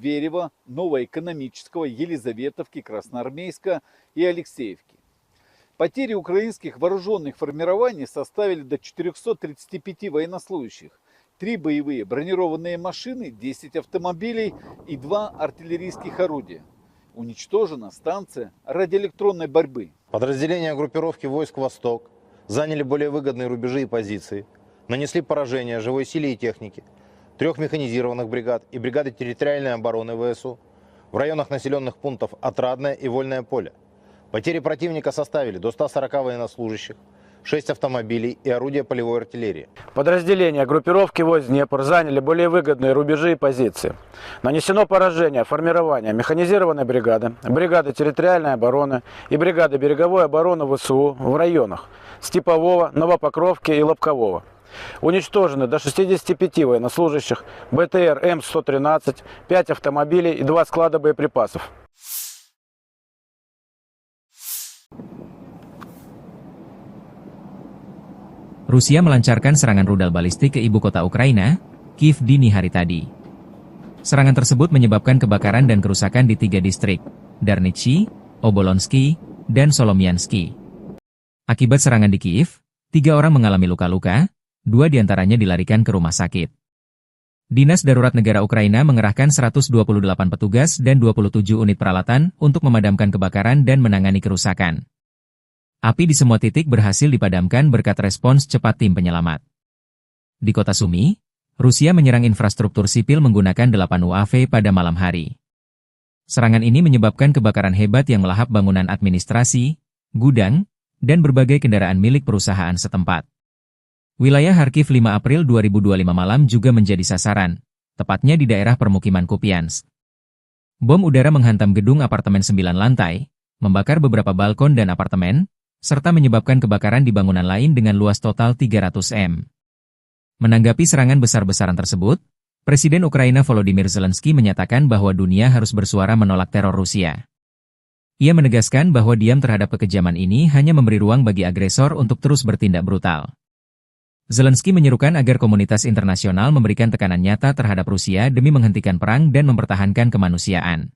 Верева, Новоэкономического, Елизаветовки, Красноармейска и Алексеевки. Потери украинских вооруженных формирований составили до 435 военнослужащих, 3 боевые бронированные машины, 10 автомобилей и 2 артиллерийских орудия. Уничтожена станция радиоэлектронной борьбы. Подразделения группировки войск «Восток» заняли более выгодные рубежи и позиции, нанесли поражение живой силе и технике 3 механизированных бригад и бригады территориальной обороны ВСУ в районах населенных пунктов Отрадное и Вольное поле. Потери противника составили до 140 военнослужащих, 6 автомобилей и орудия полевой артиллерии. Подразделения группировки войск Днепр заняли более выгодные рубежи и позиции. Нанесено поражение формирования механизированной бригады, бригады территориальной обороны и бригады береговой обороны ВСУ в районах Степового, Новопокровки и Лобкового. Уничтожены до 65 военнослужащих, БТР М113, 5 автомобилей и 2 склада боеприпасов. Rusia melancarkan serangan rudal balistik ke ibu kota Ukraina, Kiev dini hari tadi. Serangan tersebut menyebabkan kebakaran dan kerusakan di 3 distrik, Darnitsy, Obolonsky, dan Solomiansky. Akibat serangan di Kiev, 3 orang mengalami luka-luka, 2 diantaranya dilarikan ke rumah sakit. Dinas Darurat Negara Ukraina mengerahkan 128 petugas dan 27 unit peralatan untuk memadamkan kebakaran dan menangani kerusakan. Api di semua titik berhasil dipadamkan berkat respons cepat tim penyelamat. Di kota Sumy, Rusia menyerang infrastruktur sipil menggunakan 8 UAV pada malam hari. Serangan ini menyebabkan kebakaran hebat yang melahap bangunan administrasi, gudang, dan berbagai kendaraan milik perusahaan setempat. Wilayah Kharkiv 5 April 2025 malam juga menjadi sasaran, tepatnya di daerah permukiman Kupiansk. Bom udara menghantam gedung apartemen 9 lantai, membakar beberapa balkon dan apartemen, serta menyebabkan kebakaran di bangunan lain dengan luas total 300 m. Menanggapi serangan besar-besaran tersebut, Presiden Ukraina Volodymyr Zelensky menyatakan bahwa dunia harus bersuara menolak teror Rusia. Ia menegaskan bahwa diam terhadap kekejaman ini hanya memberi ruang bagi agresor untuk terus bertindak brutal. Zelensky menyerukan agar komunitas internasional memberikan tekanan nyata terhadap Rusia demi menghentikan perang dan mempertahankan kemanusiaan.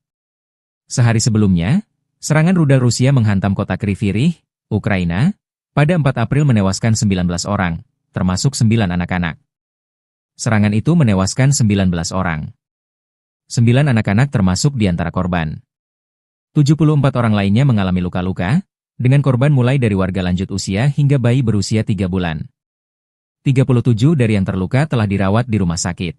Sehari sebelumnya, serangan rudal Rusia menghantam kota Kryvyi Rih, Ukraina, pada 4 April menewaskan 19 orang, termasuk 9 anak-anak. Serangan itu menewaskan 19 orang. 9 anak-anak termasuk di antara korban. 74 orang lainnya mengalami luka-luka, dengan korban mulai dari warga lanjut usia hingga bayi berusia 3 bulan. 37 dari yang terluka telah dirawat di rumah sakit.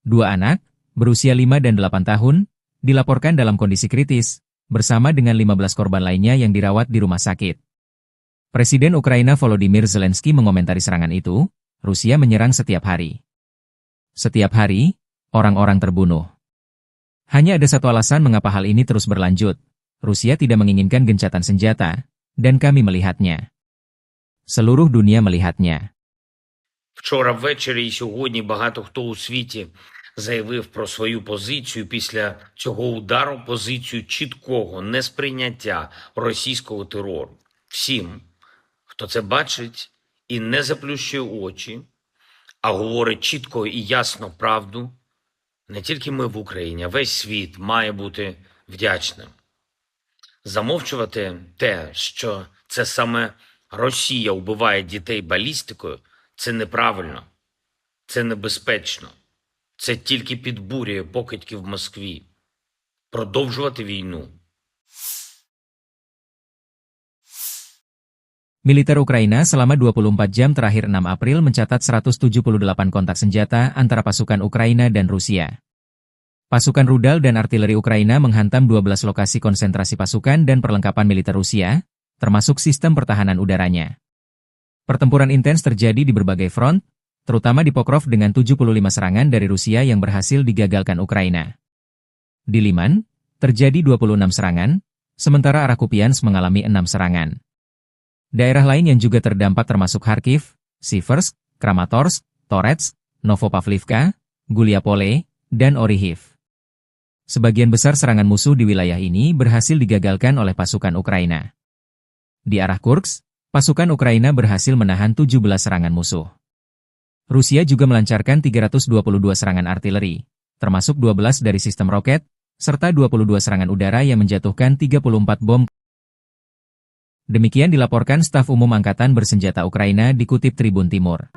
2 anak, berusia 5 dan 8 tahun, dilaporkan dalam kondisi kritis, bersama dengan 15 korban lainnya yang dirawat di rumah sakit. Presiden Ukraina Volodymyr Zelensky mengomentari serangan itu, Rusia menyerang setiap hari. Setiap hari, orang-orang terbunuh. Hanya ada satu alasan mengapa hal ini terus berlanjut. Rusia tidak menginginkan gencatan senjata, dan kami melihatnya. Seluruh dunia melihatnya. Вчора ввечері і сьогодні багато хто у світі заявив про свою позицію після цього удару, позицію чіткого несприйняття російського терору. Всім, хто це бачить і не заплющує очі, а говорить чітко і ясно правду, не тільки ми в Україні, а весь світ має бути вдячним. Замовчувати те, що це саме Росія вбиває дітей балістикою, це неправильно, це небезпечно. Це тільки підбурює покидьки в Москві. Продовжувати війну. Militer Ukraina selama 24 jam terakhir 6 April mencatat 178 kontak senjata antara pasukan Ukraina dan Rusia. Pasukan rudal dan artileri Ukraina menghantam 12 lokasi konsentrasi pasukan dan perlengkapan militer Rusia, termasuk sistem pertahanan udaranya. Pertempuran intens terjadi di berbagai front, terutama di Pokrov dengan 75 serangan dari Rusia yang berhasil digagalkan Ukraina. Di Liman, terjadi 26 serangan, sementara arah Kupiansk mengalami 6 serangan. Daerah lain yang juga terdampak termasuk Kharkiv, Siversk, Kramatorsk, Toretsk, Novopavlivka, Guliapole, dan Orihiv. Sebagian besar serangan musuh di wilayah ini berhasil digagalkan oleh pasukan Ukraina. Di arah Kursk, pasukan Ukraina berhasil menahan 17 serangan musuh. Rusia juga melancarkan 322 serangan artileri, termasuk 12 dari sistem roket, serta 22 serangan udara yang menjatuhkan 34 bom. Demikian dilaporkan staf umum Angkatan Bersenjata Ukraina dikutip Tribun Timur.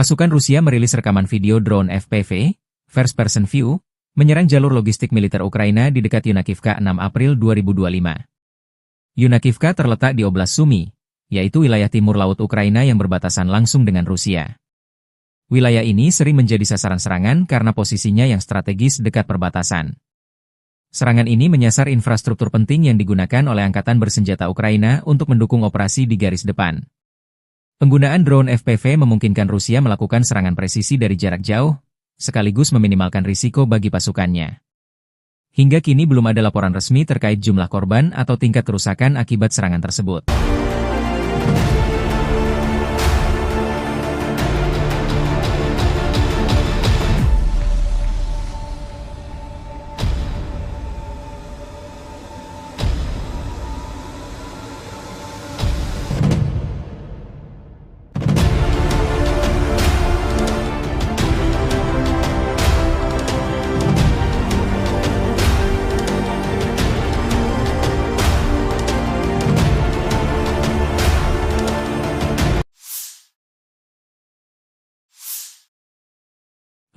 Pasukan Rusia merilis rekaman video drone FPV, First Person View, menyerang jalur logistik militer Ukraina di dekat Yunakivka 6 April 2025. Yunakivka terletak di Oblast Sumy, yaitu wilayah timur laut Ukraina yang berbatasan langsung dengan Rusia. Wilayah ini sering menjadi sasaran serangan karena posisinya yang strategis dekat perbatasan. Serangan ini menyasar infrastruktur penting yang digunakan oleh Angkatan Bersenjata Ukraina untuk mendukung operasi di garis depan. Penggunaan drone FPV memungkinkan Rusia melakukan serangan presisi dari jarak jauh, sekaligus meminimalkan risiko bagi pasukannya. Hingga kini belum ada laporan resmi terkait jumlah korban atau tingkat kerusakan akibat serangan tersebut.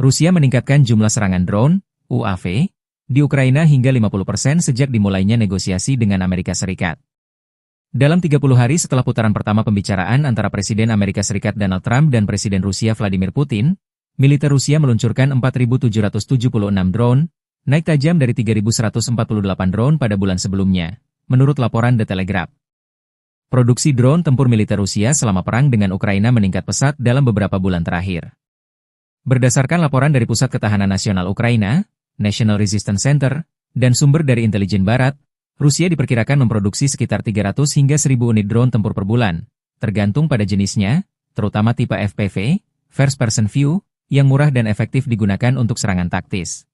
Rusia meningkatkan jumlah serangan drone, UAV, di Ukraina hingga 50% sejak dimulainya negosiasi dengan Amerika Serikat. Dalam 30 hari setelah putaran pertama pembicaraan antara Presiden Amerika Serikat Donald Trump dan Presiden Rusia Vladimir Putin, militer Rusia meluncurkan 4.776 drone, naik tajam dari 3.148 drone pada bulan sebelumnya, menurut laporan The Telegraph. Produksi drone tempur militer Rusia selama perang dengan Ukraina meningkat pesat dalam beberapa bulan terakhir. Berdasarkan laporan dari Pusat Ketahanan Nasional Ukraina, National Resistance Center, dan sumber dari intelijen barat, Rusia diperkirakan memproduksi sekitar 300 hingga 1.000 unit drone tempur per bulan, tergantung pada jenisnya, terutama tipe FPV, First Person View, yang murah dan efektif digunakan untuk serangan taktis.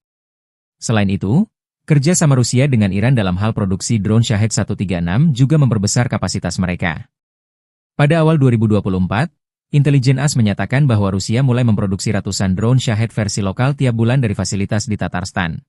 Selain itu, kerja sama Rusia dengan Iran dalam hal produksi drone Shahed 136 juga memperbesar kapasitas mereka. Pada awal 2024, Intelijen AS menyatakan bahwa Rusia mulai memproduksi ratusan drone Shahed versi lokal tiap bulan dari fasilitas di Tatarstan.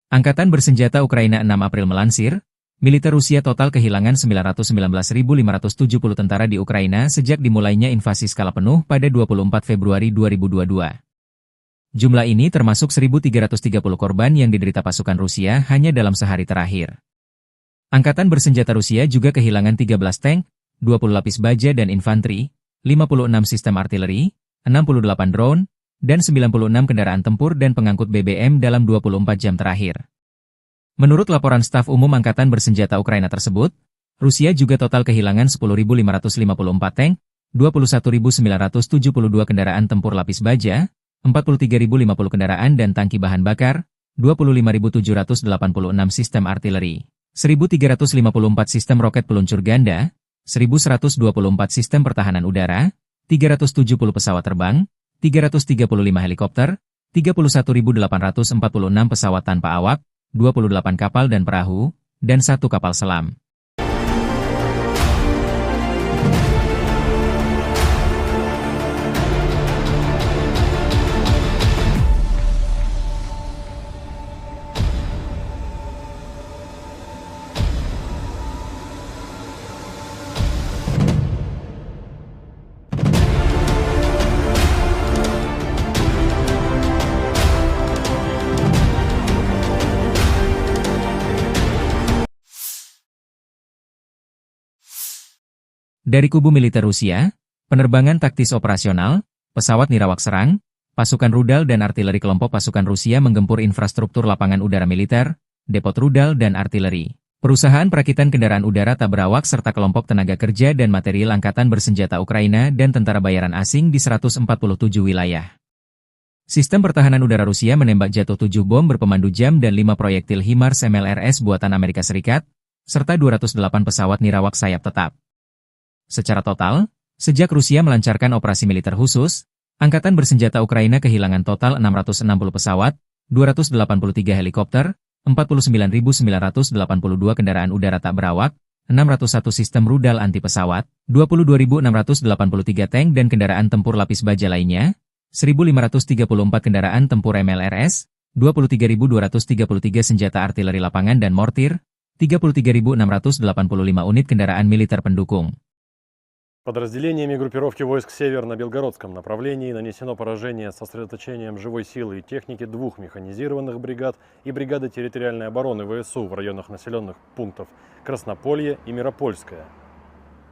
Angkatan Bersenjata Ukraina 6 April melansir, militer Rusia total kehilangan 919.570 tentara di Ukraina sejak dimulainya invasi skala penuh pada 24 Februari 2022. Jumlah ini termasuk 1.330 korban yang diderita pasukan Rusia hanya dalam sehari terakhir. Angkatan Bersenjata Rusia juga kehilangan 13 tank, 20 lapis baja dan infanteri, 56 sistem artileri, 68 drone, dan 96 kendaraan tempur dan pengangkut BBM dalam 24 jam terakhir. Menurut laporan staf umum Angkatan Bersenjata Ukraina tersebut, Rusia juga total kehilangan 10.554 tank, 21.972 kendaraan tempur lapis baja, 43.050 kendaraan dan tangki bahan bakar, 25.786 sistem artileri, 1.354 sistem roket peluncur ganda, 1.124 sistem pertahanan udara, 370 pesawat terbang, 335 helikopter, 31.846 pesawat tanpa awak, 28 kapal dan perahu, dan 1 kapal selam. Dari kubu militer Rusia, penerbangan taktis operasional, pesawat nirawak serang, pasukan rudal dan artileri kelompok pasukan Rusia menggempur infrastruktur lapangan udara militer, depot rudal dan artileri, perusahaan perakitan kendaraan udara tak berawak serta kelompok tenaga kerja dan material Angkatan Bersenjata Ukraina dan tentara bayaran asing di 147 wilayah. Sistem pertahanan udara Rusia menembak jatuh 7 bom berpemandu jam dan 5 proyektil HIMARS MLRS buatan Amerika Serikat, serta 208 pesawat nirawak sayap tetap. Secara total, sejak Rusia melancarkan operasi militer khusus, Angkatan Bersenjata Ukraina kehilangan total 660 pesawat, 283 helikopter, 49.982 kendaraan udara tak berawak, 601 sistem rudal anti pesawat, 22.683 tank dan kendaraan tempur lapis baja lainnya, 1.534 kendaraan tempur MLRS, 23.233 senjata artileri lapangan dan mortir, 33.685 unit kendaraan militer pendukung. Подразделениями группировки войск «Север» на Белгородском направлении нанесено поражение с сосредоточением живой силы и техники 2 механизированных бригад и бригады территориальной обороны ВСУ в районах населенных пунктов Краснополье и Миропольское.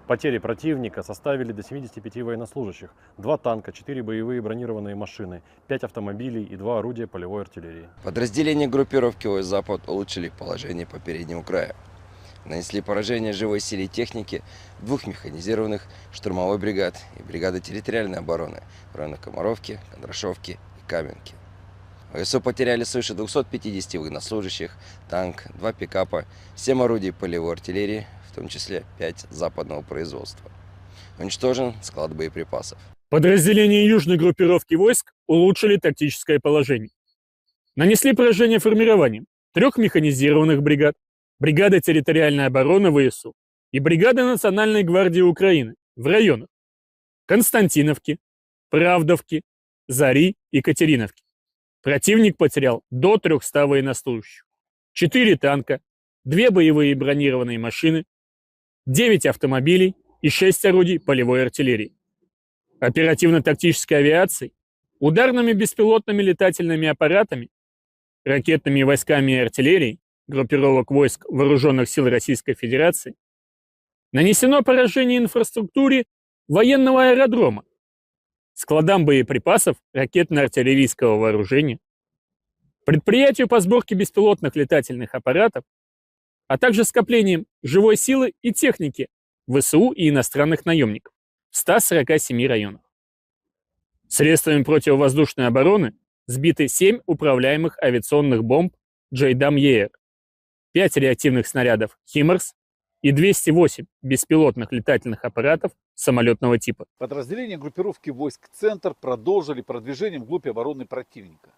Потери противника составили до 75 военнослужащих, 2 танка, 4 боевые бронированные машины, 5 автомобилей и 2 орудия полевой артиллерии. Подразделения группировки войск «Запад» улучшили положение по переднему краю. Нанесли поражение живой силе и технике 2 механизированных штурмовой бригад и бригады территориальной обороны в районах Комаровки, Кондрашовки и Каменки. ВСУ потеряли свыше 250 военнослужащих, танк, 2 пикапа, 7 орудий полевой артиллерии, в том числе 5 западного производства. Уничтожен склад боеприпасов. Подразделения южной группировки войск улучшили тактическое положение. Нанесли поражение формированием 3 механизированных бригад, бригада территориальной обороны ВСУ и бригада Национальной гвардии Украины в районах Константиновки, Правдовки, Зари и Катериновки. Противник потерял до 300 военнослужащих, 4 танка, 2 боевые бронированные машины, 9 автомобилей и 6 орудий полевой артиллерии. Оперативно-тактической авиацией, ударными беспилотными летательными аппаратами, ракетными войсками и артиллерией группировок войск Вооруженных сил Российской Федерации нанесено поражение инфраструктуре военного аэродрома, складам боеприпасов ракетно-артиллерийского вооружения, предприятию по сборке беспилотных летательных аппаратов, а также скоплением живой силы и техники ВСУ и иностранных наемников в 147 районах. Средствами противовоздушной обороны сбиты 7 управляемых авиационных бомб JDAM-ER, 5 реактивных снарядов HIMARS и 208 беспилотных летательных аппаратов самолетного типа. Подразделения группировки войск «Центр» продолжили продвижение вглубь обороны противника.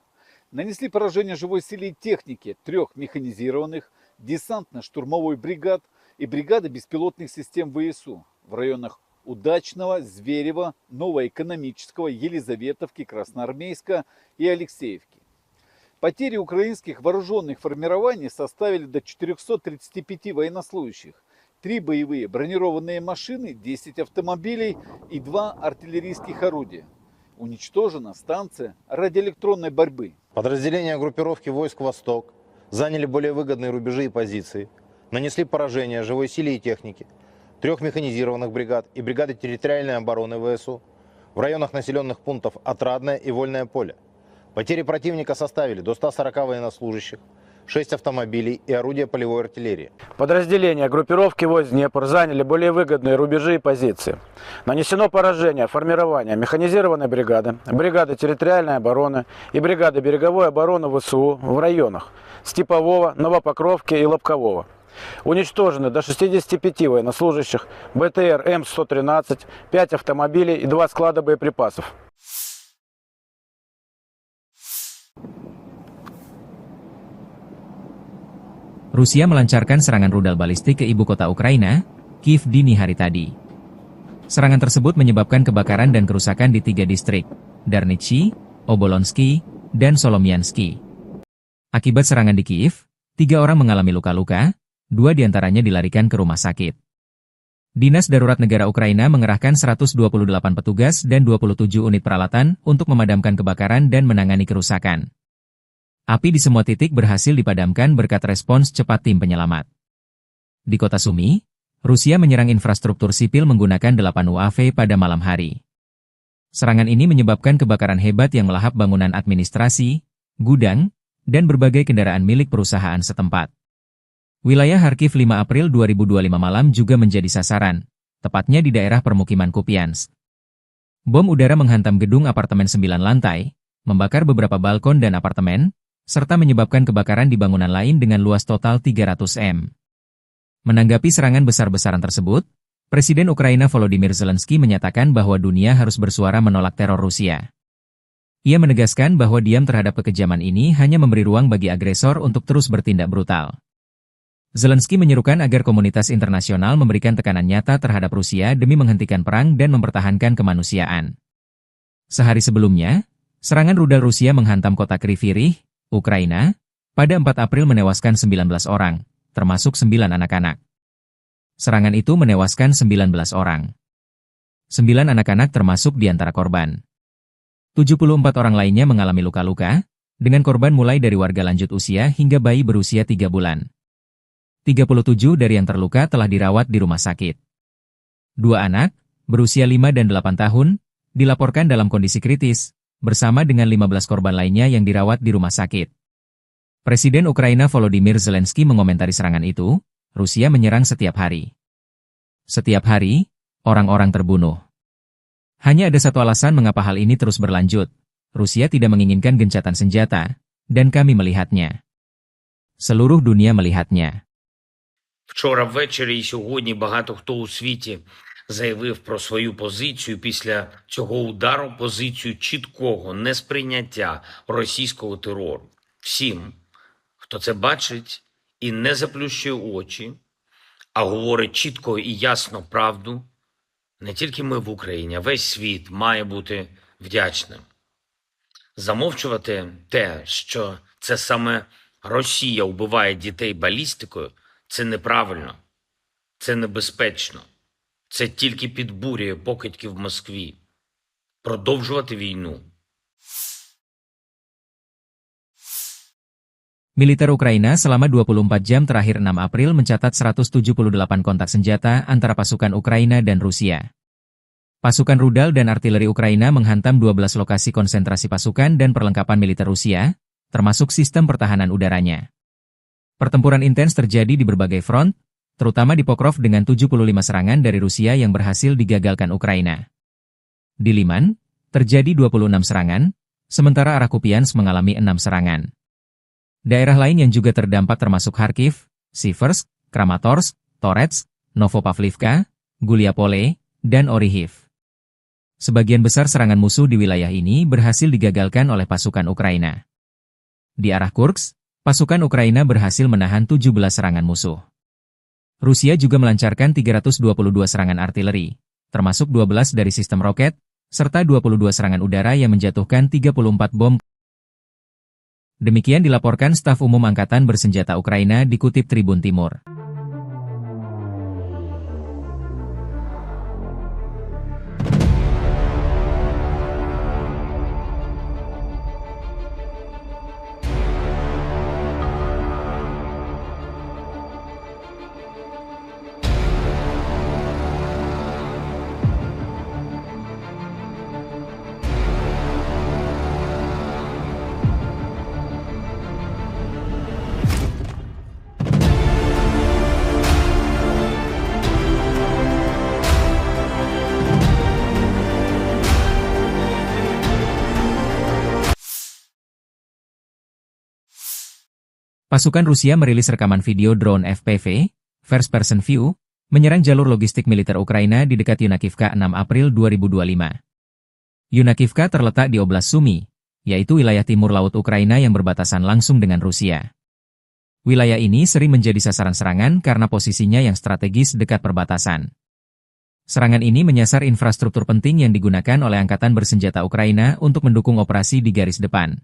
Нанесли поражение живой силе и технике 3 механизированных, десантно-штурмовой бригад и бригады беспилотных систем ВСУ в районах Удачного, Зверева, Новоэкономического, Елизаветовки, Красноармейска и Алексеевки. Потери украинских вооруженных формирований составили до 435 военнослужащих, 3 боевые бронированные машины, 10 автомобилей и 2 артиллерийских орудия. Уничтожена станция радиоэлектронной борьбы. Подразделения группировки войск «Восток» заняли более выгодные рубежи и позиции, нанесли поражение живой силе и технике 3 механизированных бригад и бригады территориальной обороны ВСУ в районах населенных пунктов Отрадное и Вольное поле. Потери противника составили до 140 военнослужащих, 6 автомобилей и орудия полевой артиллерии. Подразделения группировки войск Днепр заняли более выгодные рубежи и позиции. Нанесено поражение формирования механизированной бригады, бригады территориальной обороны и бригады береговой обороны ВСУ в районах Степового, Новопокровки и Лобкового. Уничтожены до 65 военнослужащих, БТР М113, 5 автомобилей и 2 склада боеприпасов. Rusia melancarkan serangan rudal balistik ke ibu kota Ukraina, Kiev dini hari tadi. Serangan tersebut menyebabkan kebakaran dan kerusakan di 3 distrik, Darnichi, Obolonsky, dan Solomiansky. Akibat serangan di Kiev, 3 orang mengalami luka-luka, 2 diantaranya dilarikan ke rumah sakit. Dinas Darurat Negara Ukraina mengerahkan 128 petugas dan 27 unit peralatan untuk memadamkan kebakaran dan menangani kerusakan. Api di semua titik berhasil dipadamkan berkat respons cepat tim penyelamat. Di kota Sumy, Rusia menyerang infrastruktur sipil menggunakan 8 UAV pada malam hari. Serangan ini menyebabkan kebakaran hebat yang melahap bangunan administrasi, gudang, dan berbagai kendaraan milik perusahaan setempat. Wilayah Kharkiv 5 April 2025 malam juga menjadi sasaran, tepatnya di daerah permukiman Kupiansk. Bom udara menghantam gedung apartemen 9 lantai, membakar beberapa balkon dan apartemen, serta menyebabkan kebakaran di bangunan lain dengan luas total 300 m. Menanggapi serangan besar-besaran tersebut, Presiden Ukraina Volodymyr Zelensky menyatakan bahwa dunia harus bersuara menolak teror Rusia. Ia menegaskan bahwa diam terhadap kekejaman ini hanya memberi ruang bagi agresor untuk terus bertindak brutal. Zelensky menyerukan agar komunitas internasional memberikan tekanan nyata terhadap Rusia demi menghentikan perang dan mempertahankan kemanusiaan. Sehari sebelumnya, serangan rudal Rusia menghantam kota Kryvyi Rih, Ukraina, pada 4 April menewaskan 19 orang, termasuk 9 anak-anak. Serangan itu menewaskan 19 orang. 9 anak-anak termasuk di antara korban. 74 orang lainnya mengalami luka-luka, dengan korban mulai dari warga lanjut usia hingga bayi berusia 3 bulan. 37 dari yang terluka telah dirawat di rumah sakit. 2 anak, berusia 5 dan 8 tahun, dilaporkan dalam kondisi kritis, bersama dengan 15 korban lainnya yang dirawat di rumah sakit. Presiden Ukraina Volodymyr Zelensky mengomentari serangan itu, Rusia menyerang setiap hari. Setiap hari, orang-orang terbunuh. Hanya ada satu alasan mengapa hal ini terus berlanjut. Rusia tidak menginginkan gencatan senjata, dan kami melihatnya. Seluruh dunia melihatnya. Вчора ввечері і сьогодні багато хто у світі заявив про свою позицію після цього удару, позицію чіткого несприйняття російського терору. Всім, хто це бачить і не заплющує очі, а говорить чітко і ясно правду, не тільки ми в Україні, а весь світ має бути вдячним. Замовчувати те, що це саме Росія вбиває дітей балістикою, це неправильно, це небезпечно. Це тільки підбурює покидьків в Москві. Продовжувати війну. Militer Ukraina selama 24 jam terakhir 6 April mencatat 178 kontak senjata antara pasukan Ukraina dan Rusia. Pasukan rudal dan artileri Ukraina menghantam 12 lokasi konsentrasi pasukan dan perlengkapan militer Rusia, termasuk sistem pertahanan udaranya. Pertempuran intens terjadi di berbagai front, terutama di Pokrov dengan 75 serangan dari Rusia yang berhasil digagalkan Ukraina. Di Liman, terjadi 26 serangan, sementara arah Kupiansk mengalami 6 serangan. Daerah lain yang juga terdampak termasuk Kharkiv, Siversk, Kramatorsk, Torets, Novopavlivka, Guliapole, dan Orihiv. Sebagian besar serangan musuh di wilayah ini berhasil digagalkan oleh pasukan Ukraina. Di arah Kursk, pasukan Ukraina berhasil menahan 17 serangan musuh. Rusia juga melancarkan 322 serangan artileri, termasuk 12 dari sistem roket, serta 22 serangan udara yang menjatuhkan 34 bom. Demikian dilaporkan staf umum Angkatan Bersenjata Ukraina dikutip Tribun Timur. Pasukan Rusia merilis rekaman video drone FPV, First Person View, menyerang jalur logistik militer Ukraina di dekat Yunakivka 6 April 2025. Yunakivka terletak di Oblast Sumy, yaitu wilayah timur laut Ukraina yang berbatasan langsung dengan Rusia. Wilayah ini sering menjadi sasaran serangan karena posisinya yang strategis dekat perbatasan. Serangan ini menyasar infrastruktur penting yang digunakan oleh Angkatan Bersenjata Ukraina untuk mendukung operasi di garis depan.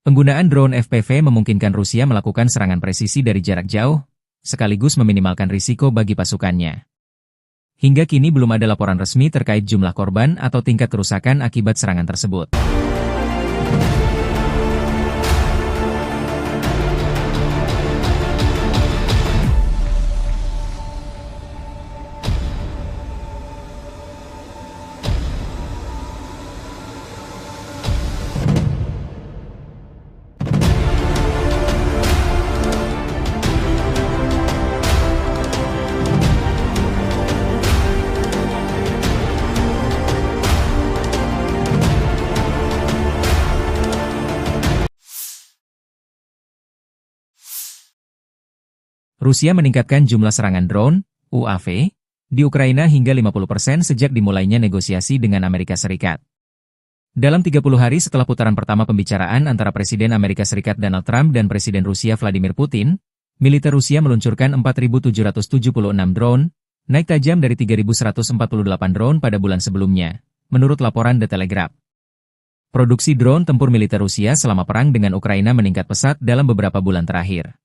Penggunaan drone FPV memungkinkan Rusia melakukan serangan presisi dari jarak jauh, sekaligus meminimalkan risiko bagi pasukannya. Hingga kini belum ada laporan resmi terkait jumlah korban atau tingkat kerusakan akibat serangan tersebut. Rusia meningkatkan jumlah serangan drone, UAV, di Ukraina hingga 50% sejak dimulainya negosiasi dengan Amerika Serikat. Dalam 30 hari setelah putaran pertama pembicaraan antara Presiden Amerika Serikat Donald Trump dan Presiden Rusia Vladimir Putin, militer Rusia meluncurkan 4.776 drone, naik tajam dari 3.148 drone pada bulan sebelumnya, menurut laporan The Telegraph. Produksi drone tempur militer Rusia selama perang dengan Ukraina meningkat pesat dalam beberapa bulan terakhir.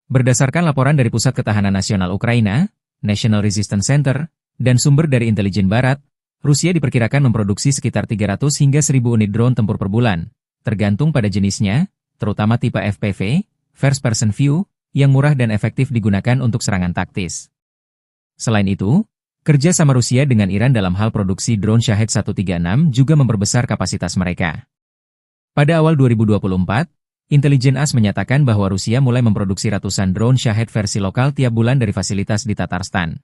Berdasarkan laporan dari Pusat Ketahanan Nasional Ukraina, National Resistance Center, dan sumber dari intelijen barat, Rusia diperkirakan memproduksi sekitar 300 hingga 1.000 unit drone tempur per bulan, tergantung pada jenisnya, terutama tipe FPV, First Person View, yang murah dan efektif digunakan untuk serangan taktis. Selain itu, kerja sama Rusia dengan Iran dalam hal produksi drone Shahed 136 juga memperbesar kapasitas mereka. Pada awal 2024, Intelijen AS menyatakan bahwa Rusia mulai memproduksi ratusan drone Shahed versi lokal tiap bulan dari fasilitas di Tatarstan.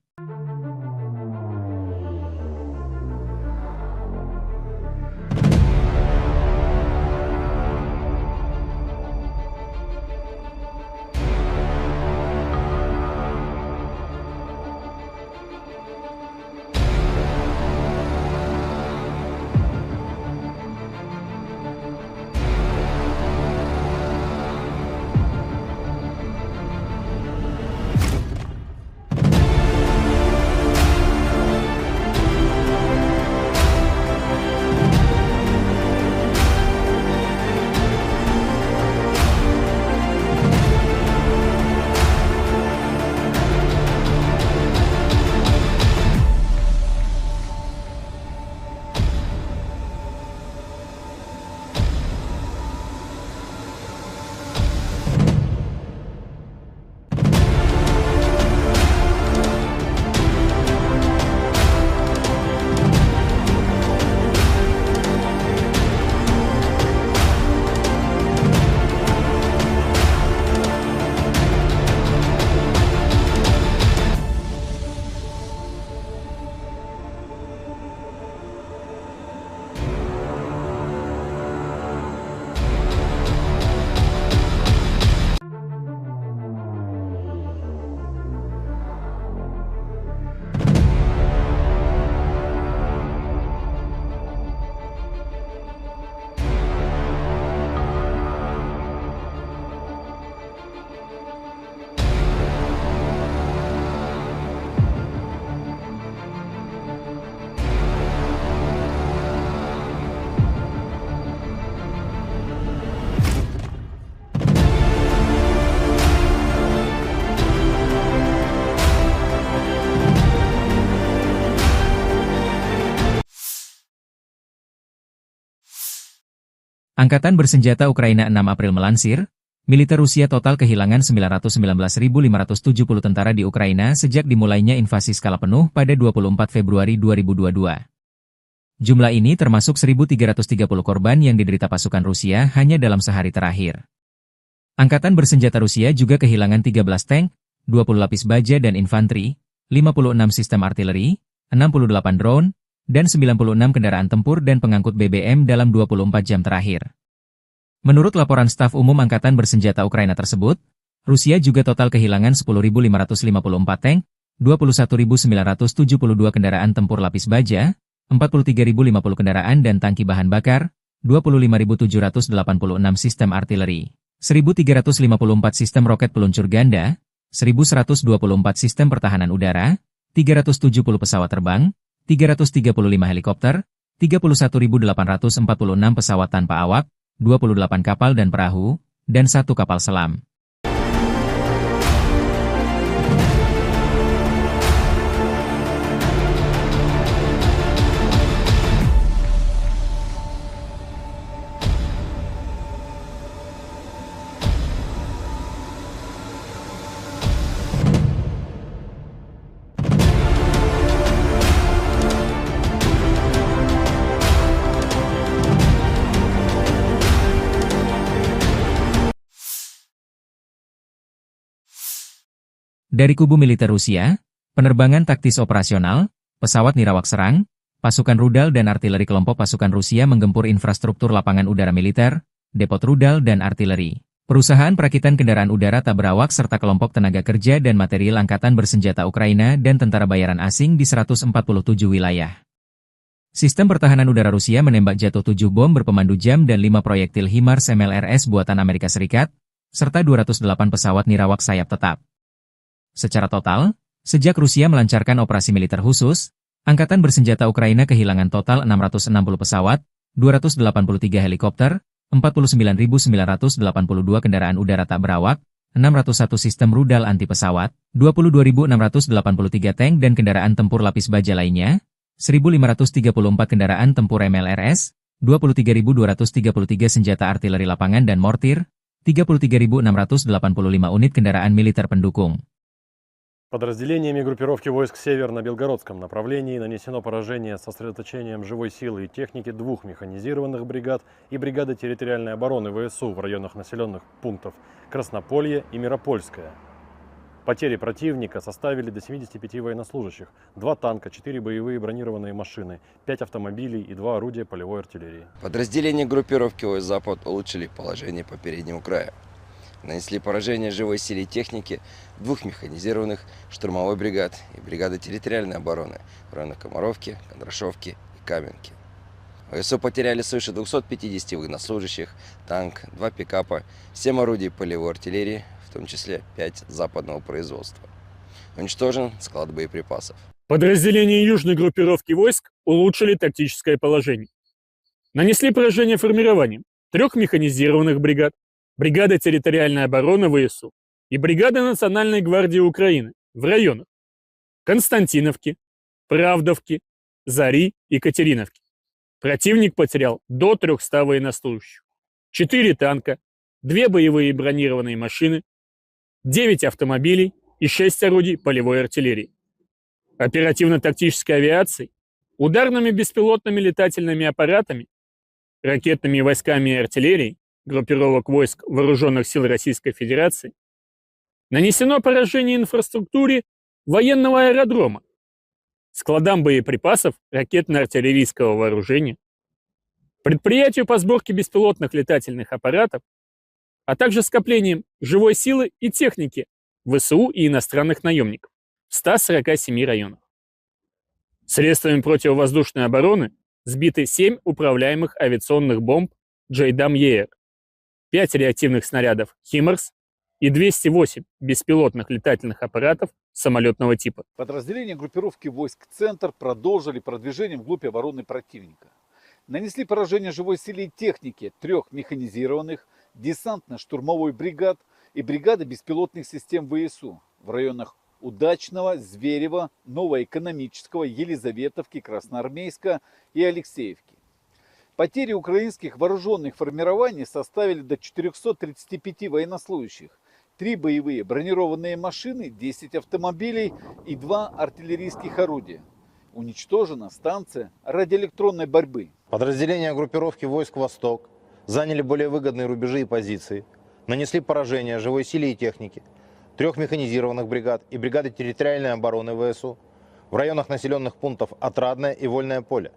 Angkatan Bersenjata Ukraina 6 April melansir, militer Rusia total kehilangan 919.570 tentara di Ukraina sejak dimulainya invasi skala penuh pada 24 Februari 2022. Jumlah ini termasuk 1.330 korban yang diderita pasukan Rusia hanya dalam sehari terakhir. Angkatan Bersenjata Rusia juga kehilangan 13 tank, 20 lapis baja dan infanteri, 56 sistem artileri, 68 drone, dan 96 kendaraan tempur dan pengangkut BBM dalam 24 jam terakhir. Menurut laporan staf umum Angkatan Bersenjata Ukraina tersebut, Rusia juga total kehilangan 10.554 tank, 21.972 kendaraan tempur lapis baja, 43.050 kendaraan dan tangki bahan bakar, 25.786 sistem artileri, 1.354 sistem roket peluncur ganda, 1.124 sistem pertahanan udara, 370 pesawat terbang, 335 helikopter, 31.846 pesawat tanpa awak, 28 kapal dan perahu, dan 1 kapal selam. Dari kubu militer Rusia, penerbangan taktis operasional, pesawat nirawak serang, pasukan rudal dan artileri kelompok pasukan Rusia menggempur infrastruktur lapangan udara militer, depot rudal dan artileri, perusahaan perakitan kendaraan udara tak berawak serta kelompok tenaga kerja dan material Angkatan Bersenjata Ukraina dan tentara bayaran asing di 147 wilayah. Sistem pertahanan udara Rusia menembak jatuh 7 bom berpemandu jam dan 5 proyektil HIMARS MLRS buatan Amerika Serikat, serta 208 pesawat nirawak sayap tetap. Secara total, sejak Rusia melancarkan operasi militer khusus, Angkatan Bersenjata Ukraina kehilangan total 660 pesawat, 283 helikopter, 49.982 kendaraan udara tak berawak, 601 sistem rudal anti pesawat, 22.683 tank dan kendaraan tempur lapis baja lainnya, 1.534 kendaraan tempur MLRS, 23.233 senjata artileri lapangan dan mortir, 33.685 unit kendaraan militer pendukung. Подразделениями группировки войск «Север» на Белгородском направлении нанесено поражение с сосредоточением живой силы и техники 2 механизированных бригад и бригады территориальной обороны ВСУ в районах населенных пунктов Краснополье и Миропольское. Потери противника составили до 75 военнослужащих, 2 танка, 4 боевые бронированные машины, 5 автомобилей и 2 орудия полевой артиллерии. Подразделения группировки войск «Запад» улучшили положение по переднему краю. Нанесли поражение живой силе и технике 2 механизированных штурмовой бригад и бригады территориальной обороны в районах Комаровки, Кондрашовки и Каменки. ВСУ потеряли свыше 250 военнослужащих, танк, 2 пикапа, 7 орудий полевой артиллерии, в том числе 5 западного производства. Уничтожен склад боеприпасов. Подразделения южной группировки войск улучшили тактическое положение. Нанесли поражение формированием 3 механизированных бригад, бригады территориальной обороны ВСУ и бригады Национальной гвардии Украины в районах Константиновки, Правдовки, Зари и Катериновки. Противник потерял до 300 военнослужащих, 4 танка, 2 боевые бронированные машины, 9 автомобилей и 6 орудий полевой артиллерии. Оперативно-тактической авиацией, ударными беспилотными летательными аппаратами, ракетными войсками и артиллерией группировок войск Вооруженных сил Российской Федерации нанесено поражение инфраструктуре военного аэродрома, складам боеприпасов ракетно-артиллерийского вооружения, предприятию по сборке беспилотных летательных аппаратов, а также скоплением живой силы и техники ВСУ и иностранных наемников в 147 районах. Средствами противовоздушной обороны сбиты 7 управляемых авиационных бомб «Джейдам-ЕР», 5 реактивных снарядов «Химарс» и 208 беспилотных летательных аппаратов самолетного типа. Подразделения группировки войск «Центр» продолжили продвижение вглубь обороны противника. Нанесли поражение живой силе и технике 3 механизированных, десантно-штурмовой бригад и бригады беспилотных систем ВСУ в районах Удачного, Зверева, Новоэкономического, Елизаветовки, Красноармейска и Алексеевки. Потери украинских вооруженных формирований составили до 435 военнослужащих, 3 боевые бронированные машины, 10 автомобилей и 2 артиллерийских орудия. Уничтожена станция радиоэлектронной борьбы. Подразделения группировки войск «Восток» заняли более выгодные рубежи и позиции, нанесли поражение живой силе и технике 3 механизированных бригад и бригады территориальной обороны ВСУ в районах населенных пунктов Отрадное и Вольное поле.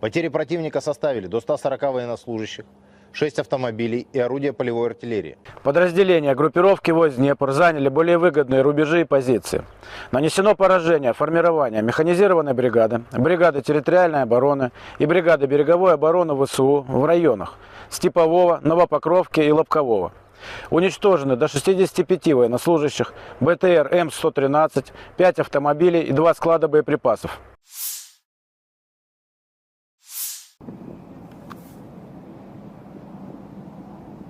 Потери противника составили до 140 военнослужащих, 6 автомобилей и орудия полевой артиллерии. Подразделения группировки войск Днепр заняли более выгодные рубежи и позиции. Нанесено поражение формирования механизированной бригады, бригады территориальной обороны и бригады береговой обороны ВСУ в районах Степового, Новопокровки и Лобкового. Уничтожены до 65 военнослужащих, БТР М113, 5 автомобилей и 2 склада боеприпасов.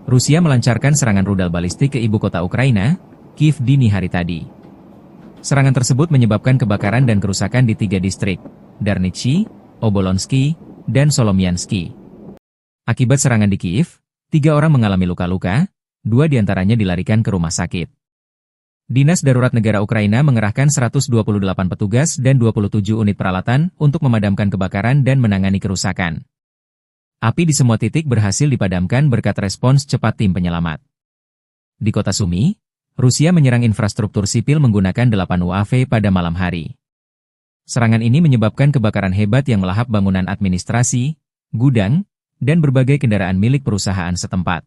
Rusia melancarkan serangan rudal balistik ke ibu kota Ukraina, Kiev dini hari tadi. Serangan tersebut menyebabkan kebakaran dan kerusakan di 3 distrik, Darnitsy, Obolonsky, dan Solomiansky. Akibat serangan di Kiev, 3 orang mengalami luka-luka, 2 diantaranya dilarikan ke rumah sakit. Dinas Darurat Negara Ukraina mengerahkan 128 petugas dan 27 unit peralatan untuk memadamkan kebakaran dan menangani kerusakan. Api di semua titik berhasil dipadamkan berkat respons cepat tim penyelamat. Di kota Sumy, Rusia menyerang infrastruktur sipil menggunakan 8 UAV pada malam hari. Serangan ini menyebabkan kebakaran hebat yang melahap bangunan administrasi, gudang, dan berbagai kendaraan milik perusahaan setempat.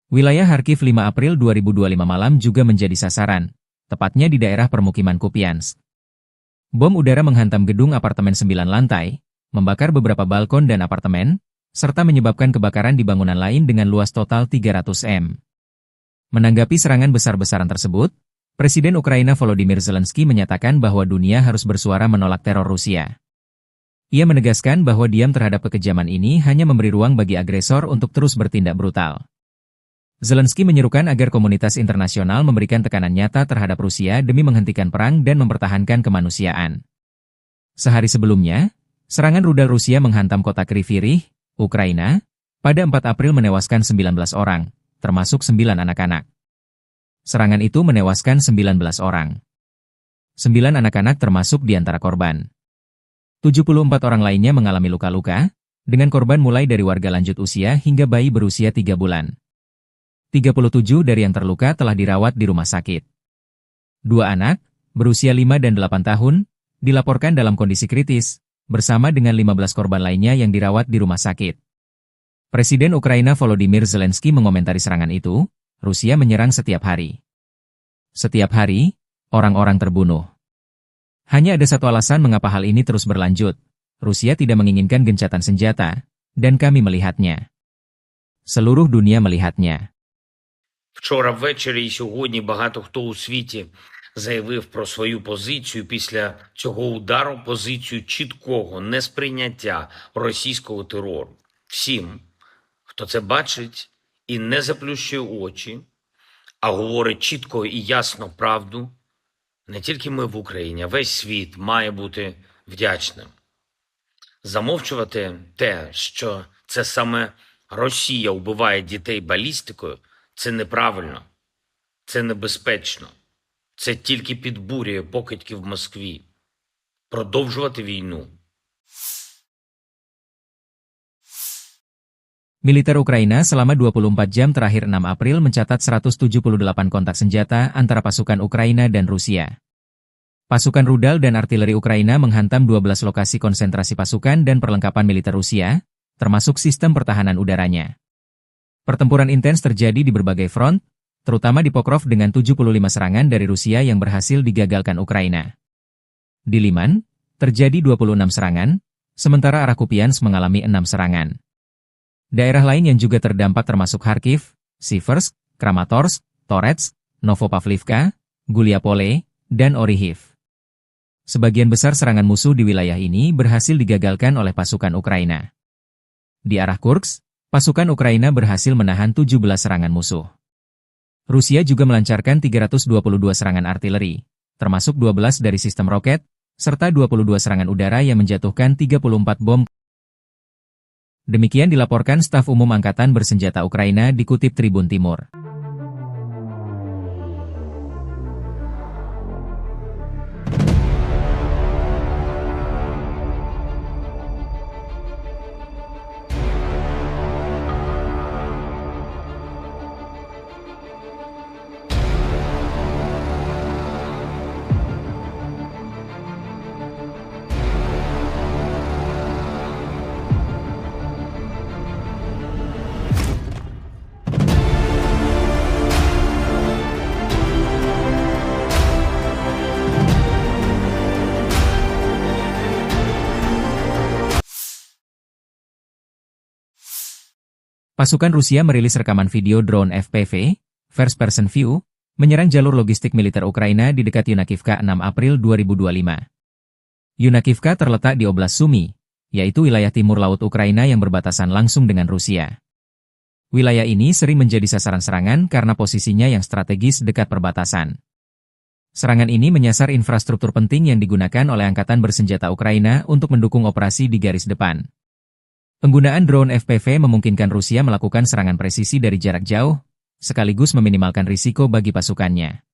Wilayah Kharkiv 5 April 2025 malam juga menjadi sasaran, tepatnya di daerah permukiman Kupiansk. Bom udara menghantam gedung apartemen 9 lantai, membakar beberapa balkon dan apartemen, serta menyebabkan kebakaran di bangunan lain dengan luas total 300 m. Menanggapi serangan besar-besaran tersebut, Presiden Ukraina Volodymyr Zelensky menyatakan bahwa dunia harus bersuara menolak teror Rusia. Ia menegaskan bahwa diam terhadap kekejaman ini hanya memberi ruang bagi agresor untuk terus bertindak brutal. Zelensky menyerukan agar komunitas internasional memberikan tekanan nyata terhadap Rusia demi menghentikan perang dan mempertahankan kemanusiaan. Sehari sebelumnya, serangan rudal Rusia menghantam kota Kryvyi Rih, Ukraina, pada 4 April menewaskan 19 orang, termasuk 9 anak-anak. Serangan itu menewaskan 19 orang. 9 anak-anak termasuk di antara korban. 74 orang lainnya mengalami luka-luka, dengan korban mulai dari warga lanjut usia hingga bayi berusia 3 bulan. 37 dari yang terluka telah dirawat di rumah sakit. 2 anak, berusia 5 dan 8 tahun, dilaporkan dalam kondisi kritis, bersama dengan 15 korban lainnya yang dirawat di rumah sakit. Presiden Ukraina Volodymyr Zelensky mengomentari serangan itu, Rusia menyerang setiap hari. Setiap hari, orang-orang terbunuh. Hanya ada satu alasan mengapa hal ini terus berlanjut. Rusia tidak menginginkan gencatan senjata, dan kami melihatnya. Seluruh dunia melihatnya. Вчора ввечері і сьогодні багато хто у світі заявив про свою позицію після цього удару, позицію чіткого несприйняття російського терору. Всім, хто це бачить і не заплющує очі, а говорить чітко і ясно правду, не тільки ми в Україні, а весь світ має бути вдячним. Замовчувати те, що це саме Росія вбиває дітей балістикою, це неправильно, це небезпечно, це тільки підбурює покидьки в Москві. Продовжувати війну. Militer Ukraina selama 24 jam terakhir 6 April mencatat 178 kontak senjata antara pasukan Ukraina dan Rusia. Pasukan rudal dan artileri Ukraina menghantam 12 lokasi konsentrasi pasukan dan perlengkapan militer Rusia, termasuk sistem pertahanan udaranya. Pertempuran intens terjadi di berbagai front, terutama di Pokrov dengan 75 serangan dari Rusia yang berhasil digagalkan Ukraina. Di Liman, terjadi 26 serangan, sementara arah Kupiansk mengalami 6 serangan. Daerah lain yang juga terdampak termasuk Kharkiv, Siversk, Kramatorsk, Toretsk, Novopavlivka, Guliapole, dan Orihiv. Sebagian besar serangan musuh di wilayah ini berhasil digagalkan oleh pasukan Ukraina. Di arah Kursk, pasukan Ukraina berhasil menahan 17 serangan musuh. Rusia juga melancarkan 322 serangan artileri, termasuk 12 dari sistem roket, serta 22 serangan udara yang menjatuhkan 34 bom. Demikian dilaporkan staf umum Angkatan Bersenjata Ukraina dikutip Tribun Timur. Pasukan Rusia merilis rekaman video drone FPV, First Person View, menyerang jalur logistik militer Ukraina di dekat Yunakivka 6 April 2025. Yunakivka terletak di Oblast Sumy, yaitu wilayah timur laut Ukraina yang berbatasan langsung dengan Rusia. Wilayah ini sering menjadi sasaran serangan karena posisinya yang strategis dekat perbatasan. Serangan ini menyasar infrastruktur penting yang digunakan oleh Angkatan Bersenjata Ukraina untuk mendukung operasi di garis depan. Penggunaan drone FPV memungkinkan Rusia melakukan serangan presisi dari jarak jauh, sekaligus meminimalkan risiko bagi pasukannya.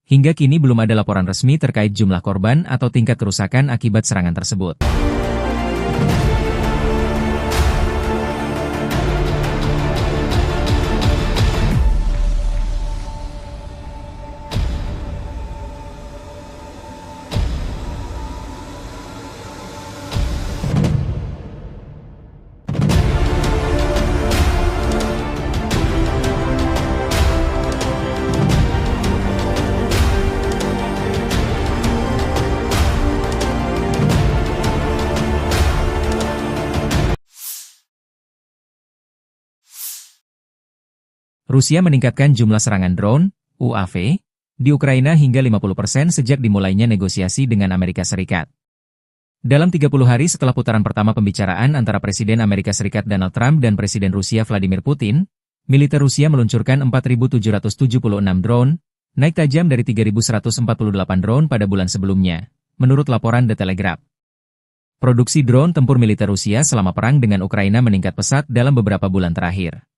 Hingga kini belum ada laporan resmi terkait jumlah korban atau tingkat kerusakan akibat serangan tersebut. Rusia meningkatkan jumlah serangan drone, UAV, di Ukraina hingga 50% sejak dimulainya negosiasi dengan Amerika Serikat. Dalam 30 hari setelah putaran pertama pembicaraan antara Presiden Amerika Serikat Donald Trump dan Presiden Rusia Vladimir Putin, militer Rusia meluncurkan 4.776 drone, naik tajam dari 3.148 drone pada bulan sebelumnya, menurut laporan The Telegraph. Produksi drone tempur militer Rusia selama perang dengan Ukraina meningkat pesat dalam beberapa bulan terakhir.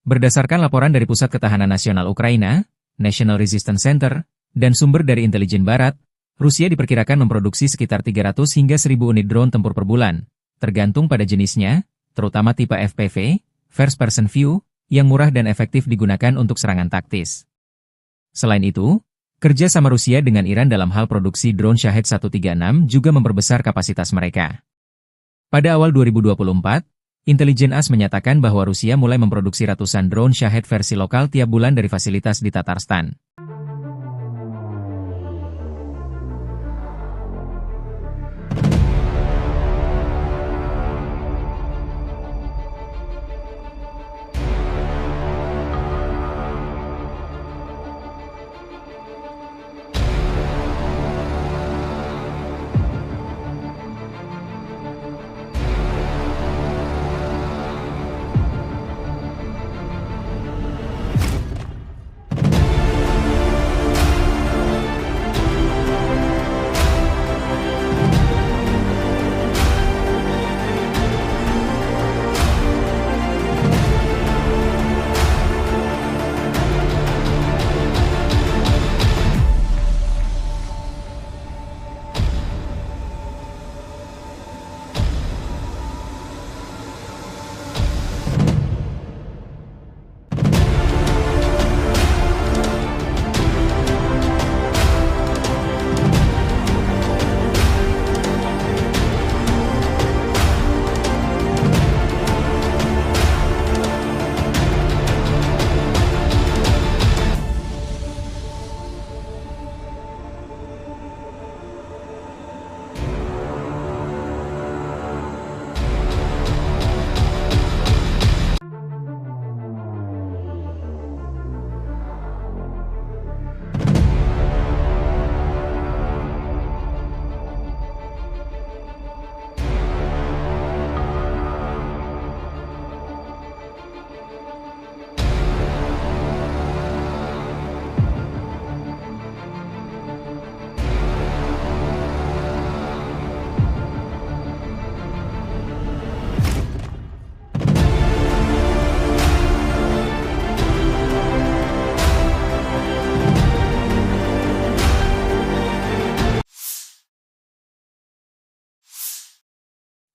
Berdasarkan laporan dari Pusat Ketahanan Nasional Ukraina, National Resistance Center, dan sumber dari intelijen barat, Rusia diperkirakan memproduksi sekitar 300 hingga 1.000 unit drone tempur per bulan, tergantung pada jenisnya, terutama tipe FPV, First Person View, yang murah dan efektif digunakan untuk serangan taktis. Selain itu, kerja sama Rusia dengan Iran dalam hal produksi drone Shahed 136 juga memperbesar kapasitas mereka. Pada awal 2024, Intelijen AS menyatakan bahwa Rusia mulai memproduksi ratusan drone Shahed versi lokal tiap bulan dari fasilitas di Tatarstan.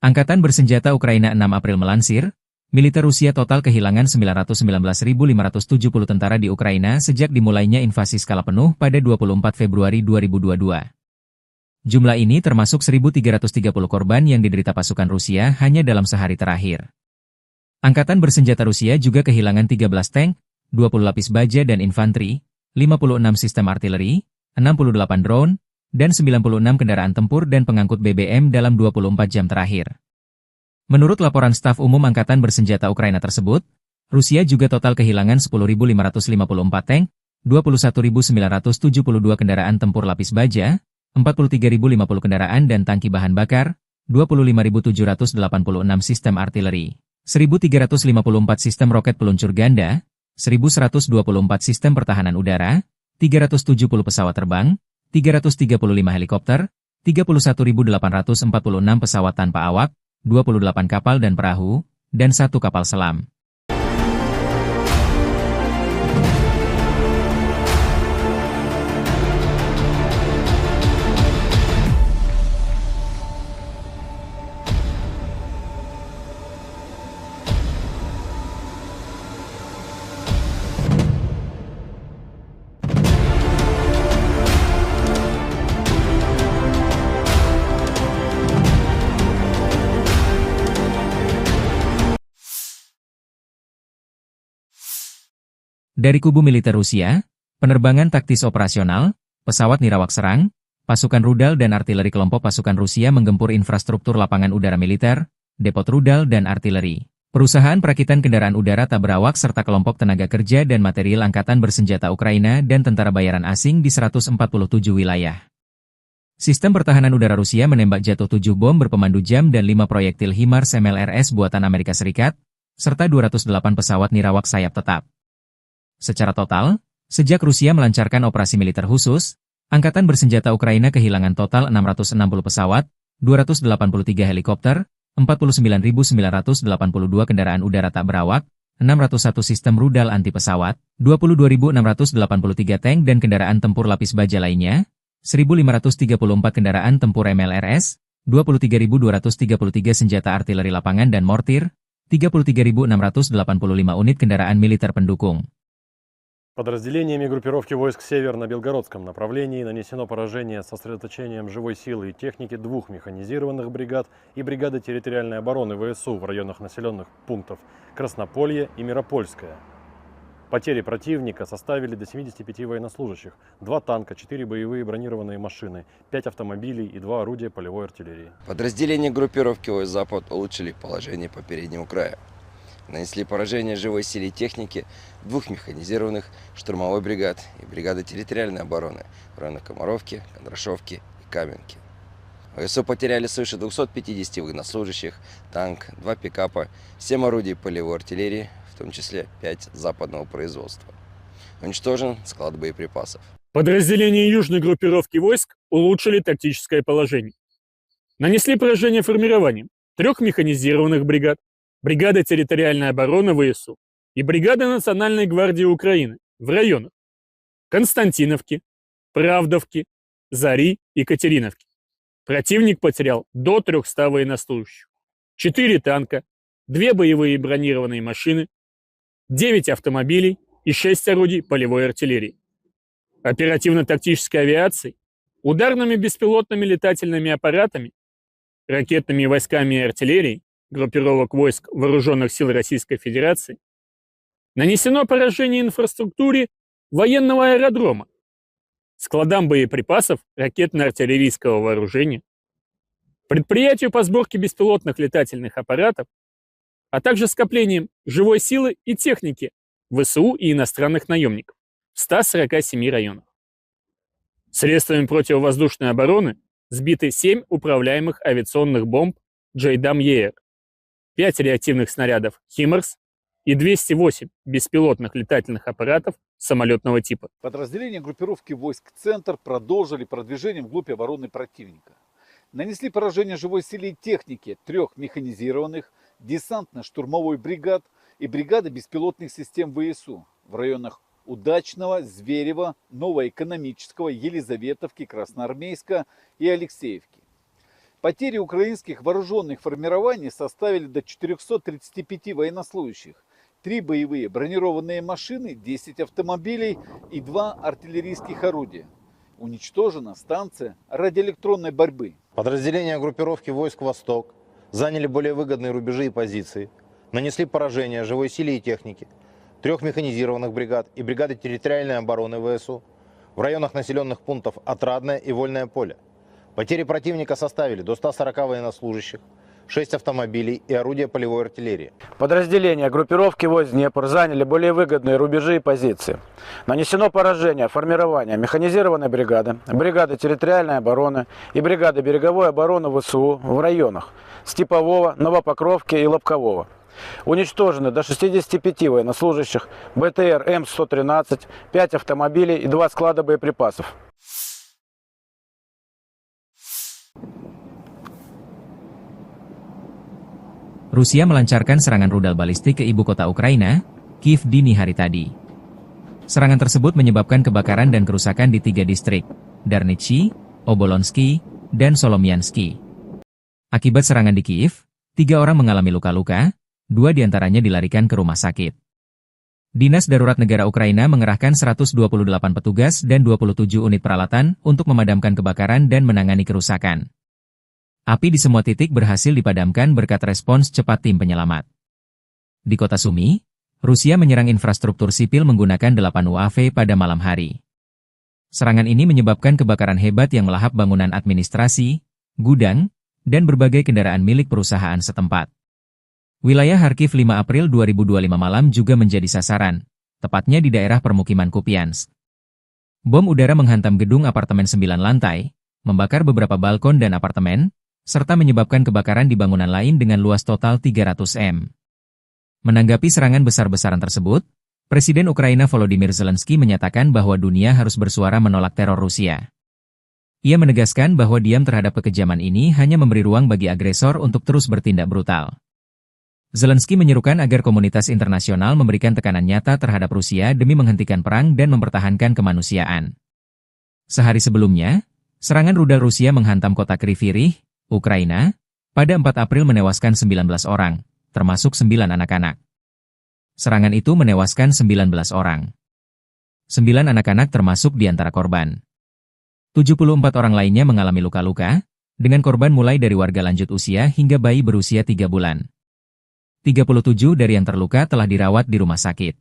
Angkatan Bersenjata Ukraina 6 April melansir, militer Rusia total kehilangan 919.570 tentara di Ukraina sejak dimulainya invasi skala penuh pada 24 Februari 2022. Jumlah ini termasuk 1.330 korban yang diderita pasukan Rusia hanya dalam sehari terakhir. Angkatan Bersenjata Rusia juga kehilangan 13 tank, 20 lapis baja dan infanteri, 56 sistem artileri, 68 drone, dan 96 kendaraan tempur dan pengangkut BBM dalam 24 jam terakhir. Menurut laporan staf umum Angkatan Bersenjata Ukraina tersebut, Rusia juga total kehilangan 10.554 tank, 21.972 kendaraan tempur lapis baja, 43.050 kendaraan dan tangki bahan bakar, 25.786 sistem artileri, 1.354 sistem roket peluncur ganda, 1.124 sistem pertahanan udara, 370 pesawat terbang, 335 helikopter, 31.846 pesawat tanpa awak, 28 kapal dan perahu, dan 1 kapal selam. Dari kubu militer Rusia, penerbangan taktis operasional, pesawat nirawak serang, pasukan rudal dan artileri kelompok pasukan Rusia menggempur infrastruktur lapangan udara militer, depot rudal dan artileri, perusahaan perakitan kendaraan udara tak berawak serta kelompok tenaga kerja dan material Angkatan Bersenjata Ukraina dan tentara bayaran asing di 147 wilayah. Sistem pertahanan udara Rusia menembak jatuh 7 bom berpemandu jam dan 5 proyektil HIMARS MLRS buatan Amerika Serikat, serta 208 pesawat nirawak sayap tetap. Secara total, sejak Rusia melancarkan operasi militer khusus, Angkatan Bersenjata Ukraina kehilangan total 660 pesawat, 283 helikopter, 49.982 kendaraan udara tak berawak, 601 sistem rudal anti pesawat, 22.683 tank dan kendaraan tempur lapis baja lainnya, 1.534 kendaraan tempur MLRS, 23.233 senjata artileri lapangan dan mortir, 33.685 unit kendaraan militer pendukung. Подразделениями группировки войск «Север» на Белгородском направлении нанесено поражение с сосредоточением живой силы и техники 2 механизированных бригад и бригады территориальной обороны ВСУ в районах населенных пунктов Краснополье и Миропольское. Потери противника составили до 75 военнослужащих, 2 танка, 4 боевые бронированные машины, 5 автомобилей и 2 орудия полевой артиллерии. Подразделения группировки войск «Запад» улучшили положение по переднему краю. Нанесли поражение живой силе и технике 2 механизированных штурмовой бригад и бригады территориальной обороны в районах Комаровки, Кондрашовки и Каменки. ВСУ потеряли свыше 250 военнослужащих, танк, 2 пикапа, 7 орудий полевой артиллерии, в том числе 5 западного производства. Уничтожен склад боеприпасов. Подразделения южной группировки войск улучшили тактическое положение. Нанесли поражение формированием 3 механизированных бригад, бригады территориальной обороны ВСУ и бригады Национальной гвардии Украины в районах Константиновки, Правдовки, Зари и Катериновки. Противник потерял до 300 военнослужащих, 4 танка, 2 боевые бронированные машины, 9 автомобилей и 6 орудий полевой артиллерии. Оперативно-тактической авиацией, ударными беспилотными летательными аппаратами, ракетными войсками и артиллерией группировок войск Вооруженных сил Российской Федерации нанесено поражение инфраструктуре военного аэродрома, складам боеприпасов ракетно-артиллерийского вооружения, предприятию по сборке беспилотных летательных аппаратов, а также скоплением живой силы и техники ВСУ и иностранных наемников в 147 районах. Средствами противовоздушной обороны сбиты 7 управляемых авиационных бомб JDAM-ER, 5 реактивных снарядов HIMARS и 208 беспилотных летательных аппаратов самолетного типа. Подразделения группировки войск «Центр» продолжили продвижение вглубь обороны противника. Нанесли поражение живой силе и технике 3 механизированных десантно-штурмовой бригад и бригады беспилотных систем ВСУ в районах Удачного, Зверева, Новоэкономического, Елизаветовки, Красноармейска и Алексеевки. Потери украинских вооруженных формирований составили до 435 военнослужащих, 3 боевые бронированные машины, 10 автомобилей и 2 артиллерийских орудия. Уничтожена станция радиоэлектронной борьбы. Подразделения группировки войск «Восток» заняли более выгодные рубежи и позиции, нанесли поражение живой силе и технике 3 механизированных бригад и бригады территориальной обороны ВСУ в районах населенных пунктов Отрадное и Вольное поле. Потери противника составили до 140 военнослужащих, 6 автомобилей и орудия полевой артиллерии. Подразделения группировки войск Днепр заняли более выгодные рубежи и позиции. Нанесено поражение формирования механизированной бригады, бригады территориальной обороны и бригады береговой обороны ВСУ в районах Степового, Новопокровки и Лобкового. Уничтожены до 65 военнослужащих, БТР М113, 5 автомобилей и 2 склада боеприпасов. Rusia melancarkan serangan rudal balistik ke ibu kota Ukraina, Kiev dini hari tadi. Serangan tersebut menyebabkan kebakaran dan kerusakan di 3 distrik, Darnitsy, Obolonsky, dan Solomiansky. Akibat serangan di Kiev, 3 orang mengalami luka-luka, 2 diantaranya dilarikan ke rumah sakit. Dinas Darurat Negara Ukraina mengerahkan 128 petugas dan 27 unit peralatan untuk memadamkan kebakaran dan menangani kerusakan. Api di semua titik berhasil dipadamkan berkat respons cepat tim penyelamat. Di kota Sumy, Rusia menyerang infrastruktur sipil menggunakan 8 UAV pada malam hari. Serangan ini menyebabkan kebakaran hebat yang melahap bangunan administrasi, gudang, dan berbagai kendaraan milik perusahaan setempat. Wilayah Kharkiv 5 April 2025 malam juga menjadi sasaran, tepatnya di daerah permukiman Kupiansk. Bom udara menghantam gedung apartemen 9 lantai, membakar beberapa balkon dan apartemen, serta menyebabkan kebakaran di bangunan lain dengan luas total 300 m. Menanggapi serangan besar-besaran tersebut, Presiden Ukraina Volodymyr Zelensky menyatakan bahwa dunia harus bersuara menolak teror Rusia. Ia menegaskan bahwa diam terhadap kekejaman ini hanya memberi ruang bagi agresor untuk terus bertindak brutal. Zelensky menyerukan agar komunitas internasional memberikan tekanan nyata terhadap Rusia demi menghentikan perang dan mempertahankan kemanusiaan. Sehari sebelumnya, serangan rudal Rusia menghantam kota Kryvyi Rih, Ukraina, pada 4 April menewaskan 19 orang, termasuk 9 anak-anak. Serangan itu menewaskan 19 orang. 9 anak-anak termasuk di antara korban. 74 orang lainnya mengalami luka-luka, dengan korban mulai dari warga lanjut usia hingga bayi berusia 3 bulan. 37 dari yang terluka telah dirawat di rumah sakit.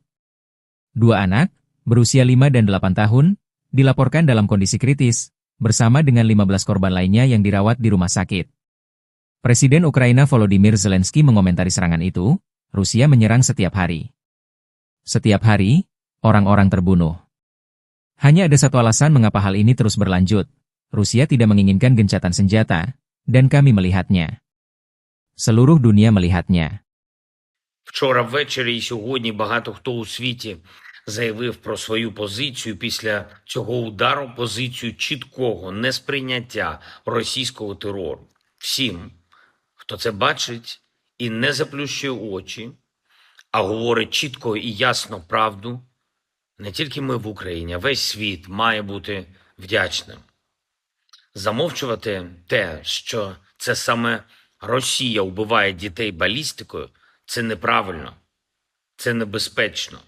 2 anak, berusia 5 dan 8 tahun, dilaporkan dalam kondisi kritis, bersama dengan 15 korban lainnya yang dirawat di rumah sakit. Presiden Ukraina Volodymyr Zelensky mengomentari serangan itu, Rusia menyerang setiap hari. Setiap hari, orang-orang terbunuh. Hanya ada satu alasan mengapa hal ini terus berlanjut. Rusia tidak menginginkan gencatan senjata, dan kami melihatnya. Seluruh dunia melihatnya. Вчора ввечері і сьогодні багато хто у світі заявив про свою позицію після цього удару, позицію чіткого несприйняття російського терору. Всім, хто це бачить і не заплющує очі, а говорить чітко і ясно правду, не тільки ми в Україні, а весь світ має бути вдячним. Замовчувати те, що це саме Росія вбиває дітей балістикою, це неправильно, це небезпечно.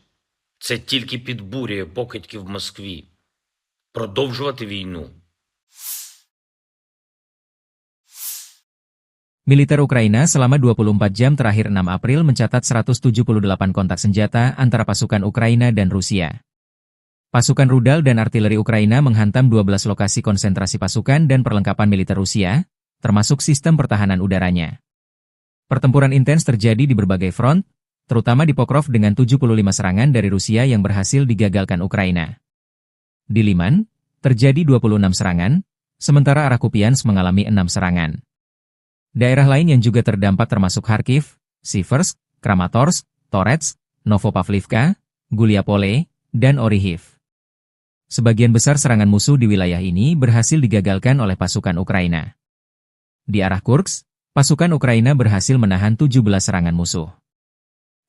Це тільки підбурює покидьків в Москві. Продовжувати війну. Militer Ukraina selama 24 jam terakhir 6 April mencatat 178 kontak senjata antara pasukan Ukraina dan Rusia. Pasukan rudal dan artileri Ukraina menghantam 12 lokasi konsentrasi pasukan dan perlengkapan militer Rusia, termasuk sistem pertahanan udaranya. Pertempuran intens terjadi di berbagai front, terutama di Pokrov dengan 75 serangan dari Rusia yang berhasil digagalkan Ukraina. Di Liman, terjadi 26 serangan, sementara arah Kupiansk mengalami 6 serangan. Daerah lain yang juga terdampak termasuk Kharkiv, Siversk, Kramatorsk, Toretsk, Novopavlivka, Guliapole, dan Orihiv. Sebagian besar serangan musuh di wilayah ini berhasil digagalkan oleh pasukan Ukraina. Di arah Kursk, pasukan Ukraina berhasil menahan 17 serangan musuh.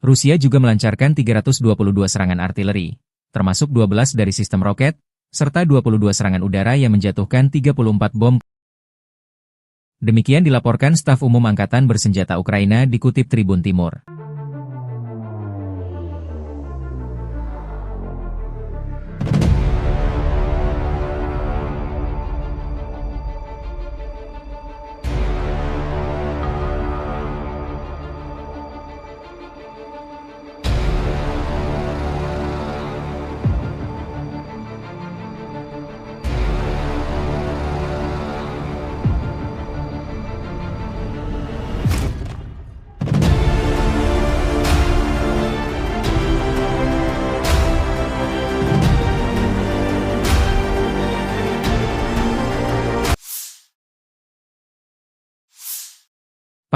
Rusia juga melancarkan 322 serangan artileri, termasuk 12 dari sistem roket, serta 22 serangan udara yang menjatuhkan 34 bom. Demikian dilaporkan staf umum Angkatan Bersenjata Ukraina dikutip Tribun Timur.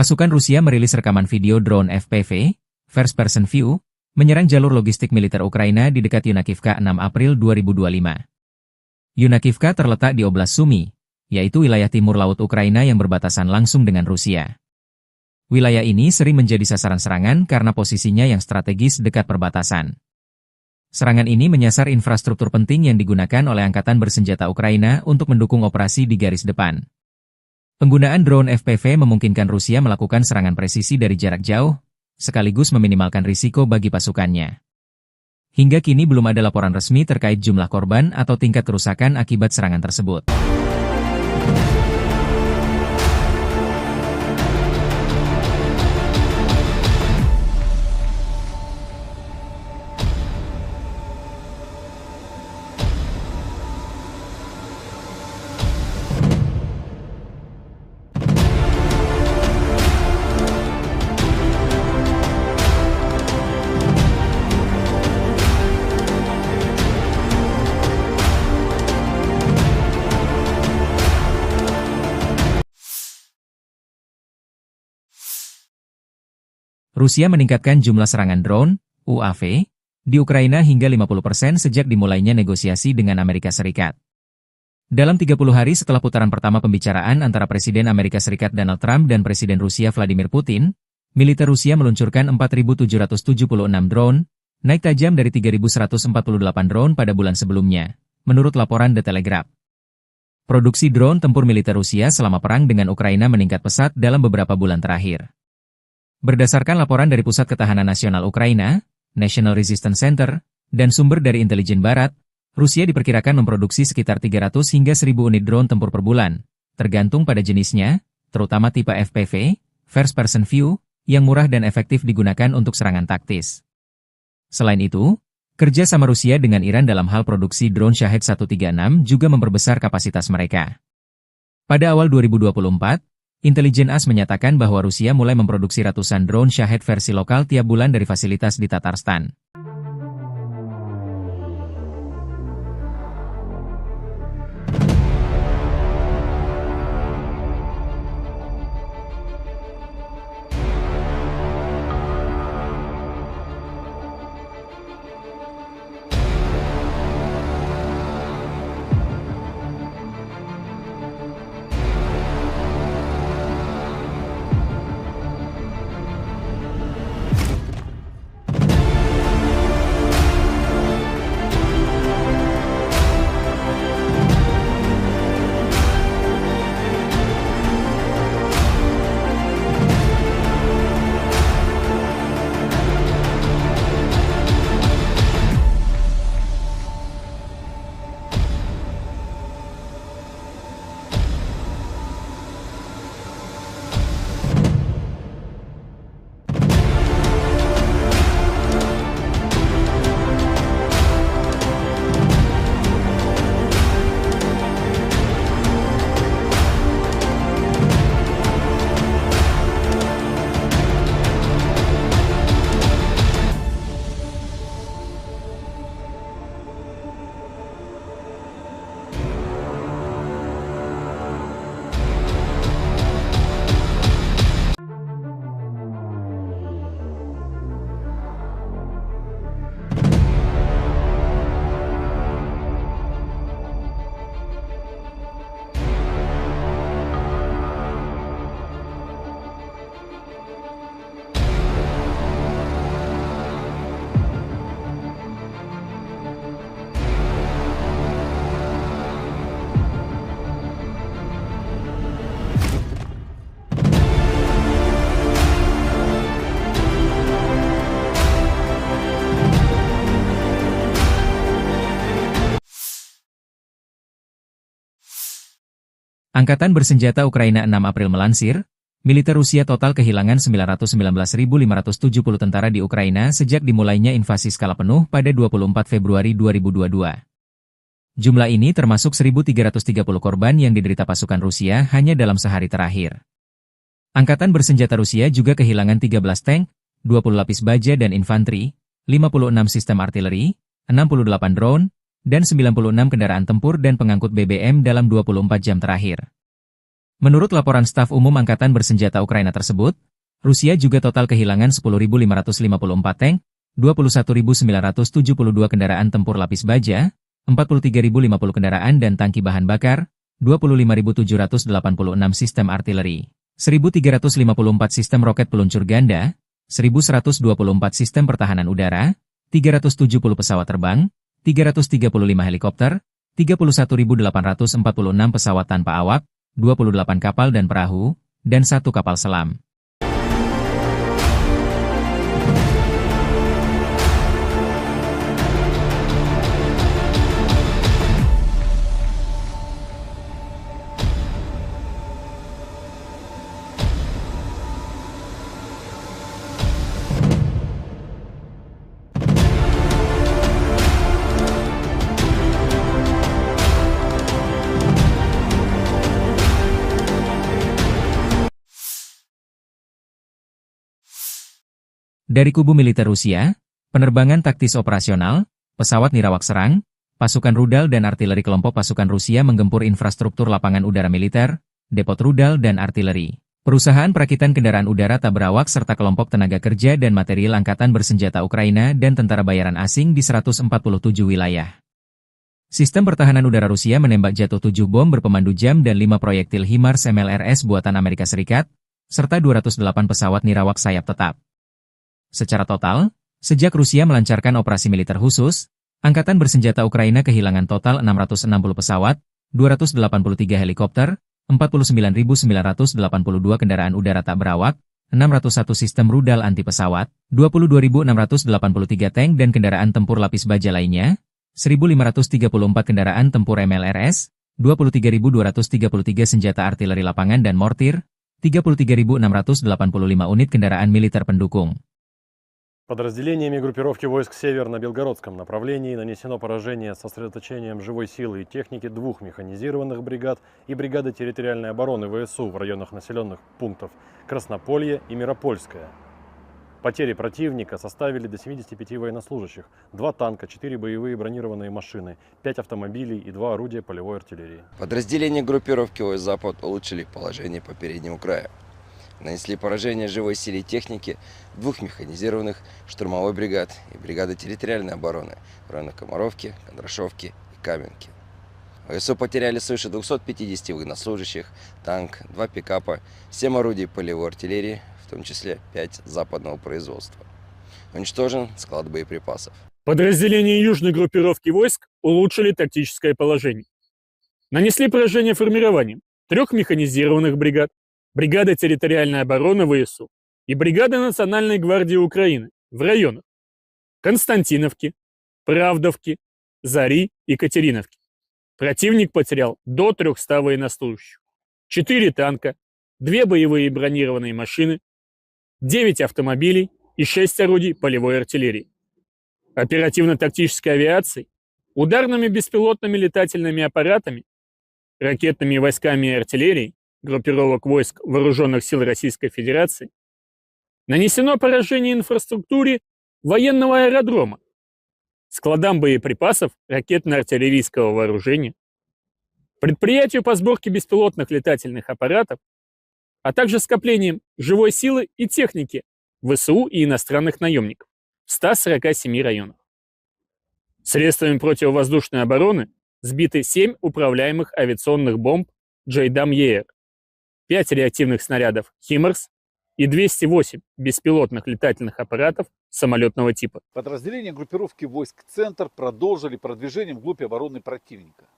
Pasukan Rusia merilis rekaman video drone FPV, First Person View, menyerang jalur logistik militer Ukraina di dekat Yunakivka 6 April 2025. Yunakivka terletak di Oblast Sumy, yaitu wilayah timur laut Ukraina yang berbatasan langsung dengan Rusia. Wilayah ini sering menjadi sasaran serangan karena posisinya yang strategis dekat perbatasan. Serangan ini menyasar infrastruktur penting yang digunakan oleh Angkatan Bersenjata Ukraina untuk mendukung operasi di garis depan. Penggunaan drone FPV memungkinkan Rusia melakukan serangan presisi dari jarak jauh, sekaligus meminimalkan risiko bagi pasukannya. Hingga kini belum ada laporan resmi terkait jumlah korban atau tingkat kerusakan akibat serangan tersebut. Rusia meningkatkan jumlah serangan drone, UAV, di Ukraina hingga 50% sejak dimulainya negosiasi dengan Amerika Serikat. Dalam 30 hari setelah putaran pertama pembicaraan antara Presiden Amerika Serikat Donald Trump dan Presiden Rusia Vladimir Putin, militer Rusia meluncurkan 4.776 drone, naik tajam dari 3.148 drone pada bulan sebelumnya, menurut laporan The Telegraph. Produksi drone tempur militer Rusia selama perang dengan Ukraina meningkat pesat dalam beberapa bulan terakhir. Berdasarkan laporan dari Pusat Ketahanan Nasional Ukraina, National Resistance Center, dan sumber dari intelijen barat, Rusia diperkirakan memproduksi sekitar 300 hingga 1.000 unit drone tempur per bulan, tergantung pada jenisnya, terutama tipe FPV, First Person View, yang murah dan efektif digunakan untuk serangan taktis. Selain itu, kerja sama Rusia dengan Iran dalam hal produksi drone Shahed 136 juga memperbesar kapasitas mereka. Pada awal 2024, Intelijen AS menyatakan bahwa Rusia mulai memproduksi ratusan drone Shahed versi lokal tiap bulan dari fasilitas di Tatarstan. Angkatan Bersenjata Ukraina 6 April melansir, militer Rusia total kehilangan 919.570 tentara di Ukraina sejak dimulainya invasi skala penuh pada 24 Februari 2022. Jumlah ini termasuk 1.330 korban yang diderita pasukan Rusia hanya dalam sehari terakhir. Angkatan Bersenjata Rusia juga kehilangan 13 tank, 20 lapis baja dan infanteri, 56 sistem artileri, 68 drone, dan 96 kendaraan tempur dan pengangkut BBM dalam 24 jam terakhir. Menurut laporan staf umum Angkatan Bersenjata Ukraina tersebut, Rusia juga total kehilangan 10.554 tank, 21.972 kendaraan tempur lapis baja, 43.050 kendaraan dan tangki bahan bakar, 25.786 sistem artileri, 1.354 sistem roket peluncur ganda, 1.124 sistem pertahanan udara, 370 pesawat terbang, 335 helikopter, 31.846 pesawat tanpa awak, 28 kapal dan perahu, dan 1 kapal selam. Dari kubu militer Rusia, penerbangan taktis operasional, pesawat nirawak serang, pasukan rudal dan artileri kelompok pasukan Rusia menggempur infrastruktur lapangan udara militer, depot rudal dan artileri, perusahaan perakitan kendaraan udara tak berawak serta kelompok tenaga kerja dan material Angkatan Bersenjata Ukraina dan tentara bayaran asing di 147 wilayah. Sistem pertahanan udara Rusia menembak jatuh 7 bom berpemandu jam dan 5 proyektil HIMARS MLRS buatan Amerika Serikat, serta 208 pesawat nirawak sayap tetap. Secara total, sejak Rusia melancarkan operasi militer khusus, Angkatan Bersenjata Ukraina kehilangan total 660 pesawat, 283 helikopter, 49.982 kendaraan udara tak berawak, 601 sistem rudal anti pesawat, 22.683 tank dan kendaraan tempur lapis baja lainnya, 1.534 kendaraan tempur MLRS, 23.233 senjata artileri lapangan dan mortir, 33.685 unit kendaraan militer pendukung. Подразделениями группировки войск «Север» на Белгородском направлении нанесено поражение с сосредоточением живой силы и техники 2 механизированных бригад и бригады территориальной обороны ВСУ в районах населенных пунктов Краснополье и Миропольское. Потери противника составили до 75 военнослужащих, 2 танка, 4 боевые бронированные машины, 5 автомобилей и 2 орудия полевой артиллерии. Подразделения группировки войск «Запад» улучшили положение по переднему краю. Нанесли поражение живой силе и технике 2 механизированных штурмовой бригад и бригады территориальной обороны в районах Комаровки, Кондрашовки и Каменки. ВСУ потеряли свыше 250 военнослужащих, танк, 2 пикапа, 7 орудий полевой артиллерии, в том числе 5 западного производства. Уничтожен склад боеприпасов. Подразделения южной группировки войск улучшили тактическое положение. Нанесли поражение формированием 3 механизированных бригад, бригада территориальной обороны ВСУ и бригада Национальной гвардии Украины в районах Константиновки, Правдовки, Зари и Катериновки. Противник потерял до 300 военнослужащих, 4 танка, 2 боевые бронированные машины, 9 автомобилей и 6 орудий полевой артиллерии. Оперативно-тактической авиацией, ударными беспилотными летательными аппаратами, ракетными войсками и артиллерией группировок войск Вооруженных сил Российской Федерации нанесено поражение инфраструктуре военного аэродрома, складам боеприпасов ракетно-артиллерийского вооружения, предприятию по сборке беспилотных летательных аппаратов, а также скоплением живой силы и техники ВСУ и иностранных наемников в 147 районах. Средствами противовоздушной обороны сбиты 7 управляемых авиационных бомб JDAM-ER, 5 реактивных снарядов HIMARS и 208 беспилотных летательных аппаратов самолетного типа. Подразделения группировки войск «Центр» продолжили продвижение вглубь обороны противника.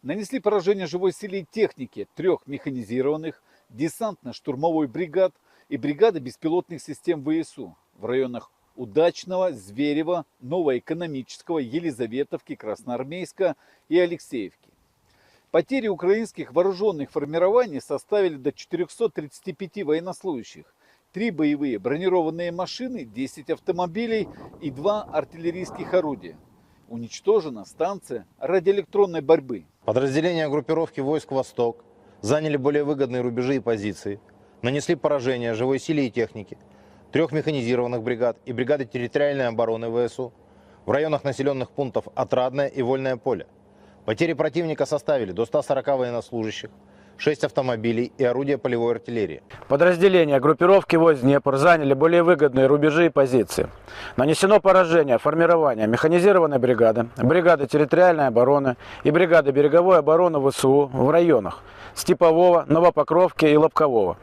Нанесли поражение живой силе и технике 3 механизированных десантно-штурмовой бригад и бригады беспилотных систем ВСУ в районах Удачного, Зверева, Новоэкономического, Елизаветовки, Красноармейска и Алексеевки. Потери украинских вооруженных формирований составили до 435 военнослужащих, 3 боевые бронированные машины, 10 автомобилей и 2 артиллерийских орудия. Уничтожена станция радиоэлектронной борьбы. Подразделения группировки войск «Восток» заняли более выгодные рубежи и позиции, нанесли поражение живой силе и технике 3 механизированных бригад и бригады территориальной обороны ВСУ в районах населенных пунктов Отрадное и Вольное поле. Потери противника составили до 140 военнослужащих, 6 автомобилей и орудия полевой артиллерии. Подразделения группировки войск Днепр заняли более выгодные рубежи и позиции. Нанесено поражение формирования механизированной бригады, бригады территориальной обороны и бригады береговой обороны ВСУ в районах Степового, Новопокровки и Лобкового.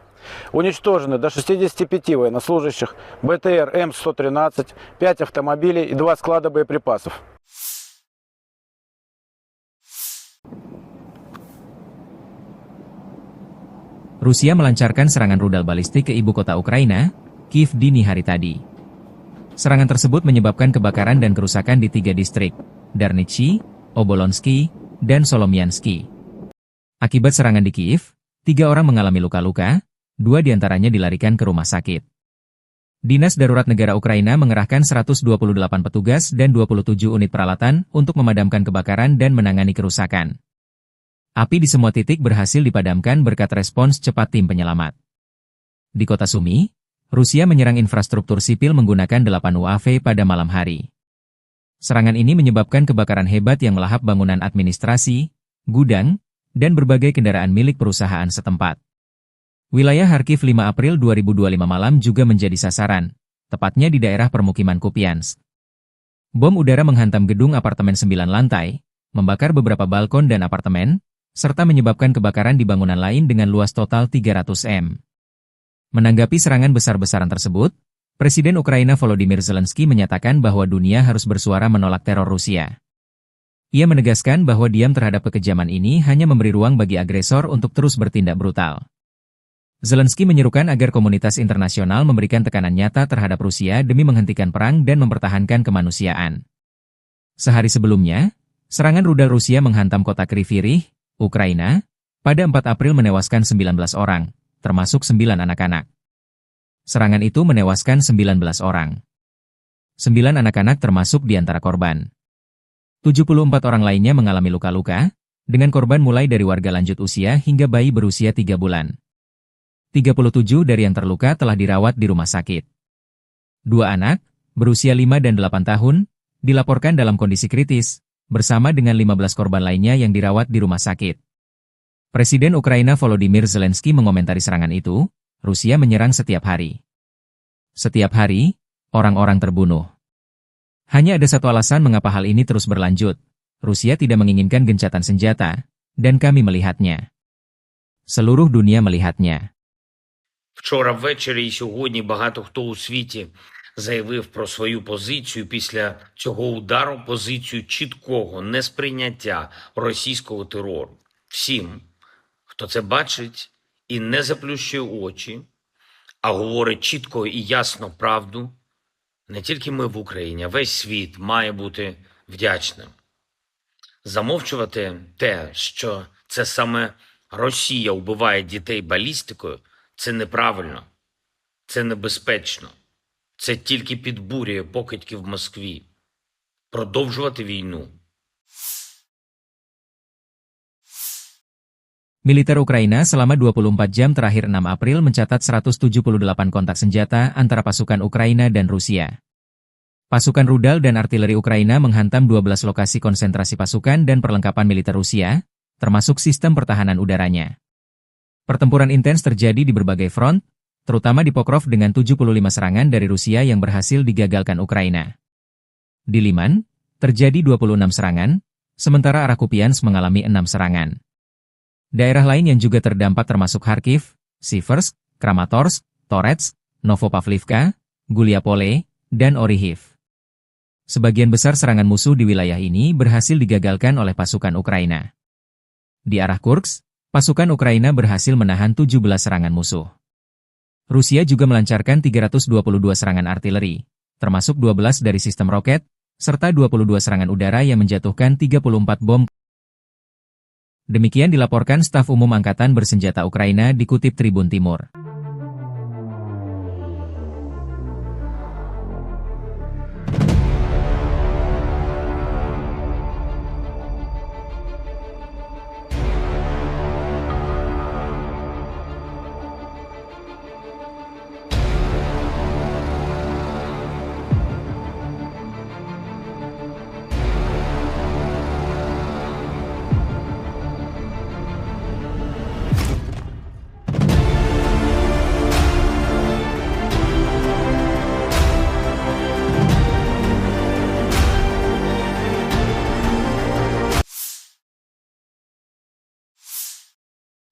Уничтожены до 65 военнослужащих, БТР М113, 5 автомобилей и 2 склада боеприпасов. Rusia melancarkan serangan rudal balistik ke ibu kota Ukraina, Kiev dini hari tadi. Serangan tersebut menyebabkan kebakaran dan kerusakan di 3 distrik, Darnichi, Obolonsky, dan Solomiansky. Akibat serangan di Kiev, 3 orang mengalami luka-luka, 2 diantaranya dilarikan ke rumah sakit. Dinas Darurat Negara Ukraina mengerahkan 128 petugas dan 27 unit peralatan untuk memadamkan kebakaran dan menangani kerusakan. Api di semua titik berhasil dipadamkan berkat respons cepat tim penyelamat. Di kota Sumy, Rusia menyerang infrastruktur sipil menggunakan 8 UAV pada malam hari. Serangan ini menyebabkan kebakaran hebat yang melahap bangunan administrasi, gudang, dan berbagai kendaraan milik perusahaan setempat. Wilayah Kharkiv 5 April 2025 malam juga menjadi sasaran, tepatnya di daerah permukiman Kupiansk. Bom udara menghantam gedung apartemen 9 lantai, membakar beberapa balkon dan apartemen, serta menyebabkan kebakaran di bangunan lain dengan luas total 300 m. Menanggapi serangan besar-besaran tersebut, Presiden Ukraina Volodymyr Zelensky menyatakan bahwa dunia harus bersuara menolak teror Rusia. Ia menegaskan bahwa diam terhadap kekejaman ini hanya memberi ruang bagi agresor untuk terus bertindak brutal. Zelensky menyerukan agar komunitas internasional memberikan tekanan nyata terhadap Rusia demi menghentikan perang dan mempertahankan kemanusiaan. Sehari sebelumnya, serangan rudal Rusia menghantam kota Kryvyi Rih, Ukraina, pada 4 April menewaskan 19 orang, termasuk 9 anak-anak. Serangan itu menewaskan 19 orang. 9 anak-anak termasuk di antara korban. 74 orang lainnya mengalami luka-luka, dengan korban mulai dari warga lanjut usia hingga bayi berusia 3 bulan. 37 dari yang terluka telah dirawat di rumah sakit. 2 anak, berusia 5 dan 8 tahun, dilaporkan dalam kondisi kritis, bersama dengan 15 korban lainnya yang dirawat di rumah sakit. Presiden Ukraina Volodymyr Zelensky mengomentari serangan itu, Rusia menyerang setiap hari. Setiap hari, orang-orang terbunuh. Hanya ada satu alasan mengapa hal ini terus berlanjut. Rusia tidak menginginkan gencatan senjata, dan kami melihatnya. Seluruh dunia melihatnya. Вчора ввечері і сьогодні багато хто у світі заявив про свою позицію після цього удару, позицію чіткого несприйняття російського терору. Всім, хто це бачить і не заплющує очі, а говорить чітко і ясно правду, не тільки ми в Україні, а весь світ має бути вдячним. Замовчувати те, що це саме Росія вбиває дітей балістикою, це неправильно, це небезпечно. Це тільки підбурює покидьків в Москві. Продовжувати війну. Militer Ukraina selama 24 jam terakhir 6 April mencatat 178 kontak senjata antara pasukan Ukraina dan Rusia. Pasukan rudal dan artileri Ukraina menghantam 12 lokasi konsentrasi pasukan dan perlengkapan militer Rusia, termasuk sistem pertahanan udaranya. Pertempuran intens terjadi di berbagai front, terutama di Pokrov dengan 75 serangan dari Rusia yang berhasil digagalkan Ukraina. Di Liman, terjadi 26 serangan, sementara arah Kupiansk mengalami 6 serangan. Daerah lain yang juga terdampak termasuk Kharkiv, Siversk, Kramatorsk, Torets, Novopavlivka, Guliapole, dan Orihiv. Sebagian besar serangan musuh di wilayah ini berhasil digagalkan oleh pasukan Ukraina. Di arah Kursk, pasukan Ukraina berhasil menahan 17 serangan musuh. Rusia juga melancarkan 322 serangan artileri, termasuk 12 dari sistem roket, serta 22 serangan udara yang menjatuhkan 34 bom. Demikian dilaporkan staf umum Angkatan Bersenjata Ukraina dikutip Tribun Timur.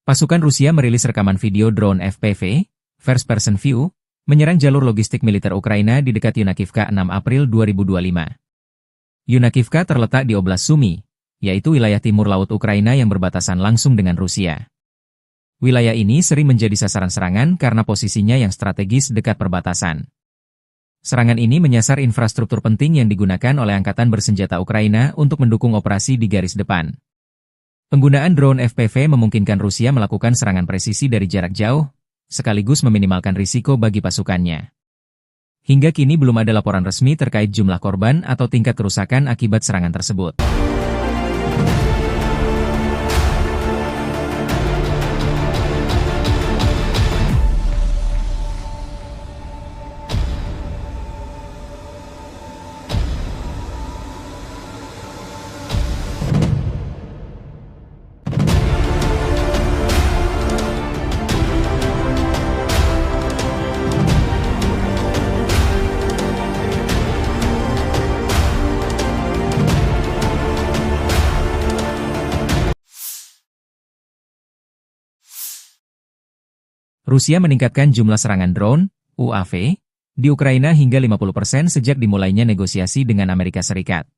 Pasukan Rusia merilis rekaman video drone FPV, First Person View, menyerang jalur logistik militer Ukraina di dekat Yunakivka 6 April 2025. Yunakivka terletak di Oblast Sumy, yaitu wilayah timur laut Ukraina yang berbatasan langsung dengan Rusia. Wilayah ini sering menjadi sasaran serangan karena posisinya yang strategis dekat perbatasan. Serangan ini menyasar infrastruktur penting yang digunakan oleh Angkatan Bersenjata Ukraina untuk mendukung operasi di garis depan. Penggunaan drone FPV memungkinkan Rusia melakukan serangan presisi dari jarak jauh, sekaligus meminimalkan risiko bagi pasukannya. Hingga kini belum ada laporan resmi terkait jumlah korban atau tingkat kerusakan akibat serangan tersebut. Rusia meningkatkan jumlah serangan drone, UAV, di Ukraina hingga 50% sejak dimulainya negosiasi dengan Amerika Serikat.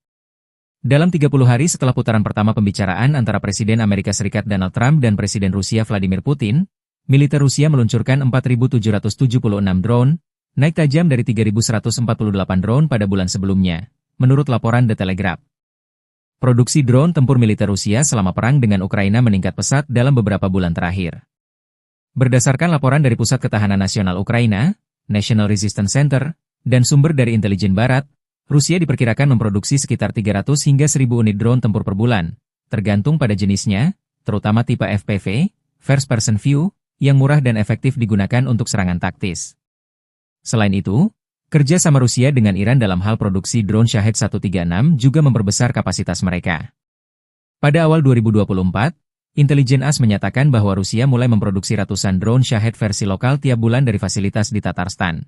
Dalam 30 hari setelah putaran pertama pembicaraan antara Presiden Amerika Serikat Donald Trump dan Presiden Rusia Vladimir Putin, militer Rusia meluncurkan 4.776 drone, naik tajam dari 3.148 drone pada bulan sebelumnya, menurut laporan The Telegraph. Produksi drone tempur militer Rusia selama perang dengan Ukraina meningkat pesat dalam beberapa bulan terakhir. Berdasarkan laporan dari Pusat Ketahanan Nasional Ukraina, National Resistance Center, dan sumber dari intelijen barat, Rusia diperkirakan memproduksi sekitar 300 hingga 1.000 unit drone tempur per bulan, tergantung pada jenisnya, terutama tipe FPV, First Person View, yang murah dan efektif digunakan untuk serangan taktis. Selain itu, kerja sama Rusia dengan Iran dalam hal produksi drone Shahed 136 juga memperbesar kapasitas mereka. Pada awal 2024, Intelijen AS menyatakan bahwa Rusia mulai memproduksi ratusan drone Shahed versi lokal tiap bulan dari fasilitas di Tatarstan.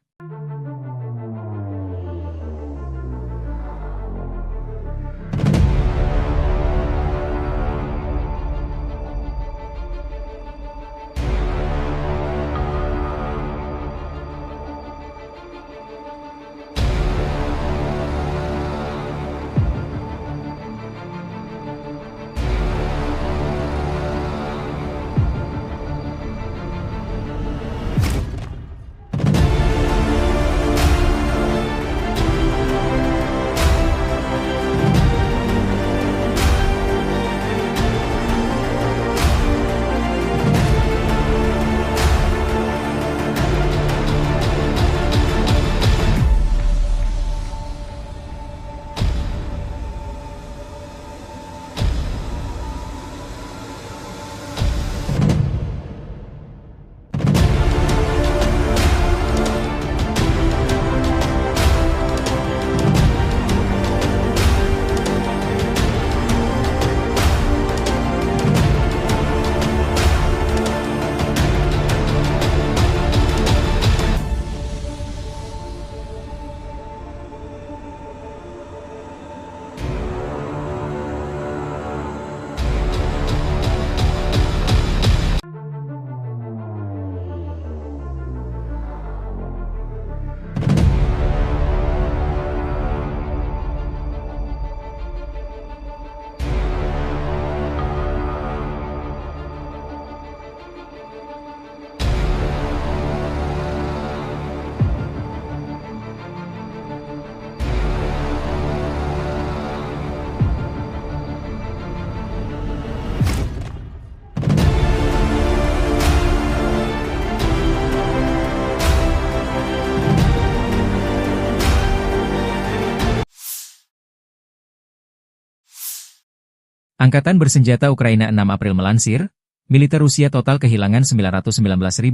Angkatan Bersenjata Ukraina 6 April melansir, militer Rusia total kehilangan 919.570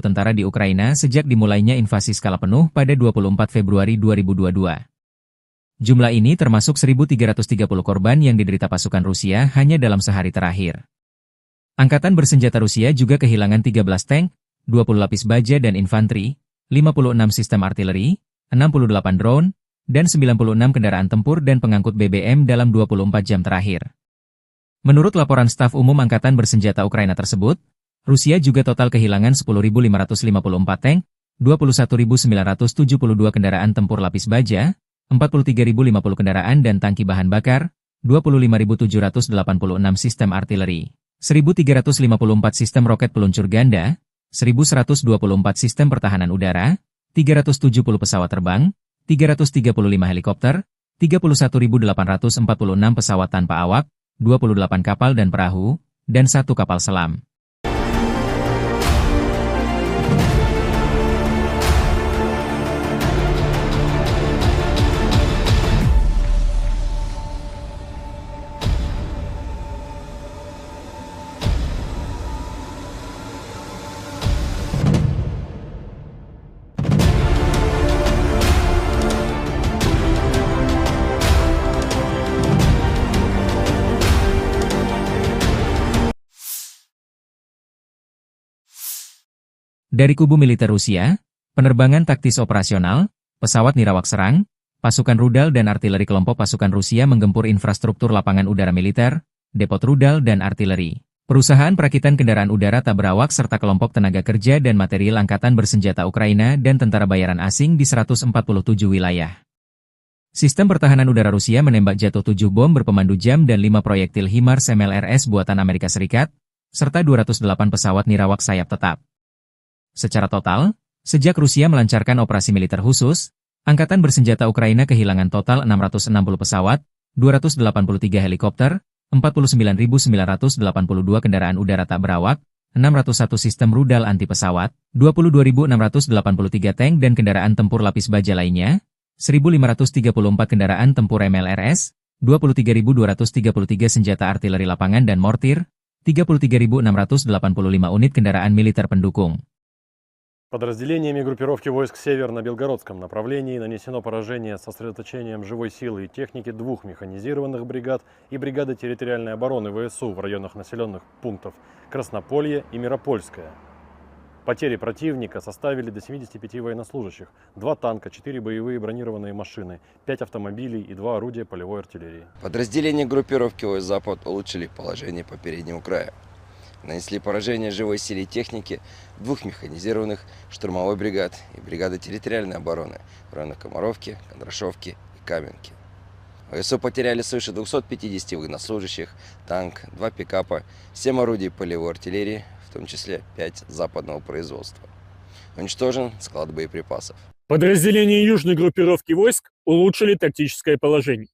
tentara di Ukraina sejak dimulainya invasi skala penuh pada 24 Februari 2022. Jumlah ini termasuk 1.330 korban yang diderita pasukan Rusia hanya dalam sehari terakhir. Angkatan Bersenjata Rusia juga kehilangan 13 tank, 20 lapis baja dan infanteri, 56 sistem artileri, 68 drone, dan 96 kendaraan tempur dan pengangkut BBM dalam 24 jam terakhir. Menurut laporan staf umum Angkatan Bersenjata Ukraina tersebut, Rusia juga total kehilangan 10.554 tank, 21.972 kendaraan tempur lapis baja, 43.050 kendaraan dan tangki bahan bakar, 25.786 sistem artileri, 1.354 sistem roket peluncur ganda, 1.124 sistem pertahanan udara, 370 pesawat terbang, 335 helikopter, 31.846 pesawat tanpa awak, 28 kapal dan perahu, dan 1 kapal selam. Dari kubu militer Rusia, penerbangan taktis operasional, pesawat nirawak serang, pasukan rudal dan artileri kelompok pasukan Rusia menggempur infrastruktur lapangan udara militer, depot rudal dan artileri, perusahaan perakitan kendaraan udara tak berawak serta kelompok tenaga kerja dan material Angkatan Bersenjata Ukraina dan tentara bayaran asing di 147 wilayah. Sistem pertahanan udara Rusia menembak jatuh 7 bom berpemandu jam dan 5 proyektil HIMARS MLRS buatan Amerika Serikat, serta 208 pesawat nirawak sayap tetap. Secara total, sejak Rusia melancarkan operasi militer khusus, Angkatan Bersenjata Ukraina kehilangan total 660 pesawat, 283 helikopter, 49.982 kendaraan udara tak berawak, 601 sistem rudal anti pesawat, 22.683 tank dan kendaraan tempur lapis baja lainnya, 1.534 kendaraan tempur MLRS, 23.233 senjata artileri lapangan dan mortir, 33.685 unit kendaraan militer pendukung. Подразделениями группировки войск «Север» на Белгородском направлении нанесено поражение с сосредоточением живой силы и техники 2 механизированных бригад и бригады территориальной обороны ВСУ в районах населенных пунктов Краснополье и Миропольское. Потери противника составили до 75 военнослужащих, 2 танка, 4 боевые бронированные машины, 5 автомобилей и 2 орудия полевой артиллерии. Подразделения группировки войск «Запад» улучшили положение по переднему краю. Нанесли поражение живой силе и технике 2 механизированных штурмовой бригад и бригады территориальной обороны в районах Комаровки, Кондрашовки и Каменки. ВСУ потеряли свыше 250 военнослужащих, танк, 2 пикапа, 7 орудий полевой артиллерии, в том числе 5 западного производства. Уничтожен склад боеприпасов. Подразделения южной группировки войск улучшили тактическое положение.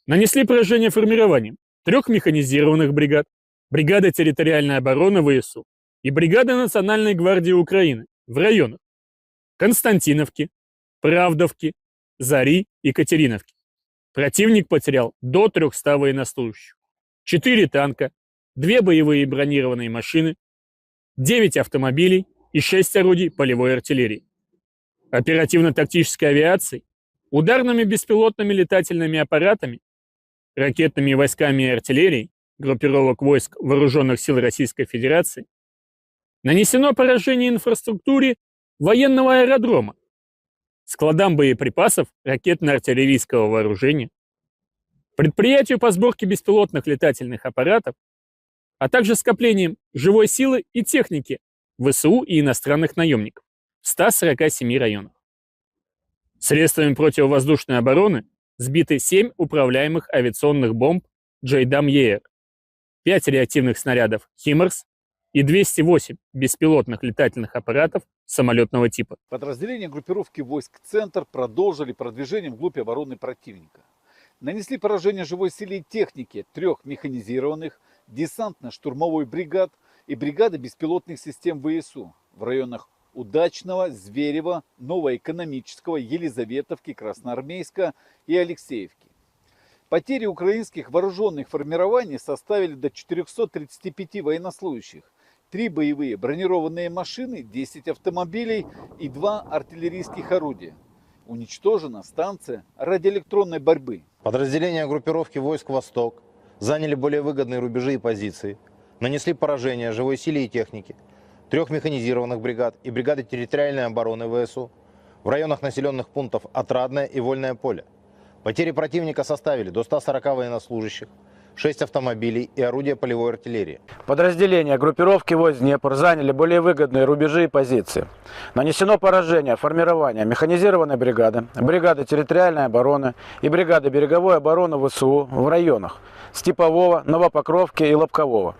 Нанесли поражение формированием 3 механизированных бригад, бригада территориальной обороны ВСУ и бригада Национальной гвардии Украины в районах Константиновки, Правдовки, Зари и Катериновки. Противник потерял до 300 военнослужащих, 4 танка, 2 боевые бронированные машины, 9 автомобилей и 6 орудий полевой артиллерии. Оперативно-тактической авиацией, ударными беспилотными летательными аппаратами, ракетными войсками и артиллерией группировок войск Вооруженных сил Российской Федерации нанесено поражение инфраструктуре военного аэродрома, складам боеприпасов ракетно-артиллерийского вооружения, предприятию по сборке беспилотных летательных аппаратов, а также скоплением живой силы и техники ВСУ и иностранных наемников в 147 районах. Средствами противовоздушной обороны сбиты 7 управляемых авиационных бомб «Джейдам-ЕР», 5 реактивных снарядов «Химарс» и 208 беспилотных летательных аппаратов самолетного типа. Подразделения группировки войск «Центр» продолжили продвижение вглубь обороны противника. Нанесли поражение живой силе и технике 3 механизированных, десантно-штурмовой бригад и бригады беспилотных систем ВСУ в районах Удачного, Зверева, Новоэкономического, Елизаветовки, Красноармейска и Алексеевки. Потери украинских вооруженных формирований составили до 435 военнослужащих, 3 боевые бронированные машины, 10 автомобилей и 2 артиллерийских орудия. Уничтожена станция радиоэлектронной борьбы. Подразделения группировки войск «Восток» заняли более выгодные рубежи и позиции, нанесли поражение живой силе и технике 3 механизированных бригад и бригады территориальной обороны ВСУ в районах населенных пунктов Отрадное и Вольное поле. Потери противника составили до 140 военнослужащих, 6 автомобилей и орудия полевой артиллерии. Подразделения группировки войск Днепр заняли более выгодные рубежи и позиции. Нанесено поражение формирования механизированной бригады, бригады территориальной обороны и бригады береговой обороны ВСУ в районах Степового, Новопокровки и Лобкового.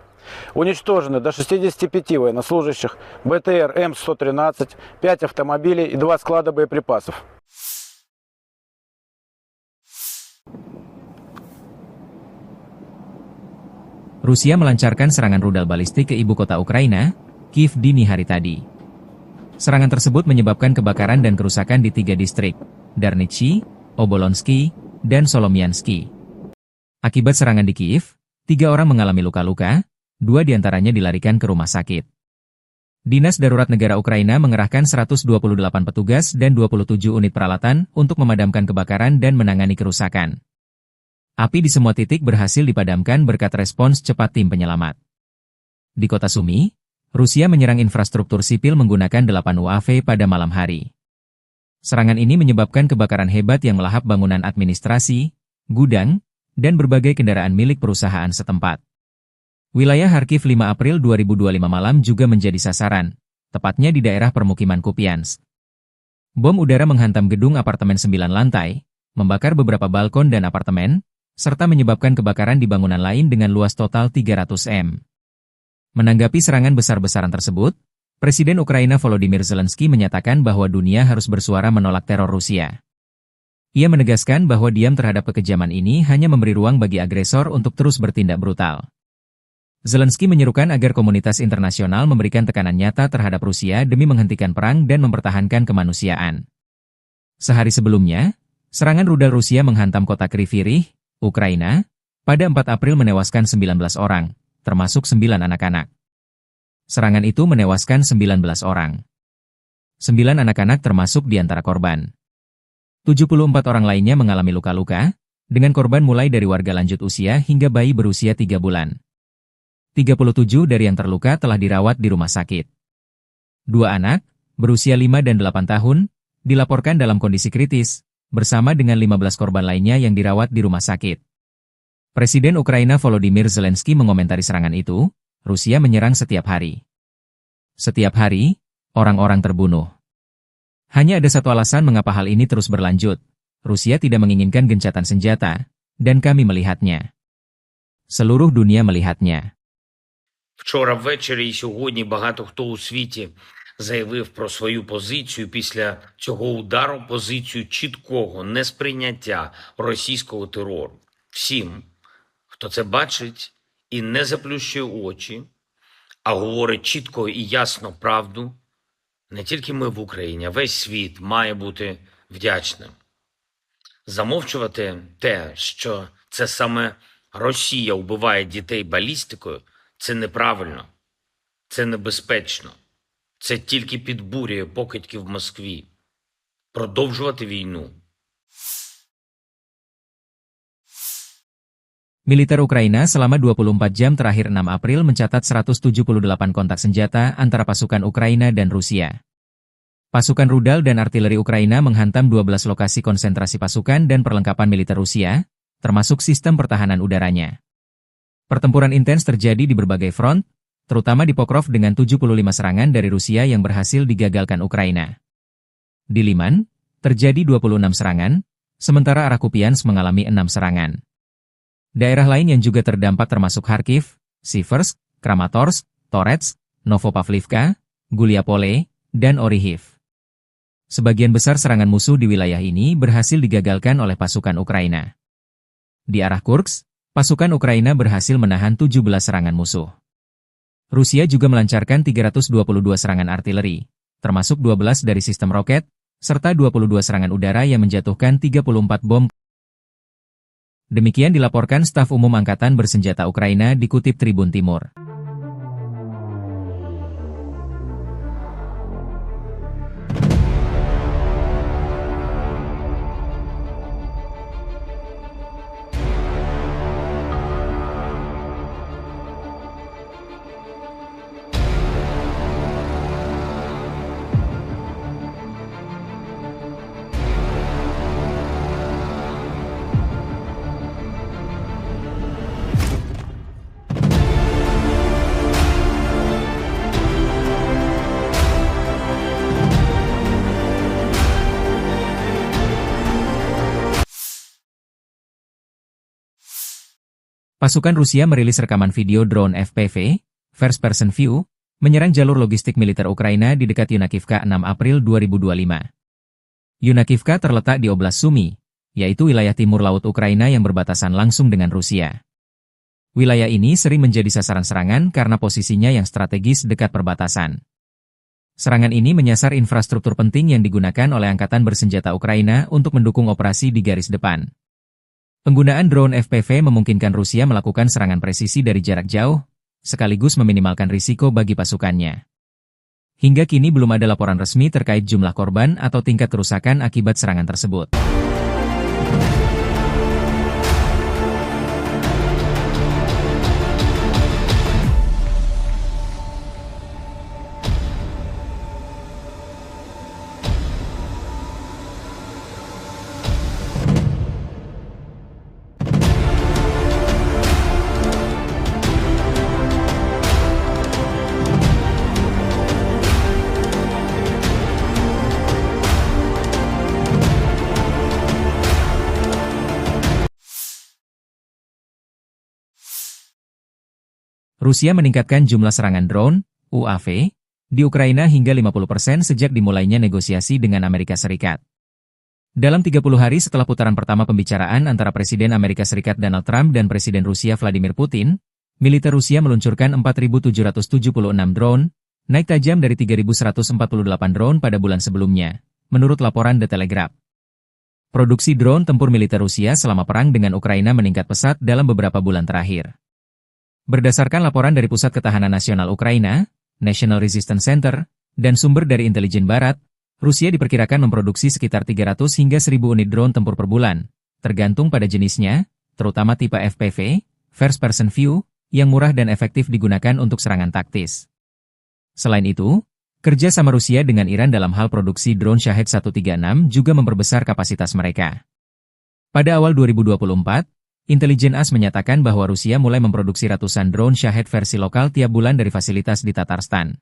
Уничтожены до 65 военнослужащих, БТР М113, 5 автомобилей и 2 склада боеприпасов. Rusia melancarkan serangan rudal balistik ke ibu kota Ukraina, Kiev dini hari tadi. Serangan tersebut menyebabkan kebakaran dan kerusakan di 3 distrik, Darnitsy, Obolonsky, dan Solomiansky. Akibat serangan di Kiev, 3 orang mengalami luka-luka, 2 diantaranya dilarikan ke rumah sakit. Dinas Darurat Negara Ukraina mengerahkan 128 petugas dan 27 unit peralatan untuk memadamkan kebakaran dan menangani kerusakan. Api di semua titik berhasil dipadamkan berkat respons cepat tim penyelamat. Di kota Sumy, Rusia menyerang infrastruktur sipil menggunakan 8 UAV pada malam hari. Serangan ini menyebabkan kebakaran hebat yang melahap bangunan administrasi, gudang, dan berbagai kendaraan milik perusahaan setempat. Wilayah Kharkiv 5 April 2025 malam juga menjadi sasaran, tepatnya di daerah permukiman Kupiansk. Bom udara menghantam gedung apartemen 9 lantai, membakar beberapa balkon dan apartemen, serta menyebabkan kebakaran di bangunan lain dengan luas total 300 m. Menanggapi serangan besar-besaran tersebut, Presiden Ukraina Volodymyr Zelensky menyatakan bahwa dunia harus bersuara menolak teror Rusia. Ia menegaskan bahwa diam terhadap kekejaman ini hanya memberi ruang bagi agresor untuk terus bertindak brutal. Zelensky menyerukan agar komunitas internasional memberikan tekanan nyata terhadap Rusia demi menghentikan perang dan mempertahankan kemanusiaan. Sehari sebelumnya, serangan rudal Rusia menghantam kota Kryvyi Rih, Ukraina, pada 4 April menewaskan 19 orang, termasuk 9 anak-anak. Serangan itu menewaskan 19 orang. 9 anak-anak termasuk di antara korban. 74 orang lainnya mengalami luka-luka, dengan korban mulai dari warga lanjut usia hingga bayi berusia 3 bulan. 37 dari yang terluka telah dirawat di rumah sakit. 2 anak, berusia 5 dan 8 tahun, dilaporkan dalam kondisi kritis, bersama dengan 15 korban lainnya yang dirawat di rumah sakit. Presiden Ukraina Volodymyr Zelensky mengomentari serangan itu, Rusia menyerang setiap hari. Setiap hari, orang-orang terbunuh. Hanya ada satu alasan mengapa hal ini terus berlanjut. Rusia tidak menginginkan gencatan senjata, dan kami melihatnya. Seluruh dunia melihatnya. Вчора ввечері і сьогодні багато хто у світі заявив про свою позицію після цього удару, позицію чіткого несприйняття російського терору. Всім, хто це бачить і не заплющує очі, а говорить чітко і ясно правду, не тільки ми в Україні, а весь світ має бути вдячним. Замовчувати те, що це саме Росія вбиває дітей балістикою, це неправильно, це небезпечно. Це тільки підбурює покидьків в Москві. Продовжувати війну. Militer Ukraina selama 24 jam terakhir 6 April mencatat 178 kontak senjata antara pasukan Ukraina dan Rusia. Pasukan rudal dan artileri Ukraina menghantam 12 lokasi konsentrasi pasukan dan perlengkapan militer Rusia, termasuk sistem pertahanan udaranya. Pertempuran intens terjadi di berbagai front, terutama di Pokrov dengan 75 serangan dari Rusia yang berhasil digagalkan Ukraina. Di Liman, terjadi 26 serangan, sementara arah Kupiansk mengalami 6 serangan. Daerah lain yang juga terdampak termasuk Kharkiv, Siversk, Kramatorsk, Toretsk, Novopavlivka, Guliapole, dan Orihiv. Sebagian besar serangan musuh di wilayah ini berhasil digagalkan oleh pasukan Ukraina. Di arah Kursk, pasukan Ukraina berhasil menahan 17 serangan musuh. Rusia juga melancarkan 322 serangan artileri, termasuk 12 dari sistem roket, serta 22 serangan udara yang menjatuhkan 34 bom. Demikian dilaporkan staf umum Angkatan Bersenjata Ukraina dikutip Tribun Timur. Pasukan Rusia merilis rekaman video drone FPV, First Person View, menyerang jalur logistik militer Ukraina di dekat Yunakivka 6 April 2025. Yunakivka terletak di Oblast Sumy, yaitu wilayah timur laut Ukraina yang berbatasan langsung dengan Rusia. Wilayah ini sering menjadi sasaran serangan karena posisinya yang strategis dekat perbatasan. Serangan ini menyasar infrastruktur penting yang digunakan oleh Angkatan Bersenjata Ukraina untuk mendukung operasi di garis depan. Penggunaan drone FPV memungkinkan Rusia melakukan serangan presisi dari jarak jauh, sekaligus meminimalkan risiko bagi pasukannya. Hingga kini belum ada laporan resmi terkait jumlah korban atau tingkat kerusakan akibat serangan tersebut. Rusia meningkatkan jumlah serangan drone, UAV, di Ukraina hingga 50% sejak dimulainya negosiasi dengan Amerika Serikat. Dalam 30 hari setelah putaran pertama pembicaraan antara Presiden Amerika Serikat Donald Trump dan Presiden Rusia Vladimir Putin, militer Rusia meluncurkan 4.776 drone, naik tajam dari 3.148 drone pada bulan sebelumnya, menurut laporan The Telegraph. Produksi drone tempur militer Rusia selama perang dengan Ukraina meningkat pesat dalam beberapa bulan terakhir. Berdasarkan laporan dari Pusat Ketahanan Nasional Ukraina, National Resistance Center, dan sumber dari intelijen barat, Rusia diperkirakan memproduksi sekitar 300 hingga 1.000 unit drone tempur per bulan, tergantung pada jenisnya, terutama tipe FPV, First Person View, yang murah dan efektif digunakan untuk serangan taktis. Selain itu, kerja sama Rusia dengan Iran dalam hal produksi drone Shahed 136 juga memperbesar kapasitas mereka. Pada awal 2024, Intelijen AS menyatakan bahwa Rusia mulai memproduksi ratusan drone Shahed versi lokal tiap bulan dari fasilitas di Tatarstan.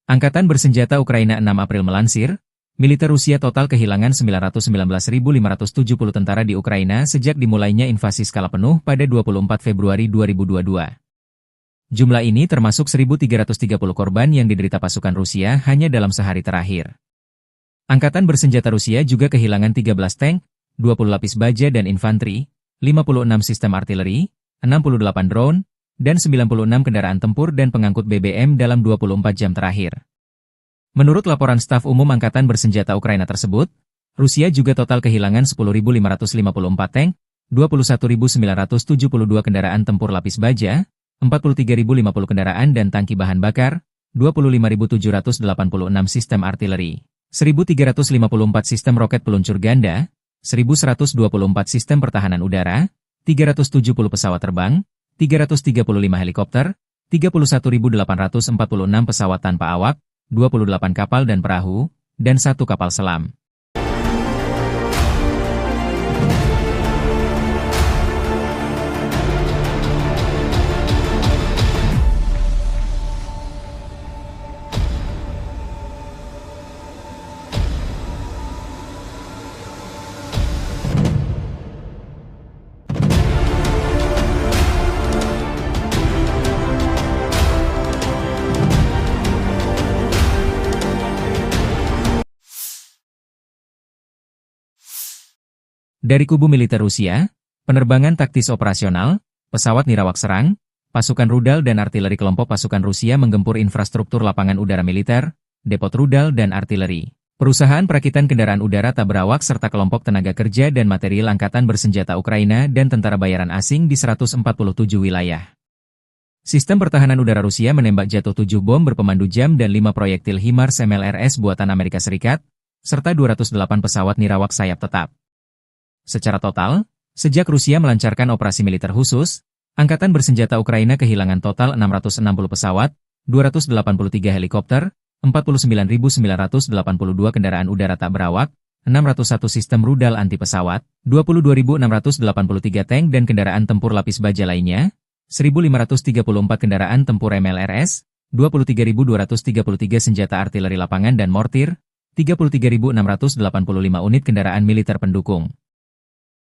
Angkatan Bersenjata Ukraina 6 April melansir, militer Rusia total kehilangan 919.570 tentara di Ukraina sejak dimulainya invasi skala penuh pada 24 Februari 2022. Jumlah ini termasuk 1.330 korban yang diderita pasukan Rusia hanya dalam sehari terakhir. Angkatan Bersenjata Rusia juga kehilangan 13 tank, 20 lapis baja dan infanteri, 56 sistem artileri, 68 drone, dan 96 kendaraan tempur dan pengangkut BBM dalam 24 jam terakhir. Menurut laporan staf umum Angkatan Bersenjata Ukraina tersebut, Rusia juga total kehilangan 10.554 tank, 21.972 kendaraan tempur lapis baja, 43.050 kendaraan dan tangki bahan bakar, 25.786 sistem artileri, 1.354 sistem roket peluncur ganda, 1.124 sistem pertahanan udara, 370 pesawat terbang, 335 helikopter, 31.846 pesawat tanpa awak, 28 kapal dan perahu, dan 1 kapal selam. Dari kubu militer Rusia, penerbangan taktis operasional, pesawat nirawak serang, pasukan rudal dan artileri kelompok pasukan Rusia menggempur infrastruktur lapangan udara militer, depot rudal dan artileri, perusahaan perakitan kendaraan udara tak berawak serta kelompok tenaga kerja dan material Angkatan Bersenjata Ukraina dan tentara bayaran asing di 147 wilayah. Sistem pertahanan udara Rusia menembak jatuh 7 bom berpemandu jam dan 5 proyektil HIMARS MLRS buatan Amerika Serikat, serta 208 pesawat nirawak sayap tetap. Secara total, sejak Rusia melancarkan operasi militer khusus, Angkatan Bersenjata Ukraina kehilangan total 660 pesawat, 283 helikopter, 49.982 kendaraan udara tak berawak, 601 sistem rudal anti pesawat, 22.683 tank dan kendaraan tempur lapis baja lainnya, 1.534 kendaraan tempur MLRS, 23.233 senjata artileri lapangan dan mortir, 33.685 unit kendaraan militer pendukung.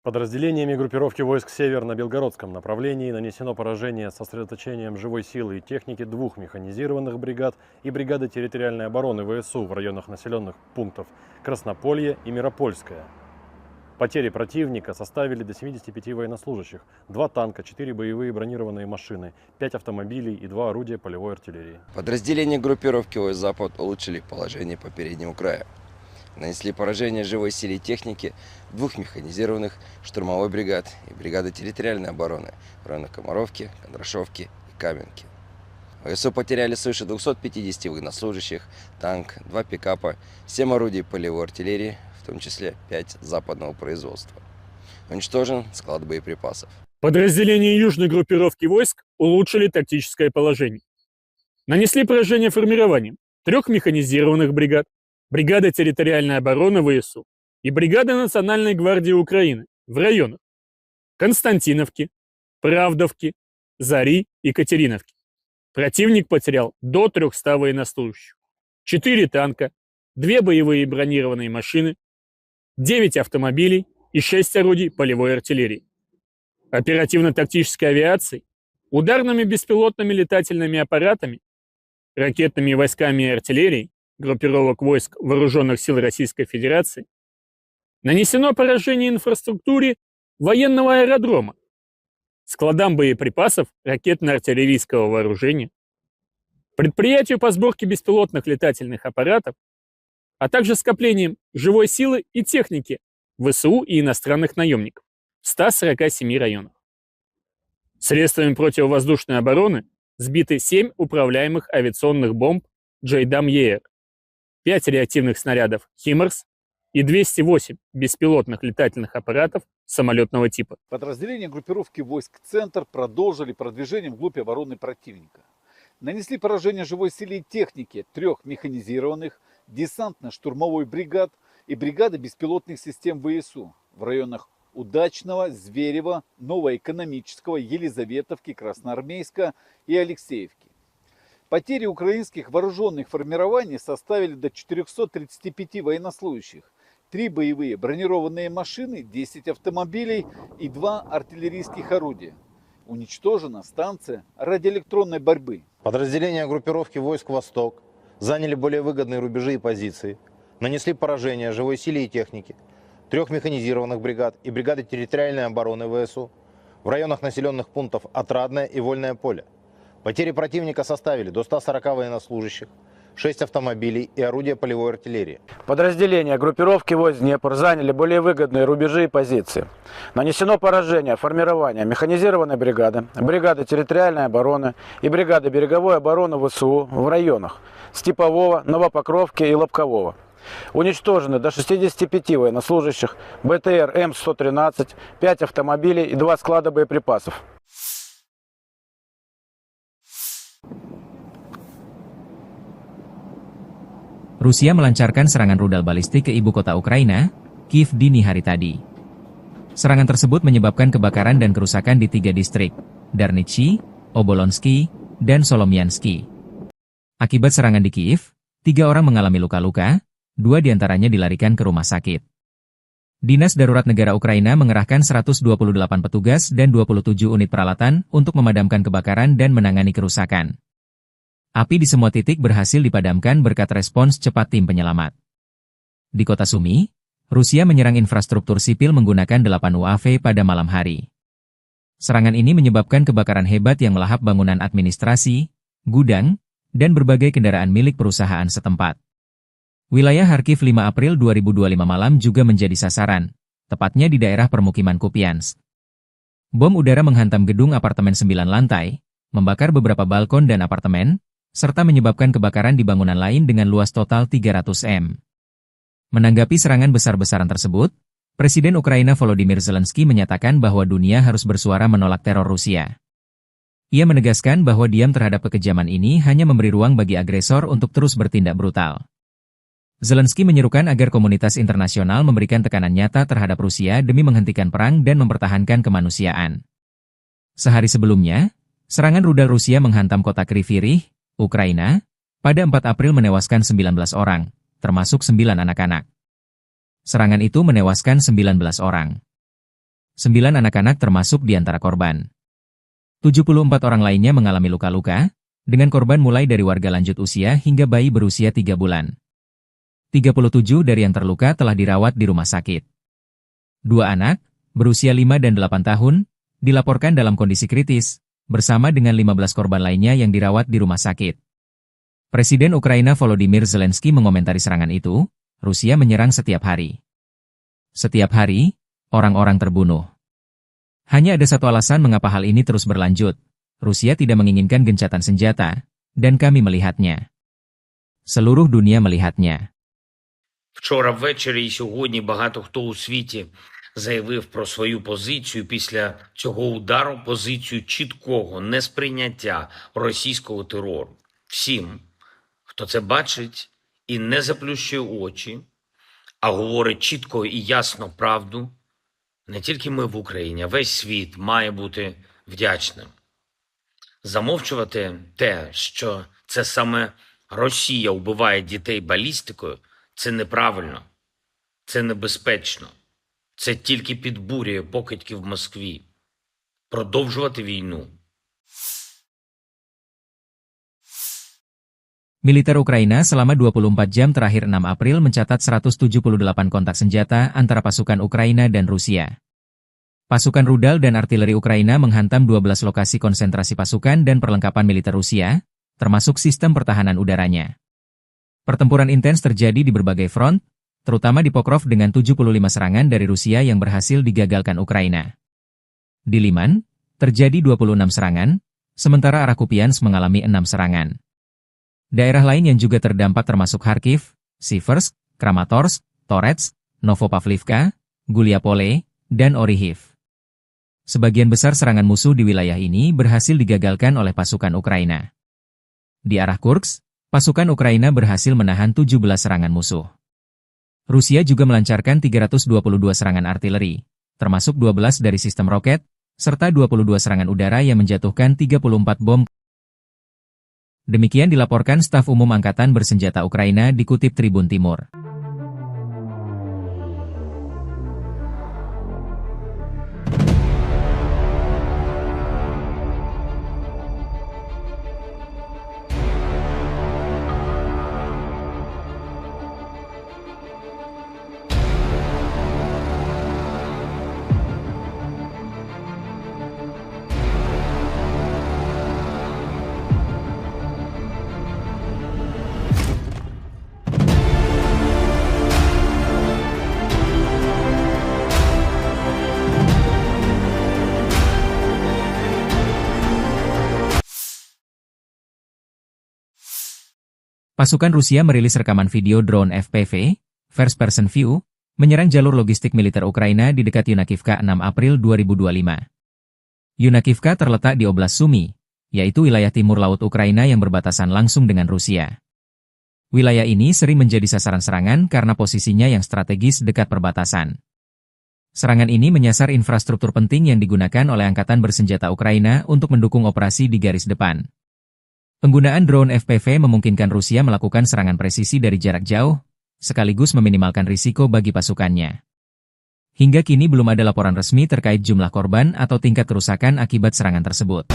Подразделениями группировки войск «Север» на Белгородском направлении нанесено поражение с сосредоточением живой силы и техники 2 механизированных бригад и бригады территориальной обороны ВСУ в районах населенных пунктов Краснополье и Миропольское. Потери противника составили до 75 военнослужащих, 2 танка, 4 боевые бронированные машины, 5 автомобилей и 2 орудия полевой артиллерии. Подразделения группировки войск «Запад» улучшили положение по переднему краю. Нанесли поражение живой силе и технике 2 механизированных штурмовой бригад и бригады территориальной обороны в районах Комаровки, Кондрашовки и Каменки. ВСУ потеряли свыше 250 военнослужащих, танк, 2 пикапа, 7 орудий полевой артиллерии, в том числе 5 западного производства. Уничтожен склад боеприпасов. Подразделения южной группировки войск улучшили тактическое положение. Нанесли поражение формированием 3 механизированных бригад, бригады территориальной обороны ВСУ и бригады Национальной гвардии Украины в районах Константиновки, Правдовки, Зари и Катериновки. Противник потерял до 300 военнослужащих, 4 танка, 2 боевые бронированные машины, 9 автомобилей и 6 орудий полевой артиллерии. Оперативно-тактической авиацией, ударными беспилотными летательными аппаратами, ракетными войсками и артиллерией группировок войск Вооруженных сил Российской Федерации нанесено поражение инфраструктуре военного аэродрома, складам боеприпасов ракетно-артиллерийского вооружения, предприятию по сборке беспилотных летательных аппаратов, а также скоплением живой силы и техники ВСУ и иностранных наемников в 147 районах. Средствами противовоздушной обороны сбиты 7 управляемых авиационных бомб JDAM-ER, 5 реактивных снарядов HIMARS и 208 беспилотных летательных аппаратов самолетного типа. Подразделения группировки войск «Центр» продолжили продвижение вглубь обороны противника. Нанесли поражение живой силе и технике 3 механизированных десантно-штурмовой бригад и бригады беспилотных систем ВСУ в районах Удачного, Зверева, Новоэкономического, Елизаветовки, Красноармейска и Алексеевки. Потери украинских вооруженных формирований составили до 435 военнослужащих, 3 боевые бронированные машины, 10 автомобилей и 2 артиллерийских орудия. Уничтожена станция радиоэлектронной борьбы. Подразделения группировки войск «Восток» заняли более выгодные рубежи и позиции, нанесли поражение живой силе и технике 3 механизированных бригад и бригады территориальной обороны ВСУ в районах населенных пунктов Отрадное и Вольное поле. Потери противника составили до 140 военнослужащих, 6 автомобилей и орудия полевой артиллерии. Подразделения группировки войск Днепр заняли более выгодные рубежи и позиции. Нанесено поражение формирования механизированной бригады, бригады территориальной обороны и бригады береговой обороны ВСУ в районах Степового, Новопокровки и Лобкового. Уничтожены до 65 военнослужащих, БТР М113, 5 автомобилей и 2 склада боеприпасов. Rusia melancarkan serangan rudal balistik ke ibu kota Ukraina, Kiev dini hari tadi. Serangan tersebut menyebabkan kebakaran dan kerusakan di 3 distrik, Darnitsy, Obolonsky, dan Solomiansky. Akibat serangan di Kiev, 3 orang mengalami luka-luka, 2 diantaranya dilarikan ke rumah sakit. Dinas Darurat Negara Ukraina mengerahkan 128 petugas dan 27 unit peralatan untuk memadamkan kebakaran dan menangani kerusakan. Api di semua titik berhasil dipadamkan berkat respons cepat tim penyelamat. Di kota Sumy, Rusia menyerang infrastruktur sipil menggunakan 8 UAV pada malam hari. Serangan ini menyebabkan kebakaran hebat yang melahap bangunan administrasi, gudang, dan berbagai kendaraan milik perusahaan setempat. Wilayah Kharkiv 5 April 2025 malam juga menjadi sasaran, tepatnya di daerah permukiman Kupiansk. Bom udara menghantam gedung apartemen 9 lantai, membakar beberapa balkon dan apartemen, serta menyebabkan kebakaran di bangunan lain dengan luas total 300 m. Menanggapi serangan besar-besaran tersebut, Presiden Ukraina Volodymyr Zelensky menyatakan bahwa dunia harus bersuara menolak teror Rusia. Ia menegaskan bahwa diam terhadap kekejaman ini hanya memberi ruang bagi agresor untuk terus bertindak brutal. Zelensky menyerukan agar komunitas internasional memberikan tekanan nyata terhadap Rusia demi menghentikan perang dan mempertahankan kemanusiaan. Sehari sebelumnya, serangan rudal Rusia menghantam kota Kryvyi Rih, Ukraina, pada 4 April menewaskan 19 orang, termasuk 9 anak-anak. Serangan itu menewaskan 19 orang. 9 anak-anak termasuk di antara korban. 74 orang lainnya mengalami luka-luka, dengan korban mulai dari warga lanjut usia hingga bayi berusia 3 bulan. 37 dari yang terluka telah dirawat di rumah sakit. 2 anak, berusia 5 dan 8 tahun, dilaporkan dalam kondisi kritis, bersama dengan 15 korban lainnya yang dirawat di rumah sakit. Presiden Ukraina Volodymyr Zelensky mengomentari serangan itu, Rusia menyerang setiap hari. Setiap hari, orang-orang terbunuh. Hanya ada satu alasan mengapa hal ini terus berlanjut. Rusia tidak menginginkan gencatan senjata, dan kami melihatnya. Seluruh dunia melihatnya. Вчора ввечері і сьогодні багато хто у світі заявив про свою позицію після цього удару, позицію чіткого несприйняття російського терору. Всім, хто це бачить і не заплющує очі, а говорить чітко і ясно правду, не тільки ми в Україні, а весь світ має бути вдячним. Замовчувати те, що це саме Росія вбиває дітей балістикою, це неправильно, це небезпечно. Це тільки підбурює покидьки в Москві. Продовжувати війну. Militer Ukraina selama 24 jam terakhir 6 April mencatat 178 kontak senjata antara pasukan Ukraina dan Rusia. Pasukan rudal dan artileri Ukraina menghantam 12 lokasi konsentrasi pasukan dan perlengkapan militer Rusia, termasuk sistem pertahanan udaranya. Pertempuran intens terjadi di berbagai front, terutama di Pokrov dengan 75 serangan dari Rusia yang berhasil digagalkan Ukraina. Di Liman, terjadi 26 serangan, sementara arah Kupiansk mengalami 6 serangan. Daerah lain yang juga terdampak termasuk Kharkiv, Siversk, Kramatorsk, Torets, Novopavlivka, Guliapole, dan Orihiv. Sebagian besar serangan musuh di wilayah ini berhasil digagalkan oleh pasukan Ukraina. Di arah Kursk, pasukan Ukraina berhasil menahan 17 serangan musuh. Rusia juga melancarkan 322 serangan artileri, termasuk 12 dari sistem roket, serta 22 serangan udara yang menjatuhkan 34 bom. Demikian dilaporkan staf umum Angkatan Bersenjata Ukraina dikutip Tribun Timur. Pasukan Rusia merilis rekaman video drone FPV, First Person View, menyerang jalur logistik militer Ukraina di dekat Yunakivka 6 April 2025. Yunakivka terletak di Oblast Sumy, yaitu wilayah timur laut Ukraina yang berbatasan langsung dengan Rusia. Wilayah ini sering menjadi sasaran serangan karena posisinya yang strategis dekat perbatasan. Serangan ini menyasar infrastruktur penting yang digunakan oleh Angkatan Bersenjata Ukraina untuk mendukung operasi di garis depan. Penggunaan drone FPV memungkinkan Rusia melakukan serangan presisi dari jarak jauh, sekaligus meminimalkan risiko bagi pasukannya. Hingga kini belum ada laporan resmi terkait jumlah korban atau tingkat kerusakan akibat serangan tersebut.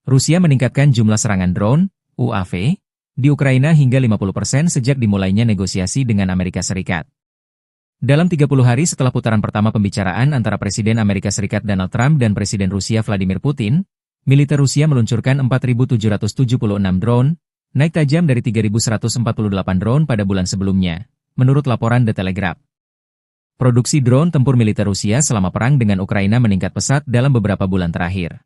Rusia meningkatkan jumlah serangan drone, UAV, di Ukraina hingga 50% sejak dimulainya negosiasi dengan Amerika Serikat. Dalam 30 hari setelah putaran pertama pembicaraan antara Presiden Amerika Serikat Donald Trump dan Presiden Rusia Vladimir Putin, militer Rusia meluncurkan 4.776 drone, naik tajam dari 3.148 drone pada bulan sebelumnya, menurut laporan The Telegraph. Produksi drone tempur militer Rusia selama perang dengan Ukraina meningkat pesat dalam beberapa bulan terakhir.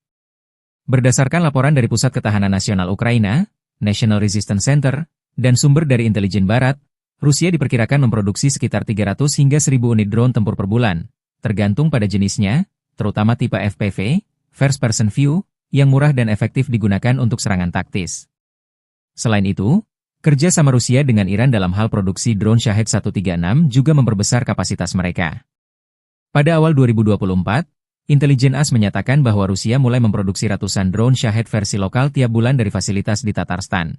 Berdasarkan laporan dari Pusat Ketahanan Nasional Ukraina, National Resistance Center, dan sumber dari intelijen barat, Rusia diperkirakan memproduksi sekitar 300 hingga 1.000 unit drone tempur per bulan, tergantung pada jenisnya, terutama tipe FPV, First Person View, yang murah dan efektif digunakan untuk serangan taktis. Selain itu, kerja sama Rusia dengan Iran dalam hal produksi drone Shahed 136 juga memperbesar kapasitas mereka. Pada awal 2024, Intelijen AS menyatakan bahwa Rusia mulai memproduksi ratusan drone Shahed versi lokal tiap bulan dari fasilitas di Tatarstan.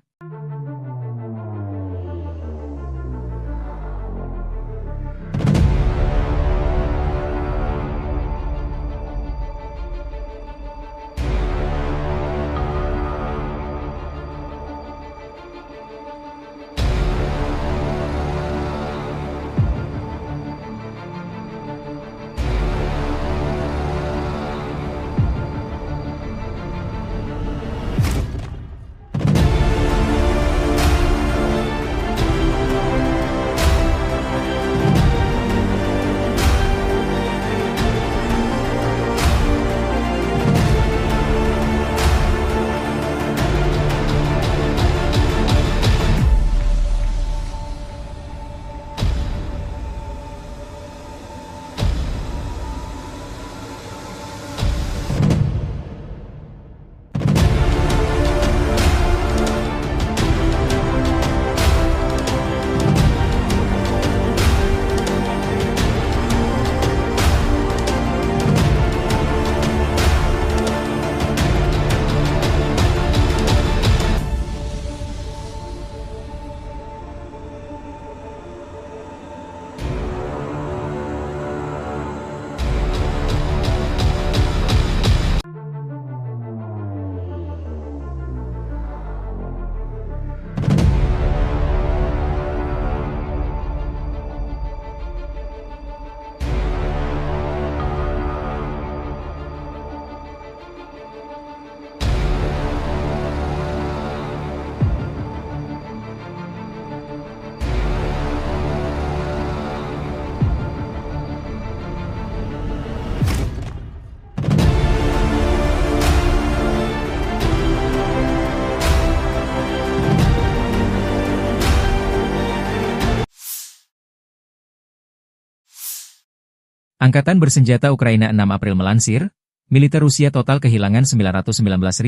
Angkatan Bersenjata Ukraina 6 April melansir, militer Rusia total kehilangan 919.570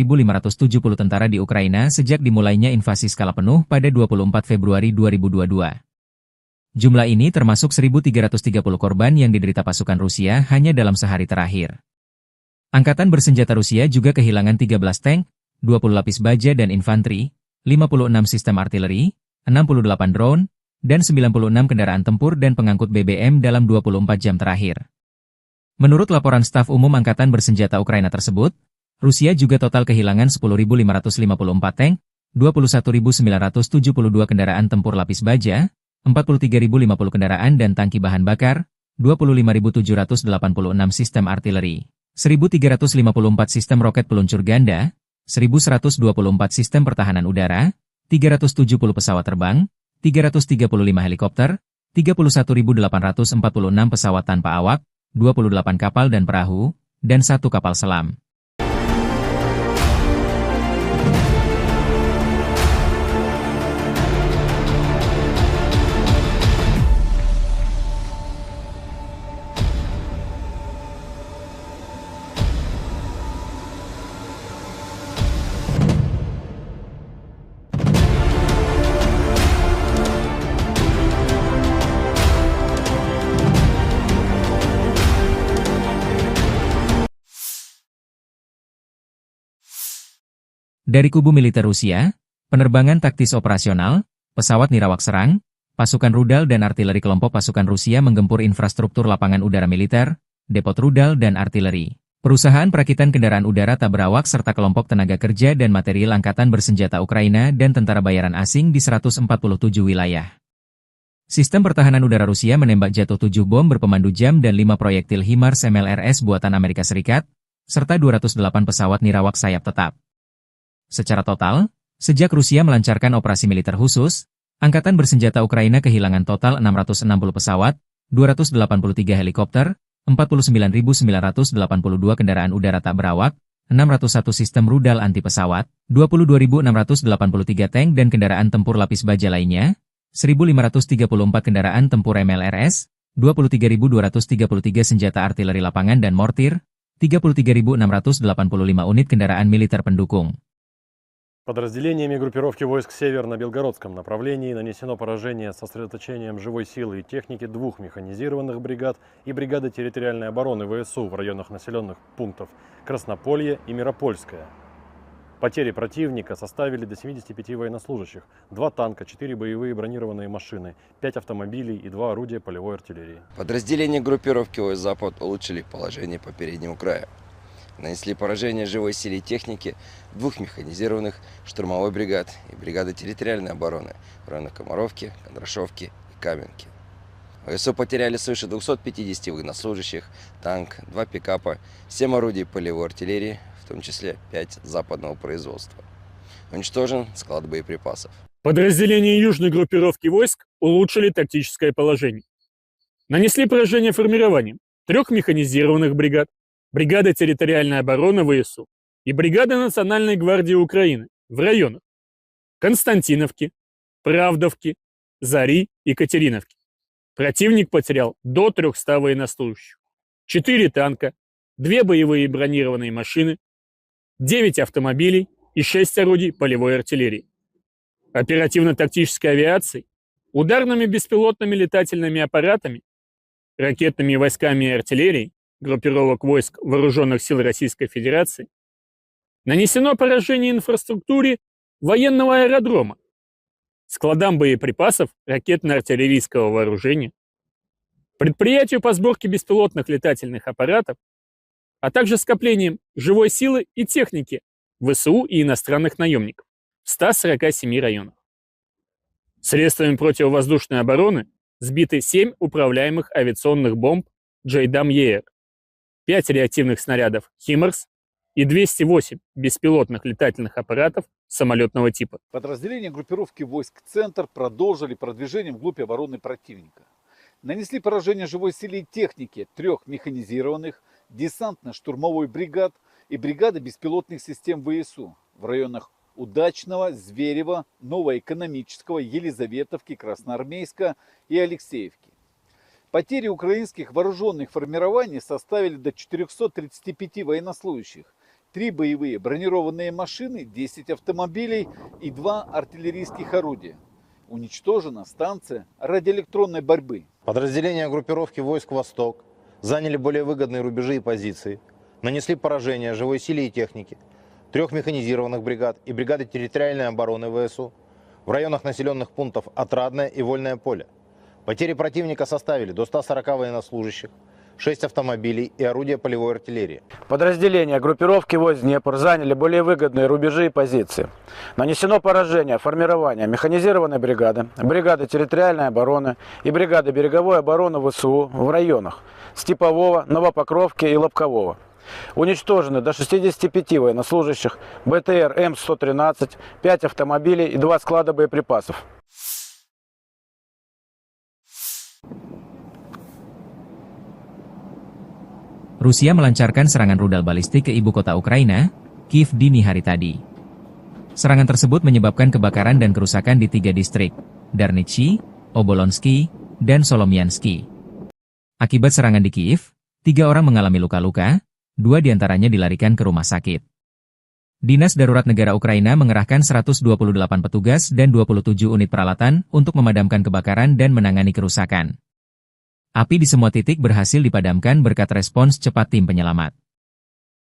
tentara di Ukraina sejak dimulainya invasi skala penuh pada 24 Februari 2022. Jumlah ini termasuk 1.330 korban yang diderita pasukan Rusia hanya dalam sehari terakhir. Angkatan Bersenjata Rusia juga kehilangan 13 tank, 20 lapis baja dan infanteri, 56 sistem artileri, 68 drone, dan 96 kendaraan tempur dan pengangkut BBM dalam 24 jam terakhir. Menurut laporan staf umum Angkatan Bersenjata Ukraina tersebut, Rusia juga total kehilangan 10.554 tank, 21.972 kendaraan tempur lapis baja, 43.050 kendaraan dan tangki bahan bakar, 25.786 sistem artileri, 1.354 sistem roket peluncur ganda, 1.124 sistem pertahanan udara, 370 pesawat terbang, 335 helikopter, 31.846 pesawat tanpa awak, 28 kapal dan perahu, dan 1 kapal selam. Dari kubu militer Rusia, penerbangan taktis operasional, pesawat nirawak serang, pasukan rudal dan artileri kelompok pasukan Rusia menggempur infrastruktur lapangan udara militer, depot rudal dan artileri, perusahaan perakitan kendaraan udara tak berawak serta kelompok tenaga kerja dan material Angkatan Bersenjata Ukraina dan tentara bayaran asing di 147 wilayah. Sistem pertahanan udara Rusia menembak jatuh 7 bom berpemandu jam dan 5 proyektil HIMARS MLRS buatan Amerika Serikat, serta 208 pesawat nirawak sayap tetap. Secara total, sejak Rusia melancarkan operasi militer khusus, Angkatan Bersenjata Ukraina kehilangan total 660 pesawat, 283 helikopter, 49.982 kendaraan udara tak berawak, 601 sistem rudal anti pesawat, 22.683 tank dan kendaraan tempur lapis baja lainnya, 1.534 kendaraan tempur MLRS, 23.233 senjata artileri lapangan dan mortir, 33.685 unit kendaraan militer pendukung. Подразделениями группировки войск «Север» на Белгородском направлении нанесено поражение с сосредоточением живой силы и техники 2 механизированных бригад и бригады территориальной обороны ВСУ в районах населенных пунктов Краснополье и Миропольское. Потери противника составили до 75 военнослужащих, 2 танка, 4 боевые бронированные машины, 5 автомобилей и 2 орудия полевой артиллерии. Подразделения группировки войск «Запад» улучшили положение по переднему краю. Нанесли поражение живой силе и технике 2 механизированных штурмовой бригад и бригады территориальной обороны в районах Комаровки, Кондрашовки и Каменки. ВСУ потеряли свыше 250 военнослужащих, танк, 2 пикапа, 7 орудий полевой артиллерии, в том числе 5 западного производства. Уничтожен склад боеприпасов. Подразделения южной группировки войск улучшили тактическое положение. Нанесли поражение формированием 3 механизированных бригад, бригады территориальной обороны ВСУ и бригады Национальной гвардии Украины в районах Константиновки, Правдовки, Зари и Катериновки. Противник потерял до 300 военнослужащих, 4 танка, 2 боевые бронированные машины, 9 автомобилей и 6 орудий полевой артиллерии. Оперативно-тактической авиацией, ударными беспилотными летательными аппаратами, ракетными войсками и артиллерией группировок войск Вооруженных сил Российской Федерации нанесено поражение инфраструктуре военного аэродрома, складам боеприпасов ракетно-артиллерийского вооружения, предприятию по сборке беспилотных летательных аппаратов, а также скоплением живой силы и техники ВСУ и иностранных наемников в 147 районах. Средствами противовоздушной обороны сбиты 7 управляемых авиационных бомб JDAM-ER, 5 реактивных снарядов HIMARS и 208 беспилотных летательных аппаратов самолетного типа. Подразделения группировки войск «Центр» продолжили продвижение вглубь обороны противника. Нанесли поражение живой силе и технике 3 механизированных десантно-штурмовой бригад и бригады беспилотных систем ВСУ в районах Удачного, Зверева, Новоэкономического, Елизаветовки, Красноармейска и Алексеевки. Потери украинских вооруженных формирований составили до 435 военнослужащих, 3 боевые бронированные машины, 10 автомобилей и 2 артиллерийских орудия. Уничтожена станция радиоэлектронной борьбы. Подразделения группировки войск «Восток» заняли более выгодные рубежи и позиции, нанесли поражение живой силе и технике 3 механизированных бригад и бригады территориальной обороны ВСУ в районах населенных пунктов Отрадное и Вольное поле. Потери противника составили до 140 военнослужащих, 6 автомобилей и орудия полевой артиллерии. Подразделения группировки войск Днепр заняли более выгодные рубежи и позиции. Нанесено поражение формирования механизированной бригады, бригады территориальной обороны и бригады береговой обороны ВСУ в районах Степового, Новопокровки и Лобкового. Уничтожены до 65 военнослужащих, БТР М113, 5 автомобилей и 2 склада боеприпасов. Rusia melancarkan serangan rudal balistik ke ibu kota Ukraina, Kiev dini hari tadi. Serangan tersebut menyebabkan kebakaran dan kerusakan di 3 distrik, Darnitsy, Obolonsky, dan Solomiansky. Akibat serangan di Kiev, 3 orang mengalami luka-luka, 2 diantaranya dilarikan ke rumah sakit. Dinas Darurat Negara Ukraina mengerahkan 128 petugas dan 27 unit peralatan untuk memadamkan kebakaran dan menangani kerusakan. Api di semua titik berhasil dipadamkan berkat respons cepat tim penyelamat.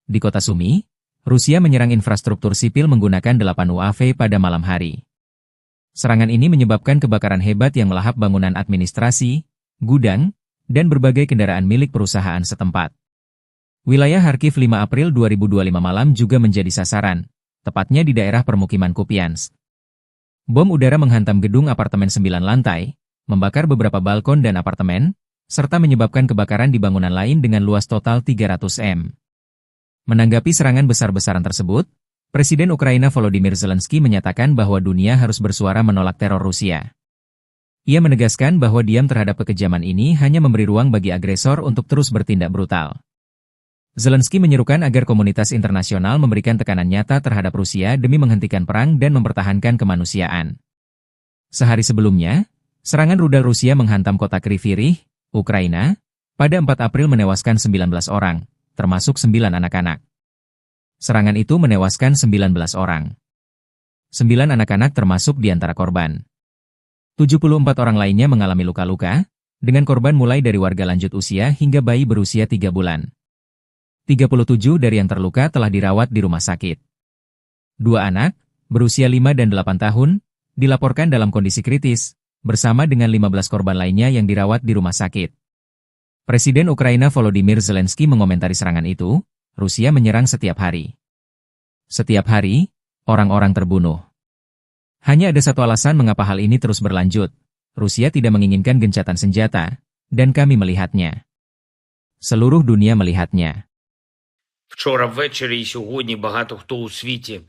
Di kota Sumy, Rusia menyerang infrastruktur sipil menggunakan 8 UAV pada malam hari. Serangan ini menyebabkan kebakaran hebat yang melahap bangunan administrasi, gudang, dan berbagai kendaraan milik perusahaan setempat. Wilayah Kharkiv 5 April 2025 malam juga menjadi sasaran, tepatnya di daerah permukiman Kupiansk. Bom udara menghantam gedung apartemen 9 lantai, membakar beberapa balkon dan apartemen, serta menyebabkan kebakaran di bangunan lain dengan luas total 300 m. Menanggapi serangan besar-besaran tersebut, Presiden Ukraina Volodymyr Zelensky menyatakan bahwa dunia harus bersuara menolak teror Rusia. Ia menegaskan bahwa diam terhadap kekejaman ini hanya memberi ruang bagi agresor untuk terus bertindak brutal. Zelensky menyerukan agar komunitas internasional memberikan tekanan nyata terhadap Rusia demi menghentikan perang dan mempertahankan kemanusiaan. Sehari sebelumnya, serangan rudal Rusia menghantam kota Kryvyi Rih, Ukraina, pada 4 April menewaskan 19 orang, termasuk 9 anak-anak. Serangan itu menewaskan 19 orang. 9 anak-anak termasuk di antara korban. 74 orang lainnya mengalami luka-luka, dengan korban mulai dari warga lanjut usia hingga bayi berusia 3 bulan. 37 dari yang terluka telah dirawat di rumah sakit. 2 anak, berusia 5 dan 8 tahun, dilaporkan dalam kondisi kritis, bersama dengan 15 korban lainnya yang dirawat di rumah sakit. Presiden Ukraina Volodymyr Zelensky mengomentari serangan itu, Rusia menyerang setiap hari. Setiap hari, orang-orang terbunuh. Hanya ada satu alasan mengapa hal ini terus berlanjut. Rusia tidak menginginkan gencatan senjata, dan kami melihatnya. Seluruh dunia melihatnya. Вчора ввечері і сьогодні багато хто у світі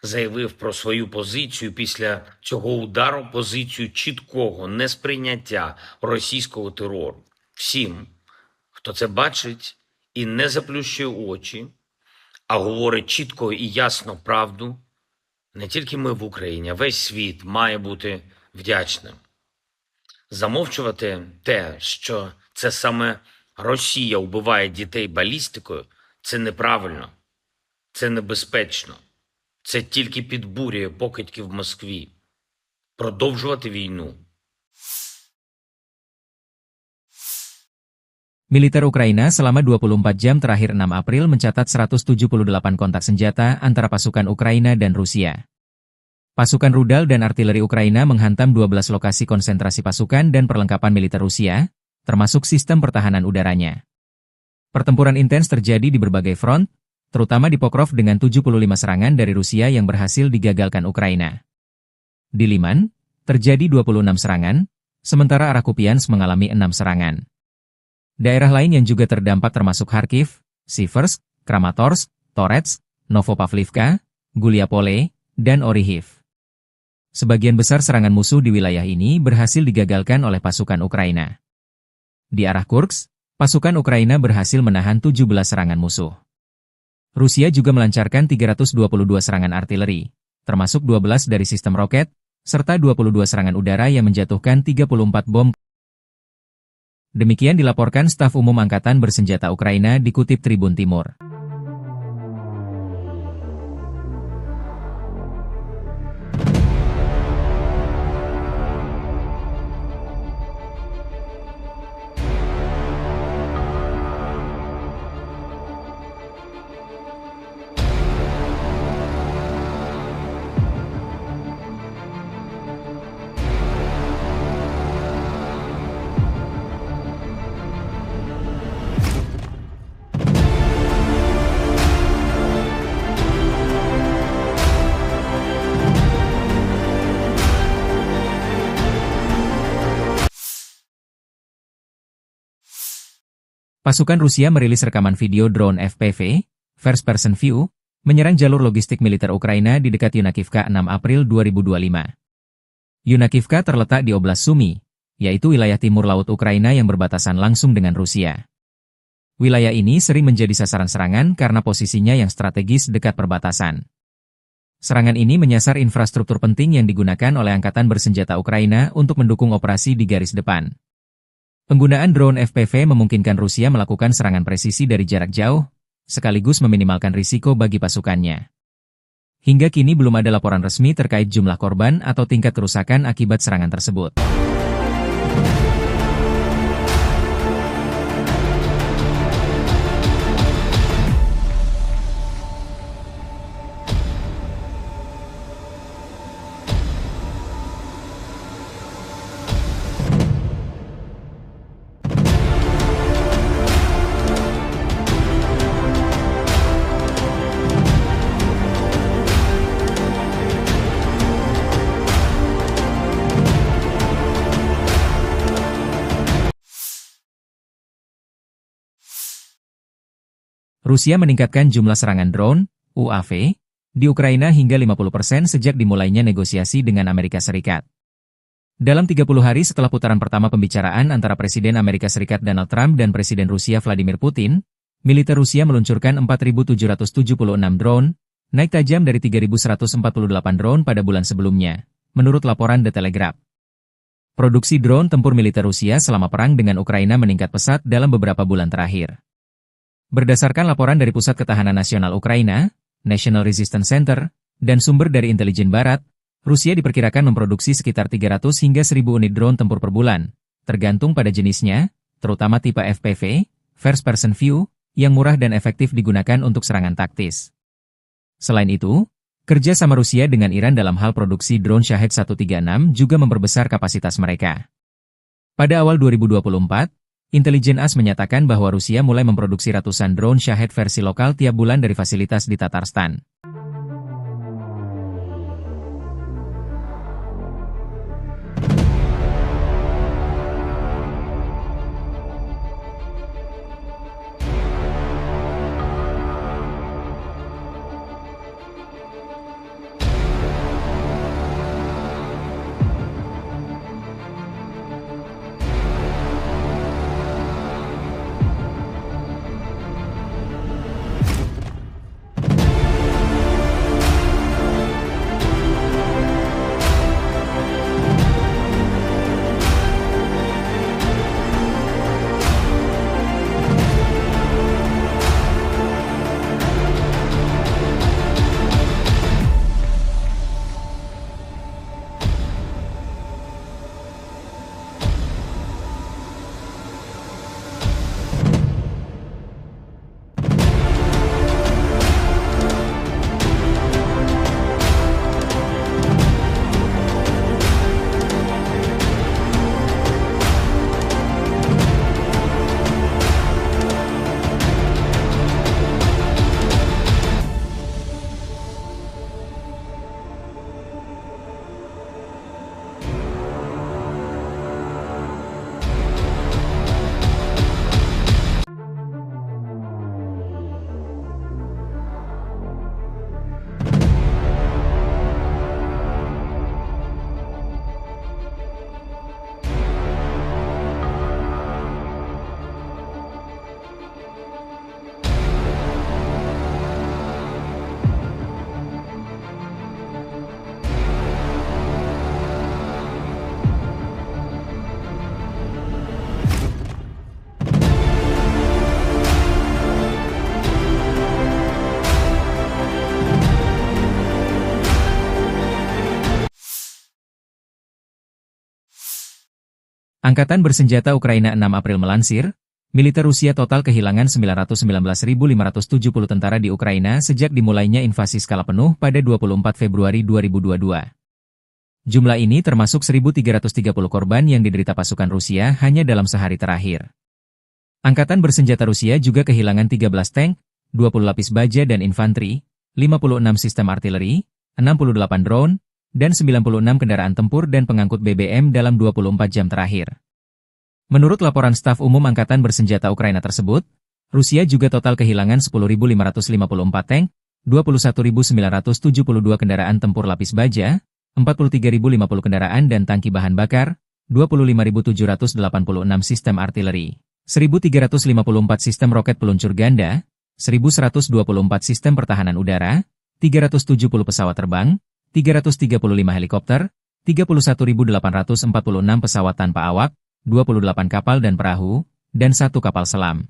заявив про свою позицію після цього удару, позицію чіткого несприйняття російського терору. Всім, хто це бачить і не заплющує очі, а говорить чітко і ясно правду, не тільки ми в Україні, а весь світ має бути вдячним. Замовчувати те, що це саме Росія вбиває дітей балістикою, це неправильно, це небезпечно. Це тільки підбурює покидьки в Москві. Продовжувати війну. Militer Ukraina selama 24 jam terakhir 6 April mencatat 178 kontak senjata antara pasukan Ukraina dan Rusia. Pasukan rudal dan artileri Ukraina menghantam 12 lokasi konsentrasi pasukan dan perlengkapan militer Rusia, termasuk sistem pertahanan udaranya. Pertempuran intens terjadi di berbagai front, terutama di Pokrov dengan 75 serangan dari Rusia yang berhasil digagalkan Ukraina. Di Liman, terjadi 26 serangan, sementara arah Kupiansk mengalami 6 serangan. Daerah lain yang juga terdampak termasuk Kharkiv, Siversk, Kramatorsk, Toretsk, Novopavlivka, Guliapole, dan Orihiv. Sebagian besar serangan musuh di wilayah ini berhasil digagalkan oleh pasukan Ukraina. Di arah Kursk, pasukan Ukraina berhasil menahan 17 serangan musuh. Rusia juga melancarkan 322 serangan artileri, termasuk 12 dari sistem roket, serta 22 serangan udara yang menjatuhkan 34 bom. Demikian dilaporkan staf umum Angkatan Bersenjata Ukraina dikutip Tribun Timur. Pasukan Rusia merilis rekaman video drone FPV, First Person View, menyerang jalur logistik militer Ukraina di dekat Yunakivka 6 April 2025. Yunakivka terletak di Oblast Sumy, yaitu wilayah timur laut Ukraina yang berbatasan langsung dengan Rusia. Wilayah ini sering menjadi sasaran serangan karena posisinya yang strategis dekat perbatasan. Serangan ini menyasar infrastruktur penting yang digunakan oleh Angkatan Bersenjata Ukraina untuk mendukung operasi di garis depan. Penggunaan drone FPV memungkinkan Rusia melakukan serangan presisi dari jarak jauh, sekaligus meminimalkan risiko bagi pasukannya. Hingga kini belum ada laporan resmi terkait jumlah korban atau tingkat kerusakan akibat serangan tersebut. Rusia meningkatkan jumlah serangan drone, UAV, di Ukraina hingga 50% sejak dimulainya negosiasi dengan Amerika Serikat. Dalam 30 hari setelah putaran pertama pembicaraan antara Presiden Amerika Serikat Donald Trump dan Presiden Rusia Vladimir Putin, militer Rusia meluncurkan 4.776 drone, naik tajam dari 3.148 drone pada bulan sebelumnya, menurut laporan The Telegraph. Produksi drone tempur militer Rusia selama perang dengan Ukraina meningkat pesat dalam beberapa bulan terakhir. Berdasarkan laporan dari Pusat Ketahanan Nasional Ukraina, National Resistance Center, dan sumber dari intelijen barat, Rusia diperkirakan memproduksi sekitar 300 hingga 1.000 unit drone tempur per bulan, tergantung pada jenisnya, terutama tipe FPV, First Person View, yang murah dan efektif digunakan untuk serangan taktis. Selain itu, kerja sama Rusia dengan Iran dalam hal produksi drone Shahed 136 juga memperbesar kapasitas mereka. Pada awal 2024, Intelijen AS menyatakan bahwa Rusia mulai memproduksi ratusan drone Shahed versi lokal tiap bulan dari fasilitas di Tatarstan. Angkatan Bersenjata Ukraina 6 April melansir, militer Rusia total kehilangan 919.570 tentara di Ukraina sejak dimulainya invasi skala penuh pada 24 Februari 2022. Jumlah ini termasuk 1.330 korban yang diderita pasukan Rusia hanya dalam sehari terakhir. Angkatan Bersenjata Rusia juga kehilangan 13 tank, 20 lapis baja dan infanteri, 56 sistem artileri, 68 drone, dan 96 kendaraan tempur dan pengangkut BBM dalam 24 jam terakhir. Menurut laporan staf umum Angkatan Bersenjata Ukraina tersebut, Rusia juga total kehilangan 10.554 tank, 21.972 kendaraan tempur lapis baja, 43.050 kendaraan dan tangki bahan bakar, 25.786 sistem artileri, 1.354 sistem roket peluncur ganda, 1.124 sistem pertahanan udara, 370 pesawat terbang, 335 helikopter, 31.846 pesawat tanpa awak, 28 kapal dan perahu, dan 1 kapal selam.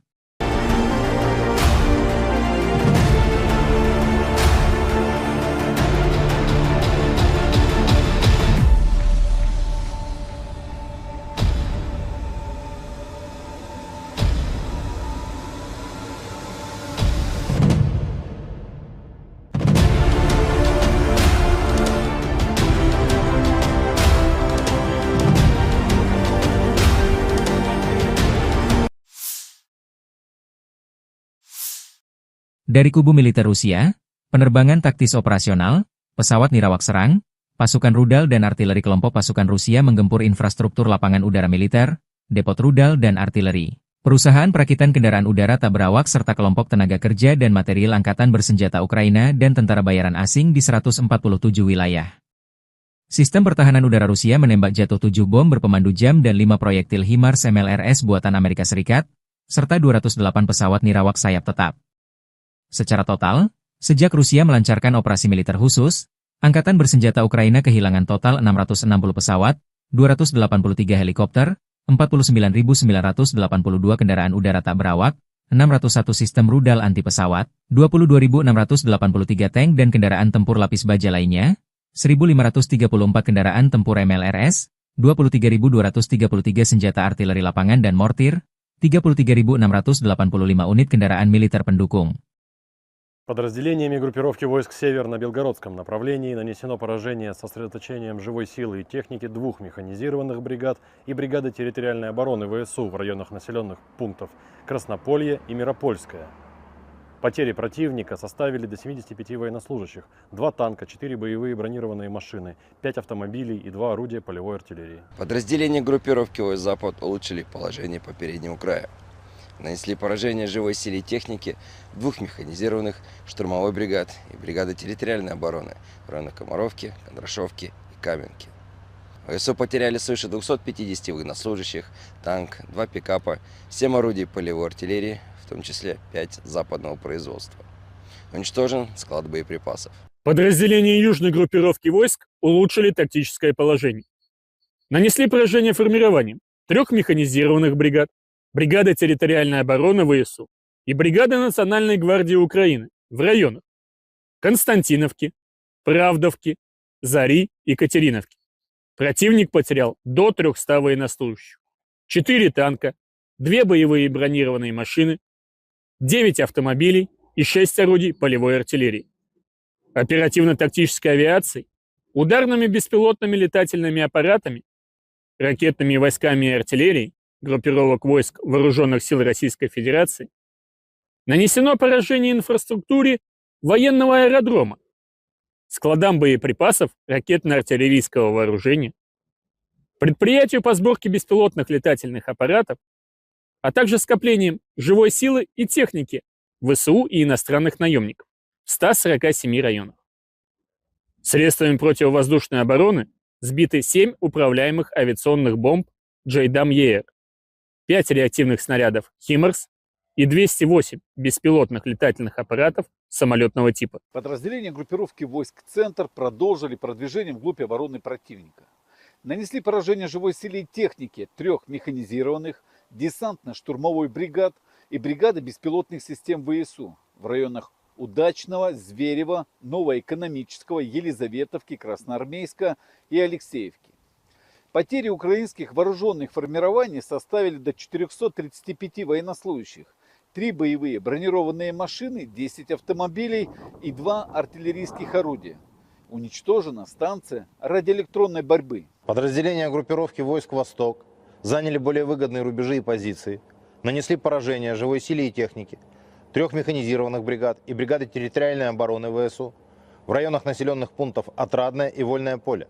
Dari kubu militer Rusia, penerbangan taktis operasional, pesawat nirawak serang, pasukan rudal dan artileri kelompok pasukan Rusia menggempur infrastruktur lapangan udara militer, depot rudal dan artileri, perusahaan perakitan kendaraan udara tak berawak serta kelompok tenaga kerja dan material Angkatan Bersenjata Ukraina dan tentara bayaran asing di 147 wilayah. Sistem pertahanan udara Rusia menembak jatuh 7 bom berpemandu jam dan 5 proyektil HIMARS MLRS buatan Amerika Serikat, serta 208 pesawat nirawak sayap tetap. Secara total, sejak Rusia melancarkan operasi militer khusus, Angkatan Bersenjata Ukraina kehilangan total 660 pesawat, 283 helikopter, 49.982 kendaraan udara tak berawak, 601 sistem rudal anti pesawat, 22.683 tank dan kendaraan tempur lapis baja lainnya, 1.534 kendaraan tempur MLRS, 23.233 senjata artileri lapangan dan mortir, 33.685 unit kendaraan militer pendukung. Подразделениями группировки войск «Север» на Белгородском направлении нанесено поражение с сосредоточением живой силы и техники 2 механизированных бригад и бригады территориальной обороны ВСУ в районах населенных пунктов Краснополье и Миропольское. Потери противника составили до 75 военнослужащих, 2 танка, 4 боевые бронированные машины, 5 автомобилей и 2 орудия полевой артиллерии. Подразделения группировки войск «Запад» улучшили положение по переднему краю. Нанесли поражение живой силе и технике 2 механизированных штурмовой бригад и бригады территориальной обороны в районах Комаровки, Кондрашовки и Каменки. ВСУ потеряли свыше 250 военнослужащих, танк, 2 пикапа, 7 орудий полевой артиллерии, в том числе 5 западного производства. Уничтожен склад боеприпасов. Подразделения южной группировки войск улучшили тактическое положение. Нанесли поражение формированием 3 механизированных бригад, бригады территориальной обороны ВСУ и бригады Национальной гвардии Украины в районах Константиновки, Правдовки, Зари и Катериновки. Противник потерял до 300 военнослужащих, 4 танка, 2 боевые бронированные машины, 9 автомобилей и 6 орудий полевой артиллерии. Оперативно-тактической авиацией, ударными беспилотными летательными аппаратами, ракетными войсками и артиллерией группировок войск Вооруженных сил Российской Федерации нанесено поражение инфраструктуре военного аэродрома, складам боеприпасов ракетно-артиллерийского вооружения, предприятию по сборке беспилотных летательных аппаратов, а также скоплением живой силы и техники ВСУ и иностранных наемников в 147 районах. Средствами противовоздушной обороны сбиты 7 управляемых авиационных бомб «Джейдам-Еэр», 5 реактивных снарядов «Химарс» и 208 беспилотных летательных аппаратов самолетного типа. Подразделения группировки войск «Центр» продолжили продвижение вглубь обороны противника. Нанесли поражение живой силе и технике 3 механизированных десантно-штурмовой бригад и бригады беспилотных систем ВСУ в районах Удачного, Зверева, Новоэкономического, Елизаветовки, Красноармейска и Алексеевки. Потери украинских вооруженных формирований составили до 435 военнослужащих, 3 боевые бронированные машины, 10 автомобилей и 2 артиллерийских орудия. Уничтожена станция радиоэлектронной борьбы. Подразделения группировки войск «Восток» заняли более выгодные рубежи и позиции, нанесли поражение живой силе и технике 3 механизированных бригад и бригады территориальной обороны ВСУ в районах населенных пунктов Отрадное и Вольное поле.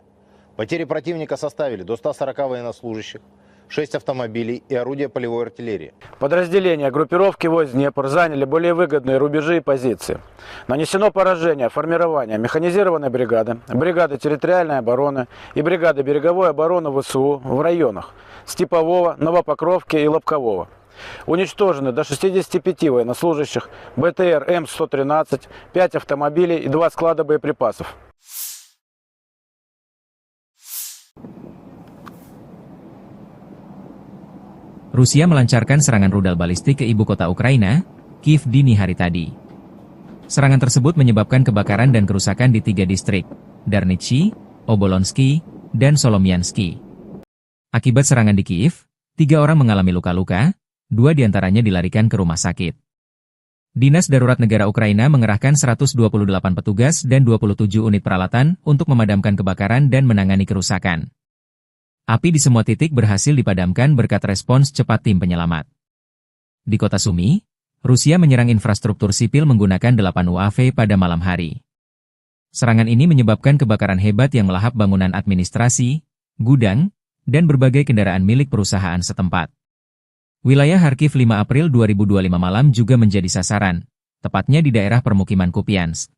Потери противника составили до 140 военнослужащих, 6 автомобилей и орудия полевой артиллерии. Подразделения группировки войск Днепр заняли более выгодные рубежи и позиции. Нанесено поражение формирования механизированной бригады, бригады территориальной обороны и бригады береговой обороны ВСУ в районах Степового, Новопокровки и Лобкового. Уничтожены до 65 военнослужащих, БТР М113, 5 автомобилей и 2 склада боеприпасов. Rusia melancarkan serangan rudal balistik ke ibu kota Ukraina, Kiev dini hari tadi. Serangan tersebut menyebabkan kebakaran dan kerusakan di 3 distrik, Darnitsy, Obolonsky, dan Solomiansky. Akibat serangan di Kiev, 3 orang mengalami luka-luka, 2 diantaranya dilarikan ke rumah sakit. Dinas Darurat Negara Ukraina mengerahkan 128 petugas dan 27 unit peralatan untuk memadamkan kebakaran dan menangani kerusakan. Api di semua titik berhasil dipadamkan berkat respons cepat tim penyelamat. Di kota Sumy, Rusia menyerang infrastruktur sipil menggunakan 8 UAV pada malam hari. Serangan ini menyebabkan kebakaran hebat yang melahap bangunan administrasi, gudang, dan berbagai kendaraan milik perusahaan setempat. Wilayah Kharkiv 5 April 2025 malam juga menjadi sasaran, tepatnya di daerah permukiman Kupiansk.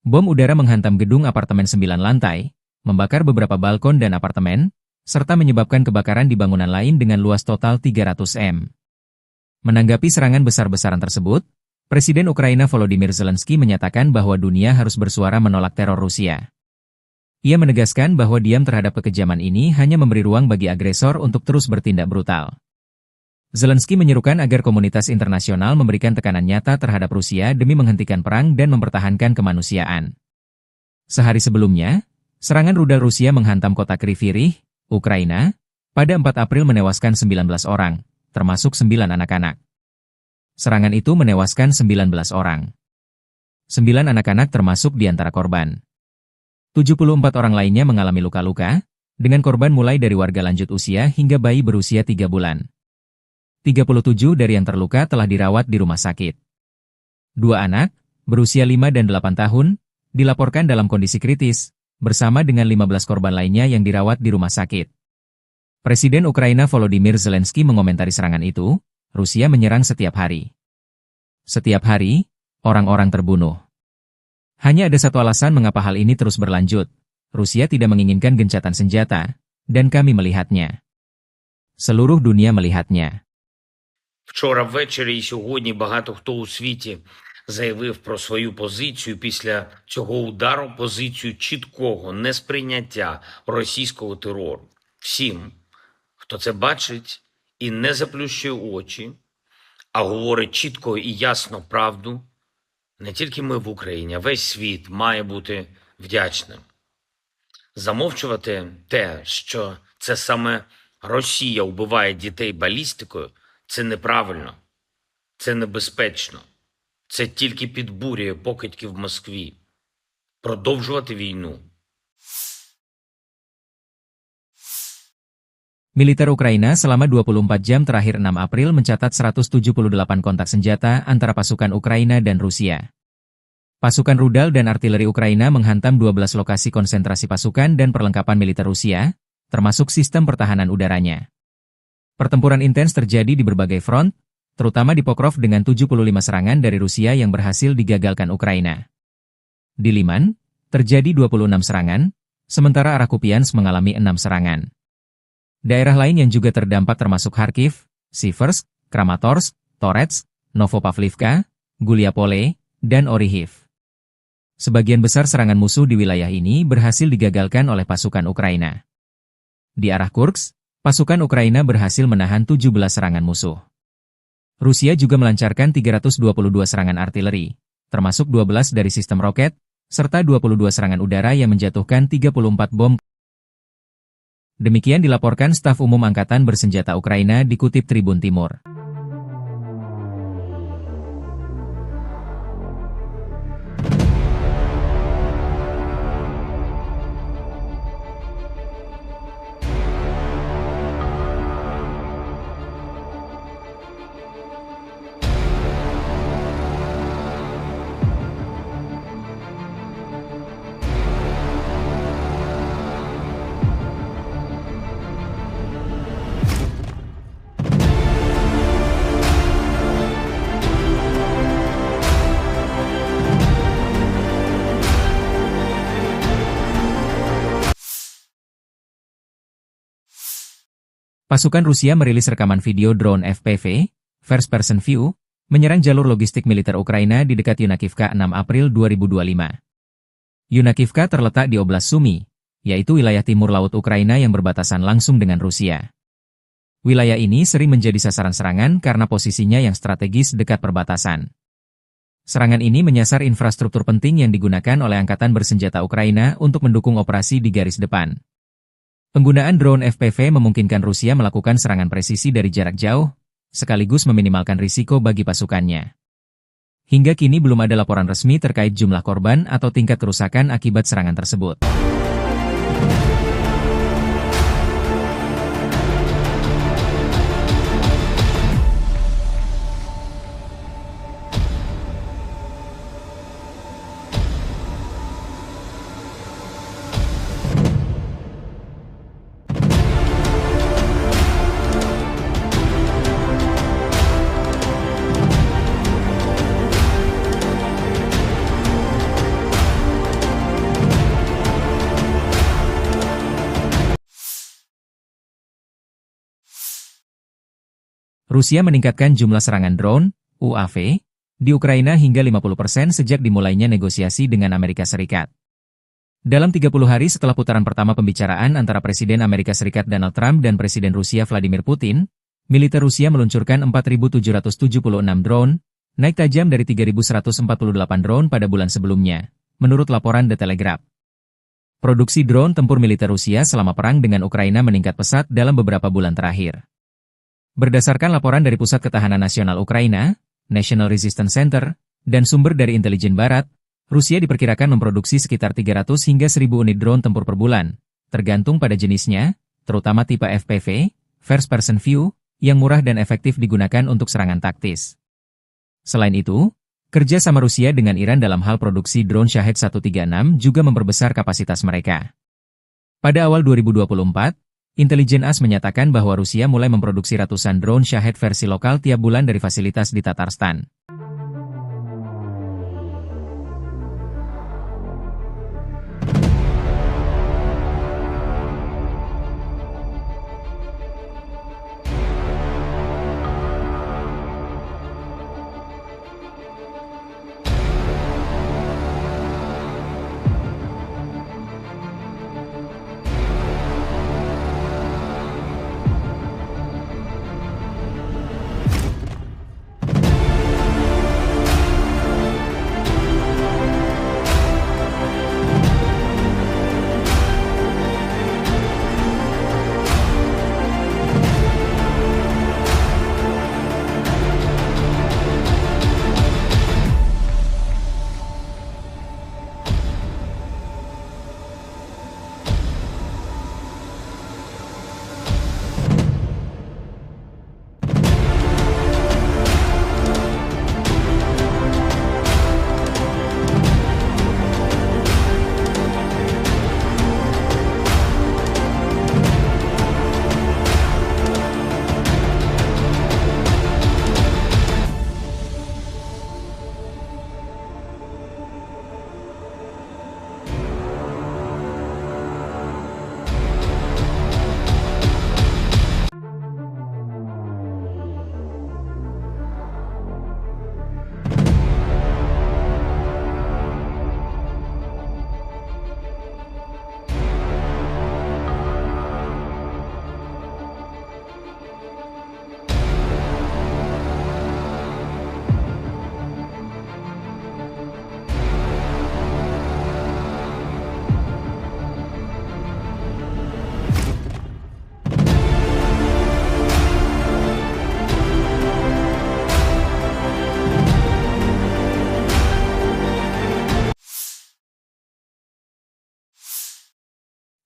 Bom udara menghantam gedung apartemen 9 lantai, membakar beberapa balkon dan apartemen, serta menyebabkan kebakaran di bangunan lain dengan luas total 300 m. Menanggapi serangan besar-besaran tersebut, Presiden Ukraina Volodymyr Zelensky menyatakan bahwa dunia harus bersuara menolak teror Rusia. Ia menegaskan bahwa diam terhadap kekejaman ini hanya memberi ruang bagi agresor untuk terus bertindak brutal. Zelensky menyerukan agar komunitas internasional memberikan tekanan nyata terhadap Rusia demi menghentikan perang dan mempertahankan kemanusiaan. Sehari sebelumnya, serangan rudal Rusia menghantam kota Kryvyi Rih, Ukraina, pada 4 April menewaskan 19 orang, termasuk 9 anak-anak. Serangan itu menewaskan 19 orang. 9 anak-anak termasuk di antara korban. 74 orang lainnya mengalami luka-luka, dengan korban mulai dari warga lanjut usia hingga bayi berusia 3 bulan. 37 dari yang terluka telah dirawat di rumah sakit. 2 anak, berusia 5 dan 8 tahun, dilaporkan dalam kondisi kritis, bersama dengan 15 korban lainnya yang dirawat di rumah sakit. Presiden Ukraina Volodymyr Zelensky mengomentari serangan itu, Rusia menyerang setiap hari. Setiap hari, orang-orang terbunuh. Hanya ada satu alasan mengapa hal ini terus berlanjut. Rusia tidak menginginkan gencatan senjata, dan kami melihatnya. Seluruh dunia melihatnya. Вчора ввечері і сьогодні багато хто у світі заявив про свою позицію після цього удару, позицію чіткого несприйняття російського терору. Всім, хто це бачить і не заплющує очі, а говорить чітко і ясно правду, не тільки ми в Україні, а весь світ має бути вдячним. Замовчувати те, що це саме Росія вбиває дітей балістикою, це неправильно, це небезпечно. Це тільки підбурює покидьки в Москві. Продовжувати війну. Militer Ukraina selama 24 jam terakhir 6 April mencatat 178 kontak senjata antara pasukan Ukraina dan Rusia. Pasukan rudal dan artileri Ukraina menghantam 12 lokasi konsentrasi pasukan dan perlengkapan militer Rusia, termasuk sistem pertahanan udaranya. Pertempuran intens terjadi di berbagai front, terutama di Pokrov dengan 75 serangan dari Rusia yang berhasil digagalkan Ukraina. Di Liman, terjadi 26 serangan, sementara arah Kupiansk mengalami 6 serangan. Daerah lain yang juga terdampak termasuk Kharkiv, Siversk, Kramatorsk, Torets, Novopavlivka, Guliapole, dan Orihiv. Sebagian besar serangan musuh di wilayah ini berhasil digagalkan oleh pasukan Ukraina. Di arah Kursk, pasukan Ukraina berhasil menahan 17 serangan musuh. Rusia juga melancarkan 322 serangan artileri, termasuk 12 dari sistem roket, serta 22 serangan udara yang menjatuhkan 34 bom. Demikian dilaporkan staf umum Angkatan Bersenjata Ukraina dikutip Tribun Timur. Pasukan Rusia merilis rekaman video drone FPV, First Person View, menyerang jalur logistik militer Ukraina di dekat Yunakivka 6 April 2025. Yunakivka terletak di Oblast Sumy, yaitu wilayah timur laut Ukraina yang berbatasan langsung dengan Rusia. Wilayah ini sering menjadi sasaran serangan karena posisinya yang strategis dekat perbatasan. Serangan ini menyasar infrastruktur penting yang digunakan oleh Angkatan Bersenjata Ukraina untuk mendukung operasi di garis depan. Penggunaan drone FPV memungkinkan Rusia melakukan serangan presisi dari jarak jauh, sekaligus meminimalkan risiko bagi pasukannya. Hingga kini belum ada laporan resmi terkait jumlah korban atau tingkat kerusakan akibat serangan tersebut. Rusia meningkatkan jumlah serangan drone, UAV, di Ukraina hingga 50% sejak dimulainya negosiasi dengan Amerika Serikat. Dalam 30 hari setelah putaran pertama pembicaraan antara Presiden Amerika Serikat Donald Trump dan Presiden Rusia Vladimir Putin, militer Rusia meluncurkan 4.776 drone, naik tajam dari 3.148 drone pada bulan sebelumnya, menurut laporan The Telegraph. Produksi drone tempur militer Rusia selama perang dengan Ukraina meningkat pesat dalam beberapa bulan terakhir. Berdasarkan laporan dari Pusat Ketahanan Nasional Ukraina, National Resistance Center, dan sumber dari intelijen barat, Rusia diperkirakan memproduksi sekitar 300 hingga 1.000 unit drone tempur per bulan, tergantung pada jenisnya, terutama tipe FPV, First Person View, yang murah dan efektif digunakan untuk serangan taktis. Selain itu, kerja sama Rusia dengan Iran dalam hal produksi drone Shahed 136 juga memperbesar kapasitas mereka. Pada awal 2024, Intelijen AS menyatakan bahwa Rusia mulai memproduksi ratusan drone Shahed versi lokal tiap bulan dari fasilitas di Tatarstan.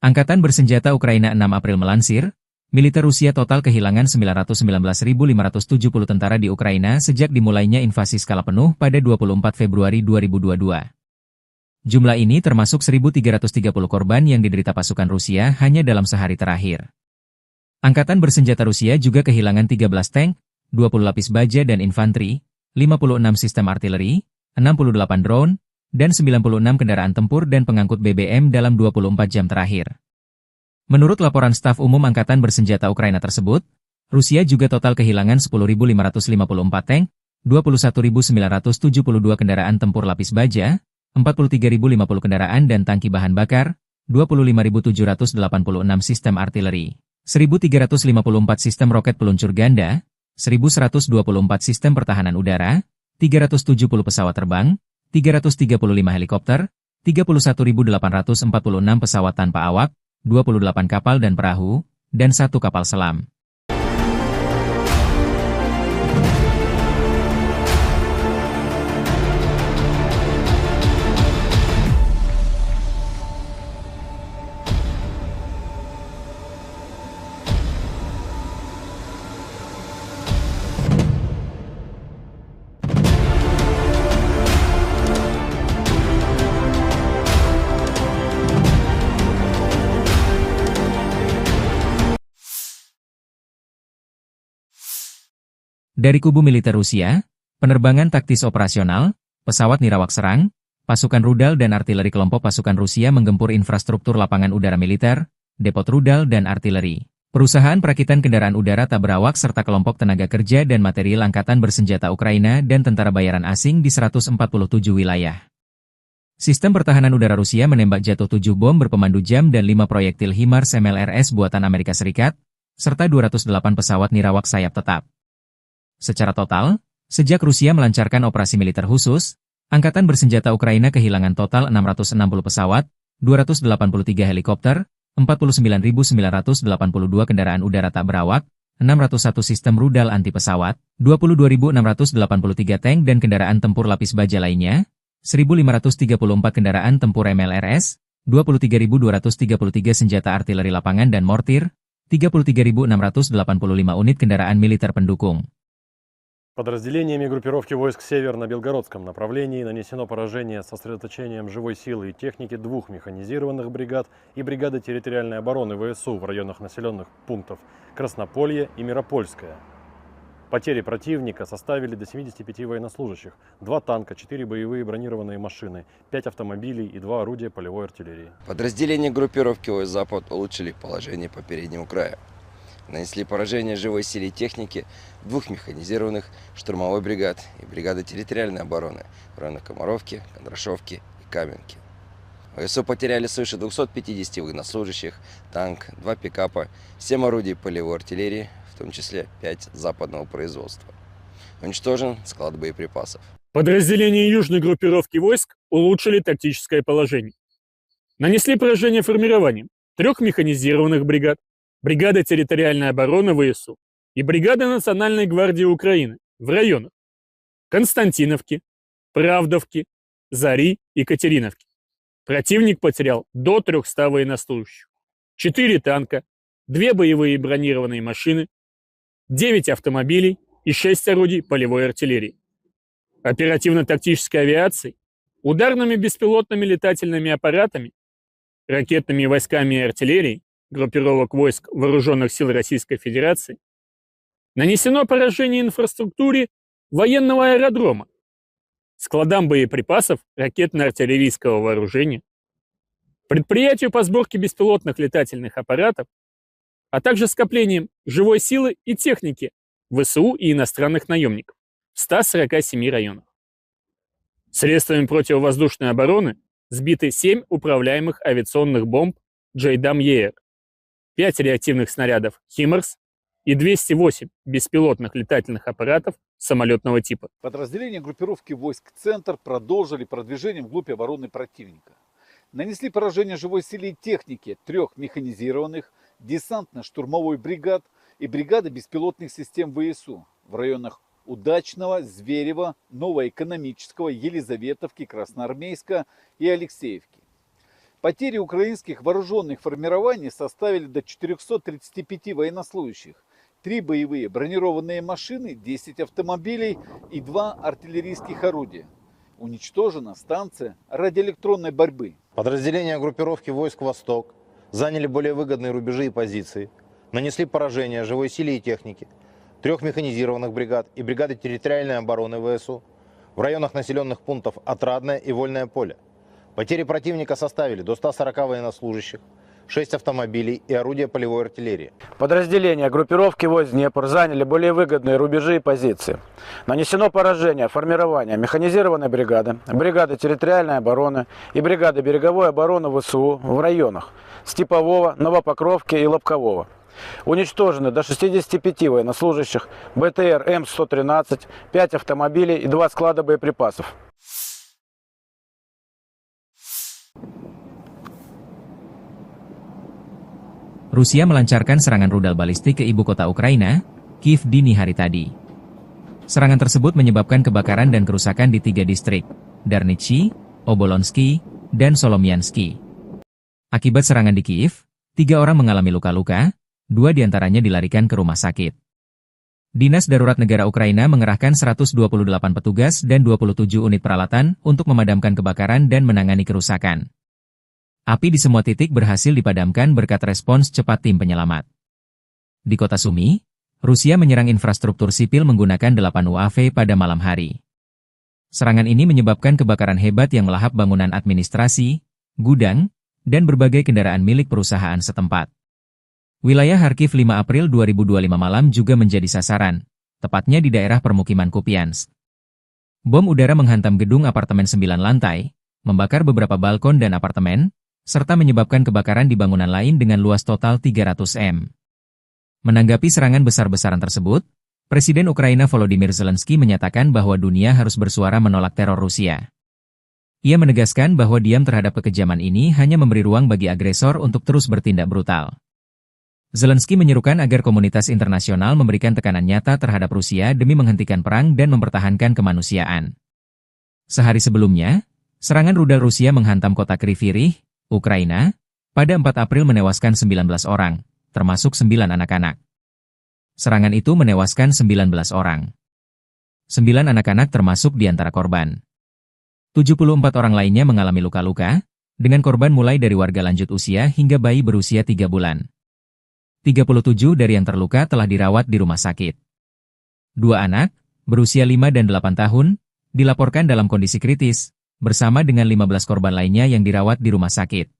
Angkatan Bersenjata Ukraina 6 April melansir, militer Rusia total kehilangan 919.570 tentara di Ukraina sejak dimulainya invasi skala penuh pada 24 Februari 2022. Jumlah ini termasuk 1.330 korban yang diderita pasukan Rusia hanya dalam sehari terakhir. Angkatan Bersenjata Rusia juga kehilangan 13 tank, 20 lapis baja dan infanteri, 56 sistem artileri, 68 drone, dan 96 kendaraan tempur dan pengangkut BBM dalam 24 jam terakhir. Menurut laporan staf umum Angkatan Bersenjata Ukraina tersebut, Rusia juga total kehilangan 10.554 tank, 21.972 kendaraan tempur lapis baja, 43.050 kendaraan dan tangki bahan bakar, 25.786 sistem artileri, 1.354 sistem roket peluncur ganda, 1.124 sistem pertahanan udara, 370 pesawat terbang, 335 helikopter, 31.846 pesawat tanpa awak, 28 kapal dan perahu, dan 1 kapal selam. Dari kubu militer Rusia, penerbangan taktis operasional, pesawat nirawak serang, pasukan rudal dan artileri kelompok pasukan Rusia menggempur infrastruktur lapangan udara militer, depot rudal dan artileri, perusahaan perakitan kendaraan udara tak berawak serta kelompok tenaga kerja dan material Angkatan Bersenjata Ukraina dan tentara bayaran asing di 147 wilayah. Sistem pertahanan udara Rusia menembak jatuh 7 bom berpemandu jam dan 5 proyektil HIMARS MLRS buatan Amerika Serikat, serta 208 pesawat nirawak sayap tetap. Secara total, sejak Rusia melancarkan operasi militer khusus, Angkatan Bersenjata Ukraina kehilangan total 660 pesawat, 283 helikopter, 49.982 kendaraan udara tak berawak, 601 sistem rudal anti pesawat, 22.683 tank dan kendaraan tempur lapis baja lainnya, 1.534 kendaraan tempur MLRS, 23.233 senjata artileri lapangan dan mortir, 33.685 unit kendaraan militer pendukung. Подразделениями группировки войск «Север» на Белгородском направлении нанесено поражение с сосредоточением живой силы и техники 2 механизированных бригад и бригады территориальной обороны ВСУ в районах населенных пунктов Краснополье и Миропольское. Потери противника составили до 75 военнослужащих, 2 танка, 4 боевые бронированные машины, 5 автомобилей и 2 орудия полевой артиллерии. Подразделения группировки войск «Запад» улучшили положение по переднему краю. Нанесли поражение живой силе и технике 2 механизированных штурмовой бригад и бригады территориальной обороны в районах Комаровки, Кондрашовки и Каменки. ВСУ потеряли свыше 250 военнослужащих, танк, 2 пикапа, 7 орудий полевой артиллерии, в том числе 5 западного производства. Уничтожен склад боеприпасов. Подразделения южной группировки войск улучшили тактическое положение. Нанесли поражение формированием 3 механизированных бригад, бригада территориальной обороны ВСУ и бригада Национальной гвардии Украины в районах Константиновки, Правдовки, Зари и Катериновки. Противник потерял до 300 военнослужащих, 4 танка, 2 боевые бронированные машины, 9 автомобилей и 6 орудий полевой артиллерии. Оперативно-тактической авиацией, ударными беспилотными летательными аппаратами, ракетными войсками и артиллерией группировок войск Вооруженных сил Российской Федерации нанесено поражение инфраструктуре военного аэродрома, складам боеприпасов ракетно-артиллерийского вооружения, предприятию по сборке беспилотных летательных аппаратов, а также скоплением живой силы и техники ВСУ и иностранных наемников в 147 районах. Средствами противовоздушной обороны сбиты 7 управляемых авиационных бомб JDAM-ER, 5 реактивных снарядов HIMARS и 208 беспилотных летательных аппаратов самолетного типа. Подразделения группировки войск «Центр» продолжили продвижение вглубь обороны противника. Нанесли поражение живой силе и технике 3 механизированных десантно-штурмовой бригад и бригады беспилотных систем ВСУ в районах Удачного, Зверева, Новоэкономического, Елизаветовки, Красноармейска и Алексеевки. Потери украинских вооруженных формирований составили до 435 военнослужащих, 3 боевые бронированные машины, 10 автомобилей и 2 артиллерийских орудия. Уничтожена станция радиоэлектронной борьбы. Подразделения группировки войск «Восток» заняли более выгодные рубежи и позиции, нанесли поражение живой силе и технике 3 механизированных бригад и бригады территориальной обороны ВСУ в районах населенных пунктов Отрадное и Вольное поле. Потери противника составили до 140 военнослужащих, 6 автомобилей и орудия полевой артиллерии. Подразделения группировки войск Днепр заняли более выгодные рубежи и позиции. Нанесено поражение формирования механизированной бригады, бригады территориальной обороны и бригады береговой обороны ВСУ в районах Степового, Новопокровки и Лобкового. Уничтожены до 65 военнослужащих, БТР М113, 5 автомобилей и 2 склада боеприпасов. Rusia melancarkan serangan rudal balistik ke ibu kota Ukraina, Kiev dini hari tadi. Serangan tersebut menyebabkan kebakaran dan kerusakan di 3 distrik, Darnichi, Obolonsky, dan Solomiansky. Akibat serangan di Kiev, 3 orang mengalami luka-luka, 2 diantaranya dilarikan ke rumah sakit. Dinas Darurat Negara Ukraina mengerahkan 128 petugas dan 27 unit peralatan untuk memadamkan kebakaran dan menangani kerusakan. Api di semua titik berhasil dipadamkan berkat respons cepat tim penyelamat. Di kota Sumy, Rusia menyerang infrastruktur sipil menggunakan 8 UAV pada malam hari. Serangan ini menyebabkan kebakaran hebat yang melahap bangunan administrasi, gudang, dan berbagai kendaraan milik perusahaan setempat. Wilayah Kharkiv 5 April 2025 malam juga menjadi sasaran, tepatnya di daerah permukiman Kupiansk. Bom udara menghantam gedung apartemen 9 lantai, membakar beberapa balkon dan apartemen, serta menyebabkan kebakaran di bangunan lain dengan luas total 300 m. Menanggapi serangan besar-besaran tersebut, Presiden Ukraina Volodymyr Zelensky menyatakan bahwa dunia harus bersuara menolak teror Rusia. Ia menegaskan bahwa diam terhadap kekejaman ini hanya memberi ruang bagi agresor untuk terus bertindak brutal. Zelensky menyerukan agar komunitas internasional memberikan tekanan nyata terhadap Rusia demi menghentikan perang dan mempertahankan kemanusiaan. Sehari sebelumnya, serangan rudal Rusia menghantam kota Kryvyi Rih, Ukraina, pada 4 April menewaskan 19 orang, termasuk 9 anak-anak. Serangan itu menewaskan 19 orang. 9 anak-anak termasuk di antara korban. 74 orang lainnya mengalami luka-luka, dengan korban mulai dari warga lanjut usia hingga bayi berusia 3 bulan. 37 dari yang terluka telah dirawat di rumah sakit. 2 anak, berusia 5 dan 8 tahun, dilaporkan dalam kondisi kritis, bersama dengan 15 korban lainnya yang dirawat di rumah sakit.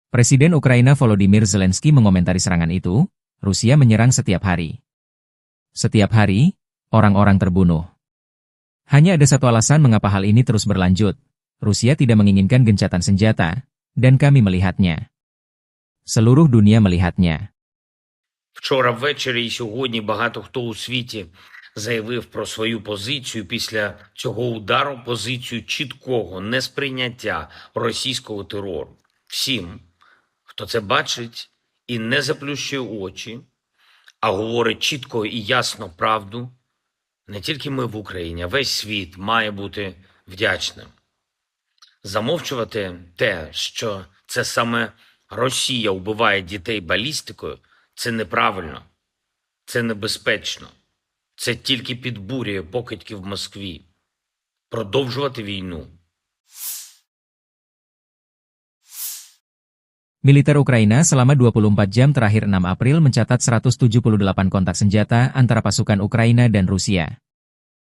Presiden Ukraina Volodymyr Zelensky mengomentari serangan itu, Rusia menyerang setiap hari. Setiap hari, orang-orang terbunuh. Hanya ada satu alasan mengapa hal ini terus berlanjut. Rusia tidak menginginkan gencatan senjata, dan kami melihatnya. Seluruh dunia melihatnya. Вчора ввечері і сьогодні багато хто у світі заявив про свою позицію після цього удару, позицію чіткого несприйняття російського терору. Всім, хто це бачить і не заплющує очі, а говорить чітко і ясно правду, не тільки ми в Україні, а весь світ має бути вдячним. Замовчувати те, що це саме Росія вбиває дітей балістикою, це неправильно, це небезпечно. Це тільки підбурює покидьків в Москві. Продовжувати війну. Militer Ukraina selama 24 jam terakhir 6 April mencatat 178 kontak senjata antara pasukan Ukraina dan Rusia.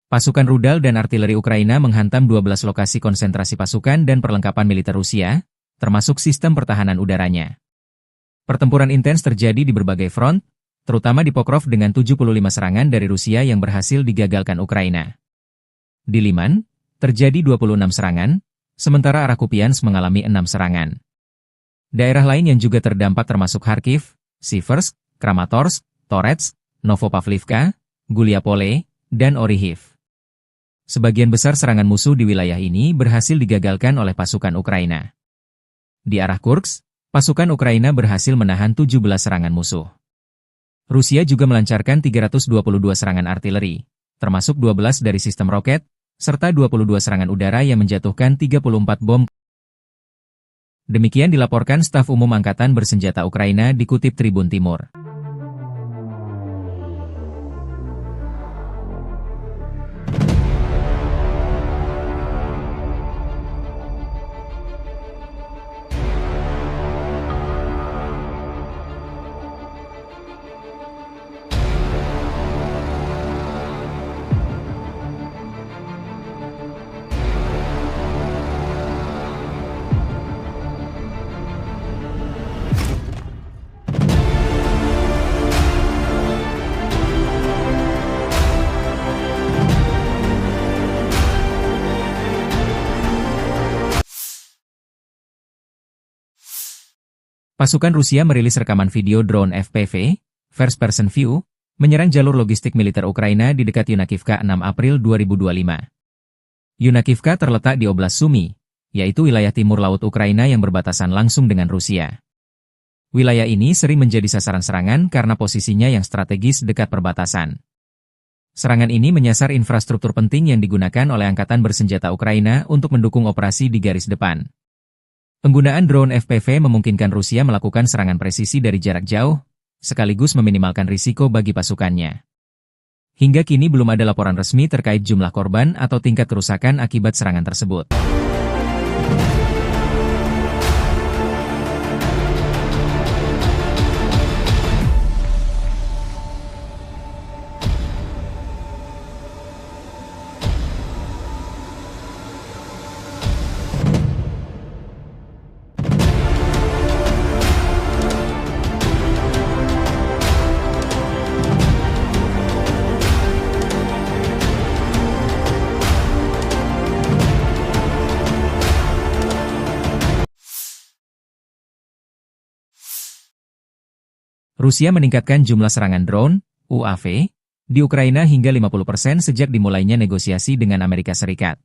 Pasukan rudal dan artileri Ukraina menghantam 12 lokasi konsentrasi pasukan dan perlengkapan militer Rusia, termasuk sistem pertahanan udaranya. Pertempuran intens terjadi di berbagai front, terutama di Pokrov dengan 75 serangan dari Rusia yang berhasil digagalkan Ukraina. Di Liman, terjadi 26 serangan, sementara arah Kupiansk mengalami 6 serangan. Daerah lain yang juga terdampak termasuk Kharkiv, Siversk, Kramatorsk, Torets, Novopavlivka, Guliapole, dan Orihiv. Sebagian besar serangan musuh di wilayah ini berhasil digagalkan oleh pasukan Ukraina. Di arah Kursk, pasukan Ukraina berhasil menahan 17 serangan musuh. Rusia juga melancarkan 322 serangan artileri, termasuk 12 dari sistem roket, serta 22 serangan udara yang menjatuhkan 34 bom. Demikian dilaporkan staf umum Angkatan Bersenjata Ukraina dikutip Tribun Timur. Pasukan Rusia merilis rekaman video drone FPV, First Person View, menyerang jalur logistik militer Ukraina di dekat Yunakivka 6 April 2025. Yunakivka terletak di Oblast Sumy, yaitu wilayah timur laut Ukraina yang berbatasan langsung dengan Rusia. Wilayah ini sering menjadi sasaran serangan karena posisinya yang strategis dekat perbatasan. Serangan ini menyasar infrastruktur penting yang digunakan oleh Angkatan Bersenjata Ukraina untuk mendukung operasi di garis depan. Penggunaan drone FPV memungkinkan Rusia melakukan serangan presisi dari jarak jauh, sekaligus meminimalkan risiko bagi pasukannya. Hingga kini belum ada laporan resmi terkait jumlah korban atau tingkat kerusakan akibat serangan tersebut. Rusia meningkatkan jumlah serangan drone, UAV, di Ukraina hingga 50% sejak dimulainya negosiasi dengan Amerika Serikat.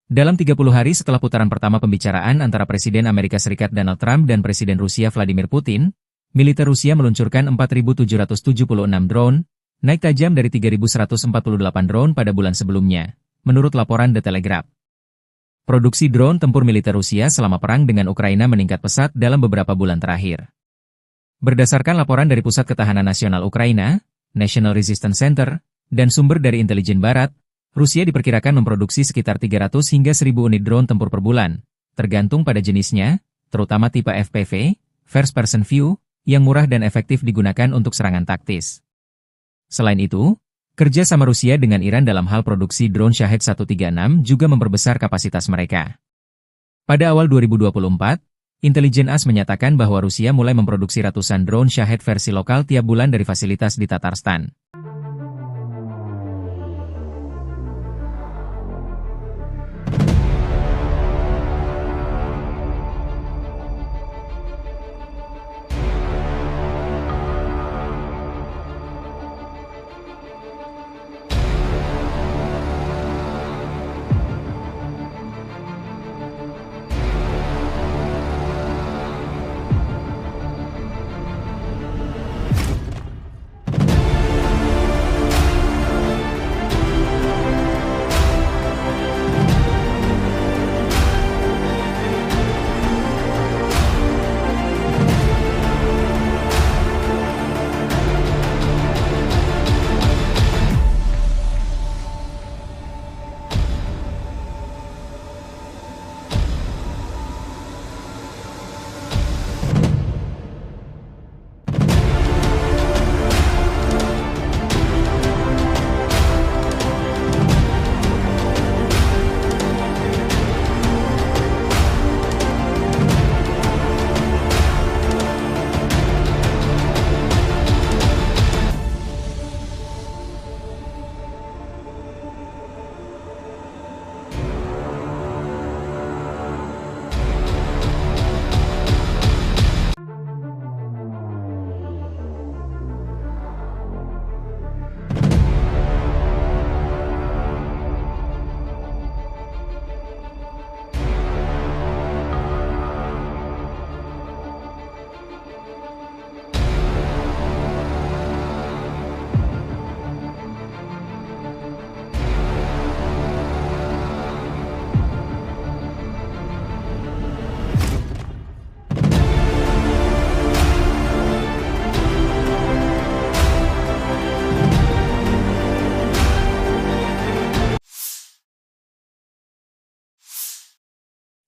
Dalam 30 hari setelah putaran pertama pembicaraan antara Presiden Amerika Serikat Donald Trump dan Presiden Rusia Vladimir Putin, militer Rusia meluncurkan 4.776 drone, naik tajam dari 3.148 drone pada bulan sebelumnya, menurut laporan The Telegraph. Produksi drone tempur militer Rusia selama perang dengan Ukraina meningkat pesat dalam beberapa bulan terakhir. Berdasarkan laporan dari Pusat Ketahanan Nasional Ukraina, National Resistance Center, dan sumber dari intelijen barat, Rusia diperkirakan memproduksi sekitar 300 hingga 1.000 unit drone tempur per bulan, tergantung pada jenisnya, terutama tipe FPV, First Person View, yang murah dan efektif digunakan untuk serangan taktis. Selain itu, kerja sama Rusia dengan Iran dalam hal produksi drone Shahed 136 juga memperbesar kapasitas mereka. Pada awal 2024, Intelijen AS menyatakan bahwa Rusia mulai memproduksi ratusan drone Shahed versi lokal tiap bulan dari fasilitas di Tatarstan.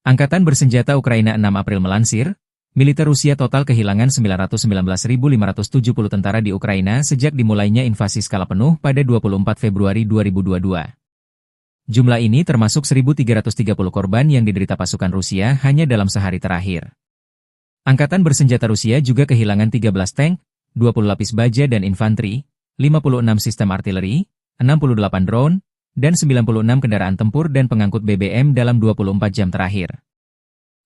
Angkatan Bersenjata Ukraina 6 April melansir, militer Rusia total kehilangan 919.570 tentara di Ukraina sejak dimulainya invasi skala penuh pada 24 Februari 2022. Jumlah ini termasuk 1.330 korban yang diderita pasukan Rusia hanya dalam sehari terakhir. Angkatan Bersenjata Rusia juga kehilangan 13 tank, 20 lapis baja dan infanteri, 56 sistem artileri, 68 drone, dan 96 kendaraan tempur dan pengangkut BBM dalam 24 jam terakhir.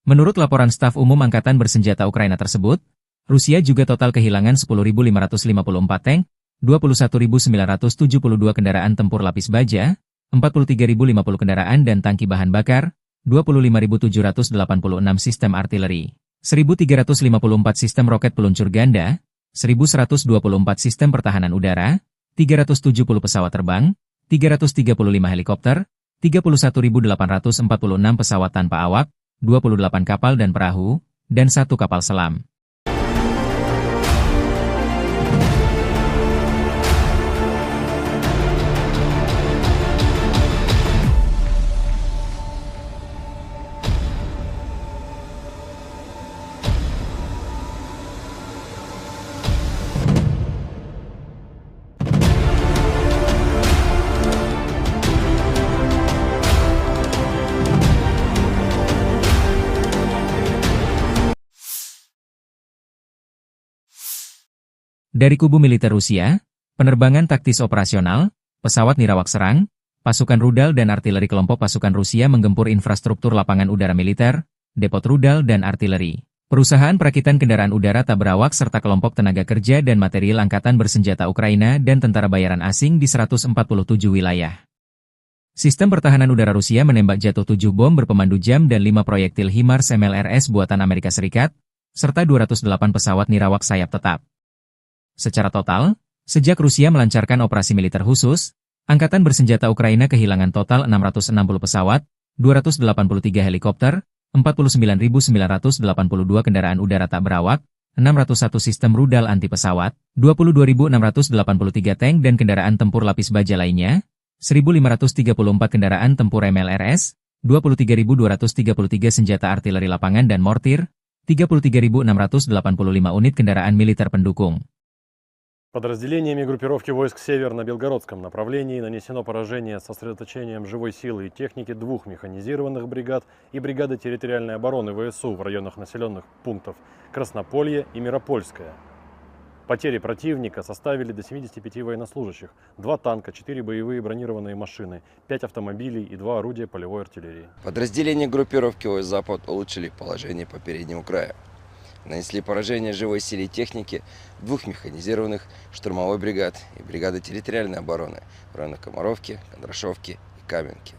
Menurut laporan staf umum Angkatan Bersenjata Ukraina tersebut, Rusia juga total kehilangan 10.554 tank, 21.972 kendaraan tempur lapis baja, 43.050 kendaraan dan tangki bahan bakar, 25.786 sistem artileri, 1.354 sistem roket peluncur ganda, 1.124 sistem pertahanan udara, 370 pesawat terbang, 335 helikopter, 31.846 pesawat tanpa awak, 28 kapal dan perahu, dan 1 kapal selam. Dari kubu militer Rusia, penerbangan taktis operasional, pesawat nirawak serang, pasukan rudal dan artileri kelompok pasukan Rusia menggempur infrastruktur lapangan udara militer, depot rudal dan artileri, perusahaan perakitan kendaraan udara tak berawak serta kelompok tenaga kerja dan material Angkatan Bersenjata Ukraina dan tentara bayaran asing di 147 wilayah. Sistem pertahanan udara Rusia menembak jatuh 7 bom berpemandu jam dan 5 proyektil HIMARS MLRS buatan Amerika Serikat, serta 208 pesawat nirawak sayap tetap. Secara total, sejak Rusia melancarkan operasi militer khusus, Angkatan Bersenjata Ukraina kehilangan total 660 pesawat, 283 helikopter, 49.982 kendaraan udara tak berawak, 601 sistem rudal anti pesawat, 22.683 tank dan kendaraan tempur lapis baja lainnya, 1.534 kendaraan tempur MLRS, 23.233 senjata artileri lapangan dan mortir, 33.685 unit kendaraan militer pendukung. Подразделениями группировки войск «Север» на Белгородском направлении нанесено поражение с сосредоточением живой силы и техники 2 механизированных бригад и бригады территориальной обороны ВСУ в районах населенных пунктов Краснополье и Миропольское. Потери противника составили до 75 военнослужащих, 2 танка, 4 боевые бронированные машины, 5 автомобилей и 2 орудия полевой артиллерии. Подразделения группировки войск «Запад» улучшили положение по переднему краю. Нанесли поражение живой силе и технике 2 механизированных штурмовой бригад и бригады территориальной обороны в районах Комаровки, Кондрашовки и Каменки.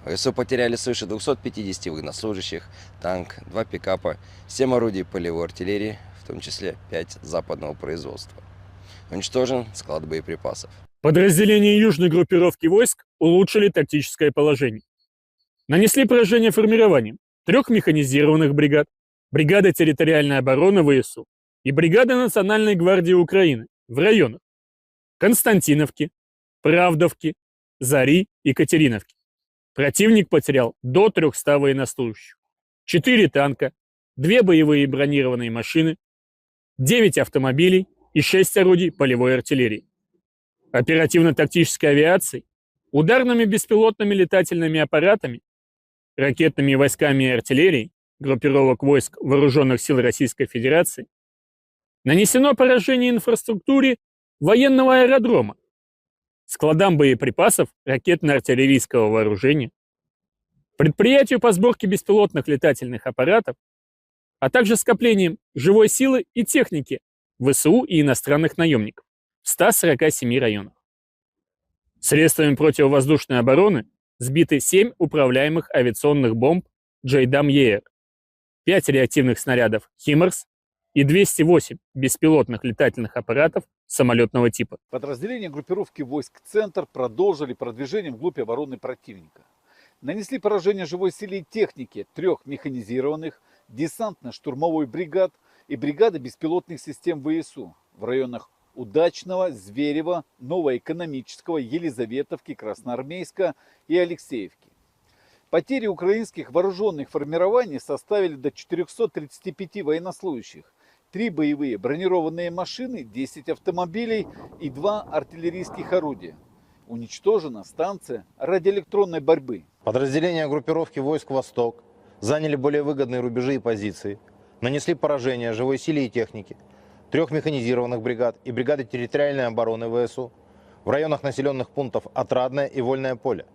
ВСУ потеряли свыше 250 военнослужащих, танк, 2 пикапа, 7 орудий полевой артиллерии, в том числе 5 западного производства. Уничтожен склад боеприпасов. Подразделения южной группировки войск улучшили тактическое положение. Нанесли поражение формированием 3 механизированных бригад, бригады территориальной обороны ВСУ и бригады Национальной гвардии Украины в районах Константиновки, Правдовки, Зари и Катериновки. Противник потерял до 300 военнослужащих, 4 танка, 2 боевые бронированные машины, 9 автомобилей и 6 орудий полевой артиллерии. Оперативно-тактической авиацией, ударными беспилотными летательными аппаратами, ракетными войсками и артиллерией группировок войск Вооруженных сил Российской Федерации нанесено поражение инфраструктуре военного аэродрома, складам боеприпасов ракетно-артиллерийского вооружения, предприятию по сборке беспилотных летательных аппаратов, а также скоплением живой силы и техники ВСУ и иностранных наемников в 147 районах. Средствами противовоздушной обороны сбиты 7 управляемых авиационных бомб «Джейдам-ЕР», 5 реактивных снарядов «Химарс» и 208 беспилотных летательных аппаратов самолетного типа. Подразделения группировки войск «Центр» продолжили продвижение вглубь обороны противника. Нанесли поражение живой силе и технике 3 механизированных, десантно-штурмовой бригад и бригады беспилотных систем ВСУ в районах Удачного, Зверева, Новоэкономического, Елизаветовки, Красноармейска и Алексеевки. Потери украинских вооруженных формирований составили до 435 военнослужащих, 3 боевые бронированные машины, 10 автомобилей и 2 артиллерийских орудия. Уничтожена станция радиоэлектронной борьбы. Подразделения группировки войск «Восток» заняли более выгодные рубежи и позиции, нанесли поражение живой силе и технике 3 механизированных бригад и бригады территориальной обороны ВСУ в районах населенных пунктов Отрадное и Вольное поле.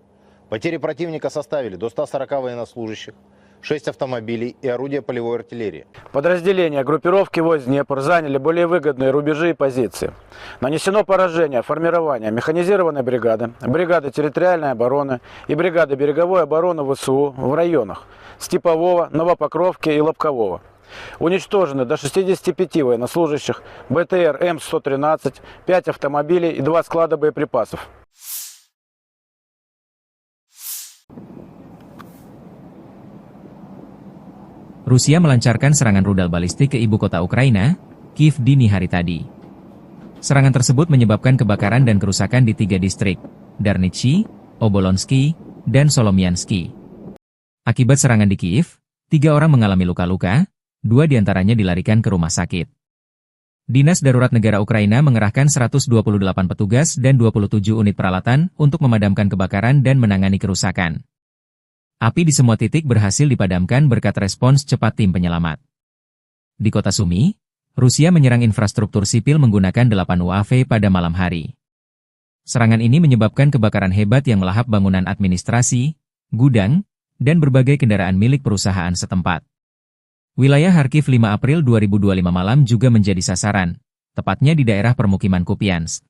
Потери противника составили до 140 военнослужащих, 6 автомобилей и орудия полевой артиллерии. Подразделения группировки войск Днепр заняли более выгодные рубежи и позиции. Нанесено поражение формирования механизированной бригады, бригады территориальной обороны и бригады береговой обороны ВСУ в районах Степового, Новопокровки и Лобкового. Уничтожены до 65 военнослужащих, БТР М113, 5 автомобилей и 2 склада боеприпасов. Rusia melancarkan serangan rudal balistik ke ibu kota Ukraina, Kiev dini hari tadi. Serangan tersebut menyebabkan kebakaran dan kerusakan di 3 distrik, Darnitsy, Obolonsky, dan Solomiansky. Akibat serangan di Kiev, 3 orang mengalami luka-luka, 2 diantaranya dilarikan ke rumah sakit. Dinas Darurat Negara Ukraina mengerahkan 128 petugas dan 27 unit peralatan untuk memadamkan kebakaran dan menangani kerusakan. Api di semua titik berhasil dipadamkan berkat respons cepat tim penyelamat. Di kota Sumy, Rusia menyerang infrastruktur sipil menggunakan 8 UAV pada malam hari. Serangan ini menyebabkan kebakaran hebat yang melahap bangunan administrasi, gudang, dan berbagai kendaraan milik perusahaan setempat. Wilayah Kharkiv 5 April 2025 malam juga menjadi sasaran, tepatnya di daerah permukiman Kupiansk.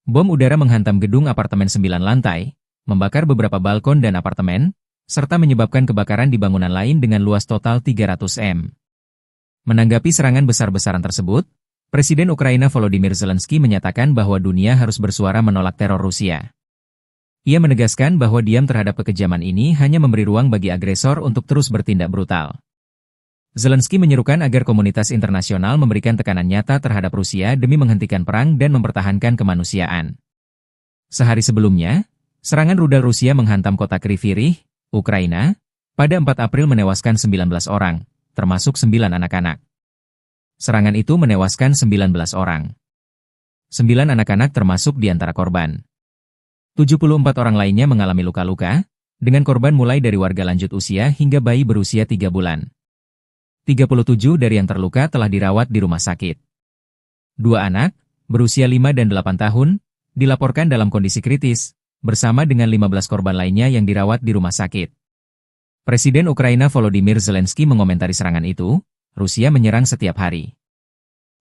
Bom udara menghantam gedung apartemen 9 lantai, membakar beberapa balkon dan apartemen, serta menyebabkan kebakaran di bangunan lain dengan luas total 300 m. Menanggapi serangan besar-besaran tersebut, Presiden Ukraina Volodymyr Zelensky menyatakan bahwa dunia harus bersuara menolak teror Rusia. Ia menegaskan bahwa diam terhadap kekejaman ini hanya memberi ruang bagi agresor untuk terus bertindak brutal. Zelensky menyerukan agar komunitas internasional memberikan tekanan nyata terhadap Rusia demi menghentikan perang dan mempertahankan kemanusiaan. Sehari sebelumnya, serangan rudal Rusia menghantam kota Kryvyi Rih, Ukraina, pada 4 April menewaskan 19 orang, termasuk 9 anak-anak. Serangan itu menewaskan 19 orang. 9 anak-anak termasuk di antara korban. 74 orang lainnya mengalami luka-luka, dengan korban mulai dari warga lanjut usia hingga bayi berusia 3 bulan. 37 dari yang terluka telah dirawat di rumah sakit. 2 anak, berusia 5 dan 8 tahun, dilaporkan dalam kondisi kritis, bersama dengan 15 korban lainnya yang dirawat di rumah sakit. Presiden Ukraina Volodymyr Zelensky mengomentari serangan itu, Rusia menyerang setiap hari.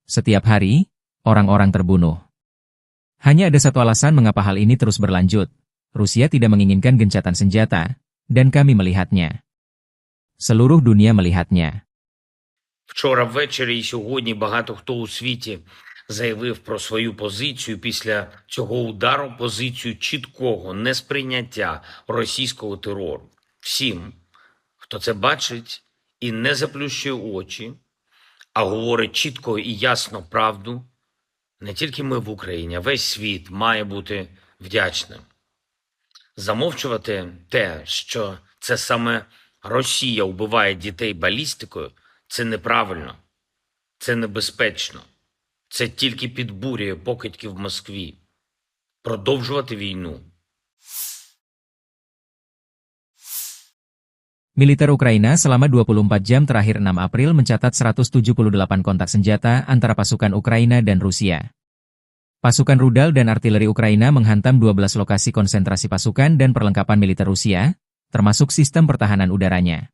Setiap hari, orang-orang terbunuh. Hanya ada satu alasan mengapa hal ini terus berlanjut. Rusia tidak menginginkan gencatan senjata, dan kami melihatnya. Seluruh dunia melihatnya. Вчора ввечері і сьогодні багато хто у світі заявив про свою позицію після цього удару, позицію чіткого несприйняття російського терору. Всім, хто це бачить і не заплющує очі, а говорить чітко і ясно правду, не тільки ми в Україні, а весь світ має бути вдячним. Замовчувати те, що це саме Росія вбиває дітей балістикою, це неправильно, це небезпечно, це тільки підбурює покидьки в Москві. Продовжувати війну. Militer Ukraina selama 24 jam terakhir 6 April mencatat 178 kontak senjata antara pasukan Ukraina dan Rusia. Pasukan rudal dan artileri Ukraina menghantam 12 lokasi konsentrasi pasukan dan perlengkapan militer Rusia, termasuk sistem pertahanan udaranya.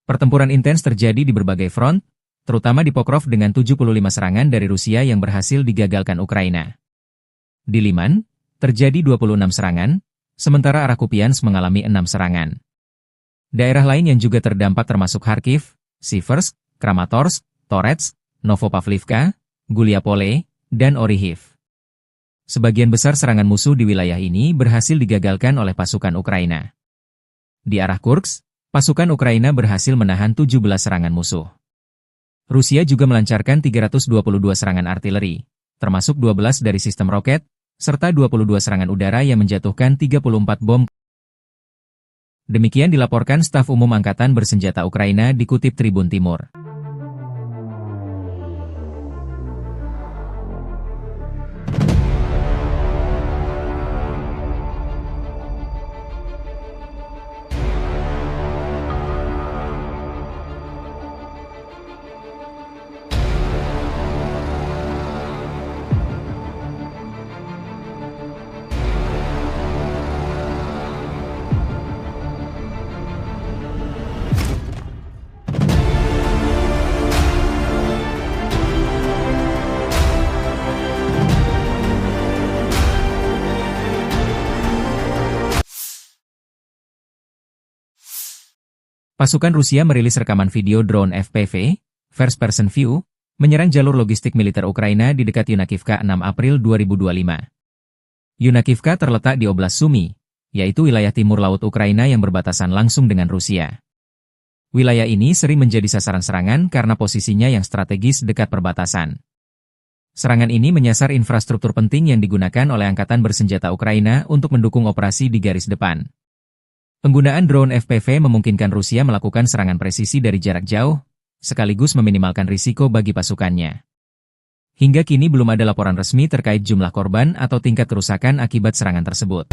Pertempuran intens terjadi di berbagai front, terutama di Pokrov dengan 75 serangan dari Rusia yang berhasil digagalkan Ukraina. Di Liman, terjadi 26 serangan, sementara arah Kupiansk mengalami 6 serangan. Daerah lain yang juga terdampak termasuk Kharkiv, Siversk, Kramatorsk, Toretsk, Novopavlivka, Guliapole, dan Orihiv. Sebagian besar serangan musuh di wilayah ini berhasil digagalkan oleh pasukan Ukraina. Di arah Kursk, pasukan Ukraina berhasil menahan 17 serangan musuh. Rusia juga melancarkan 322 serangan artileri, termasuk 12 dari sistem roket, serta 22 serangan udara yang menjatuhkan 34 bom. Demikian dilaporkan staf umum Angkatan Bersenjata Ukraina dikutip Tribun Timur. Pasukan Rusia merilis rekaman video drone FPV, First Person View, menyerang jalur logistik militer Ukraina di dekat Yunakivka 6 April 2025. Yunakivka terletak di Oblast Sumy, yaitu wilayah timur laut Ukraina yang berbatasan langsung dengan Rusia. Wilayah ini sering menjadi sasaran serangan karena posisinya yang strategis dekat perbatasan. Serangan ini menyasar infrastruktur penting yang digunakan oleh Angkatan Bersenjata Ukraina untuk mendukung operasi di garis depan. Penggunaan drone FPV memungkinkan Rusia melakukan serangan presisi dari jarak jauh, sekaligus meminimalkan risiko bagi pasukannya. Hingga kini belum ada laporan resmi terkait jumlah korban atau tingkat kerusakan akibat serangan tersebut.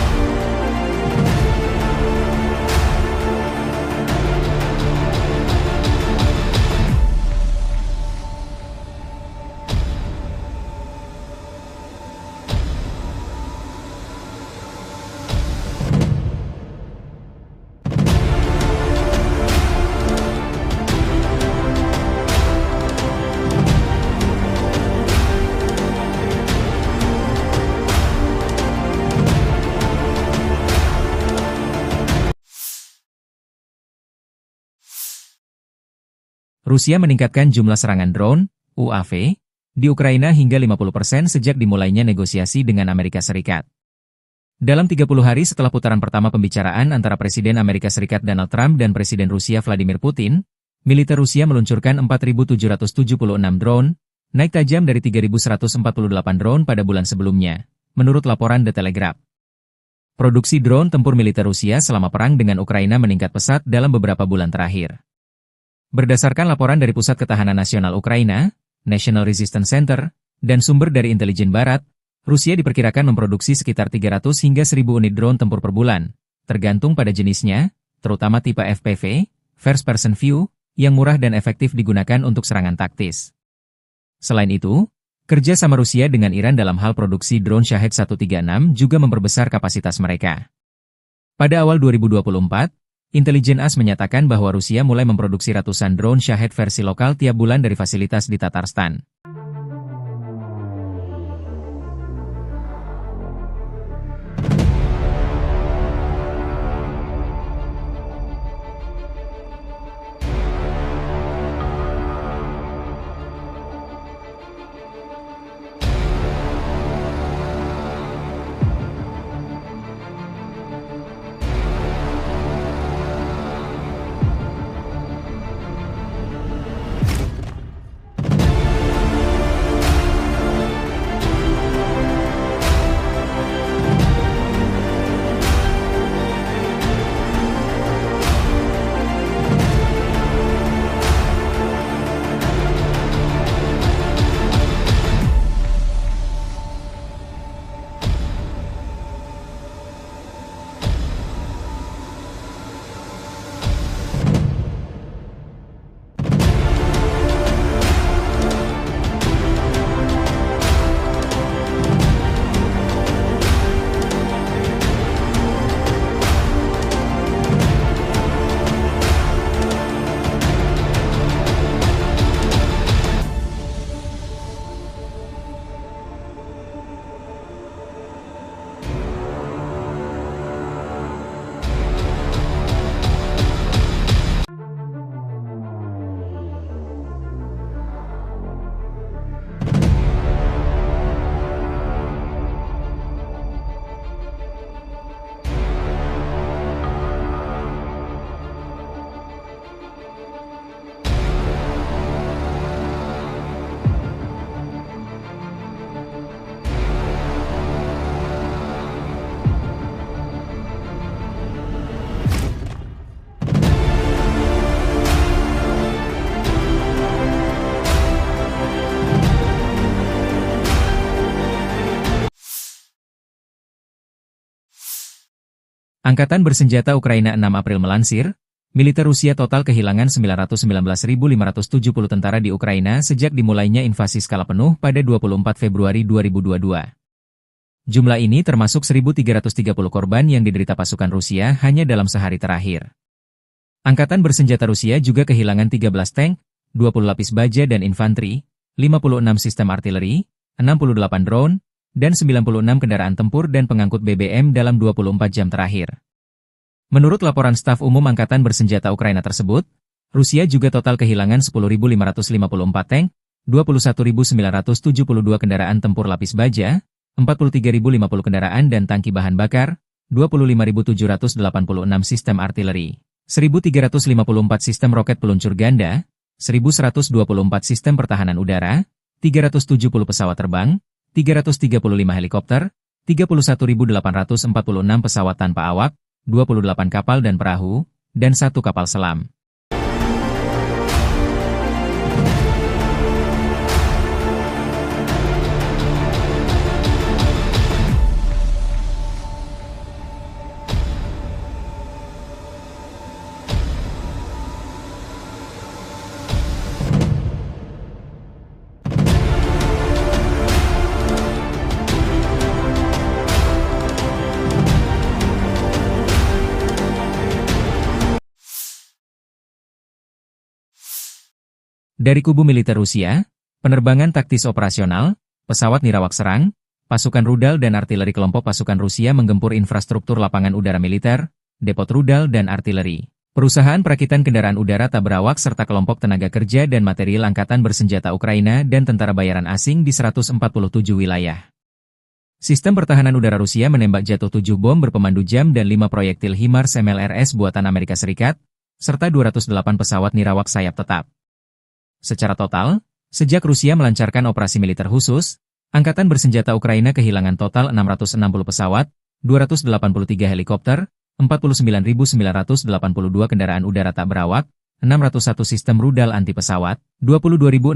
Rusia meningkatkan jumlah serangan drone, UAV, di Ukraina hingga 50% sejak dimulainya negosiasi dengan Amerika Serikat. Dalam 30 hari setelah putaran pertama pembicaraan antara Presiden Amerika Serikat Donald Trump dan Presiden Rusia Vladimir Putin, militer Rusia meluncurkan 4.776 drone, naik tajam dari 3.148 drone pada bulan sebelumnya, menurut laporan The Telegraph. Produksi drone tempur militer Rusia selama perang dengan Ukraina meningkat pesat dalam beberapa bulan terakhir. Berdasarkan laporan dari Pusat Ketahanan Nasional Ukraina, National Resistance Center, dan sumber dari intelijen barat, Rusia diperkirakan memproduksi sekitar 300 hingga 1.000 unit drone tempur per bulan, tergantung pada jenisnya, terutama tipe FPV, First Person View, yang murah dan efektif digunakan untuk serangan taktis. Selain itu, kerja sama Rusia dengan Iran dalam hal produksi drone Shahed 136 juga memperbesar kapasitas mereka. Pada awal 2024, Intelijen AS menyatakan bahwa Rusia mulai memproduksi ratusan drone Shahed versi lokal tiap bulan dari fasilitas di Tatarstan. Angkatan Bersenjata Ukraina 6 April melansir, militer Rusia total kehilangan 919.570 tentara di Ukraina sejak dimulainya invasi skala penuh pada 24 Februari 2022. Jumlah ini termasuk 1.330 korban yang diderita pasukan Rusia hanya dalam sehari terakhir. Angkatan Bersenjata Rusia juga kehilangan 13 tank, 20 lapis baja dan infanteri, 56 sistem artileri, 68 drone, dan 96 kendaraan tempur dan pengangkut BBM dalam 24 jam terakhir. Menurut laporan staf umum Angkatan Bersenjata Ukraina tersebut, Rusia juga total kehilangan 10.554 tank, 21.972 kendaraan tempur lapis baja, 43.050 kendaraan dan tangki bahan bakar, 25.786 sistem artileri, 1.354 sistem roket peluncur ganda, 1.124 sistem pertahanan udara, 370 pesawat terbang, 335 helikopter, 31.846 pesawat tanpa awak, 28 kapal dan perahu, dan 1 kapal selam. Dari kubu militer Rusia, penerbangan taktis operasional, pesawat nirawak serang, pasukan rudal dan artileri kelompok pasukan Rusia menggempur infrastruktur lapangan udara militer, depot rudal dan artileri, perusahaan perakitan kendaraan udara tak berawak serta kelompok tenaga kerja dan material Angkatan Bersenjata Ukraina dan tentara bayaran asing di 147 wilayah. Sistem pertahanan udara Rusia menembak jatuh 7 bom berpemandu jam dan 5 proyektil HIMARS MLRS buatan Amerika Serikat, serta 208 pesawat nirawak sayap tetap. Secara total, sejak Rusia melancarkan operasi militer khusus, Angkatan Bersenjata Ukraina kehilangan total 660 pesawat, 283 helikopter, 49.982 kendaraan udara tak berawak, 601 sistem rudal anti pesawat, 22.683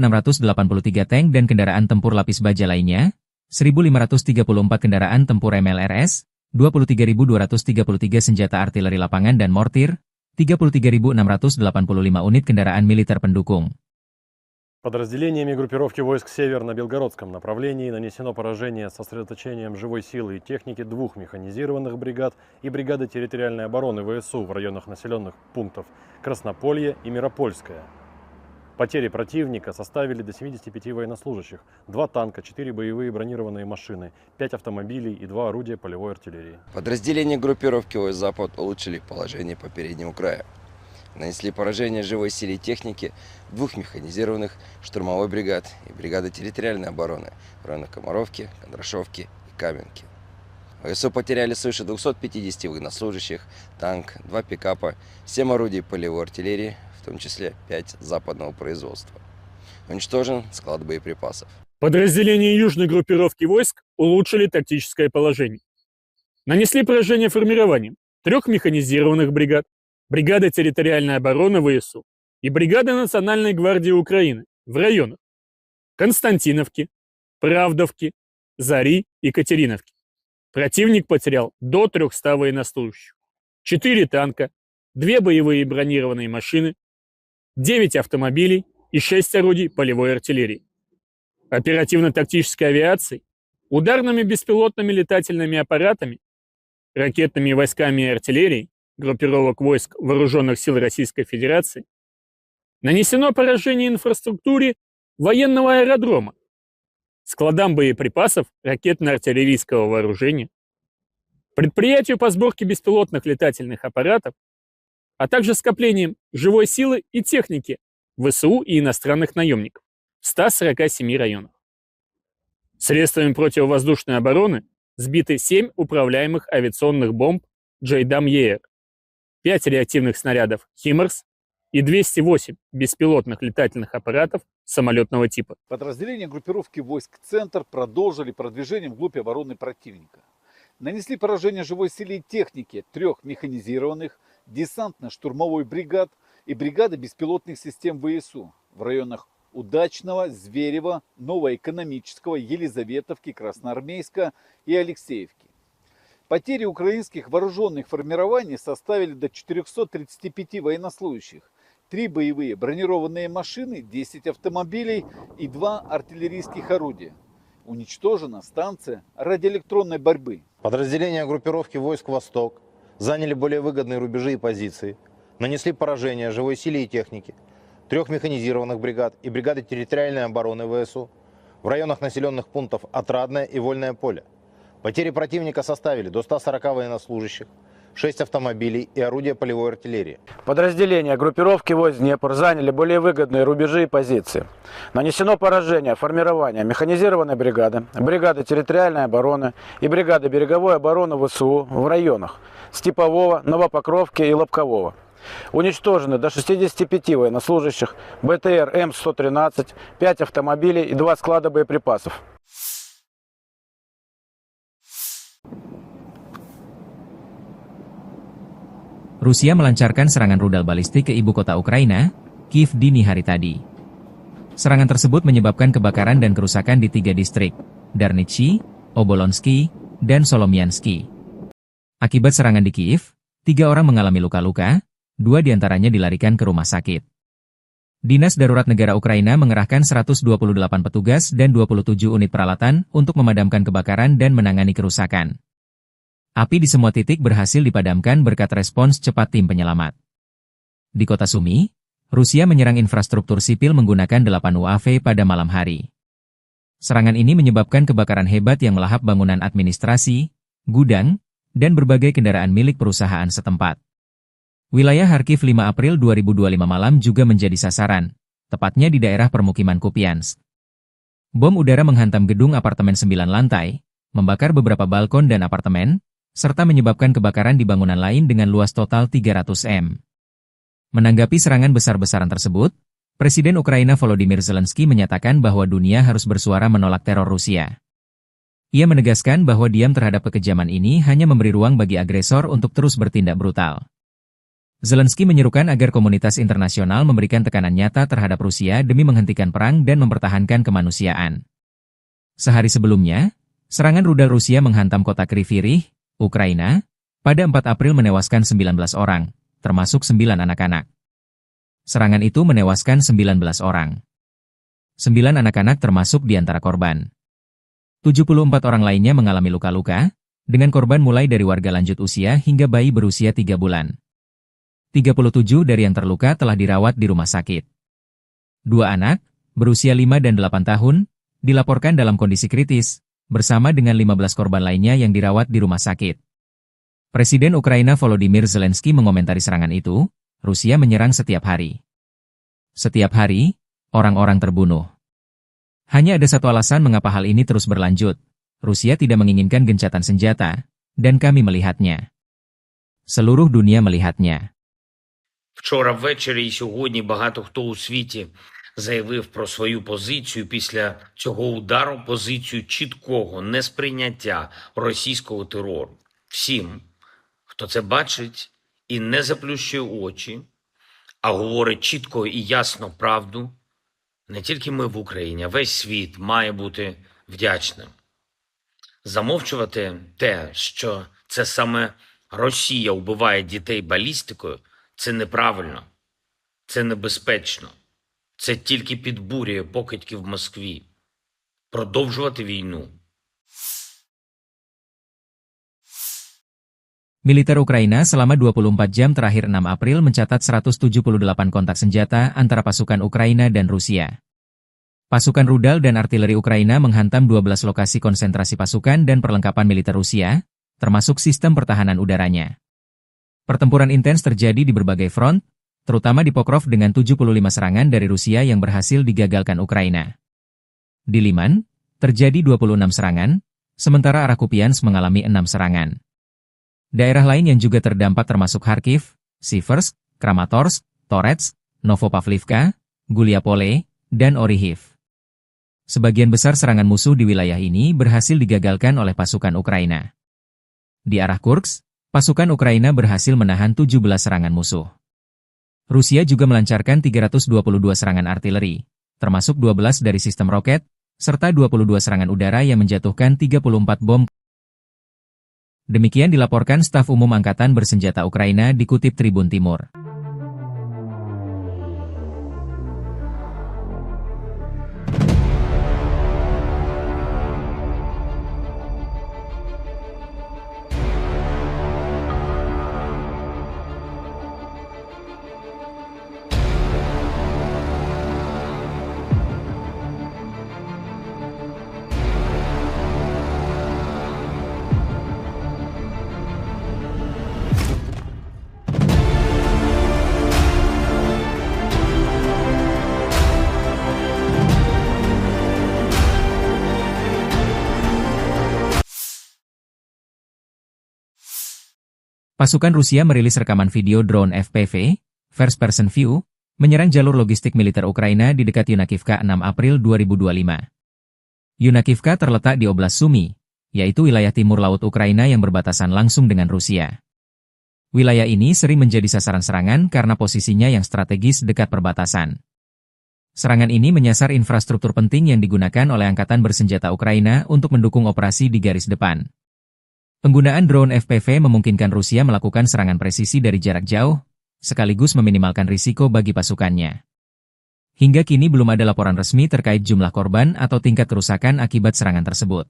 tank dan kendaraan tempur lapis baja lainnya, 1.534 kendaraan tempur MLRS, 23.233 senjata artileri lapangan dan mortir, 33.685 unit kendaraan militer pendukung. Подразделениями группировки войск «Север» на Белгородском направлении нанесено поражение с сосредоточением живой силы и техники 2 механизированных бригад и бригады территориальной обороны ВСУ в районах населенных пунктов Краснополье и Миропольское. Потери противника составили до 75 военнослужащих, 2 танка, 4 боевые бронированные машины, 5 автомобилей и 2 орудия полевой артиллерии. Подразделения группировки войск «Запад» улучшили положение по переднему краю. Нанесли поражение живой силе и технике 2 механизированных штурмовой бригад и бригады территориальной обороны в районах Комаровки, Кондрашовки и Каменки. ВСУ потеряли свыше 250 военнослужащих, танк, 2 пикапа, 7 орудий полевой артиллерии, в том числе 5 западного производства. Уничтожен склад боеприпасов. Подразделения южной группировки войск улучшили тактическое положение. Нанесли поражение формированием 3 механизированных бригад, бригады территориальной обороны ВСУ и бригады Национальной гвардии Украины в районах Константиновки, Правдовки, Зари и Катериновки. Противник потерял до 300 военнослужащих, 4 танка, 2 боевые бронированные машины, 9 автомобилей и 6 орудий полевой артиллерии. Оперативно-тактической авиацией, ударными беспилотными летательными аппаратами, ракетными войсками и артиллерией группировок войск Вооруженных сил Российской Федерации нанесено поражение инфраструктуре военного аэродрома, складам боеприпасов ракетно-артиллерийского вооружения, предприятию по сборке беспилотных летательных аппаратов, а также скоплением живой силы и техники ВСУ и иностранных наемников в 147 районах. Средствами противовоздушной обороны сбиты 7 управляемых авиационных бомб JDAM-ER, 5 реактивных снарядов HIMARS и 208 беспилотных летательных аппаратов самолетного типа. Подразделения группировки войск «Центр» продолжили продвижение вглубь обороны противника. Нанесли поражение живой силе и технике 3 механизированных десантно-штурмовой бригад и бригады беспилотных систем ВСУ в районах Удачного, Зверева, Новоэкономического, Елизаветовки, Красноармейска и Алексеевки. Потери украинских вооруженных формирований составили до 435 военнослужащих, 3 боевые бронированные машины, 10 автомобилей и 2 артиллерийских орудия. Уничтожена станция радиоэлектронной борьбы. Подразделения группировки войск «Восток» заняли более выгодные рубежи и позиции, нанесли поражение живой силе и технике 3 механизированных бригад и бригады территориальной обороны ВСУ в районах населенных пунктов Отрадное и Вольное поле. Потери противника составили до 140 военнослужащих, 6 автомобилей и орудия полевой артиллерии. Подразделения группировки войск Днепр заняли более выгодные рубежи и позиции. Нанесено поражение формирования механизированной бригады, бригады территориальной обороны и бригады береговой обороны ВСУ в районах Степового, Новопокровки и Лобкового. Уничтожены до 65 военнослужащих, БТР М113, 5 автомобилей и 2 склада боеприпасов. Rusia melancarkan serangan rudal balistik ke ibu kota Ukraina, Kiev dini hari tadi. Serangan tersebut menyebabkan kebakaran dan kerusakan di 3 distrik, Darnitsy, Obolonsky, dan Solomiansky. Akibat serangan di Kiev, 3 orang mengalami luka-luka, 2 diantaranya dilarikan ke rumah sakit. Dinas Darurat Negara Ukraina mengerahkan 128 petugas dan 27 unit peralatan untuk memadamkan kebakaran dan menangani kerusakan. Api di semua titik berhasil dipadamkan berkat respons cepat tim penyelamat. Di kota Sumy, Rusia menyerang infrastruktur sipil menggunakan 8 UAV pada malam hari. Serangan ini menyebabkan kebakaran hebat yang melahap bangunan administrasi, gudang, dan berbagai kendaraan milik perusahaan setempat. Wilayah Kharkiv 5 April 2025 malam juga menjadi sasaran, tepatnya di daerah permukiman Kupiansk. Bom udara menghantam gedung apartemen 9 lantai, membakar beberapa balkon dan apartemen, serta menyebabkan kebakaran di bangunan lain dengan luas total 300 m. Menanggapi serangan besar-besaran tersebut, Presiden Ukraina Volodymyr Zelensky menyatakan bahwa dunia harus bersuara menolak teror Rusia. Ia menegaskan bahwa diam terhadap kekejaman ini hanya memberi ruang bagi agresor untuk terus bertindak brutal. Zelensky menyerukan agar komunitas internasional memberikan tekanan nyata terhadap Rusia demi menghentikan perang dan mempertahankan kemanusiaan. Sehari sebelumnya, serangan rudal Rusia menghantam kota Kryvyi Rih, Ukraina, pada 4 April menewaskan 19 orang, termasuk 9 anak-anak. Serangan itu menewaskan 19 orang. 9 anak-anak termasuk di antara korban. 74 orang lainnya mengalami luka-luka, dengan korban mulai dari warga lanjut usia hingga bayi berusia 3 bulan. 37 dari yang terluka telah dirawat di rumah sakit. 2 anak, berusia 5 dan 8 tahun, dilaporkan dalam kondisi kritis, bersama dengan 15 korban lainnya yang dirawat di rumah sakit. Presiden Ukraina Volodymyr Zelensky mengomentari serangan itu, Rusia menyerang setiap hari. Setiap hari, orang-orang terbunuh. Hanya ada satu alasan mengapa hal ini terus berlanjut. Rusia tidak menginginkan gencatan senjata, dan kami melihatnya. Seluruh dunia melihatnya. Вчора ввечері і сьогодні багато хто у світі заявив про свою позицію після цього удару, позицію чіткого несприйняття російського терору. Всім, хто це бачить і не заплющує очі, а говорить чітко і ясно правду, не тільки ми в Україні, а весь світ має бути вдячним. Замовчувати те, що це саме Росія вбиває дітей балістикою, це неправильно, це небезпечно. Це тільки підбурює покидьки в Москві. Продовжувати війну. Militer Ukraina selama 24 jam terakhir 6 April mencatat 178 kontak senjata antara pasukan Ukraina dan Rusia. Pasukan rudal dan artileri Ukraina menghantam 12 lokasi konsentrasi pasukan dan perlengkapan militer Rusia, termasuk sistem pertahanan udaranya. Pertempuran intens terjadi di berbagai front, terutama di Pokrov dengan 75 serangan dari Rusia yang berhasil digagalkan Ukraina. Di Liman, terjadi 26 serangan, sementara arah Kupiansk mengalami 6 serangan. Daerah lain yang juga terdampak termasuk Kharkiv, Siversk, Kramatorsk, Torets, Novopavlivka, Guliapole, dan Orihiv. Sebagian besar serangan musuh di wilayah ini berhasil digagalkan oleh pasukan Ukraina. Di arah Kursk, pasukan Ukraina berhasil menahan 17 serangan musuh. Rusia juga melancarkan 322 serangan artileri, termasuk 12 dari sistem roket, serta 22 serangan udara yang menjatuhkan 34 bom. Demikian dilaporkan staf umum Angkatan Bersenjata Ukraina dikutip Tribun Timur. Pasukan Rusia merilis rekaman video drone FPV, First Person View, menyerang jalur logistik militer Ukraina di dekat Yunakivka 6 April 2025. Yunakivka terletak di Oblast Sumy, yaitu wilayah timur laut Ukraina yang berbatasan langsung dengan Rusia. Wilayah ini sering menjadi sasaran serangan karena posisinya yang strategis dekat perbatasan. Serangan ini menyasar infrastruktur penting yang digunakan oleh Angkatan Bersenjata Ukraina untuk mendukung operasi di garis depan. Penggunaan drone FPV memungkinkan Rusia melakukan serangan presisi dari jarak jauh, sekaligus meminimalkan risiko bagi pasukannya. Hingga kini belum ada laporan resmi terkait jumlah korban atau tingkat kerusakan akibat serangan tersebut.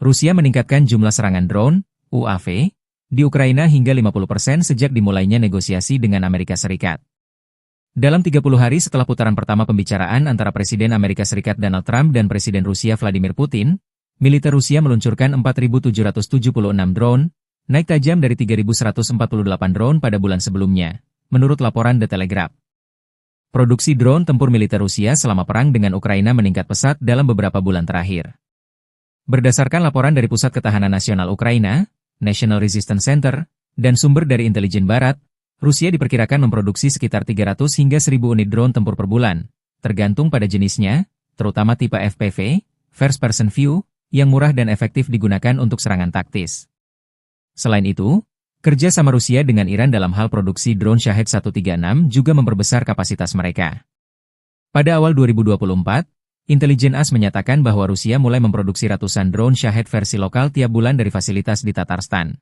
Rusia meningkatkan jumlah serangan drone, UAV, di Ukraina hingga 50% sejak dimulainya negosiasi dengan Amerika Serikat. Dalam 30 hari setelah putaran pertama pembicaraan antara Presiden Amerika Serikat Donald Trump dan Presiden Rusia Vladimir Putin, militer Rusia meluncurkan 4.776 drone, naik tajam dari 3.148 drone pada bulan sebelumnya, menurut laporan The Telegraph. Produksi drone tempur militer Rusia selama perang dengan Ukraina meningkat pesat dalam beberapa bulan terakhir. Berdasarkan laporan dari Pusat Ketahanan Nasional Ukraina, National Resistance Center, dan sumber dari intelijen barat, Rusia diperkirakan memproduksi sekitar 300 hingga 1.000 unit drone tempur per bulan, tergantung pada jenisnya, terutama tipe FPV, First Person View, yang murah dan efektif digunakan untuk serangan taktis. Selain itu, kerja sama Rusia dengan Iran dalam hal produksi drone Shahed 136 juga memperbesar kapasitas mereka. Pada awal 2024, Intelijen AS menyatakan bahwa Rusia mulai memproduksi ratusan drone Shahed versi lokal tiap bulan dari fasilitas di Tatarstan.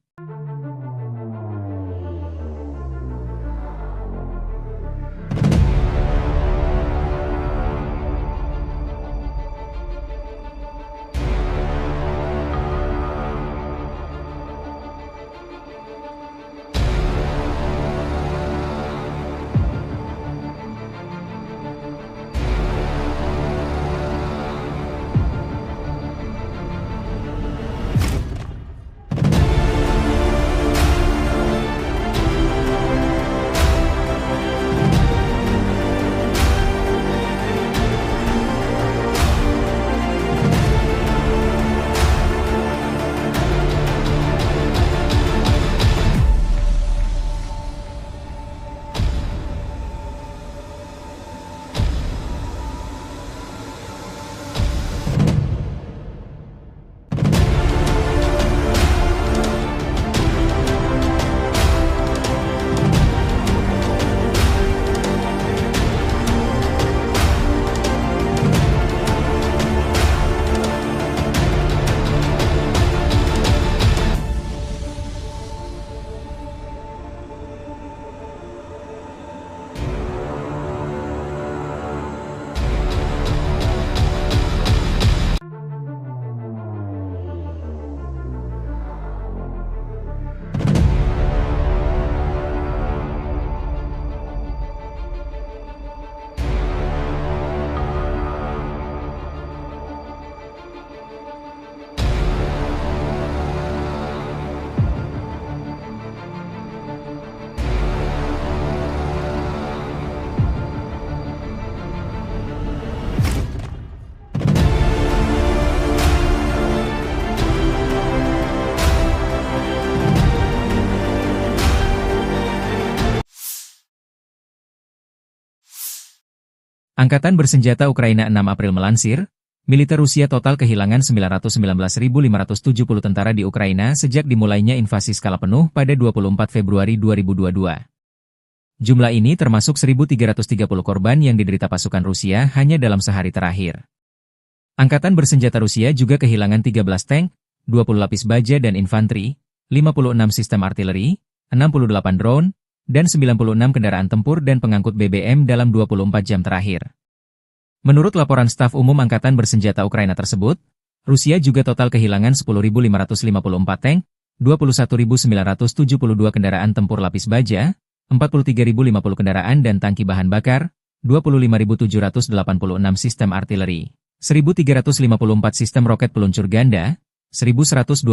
Angkatan Bersenjata Ukraina 6 April melansir, militer Rusia total kehilangan 919.570 tentara di Ukraina sejak dimulainya invasi skala penuh pada 24 Februari 2022. Jumlah ini termasuk 1.330 korban yang diderita pasukan Rusia hanya dalam sehari terakhir. Angkatan Bersenjata Rusia juga kehilangan 13 tank, 20 lapis baja dan infanteri, 56 sistem artileri, 68 drone, dan 96 kendaraan tempur dan pengangkut BBM dalam 24 jam terakhir. Menurut laporan staf umum Angkatan Bersenjata Ukraina tersebut, Rusia juga total kehilangan 10.554 tank, 21.972 kendaraan tempur lapis baja, 43.050 kendaraan dan tangki bahan bakar, 25.786 sistem artileri, 1.354 sistem roket peluncur ganda, 1.124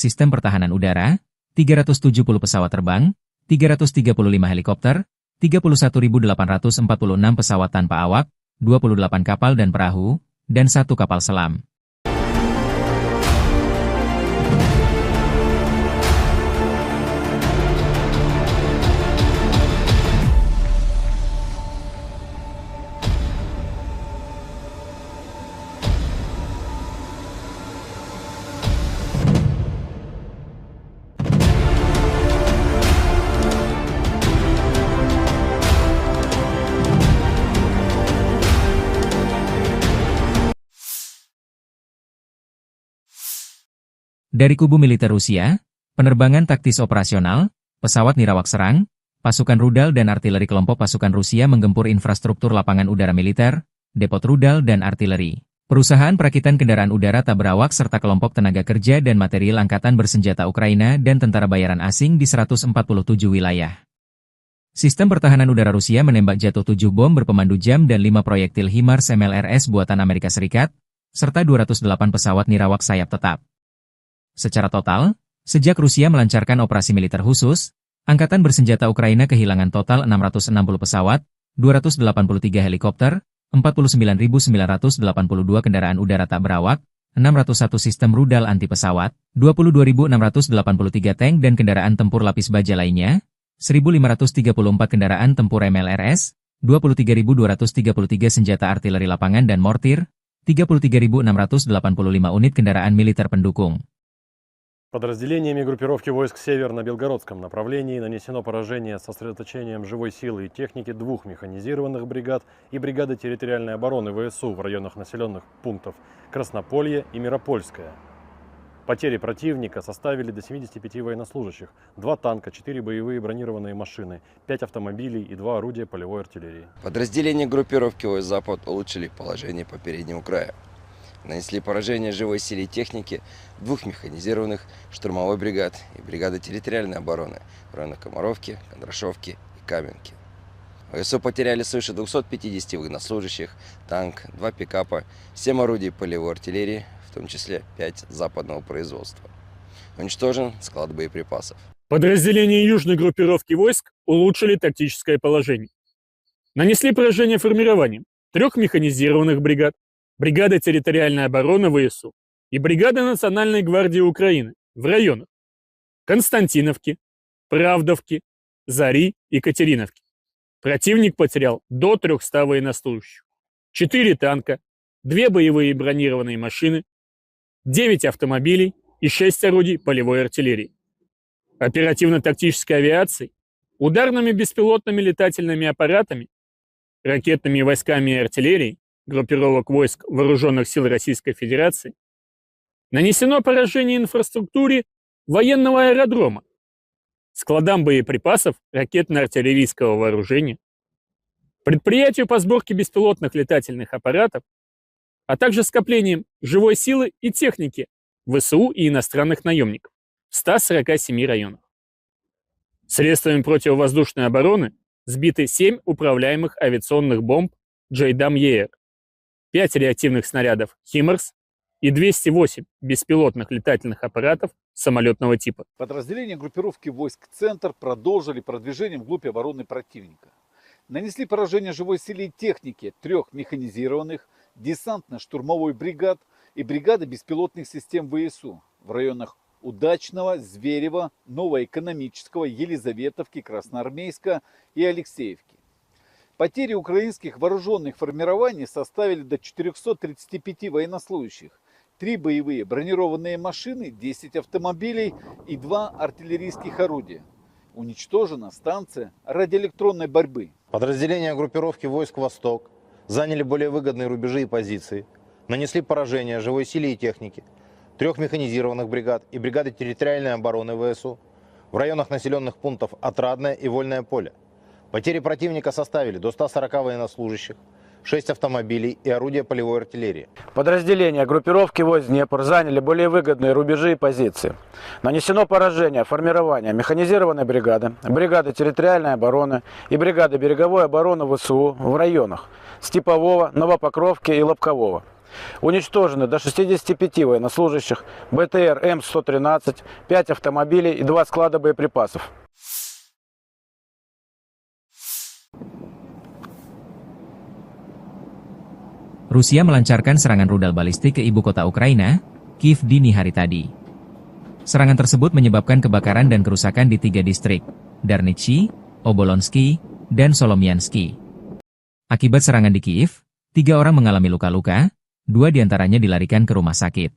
sistem pertahanan udara, 370 pesawat terbang, 335 helikopter, 31.846 pesawat tanpa awak, 28 kapal dan perahu, dan 1 kapal selam. Dari kubu militer Rusia, penerbangan taktis operasional, pesawat nirawak serang, pasukan rudal dan artileri kelompok pasukan Rusia menggempur infrastruktur lapangan udara militer, depot rudal dan artileri, perusahaan perakitan kendaraan udara tak berawak serta kelompok tenaga kerja dan material Angkatan Bersenjata Ukraina dan tentara bayaran asing di 147 wilayah. Sistem pertahanan udara Rusia menembak jatuh 7 bom berpemandu jam dan 5 proyektil HIMARS MLRS buatan Amerika Serikat, serta 208 pesawat nirawak sayap tetap. Secara total, sejak Rusia melancarkan operasi militer khusus, Angkatan Bersenjata Ukraina kehilangan total 660 pesawat, 283 helikopter, 49.982 kendaraan udara tak berawak, 601 sistem rudal anti pesawat, 22.683 tank dan kendaraan tempur lapis baja lainnya, 1.534 kendaraan tempur MLRS, 23.233 senjata artileri lapangan dan mortir, 33.685 unit kendaraan militer pendukung. Подразделениями группировки войск «Север» на Белгородском направлении нанесено поражение с сосредоточением живой силы и техники 2 механизированных бригад и бригады территориальной обороны ВСУ в районах населенных пунктов Краснополье и Миропольское. Потери противника составили до 75 военнослужащих, 2 танка, 4 боевые бронированные машины, 5 автомобилей и 2 орудия полевой артиллерии. Подразделения группировки войск «Запад» улучшили положение по переднему краю. Нанесли поражение живой силе и технике 2 механизированных штурмовой бригад и бригады территориальной обороны в районах Комаровки, Кондрашовки и Каменки. ВСУ потеряли свыше 250 военнослужащих, танк, 2 пикапа, 7 орудий полевой артиллерии, в том числе 5 западного производства. Уничтожен склад боеприпасов. Подразделения южной группировки войск улучшили тактическое положение. Нанесли поражение формированием 3 механизированных бригад, бригада территориальной обороны ВСУ и бригада Национальной гвардии Украины в районах Константиновки, Правдовки, Зари и Катериновки. Противник потерял до 300 военнослужащих, 4 танка, 2 боевые бронированные машины, 9 автомобилей и 6 орудий полевой артиллерии. Оперативно-тактической авиацией, ударными беспилотными летательными аппаратами, ракетными войсками и артиллерией группировок войск Вооруженных сил Российской Федерации нанесено поражение инфраструктуре военного аэродрома, складам боеприпасов ракетно-артиллерийского вооружения, предприятию по сборке беспилотных летательных аппаратов, а также скоплением живой силы и техники ВСУ и иностранных наемников в 147 районах. Средствами противовоздушной обороны сбиты 7 управляемых авиационных бомб JDAM-ER, 5 реактивных снарядов HIMARS и 208 беспилотных летательных аппаратов самолетного типа. Подразделения группировки войск «Центр» продолжили продвижение вглубь обороны противника. Нанесли поражение живой силе и технике 3 механизированных десантно-штурмовой бригад и бригады беспилотных систем ВСУ в районах Удачного, Зверева, Новоэкономического, Елизаветовки, Красноармейска и Алексеевки. Потери украинских вооруженных формирований составили до 435 военнослужащих, 3 боевые бронированные машины, 10 автомобилей и 2 артиллерийских орудия. Уничтожена станция радиоэлектронной борьбы. Подразделения группировки войск «Восток» заняли более выгодные рубежи и позиции, нанесли поражение живой силе и технике 3 механизированных бригад и бригады территориальной обороны ВСУ в районах населенных пунктов Отрадное и Вольное поле. Потери противника составили до 140 военнослужащих, 6 автомобилей и орудия полевой артиллерии. Подразделения группировки войск Днепр заняли более выгодные рубежи и позиции. Нанесено поражение формирования механизированной бригады, бригады территориальной обороны и бригады береговой обороны ВСУ в районах Степового, Новопокровки и Лобкового. Уничтожены до 65 военнослужащих, БТР М113, 5 автомобилей и 2 склада боеприпасов. Rusia melancarkan serangan rudal balistik ke ibu kota Ukraina, Kiev dini hari tadi. Serangan tersebut menyebabkan kebakaran dan kerusakan di 3 distrik, Darnitsy, Obolonsky, dan Solomiansky. Akibat serangan di Kiev, 3 orang mengalami luka-luka, 2 diantaranya dilarikan ke rumah sakit.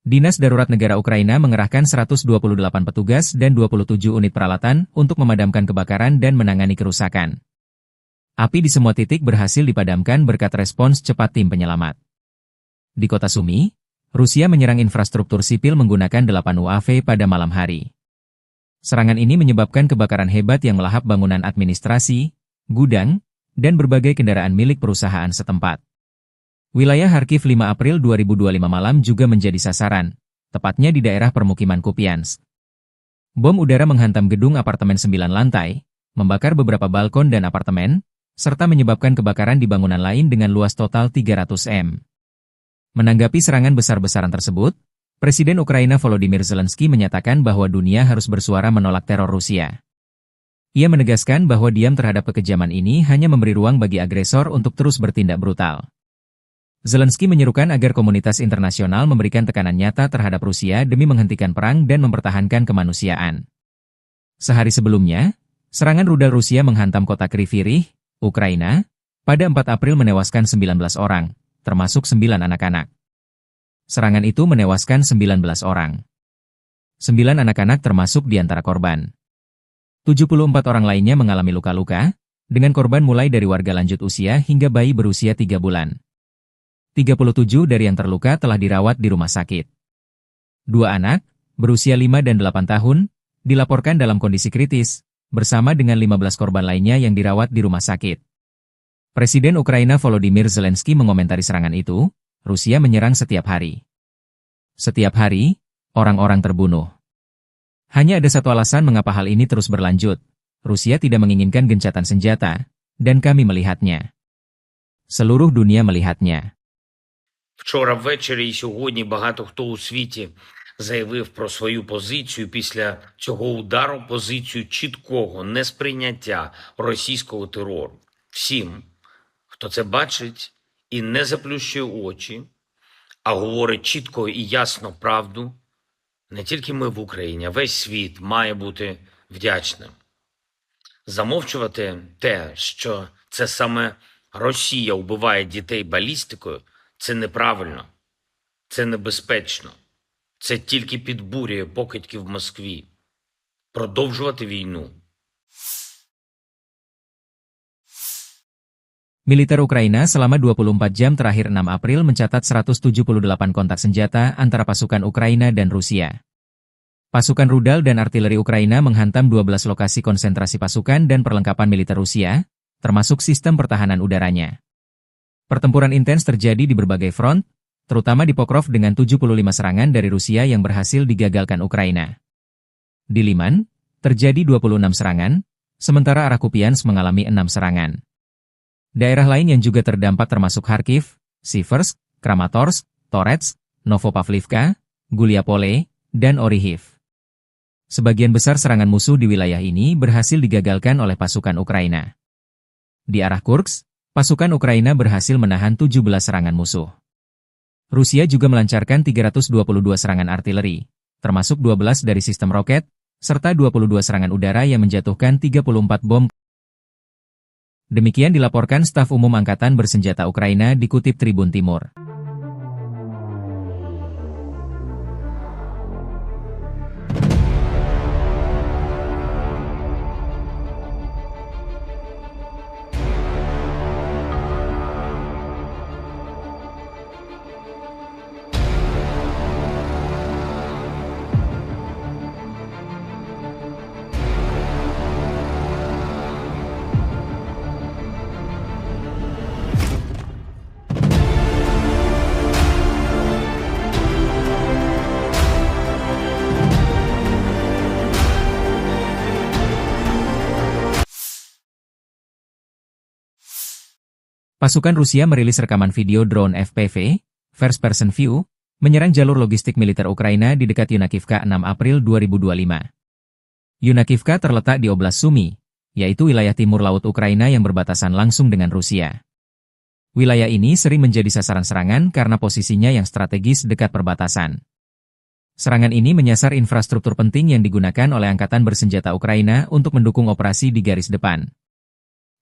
Dinas Darurat Negara Ukraina mengerahkan 128 petugas dan 27 unit peralatan untuk memadamkan kebakaran dan menangani kerusakan. Api di semua titik berhasil dipadamkan berkat respons cepat tim penyelamat. Di kota Sumy, Rusia menyerang infrastruktur sipil menggunakan 8 UAV pada malam hari. Serangan ini menyebabkan kebakaran hebat yang melahap bangunan administrasi, gudang, dan berbagai kendaraan milik perusahaan setempat. Wilayah Kharkiv 5 April 2025 malam juga menjadi sasaran, tepatnya di daerah permukiman Kupiansk. Bom udara menghantam gedung apartemen 9 lantai, membakar beberapa balkon dan apartemen, serta menyebabkan kebakaran di bangunan lain dengan luas total 300 m. Menanggapi serangan besar-besaran tersebut, Presiden Ukraina Volodymyr Zelensky menyatakan bahwa dunia harus bersuara menolak teror Rusia. Ia menegaskan bahwa diam terhadap kekejaman ini hanya memberi ruang bagi agresor untuk terus bertindak brutal. Zelensky menyerukan agar komunitas internasional memberikan tekanan nyata terhadap Rusia demi menghentikan perang dan mempertahankan kemanusiaan. Sehari sebelumnya, serangan rudal Rusia menghantam kota Kryvyi Rih, Ukraina, pada 4 April menewaskan 19 orang, termasuk 9 anak-anak. Serangan itu menewaskan 19 orang. 9 anak-anak termasuk di antara korban. 74 orang lainnya mengalami luka-luka, dengan korban mulai dari warga lanjut usia hingga bayi berusia 3 bulan. 37 dari yang terluka telah dirawat di rumah sakit. 2 anak, berusia 5 dan 8 tahun, dilaporkan dalam kondisi kritis, bersama dengan 15 korban lainnya yang dirawat di rumah sakit. Presiden Ukraina Volodymyr Zelensky mengomentari serangan itu, Rusia menyerang setiap hari. Setiap hari, orang-orang terbunuh. Hanya ada satu alasan mengapa hal ini terus berlanjut. Rusia tidak menginginkan gencatan senjata, dan kami melihatnya. Seluruh dunia melihatnya. Вчора ввечері і сьогодні багато хто у світі заявив про свою позицію після цього удару, позицію чіткого несприйняття російського терору. Всім, хто це бачить і не заплющує очі, а говорить чітко і ясно правду, не тільки ми в Україні, а весь світ має бути вдячним. Замовчувати те, що це саме Росія вбиває дітей балістикою, це неправильно, це небезпечно. Це тільки підбурює покидьків в Москві. Продовжувати війну. Militer Ukraina selama 24 jam terakhir 6 April mencatat 178 kontak senjata antara pasukan Ukraina dan Rusia. Pasukan rudal dan artileri Ukraina menghantam 12 lokasi konsentrasi pasukan dan perlengkapan militer Rusia, termasuk sistem pertahanan udaranya. Pertempuran intens terjadi di berbagai front, terutama di Pokrov dengan 75 serangan dari Rusia yang berhasil digagalkan Ukraina. Di Liman, terjadi 26 serangan, sementara arah Kupiansk mengalami 6 serangan. Daerah lain yang juga terdampak termasuk Kharkiv, Siversk, Kramatorsk, Toretsk, Novopavlivka, Guliapole, dan Orihiv. Sebagian besar serangan musuh di wilayah ini berhasil digagalkan oleh pasukan Ukraina. Di arah Kursk, pasukan Ukraina berhasil menahan 17 serangan musuh. Rusia juga melancarkan 322 serangan artileri, termasuk 12 dari sistem roket, serta 22 serangan udara yang menjatuhkan 34 bom. Demikian dilaporkan staf umum Angkatan Bersenjata Ukraina dikutip Tribun Timur. Pasukan Rusia merilis rekaman video drone FPV, First Person View, menyerang jalur logistik militer Ukraina di dekat Yunakivka 6 April 2025. Yunakivka terletak di Oblast Sumy, yaitu wilayah timur laut Ukraina yang berbatasan langsung dengan Rusia. Wilayah ini sering menjadi sasaran serangan karena posisinya yang strategis dekat perbatasan. Serangan ini menyasar infrastruktur penting yang digunakan oleh Angkatan Bersenjata Ukraina untuk mendukung operasi di garis depan.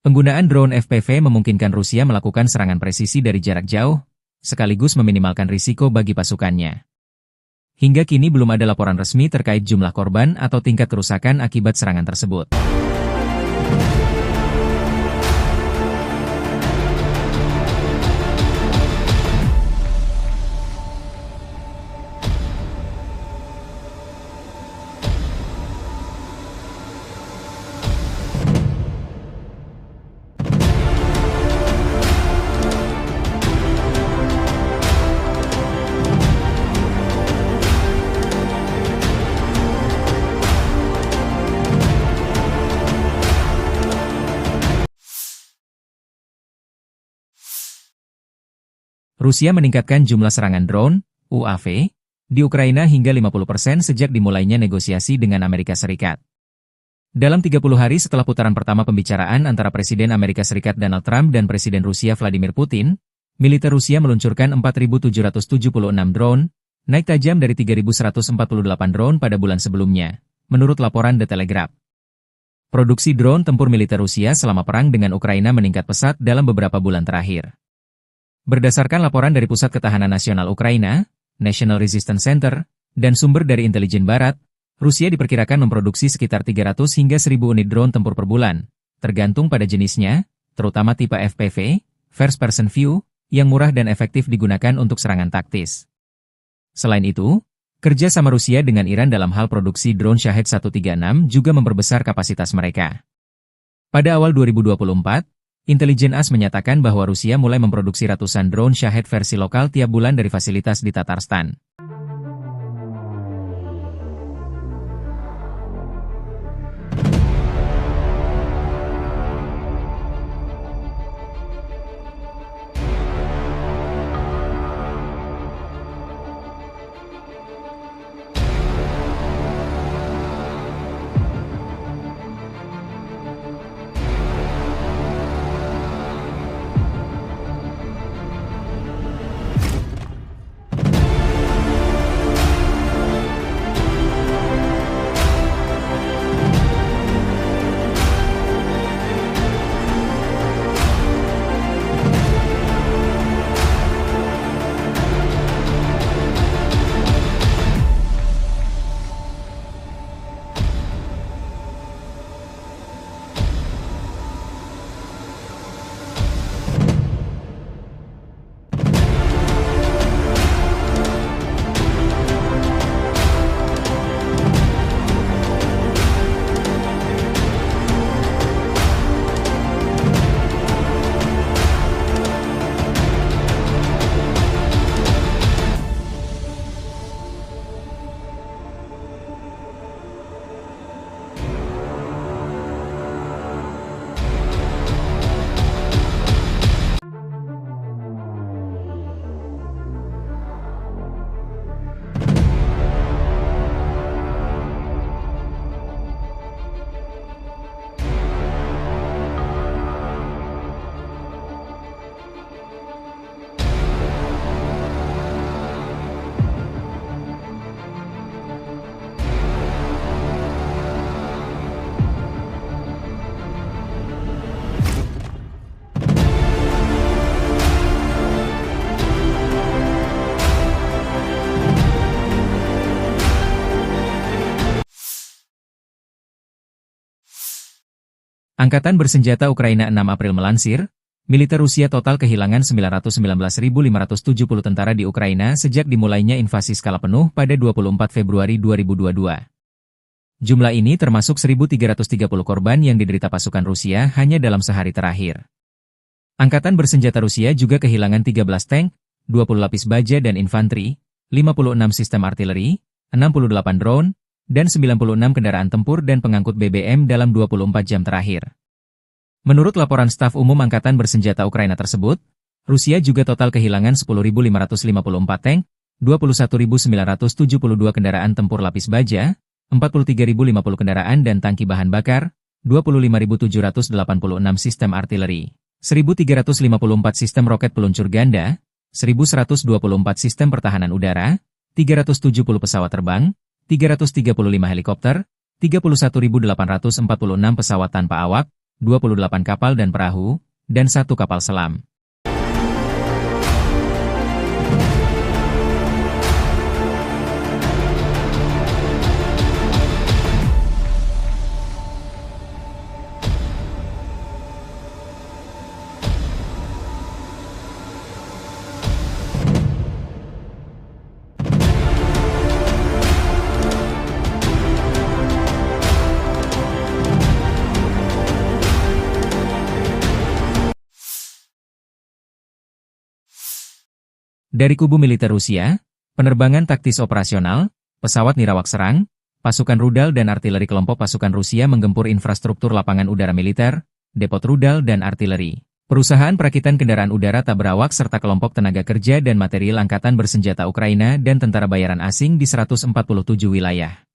Penggunaan drone FPV memungkinkan Rusia melakukan serangan presisi dari jarak jauh, sekaligus meminimalkan risiko bagi pasukannya. Hingga kini belum ada laporan resmi terkait jumlah korban atau tingkat kerusakan akibat serangan tersebut. Rusia meningkatkan jumlah serangan drone, UAV, di Ukraina hingga 50% sejak dimulainya negosiasi dengan Amerika Serikat. Dalam 30 hari setelah putaran pertama pembicaraan antara Presiden Amerika Serikat Donald Trump dan Presiden Rusia Vladimir Putin, militer Rusia meluncurkan 4.776 drone, naik tajam dari 3.148 drone pada bulan sebelumnya, menurut laporan The Telegraph. Produksi drone tempur militer Rusia selama perang dengan Ukraina meningkat pesat dalam beberapa bulan terakhir. Berdasarkan laporan dari Pusat Ketahanan Nasional Ukraina, National Resistance Center, dan sumber dari intelijen barat, Rusia diperkirakan memproduksi sekitar 300 hingga 1.000 unit drone tempur per bulan, tergantung pada jenisnya, terutama tipe FPV, First Person View, yang murah dan efektif digunakan untuk serangan taktis. Selain itu, kerja sama Rusia dengan Iran dalam hal produksi drone Shahed 136 juga memperbesar kapasitas mereka. Pada awal 2024, Intelijen AS menyatakan bahwa Rusia mulai memproduksi ratusan drone Shahed versi lokal tiap bulan dari fasilitas di Tatarstan. Angkatan Bersenjata Ukraina 6 April melansir, militer Rusia total kehilangan 919.570 tentara di Ukraina sejak dimulainya invasi skala penuh pada 24 Februari 2022. Jumlah ini termasuk 1.330 korban yang diderita pasukan Rusia hanya dalam sehari terakhir. Angkatan Bersenjata Rusia juga kehilangan 13 tank, 20 lapis baja dan infanteri, 56 sistem artileri, 68 drone, dan 96 kendaraan tempur dan pengangkut BBM dalam 24 jam terakhir. Menurut laporan staf umum Angkatan Bersenjata Ukraina tersebut, Rusia juga total kehilangan 10.554 tank, 21.972 kendaraan tempur lapis baja, 43.050 kendaraan dan tangki bahan bakar, 25.786 sistem artileri, 1.354 sistem roket peluncur ganda, 1.124 sistem pertahanan udara, 370 pesawat terbang, 335 helikopter, 31.846 pesawat tanpa awak, 28 kapal dan perahu, dan 1 kapal selam. Dari kubu militer Rusia, penerbangan taktis operasional, pesawat nirawak serang, pasukan rudal dan artileri kelompok pasukan Rusia menggempur infrastruktur lapangan udara militer, depot rudal dan artileri, perusahaan perakitan kendaraan udara tak berawak serta kelompok tenaga kerja dan material Angkatan Bersenjata Ukraina dan tentara bayaran asing di 147 wilayah.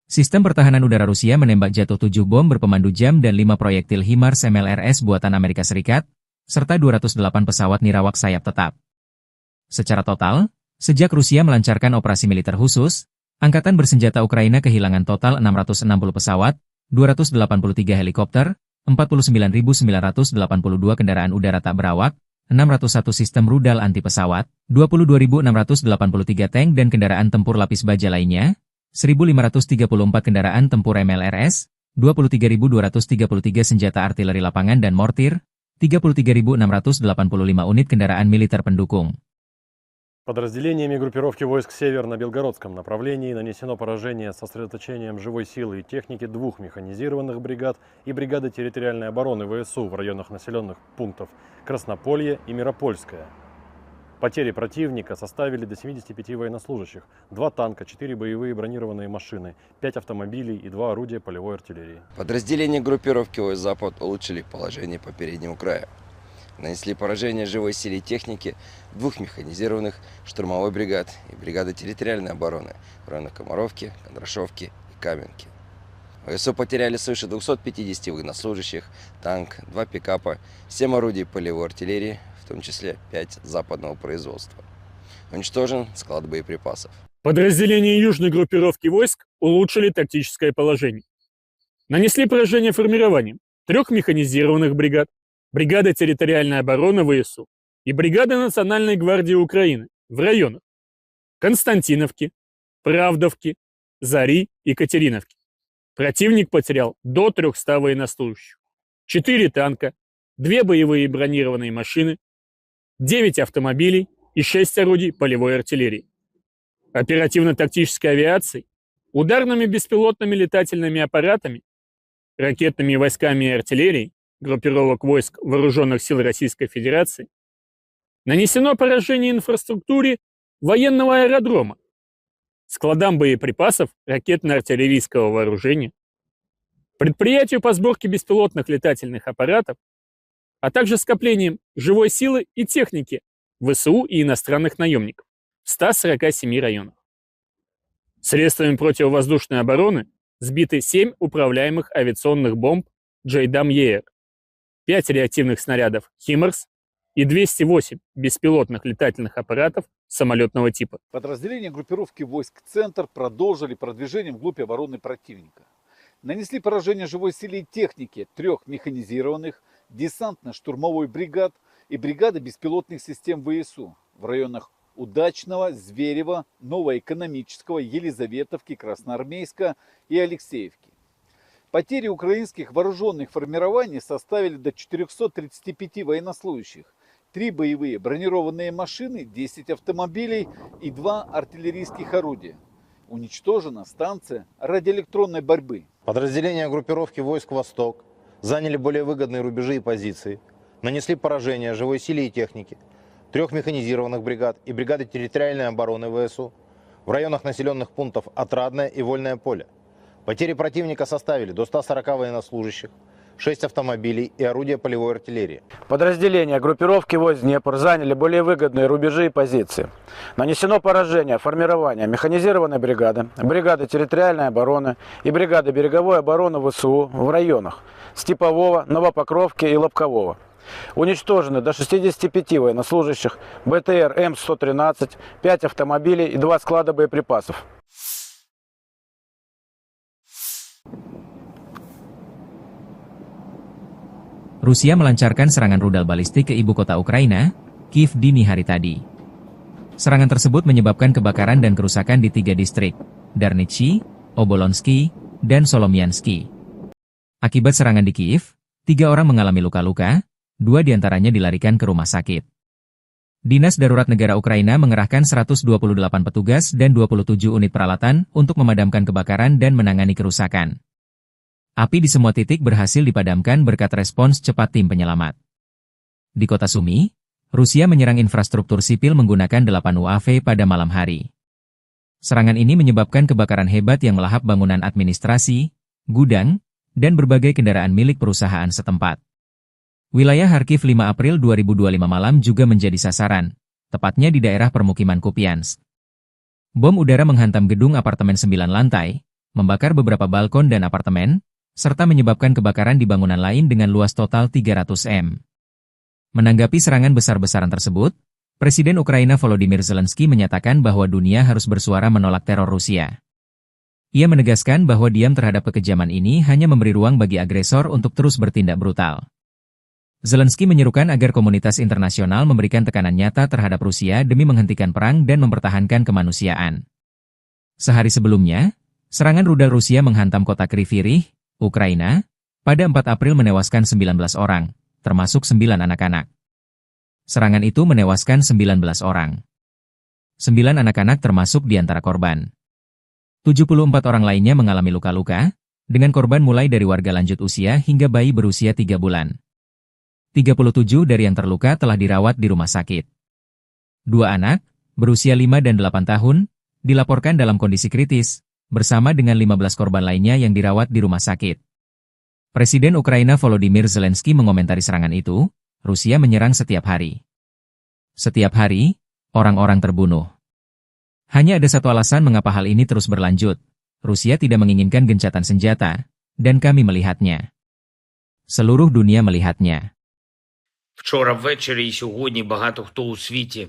Sistem pertahanan udara Rusia menembak jatuh 7 bom berpemandu jam dan 5 proyektil HIMARS MLRS buatan Amerika Serikat, serta 208 pesawat nirawak sayap tetap. Secara total, sejak Rusia melancarkan operasi militer khusus, Angkatan Bersenjata Ukraina kehilangan total 660 pesawat, 283 helikopter, 49.982 kendaraan udara tak berawak, 601 sistem rudal anti pesawat, 22.683 tank dan kendaraan tempur lapis baja lainnya, 1.534 kendaraan tempur MLRS, 23.233 senjata artileri lapangan dan mortir, 33.685 unit kendaraan militer pendukung. Подразделениями группировки войск «Север» на Белгородском направлении нанесено поражение с сосредоточением живой силы и техники 2 механизированных бригад и бригады территориальной обороны ВСУ в районах населенных пунктов Краснополье и Миропольское. Потери противника составили до 75 военнослужащих, 2 танка, 4 боевые бронированные машины, 5 автомобилей и 2 орудия полевой артиллерии. Подразделения группировки войск «Запад» улучшили положение по переднему краю. Нанесли поражение живой силе и технике 2 механизированных штурмовой бригад и бригады территориальной обороны в районах Комаровки, Кондрашовки и Каменки. ВСУ потеряли свыше 250 военнослужащих, танк, 2 пикапа, 7 орудий полевой артиллерии, в том числе 5 западного производства. Уничтожен склад боеприпасов. Подразделения южной группировки войск улучшили тактическое положение. Нанесли поражение формированием 3 механизированных бригад, бригада территориальной обороны ВСУ и бригада Национальной гвардии Украины в районах Константиновки, Правдовки, Зари и Катериновки. Противник потерял до 300 военнослужащих, 4 танка, 2 боевые бронированные машины, 9 автомобилей и 6 орудий полевой артиллерии. Оперативно-тактической авиацией, ударными беспилотными летательными аппаратами, ракетными войсками и артиллерией группировок войск Вооруженных сил Российской Федерации нанесено поражение инфраструктуре военного аэродрома, складам боеприпасов ракетно-артиллерийского вооружения, предприятию по сборке беспилотных летательных аппаратов, а также скоплением живой силы и техники ВСУ и иностранных наемников в 147 районах. Средствами противовоздушной обороны сбиты 7 управляемых авиационных бомб JDAM-ER, 5 реактивных снарядов HIMARS и 208 беспилотных летательных аппаратов самолетного типа. Подразделения группировки войск «Центр» продолжили продвижение вглубь обороны противника. Нанесли поражение живой силе и технике 3 механизированных десантно-штурмовой бригад и бригады беспилотных систем ВСУ в районах Удачного, Зверева, Новоэкономического, Елизаветовки, Красноармейска и Алексеевки. Потери украинских вооруженных формирований составили до 435 военнослужащих, 3 боевые бронированные машины, 10 автомобилей и 2 артиллерийских орудия. Уничтожена станция радиоэлектронной борьбы. Подразделения группировки войск «Восток» заняли более выгодные рубежи и позиции, нанесли поражение живой силе и технике 3 механизированных бригад и бригады территориальной обороны ВСУ в районах населенных пунктов Отрадное и Вольное поле. Потери противника составили до 140 военнослужащих, 6 автомобилей и орудия полевой артиллерии. Подразделения группировки войск Днепр заняли более выгодные рубежи и позиции. Нанесено поражение формирования механизированной бригады, бригады территориальной обороны и бригады береговой обороны ВСУ в районах Степового, Новопокровки и Лобкового. Уничтожены до 65 военнослужащих, БТР М113, 5 автомобилей и 2 склада боеприпасов. Rusia melancarkan serangan rudal balistik ke ibu kota Ukraina, Kiev dini hari tadi. Serangan tersebut menyebabkan kebakaran dan kerusakan di 3 distrik, Darnitsy, Obolonsky, dan Solomiansky. Akibat serangan di Kiev, 3 orang mengalami luka-luka, 2 diantaranya dilarikan ke rumah sakit. Dinas Darurat Negara Ukraina mengerahkan 128 petugas dan 27 unit peralatan untuk memadamkan kebakaran dan menangani kerusakan. Api di semua titik berhasil dipadamkan berkat respons cepat tim penyelamat. Di kota Sumy, Rusia menyerang infrastruktur sipil menggunakan 8 UAV pada malam hari. Serangan ini menyebabkan kebakaran hebat yang melahap bangunan administrasi, gudang, dan berbagai kendaraan milik perusahaan setempat. Wilayah Kharkiv 5 April 2025 malam juga menjadi sasaran, tepatnya di daerah permukiman Kupiansk. Bom udara menghantam gedung apartemen 9 lantai, membakar beberapa balkon dan apartemen, serta menyebabkan kebakaran di bangunan lain dengan luas total 300 m. Menanggapi serangan besar-besaran tersebut, Presiden Ukraina Volodymyr Zelensky menyatakan bahwa dunia harus bersuara menolak teror Rusia. Ia menegaskan bahwa diam terhadap kekejaman ini hanya memberi ruang bagi agresor untuk terus bertindak brutal. Zelensky menyerukan agar komunitas internasional memberikan tekanan nyata terhadap Rusia demi menghentikan perang dan mempertahankan kemanusiaan. Sehari sebelumnya, serangan rudal Rusia menghantam kota Kryvyi Rih, Ukraina, pada 4 April menewaskan 19 orang, termasuk 9 anak-anak. Serangan itu menewaskan 19 orang. 9 anak-anak termasuk di antara korban. 74 orang lainnya mengalami luka-luka, dengan korban mulai dari warga lanjut usia hingga bayi berusia 3 bulan. 37 dari yang terluka telah dirawat di rumah sakit. 2 anak, berusia 5 dan 8 tahun, dilaporkan dalam kondisi kritis, bersama dengan 15 korban lainnya yang dirawat di rumah sakit. Presiden Ukraina Volodymyr Zelensky mengomentari serangan itu, Rusia menyerang setiap hari. Setiap hari, orang-orang terbunuh. Hanya ada satu alasan mengapa hal ini terus berlanjut. Rusia tidak menginginkan gencatan senjata, dan kami melihatnya. Seluruh dunia melihatnya. Вчора ввечері і сьогодні багато хто у світі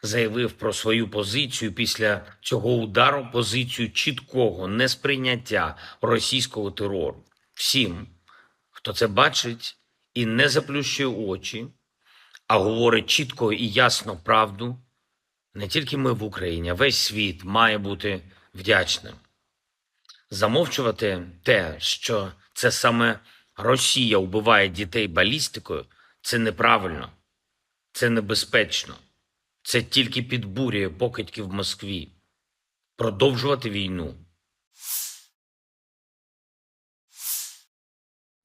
заявив про свою позицію після цього удару, позицію чіткого несприйняття російського терору. Всім, хто це бачить і не заплющує очі, а говорить чітко і ясно правду, не тільки ми в Україні, а весь світ має бути вдячним. Замовчувати те, що це саме Росія вбиває дітей балістикою, це неправильно, це небезпечно. Це тільки підбурює покидьки в Москві. Продовжувати війну.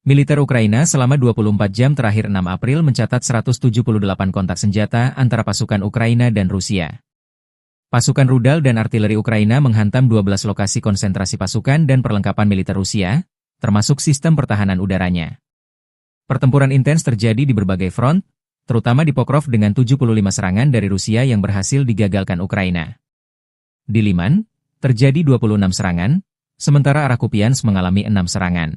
Militer Ukraina selama 24 jam terakhir 6 April mencatat 178 kontak senjata antara pasukan Ukraina dan Rusia. Pasukan rudal dan artileri Ukraina menghantam 12 lokasi konsentrasi pasukan dan perlengkapan militer Rusia, termasuk sistem pertahanan udaranya. Pertempuran intens terjadi di berbagai front, terutama di Pokrov dengan 75 serangan dari Rusia yang berhasil digagalkan Ukraina. Di Liman, terjadi 26 serangan, sementara arah Kupiansk mengalami 6 serangan.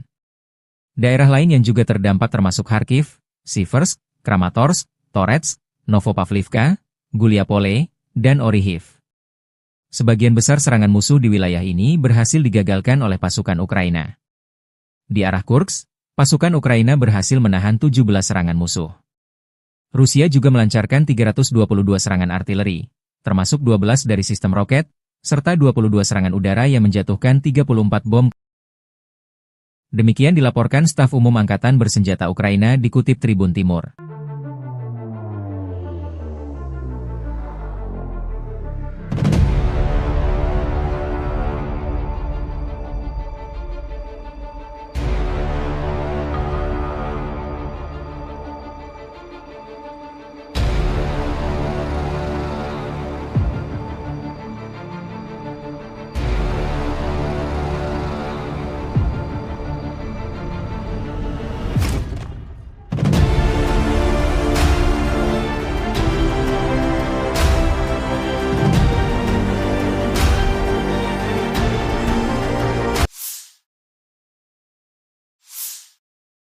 Daerah lain yang juga terdampak termasuk Kharkiv, Siversk, Kramatorsk, Toretsk, Novopavlivka, Guliapole, dan Orihiv. Sebagian besar serangan musuh di wilayah ini berhasil digagalkan oleh pasukan Ukraina. Di arah Kursk, pasukan Ukraina berhasil menahan 17 serangan musuh. Rusia juga melancarkan 322 serangan artileri, termasuk 12 dari sistem roket, serta 22 serangan udara yang menjatuhkan 34 bom. Demikian dilaporkan staf umum Angkatan Bersenjata Ukraina dikutip Tribun Timur.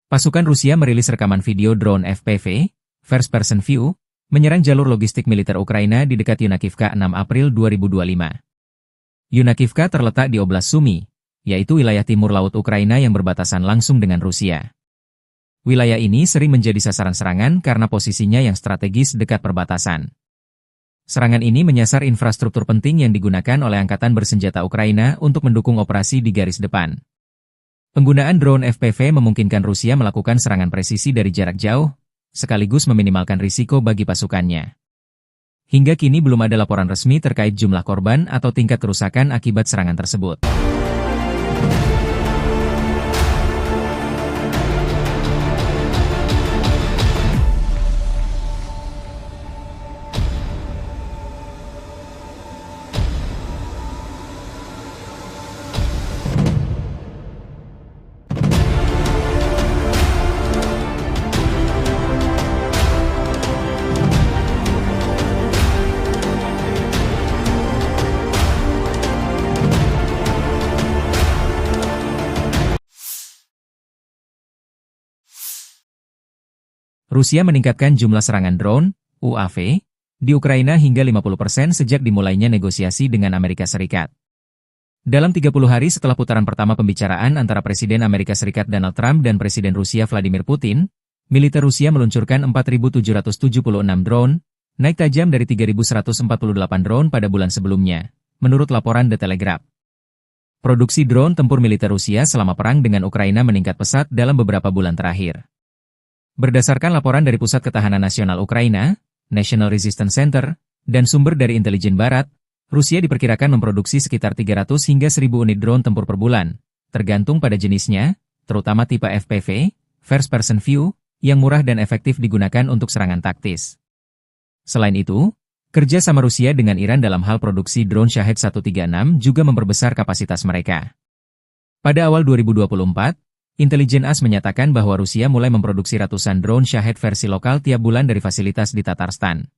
Pasukan Rusia merilis rekaman video drone FPV, First Person View, menyerang jalur logistik militer Ukraina di dekat Yunakivka 6 April 2025. Yunakivka terletak di Oblast Sumy, yaitu wilayah timur laut Ukraina yang berbatasan langsung dengan Rusia. Wilayah ini sering menjadi sasaran serangan karena posisinya yang strategis dekat perbatasan. Serangan ini menyasar infrastruktur penting yang digunakan oleh Angkatan Bersenjata Ukraina untuk mendukung operasi di garis depan. Penggunaan drone FPV memungkinkan Rusia melakukan serangan presisi dari jarak jauh, sekaligus meminimalkan risiko bagi pasukannya. Hingga kini belum ada laporan resmi terkait jumlah korban atau tingkat kerusakan akibat serangan tersebut. Rusia meningkatkan jumlah serangan drone, UAV, di Ukraina hingga 50% sejak dimulainya negosiasi dengan Amerika Serikat. Dalam 30 hari setelah putaran pertama pembicaraan antara Presiden Amerika Serikat Donald Trump dan Presiden Rusia Vladimir Putin, militer Rusia meluncurkan 4.776 drone, naik tajam dari 3.148 drone pada bulan sebelumnya, menurut laporan The Telegraph. Produksi drone tempur militer Rusia selama perang dengan Ukraina meningkat pesat dalam beberapa bulan terakhir. Berdasarkan laporan dari Pusat Ketahanan Nasional Ukraina, National Resistance Center, dan sumber dari intelijen barat, Rusia diperkirakan memproduksi sekitar 300 hingga 1.000 unit drone tempur per bulan, tergantung pada jenisnya, terutama tipe FPV, First Person View, yang murah dan efektif digunakan untuk serangan taktis. Selain itu, kerja sama Rusia dengan Iran dalam hal produksi drone Shahed 136 juga memperbesar kapasitas mereka. Pada awal 2024, Intelijen AS menyatakan bahwa Rusia mulai memproduksi ratusan drone Shahed versi lokal tiap bulan dari fasilitas di Tatarstan.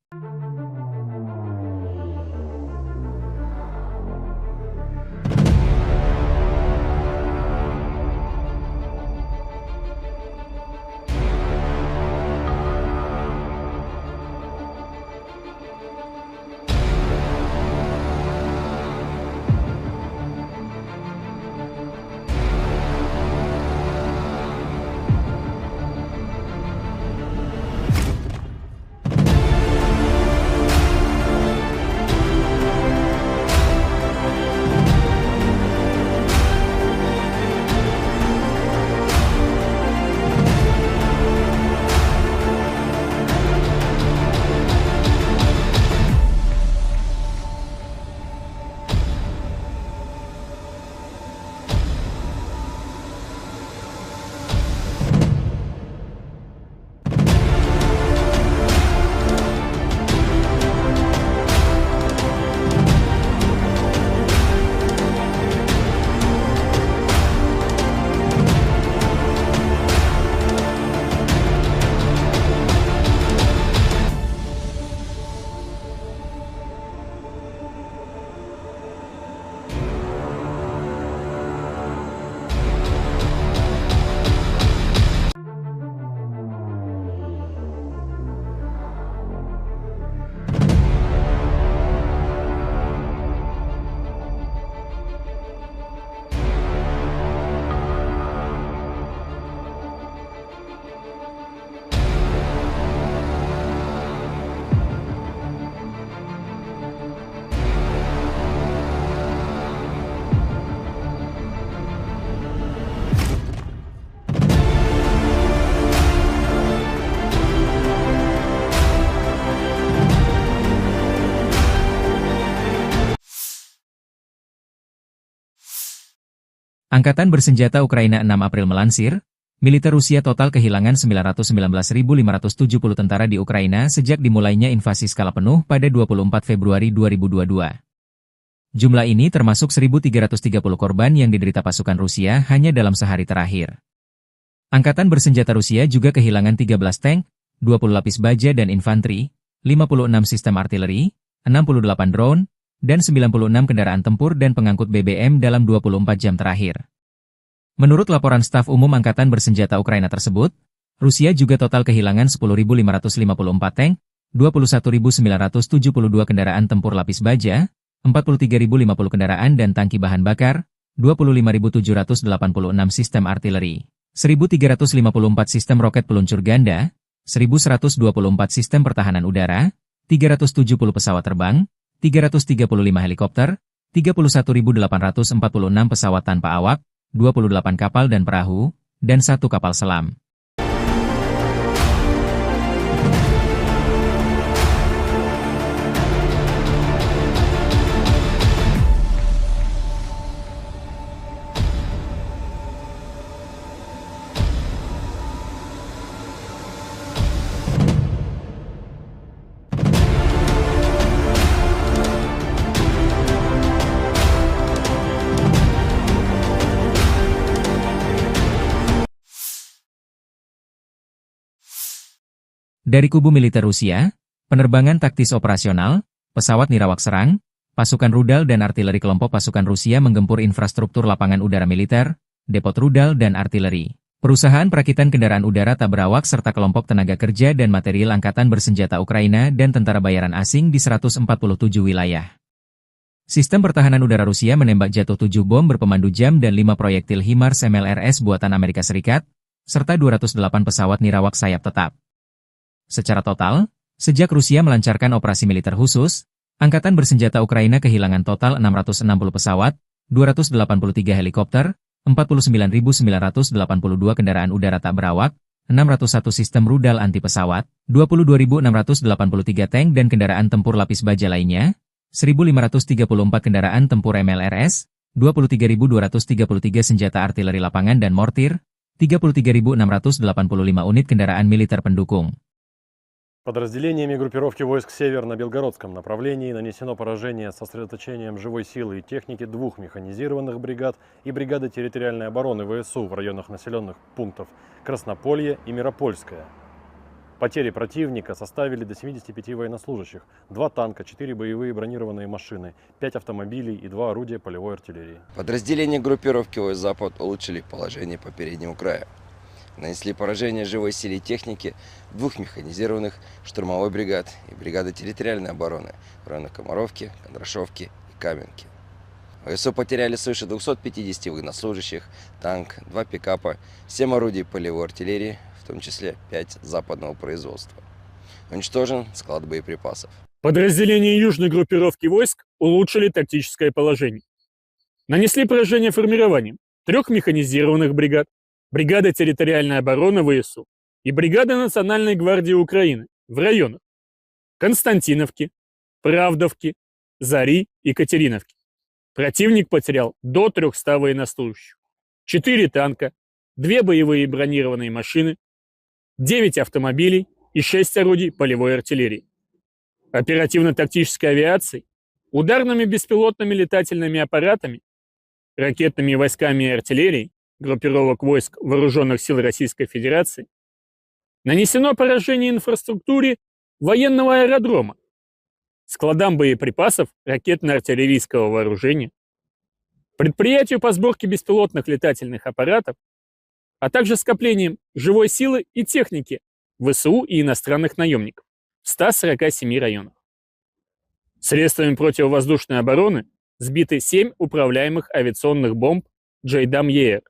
Angkatan Bersenjata Ukraina 6 April melansir, militer Rusia total kehilangan 919.570 tentara di Ukraina sejak dimulainya invasi skala penuh pada 24 Februari 2022. Jumlah ini termasuk 1.330 korban yang diderita pasukan Rusia hanya dalam sehari terakhir. Angkatan Bersenjata Rusia juga kehilangan 13 tank, 20 lapis baja dan infanteri, 56 sistem artileri, 68 drone, dan 96 kendaraan tempur dan pengangkut BBM dalam 24 jam terakhir. Menurut laporan staf umum Angkatan Bersenjata Ukraina tersebut, Rusia juga total kehilangan 10.554 tank, 21.972 kendaraan tempur lapis baja, 43.050 kendaraan dan tangki bahan bakar, 25.786 sistem artileri, 1.354 sistem roket peluncur ganda, 1.124 sistem pertahanan udara, 370 pesawat terbang, 335 helikopter, 31.846 pesawat tanpa awak, 28 kapal dan perahu, dan 1 kapal selam. Dari kubu militer Rusia, penerbangan taktis operasional, pesawat nirawak serang, pasukan rudal dan artileri kelompok pasukan Rusia menggempur infrastruktur lapangan udara militer, depot rudal dan artileri, perusahaan perakitan kendaraan udara tak berawak serta kelompok tenaga kerja dan material Angkatan Bersenjata Ukraina dan tentara bayaran asing di 147 wilayah. Sistem pertahanan udara Rusia menembak jatuh 7 bom berpemandu jam dan 5 proyektil HIMARS MLRS buatan Amerika Serikat, serta 208 pesawat nirawak sayap tetap. Secara total, sejak Rusia melancarkan operasi militer khusus, Angkatan Bersenjata Ukraina kehilangan total 660 pesawat, 283 helikopter, 49.982 kendaraan udara tak berawak, 601 sistem rudal anti pesawat, 22.683 tank dan kendaraan tempur lapis baja lainnya, 1.534 kendaraan tempur MLRS, 23.233 senjata artileri lapangan dan mortir, 33.685 unit kendaraan militer pendukung. Подразделениями группировки войск «Север» на Белгородском направлении нанесено поражение с сосредоточением живой силы и техники 2 механизированных бригад и бригады территориальной обороны ВСУ в районах населенных пунктов Краснополье и Миропольское. Потери противника составили до 75 военнослужащих, 2 танка, 4 боевые бронированные машины, 5 автомобилей и 2 орудия полевой артиллерии. Подразделения группировки войск «Запад» улучшили положение по переднему краю. Нанесли поражение живой силе и технике 2 механизированных штурмовой бригад и бригады территориальной обороны в районах Комаровки, Кондрашовки и Каменки. ВСУ потеряли свыше 250 военнослужащих, танк, 2 пикапа, 7 орудий полевой артиллерии, в том числе 5 западного производства. Уничтожен склад боеприпасов. Подразделения южной группировки войск улучшили тактическое положение. Нанесли поражение формированием 3 механизированных бригад, бригады территориальной обороны ВСУ и бригады Национальной гвардии Украины в районах Константиновки, Правдовки, Зари и Катериновки. Противник потерял до 300 военнослужащих, 4 танка, 2 боевые бронированные машины, 9 автомобилей и 6 орудий полевой артиллерии. Оперативно-тактической авиацией, ударными беспилотными летательными аппаратами, ракетными войсками и артиллерией группировок войск Вооруженных сил Российской Федерации нанесено поражение инфраструктуре военного аэродрома, складам боеприпасов ракетно-артиллерийского вооружения, предприятию по сборке беспилотных летательных аппаратов, а также скоплением живой силы и техники ВСУ и иностранных наемников в 147 районах. Средствами противовоздушной обороны сбиты 7 управляемых авиационных бомб «Джейдам-ЕР»,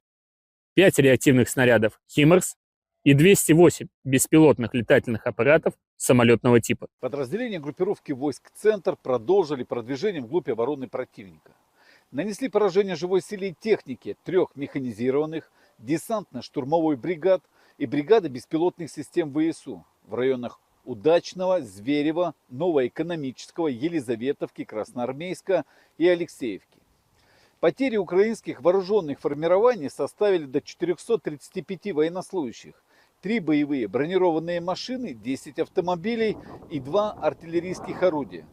5 реактивных снарядов «Химарс» и 208 беспилотных летательных аппаратов самолетного типа. Подразделения группировки войск «Центр» продолжили продвижение вглубь обороны противника. Нанесли поражение живой силе и технике 3 механизированных, десантно-штурмовой бригад и бригады беспилотных систем ВСУ в районах Удачного, Зверева, Новоэкономического, Елизаветовки, Красноармейска и Алексеевки. Потери украинских вооруженных формирований составили до 435 военнослужащих, 3 боевые бронированные машины, 10 автомобилей и 2 артиллерийских орудия.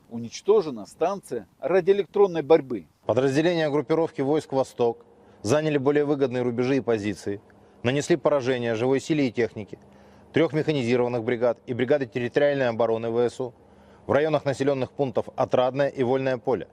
Уничтожена станция радиоэлектронной борьбы. Подразделения группировки войск «Восток» заняли более выгодные рубежи и позиции, нанесли поражение живой силе и технике 3 механизированных бригад и бригады территориальной обороны ВСУ в районах населенных пунктов Отрадное и Вольное поле.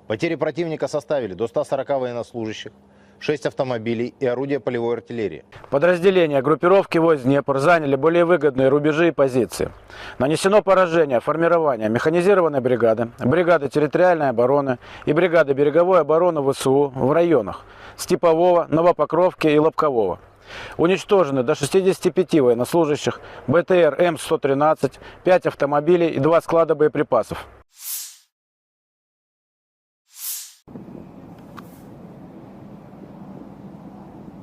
Потери противника составили до 140 военнослужащих, 6 автомобилей и орудия полевой артиллерии. Подразделения группировки войск Днепр заняли более выгодные рубежи и позиции. Нанесено поражение формирования механизированной бригады, бригады территориальной обороны и бригады береговой обороны ВСУ в районах Степового, Новопокровки и Лобкового. Уничтожены до 65 военнослужащих, БТР М113, 5 автомобилей и 2 склада боеприпасов.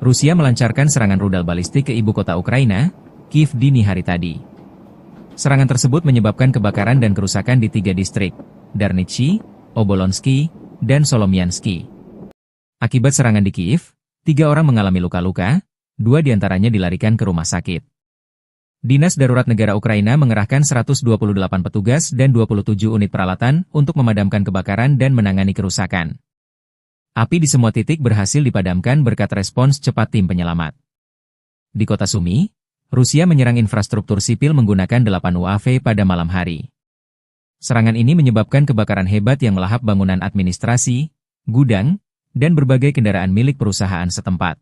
Rusia melancarkan serangan rudal balistik ke ibu kota Ukraina, Kiev dini hari tadi. Serangan tersebut menyebabkan kebakaran dan kerusakan di 3 distrik, Darnitsy, Obolonsky, dan Solomiansky. Akibat serangan di Kiev, 3 orang mengalami luka-luka, 2 diantaranya dilarikan ke rumah sakit. Dinas Darurat Negara Ukraina mengerahkan 128 petugas dan 27 unit peralatan untuk memadamkan kebakaran dan menangani kerusakan. Api di semua titik berhasil dipadamkan berkat respons cepat tim penyelamat. Di kota Sumy, Rusia menyerang infrastruktur sipil menggunakan 8 UAV pada malam hari. Serangan ini menyebabkan kebakaran hebat yang melahap bangunan administrasi, gudang, dan berbagai kendaraan milik perusahaan setempat.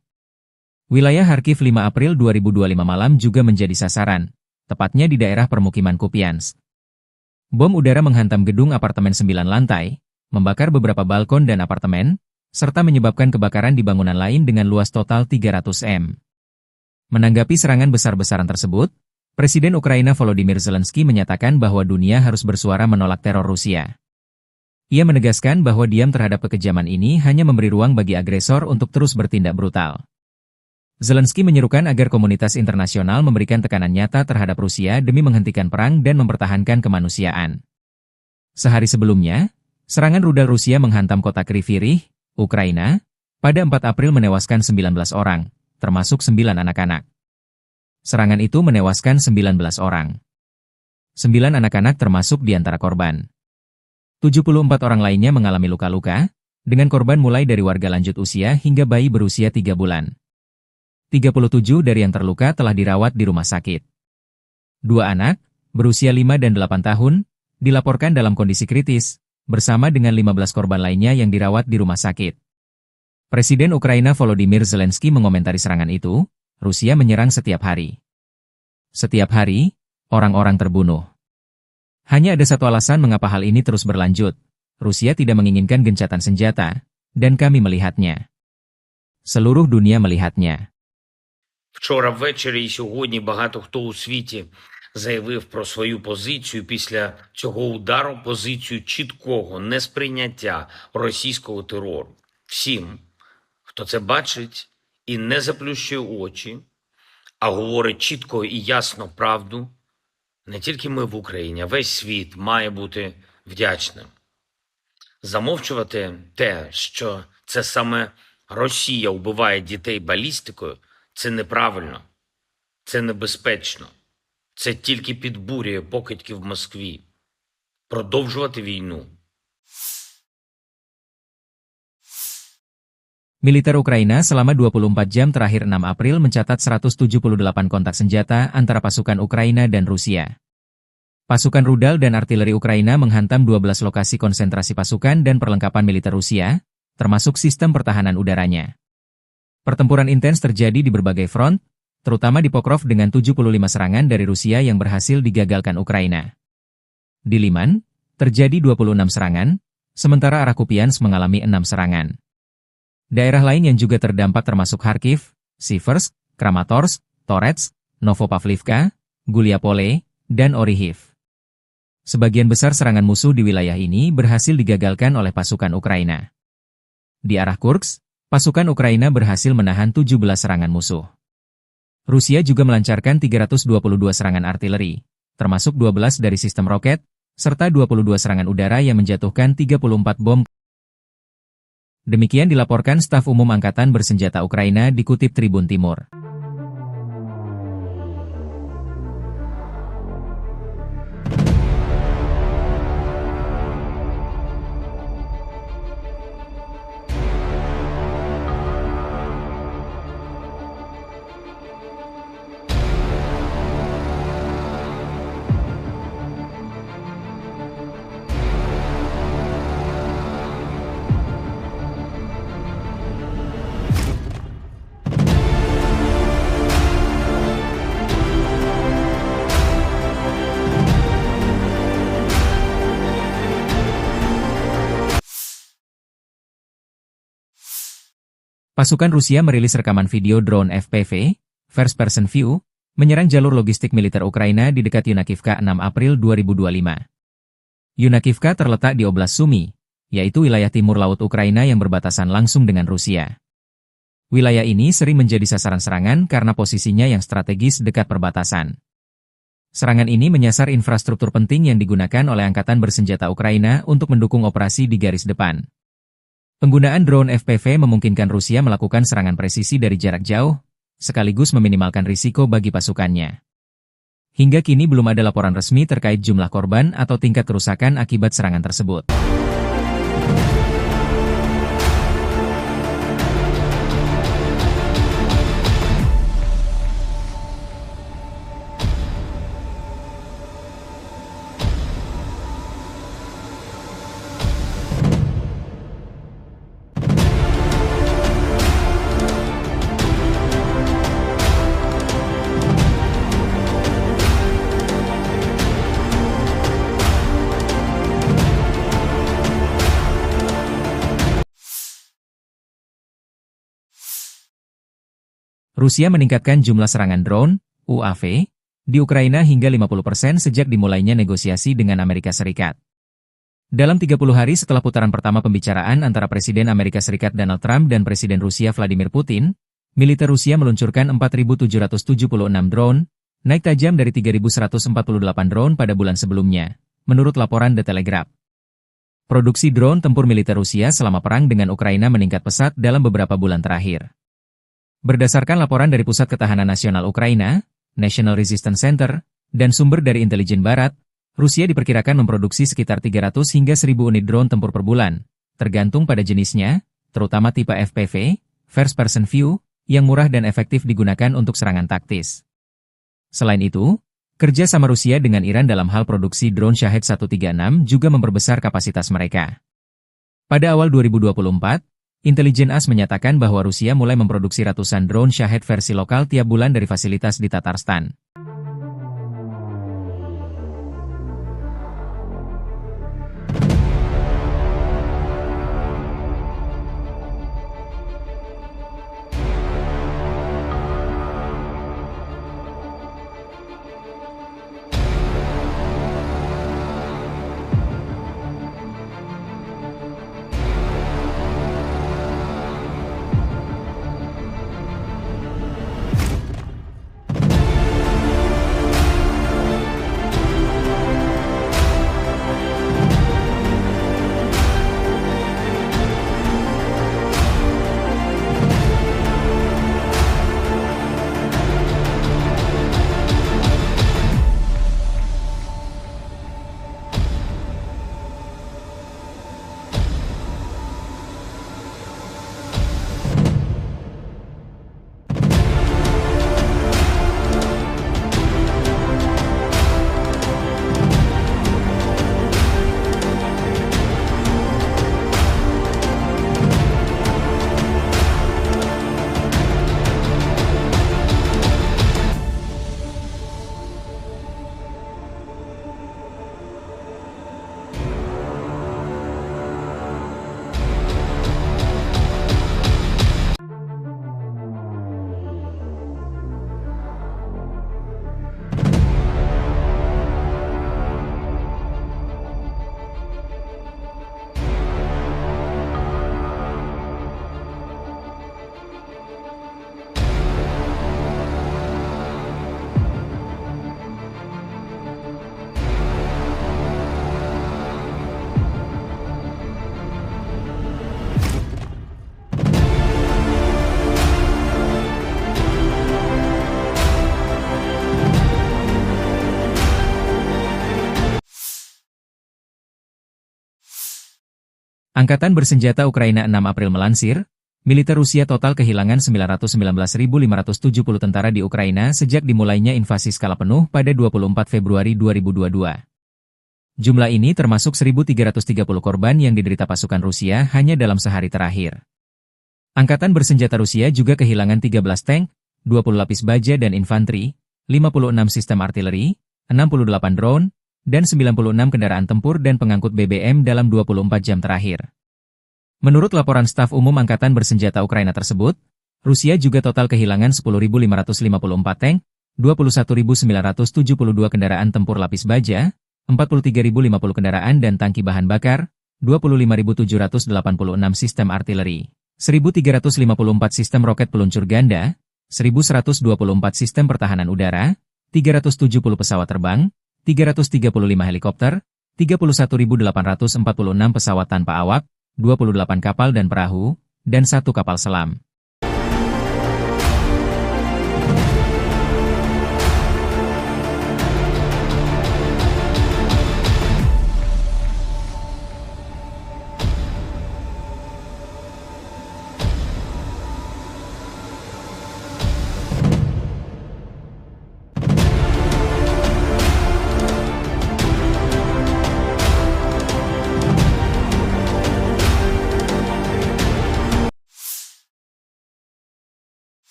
Wilayah Kharkiv 5 April 2025 malam juga menjadi sasaran, tepatnya di daerah permukiman Kupiansk. Bom udara menghantam gedung apartemen 9 lantai, membakar beberapa balkon dan apartemen, serta menyebabkan kebakaran di bangunan lain dengan luas total 300 m. Menanggapi serangan besar-besaran tersebut, Presiden Ukraina Volodymyr Zelensky menyatakan bahwa dunia harus bersuara menolak teror Rusia. Ia menegaskan bahwa diam terhadap kekejaman ini hanya memberi ruang bagi agresor untuk terus bertindak brutal. Zelensky menyerukan agar komunitas internasional memberikan tekanan nyata terhadap Rusia demi menghentikan perang dan mempertahankan kemanusiaan. Sehari sebelumnya, serangan rudal Rusia menghantam kota Kryvyi Rih, Ukraina, pada 4 April menewaskan 19 orang, termasuk 9 anak-anak. Serangan itu menewaskan 19 orang. 9 anak-anak termasuk di antara korban. 74 orang lainnya mengalami luka-luka, dengan korban mulai dari warga lanjut usia hingga bayi berusia 3 bulan. 37 dari yang terluka telah dirawat di rumah sakit. 2 anak, berusia 5 dan 8 tahun, dilaporkan dalam kondisi kritis, bersama dengan 15 korban lainnya yang dirawat di rumah sakit. Presiden Ukraina Volodymyr Zelensky mengomentari serangan itu, Rusia menyerang setiap hari. Setiap hari, orang-orang terbunuh. Hanya ada satu alasan mengapa hal ini terus berlanjut. Rusia tidak menginginkan gencatan senjata, dan kami melihatnya. Seluruh dunia melihatnya. Вчора ввечері і сьогодні багато хто у світі заявив про свою позицію після цього удару, позицію чіткого несприйняття російського терору. Всім, хто це бачить і не заплющує очі, а говорить чітко і ясно правду, не тільки ми в Україні, а весь світ має бути вдячним. Замовчувати те, що це саме Росія вбиває дітей балістикою, це неправильно, це небезпечно. Це тільки підбурює покидьки в Москві. Продовжувати війну. Militer Ukraina selama 24 jam terakhir 6 April mencatat 178 kontak senjata antara pasukan Ukraina dan Rusia. Pasukan rudal dan artileri Ukraina menghantam 12 lokasi konsentrasi pasukan dan perlengkapan militer Rusia, termasuk sistem pertahanan udaranya. Pertempuran intens terjadi di berbagai front, terutama di Pokrov dengan 75 serangan dari Rusia yang berhasil digagalkan Ukraina. Di Liman, terjadi 26 serangan, sementara arah Kupiansk mengalami 6 serangan. Daerah lain yang juga terdampak termasuk Kharkiv, Siversk, Kramatorsk, Torets, Novopavlivka, Guliapole, dan Orihiv. Sebagian besar serangan musuh di wilayah ini berhasil digagalkan oleh pasukan Ukraina. Di arah Kursk, pasukan Ukraina berhasil menahan 17 serangan musuh. Rusia juga melancarkan 322 serangan artileri, termasuk 12 dari sistem roket, serta 22 serangan udara yang menjatuhkan 34 bom. Demikian dilaporkan staf umum Angkatan Bersenjata Ukraina dikutip Tribun Timur. Pasukan Rusia merilis rekaman video drone FPV, First Person View, menyerang jalur logistik militer Ukraina di dekat Yunakivka 6 April 2025. Yunakivka terletak di Oblast Sumy, yaitu wilayah timur laut Ukraina yang berbatasan langsung dengan Rusia. Wilayah ini sering menjadi sasaran serangan karena posisinya yang strategis dekat perbatasan. Serangan ini menyasar infrastruktur penting yang digunakan oleh Angkatan Bersenjata Ukraina untuk mendukung operasi di garis depan. Penggunaan drone FPV memungkinkan Rusia melakukan serangan presisi dari jarak jauh, sekaligus meminimalkan risiko bagi pasukannya. Hingga kini belum ada laporan resmi terkait jumlah korban atau tingkat kerusakan akibat serangan tersebut. Rusia meningkatkan jumlah serangan drone, UAV, di Ukraina hingga 50% sejak dimulainya negosiasi dengan Amerika Serikat. Dalam 30 hari setelah putaran pertama pembicaraan antara Presiden Amerika Serikat Donald Trump dan Presiden Rusia Vladimir Putin, militer Rusia meluncurkan 4.776 drone, naik tajam dari 3.148 drone pada bulan sebelumnya, menurut laporan The Telegraph. Produksi drone tempur militer Rusia selama perang dengan Ukraina meningkat pesat dalam beberapa bulan terakhir. Berdasarkan laporan dari Pusat Ketahanan Nasional Ukraina, National Resistance Center, dan sumber dari intelijen barat, Rusia diperkirakan memproduksi sekitar 300 hingga 1.000 unit drone tempur per bulan, tergantung pada jenisnya, terutama tipe FPV, First Person View, yang murah dan efektif digunakan untuk serangan taktis. Selain itu, kerja sama Rusia dengan Iran dalam hal produksi drone Shahed 136 juga memperbesar kapasitas mereka. Pada awal 2024, Intelijen AS menyatakan bahwa Rusia mulai memproduksi ratusan drone Shahed versi lokal tiap bulan dari fasilitas di Tatarstan. Angkatan Bersenjata Ukraina 6 April melansir, militer Rusia total kehilangan 919.570 tentara di Ukraina sejak dimulainya invasi skala penuh pada 24 Februari 2022. Jumlah ini termasuk 1.330 korban yang diderita pasukan Rusia hanya dalam sehari terakhir. Angkatan Bersenjata Rusia juga kehilangan 13 tank, 20 lapis baja dan infanteri, 56 sistem artileri, 68 drone, dan 96 kendaraan tempur dan pengangkut BBM dalam 24 jam terakhir. Menurut laporan staf umum Angkatan Bersenjata Ukraina tersebut, Rusia juga total kehilangan 10.554 tank, 21.972 kendaraan tempur lapis baja, 43.050 kendaraan dan tangki bahan bakar, 25.786 sistem artileri, 1.354 sistem roket peluncur ganda, 1.124 sistem pertahanan udara, 370 pesawat terbang, 335 helikopter, 31.846 pesawat tanpa awak, 28 kapal dan perahu, dan 1 kapal selam.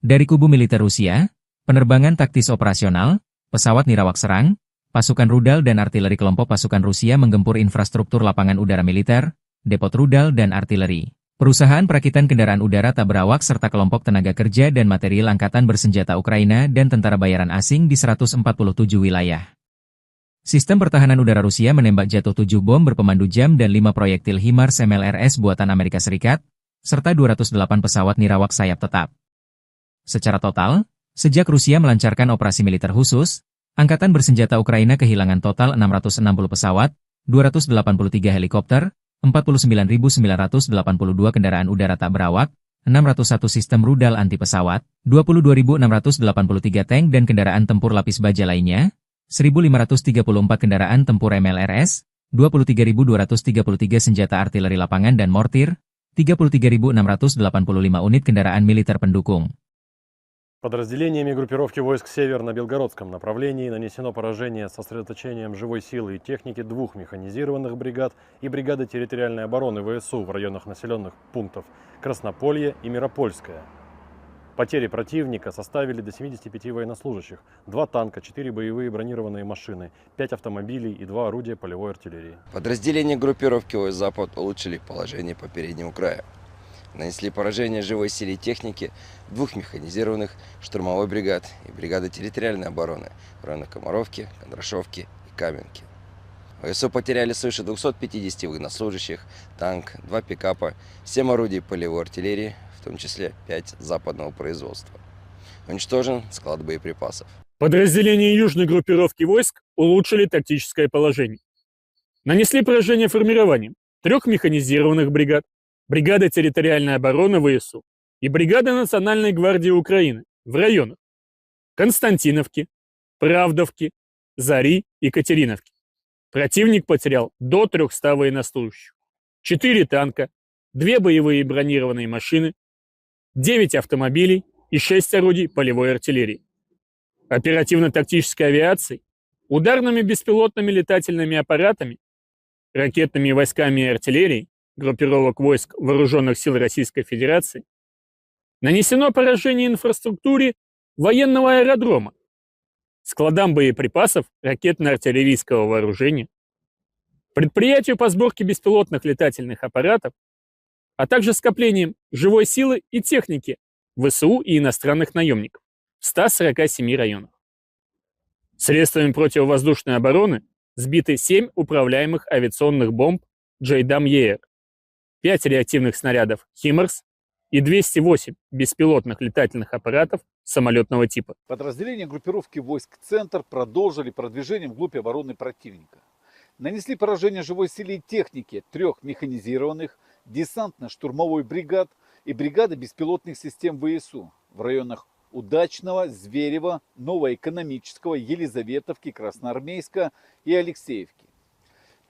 Dari kubu militer Rusia, penerbangan taktis operasional, pesawat nirawak serang, pasukan rudal dan artileri kelompok pasukan Rusia menggempur infrastruktur lapangan udara militer, depot rudal dan artileri, perusahaan perakitan kendaraan udara tak berawak serta kelompok tenaga kerja dan material Angkatan Bersenjata Ukraina dan tentara bayaran asing di 147 wilayah. Sistem pertahanan udara Rusia menembak jatuh 7 bom berpemandu jam dan 5 proyektil HIMARS MLRS buatan Amerika Serikat, serta 208 pesawat nirawak sayap tetap. Secara total, sejak Rusia melancarkan operasi militer khusus, Angkatan Bersenjata Ukraina kehilangan total 660 pesawat, 283 helikopter, 49.982 kendaraan udara tak berawak, 601 sistem rudal anti pesawat, 22.683 tank dan kendaraan tempur lapis baja lainnya, 1.534 kendaraan tempur MLRS, 23.233 senjata artileri lapangan dan mortir, 33.685 unit kendaraan militer pendukung. Подразделениями группировки войск «Север» на Белгородском направлении нанесено поражение с сосредоточением живой силы и техники 2 механизированных бригад и бригады территориальной обороны ВСУ в районах населенных пунктов Краснополье и Миропольское. Потери противника составили до 75 военнослужащих, 2 танка, 4 боевые бронированные машины, 5 автомобилей и 2 орудия полевой артиллерии. Подразделения группировки войск «Запад» улучшили положение по переднему краю. Нанесли поражение живой силе и технике 2 механизированных штурмовой бригад и бригады территориальной обороны в районах Комаровки, Кондрашовки и Каменки. ВСУ потеряли свыше 250 военнослужащих, танк, 2 пикапа, 7 орудий полевой артиллерии, в том числе 5 западного производства. Уничтожен склад боеприпасов. Подразделения южной группировки войск улучшили тактическое положение. Нанесли поражение формированием 3 механизированных бригад, бригада территориальной обороны ВСУ и бригада Национальной гвардии Украины в районах Константиновки, Правдовки, Зари и Катериновки. Противник потерял до 300 военнослужащих, 4 танка, 2 боевые бронированные машины, 9 автомобилей и 6 орудий полевой артиллерии. Оперативно-тактической авиацией, ударными беспилотными летательными аппаратами, ракетными войсками и артиллерией группировок войск Вооруженных сил Российской Федерации нанесено поражение инфраструктуре военного аэродрома, складам боеприпасов ракетно-артиллерийского вооружения, предприятию по сборке беспилотных летательных аппаратов, а также скоплением живой силы и техники ВСУ и иностранных наемников в 147 районах. Средствами противовоздушной обороны сбиты 7 управляемых авиационных бомб JDAM-ER, 5 реактивных снарядов HIMARS и 208 беспилотных летательных аппаратов самолетного типа. Подразделения группировки войск «Центр» продолжили продвижение вглубь обороны противника. Нанесли поражение живой силе и технике 3 механизированных десантно-штурмовой бригад и бригады беспилотных систем ВСУ в районах Удачного, Зверева, Новоэкономического, Елизаветовки, Красноармейска и Алексеевки.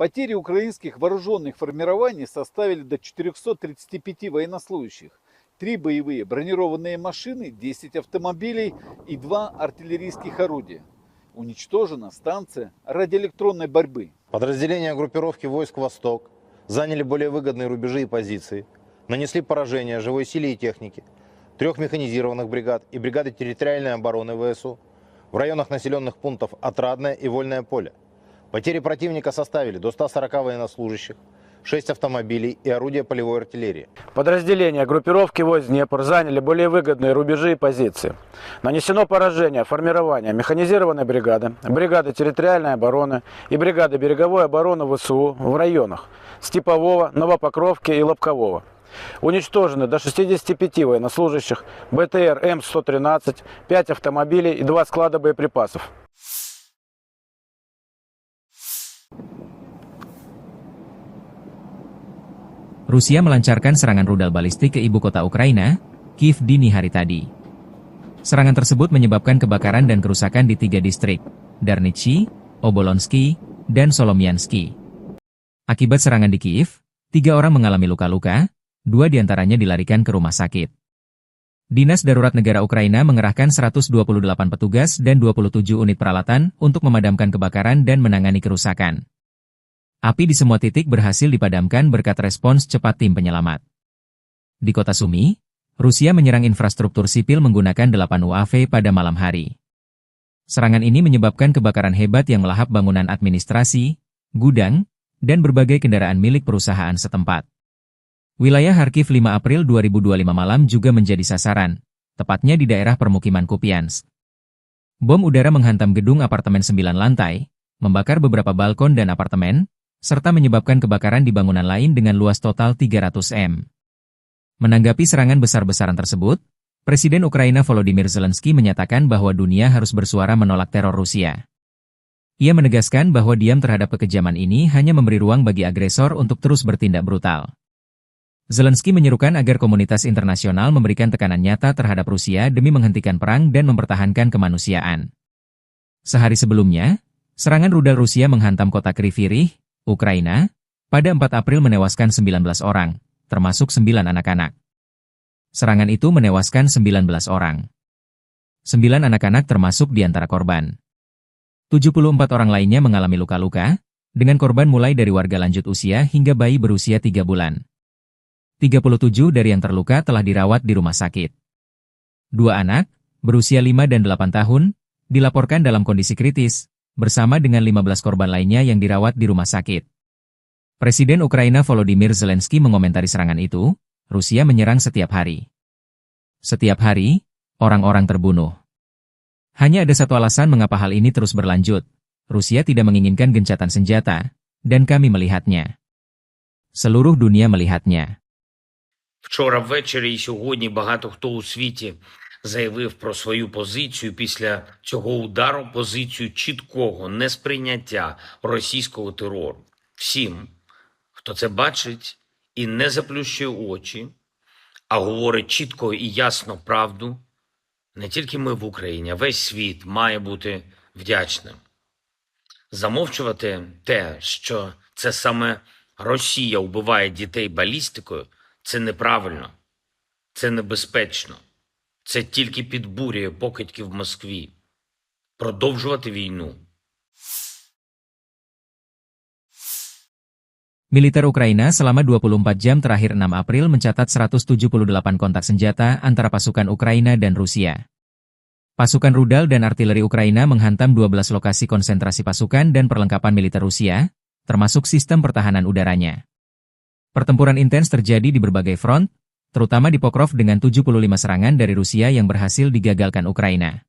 Потери украинских вооруженных формирований составили до 435 военнослужащих, 3 боевые бронированные машины, 10 автомобилей и 2 артиллерийских орудия. Уничтожена станция радиоэлектронной борьбы. Подразделения группировки войск «Восток» заняли более выгодные рубежи и позиции, нанесли поражение живой силе и технике 3 механизированных бригад и бригады территориальной обороны ВСУ в районах населенных пунктов Отрадное и Вольное поле. Потери противника составили до 140 военнослужащих, 6 автомобилей и орудия полевой артиллерии. Подразделения группировки войск Днепр заняли более выгодные рубежи и позиции. Нанесено поражение формирования механизированной бригады, бригады территориальной обороны и бригады береговой обороны ВСУ в районах Степового, Новопокровки и Лобкового. Уничтожены до 65 военнослужащих, БТР М113, 5 автомобилей и 2 склада боеприпасов. Rusia melancarkan serangan rudal balistik ke ibu kota Ukraina, Kiev dini hari tadi. Serangan tersebut menyebabkan kebakaran dan kerusakan di 3 distrik, Darnichi, Obolonsky, dan Solomiansky. Akibat serangan di Kiev, 3 orang mengalami luka-luka, 2 diantaranya dilarikan ke rumah sakit. Dinas Darurat Negara Ukraina mengerahkan 128 petugas dan 27 unit peralatan untuk memadamkan kebakaran dan menangani kerusakan. Api di semua titik berhasil dipadamkan berkat respons cepat tim penyelamat. Di kota Sumy, Rusia menyerang infrastruktur sipil menggunakan 8 UAV pada malam hari. Serangan ini menyebabkan kebakaran hebat yang melahap bangunan administrasi, gudang, dan berbagai kendaraan milik perusahaan setempat. Wilayah Kharkiv 5 April 2025 malam juga menjadi sasaran, tepatnya di daerah permukiman Kupiansk. Bom udara menghantam gedung apartemen 9 lantai, membakar beberapa balkon dan apartemen, serta menyebabkan kebakaran di bangunan lain dengan luas total 300 m. Menanggapi serangan besar-besaran tersebut, Presiden Ukraina Volodymyr Zelensky menyatakan bahwa dunia harus bersuara menolak teror Rusia. Ia menegaskan bahwa diam terhadap kekejaman ini hanya memberi ruang bagi agresor untuk terus bertindak brutal. Zelensky menyerukan agar komunitas internasional memberikan tekanan nyata terhadap Rusia demi menghentikan perang dan mempertahankan kemanusiaan. Sehari sebelumnya, serangan rudal Rusia menghantam kota Kryvyi Rih, Ukraina, pada 4 April menewaskan 19 orang, termasuk 9 anak-anak. Serangan itu menewaskan 19 orang. 9 anak-anak termasuk di antara korban. 74 orang lainnya mengalami luka-luka, dengan korban mulai dari warga lanjut usia hingga bayi berusia 3 bulan. 37 dari yang terluka telah dirawat di rumah sakit. 2 anak, berusia 5 dan 8 tahun, dilaporkan dalam kondisi kritis, bersama dengan 15 korban lainnya yang dirawat di rumah sakit. Presiden Ukraina Volodymyr Zelensky mengomentari serangan itu, Rusia menyerang setiap hari. Setiap hari, orang-orang terbunuh. Hanya ada satu alasan mengapa hal ini terus berlanjut. Rusia tidak menginginkan gencatan senjata, dan kami melihatnya. Seluruh dunia melihatnya. Вчора ввечері і сьогодні багато хто у світі заявив про свою позицію після цього удару, позицію чіткого несприйняття російського терору. Всім, хто це бачить і не заплющує очі, а говорить чітко і ясно правду, не тільки ми в Україні, а весь світ має бути вдячним. Замовчувати те, що це саме Росія вбиває дітей балістикою, це неправильно, це небезпечно. Це тільки підбурює покидьків в Москві. Продовжувати війну. Militer Ukraina selama 24 jam terakhir 6 April mencatat 178 kontak senjata antara pasukan Ukraina dan Rusia. Pasukan rudal dan artileri Ukraina menghantam 12 lokasi konsentrasi pasukan dan perlengkapan militer Rusia, termasuk sistem pertahanan udaranya. Pertempuran intens terjadi di berbagai front, terutama di Pokrov dengan 75 serangan dari Rusia yang berhasil digagalkan Ukraina.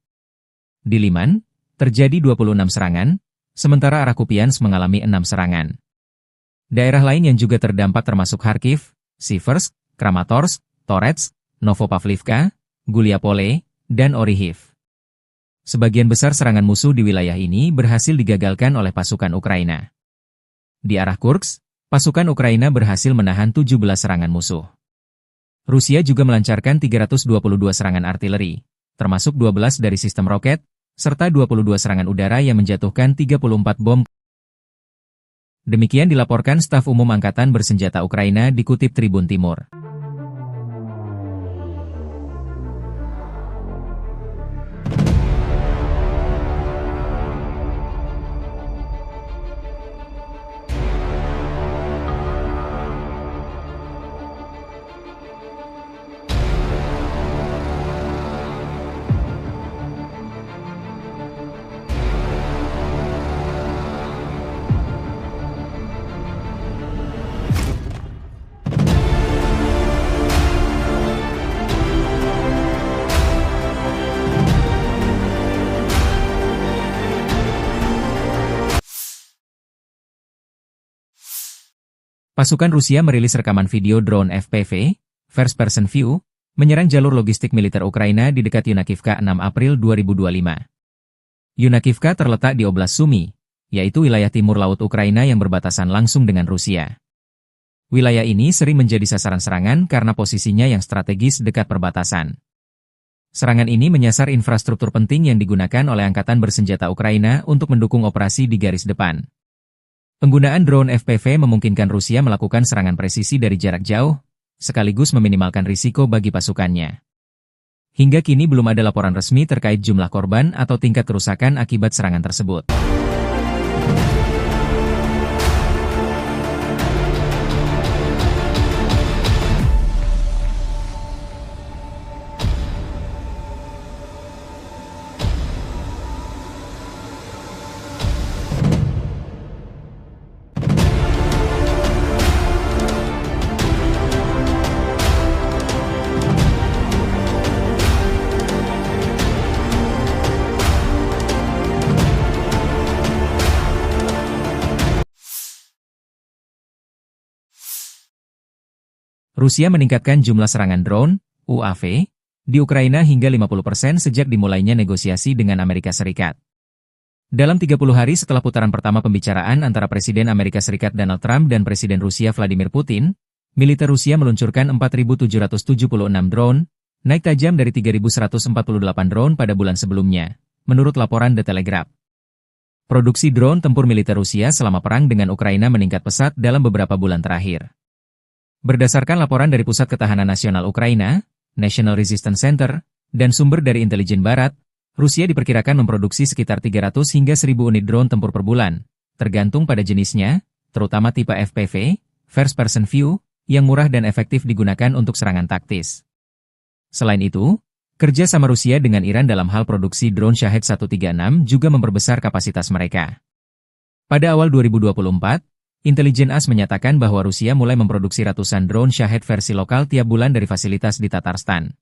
Di Liman, terjadi 26 serangan, sementara arah Kupiansk mengalami 6 serangan. Daerah lain yang juga terdampak termasuk Kharkiv, Siversk, Kramatorsk, Torets, Novopavlivka, Guliapole, dan Orihiv. Sebagian besar serangan musuh di wilayah ini berhasil digagalkan oleh pasukan Ukraina. Di arah Kursk, pasukan Ukraina berhasil menahan 17 serangan musuh. Rusia juga melancarkan 322 serangan artileri, termasuk 12 dari sistem roket, serta 22 serangan udara yang menjatuhkan 34 bom. Demikian dilaporkan staf umum Angkatan Bersenjata Ukraina dikutip Tribun Timur. Pasukan Rusia merilis rekaman video drone FPV, First Person View, menyerang jalur logistik militer Ukraina di dekat Yunakivka 6 April 2025. Yunakivka terletak di Oblast Sumy, yaitu wilayah timur laut Ukraina yang berbatasan langsung dengan Rusia. Wilayah ini sering menjadi sasaran serangan karena posisinya yang strategis dekat perbatasan. Serangan ini menyasar infrastruktur penting yang digunakan oleh Angkatan Bersenjata Ukraina untuk mendukung operasi di garis depan. Penggunaan drone FPV memungkinkan Rusia melakukan serangan presisi dari jarak jauh, sekaligus meminimalkan risiko bagi pasukannya. Hingga kini belum ada laporan resmi terkait jumlah korban atau tingkat kerusakan akibat serangan tersebut. Rusia meningkatkan jumlah serangan drone, UAV, di Ukraina hingga 50% sejak dimulainya negosiasi dengan Amerika Serikat. Dalam 30 hari setelah putaran pertama pembicaraan antara Presiden Amerika Serikat Donald Trump dan Presiden Rusia Vladimir Putin, militer Rusia meluncurkan 4.776 drone, naik tajam dari 3.148 drone pada bulan sebelumnya, menurut laporan The Telegraph. Produksi drone tempur militer Rusia selama perang dengan Ukraina meningkat pesat dalam beberapa bulan terakhir. Berdasarkan laporan dari Pusat Ketahanan Nasional Ukraina, National Resistance Center, dan sumber dari intelijen barat, Rusia diperkirakan memproduksi sekitar 300 hingga 1.000 unit drone tempur per bulan, tergantung pada jenisnya, terutama tipe FPV, First Person View, yang murah dan efektif digunakan untuk serangan taktis. Selain itu, kerja sama Rusia dengan Iran dalam hal produksi drone Shahed 136 juga memperbesar kapasitas mereka. Pada awal 2024, Intelijen AS menyatakan bahwa Rusia mulai memproduksi ratusan drone Shahed versi lokal tiap bulan dari fasilitas di Tatarstan.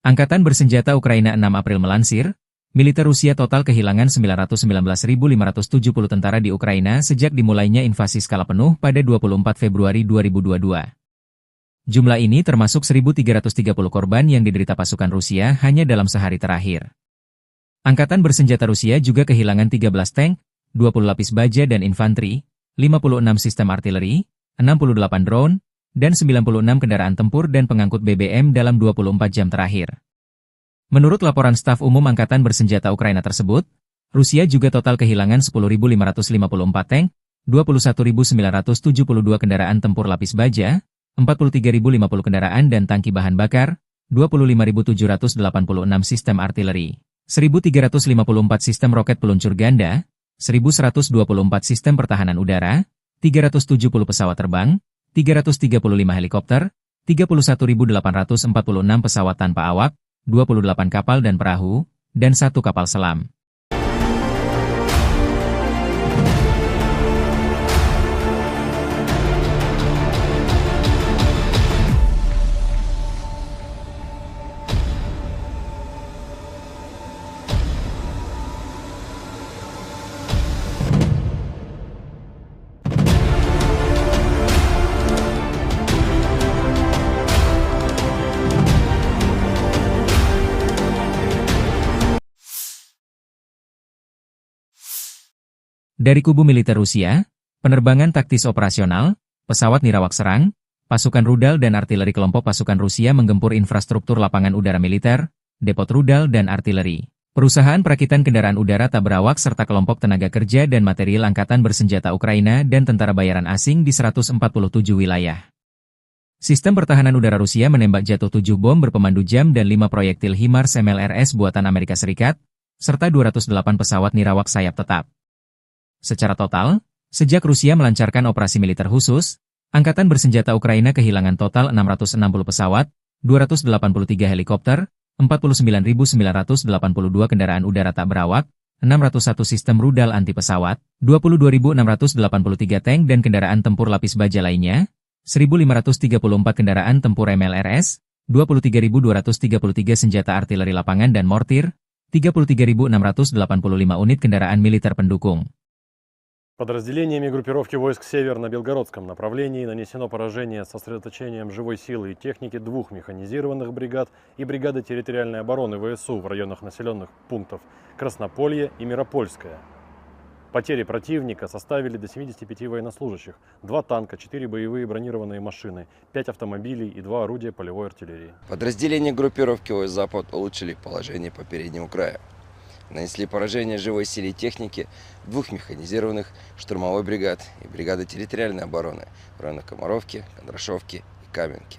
Angkatan Bersenjata Ukraina 6 April melansir, militer Rusia total kehilangan 919.570 tentara di Ukraina sejak dimulainya invasi skala penuh pada 24 Februari 2022. Jumlah ini termasuk 1.330 korban yang diderita pasukan Rusia hanya dalam sehari terakhir. Angkatan Bersenjata Rusia juga kehilangan 13 tank, 20 lapis baja dan infanteri, 56 sistem artileri, 68 drone, dan 96 kendaraan tempur dan pengangkut BBM dalam 24 jam terakhir. Menurut laporan staf umum Angkatan Bersenjata Ukraina tersebut, Rusia juga total kehilangan 10.554 tank, 21.972 kendaraan tempur lapis baja, 43.050 kendaraan dan tangki bahan bakar, 25.786 sistem artileri, 1.354 sistem roket peluncur ganda, 1.124 sistem pertahanan udara, 370 pesawat terbang, 335 helikopter, 31.846 pesawat tanpa awak, 28 kapal dan perahu, dan 1 kapal selam. Dari kubu militer Rusia, penerbangan taktis operasional, pesawat nirawak serang, pasukan rudal dan artileri kelompok pasukan Rusia menggempur infrastruktur lapangan udara militer, depot rudal dan artileri, perusahaan perakitan kendaraan udara tak berawak serta kelompok tenaga kerja dan material Angkatan Bersenjata Ukraina dan tentara bayaran asing di 147 wilayah. Sistem pertahanan udara Rusia menembak jatuh 7 bom berpemandu jam dan 5 proyektil HIMARS MLRS buatan Amerika Serikat, serta 208 pesawat nirawak sayap tetap. Secara total, sejak Rusia melancarkan operasi militer khusus, Angkatan Bersenjata Ukraina kehilangan total 660 pesawat, 283 helikopter, 49.982 kendaraan udara tak berawak, 601 sistem rudal anti pesawat, 22.683 tank dan kendaraan tempur lapis baja lainnya, 1.534 kendaraan tempur MLRS, 23.233 senjata artileri lapangan dan mortir, 33.685 unit kendaraan militer pendukung. Подразделениями группировки войск «Север» на Белгородском направлении нанесено поражение с сосредоточением живой силы и техники 2 механизированных бригад и бригады территориальной обороны ВСУ в районах населенных пунктов Краснополье и Миропольское. Потери противника составили до 75 военнослужащих, 2 танка, 4 боевые бронированные машины, 5 автомобилей и 2 орудия полевой артиллерии. Подразделения группировки войск «Запад» улучшили положение по переднему краю. Нанесли поражение живой силе и технике 2 механизированных штурмовой бригад и бригады территориальной обороны в районах Комаровки, Кондрашовки и Каменки.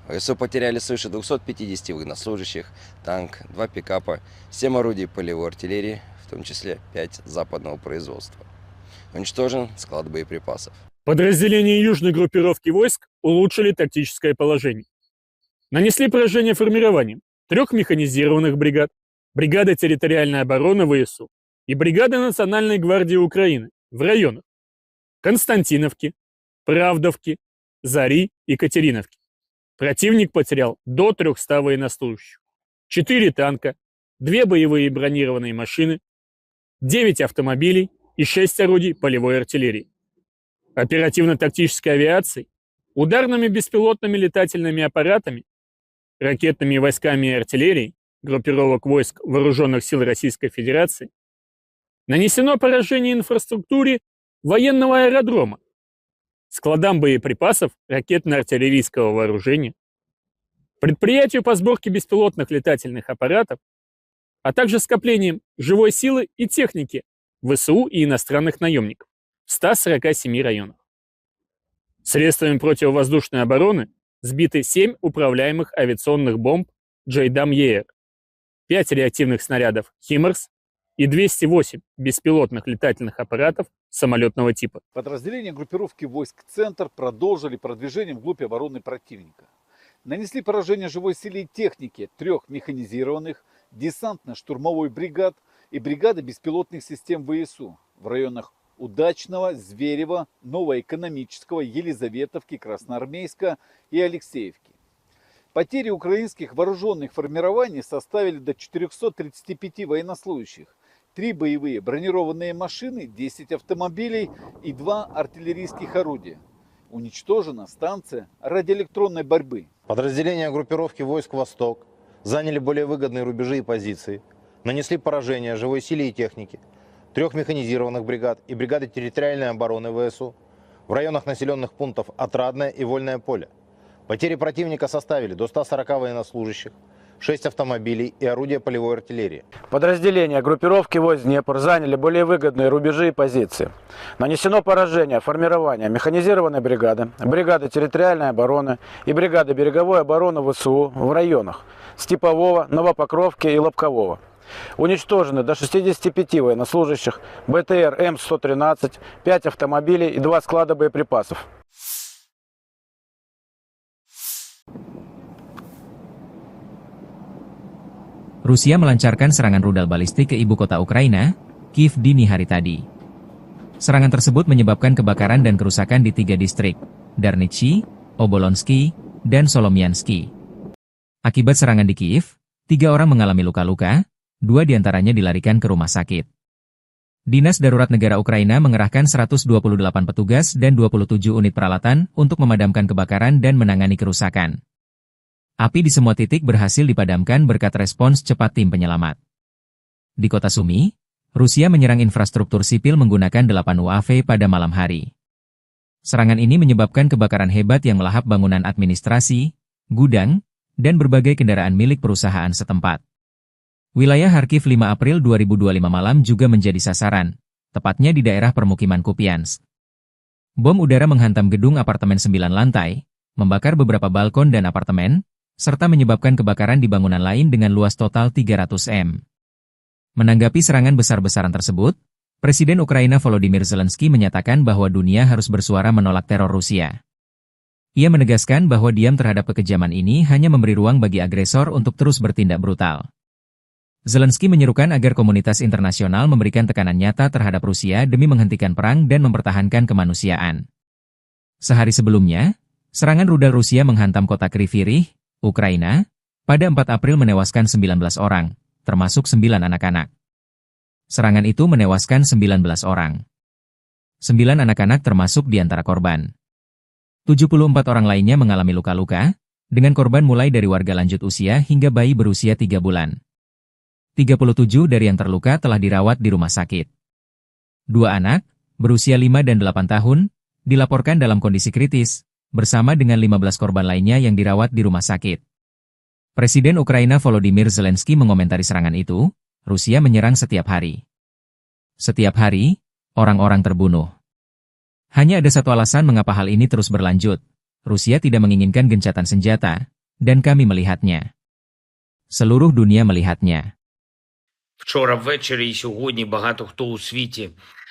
ВСУ потеряли свыше 250 военнослужащих, танк, 2 пикапа, 7 орудий полевой артиллерии, в том числе 5 западного производства. Уничтожен склад боеприпасов. Подразделения южной группировки войск улучшили тактическое положение. Нанесли поражение формированием 3 механизированных бригад, бригады территориальной обороны ВСУ и бригады Национальной гвардии Украины в районах Константиновки, Правдовки, Зари и Катериновки. Противник потерял до 300 военнослужащих, 4 танка, 2 боевые бронированные машины, 9 автомобилей и 6 орудий полевой артиллерии. Оперативно-тактической авиацией, ударными беспилотными летательными аппаратами, ракетными войсками и артиллерией группировок войск Вооруженных сил Российской Федерации нанесено поражение инфраструктуре военного аэродрома, складам боеприпасов ракетно-артиллерийского вооружения, предприятию по сборке беспилотных летательных аппаратов, а также скоплением живой силы и техники ВСУ и иностранных наемников в 147 районах. Средствами противовоздушной обороны сбиты 7 управляемых авиационных бомб «Джейдам-ЕР», 5 реактивных снарядов «Химарс» и 208 беспилотных летательных аппаратов самолетного типа. Подразделения группировки войск «Центр» продолжили продвижение вглубь обороны противника. Нанесли поражение живой силе и технике 3 механизированных, десантно-штурмовой бригад и бригады беспилотных систем ВСУ в районах Удачного, Зверева, Новоэкономического, Елизаветовки, Красноармейска и Алексеевки. Потери украинских вооруженных формирований составили до 435 военнослужащих, 3 боевые бронированные машины, 10 автомобилей и 2 артиллерийских орудия. Уничтожена станция радиоэлектронной борьбы. Подразделения группировки войск «Восток» заняли более выгодные рубежи и позиции, нанесли поражение живой силе и технике 3 механизированных бригад и бригады территориальной обороны ВСУ в районах населенных пунктов Отрадное и Вольное поле. Потери противника составили до 140 военнослужащих, 6 автомобилей и орудия полевой артиллерии. Подразделения группировки войск Днепр заняли более выгодные рубежи и позиции. Нанесено поражение формирования механизированной бригады, бригады территориальной обороны и бригады береговой обороны ВСУ в районах Степового, Новопокровки и Лобкового. Уничтожены до 65 военнослужащих, БТР М113, 5 автомобилей и 2 склада боеприпасов. Rusia melancarkan serangan rudal balistik ke ibu kota Ukraina, Kiev dini hari tadi. Serangan tersebut menyebabkan kebakaran dan kerusakan di 3 distrik, Darnitsy, Obolonsky, dan Solomiansky. Akibat serangan di Kiev, 3 orang mengalami luka-luka, 2 diantaranya dilarikan ke rumah sakit. Dinas Darurat Negara Ukraina mengerahkan 128 petugas dan 27 unit peralatan untuk memadamkan kebakaran dan menangani kerusakan. Api di semua titik berhasil dipadamkan berkat respons cepat tim penyelamat. Di kota Sumy, Rusia menyerang infrastruktur sipil menggunakan 8 UAV pada malam hari. Serangan ini menyebabkan kebakaran hebat yang melahap bangunan administrasi, gudang, dan berbagai kendaraan milik perusahaan setempat. Wilayah Kharkiv 5 April 2025 malam juga menjadi sasaran, tepatnya di daerah permukiman Kupiansk. Bom udara menghantam gedung apartemen 9 lantai, membakar beberapa balkon dan apartemen, serta menyebabkan kebakaran di bangunan lain dengan luas total 300 m. Menanggapi serangan besar-besaran tersebut, Presiden Ukraina Volodymyr Zelensky menyatakan bahwa dunia harus bersuara menolak teror Rusia. Ia menegaskan bahwa diam terhadap kekejaman ini hanya memberi ruang bagi agresor untuk terus bertindak brutal. Zelensky menyerukan agar komunitas internasional memberikan tekanan nyata terhadap Rusia demi menghentikan perang dan mempertahankan kemanusiaan. Sehari sebelumnya, serangan rudal Rusia menghantam kota Kryvyi Rih, Ukraina, pada 4 April menewaskan 19 orang, termasuk 9 anak-anak. Serangan itu menewaskan 19 orang. 9 anak-anak termasuk di antara korban. 74 orang lainnya mengalami luka-luka, dengan korban mulai dari warga lanjut usia hingga bayi berusia 3 bulan. 37 dari yang terluka telah dirawat di rumah sakit. 2 anak, berusia 5 dan 8 tahun, dilaporkan dalam kondisi kritis, bersama dengan 15 korban lainnya yang dirawat di rumah sakit. Presiden Ukraina Volodymyr Zelensky mengomentari serangan itu, Rusia menyerang setiap hari. Setiap hari, orang-orang terbunuh. Hanya ada satu alasan mengapa hal ini terus berlanjut. Rusia tidak menginginkan gencatan senjata, dan kami melihatnya. Seluruh dunia melihatnya. Вчора ввечері і сьогодні багато хто у світі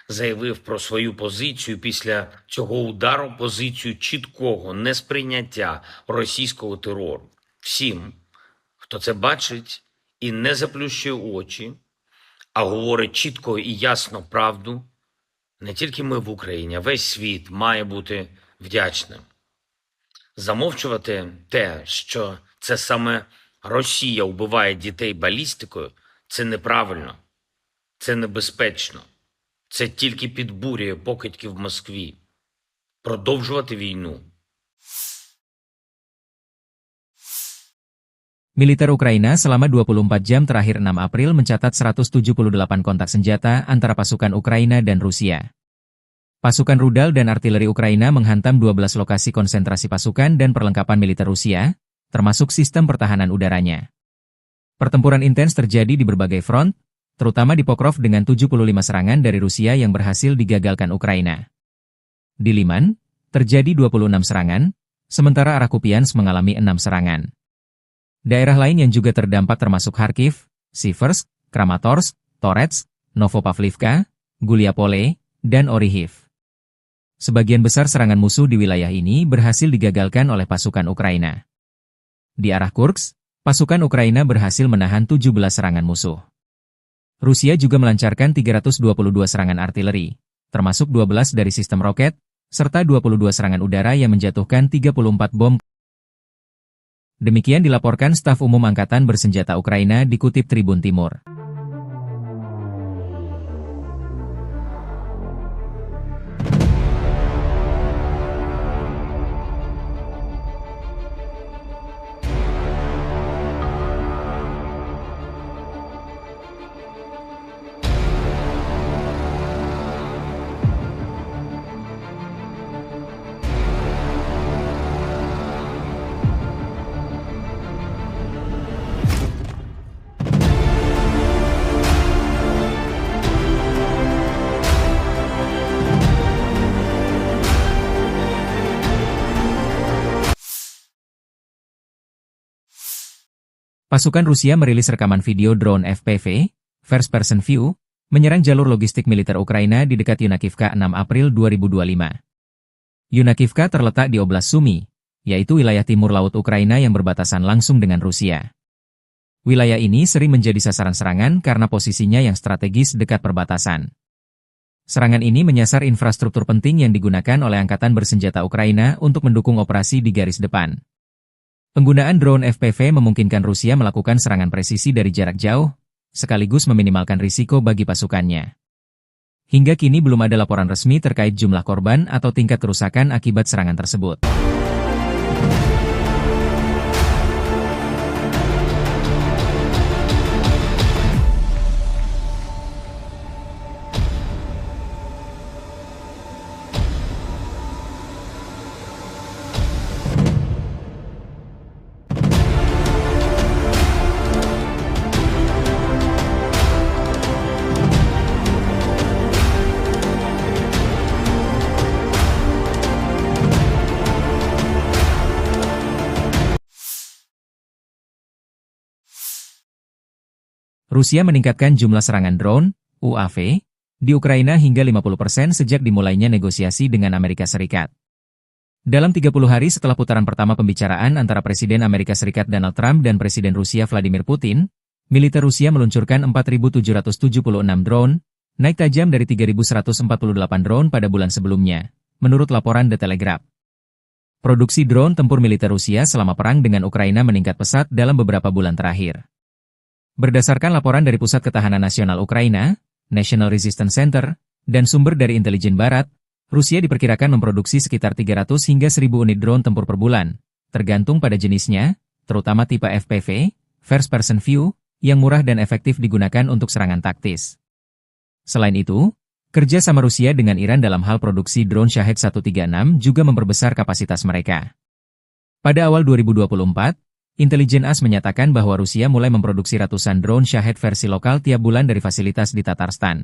заявив про свою позицію після цього удару, позицію чіткого несприйняття російського терору. Всім, хто це бачить і не заплющує очі, а говорить чітко і ясно правду, не тільки ми в Україні, а весь світ має бути вдячним. Замовчувати те, що це саме Росія вбиває дітей балістикою, це неправильно, це небезпечно, це тільки підбурює покидьки в Москві. Продовжувати війну. Militer Ukraina selama 24 jam terakhir 6 April mencatat 178 kontak senjata antara pasukan Ukraina dan Rusia. Pasukan rudal dan artileri Ukraina menghantam 12 lokasi konsentrasi pasukan dan perlengkapan militer Rusia, termasuk sistem pertahanan udaranya. Pertempuran intens terjadi di berbagai front, terutama di Pokrov dengan 75 serangan dari Rusia yang berhasil digagalkan Ukraina. Di Liman, terjadi 26 serangan, sementara arah Kupiansk mengalami 6 serangan. Daerah lain yang juga terdampak termasuk Kharkiv, Siversk, Kramatorsk, Toretsk, Novopavlivka, Guliapole, dan Orihiv. Sebagian besar serangan musuh di wilayah ini berhasil digagalkan oleh pasukan Ukraina. Di arah Kursk, pasukan Ukraina berhasil menahan 17 serangan musuh. Rusia juga melancarkan 322 serangan artileri, termasuk 12 dari sistem roket, serta 22 serangan udara yang menjatuhkan 34 bom. Demikian dilaporkan staf umum Angkatan Bersenjata Ukraina dikutip Tribun Timur. Pasukan Rusia merilis rekaman video drone FPV, First Person View, menyerang jalur logistik militer Ukraina di dekat Yunakivka 6 April 2025. Yunakivka terletak di Oblast Sumy, yaitu wilayah timur laut Ukraina yang berbatasan langsung dengan Rusia. Wilayah ini sering menjadi sasaran serangan karena posisinya yang strategis dekat perbatasan. Serangan ini menyasar infrastruktur penting yang digunakan oleh Angkatan Bersenjata Ukraina untuk mendukung operasi di garis depan. Penggunaan drone FPV memungkinkan Rusia melakukan serangan presisi dari jarak jauh, sekaligus meminimalkan risiko bagi pasukannya. Hingga kini belum ada laporan resmi terkait jumlah korban atau tingkat kerusakan akibat serangan tersebut. Rusia meningkatkan jumlah serangan drone, UAV, di Ukraina hingga 50% sejak dimulainya negosiasi dengan Amerika Serikat. Dalam 30 hari setelah putaran pertama pembicaraan antara Presiden Amerika Serikat Donald Trump dan Presiden Rusia Vladimir Putin, militer Rusia meluncurkan 4.776 drone, naik tajam dari 3.148 drone pada bulan sebelumnya, menurut laporan The Telegraph. Produksi drone tempur militer Rusia selama perang dengan Ukraina meningkat pesat dalam beberapa bulan terakhir. Berdasarkan laporan dari Pusat Ketahanan Nasional Ukraina, National Resistance Center, dan sumber dari intelijen barat, Rusia diperkirakan memproduksi sekitar 300 hingga 1.000 unit drone tempur per bulan, tergantung pada jenisnya, terutama tipe FPV, First Person View, yang murah dan efektif digunakan untuk serangan taktis. Selain itu, kerja sama Rusia dengan Iran dalam hal produksi drone Shahed 136 juga memperbesar kapasitas mereka. Pada awal 2024, Intelijen AS menyatakan bahwa Rusia mulai memproduksi ratusan drone Shahed versi lokal tiap bulan dari fasilitas di Tatarstan.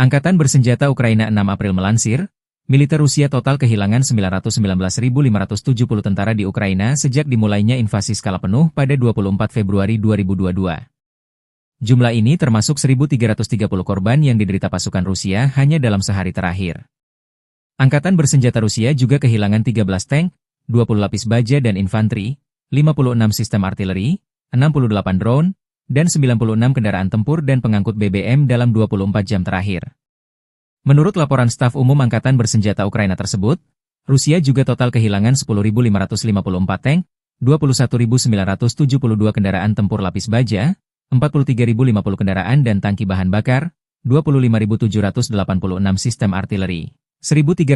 Angkatan Bersenjata Ukraina 6 April melansir, militer Rusia total kehilangan 919.570 tentara di Ukraina sejak dimulainya invasi skala penuh pada 24 Februari 2022. Jumlah ini termasuk 1.330 korban yang diderita pasukan Rusia hanya dalam sehari terakhir. Angkatan Bersenjata Rusia juga kehilangan 13 tank, 20 lapis baja dan infanteri, 56 sistem artileri, 68 drone, dan 96 kendaraan tempur dan pengangkut BBM dalam 24 jam terakhir. Menurut laporan staf umum Angkatan Bersenjata Ukraina tersebut, Rusia juga total kehilangan 10.554 tank, 21.972 kendaraan tempur lapis baja, 43.050 kendaraan dan tangki bahan bakar, 25.786 sistem artileri, 1.354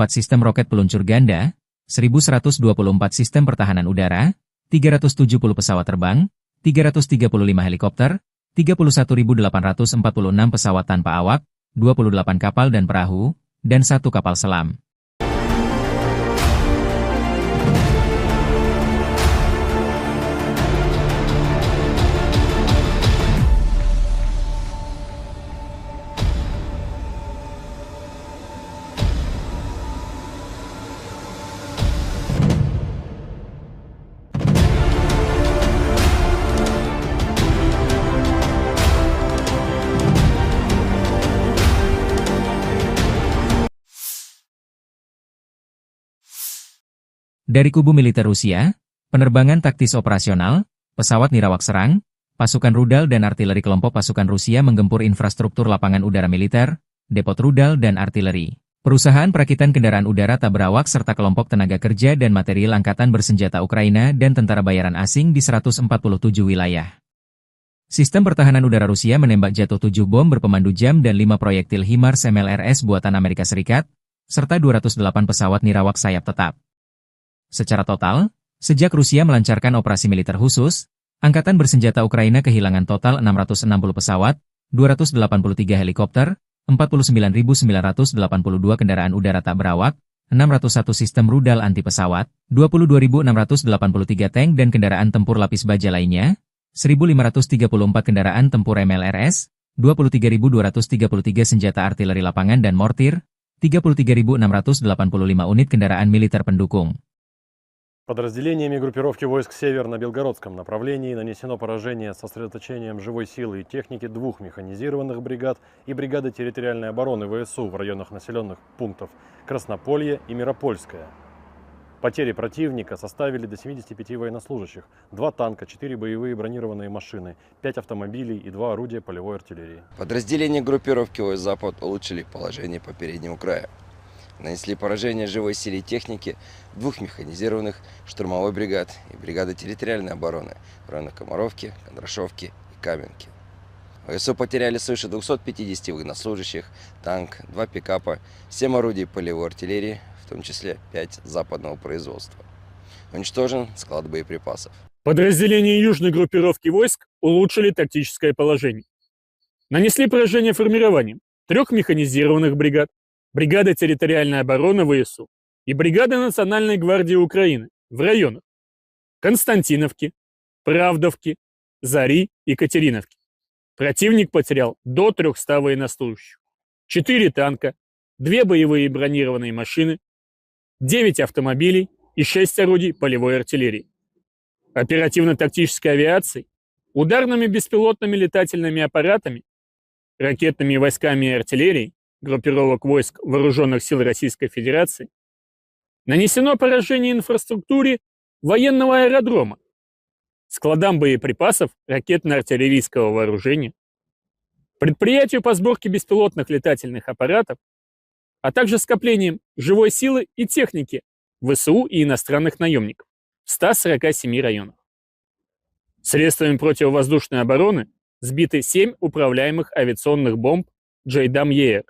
sistem roket peluncur ganda, 1.124 sistem pertahanan udara, 370 pesawat terbang, 335 helikopter, 31.846 pesawat tanpa awak, 28 kapal dan perahu, dan 1 kapal selam. Dari kubu militer Rusia, penerbangan taktis operasional, pesawat nirawak serang, pasukan rudal dan artileri kelompok pasukan Rusia menggempur infrastruktur lapangan udara militer, depot rudal dan artileri, perusahaan perakitan kendaraan udara tak berawak serta kelompok tenaga kerja dan material Angkatan Bersenjata Ukraina dan tentara bayaran asing di 147 wilayah. Sistem pertahanan udara Rusia menembak jatuh 7 bom berpemandu jam dan 5 proyektil HIMARS MLRS buatan Amerika Serikat, serta 208 pesawat nirawak sayap tetap. Secara total, sejak Rusia melancarkan operasi militer khusus, Angkatan Bersenjata Ukraina kehilangan total 660 pesawat, 283 helikopter, 49.982 kendaraan udara tak berawak, 601 sistem rudal anti pesawat, 22.683 tank dan kendaraan tempur lapis baja lainnya, 1.534 kendaraan tempur MLRS, 23.233 senjata artileri lapangan dan mortir, 33.685 unit kendaraan militer pendukung. Подразделениями группировки войск «Север» на Белгородском направлении нанесено поражение с сосредоточением живой силы и техники 2 механизированных бригад и бригады территориальной обороны ВСУ в районах населенных пунктов Краснополье и Миропольское. Потери противника составили до 75 военнослужащих, 2 танка, 4 боевые бронированные машины, 5 автомобилей и 2 орудия полевой артиллерии. Подразделения группировки войск «Запад» улучшили положение по переднему краю. Нанесли поражение живой силе и технике 2 механизированных штурмовой бригад и бригады территориальной обороны в районах Комаровки, Кондрашовки и Каменки. ВСУ потеряли свыше 250 военнослужащих, танк, 2 пикапа, 7 орудий полевой артиллерии, в том числе 5 западного производства. Уничтожен склад боеприпасов. Подразделения южной группировки войск улучшили тактическое положение. Нанесли поражение формированием 3 механизированных бригад, бригады территориальной обороны ВСУ и бригады Национальной гвардии Украины в районах Константиновки, Правдовки, Зари и Катериновки. Противник потерял до 300 военнослужащих, 4 танка, 2 боевые бронированные машины, 9 автомобилей и 6 орудий полевой артиллерии. Оперативно-тактической авиацией, ударными беспилотными летательными аппаратами, ракетными войсками и артиллерией группировок войск Вооруженных сил Российской Федерации нанесено поражение инфраструктуре военного аэродрома, складам боеприпасов ракетно-артиллерийского вооружения, предприятию по сборке беспилотных летательных аппаратов, а также скоплением живой силы и техники ВСУ и иностранных наемников в 147 районах. Средствами противовоздушной обороны сбиты 7 управляемых авиационных бомб JDAM-ER,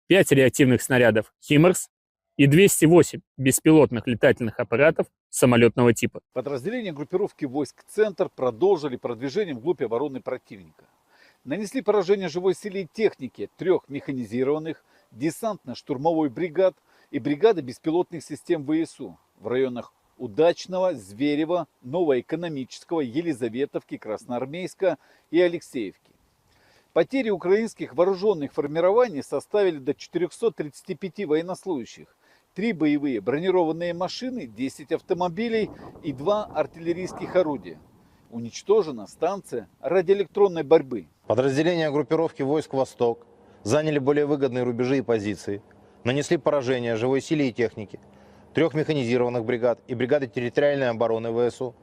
5 реактивных снарядов HIMARS и 208 беспилотных летательных аппаратов самолетного типа. Подразделения группировки войск «Центр» продолжили продвижение вглубь обороны противника. Нанесли поражение живой силе и технике 3 механизированных десантно-штурмовой бригад и бригады беспилотных систем ВСУ в районах Удачного, Зверева, Новоэкономического, Елизаветовки, Красноармейска и Алексеевки. Потери украинских вооруженных формирований составили до 435 военнослужащих, 3 боевые бронированные машины, 10 автомобилей и 2 артиллерийских орудия. Уничтожена станция радиоэлектронной борьбы. Подразделения группировки войск «Восток» заняли более выгодные рубежи и позиции, нанесли поражение живой силе и технике 3 механизированных бригад и бригады территориальной обороны ВСУ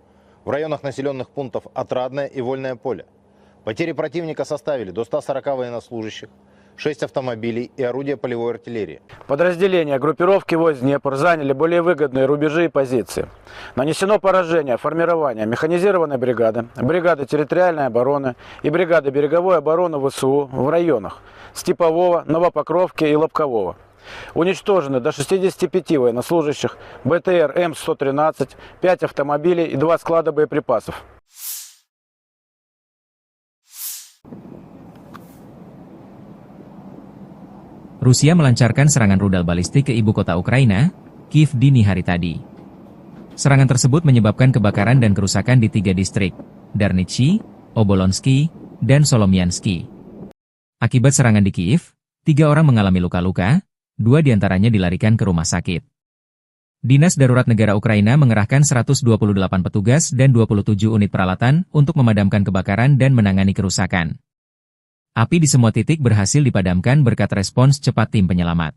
в районах населенных пунктов Отрадное и Вольное поле. Потери противника составили до 140 военнослужащих, 6 автомобилей и орудия полевой артиллерии. Подразделения группировки войск Днепр заняли более выгодные рубежи и позиции. Нанесено поражение формирования механизированной бригады, бригады территориальной обороны и бригады береговой обороны ВСУ в районах Степового, Новопокровки и Лобкового. Уничтожены до 65 военнослужащих, БТР М113, 5 автомобилей и 2 склада боеприпасов. Rusia melancarkan serangan rudal balistik ke ibu kota Ukraina, Kiev dini hari tadi. Serangan tersebut menyebabkan kebakaran dan kerusakan di 3 distrik, Darnitsy, Obolonsky, dan Solomiansky. Akibat serangan di Kiev, 3 orang mengalami luka-luka, 2 diantaranya dilarikan ke rumah sakit. Dinas Darurat Negara Ukraina mengerahkan 128 petugas dan 27 unit peralatan untuk memadamkan kebakaran dan menangani kerusakan. Api di semua titik berhasil dipadamkan berkat respons cepat tim penyelamat.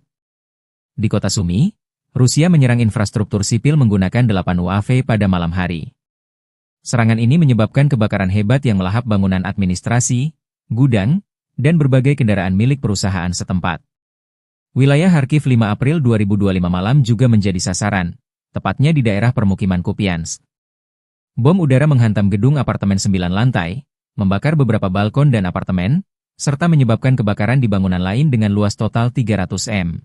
Di kota Sumy, Rusia menyerang infrastruktur sipil menggunakan 8 UAV pada malam hari. Serangan ini menyebabkan kebakaran hebat yang melahap bangunan administrasi, gudang, dan berbagai kendaraan milik perusahaan setempat. Wilayah Kharkiv 5 April 2025 malam juga menjadi sasaran, tepatnya di daerah permukiman Kupiansk. Bom udara menghantam gedung apartemen 9 lantai, membakar beberapa balkon dan apartemen, serta menyebabkan kebakaran di bangunan lain dengan luas total 300 m.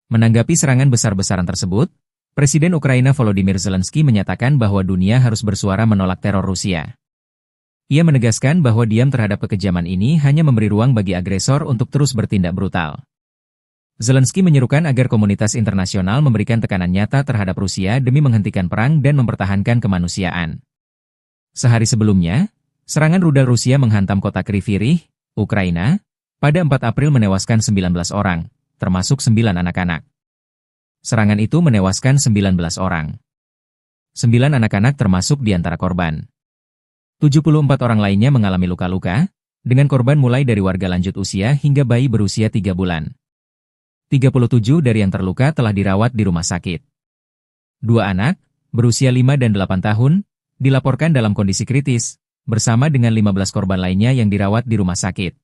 Menanggapi serangan besar-besaran tersebut, Presiden Ukraina Volodymyr Zelensky menyatakan bahwa dunia harus bersuara menolak teror Rusia. Ia menegaskan bahwa diam terhadap kekejaman ini hanya memberi ruang bagi agresor untuk terus bertindak brutal. Zelensky menyerukan agar komunitas internasional memberikan tekanan nyata terhadap Rusia demi menghentikan perang dan mempertahankan kemanusiaan. Sehari sebelumnya, serangan rudal Rusia menghantam kota Kryvyi Rih, Ukraina, pada 4 April menewaskan 19 orang, termasuk 9 anak-anak. Serangan itu menewaskan 19 orang. 9 anak-anak termasuk di antara korban. 74 orang lainnya mengalami luka-luka, dengan korban mulai dari warga lanjut usia hingga bayi berusia 3 bulan. 37 dari yang terluka telah dirawat di rumah sakit. 2 anak, berusia 5 dan 8 tahun, dilaporkan dalam kondisi kritis, bersama dengan 15 korban lainnya yang dirawat di rumah sakit.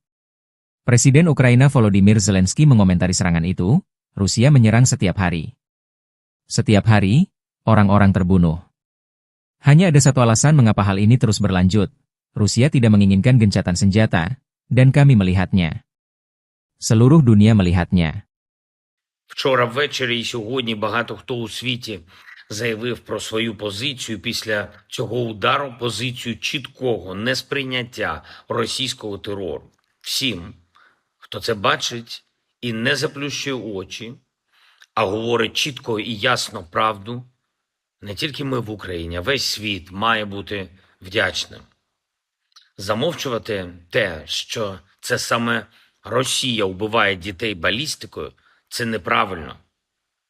Presiden Ukraina Volodymyr Zelensky mengomentari serangan itu, Rusia menyerang setiap hari. Setiap hari, orang-orang terbunuh. Hanya ada satu alasan mengapa hal ini terus berlanjut. Rusia tidak menginginkan gencatan senjata, dan kami melihatnya. Seluruh dunia melihatnya. Вчора ввечері і сьогодні багато хто у світі заявив про свою позицію після цього удару, позицію чіткого несприйняття російського терору. Всім, хто це бачить і не заплющує очі, а говорить чітко і ясно правду, не тільки ми в Україні, а весь світ має бути вдячним. Замовчувати те, що це саме Росія вбиває дітей балістикою, це неправильно,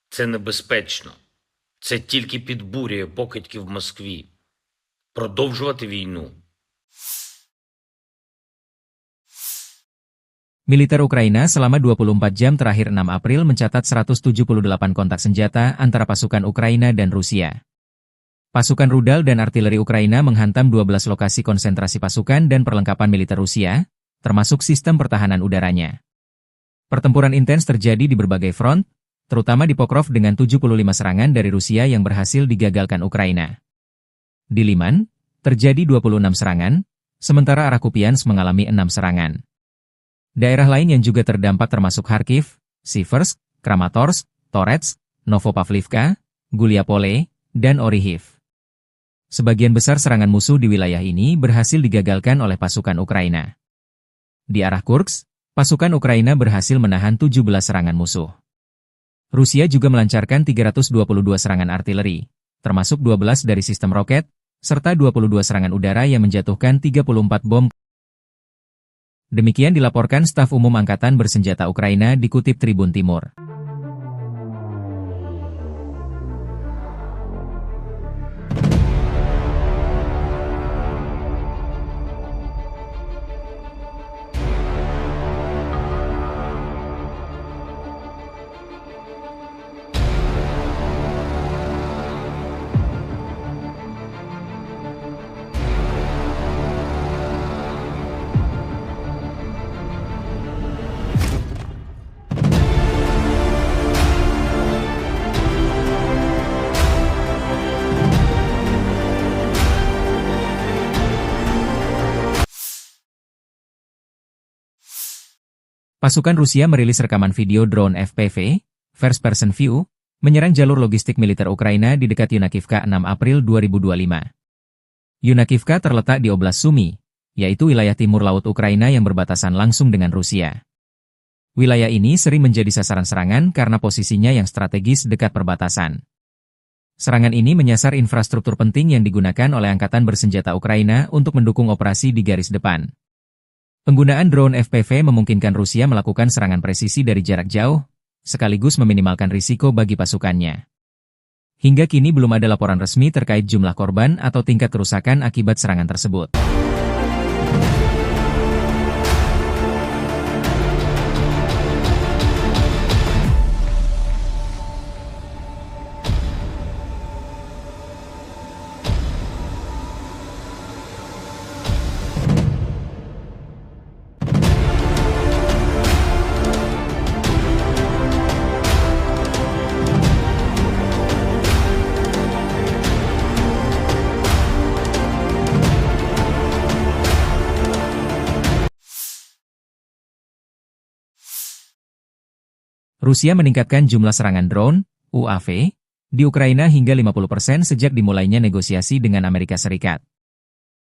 це небезпечно. Це тільки підбурює покидьків в Москві. Продовжувати війну. Militer Ukraina selama 24 jam terakhir 6 April mencatat 178 kontak senjata antara pasukan Ukraina dan Rusia. Pasukan rudal dan artileri Ukraina menghantam 12 lokasi konsentrasi pasukan dan perlengkapan militer Rusia, termasuk sistem pertahanan udaranya. Pertempuran intens terjadi di berbagai front, terutama di Pokrov dengan 75 serangan dari Rusia yang berhasil digagalkan Ukraina. Di Liman, terjadi 26 serangan, sementara arah Kupiansk mengalami 6 serangan. Daerah lain yang juga terdampak termasuk Kharkiv, Siversk, Kramatorsk, Torets, Novopavlivka, Guliapole, dan Orihiv. Sebagian besar serangan musuh di wilayah ini berhasil digagalkan oleh pasukan Ukraina. Di arah Kursk, pasukan Ukraina berhasil menahan 17 serangan musuh. Rusia juga melancarkan 322 serangan artileri, termasuk 12 dari sistem roket, serta 22 serangan udara yang menjatuhkan 34 bom. Demikian dilaporkan staf umum Angkatan Bersenjata Ukraina dikutip Tribun Timur. Pasukan Rusia merilis rekaman video drone FPV, First Person View, menyerang jalur logistik militer Ukraina di dekat Yunakivka 6 April 2025. Yunakivka terletak di Oblast Sumy, yaitu wilayah timur laut Ukraina yang berbatasan langsung dengan Rusia. Wilayah ini sering menjadi sasaran serangan karena posisinya yang strategis dekat perbatasan. Serangan ini menyasar infrastruktur penting yang digunakan oleh Angkatan Bersenjata Ukraina untuk mendukung operasi di garis depan. Penggunaan drone FPV memungkinkan Rusia melakukan serangan presisi dari jarak jauh, sekaligus meminimalkan risiko bagi pasukannya. Hingga kini belum ada laporan resmi terkait jumlah korban atau tingkat kerusakan akibat serangan tersebut. Rusia meningkatkan jumlah serangan drone, UAV, di Ukraina hingga 50% sejak dimulainya negosiasi dengan Amerika Serikat.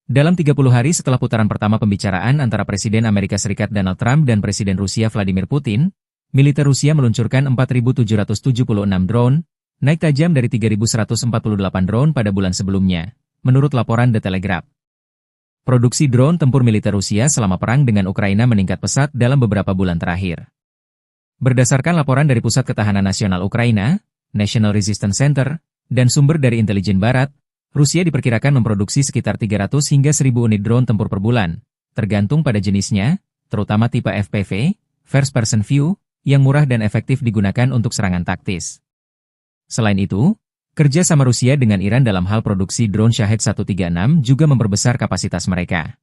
Dalam 30 hari setelah putaran pertama pembicaraan antara Presiden Amerika Serikat Donald Trump dan Presiden Rusia Vladimir Putin, militer Rusia meluncurkan 4.776 drone, naik tajam dari 3.148 drone pada bulan sebelumnya, menurut laporan The Telegraph. Produksi drone tempur militer Rusia selama perang dengan Ukraina meningkat pesat dalam beberapa bulan terakhir. Berdasarkan laporan dari Pusat Ketahanan Nasional Ukraina, National Resistance Center, dan sumber dari intelijen barat, Rusia diperkirakan memproduksi sekitar 300 hingga 1.000 unit drone tempur per bulan, tergantung pada jenisnya, terutama tipe FPV, First Person View, yang murah dan efektif digunakan untuk serangan taktis. Selain itu, kerja sama Rusia dengan Iran dalam hal produksi drone Shahed 136 juga memperbesar kapasitas mereka.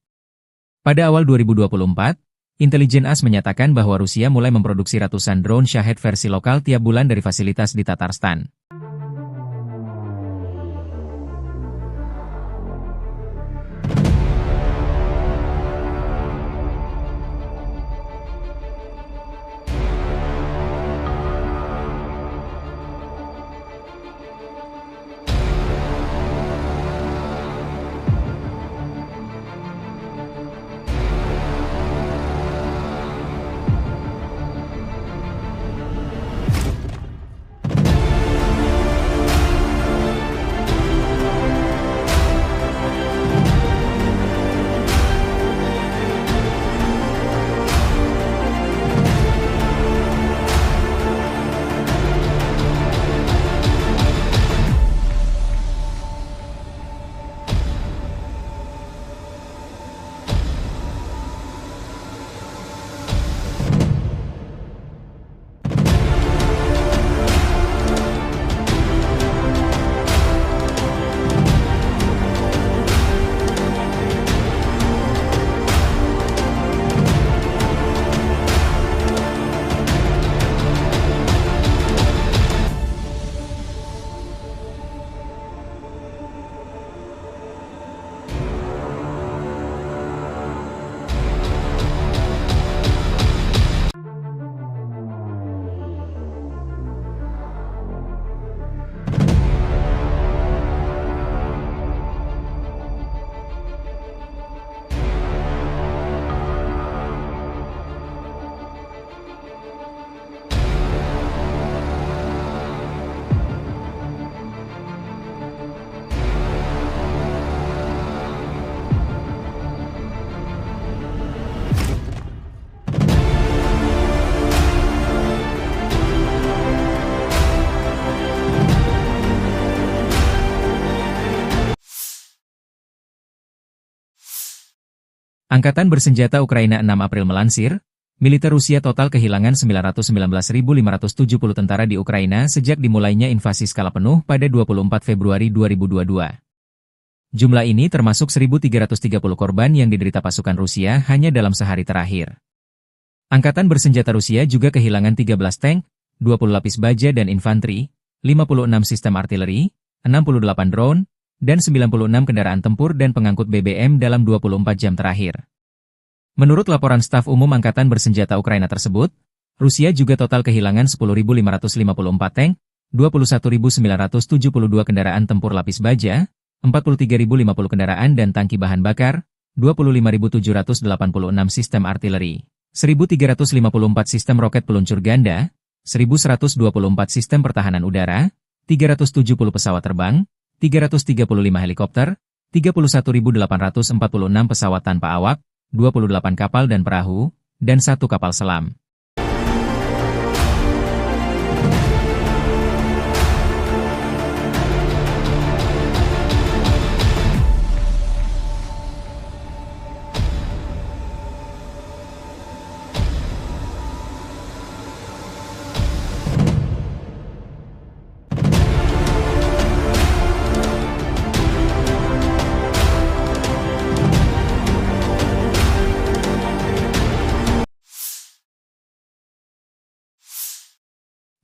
Pada awal 2024, Intelijen AS menyatakan bahwa Rusia mulai memproduksi ratusan drone Shahed versi lokal tiap bulan dari fasilitas di Tatarstan. Angkatan Bersenjata Ukraina 6 April melansir, militer Rusia total kehilangan 919.570 tentara di Ukraina sejak dimulainya invasi skala penuh pada 24 Februari 2022. Jumlah ini termasuk 1.330 korban yang diderita pasukan Rusia hanya dalam sehari terakhir. Angkatan Bersenjata Rusia juga kehilangan 13 tank, 20 lapis baja dan infanteri, 56 sistem artileri, 68 drone, dan 96 kendaraan tempur dan pengangkut BBM dalam 24 jam terakhir. Menurut laporan staf umum Angkatan Bersenjata Ukraina tersebut, Rusia juga total kehilangan 10.554 tank, 21.972 kendaraan tempur lapis baja, 43.050 kendaraan dan tangki bahan bakar, 25.786 sistem artileri, 1.354 sistem roket peluncur ganda, 1.124 sistem pertahanan udara, 370 pesawat terbang, 335 helikopter, 31.846 pesawat tanpa awak, 28 kapal dan perahu, dan 1 kapal selam.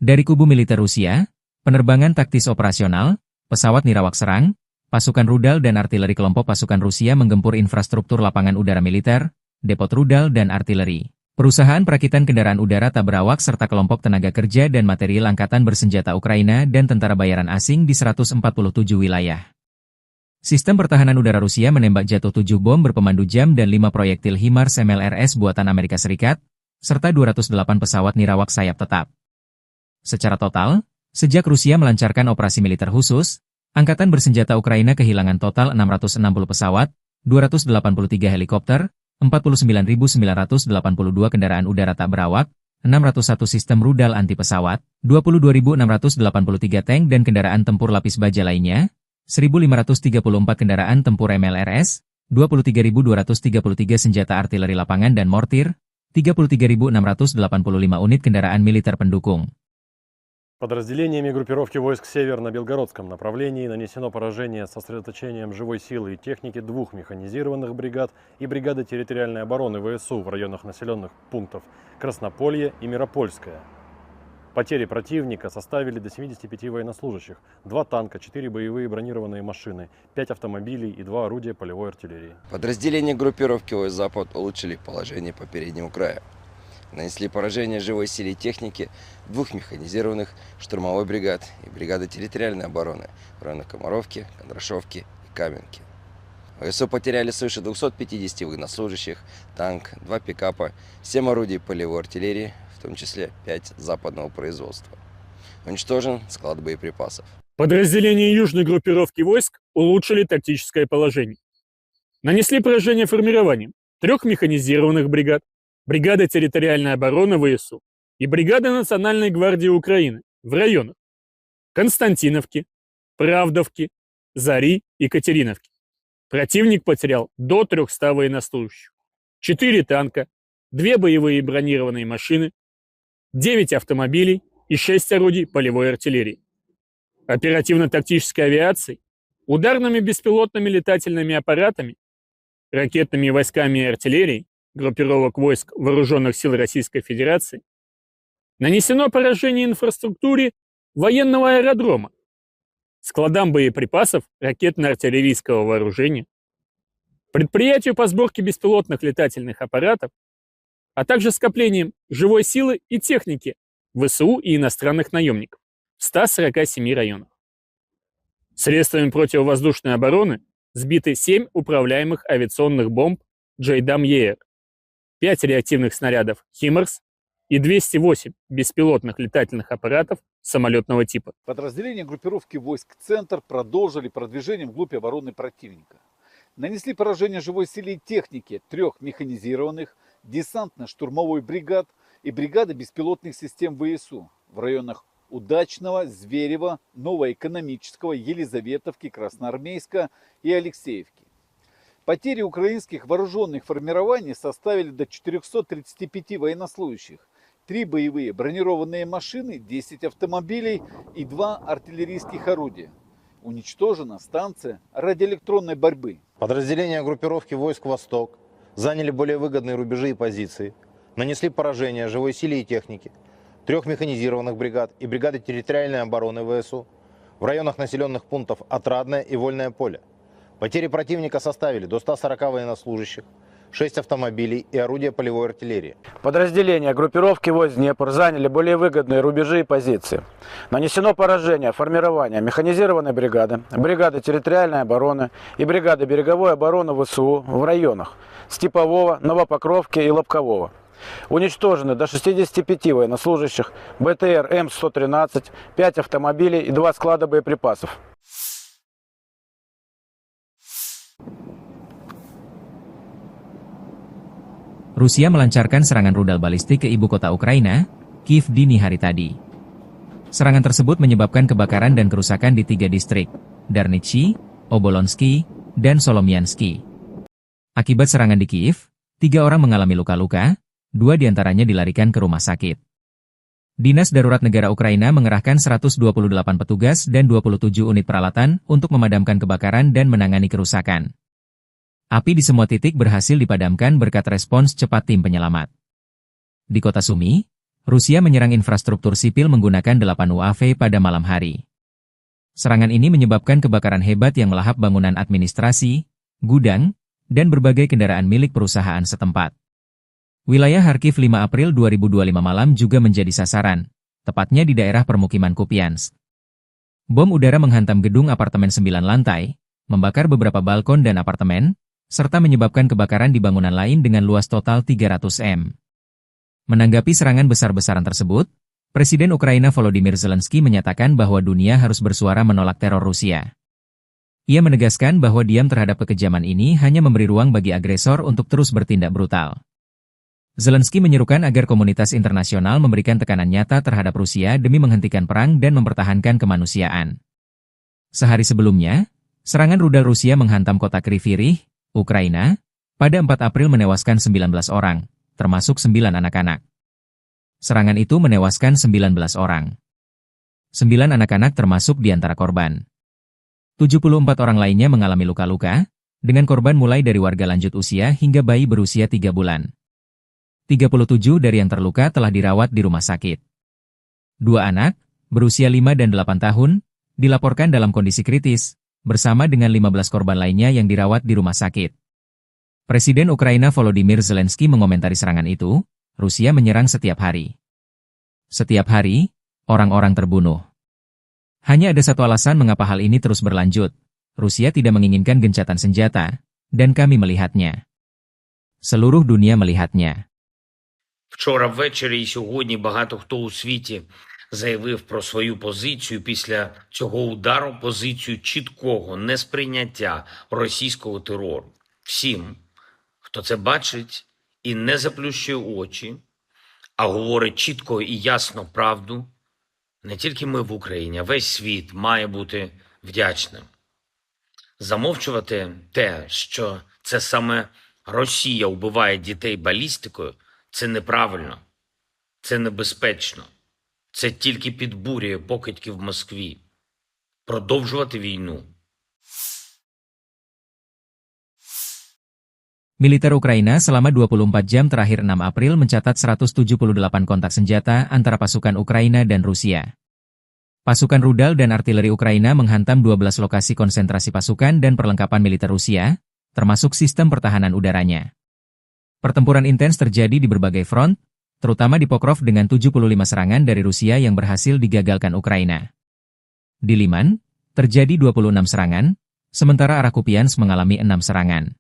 Dari kubu militer Rusia, penerbangan taktis operasional, pesawat nirawak serang, pasukan rudal dan artileri kelompok pasukan Rusia menggempur infrastruktur lapangan udara militer, depot rudal dan artileri, perusahaan perakitan kendaraan udara tak berawak serta kelompok tenaga kerja dan material Angkatan Bersenjata Ukraina dan tentara bayaran asing di 147 wilayah. Sistem pertahanan udara Rusia menembak jatuh 7 bom berpemandu jam dan 5 proyektil HIMARS MLRS buatan Amerika Serikat, serta 208 pesawat nirawak sayap tetap. Secara total, sejak Rusia melancarkan operasi militer khusus, Angkatan Bersenjata Ukraina kehilangan total 660 pesawat, 283 helikopter, 49.982 kendaraan udara tak berawak, 601 sistem rudal anti pesawat, 22.683 tank dan kendaraan tempur lapis baja lainnya, 1.534 kendaraan tempur MLRS, 23.233 senjata artileri lapangan dan mortir, 33.685 unit kendaraan militer pendukung. Подразделениями группировки войск «Север» на Белгородском направлении нанесено поражение с сосредоточением живой силы и техники 2 механизированных бригад и бригады территориальной обороны ВСУ в районах населенных пунктов Краснополье и Миропольское. Потери противника составили до 75 военнослужащих, 2 танка, 4 боевые бронированные машины, 5 автомобилей и 2 орудия полевой артиллерии. Подразделения группировки войск «Запад» улучшили положение по переднему краю. Нанесли поражение живой силе и технике 2 механизированных штурмовой бригад и бригады территориальной обороны в районах Комаровки, Кондрашовки и Каменки. ВСУ потеряли свыше 250 военнослужащих, танк, 2 пикапа, 7 орудий полевой артиллерии, в том числе 5 западного производства. Уничтожен склад боеприпасов. Подразделения южной группировки войск улучшили тактическое положение. Нанесли поражение формированием 3 механизированных бригад, бригады территориальной обороны ВСУ и бригады Национальной гвардии Украины в районах Константиновки, Правдовки, Зари и Катериновки. Противник потерял до 300 военнослужащих, 4 танка, 2 боевые бронированные машины, 9 автомобилей и 6 орудий полевой артиллерии. Оперативно-тактической авиацией, ударными беспилотными летательными аппаратами, ракетными войсками и артиллерией группировок войск Вооруженных сил Российской Федерации нанесено поражение инфраструктуре военного аэродрома, складам боеприпасов ракетно-артиллерийского вооружения, предприятию по сборке беспилотных летательных аппаратов, а также скоплением живой силы и техники ВСУ и иностранных наемников в 147 районах. Средствами противовоздушной обороны сбиты 7 управляемых авиационных бомб JDAM-ER, 5 реактивных снарядов HIMARS и 208 беспилотных летательных аппаратов самолетного типа. Подразделения группировки войск «Центр» продолжили продвижение вглубь обороны противника. Нанесли поражение живой силе и технике 3 механизированных десантно-штурмовой бригад и бригады беспилотных систем ВСУ в районах Удачного, Зверева, Новоэкономического, Елизаветовки, Красноармейска и Алексеевки. Потери украинских вооруженных формирований составили до 435 военнослужащих, 3 боевые бронированные машины, 10 автомобилей и 2 артиллерийских орудия. Уничтожена станция радиоэлектронной борьбы. Подразделения группировки войск «Восток» заняли более выгодные рубежи и позиции, нанесли поражение живой силе и технике 3 механизированных бригад и бригады территориальной обороны ВСУ в районах населенных пунктов Отрадное и Вольное поле. Потери противника составили до 140 военнослужащих, 6 автомобилей и орудия полевой артиллерии. Подразделения группировки войск Днепр заняли более выгодные рубежи и позиции. Нанесено поражение формирования механизированной бригады, бригады территориальной обороны и бригады береговой обороны ВСУ в районах Степового, Новопокровки и Лобкового. Уничтожены до 65 военнослужащих, БТР М113, 5 автомобилей и 2 склада боеприпасов. Rusia melancarkan serangan rudal balistik ke ibu kota Ukraina, Kiev dini hari tadi. Serangan tersebut menyebabkan kebakaran dan kerusakan di 3 distrik, Darnichi, Obolonsky, dan Solomiansky. Akibat serangan di Kiev, 3 orang mengalami luka-luka, 2 diantaranya dilarikan ke rumah sakit. Dinas Darurat Negara Ukraina mengerahkan 128 petugas dan 27 unit peralatan untuk memadamkan kebakaran dan menangani kerusakan. Api di semua titik berhasil dipadamkan berkat respons cepat tim penyelamat. Di kota Sumy, Rusia menyerang infrastruktur sipil menggunakan 8 UAV pada malam hari. Serangan ini menyebabkan kebakaran hebat yang melahap bangunan administrasi, gudang, dan berbagai kendaraan milik perusahaan setempat. Wilayah Kharkiv 5 April 2025 malam juga menjadi sasaran, tepatnya di daerah permukiman Kupiansk. Bom udara menghantam gedung apartemen 9 lantai, membakar beberapa balkon dan apartemen, serta menyebabkan kebakaran di bangunan lain dengan luas total 300 m. Menanggapi serangan besar-besaran tersebut, Presiden Ukraina Volodymyr Zelensky menyatakan bahwa dunia harus bersuara menolak teror Rusia. Ia menegaskan bahwa diam terhadap kekejaman ini hanya memberi ruang bagi agresor untuk terus bertindak brutal. Zelensky menyerukan agar komunitas internasional memberikan tekanan nyata terhadap Rusia demi menghentikan perang dan mempertahankan kemanusiaan. Sehari sebelumnya, serangan rudal Rusia menghantam kota Kryvyi Rih, Ukraina, pada 4 April menewaskan 19 orang, termasuk 9 anak-anak. Serangan itu menewaskan 19 orang. 9 anak-anak termasuk di antara korban. 74 orang lainnya mengalami luka-luka, dengan korban mulai dari warga lanjut usia hingga bayi berusia 3 bulan. 37 dari yang terluka telah dirawat di rumah sakit. 2 anak, berusia 5 dan 8 tahun, dilaporkan dalam kondisi kritis, bersama dengan 15 korban lainnya yang dirawat di rumah sakit. Presiden Ukraina Volodymyr Zelensky mengomentari serangan itu, Rusia menyerang setiap hari. Setiap hari, orang-orang terbunuh. Hanya ada satu alasan mengapa hal ini terus berlanjut. Rusia tidak menginginkan gencatan senjata, dan kami melihatnya. Seluruh dunia melihatnya. Вчора ввечері і сьогодні багато хто у світі заявив про свою позицію після цього удару, позицію чіткого несприйняття російського терору. Всім, хто це бачить і не заплющує очі, а говорить чітко і ясно правду, не тільки ми в Україні, а весь світ має бути вдячним. Замовчувати те, що це саме Росія вбиває дітей балістикою, це неправильно, це небезпечно. Це тільки підбурює покидьки в Москві. Продовжувати війну. Militer Ukraina selama 24 jam terakhir 6 April mencatat 178 kontak senjata antara pasukan Ukraina dan Rusia. Pasukan rudal dan artileri Ukraina menghantam 12 lokasi konsentrasi pasukan dan perlengkapan militer Rusia, termasuk sistem pertahanan udaranya. Pertempuran intens terjadi di berbagai front, terutama di Pokrov dengan 75 serangan dari Rusia yang berhasil digagalkan Ukraina. Di Liman, terjadi 26 serangan, sementara arah Kupiansk mengalami 6 serangan.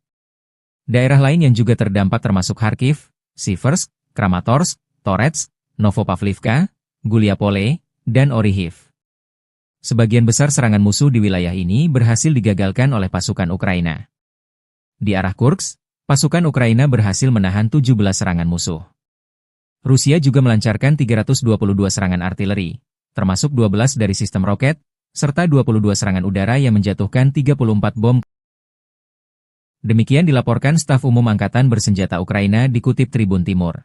Daerah lain yang juga terdampak termasuk Kharkiv, Siversk, Kramatorsk, Toretsk, Novopavlivka, Guliapole, dan Orihiv. Sebagian besar serangan musuh di wilayah ini berhasil digagalkan oleh pasukan Ukraina. Di arah Kursk, pasukan Ukraina berhasil menahan 17 serangan musuh. Rusia juga melancarkan 322 serangan artileri, termasuk 12 dari sistem roket, serta 22 serangan udara yang menjatuhkan 34 bom. Demikian dilaporkan staf umum Angkatan Bersenjata Ukraina dikutip Tribun Timur.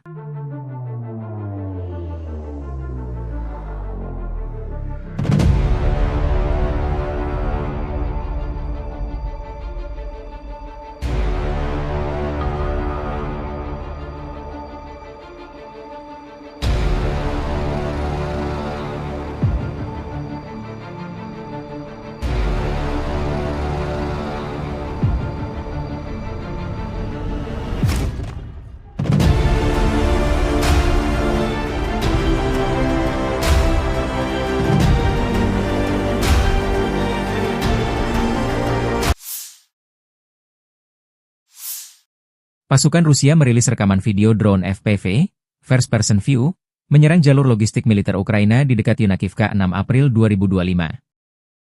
Pasukan Rusia merilis rekaman video drone FPV, First Person View, menyerang jalur logistik militer Ukraina di dekat Yunakivka 6 April 2025.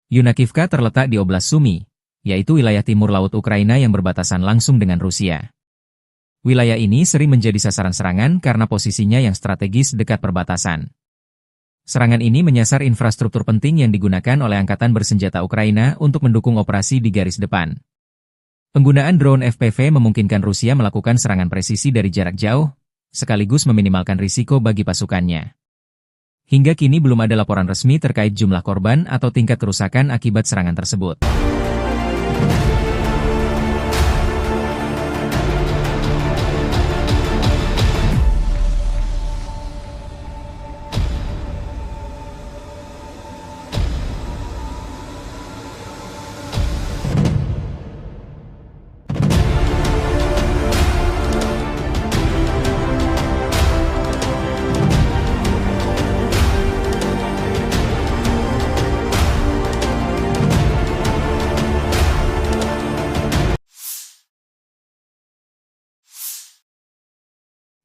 Yunakivka terletak di Oblast Sumy, yaitu wilayah timur laut Ukraina yang berbatasan langsung dengan Rusia. Wilayah ini sering menjadi sasaran serangan karena posisinya yang strategis dekat perbatasan. Serangan ini menyasar infrastruktur penting yang digunakan oleh Angkatan Bersenjata Ukraina untuk mendukung operasi di garis depan. Penggunaan drone FPV memungkinkan Rusia melakukan serangan presisi dari jarak jauh, sekaligus meminimalkan risiko bagi pasukannya. Hingga kini belum ada laporan resmi terkait jumlah korban atau tingkat kerusakan akibat serangan tersebut.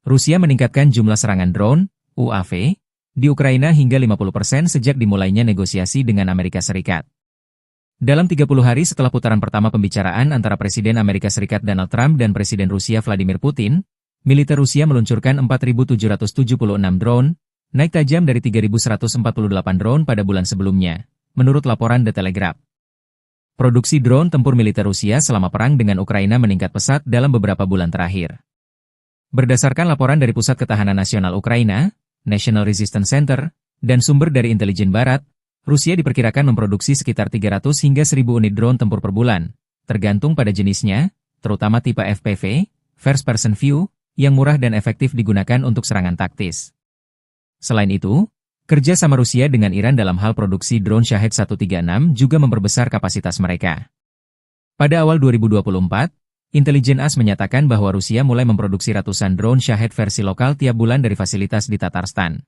Rusia meningkatkan jumlah serangan drone, UAV, di Ukraina hingga 50% sejak dimulainya negosiasi dengan Amerika Serikat. Dalam 30 hari setelah putaran pertama pembicaraan antara Presiden Amerika Serikat Donald Trump dan Presiden Rusia Vladimir Putin, militer Rusia meluncurkan 4.776 drone, naik tajam dari 3.148 drone pada bulan sebelumnya, menurut laporan The Telegraph. Produksi drone tempur militer Rusia selama perang dengan Ukraina meningkat pesat dalam beberapa bulan terakhir. Berdasarkan laporan dari Pusat Ketahanan Nasional Ukraina, National Resistance Center, dan sumber dari intelijen barat, Rusia diperkirakan memproduksi sekitar 300 hingga 1.000 unit drone tempur per bulan, tergantung pada jenisnya, terutama tipe FPV, First Person View, yang murah dan efektif digunakan untuk serangan taktis. Selain itu, kerja sama Rusia dengan Iran dalam hal produksi drone Shahed 136 juga memperbesar kapasitas mereka. Pada awal 2024, Intelijen AS menyatakan bahwa Rusia mulai memproduksi ratusan drone Shahed versi lokal tiap bulan dari fasilitas di Tatarstan.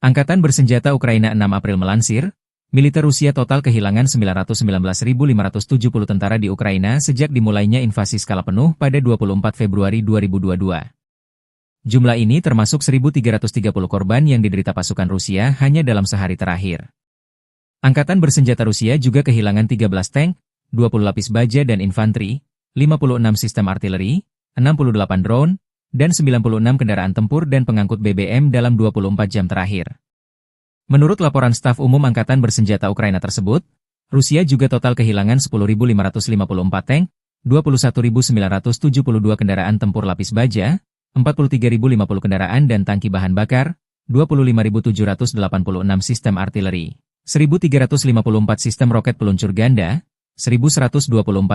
Angkatan Bersenjata Ukraina 6 April melansir, militer Rusia total kehilangan 919.570 tentara di Ukraina sejak dimulainya invasi skala penuh pada 24 Februari 2022. Jumlah ini termasuk 1.330 korban yang diderita pasukan Rusia hanya dalam sehari terakhir. Angkatan Bersenjata Rusia juga kehilangan 13 tank, 20 lapis baja dan infanteri, 56 sistem artileri, 68 drone, dan 96 kendaraan tempur dan pengangkut BBM dalam 24 jam terakhir. Menurut laporan staf umum Angkatan Bersenjata Ukraina tersebut, Rusia juga total kehilangan 10.554 tank, 21.972 kendaraan tempur lapis baja, 43.050 kendaraan dan tangki bahan bakar, 25.786 sistem artileri, 1.354 sistem roket peluncur ganda, 1.124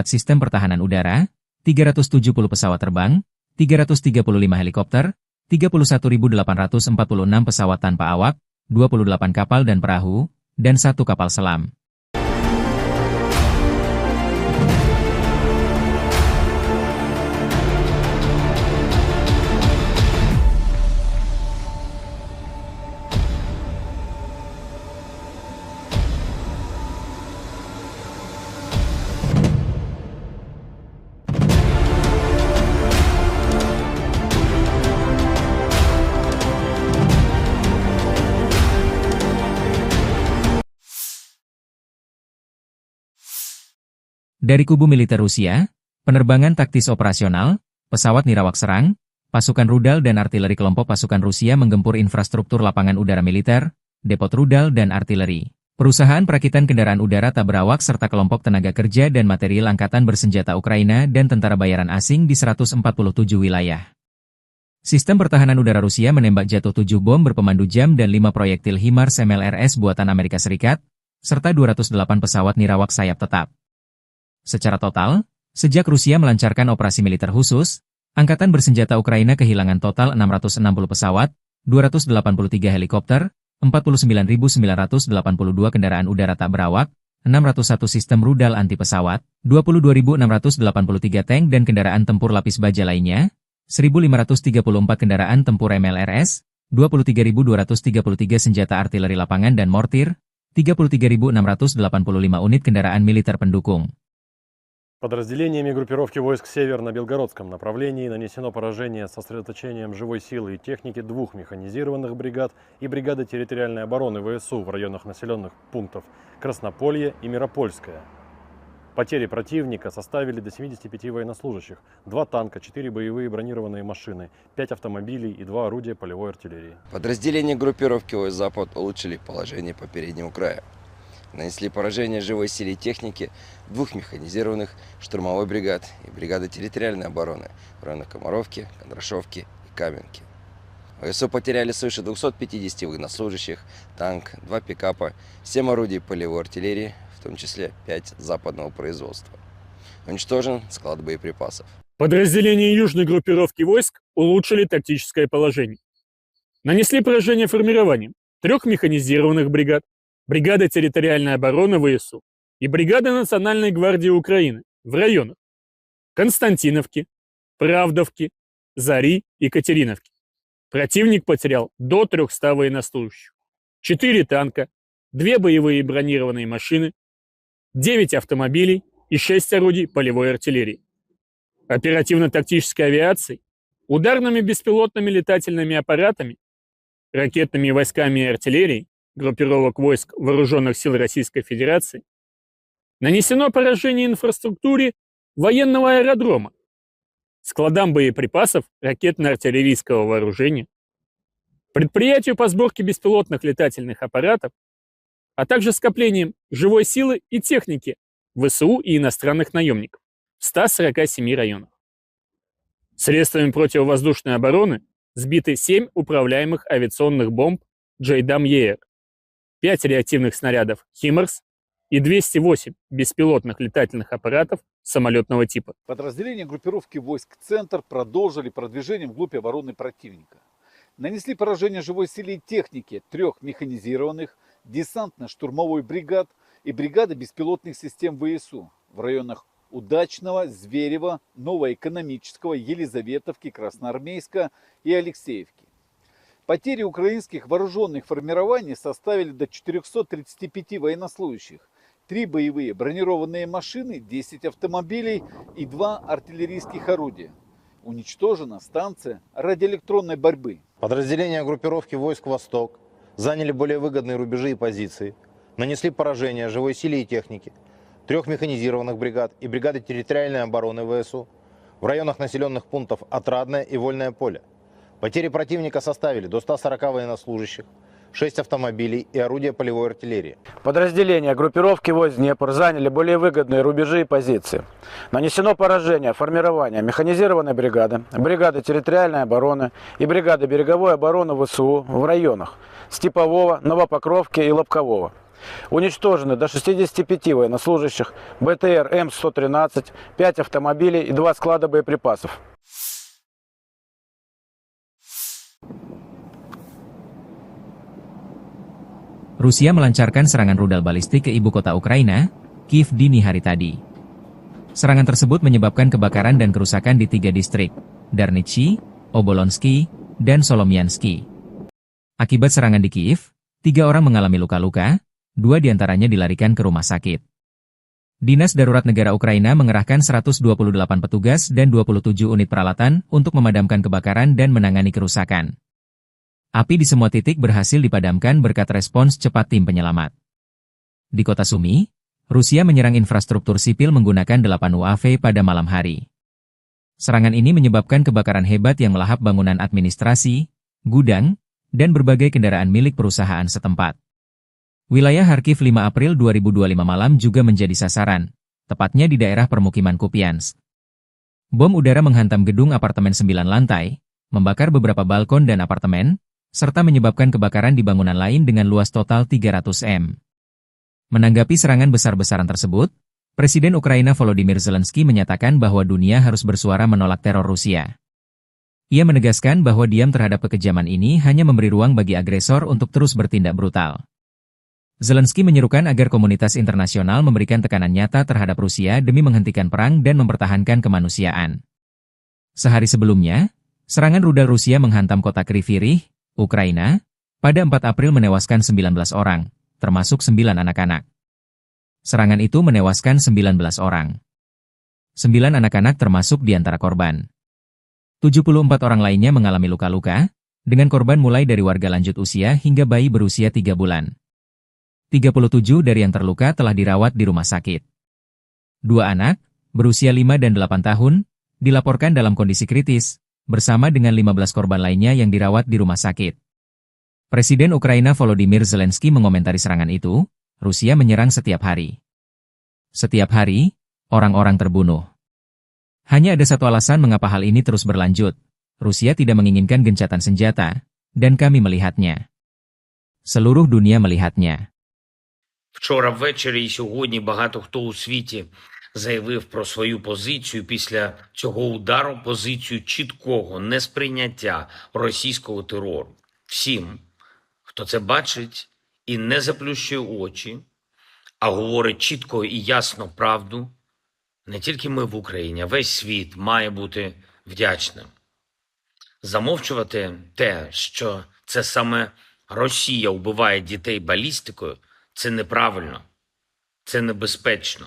sistem pertahanan udara, 370 pesawat terbang, 335 helikopter, 31.846 pesawat tanpa awak, 28 kapal dan perahu, dan 1 kapal selam. Dari kubu militer Rusia, penerbangan taktis operasional, pesawat nirawak serang, pasukan rudal dan artileri kelompok pasukan Rusia menggempur infrastruktur lapangan udara militer, depot rudal dan artileri, perusahaan perakitan kendaraan udara tak berawak serta kelompok tenaga kerja dan material Angkatan Bersenjata Ukraina dan tentara bayaran asing di 147 wilayah. Sistem pertahanan udara Rusia menembak jatuh 7 bom berpemandu jam dan 5 proyektil HIMARS MLRS buatan Amerika Serikat, serta 208 pesawat nirawak sayap tetap. Secara total, sejak Rusia melancarkan operasi militer khusus, Angkatan Bersenjata Ukraina kehilangan total 660 pesawat, 283 helikopter, 49.982 kendaraan udara tak berawak, 601 sistem rudal anti pesawat, 22.683 tank dan kendaraan tempur lapis baja lainnya, 1.534 kendaraan tempur MLRS, 23.233 senjata artileri lapangan dan mortir, 33.685 unit kendaraan militer pendukung. Подразделениями группировки войск «Север» на Белгородском направлении нанесено поражение с сосредоточением живой силы и техники 2 механизированных бригад и бригады территориальной обороны ВСУ в районах населенных пунктов Краснополье и Миропольское. Потери противника составили до 75 военнослужащих, 2 танка, 4 боевые бронированные машины, 5 автомобилей и 2 орудия полевой артиллерии. Подразделения группировки войск «Запад» улучшили положение по переднему краю. Нанесли поражение живой силе и технике 2 механизированных штурмовой бригад и бригады территориальной обороны в районах Комаровки, Кондрашовки и Каменки. ВСУ потеряли свыше 250 военнослужащих, танк, 2 пикапа, 7 орудий полевой артиллерии, в том числе 5 западного производства. Уничтожен склад боеприпасов. Подразделения южной группировки войск улучшили тактическое положение. Нанесли поражение формированием 3 механизированных бригад, бригады территориальной обороны ВСУ и бригады Национальной гвардии Украины в районах Константиновки, Правдовки, Зари и Катериновки. Противник потерял до 300 военнослужащих, 4 танка, 2 боевые бронированные машины, 9 автомобилей и 6 орудий полевой артиллерии. Оперативно-тактической авиацией, ударными беспилотными летательными аппаратами, ракетными войсками и артиллерией группировок войск Вооруженных сил Российской Федерации нанесено поражение инфраструктуре военного аэродрома, складам боеприпасов ракетно-артиллерийского вооружения, предприятию по сборке беспилотных летательных аппаратов, а также скоплением живой силы и техники ВСУ и иностранных наемников в 147 районах. Средствами противовоздушной обороны сбиты 7 управляемых авиационных бомб «Джейдам-Еер», 5 реактивных снарядов «Химарс» и 208 беспилотных летательных аппаратов самолетного типа. Подразделения группировки войск «Центр» продолжили продвижение вглубь обороны противника. Нанесли поражение живой силе и технике 3 механизированных десантно-штурмовой бригад и бригады беспилотных систем ВСУ в районах Удачного, Зверева, Новоэкономического, Елизаветовки, Красноармейска и Алексеевки. Потери украинских вооруженных формирований составили до 435 военнослужащих, 3 боевые бронированные машины, 10 автомобилей и 2 артиллерийских орудия. Уничтожена станция радиоэлектронной борьбы. Подразделения группировки войск «Восток» заняли более выгодные рубежи и позиции, нанесли поражение живой силе и технике 3 механизированных бригад и бригады территориальной обороны ВСУ в районах населенных пунктов Отрадное и Вольное поле. Потери противника составили до 140 военнослужащих, 6 автомобилей и орудия полевой артиллерии. Подразделения группировки войск Днепр заняли более выгодные рубежи и позиции. Нанесено поражение формирования механизированной бригады, бригады территориальной обороны и бригады береговой обороны ВСУ в районах Степового, Новопокровки и Лобкового. Уничтожены до 65 военнослужащих, БТР М113, 5 автомобилей и 2 склада боеприпасов. Rusia melancarkan serangan rudal balistik ke ibu kota Ukraina, Kiev dini hari tadi. Serangan tersebut menyebabkan kebakaran dan kerusakan di 3 distrik, Darnitsy, Obolonsky, dan Solomiansky. Akibat serangan di Kiev, 3 orang mengalami luka-luka, 2 diantaranya dilarikan ke rumah sakit. Dinas Darurat Negara Ukraina mengerahkan 128 petugas dan 27 unit peralatan untuk memadamkan kebakaran dan menangani kerusakan. Api di semua titik berhasil dipadamkan berkat respons cepat tim penyelamat. Di kota Sumy, Rusia menyerang infrastruktur sipil menggunakan 8 UAV pada malam hari. Serangan ini menyebabkan kebakaran hebat yang melahap bangunan administrasi, gudang, dan berbagai kendaraan milik perusahaan setempat. Wilayah Kharkiv 5 April 2025 malam juga menjadi sasaran, tepatnya di daerah permukiman Kupiansk. Bom udara menghantam gedung apartemen 9 lantai, membakar beberapa balkon dan apartemen, serta menyebabkan kebakaran di bangunan lain dengan luas total 300 m. Menanggapi serangan besar-besaran tersebut, Presiden Ukraina Volodymyr Zelensky menyatakan bahwa dunia harus bersuara menolak teror Rusia. Ia menegaskan bahwa diam terhadap kekejaman ini hanya memberi ruang bagi agresor untuk terus bertindak brutal. Zelensky menyerukan agar komunitas internasional memberikan tekanan nyata terhadap Rusia demi menghentikan perang dan mempertahankan kemanusiaan. Sehari sebelumnya, serangan rudal Rusia menghantam kota Kryvyi Rih, Ukraina, pada 4 April menewaskan 19 orang, termasuk 9 anak-anak. Serangan itu menewaskan 19 orang. 9 anak-anak termasuk di antara korban. 74 orang lainnya mengalami luka-luka, dengan korban mulai dari warga lanjut usia hingga bayi berusia 3 bulan. 37 dari yang terluka telah dirawat di rumah sakit. 2 anak, berusia 5 dan 8 tahun, dilaporkan dalam kondisi kritis, bersama dengan 15 korban lainnya yang dirawat di rumah sakit. Presiden Ukraina Volodymyr Zelensky mengomentari serangan itu, Rusia menyerang setiap hari. Setiap hari, orang-orang terbunuh. Hanya ada satu alasan mengapa hal ini terus berlanjut. Rusia tidak menginginkan gencatan senjata, dan kami melihatnya. Seluruh dunia melihatnya. Вчора ввечері і сьогодні багато хто у світі заявив про свою позицію після цього удару, позицію чіткого несприйняття російського терору. Всім, хто це бачить і не заплющує очі, а говорить чітко і ясно правду, не тільки ми в Україні, а весь світ має бути вдячним. Замовчувати те, що це саме Росія вбиває дітей балістикою, це неправильно, це небезпечно,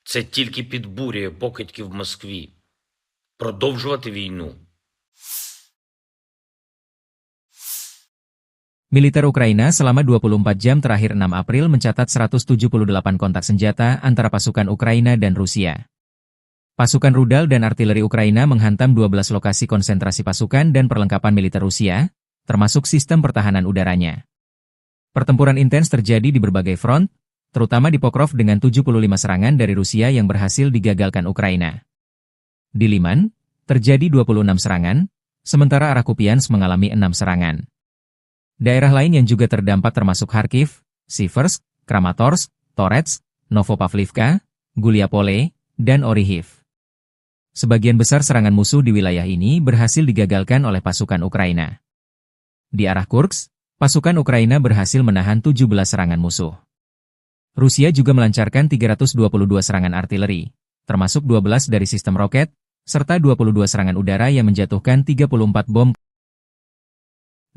це тільки підбурює покидьки в Москві. Продовжувати війну. Militer Ukraina selama 24 jam terakhir 6 April mencatat 178 kontak senjata antara pasukan Ukraina dan Rusia. Pasukan rudal dan artileri Ukraina menghantam 12 lokasi konsentrasi pasukan dan perlengkapan militer Rusia, termasuk sistem pertahanan udaranya. Pertempuran intens terjadi di berbagai front, terutama di Pokrov dengan 75 serangan dari Rusia yang berhasil digagalkan Ukraina. Di Liman, terjadi 26 serangan, sementara arah Kupiansk mengalami 6 serangan. Daerah lain yang juga terdampak termasuk Kharkiv, Siversk, Kramatorsk, Torets, Novopavlivka, Guliapole, dan Orihiv. Sebagian besar serangan musuh di wilayah ini berhasil digagalkan oleh pasukan Ukraina. Di arah Kursk, pasukan Ukraina berhasil menahan 17 serangan musuh. Rusia juga melancarkan 322 serangan artileri, termasuk 12 dari sistem roket, serta 22 serangan udara yang menjatuhkan 34 bom.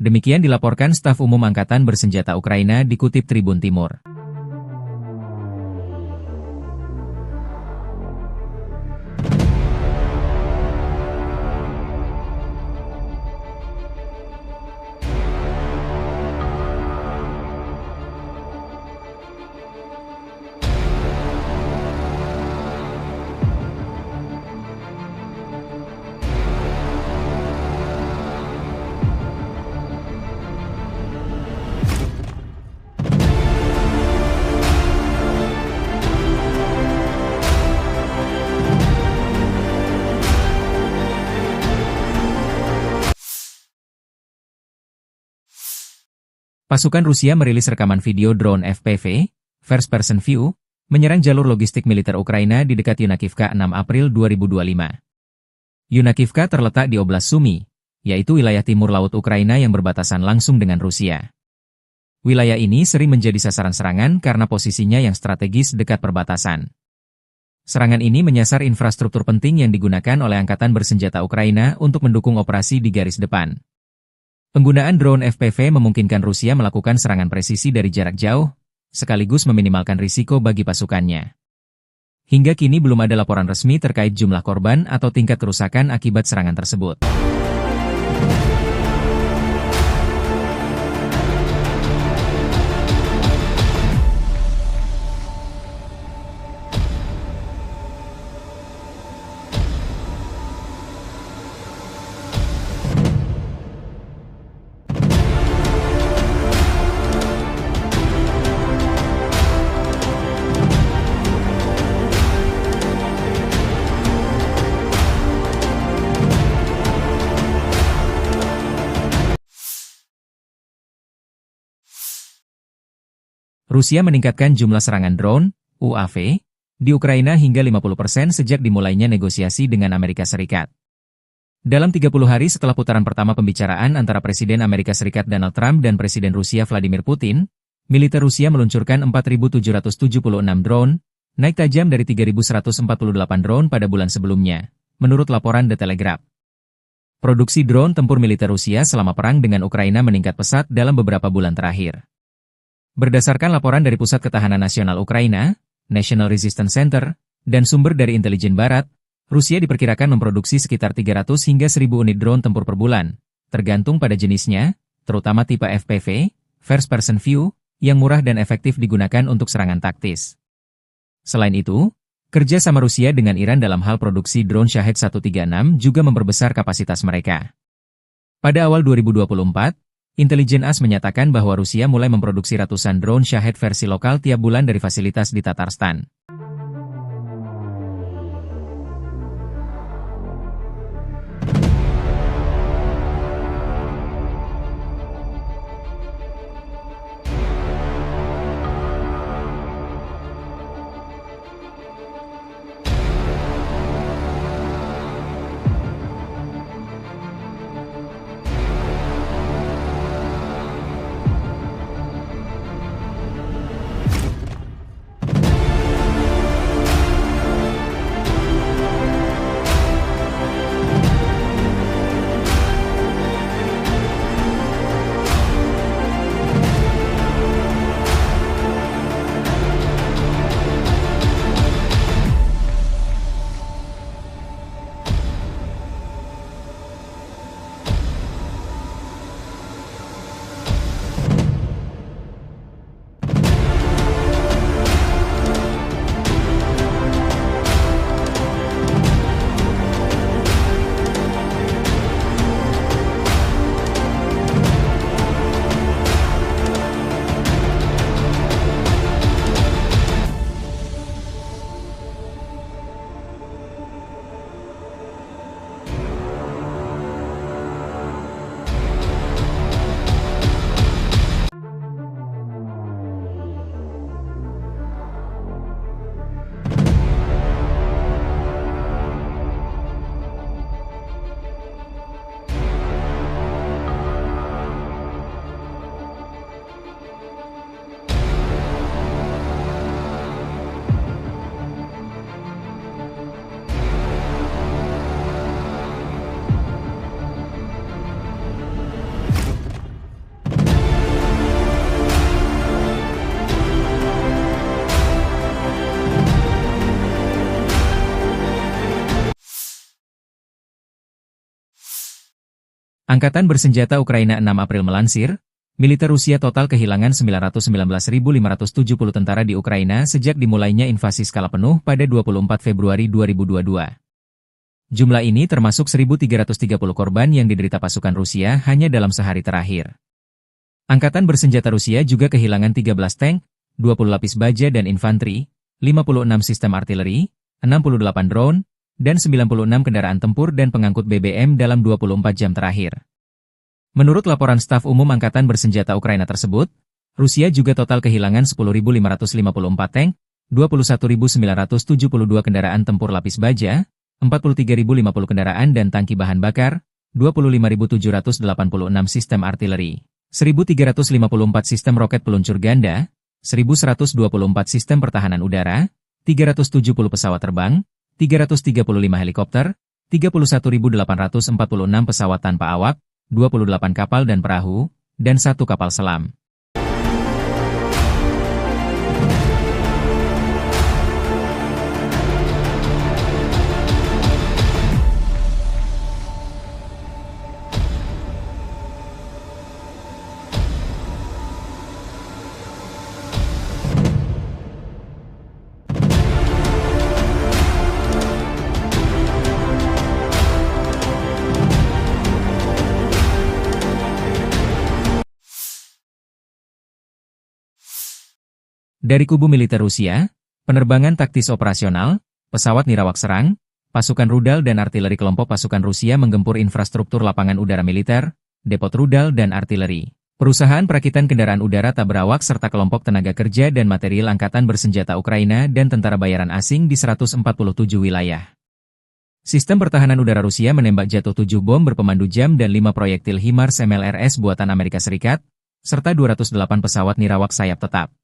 Demikian dilaporkan staf umum Angkatan Bersenjata Ukraina dikutip Tribun Timur. Pasukan Rusia merilis rekaman video drone FPV, First Person View, menyerang jalur logistik militer Ukraina di dekat Yunakivka 6 April 2025. Yunakivka terletak di Oblast Sumy, yaitu wilayah timur laut Ukraina yang berbatasan langsung dengan Rusia. Wilayah ini sering menjadi sasaran serangan karena posisinya yang strategis dekat perbatasan. Serangan ini menyasar infrastruktur penting yang digunakan oleh Angkatan Bersenjata Ukraina untuk mendukung operasi di garis depan. Penggunaan drone FPV memungkinkan Rusia melakukan serangan presisi dari jarak jauh, sekaligus meminimalkan risiko bagi pasukannya. Hingga kini belum ada laporan resmi terkait jumlah korban atau tingkat kerusakan akibat serangan tersebut. Rusia meningkatkan jumlah serangan drone, UAV, di Ukraina hingga 50% sejak dimulainya negosiasi dengan Amerika Serikat. Dalam 30 hari setelah putaran pertama pembicaraan antara Presiden Amerika Serikat Donald Trump dan Presiden Rusia Vladimir Putin, militer Rusia meluncurkan 4.776 drone, naik tajam dari 3.148 drone pada bulan sebelumnya, menurut laporan The Telegraph. Produksi drone tempur militer Rusia selama perang dengan Ukraina meningkat pesat dalam beberapa bulan terakhir. Berdasarkan laporan dari Pusat Ketahanan Nasional Ukraina, National Resistance Center, dan sumber dari intelijen barat, Rusia diperkirakan memproduksi sekitar 300 hingga 1.000 unit drone tempur per bulan, tergantung pada jenisnya, terutama tipe FPV, First Person View, yang murah dan efektif digunakan untuk serangan taktis. Selain itu, kerja sama Rusia dengan Iran dalam hal produksi drone Shahed 136 juga memperbesar kapasitas mereka. Pada awal 2024, Intelijen AS menyatakan bahwa Rusia mulai memproduksi ratusan drone Shahed versi lokal tiap bulan dari fasilitas di Tatarstan. Angkatan Bersenjata Ukraina 6 April melansir, militer Rusia total kehilangan 919.570 tentara di Ukraina sejak dimulainya invasi skala penuh pada 24 Februari 2022. Jumlah ini termasuk 1.330 korban yang diderita pasukan Rusia hanya dalam sehari terakhir. Angkatan Bersenjata Rusia juga kehilangan 13 tank, 20 lapis baja dan infanteri, 56 sistem artileri, 68 drone, dan 96 kendaraan tempur dan pengangkut BBM dalam 24 jam terakhir. Menurut laporan staf umum Angkatan Bersenjata Ukraina tersebut, Rusia juga total kehilangan 10.554 tank, 21.972 kendaraan tempur lapis baja, 43.050 kendaraan dan tangki bahan bakar, 25.786 sistem artileri, 1.354 sistem roket peluncur ganda, 1.124 sistem pertahanan udara, 370 pesawat terbang, 335 helikopter, 31.846 pesawat tanpa awak, 28 kapal dan perahu, dan 1 kapal selam. Dari kubu militer Rusia, penerbangan taktis operasional, pesawat nirawak serang, pasukan rudal dan artileri kelompok pasukan Rusia menggempur infrastruktur lapangan udara militer, depot rudal dan artileri, perusahaan perakitan kendaraan udara tak berawak serta kelompok tenaga kerja dan material Angkatan Bersenjata Ukraina dan tentara bayaran asing di 147 wilayah. Sistem pertahanan udara Rusia menembak jatuh 7 bom berpemandu jam dan 5 proyektil HIMARS MLRS buatan Amerika Serikat, serta 208 pesawat nirawak sayap tetap.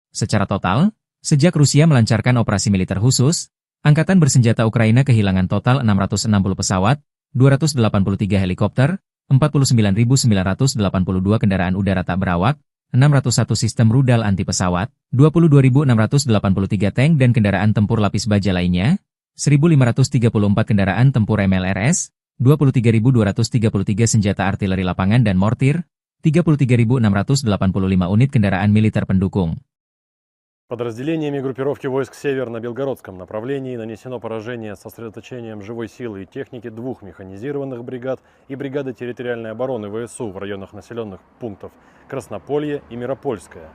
Secara total, sejak Rusia melancarkan operasi militer khusus, Angkatan Bersenjata Ukraina kehilangan total 660 pesawat, 283 helikopter, 49.982 kendaraan udara tak berawak, 601 sistem rudal anti pesawat, 22.683 tank dan kendaraan tempur lapis baja lainnya, 1.534 kendaraan tempur MLRS, 23.233 senjata artileri lapangan dan mortir, 33.685 unit kendaraan militer pendukung. Подразделениями группировки войск «Север» на Белгородском направлении нанесено поражение с сосредоточением живой силы и техники 2 механизированных бригад и бригады территориальной обороны ВСУ в районах населенных пунктов Краснополье и Миропольское.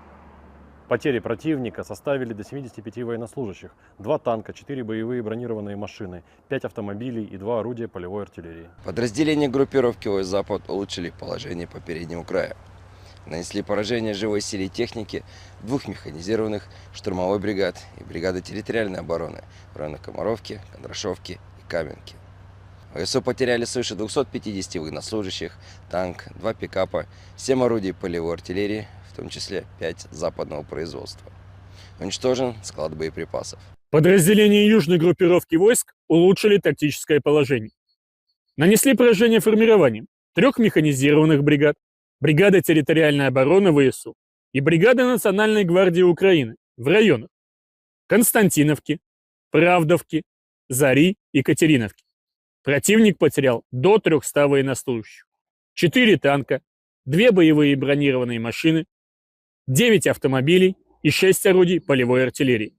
Потери противника составили до 75 военнослужащих, 2 танка, 4 боевые бронированные машины, 5 автомобилей и 2 орудия полевой артиллерии. Подразделения группировки войск «Запад» улучшили положение по переднему краю. Нанесли поражение живой силе и технике 2 механизированных штурмовой бригад и бригады территориальной обороны в районах Комаровки, Кондрашовки и Каменки. ВСУ потеряли свыше 250 военнослужащих, танк, 2 пикапа, 7 орудий полевой артиллерии, в том числе 5 западного производства. Уничтожен склад боеприпасов. Подразделения южной группировки войск улучшили тактическое положение. Нанесли поражение формированием 3 механизированных бригад, бригады территориальной обороны ВСУ и бригады Национальной гвардии Украины в районах Константиновки, Правдовки, Зари и Катериновки. Противник потерял до 300 военнослужащих, 4 танка, 2 боевые бронированные машины, 9 автомобилей и 6 орудий полевой артиллерии.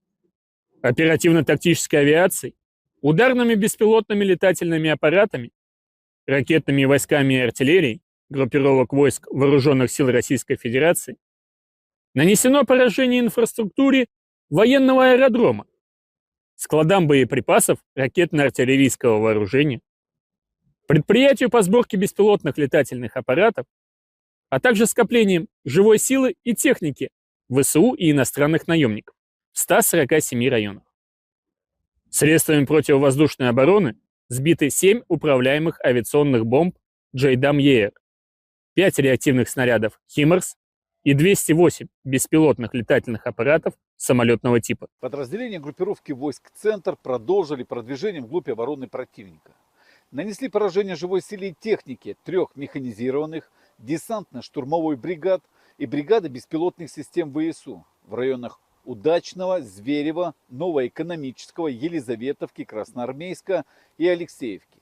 Оперативно-тактической авиацией, ударными беспилотными летательными аппаратами, ракетными войсками и артиллерией группировок войск Вооруженных сил Российской Федерации нанесено поражение инфраструктуре военного аэродрома, складам боеприпасов ракетно-артиллерийского вооружения, предприятию по сборке беспилотных летательных аппаратов, а также скоплением живой силы и техники ВСУ и иностранных наемников в 147 районах. Средствами противовоздушной обороны сбиты 7 управляемых авиационных бомб «Джейдам-Еер», 5 реактивных снарядов «Химарс» и 208 беспилотных летательных аппаратов самолетного типа. Подразделения группировки войск «Центр» продолжили продвижение вглубь обороны противника. Нанесли поражение живой силе и технике 3 механизированных десантно-штурмовой бригад и бригады беспилотных систем ВСУ в районах Удачного, Зверева, Новоэкономического, Елизаветовки, Красноармейска и Алексеевки.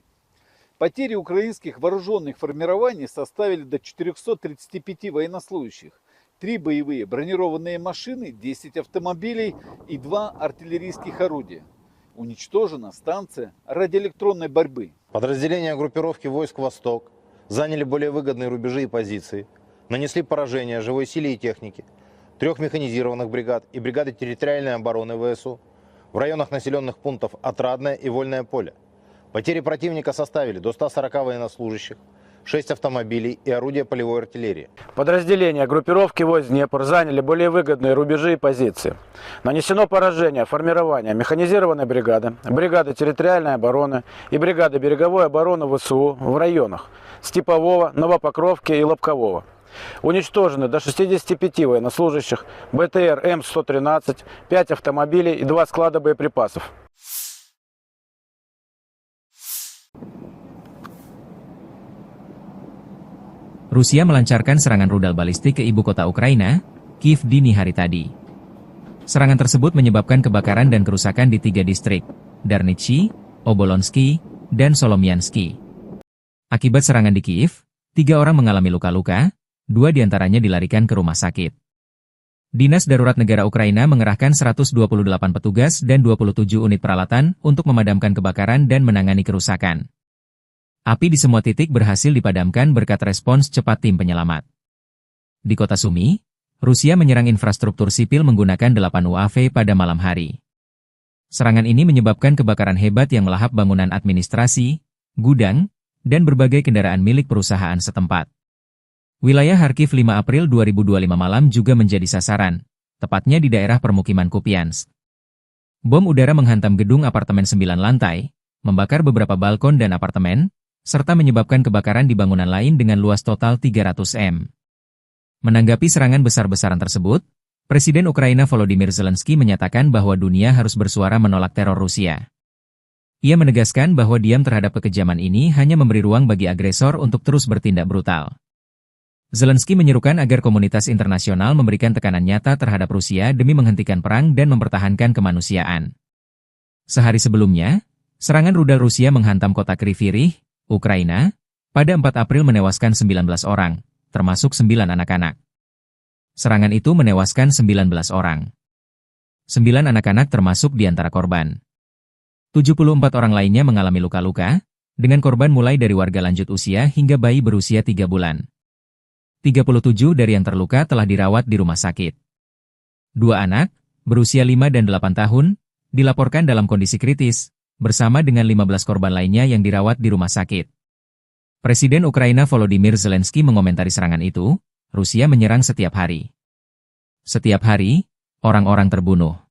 Потери украинских вооруженных формирований составили до 435 военнослужащих, 3 боевые бронированные машины, 10 автомобилей и 2 артиллерийских орудия. Уничтожена станция радиоэлектронной борьбы. Подразделения группировки войск «Восток» заняли более выгодные рубежи и позиции, нанесли поражение живой силе и технике 3 механизированных бригад и бригады территориальной обороны ВСУ в районах населенных пунктов Отрадное и Вольное поле. Потери противника составили до 140 военнослужащих, 6 автомобилей и орудия полевой артиллерии. Подразделения группировки войск Днепр заняли более выгодные рубежи и позиции. Нанесено поражение формирования механизированной бригады, бригады территориальной обороны и бригады береговой обороны ВСУ в районах Степового, Новопокровки и Лобкового. Уничтожены до 65 военнослужащих, БТР М113, 5 автомобилей и 2 склада боеприпасов. Rusia melancarkan serangan rudal balistik ke ibu kota Ukraina, Kiev dini hari tadi. Serangan tersebut menyebabkan kebakaran dan kerusakan di 3 distrik, Darnitsy, Obolonsky, dan Solomiansky. Akibat serangan di Kiev, 3 orang mengalami luka-luka, 2 diantaranya dilarikan ke rumah sakit. Dinas Darurat Negara Ukraina mengerahkan 128 petugas dan 27 unit peralatan untuk memadamkan kebakaran dan menangani kerusakan. Api di semua titik berhasil dipadamkan berkat respons cepat tim penyelamat. Di kota Sumy, Rusia menyerang infrastruktur sipil menggunakan 8 UAV pada malam hari. Serangan ini menyebabkan kebakaran hebat yang melahap bangunan administrasi, gudang, dan berbagai kendaraan milik perusahaan setempat. Wilayah Kharkiv 5 April 2025 malam juga menjadi sasaran, tepatnya di daerah permukiman Kupiansk. Bom udara menghantam gedung apartemen 9 lantai, membakar beberapa balkon dan apartemen, serta menyebabkan kebakaran di bangunan lain dengan luas total 300 m. Menanggapi serangan besar-besaran tersebut, Presiden Ukraina Volodymyr Zelensky menyatakan bahwa dunia harus bersuara menolak teror Rusia. Ia menegaskan bahwa diam terhadap kekejaman ini hanya memberi ruang bagi agresor untuk terus bertindak brutal. Zelensky menyerukan agar komunitas internasional memberikan tekanan nyata terhadap Rusia demi menghentikan perang dan mempertahankan kemanusiaan. Sehari sebelumnya, serangan rudal Rusia menghantam kota Kryvyi Rih, Ukraina, pada 4 April menewaskan 19 orang, termasuk 9 anak-anak. Serangan itu menewaskan 19 orang. 9 anak-anak termasuk di antara korban. 74 orang lainnya mengalami luka-luka, dengan korban mulai dari warga lanjut usia hingga bayi berusia 3 bulan. 37 dari yang terluka telah dirawat di rumah sakit. 2 anak, berusia 5 dan 8 tahun, dilaporkan dalam kondisi kritis, bersama dengan 15 korban lainnya yang dirawat di rumah sakit. Presiden Ukraina Volodymyr Zelensky mengomentari serangan itu, Rusia menyerang setiap hari. Setiap hari, orang-orang terbunuh.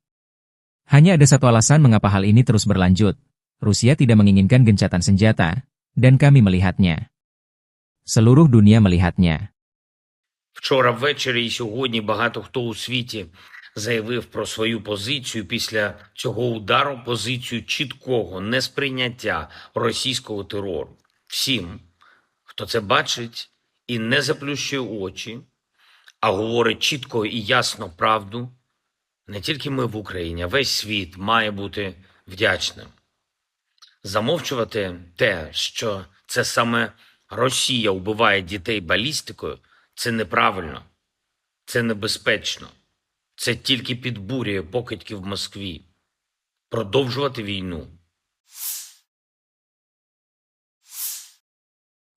Hanya ada satu alasan mengapa hal ini terus berlanjut. Rusia tidak menginginkan gencatan senjata, dan kami melihatnya. Seluruh dunia melihatnya. Вчора ввечері і сьогодні багато хто у світі заявив про свою позицію після цього удару, позицію чіткого несприйняття російського терору. Всім, хто це бачить і не заплющує очі, а говорить чітко і ясно правду, не тільки ми в Україні, а весь світ має бути вдячним. Замовчувати те, що це саме Росія вбиває дітей балістикою, це неправильно, це небезпечно. Це тільки підбурює покидьки в Москві. Продовжувати війну.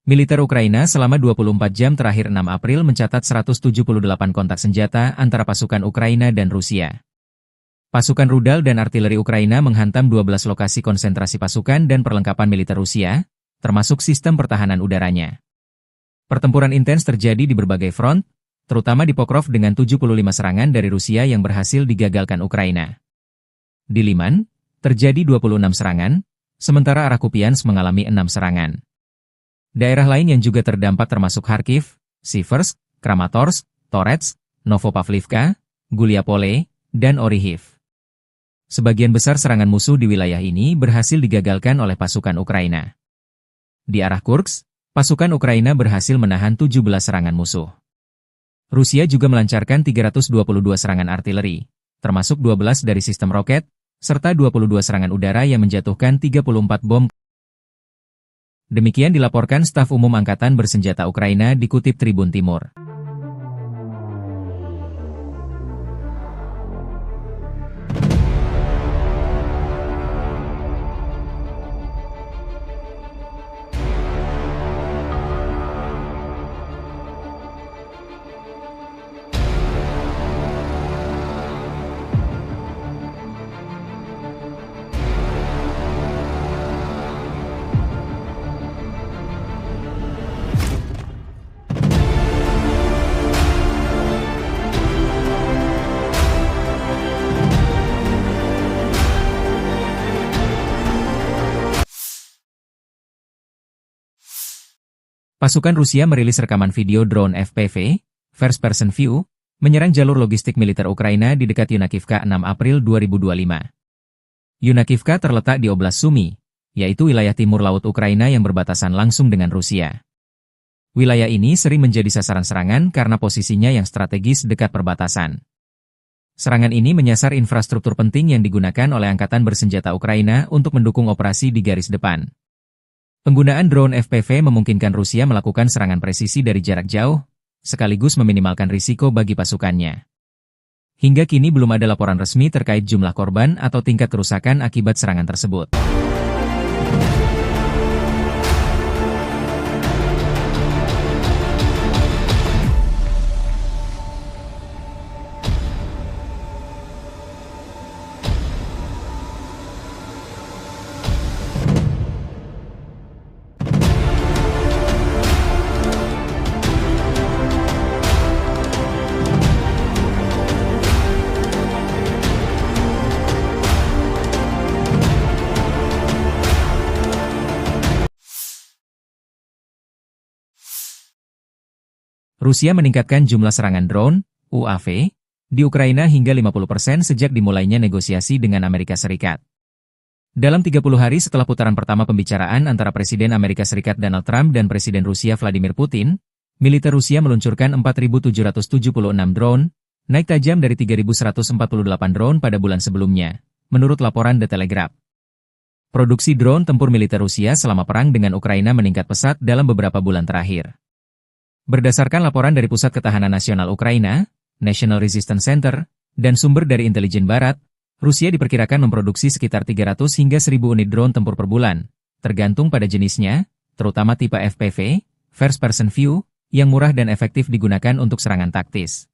Militer Ukraina selama 24 jam terakhir 6 April mencatat 178 kontak senjata antara pasukan Ukraina dan Rusia. Pasukan rudal dan artileri Ukraina menghantam 12 lokasi konsentrasi pasukan dan perlengkapan militer Rusia, termasuk sistem pertahanan udaranya. Pertempuran intens terjadi di berbagai front, terutama di Pokrov dengan 75 serangan dari Rusia yang berhasil digagalkan Ukraina. Di Liman, terjadi 26 serangan, sementara arah Kupiansk mengalami 6 serangan. Daerah lain yang juga terdampak termasuk Kharkiv, Siversk, Kramatorsk, Torets, Novopavlivka, Guliapole, dan Orihiv. Sebagian besar serangan musuh di wilayah ini berhasil digagalkan oleh pasukan Ukraina. Di arah Kursk, pasukan Ukraina berhasil menahan 17 serangan musuh. Rusia juga melancarkan 322 serangan artileri, termasuk 12 dari sistem roket, serta 22 serangan udara yang menjatuhkan 34 bom. Demikian dilaporkan staf umum Angkatan Bersenjata Ukraina dikutip Tribun Timur. Pasukan Rusia merilis rekaman video drone FPV, First Person View, menyerang jalur logistik militer Ukraina di dekat Yunakivka 6 April 2025. Yunakivka terletak di Oblast Sumy, yaitu wilayah timur laut Ukraina yang berbatasan langsung dengan Rusia. Wilayah ini sering menjadi sasaran serangan karena posisinya yang strategis dekat perbatasan. Serangan ini menyasar infrastruktur penting yang digunakan oleh Angkatan Bersenjata Ukraina untuk mendukung operasi di garis depan. Penggunaan drone FPV memungkinkan Rusia melakukan serangan presisi dari jarak jauh, sekaligus meminimalkan risiko bagi pasukannya. Hingga kini belum ada laporan resmi terkait jumlah korban atau tingkat kerusakan akibat serangan tersebut. Rusia meningkatkan jumlah serangan drone, UAV, di Ukraina hingga 50% sejak dimulainya negosiasi dengan Amerika Serikat. Dalam 30 hari setelah putaran pertama pembicaraan antara Presiden Amerika Serikat Donald Trump dan Presiden Rusia Vladimir Putin, militer Rusia meluncurkan 4.776 drone, naik tajam dari 3.148 drone pada bulan sebelumnya, menurut laporan The Telegraph. Produksi drone tempur militer Rusia selama perang dengan Ukraina meningkat pesat dalam beberapa bulan terakhir. Berdasarkan laporan dari Pusat Ketahanan Nasional Ukraina, National Resistance Center, dan sumber dari intelijen barat, Rusia diperkirakan memproduksi sekitar 300 hingga 1.000 unit drone tempur per bulan, tergantung pada jenisnya, terutama tipe FPV, First Person View, yang murah dan efektif digunakan untuk serangan taktis.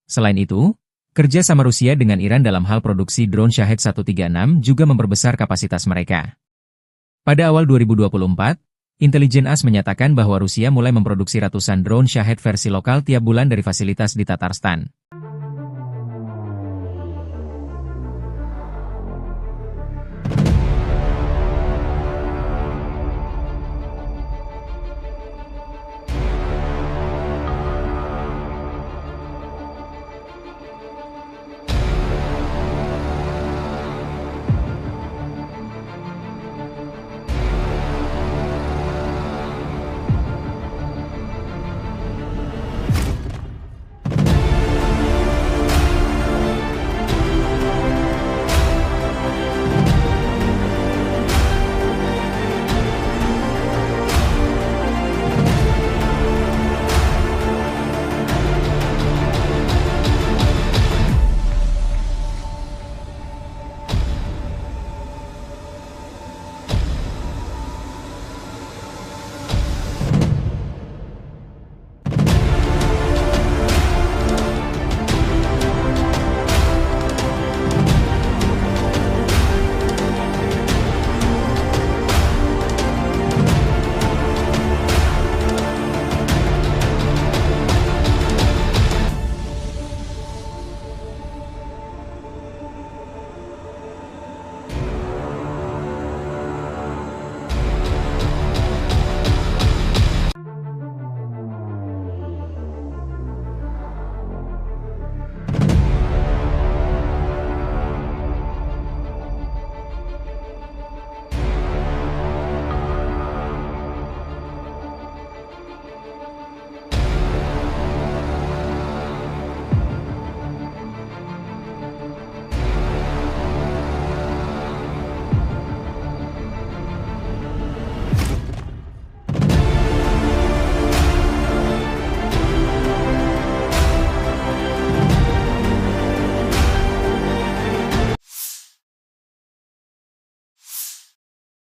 Selain itu, kerja sama Rusia dengan Iran dalam hal produksi drone Shahed 136 juga memperbesar kapasitas mereka. Pada awal 2024, Intelijen AS menyatakan bahwa Rusia mulai memproduksi ratusan drone Shahed versi lokal tiap bulan dari fasilitas di Tatarstan.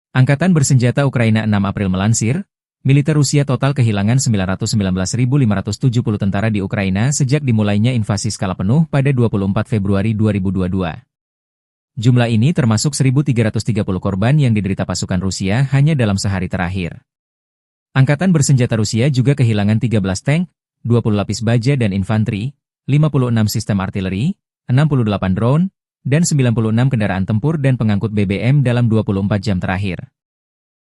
Angkatan Bersenjata Ukraina 6 April melansir, militer Rusia total kehilangan 919.570 tentara di Ukraina sejak dimulainya invasi skala penuh pada 24 Februari 2022. Jumlah ini termasuk 1.330 korban yang diderita pasukan Rusia hanya dalam sehari terakhir. Angkatan Bersenjata Rusia juga kehilangan 13 tank, 20 lapis baja dan infanteri, 56 sistem artileri, 68 drone, dan 96 kendaraan tempur dan pengangkut BBM dalam 24 jam terakhir.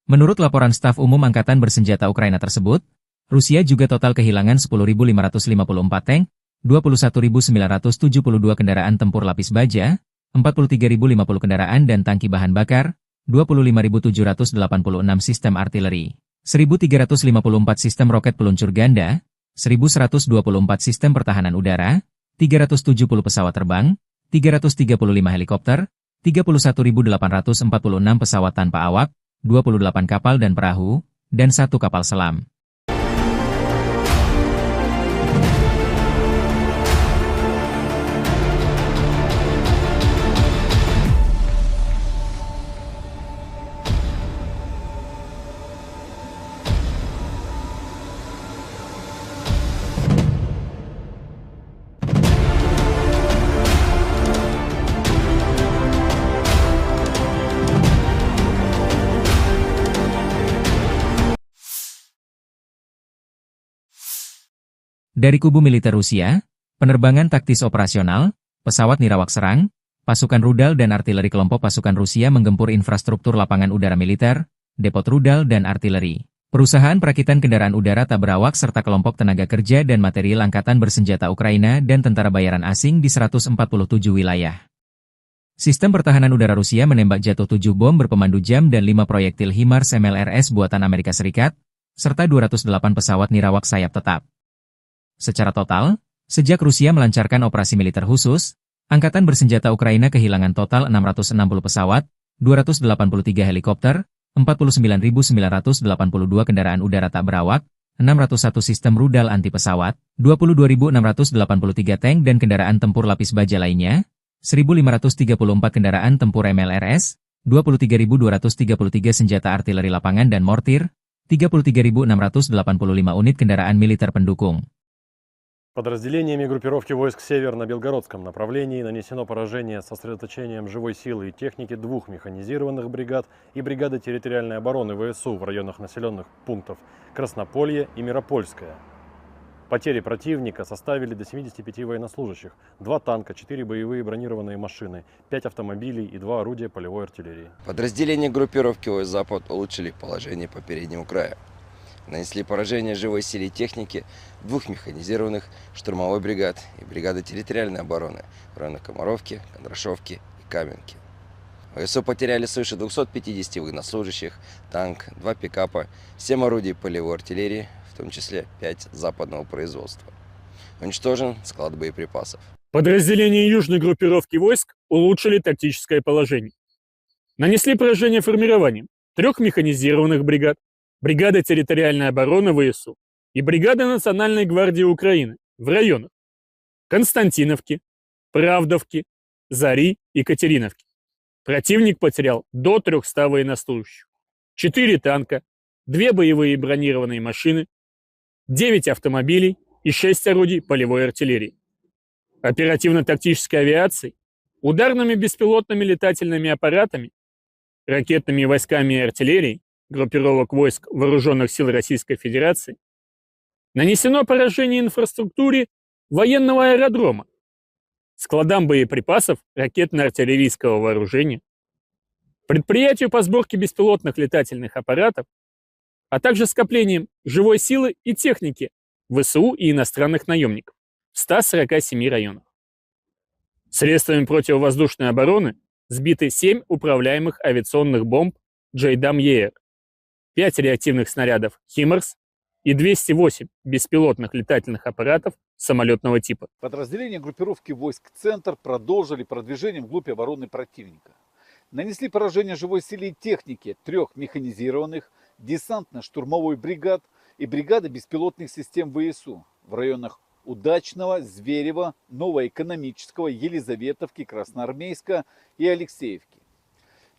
Menurut laporan staf umum Angkatan Bersenjata Ukraina tersebut, Rusia juga total kehilangan 10.554 tank, 21.972 kendaraan tempur lapis baja, 43.050 kendaraan dan tangki bahan bakar, 25.786 sistem artileri, 1.354 sistem roket peluncur ganda, 1.124 sistem pertahanan udara, 370 pesawat terbang, 335 helikopter, 31.846 pesawat tanpa awak, 28 kapal dan perahu, dan 1 kapal selam. Dari kubu militer Rusia, penerbangan taktis operasional, pesawat nirawak serang, pasukan rudal dan artileri kelompok pasukan Rusia menggempur infrastruktur lapangan udara militer, depot rudal dan artileri, perusahaan perakitan kendaraan udara tak berawak serta kelompok tenaga kerja dan material Angkatan Bersenjata Ukraina dan tentara bayaran asing di 147 wilayah. Sistem pertahanan udara Rusia menembak jatuh 7 bom berpemandu jam dan 5 proyektil HIMARS MLRS buatan Amerika Serikat, serta 208 pesawat nirawak sayap tetap. Secara total, sejak Rusia melancarkan operasi militer khusus, Angkatan Bersenjata Ukraina kehilangan total 660 pesawat, 283 helikopter, 49.982 kendaraan udara tak berawak, 601 sistem rudal anti pesawat, 22.683 tank dan kendaraan tempur lapis baja lainnya, 1.534 kendaraan tempur MLRS, 23.233 senjata artileri lapangan dan mortir, 33.685 unit kendaraan militer pendukung. Подразделениями группировки войск «Север» на Белгородском направлении нанесено поражение с сосредоточением живой силы и техники 2 механизированных бригад и бригады территориальной обороны ВСУ в районах населенных пунктов Краснополье и Миропольское. Потери противника составили до 75 военнослужащих, 2 танка, 4 боевые бронированные машины, 5 автомобилей и 2 орудия полевой артиллерии. Подразделения группировки войск «Запад» улучшили положение по переднему краю. Нанесли поражение живой силе и технике 2 механизированных штурмовой бригад и бригады территориальной обороны в районах Комаровки, Кондрашовки и Каменки. ВСУ потеряли свыше 250 военнослужащих, танк, 2 пикапа, 7 орудий полевой артиллерии, в том числе 5 западного производства. Уничтожен склад боеприпасов. Подразделения южной группировки войск улучшили тактическое положение. Нанесли поражение формированием 3 механизированных бригад, бригада территориальной обороны ВСУ и бригада Национальной гвардии Украины в районах Константиновки, Правдовки, Зари и Катериновки. Противник потерял до 300 военнослужащих, 4 танка, 2 боевые бронированные машины, 9 автомобилей и 6 орудий полевой артиллерии. Оперативно-тактической авиацией, ударными беспилотными летательными аппаратами, ракетными войсками и артиллерией группировок войск Вооруженных сил Российской Федерации нанесено поражение инфраструктуре военного аэродрома, складам боеприпасов ракетно-артиллерийского вооружения, предприятию по сборке беспилотных летательных аппаратов, а также скоплением живой силы и техники ВСУ и иностранных наемников в 147 районах. Средствами противовоздушной обороны сбиты 7 управляемых авиационных бомб JDAM-ER, 5 реактивных снарядов HIMARS и 208 беспилотных летательных аппаратов самолетного типа. Подразделения группировки войск «Центр» продолжили продвижение вглубь обороны противника. Нанесли поражение живой силе и технике 3 механизированных десантно-штурмовой бригад и бригады беспилотных систем ВСУ в районах Удачного, Зверева, Новоэкономического, Елизаветовки, Красноармейска и Алексеевки.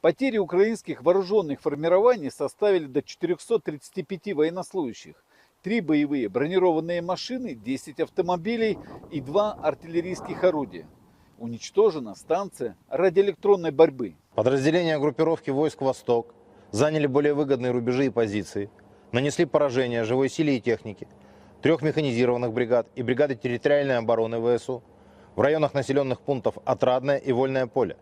Потери украинских вооруженных формирований составили до 435 военнослужащих, 3 боевые бронированные машины, 10 автомобилей и 2 артиллерийских орудия. Уничтожена станция радиоэлектронной борьбы. Подразделения группировки войск «Восток» заняли более выгодные рубежи и позиции, нанесли поражение живой силе и технике 3 механизированных бригад и бригады территориальной обороны ВСУ в районах населенных пунктов Отрадное и Вольное поле.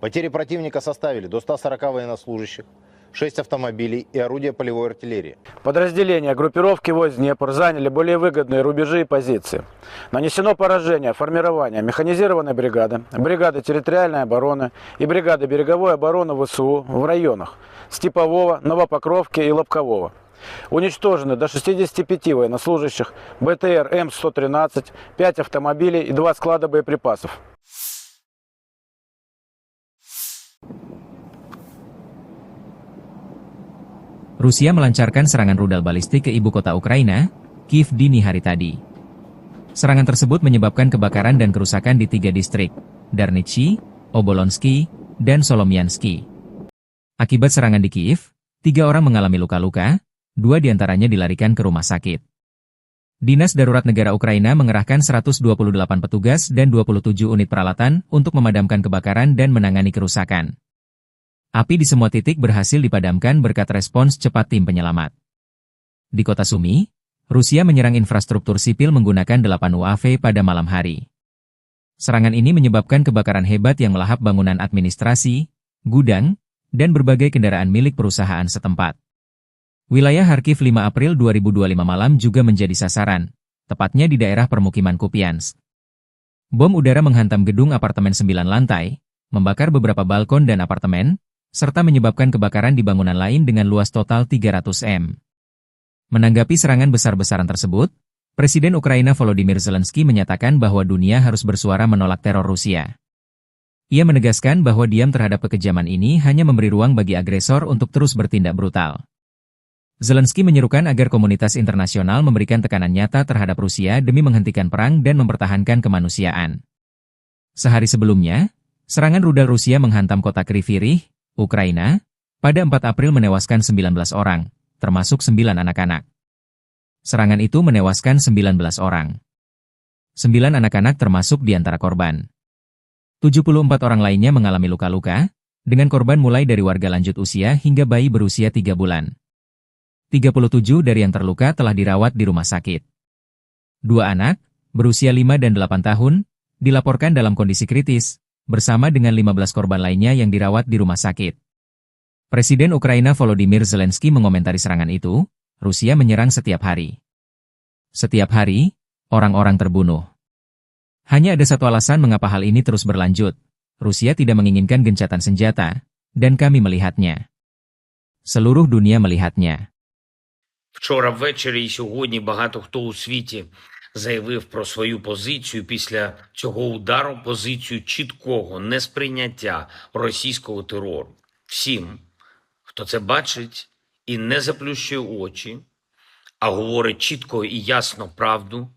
Потери противника составили до 140 военнослужащих, 6 автомобилей и орудия полевой артиллерии. Подразделения группировки войск Днепр заняли более выгодные рубежи и позиции. Нанесено поражение формирования механизированной бригады, бригады территориальной обороны и бригады береговой обороны ВСУ в районах Степового, Новопокровки и Лобкового. Уничтожены до 65 военнослужащих, БТР М113, 5 автомобилей и 2 склада боеприпасов. Rusia melancarkan serangan rudal balistik ke ibu kota Ukraina, Kiev dini hari tadi. Serangan tersebut menyebabkan kebakaran dan kerusakan di 3 distrik, Darnitsy, Obolonsky, dan Solomiansky. Akibat serangan di Kiev, 3 orang mengalami luka-luka, 2 diantaranya dilarikan ke rumah sakit. Dinas Darurat Negara Ukraina mengerahkan 128 petugas dan 27 unit peralatan untuk memadamkan kebakaran dan menangani kerusakan. Api di semua titik berhasil dipadamkan berkat respons cepat tim penyelamat. Di kota Sumy, Rusia menyerang infrastruktur sipil menggunakan 8 UAV pada malam hari. Serangan ini menyebabkan kebakaran hebat yang melahap bangunan administrasi, gudang, dan berbagai kendaraan milik perusahaan setempat. Wilayah Kharkiv 5 April 2025 malam juga menjadi sasaran, tepatnya di daerah permukiman Kupiansk. Bom udara menghantam gedung apartemen 9 lantai, membakar beberapa balkon dan apartemen, serta menyebabkan kebakaran di bangunan lain dengan luas total 300 m. Menanggapi serangan besar-besaran tersebut, Presiden Ukraina Volodymyr Zelensky menyatakan bahwa dunia harus bersuara menolak teror Rusia. Ia menegaskan bahwa diam terhadap kekejaman ini hanya memberi ruang bagi agresor untuk terus bertindak brutal. Zelensky menyerukan agar komunitas internasional memberikan tekanan nyata terhadap Rusia demi menghentikan perang dan mempertahankan kemanusiaan. Sehari sebelumnya, serangan rudal Rusia menghantam kota Kryvyi Rih, Ukraina, pada 4 April menewaskan 19 orang, termasuk 9 anak-anak. Serangan itu menewaskan 19 orang. 9 anak-anak termasuk di antara korban. 74 orang lainnya mengalami luka-luka, dengan korban mulai dari warga lanjut usia hingga bayi berusia 3 bulan. 37 dari yang terluka telah dirawat di rumah sakit. 2 anak, berusia 5 dan 8 tahun, dilaporkan dalam kondisi kritis, bersama dengan 15 korban lainnya yang dirawat di rumah sakit. Presiden Ukraina Volodymyr Zelensky mengomentari serangan itu, Rusia menyerang setiap hari. Setiap hari, orang-orang terbunuh. Hanya ada satu alasan mengapa hal ini terus berlanjut. Rusia tidak menginginkan gencatan senjata, dan kami melihatnya. Seluruh dunia melihatnya. Вчора ввечері і сьогодні багато хто у світі заявив про свою позицію після цього удару, позицію чіткого несприйняття російського терору. Всім, хто це бачить і не заплющує очі, а говорить чітко і ясно правду,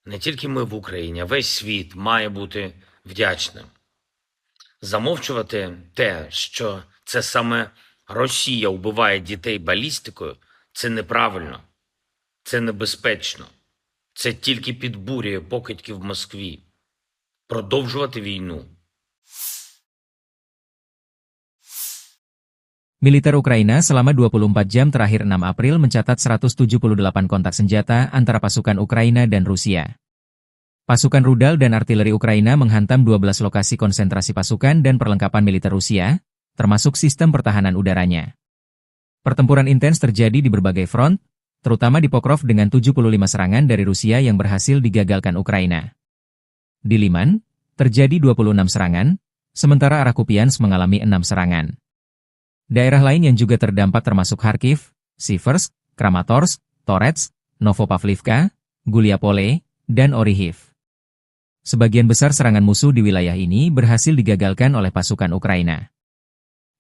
не тільки ми в Україні, а весь світ має бути вдячним. Замовчувати те, що це саме Росія вбиває дітей балістикою, це неправильно, це небезпечно. Це тільки підбурює покидьків в Москві. Продовжувати війну. Militer Ukraina selama 24 jam terakhir 6 April mencatat 178 kontak senjata antara pasukan Ukraina dan Rusia. Pasukan rudal dan artileri Ukraina menghantam 12 lokasi konsentrasi pasukan dan perlengkapan militer Rusia, termasuk sistem pertahanan udaranya. Pertempuran intens terjadi di berbagai front, terutama di Pokrov dengan 75 serangan dari Rusia yang berhasil digagalkan Ukraina. Di Liman, terjadi 26 serangan, sementara arah Kupiansk mengalami 6 serangan. Daerah lain yang juga terdampak termasuk Kharkiv, Siversk, Kramatorsk, Torets, Novopavlivka, Guliapole, dan Orihiv. Sebagian besar serangan musuh di wilayah ini berhasil digagalkan oleh pasukan Ukraina.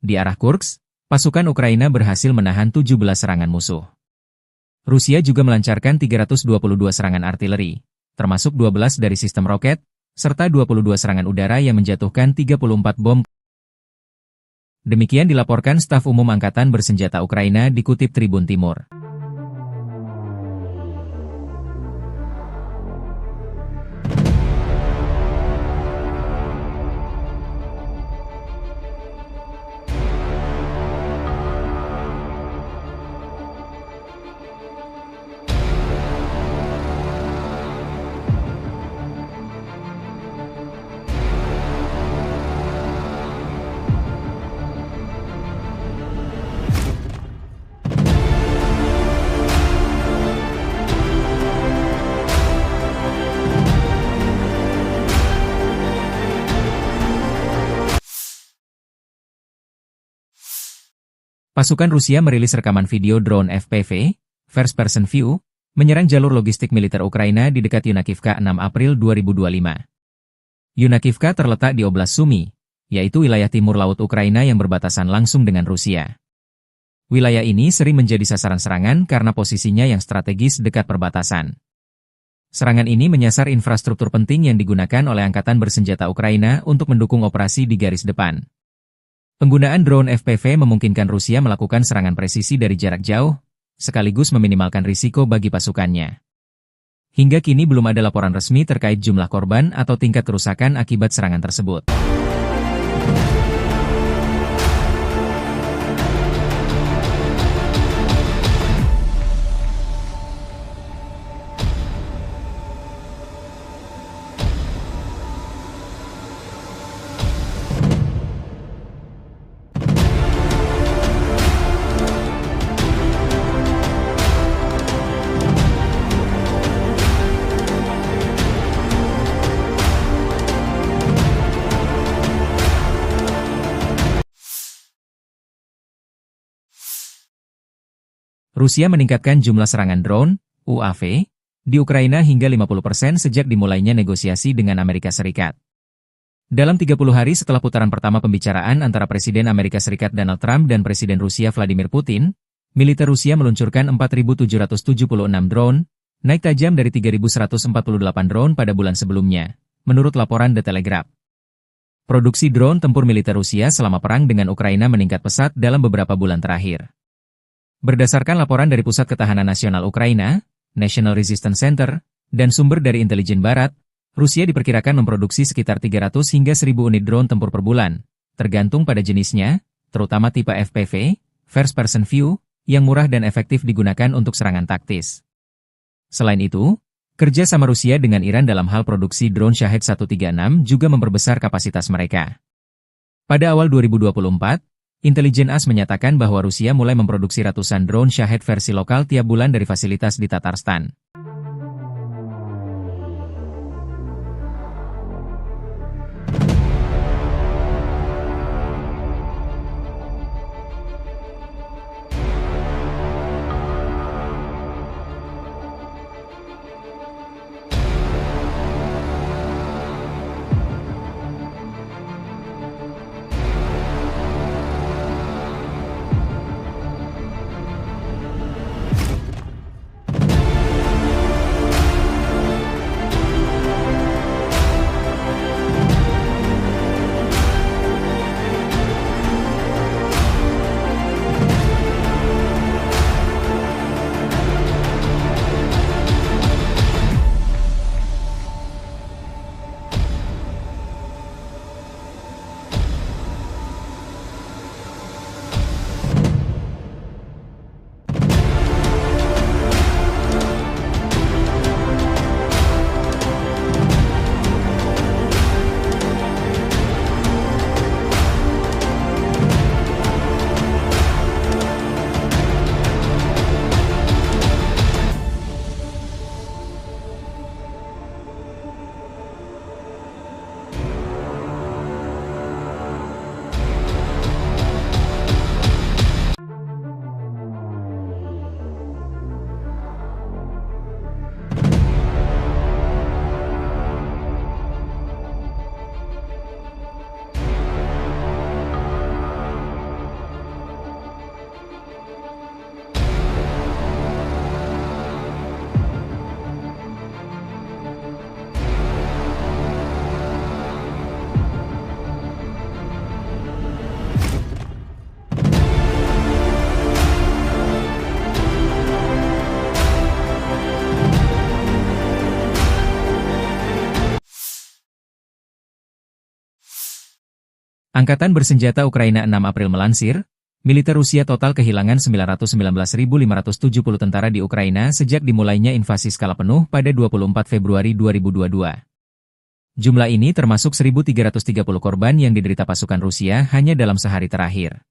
Di arah Kursk, pasukan Ukraina berhasil menahan 17 serangan musuh. Rusia juga melancarkan 322 serangan artileri, termasuk 12 dari sistem roket, serta 22 serangan udara yang menjatuhkan 34 bom. Demikian dilaporkan staf umum Angkatan Bersenjata Ukraina dikutip Tribun Timur. Pasukan Rusia merilis rekaman video drone FPV, First Person View, menyerang jalur logistik militer Ukraina di dekat Yunakivka 6 April 2025. Yunakivka terletak di Oblast Sumy, yaitu wilayah timur laut Ukraina yang berbatasan langsung dengan Rusia. Wilayah ini sering menjadi sasaran serangan karena posisinya yang strategis dekat perbatasan. Serangan ini menyasar infrastruktur penting yang digunakan oleh Angkatan Bersenjata Ukraina untuk mendukung operasi di garis depan. Penggunaan drone FPV memungkinkan Rusia melakukan serangan presisi dari jarak jauh, sekaligus meminimalkan risiko bagi pasukannya. Hingga kini belum ada laporan resmi terkait jumlah korban atau tingkat kerusakan akibat serangan tersebut. Rusia meningkatkan jumlah serangan drone, UAV, di Ukraina hingga 50% sejak dimulainya negosiasi dengan Amerika Serikat. Dalam 30 hari setelah putaran pertama pembicaraan antara Presiden Amerika Serikat Donald Trump dan Presiden Rusia Vladimir Putin, militer Rusia meluncurkan 4.776 drone, naik tajam dari 3.148 drone pada bulan sebelumnya, menurut laporan The Telegraph. Produksi drone tempur militer Rusia selama perang dengan Ukraina meningkat pesat dalam beberapa bulan terakhir. Berdasarkan laporan dari Pusat Ketahanan Nasional Ukraina, National Resistance Center, dan sumber dari intelijen barat, Rusia diperkirakan memproduksi sekitar 300 hingga 1.000 unit drone tempur per bulan, tergantung pada jenisnya, terutama tipe FPV, First Person View, yang murah dan efektif digunakan untuk serangan taktis. Selain itu, kerja sama Rusia dengan Iran dalam hal produksi drone Shahed 136 juga memperbesar kapasitas mereka. Pada awal 2024, Intelijen AS menyatakan bahwa Rusia mulai memproduksi ratusan drone Shahed versi lokal tiap bulan dari fasilitas di Tatarstan. Angkatan Bersenjata Ukraina 6 April melansir, militer Rusia total kehilangan 919.570 tentara di Ukraina sejak dimulainya invasi skala penuh pada 24 Februari 2022. Jumlah ini termasuk 1.330 korban yang diderita pasukan Rusia hanya dalam sehari terakhir.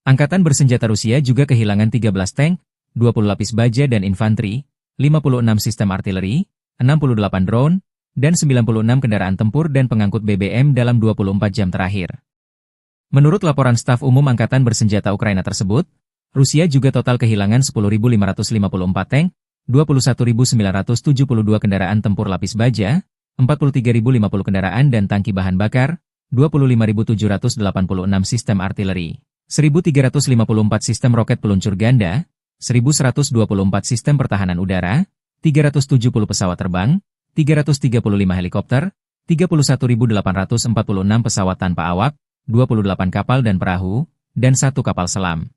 Angkatan Bersenjata Rusia juga kehilangan 13 tank, 20 lapis baja dan infanteri, 56 sistem artileri, 68 drone, dan 96 kendaraan tempur dan pengangkut BBM dalam 24 jam terakhir. Menurut laporan staf umum Angkatan Bersenjata Ukraina tersebut, Rusia juga total kehilangan 10.554 tank, 21.972 kendaraan tempur lapis baja, 43.050 kendaraan dan tangki bahan bakar, 25.786 sistem artileri, 1.354 sistem roket peluncur ganda, 1.124 sistem pertahanan udara, 370 pesawat terbang, 335 helikopter, 31.846 pesawat tanpa awak, 28 kapal dan perahu, dan 1 kapal selam.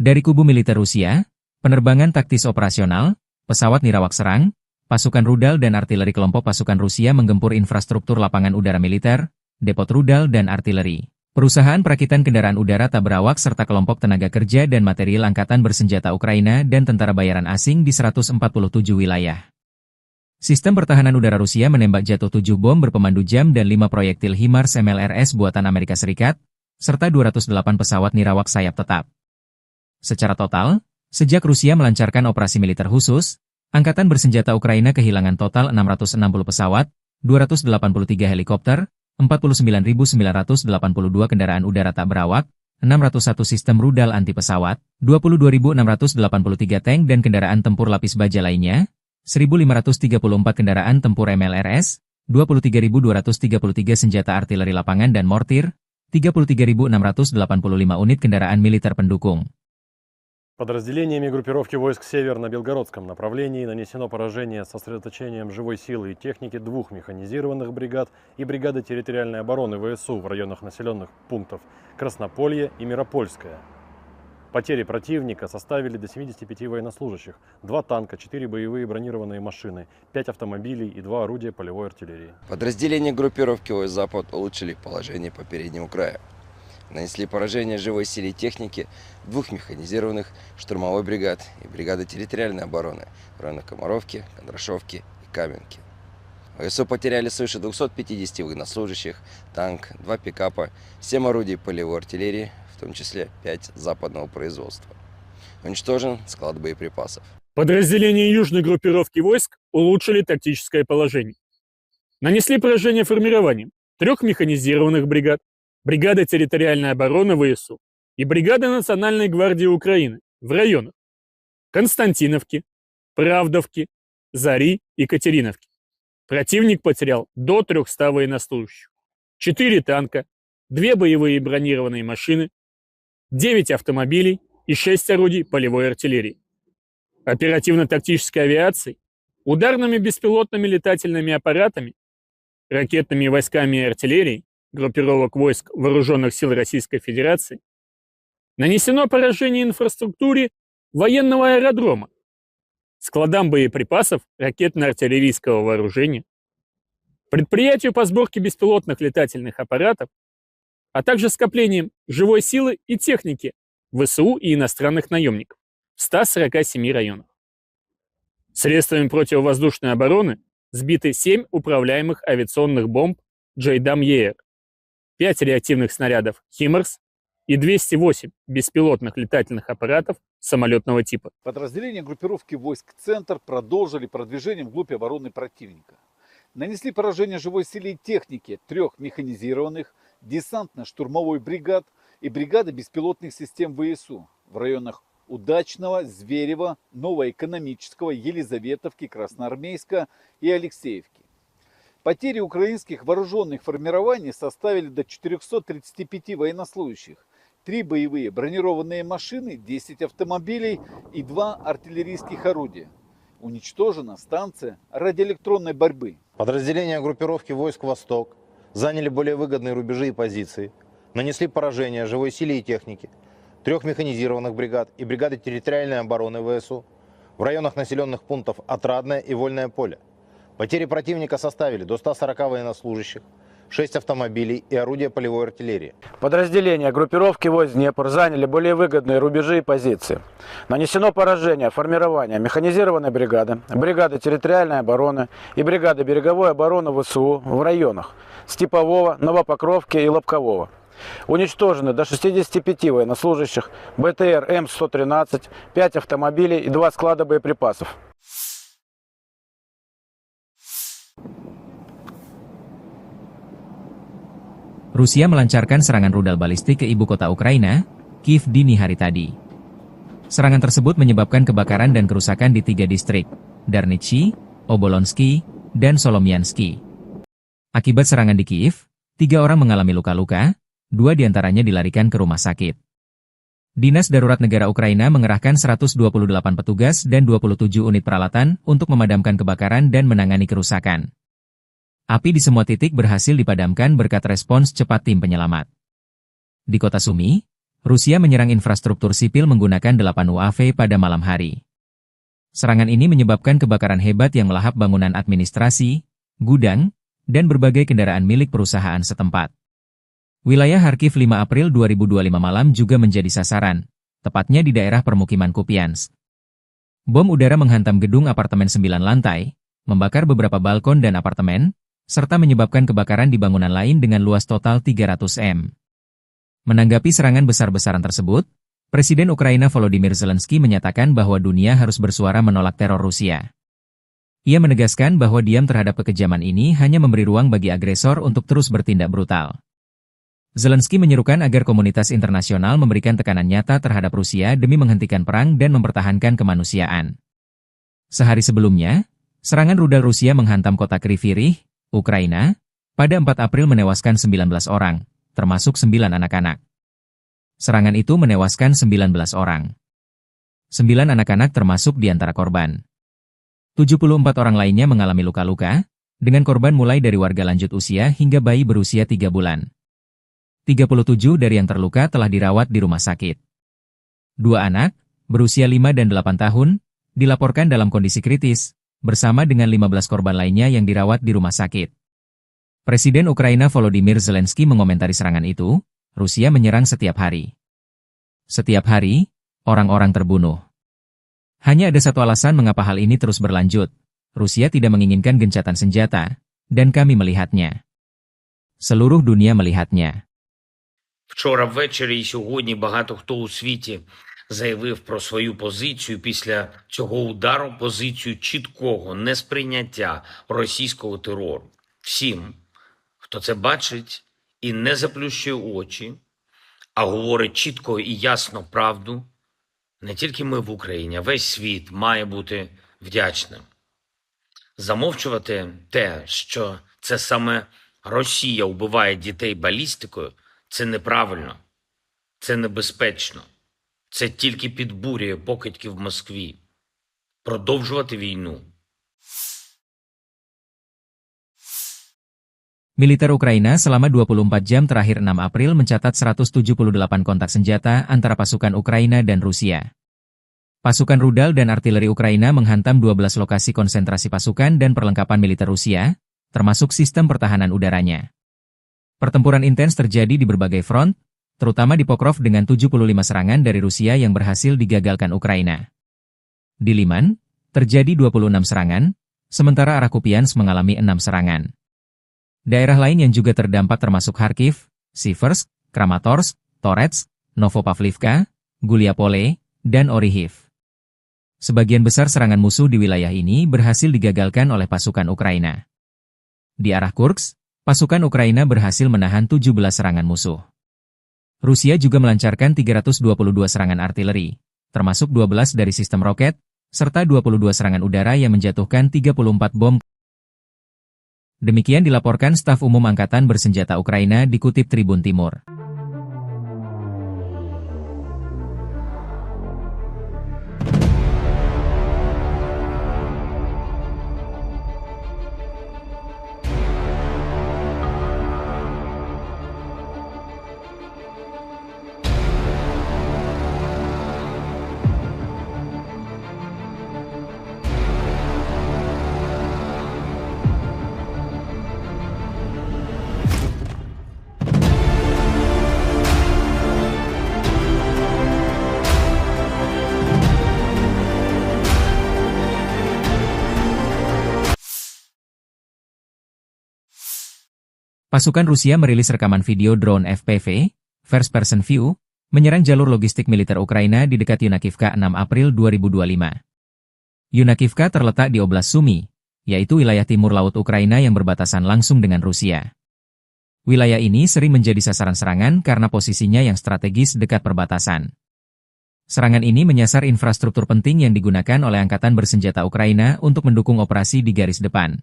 Dari kubu militer Rusia, penerbangan taktis operasional, pesawat nirawak serang, pasukan rudal dan artileri kelompok pasukan Rusia menggempur infrastruktur lapangan udara militer, depot rudal dan artileri, perusahaan perakitan kendaraan udara tak berawak serta kelompok tenaga kerja dan material Angkatan Bersenjata Ukraina dan tentara bayaran asing di 147 wilayah. Sistem pertahanan udara Rusia menembak jatuh 7 bom berpemandu jam dan 5 proyektil HIMARS MLRS buatan Amerika Serikat, serta 208 pesawat nirawak sayap tetap. Secara total, sejak Rusia melancarkan operasi militer khusus, Angkatan Bersenjata Ukraina kehilangan total 660 pesawat, 283 helikopter, 49.982 kendaraan udara tak berawak, 601 sistem rudal anti pesawat, 22.683 tank dan kendaraan tempur lapis baja lainnya, 1.534 kendaraan tempur MLRS, 23.233 senjata artileri lapangan dan mortir, 33.685 unit kendaraan militer pendukung. Подразделениями группировки войск «Север» на Белгородском направлении нанесено поражение с сосредоточением живой силы и техники 2 механизированных бригад и бригады территориальной обороны ВСУ в районах населенных пунктов Краснополье и Миропольское. Потери противника составили до 75 военнослужащих, 2 танка, 4 боевые бронированные машины, 5 автомобилей и 2 орудия полевой артиллерии. Подразделения группировки войск «Запад» улучшили положение по переднему краю. Нанесли поражение живой силе и технике 2 механизированных штурмовой бригад и бригады территориальной обороны в районах Комаровки, Кондрашовки и Каменки. ВСУ потеряли свыше 250 военнослужащих, танк, 2 пикапа, 7 орудий полевой артиллерии, в том числе 5 западного производства. Уничтожен склад боеприпасов. Подразделения южной группировки войск улучшили тактическое положение. Нанесли поражение формированием 3 механизированных бригад, бригада территориальной обороны ВСУ и бригада Национальной гвардии Украины в районах Константиновки, Правдовки, Зари и Катериновки. Противник потерял до 300 военнослужащих, 4 танка, 2 боевые бронированные машины, 9 автомобилей и 6 орудий полевой артиллерии. Оперативно-тактической авиацией, ударными беспилотными летательными аппаратами, ракетными войсками и артиллерией группировок войск Вооруженных сил Российской Федерации нанесено поражение инфраструктуре военного аэродрома, складам боеприпасов ракетно-артиллерийского вооружения, предприятию по сборке беспилотных летательных аппаратов, а также скоплением живой силы и техники ВСУ и иностранных наемников в 147 районах. Средствами противовоздушной обороны сбиты 7 управляемых авиационных бомб JDAM-ER, 5 реактивных снарядов HIMARS и 208 беспилотных летательных аппаратов самолетного типа. Подразделения группировки войск «Центр» продолжили продвижение вглубь обороны противника. Нанесли поражение живой силе и технике 3 механизированных десантно-штурмовой бригад и бригады беспилотных систем ВСУ в районах Удачного, Зверева, Новоэкономического, Елизаветовки, Красноармейска и Алексеевки. Потери украинских вооруженных формирований составили до 435 военнослужащих, 3 боевые бронированные машины, 10 автомобилей и 2 артиллерийских орудия. Уничтожена станция радиоэлектронной борьбы. Подразделения группировки войск «Восток» заняли более выгодные рубежи и позиции, нанесли поражение живой силе и технике 3 механизированных бригад и бригады территориальной обороны ВСУ в районах населенных пунктов Отрадное и Вольное поле. Потери противника составили до 140 военнослужащих, 6 автомобилей и орудия полевой артиллерии. Подразделения группировки войск Днепр заняли более выгодные рубежи и позиции. Нанесено поражение формирования механизированной бригады, бригады территориальной обороны и бригады береговой обороны ВСУ в районах Степового, Новопокровки и Лобкового. Уничтожены до 65 военнослужащих, БТР М113, 5 автомобилей и 2 склада боеприпасов. Rusia melancarkan serangan rudal balistik ke ibu kota Ukraina, Kiev dini hari tadi. Serangan tersebut menyebabkan kebakaran dan kerusakan di 3 distrik, Darnitsy, Obolonsky, dan Solomiansky. Akibat serangan di Kiev, 3 orang mengalami luka-luka, 2 diantaranya dilarikan ke rumah sakit. Dinas Darurat Negara Ukraina mengerahkan 128 petugas dan 27 unit peralatan untuk memadamkan kebakaran dan menangani kerusakan. Api di semua titik berhasil dipadamkan berkat respons cepat tim penyelamat. Di kota Sumy, Rusia menyerang infrastruktur sipil menggunakan 8 UAV pada malam hari. Serangan ini menyebabkan kebakaran hebat yang melahap bangunan administrasi, gudang, dan berbagai kendaraan milik perusahaan setempat. Wilayah Kharkiv 5 April 2025 malam juga menjadi sasaran, tepatnya di daerah permukiman Kupiansk. Bom udara menghantam gedung apartemen 9 lantai, membakar beberapa balkon dan apartemen, serta menyebabkan kebakaran di bangunan lain dengan luas total 300 m. Menanggapi serangan besar-besaran tersebut, Presiden Ukraina Volodymyr Zelensky menyatakan bahwa dunia harus bersuara menolak teror Rusia. Ia menegaskan bahwa diam terhadap kekejaman ini hanya memberi ruang bagi agresor untuk terus bertindak brutal. Zelensky menyerukan agar komunitas internasional memberikan tekanan nyata terhadap Rusia demi menghentikan perang dan mempertahankan kemanusiaan. Sehari sebelumnya, serangan rudal Rusia menghantam kota Kryvyi Rih, Ukraina, pada 4 April menewaskan 19 orang, termasuk 9 anak-anak. Serangan itu menewaskan 19 orang. 9 anak-anak termasuk di antara korban. 74 orang lainnya mengalami luka-luka, dengan korban mulai dari warga lanjut usia hingga bayi berusia 3 bulan. 37 dari yang terluka telah dirawat di rumah sakit. 2 anak, berusia 5 dan 8 tahun, dilaporkan dalam kondisi kritis, bersama dengan 15 korban lainnya yang dirawat di rumah sakit. Presiden Ukraina Volodymyr Zelensky mengomentari serangan itu, Rusia menyerang setiap hari. Setiap hari, orang-orang terbunuh. Hanya ada satu alasan mengapa hal ini terus berlanjut. Rusia tidak menginginkan gencatan senjata, dan kami melihatnya. Seluruh dunia melihatnya. Вчора ввечері і сьогодні багато хто у світі заявив про свою позицію після цього удару, позицію чіткого несприйняття російського терору. Всім, хто це бачить і не заплющує очі, а говорить чітко і ясно правду, не тільки ми в Україні, а весь світ має бути вдячним. Замовчувати те, що це саме Росія вбиває дітей балістикою, це неправильно, це небезпечно. Це тільки підбурює покидьків в Москві. Продовжувати війну. Militer Ukraina selama 24 jam terakhir 6 April mencatat 178 kontak senjata antara pasukan Ukraina dan Rusia. Pasukan rudal dan artileri Ukraina menghantam 12 lokasi konsentrasi pasukan dan perlengkapan militer Rusia, termasuk sistem pertahanan udaranya. Pertempuran intens terjadi di berbagai front, terutama di Pokrov dengan 75 serangan dari Rusia yang berhasil digagalkan Ukraina. Di Liman, terjadi 26 serangan, sementara arah Kupiansk mengalami 6 serangan. Daerah lain yang juga terdampak termasuk Kharkiv, Siversk, Kramatorsk, Toretsk, Novopavlivka, Guliapole, dan Orihiv. Sebagian besar serangan musuh di wilayah ini berhasil digagalkan oleh pasukan Ukraina. Di arah Kursk, pasukan Ukraina berhasil menahan 17 serangan musuh. Rusia juga melancarkan 322 serangan artileri, termasuk 12 dari sistem roket, serta 22 serangan udara yang menjatuhkan 34 bom. Demikian dilaporkan staf umum Angkatan Bersenjata Ukraina dikutip Tribun Timur. Pasukan Rusia merilis rekaman video drone FPV, First Person View, menyerang jalur logistik militer Ukraina di dekat Yunakivka 6 April 2025. Yunakivka terletak di Oblast Sumy, yaitu wilayah timur laut Ukraina yang berbatasan langsung dengan Rusia. Wilayah ini sering menjadi sasaran serangan karena posisinya yang strategis dekat perbatasan. Serangan ini menyasar infrastruktur penting yang digunakan oleh Angkatan Bersenjata Ukraina untuk mendukung operasi di garis depan.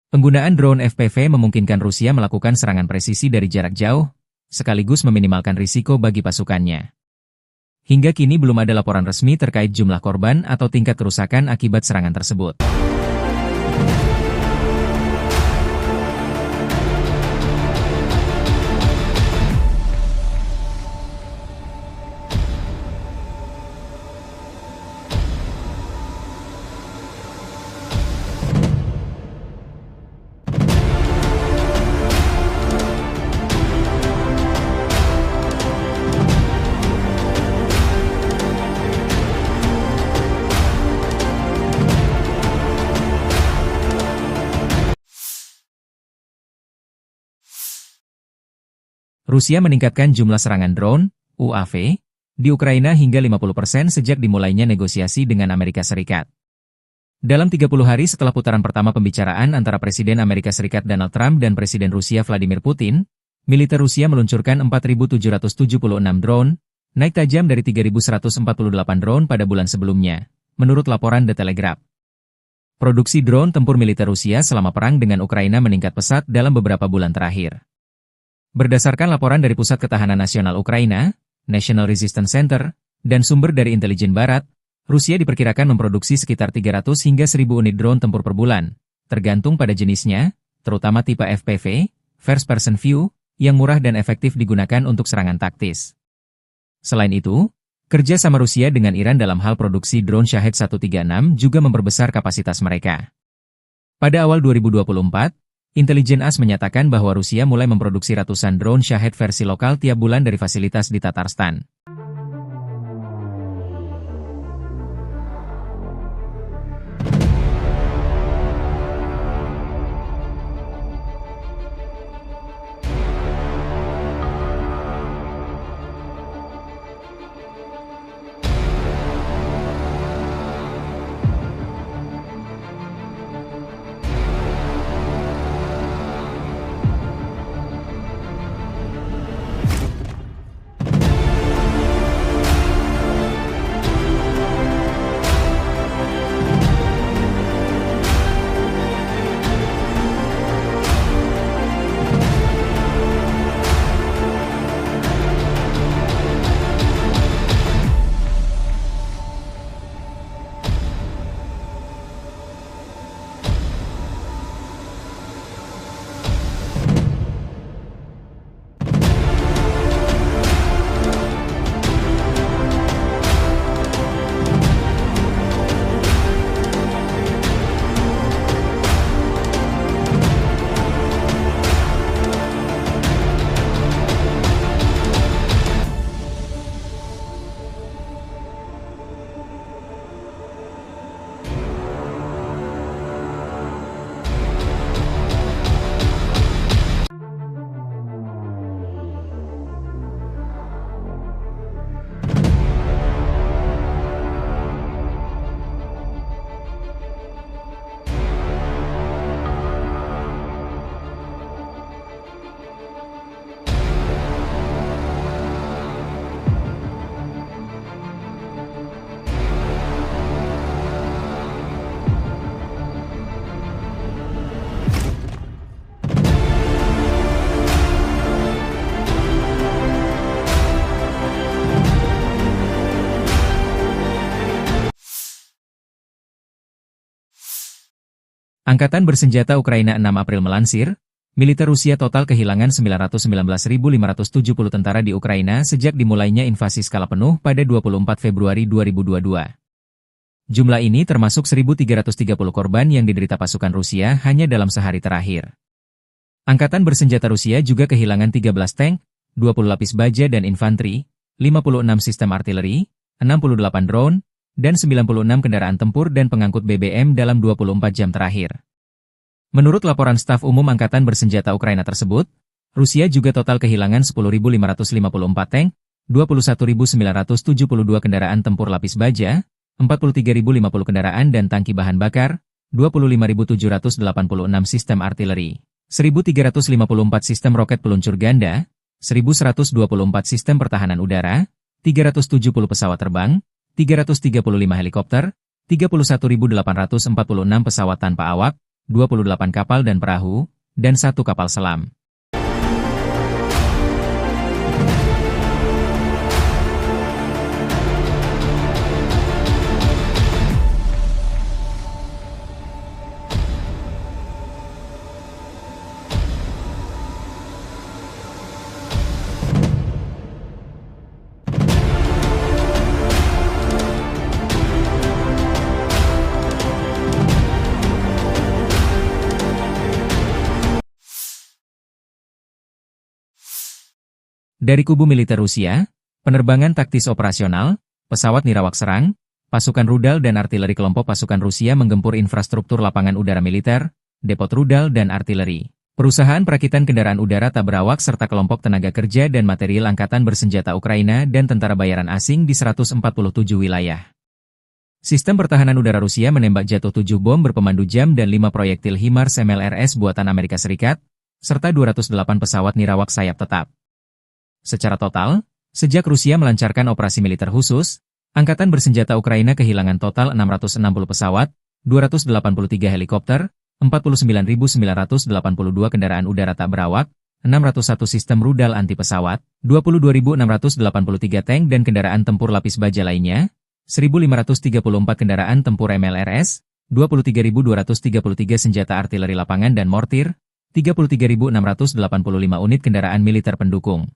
Penggunaan drone FPV memungkinkan Rusia melakukan serangan presisi dari jarak jauh, sekaligus meminimalkan risiko bagi pasukannya. Hingga kini belum ada laporan resmi terkait jumlah korban atau tingkat kerusakan akibat serangan tersebut. Rusia meningkatkan jumlah serangan drone, UAV, di Ukraina hingga 50% sejak dimulainya negosiasi dengan Amerika Serikat. Dalam 30 hari setelah putaran pertama pembicaraan antara Presiden Amerika Serikat Donald Trump dan Presiden Rusia Vladimir Putin, militer Rusia meluncurkan 4.776 drone, naik tajam dari 3.148 drone pada bulan sebelumnya, menurut laporan The Telegraph. Produksi drone tempur militer Rusia selama perang dengan Ukraina meningkat pesat dalam beberapa bulan terakhir. Berdasarkan laporan dari Pusat Ketahanan Nasional Ukraina, National Resistance Center, dan sumber dari intelijen barat, Rusia diperkirakan memproduksi sekitar 300 hingga 1.000 unit drone tempur per bulan, tergantung pada jenisnya, terutama tipe FPV, First Person View, yang murah dan efektif digunakan untuk serangan taktis. Selain itu, kerja sama Rusia dengan Iran dalam hal produksi drone Shahed 136 juga memperbesar kapasitas mereka. Pada awal 2024, Intelijen AS menyatakan bahwa Rusia mulai memproduksi ratusan drone Shahed versi lokal tiap bulan dari fasilitas di Tatarstan. Angkatan Bersenjata Ukraina 6 April melansir, militer Rusia total kehilangan 919.570 tentara di Ukraina sejak dimulainya invasi skala penuh pada 24 Februari 2022. Jumlah ini termasuk 1.330 korban yang diderita pasukan Rusia hanya dalam sehari terakhir. Angkatan Bersenjata Rusia juga kehilangan 13 tank, 20 lapis baja dan infanteri, 56 sistem artileri, 68 drone, dan 96 kendaraan tempur dan pengangkut BBM dalam 24 jam terakhir. Menurut laporan staf umum Angkatan Bersenjata Ukraina tersebut, Rusia juga total kehilangan 10.554 tank, 21.972 kendaraan tempur lapis baja, 43.050 kendaraan dan tangki bahan bakar, 25.786 sistem artileri, 1.354 sistem roket peluncur ganda, 1.124 sistem pertahanan udara, 370 pesawat terbang, 335 helikopter, 31.846 pesawat tanpa awak, 28 kapal dan perahu, dan 1 kapal selam. Dari kubu militer Rusia, penerbangan taktis operasional, pesawat nirawak serang, pasukan rudal dan artileri kelompok pasukan Rusia menggempur infrastruktur lapangan udara militer, depot rudal dan artileri, perusahaan perakitan kendaraan udara tak berawak serta kelompok tenaga kerja dan material Angkatan Bersenjata Ukraina dan tentara bayaran asing di 147 wilayah. Sistem pertahanan udara Rusia menembak jatuh 7 bom berpemandu jam dan 5 proyektil HIMARS MLRS buatan Amerika Serikat, serta 208 pesawat nirawak sayap tetap. Secara total, sejak Rusia melancarkan operasi militer khusus, Angkatan Bersenjata Ukraina kehilangan total 660 pesawat, 283 helikopter, 49.982 kendaraan udara tak berawak, 601 sistem rudal anti pesawat, 22.683 tank dan kendaraan tempur lapis baja lainnya, 1.534 kendaraan tempur MLRS, 23.233 senjata artileri lapangan dan mortir, 33.685 unit kendaraan militer pendukung.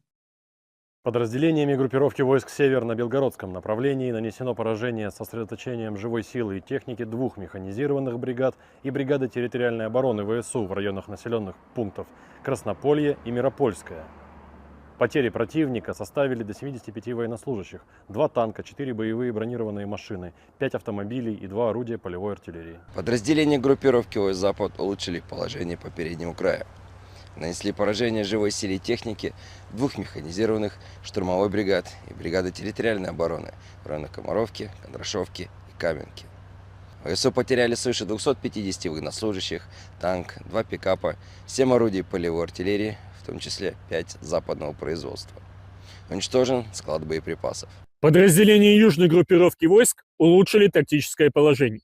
Подразделениями группировки войск «Север» на Белгородском направлении нанесено поражение с сосредоточением живой силы и техники 2 механизированных бригад и бригады территориальной обороны ВСУ в районах населенных пунктов Краснополье и Миропольское. Потери противника составили до 75 военнослужащих, 2 танка, 4 боевые бронированные машины, 5 автомобилей и 2 орудия полевой артиллерии. Подразделения группировки войск «Запад» улучшили положение по переднему краю. Нанесли поражение живой силе и технике 2 механизированных штурмовой бригад и бригады территориальной обороны в районах Комаровки, Кондрашовки и Каменки. ВСУ потеряли свыше 250 военнослужащих, танк, 2 пикапа, 7 орудий полевой артиллерии, в том числе 5 западного производства. Уничтожен склад боеприпасов. Подразделения южной группировки войск улучшили тактическое положение.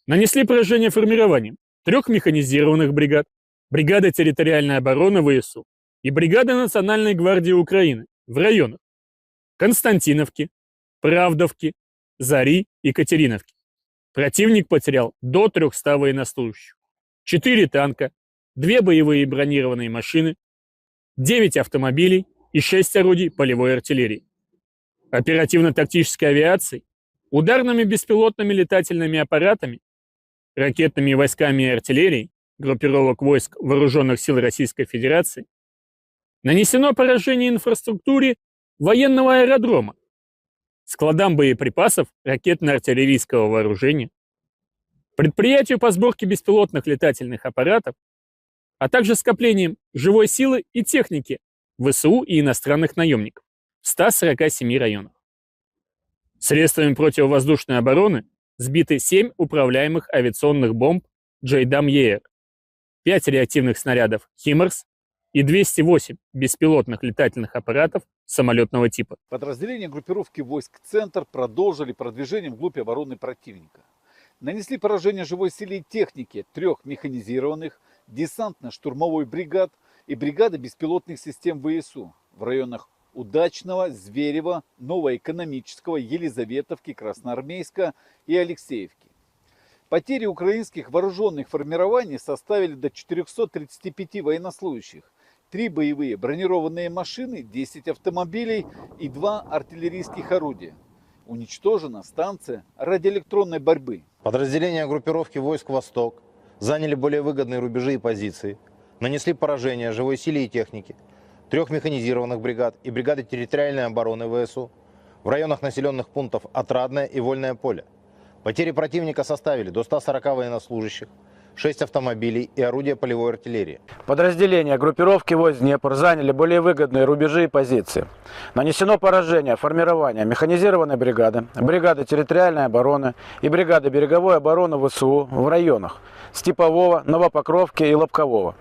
Нанесли поражение формированием 3 механизированных бригад, бригады территориальной обороны ВСУ и бригады Национальной гвардии Украины в районах Константиновки, Правдовки, Зари и Катериновки. Противник потерял до 300 военнослужащих, 4 танка, 2 боевые бронированные машины, 9 автомобилей и 6 орудий полевой артиллерии. Оперативно-тактической авиацией, ударными беспилотными летательными аппаратами, ракетными войсками и артиллерией группировок войск Вооруженных сил Российской Федерации нанесено поражение инфраструктуре военного аэродрома, складам боеприпасов ракетно-артиллерийского вооружения, предприятию по сборке беспилотных летательных аппаратов, а также скоплением живой силы и техники ВСУ и иностранных наемников в 147 районах. Средствами противовоздушной обороны сбиты 7 управляемых авиационных бомб JDAM-ER, 5 реактивных снарядов HIMARS и 208 беспилотных летательных аппаратов самолетного типа. Подразделения группировки войск «Центр» продолжили продвижение вглубь обороны противника. Нанесли поражение живой силе и технике 3 механизированных, десантно-штурмовой бригад и бригады беспилотных систем ВСУ в районах Удачного, Зверева, Новоэкономического, Елизаветовки, Красноармейска и Алексеевки. Потери украинских вооруженных формирований составили до 435 военнослужащих, 3 боевые бронированные машины, 10 автомобилей и 2 артиллерийских орудия. Уничтожена станция радиоэлектронной борьбы. Подразделения группировки войск «Восток» заняли более выгодные рубежи и позиции, нанесли поражение живой силе и технике 3 механизированных бригад и бригады территориальной обороны ВСУ в районах населенных пунктов Отрадное и Вольное поле. Потери противника составили до 140 военнослужащих, 6 автомобилей и орудия полевой артиллерии. Подразделения группировки войск Днепр заняли более выгодные рубежи и позиции. Нанесено поражение формирования механизированной бригады, бригады территориальной обороны и бригады береговой обороны ВСУ в районах Степового, Новопокровки и Лобкового.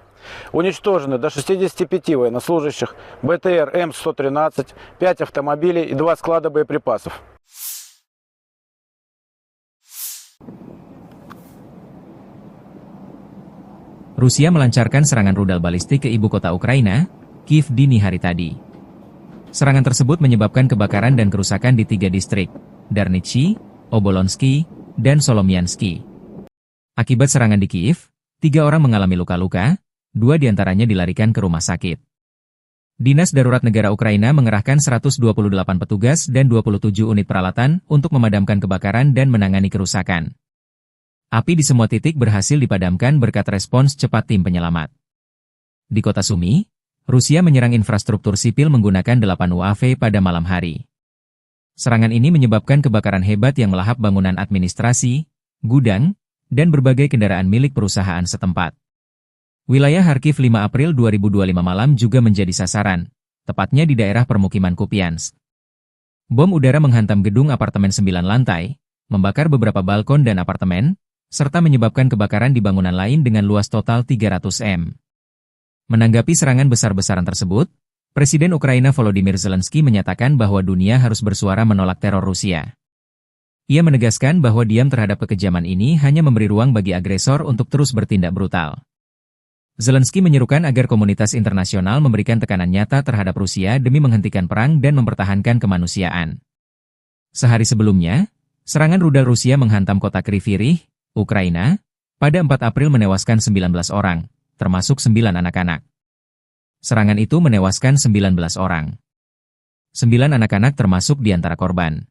Уничтожены до 65 военнослужащих, БТР М113, 5 автомобилей и 2 склада боеприпасов. Rusia melancarkan serangan rudal balistik ke ibu kota Ukraina, Kiev dini hari tadi. Serangan tersebut menyebabkan kebakaran dan kerusakan di 3 distrik, Darnitsy, Obolonsky, dan Solomiansky. Akibat serangan di Kiev, 3 orang mengalami luka-luka, 2 diantaranya dilarikan ke rumah sakit. Dinas Darurat Negara Ukraina mengerahkan 128 petugas dan 27 unit peralatan untuk memadamkan kebakaran dan menangani kerusakan. Api di semua titik berhasil dipadamkan berkat respons cepat tim penyelamat. Di kota Sumy, Rusia menyerang infrastruktur sipil menggunakan 8 UAV pada malam hari. Serangan ini menyebabkan kebakaran hebat yang melahap bangunan administrasi, gudang, dan berbagai kendaraan milik perusahaan setempat. Wilayah Kharkiv 5 April 2025 malam juga menjadi sasaran, tepatnya di daerah permukiman Kupiansk. Bom udara menghantam gedung apartemen 9 lantai, membakar beberapa balkon dan apartemen, serta menyebabkan kebakaran di bangunan lain dengan luas total 300 m. Menanggapi serangan besar-besaran tersebut, Presiden Ukraina Volodymyr Zelensky menyatakan bahwa dunia harus bersuara menolak teror Rusia. Ia menegaskan bahwa diam terhadap kekejaman ini hanya memberi ruang bagi agresor untuk terus bertindak brutal. Zelensky menyerukan agar komunitas internasional memberikan tekanan nyata terhadap Rusia demi menghentikan perang dan mempertahankan kemanusiaan. Sehari sebelumnya, serangan rudal Rusia menghantam kota Kryvyi Rih, Ukraina, pada 4 April menewaskan 19 orang, termasuk 9 anak-anak. Serangan itu menewaskan 19 orang. 9 anak-anak termasuk di antara korban.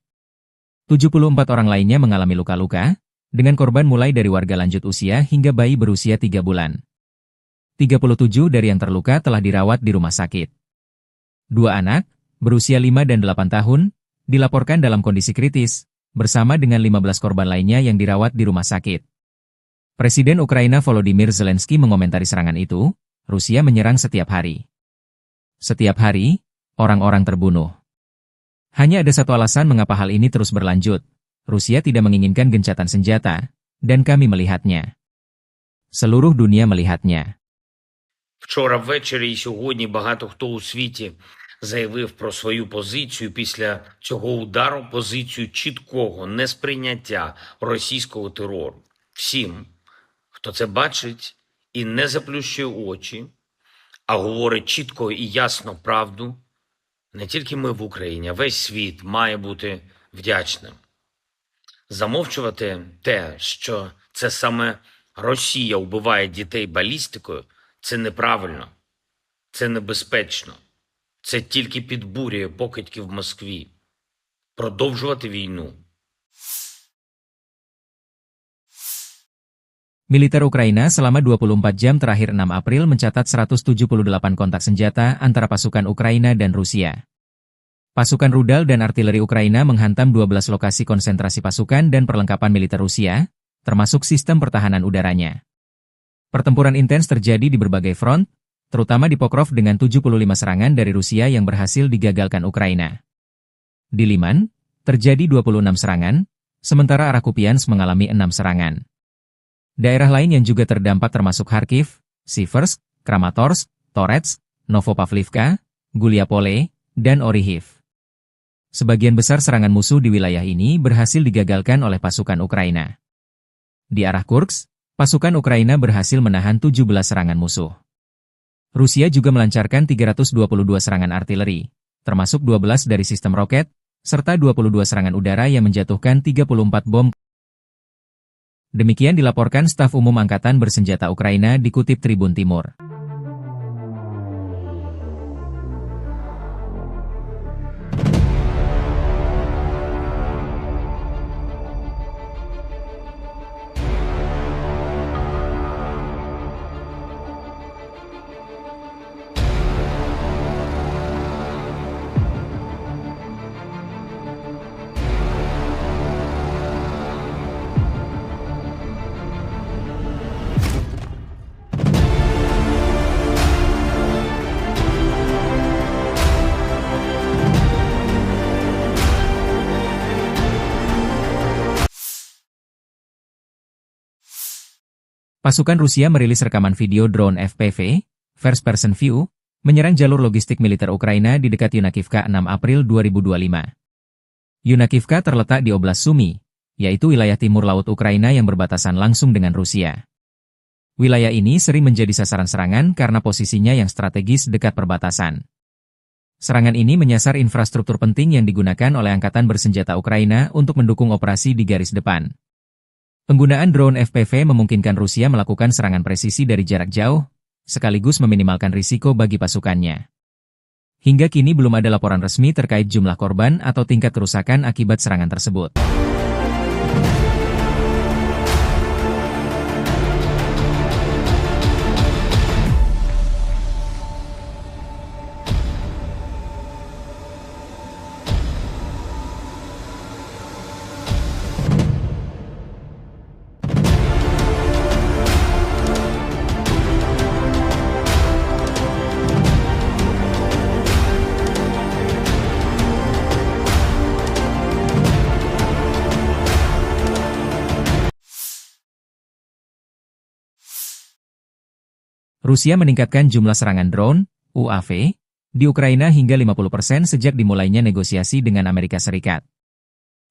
74 orang lainnya mengalami luka-luka, dengan korban mulai dari warga lanjut usia hingga bayi berusia 3 bulan. 37 dari yang terluka telah dirawat di rumah sakit. 2 anak, berusia 5 dan 8 tahun, dilaporkan dalam kondisi kritis, bersama dengan 15 korban lainnya yang dirawat di rumah sakit. Presiden Ukraina Volodymyr Zelensky mengomentari serangan itu, Rusia menyerang setiap hari. Setiap hari, orang-orang terbunuh. Hanya ada satu alasan mengapa hal ini terus berlanjut. Rusia tidak menginginkan gencatan senjata, dan kami melihatnya. Seluruh dunia melihatnya. Вчора ввечері і сьогодні багато хто у світі заявив про свою позицію після цього удару, позицію чіткого несприйняття російського терору. Всім, хто це бачить і не заплющує очі, а говорить чітко і ясно правду, не тільки ми в Україні, а весь світ має бути вдячним. Замовчувати те, що це саме Росія вбиває дітей балістикою, це неправильно, це небезпечно. Це тільки підбурює покидьків в Москві. Продовжувати війну. Militer Ukraina selama 24 jam terakhir 6 April mencatat 178 kontak senjata antara pasukan Ukraina dan Rusia. Pasukan rudal dan artileri Ukraina menghantam 12 lokasi konsentrasi pasukan dan perlengkapan militer Rusia, termasuk sistem pertahanan udaranya. Pertempuran intens terjadi di berbagai front, terutama di Pokrov dengan 75 serangan dari Rusia yang berhasil digagalkan Ukraina. Di Liman, terjadi 26 serangan, sementara arah Kupiansk mengalami 6 serangan. Daerah lain yang juga terdampak termasuk Kharkiv, Siversk, Kramatorsk, Torets, Novopavlivka, Guliapole, dan Orihiv. Sebagian besar serangan musuh di wilayah ini berhasil digagalkan oleh pasukan Ukraina. Di arah Kursk, pasukan Ukraina berhasil menahan 17 serangan musuh. Rusia juga melancarkan 322 serangan artileri, termasuk 12 dari sistem roket, serta 22 serangan udara yang menjatuhkan 34 bom. Demikian dilaporkan staf umum Angkatan Bersenjata Ukraina dikutip Tribun Timur. Pasukan Rusia merilis rekaman video drone FPV, First Person View, menyerang jalur logistik militer Ukraina di dekat Yunakivka 6 April 2025. Yunakivka terletak di Oblast Sumy, yaitu wilayah timur laut Ukraina yang berbatasan langsung dengan Rusia. Wilayah ini sering menjadi sasaran serangan karena posisinya yang strategis dekat perbatasan. Serangan ini menyasar infrastruktur penting yang digunakan oleh Angkatan Bersenjata Ukraina untuk mendukung operasi di garis depan. Penggunaan drone FPV memungkinkan Rusia melakukan serangan presisi dari jarak jauh, sekaligus meminimalkan risiko bagi pasukannya. Hingga kini belum ada laporan resmi terkait jumlah korban atau tingkat kerusakan akibat serangan tersebut. Rusia meningkatkan jumlah serangan drone, UAV, di Ukraina hingga 50% sejak dimulainya negosiasi dengan Amerika Serikat.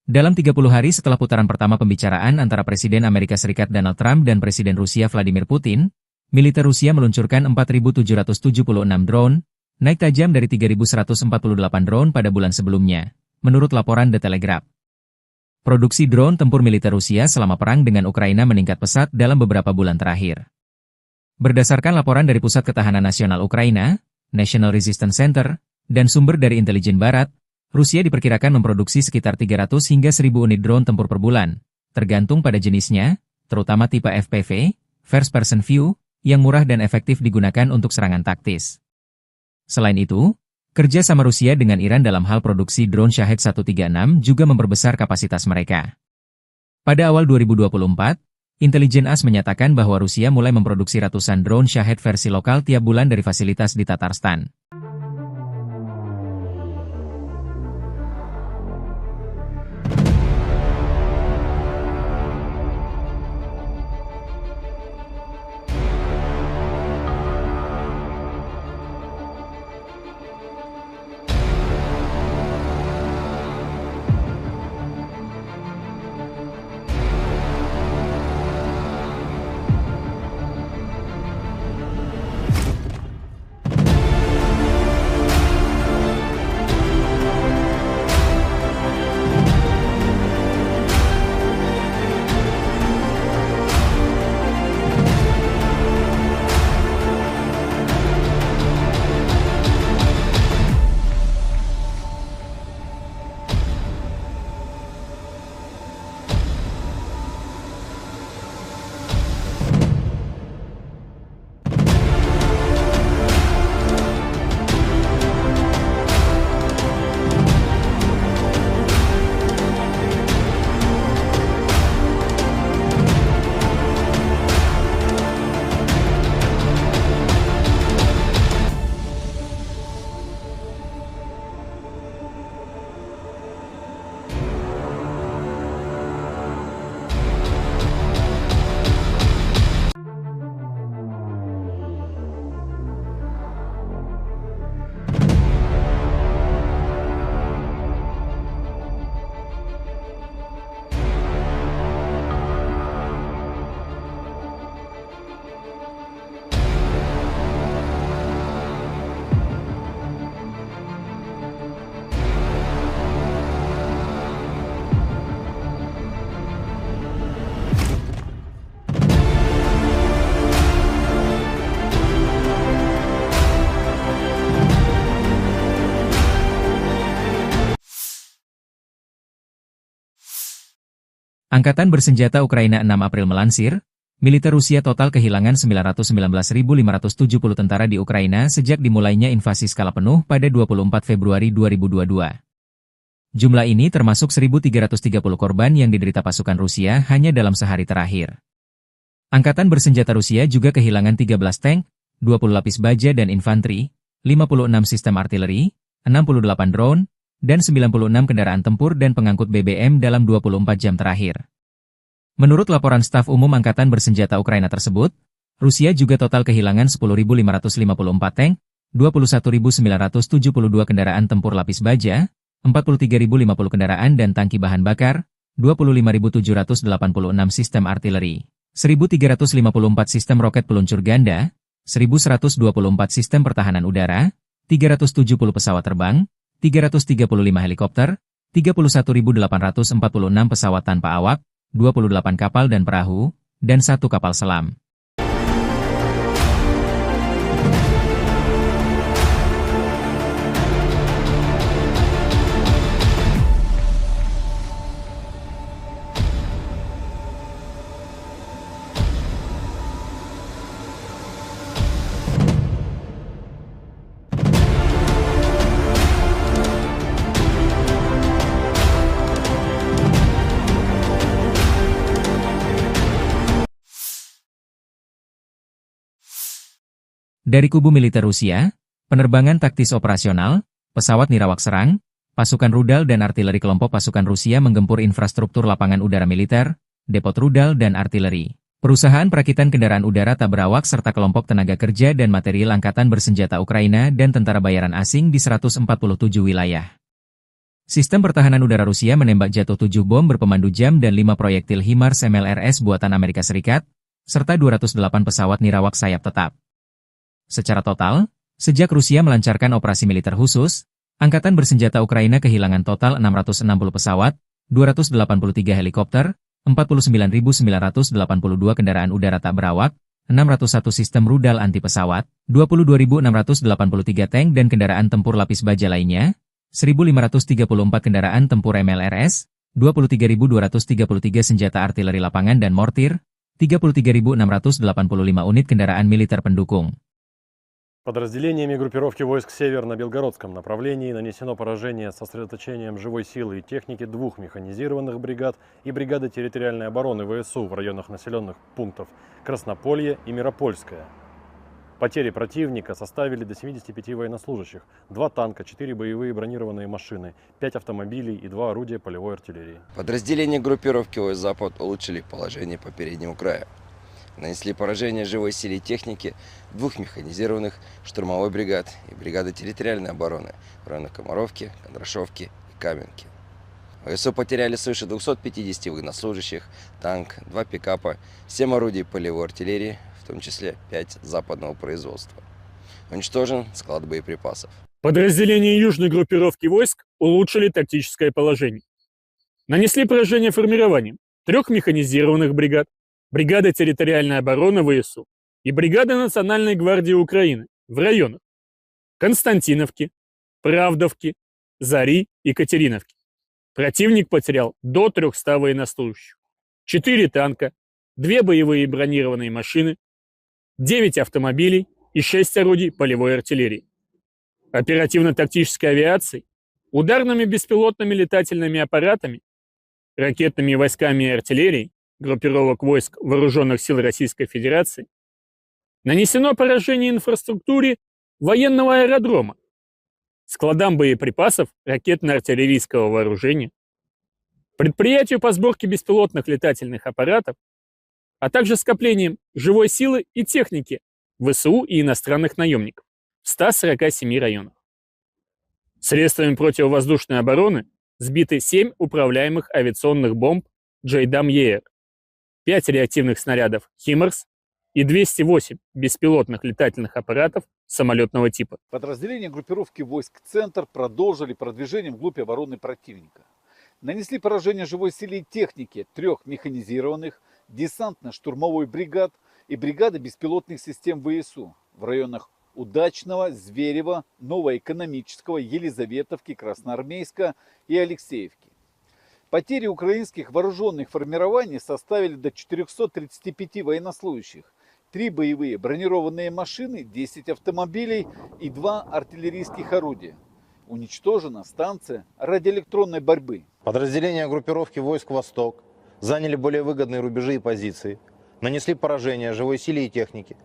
Dalam 30 hari setelah putaran pertama pembicaraan antara Presiden Amerika Serikat Donald Trump dan Presiden Rusia Vladimir Putin, militer Rusia meluncurkan 4.776 drone, naik tajam dari 3.148 drone pada bulan sebelumnya, menurut laporan The Telegraph. Produksi drone tempur militer Rusia selama perang dengan Ukraina meningkat pesat dalam beberapa bulan terakhir. Berdasarkan laporan dari Pusat Ketahanan Nasional Ukraina, National Resistance Center, dan sumber dari intelijen barat, Rusia diperkirakan memproduksi sekitar 300 hingga 1.000 unit drone tempur per bulan, tergantung pada jenisnya, terutama tipe FPV, First Person View, yang murah dan efektif digunakan untuk serangan taktis. Selain itu, kerja sama Rusia dengan Iran dalam hal produksi drone Shahed 136 juga memperbesar kapasitas mereka. Pada awal 2024, Intelijen AS menyatakan bahwa Rusia mulai memproduksi ratusan drone Shahed versi lokal tiap bulan dari fasilitas di Tatarstan. Angkatan Bersenjata Ukraina 6 April melansir, militer Rusia total kehilangan 919.570 tentara di Ukraina sejak dimulainya invasi skala penuh pada 24 Februari 2022. Jumlah ini termasuk 1.330 korban yang diderita pasukan Rusia hanya dalam sehari terakhir. Angkatan Bersenjata Rusia juga kehilangan 13 tank, 20 lapis baja dan infanteri, 56 sistem artileri, 68 drone, dan 96 kendaraan tempur dan pengangkut BBM dalam 24 jam terakhir. Menurut laporan staf umum Angkatan Bersenjata Ukraina tersebut, Rusia juga total kehilangan 10.554 tank, 21.972 kendaraan tempur lapis baja, 43.050 kendaraan dan tangki bahan bakar, 25.786 sistem artileri, 1.354 sistem roket peluncur ganda, 1.124 sistem pertahanan udara, 370 pesawat terbang, 335 helikopter, 31.846 pesawat tanpa awak, 28 kapal dan perahu, dan 1 kapal selam. Dari kubu militer Rusia, penerbangan taktis operasional, pesawat nirawak serang, pasukan rudal dan artileri kelompok pasukan Rusia menggempur infrastruktur lapangan udara militer, depot rudal dan artileri, perusahaan perakitan kendaraan udara tak berawak serta kelompok tenaga kerja dan material Angkatan Bersenjata Ukraina dan tentara bayaran asing di 147 wilayah. Sistem pertahanan udara Rusia menembak jatuh 7 bom berpemandu jam dan 5 proyektil HIMARS MLRS buatan Amerika Serikat, serta 208 pesawat nirawak sayap tetap. Secara total, sejak Rusia melancarkan operasi militer khusus, Angkatan Bersenjata Ukraina kehilangan total 660 pesawat, 283 helikopter, 49.982 kendaraan udara tak berawak, 601 sistem rudal anti pesawat, 22.683 tank dan kendaraan tempur lapis baja lainnya, 1.534 kendaraan tempur MLRS, 23.233 senjata artileri lapangan dan mortir, 33.685 unit kendaraan militer pendukung. Подразделениями группировки войск «Север» на Белгородском направлении нанесено поражение с сосредоточением живой силы и техники 2 механизированных бригад и бригады территориальной обороны ВСУ в районах населенных пунктов Краснополье и Миропольское. Потери противника составили до 75 военнослужащих, 2 танка, 4 боевые бронированные машины, 5 автомобилей и 2 орудия полевой артиллерии. Подразделения группировки войск «Запад» улучшили положение по переднему краю. Нанесли поражение живой силе и технике 2 механизированных штурмовой бригад и бригады территориальной обороны в районах Комаровки, Кондрашовки и Каменки. ВСУ потеряли свыше 250 военнослужащих, танк, 2 пикапа, 7 орудий полевой артиллерии, в том числе 5 западного производства. Уничтожен склад боеприпасов. Подразделения южной группировки войск улучшили тактическое положение. Нанесли поражение формированием 3 механизированных бригад, бригады территориальной обороны ВСУ и бригады Национальной гвардии Украины в районах Константиновки, Правдовки, Зари и Катериновки. Противник потерял до 300 военнослужащих, 4 танка, 2 боевые бронированные машины, 9 автомобилей и 6 орудий полевой артиллерии. Оперативно-тактической авиацией, ударными беспилотными летательными аппаратами, ракетными войсками и артиллерией группировок войск Вооруженных сил Российской Федерации нанесено поражение инфраструктуре военного аэродрома, складам боеприпасов ракетно-артиллерийского вооружения, предприятию по сборке беспилотных летательных аппаратов, а также скоплением живой силы и техники ВСУ и иностранных наемников в 147 районах. Средствами противовоздушной обороны сбиты 7 управляемых авиационных бомб JDAM-ER, 5 реактивных снарядов HIMARS и 208 беспилотных летательных аппаратов самолетного типа. Подразделения группировки войск «Центр» продолжили продвижение вглубь обороны противника. Нанесли поражение живой силе и технике 3 механизированных десантно-штурмовой бригад и бригады беспилотных систем ВСУ в районах Удачного, Зверева, Новоэкономического, Елизаветовки, Красноармейска и Алексеевки. Потери украинских вооруженных формирований составили до 435 военнослужащих, 3 боевые бронированные машины, 10 автомобилей и 2 артиллерийских орудия. Уничтожена станция радиоэлектронной борьбы. Подразделения группировки войск «Восток» заняли более выгодные рубежи и позиции, нанесли поражение живой силе и технике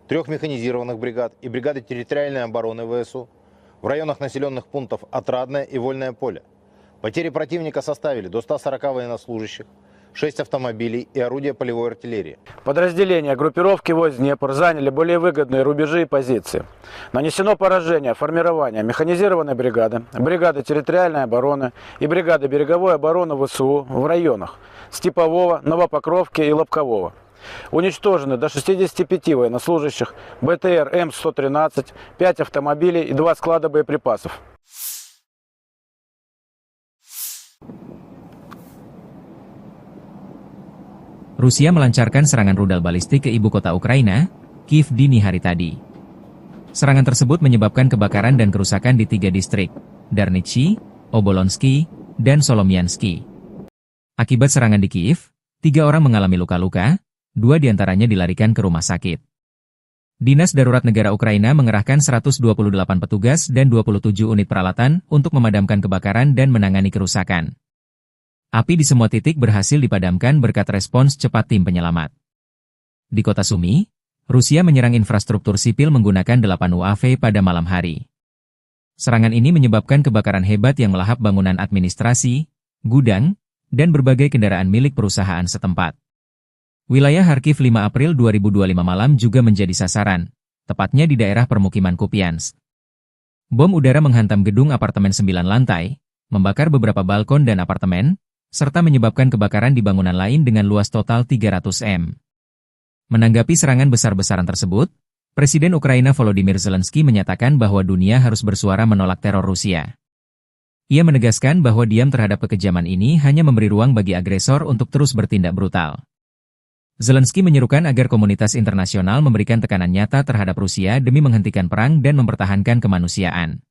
3 механизированных бригад и бригады территориальной обороны ВСУ в районах населенных пунктов Отрадное и Вольное поле. Потери противника составили до 140 военнослужащих, 6 автомобилей и орудия полевой артиллерии. Подразделения группировки войск Днепр заняли более выгодные рубежи и позиции. Нанесено поражение формирования механизированной бригады, бригады территориальной обороны и бригады береговой обороны ВСУ в районах Степового, Новопокровки и Лобкового. Уничтожены до 65 военнослужащих, БТР М113, 5 автомобилей и 2 склада боеприпасов. Rusia melancarkan serangan rudal balistik ke ibu kota Ukraina, Kiev dini hari tadi. Serangan tersebut menyebabkan kebakaran dan kerusakan di 3 distrik, Darnichi, Obolonsky, dan Solomiansky. Akibat serangan di Kiev, 3 orang mengalami luka-luka, 2 diantaranya dilarikan ke rumah sakit. Dinas Darurat Negara Ukraina mengerahkan 128 petugas dan 27 unit peralatan untuk memadamkan kebakaran dan menangani kerusakan. Api di semua titik berhasil dipadamkan berkat respons cepat tim penyelamat. Di kota Sumy, Rusia menyerang infrastruktur sipil menggunakan 8 UAV pada malam hari. Serangan ini menyebabkan kebakaran hebat yang melahap bangunan administrasi, gudang, dan berbagai kendaraan milik perusahaan setempat. Wilayah Kharkiv 5 April 2025 malam juga menjadi sasaran, tepatnya di daerah permukiman Kupiansk. Bom udara menghantam gedung apartemen 9 lantai, membakar beberapa balkon dan apartemen, serta menyebabkan kebakaran di bangunan lain dengan luas total 300 m. Menanggapi serangan besar-besaran tersebut, Presiden Ukraina Volodymyr Zelensky menyatakan bahwa dunia harus bersuara menolak teror Rusia. Ia menegaskan bahwa diam terhadap kekejaman ini hanya memberi ruang bagi agresor untuk terus bertindak brutal. Zelensky menyerukan agar komunitas internasional memberikan tekanan nyata terhadap Rusia demi menghentikan perang dan mempertahankan kemanusiaan.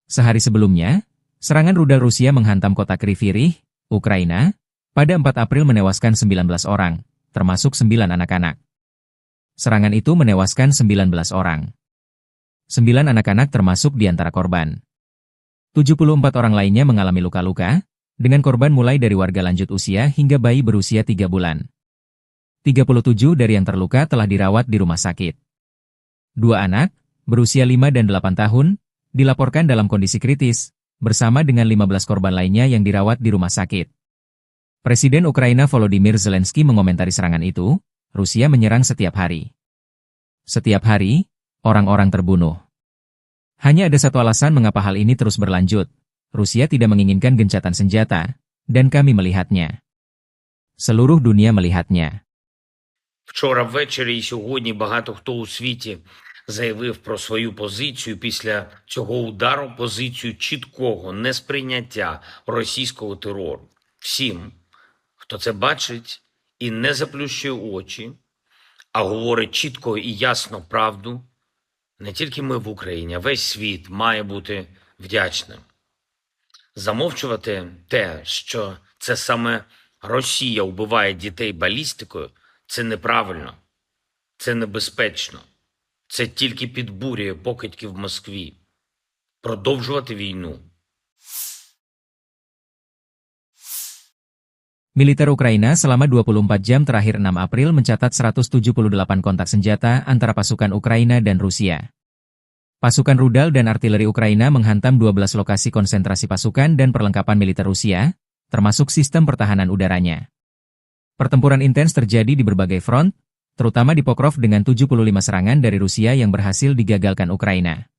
Sehari sebelumnya, serangan rudal Rusia menghantam kota Kryvyi Rih, Ukraina, pada 4 April menewaskan 19 orang, termasuk 9 anak-anak. Serangan itu menewaskan 19 orang. 9 anak-anak termasuk di antara korban. 74 orang lainnya mengalami luka-luka, dengan korban mulai dari warga lanjut usia hingga bayi berusia 3 bulan. 37 dari yang terluka telah dirawat di rumah sakit. 2 anak, berusia 5 dan 8 tahun, dilaporkan dalam kondisi kritis, bersama dengan 15 korban lainnya yang dirawat di rumah sakit. Presiden Ukraina Volodymyr Zelensky mengomentari serangan itu, Rusia menyerang setiap hari. Setiap hari, orang-orang terbunuh. Hanya ada satu alasan mengapa hal ini terus berlanjut. Rusia tidak menginginkan gencatan senjata, dan kami melihatnya. Seluruh dunia melihatnya. Вчора ввечері і сьогодні багато хто у світі заявив про свою позицію після цього удару, позицію чіткого несприйняття російського терору. Всім, хто це бачить і не заплющує очі, а говорить чітко і ясно правду, не тільки ми в Україні, а весь світ має бути вдячним. Замовчувати те, що це саме Росія вбиває дітей балістикою, це неправильно, це небезпечно. Це тільки підбурює покидьки в Москві. Продовжувати війну. Militer Ukraina selama 24 jam terakhir 6 April mencatat 178 kontak senjata antara pasukan Ukraina dan Rusia. Pasukan rudal dan artileri Ukraina menghantam 12 lokasi konsentrasi pasukan dan perlengkapan militer Rusia, termasuk sistem pertahanan udaranya. Pertempuran intens terjadi di berbagai front, terutama di Pokrov dengan 75 serangan dari Rusia yang berhasil digagalkan Ukraina.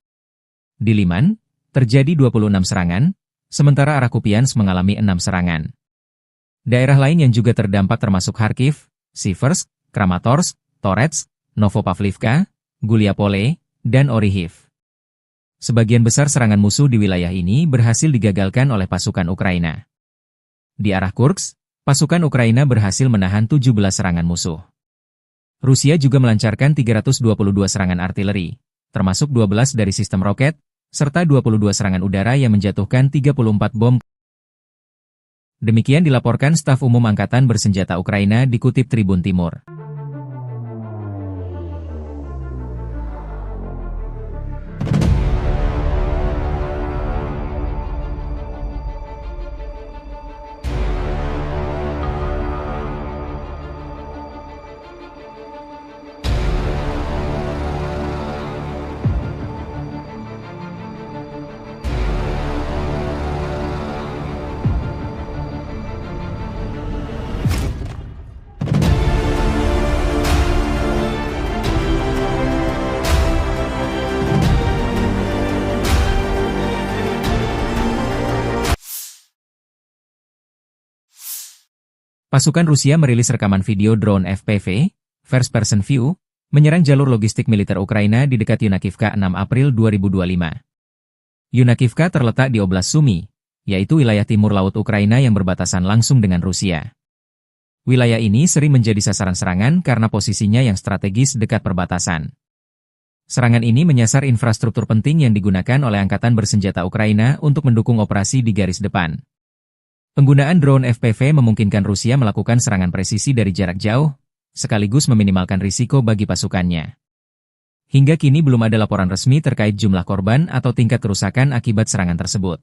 Di Liman, terjadi 26 serangan, sementara arah Kupiansk mengalami 6 serangan. Daerah lain yang juga terdampak termasuk Kharkiv, Siversk, Kramatorsk, Toretsk, Novopavlivka, Guliapole, dan Orihiv. Sebagian besar serangan musuh di wilayah ini berhasil digagalkan oleh pasukan Ukraina. Di arah Kursk, pasukan Ukraina berhasil menahan 17 serangan musuh. Rusia juga melancarkan 322 serangan artileri, termasuk 12 dari sistem roket, serta 22 serangan udara yang menjatuhkan 34 bom. Demikian dilaporkan staf umum Angkatan Bersenjata Ukraina dikutip Tribun Timur. Pasukan Rusia merilis rekaman video drone FPV, First Person View, menyerang jalur logistik militer Ukraina di dekat Yunakivka 6 April 2025. Yunakivka terletak di Oblast Sumy, yaitu wilayah timur laut Ukraina yang berbatasan langsung dengan Rusia. Wilayah ini sering menjadi sasaran serangan karena posisinya yang strategis dekat perbatasan. Serangan ini menyasar infrastruktur penting yang digunakan oleh Angkatan Bersenjata Ukraina untuk mendukung operasi di garis depan. Penggunaan drone FPV memungkinkan Rusia melakukan serangan presisi dari jarak jauh, sekaligus meminimalkan risiko bagi pasukannya. Hingga kini belum ada laporan resmi terkait jumlah korban atau tingkat kerusakan akibat serangan tersebut.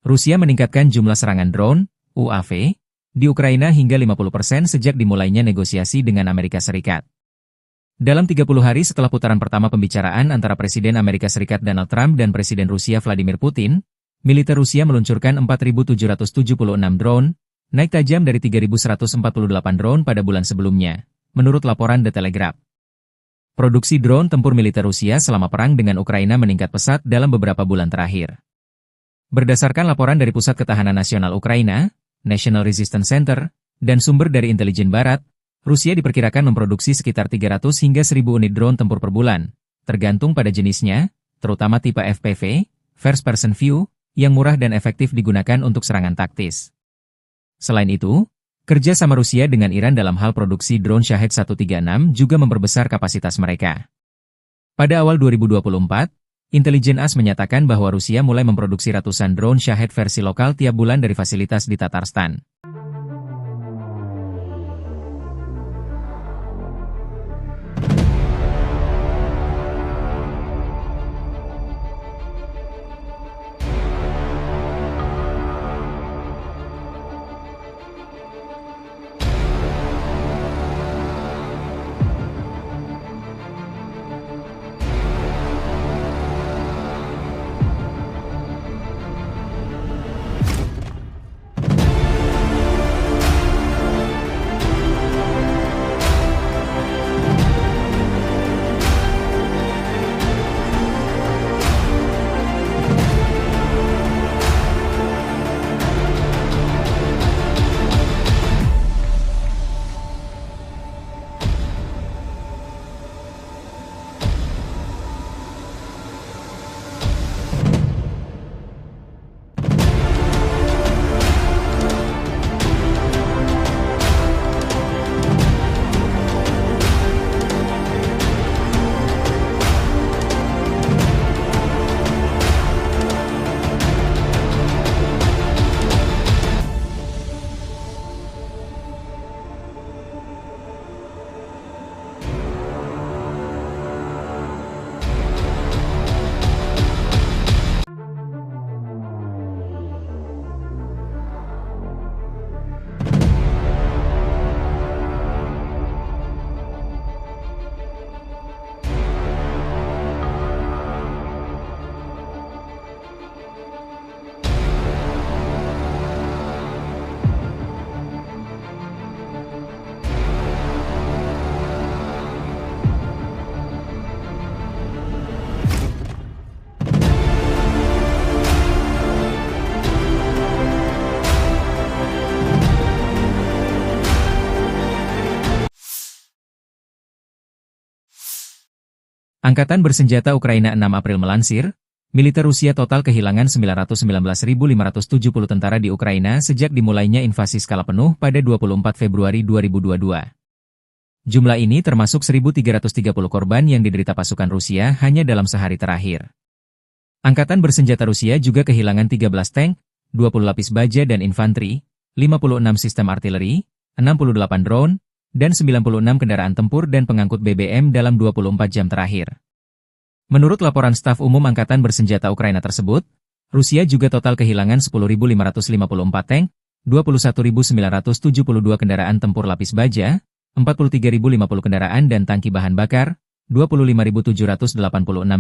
Rusia meningkatkan jumlah serangan drone, UAV, di Ukraina hingga 50% sejak dimulainya negosiasi dengan Amerika Serikat. Dalam 30 hari setelah putaran pertama pembicaraan antara Presiden Amerika Serikat Donald Trump dan Presiden Rusia Vladimir Putin, militer Rusia meluncurkan 4.776 drone, naik tajam dari 3.148 drone pada bulan sebelumnya, menurut laporan The Telegraph. Produksi drone tempur militer Rusia selama perang dengan Ukraina meningkat pesat dalam beberapa bulan terakhir. Berdasarkan laporan dari Pusat Ketahanan Nasional Ukraina, National Resistance Center, dan sumber dari intelijen barat, Rusia diperkirakan memproduksi sekitar 300 hingga 1.000 unit drone tempur per bulan, tergantung pada jenisnya, terutama tipe FPV, First Person View, yang murah dan efektif digunakan untuk serangan taktis. Selain itu, kerja sama Rusia dengan Iran dalam hal produksi drone Shahed 136 juga memperbesar kapasitas mereka. Pada awal 2024, Intelijen AS menyatakan bahwa Rusia mulai memproduksi ratusan drone Shahed versi lokal tiap bulan dari fasilitas di Tatarstan. Angkatan Bersenjata Ukraina 6 April melansir, militer Rusia total kehilangan 919.570 tentara di Ukraina sejak dimulainya invasi skala penuh pada 24 Februari 2022. Jumlah ini termasuk 1.330 korban yang diderita pasukan Rusia hanya dalam sehari terakhir. Angkatan Bersenjata Rusia juga kehilangan 13 tank, 20 lapis baja dan infanteri, 56 sistem artileri, 68 drone, dan 96 kendaraan tempur dan pengangkut BBM dalam 24 jam terakhir. Menurut laporan staf umum Angkatan Bersenjata Ukraina tersebut, Rusia juga total kehilangan 10.554 tank, 21.972 kendaraan tempur lapis baja, 43.050 kendaraan dan tangki bahan bakar, 25.786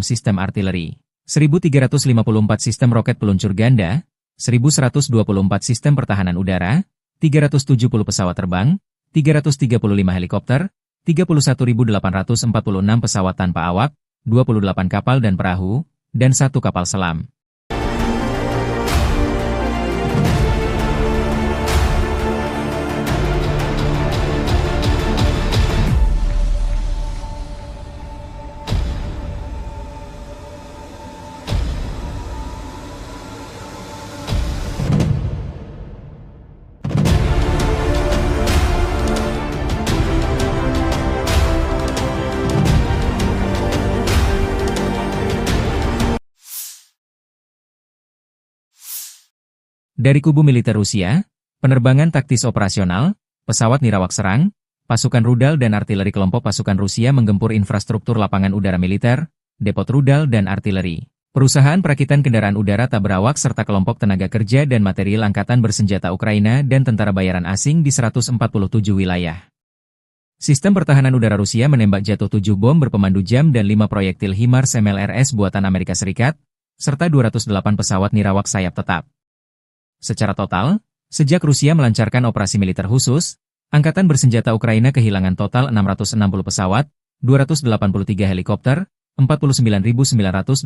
sistem artileri, 1.354 sistem roket peluncur ganda, 1.124 sistem pertahanan udara, 370 pesawat terbang, 335 helikopter, 31.846 pesawat tanpa awak, 28 kapal dan perahu, dan 1 kapal selam. Dari kubu militer Rusia, penerbangan taktis operasional, pesawat nirawak serang, pasukan rudal dan artileri kelompok pasukan Rusia menggempur infrastruktur lapangan udara militer, depot rudal dan artileri, perusahaan perakitan kendaraan udara tak berawak serta kelompok tenaga kerja dan material Angkatan Bersenjata Ukraina dan tentara bayaran asing di 147 wilayah. Sistem pertahanan udara Rusia menembak jatuh 7 bom berpemandu jam dan 5 proyektil HIMARS MLRS buatan Amerika Serikat, serta 208 pesawat nirawak sayap tetap. Secara total, sejak Rusia melancarkan operasi militer khusus, Angkatan Bersenjata Ukraina kehilangan total 660 pesawat, 283 helikopter, 49.982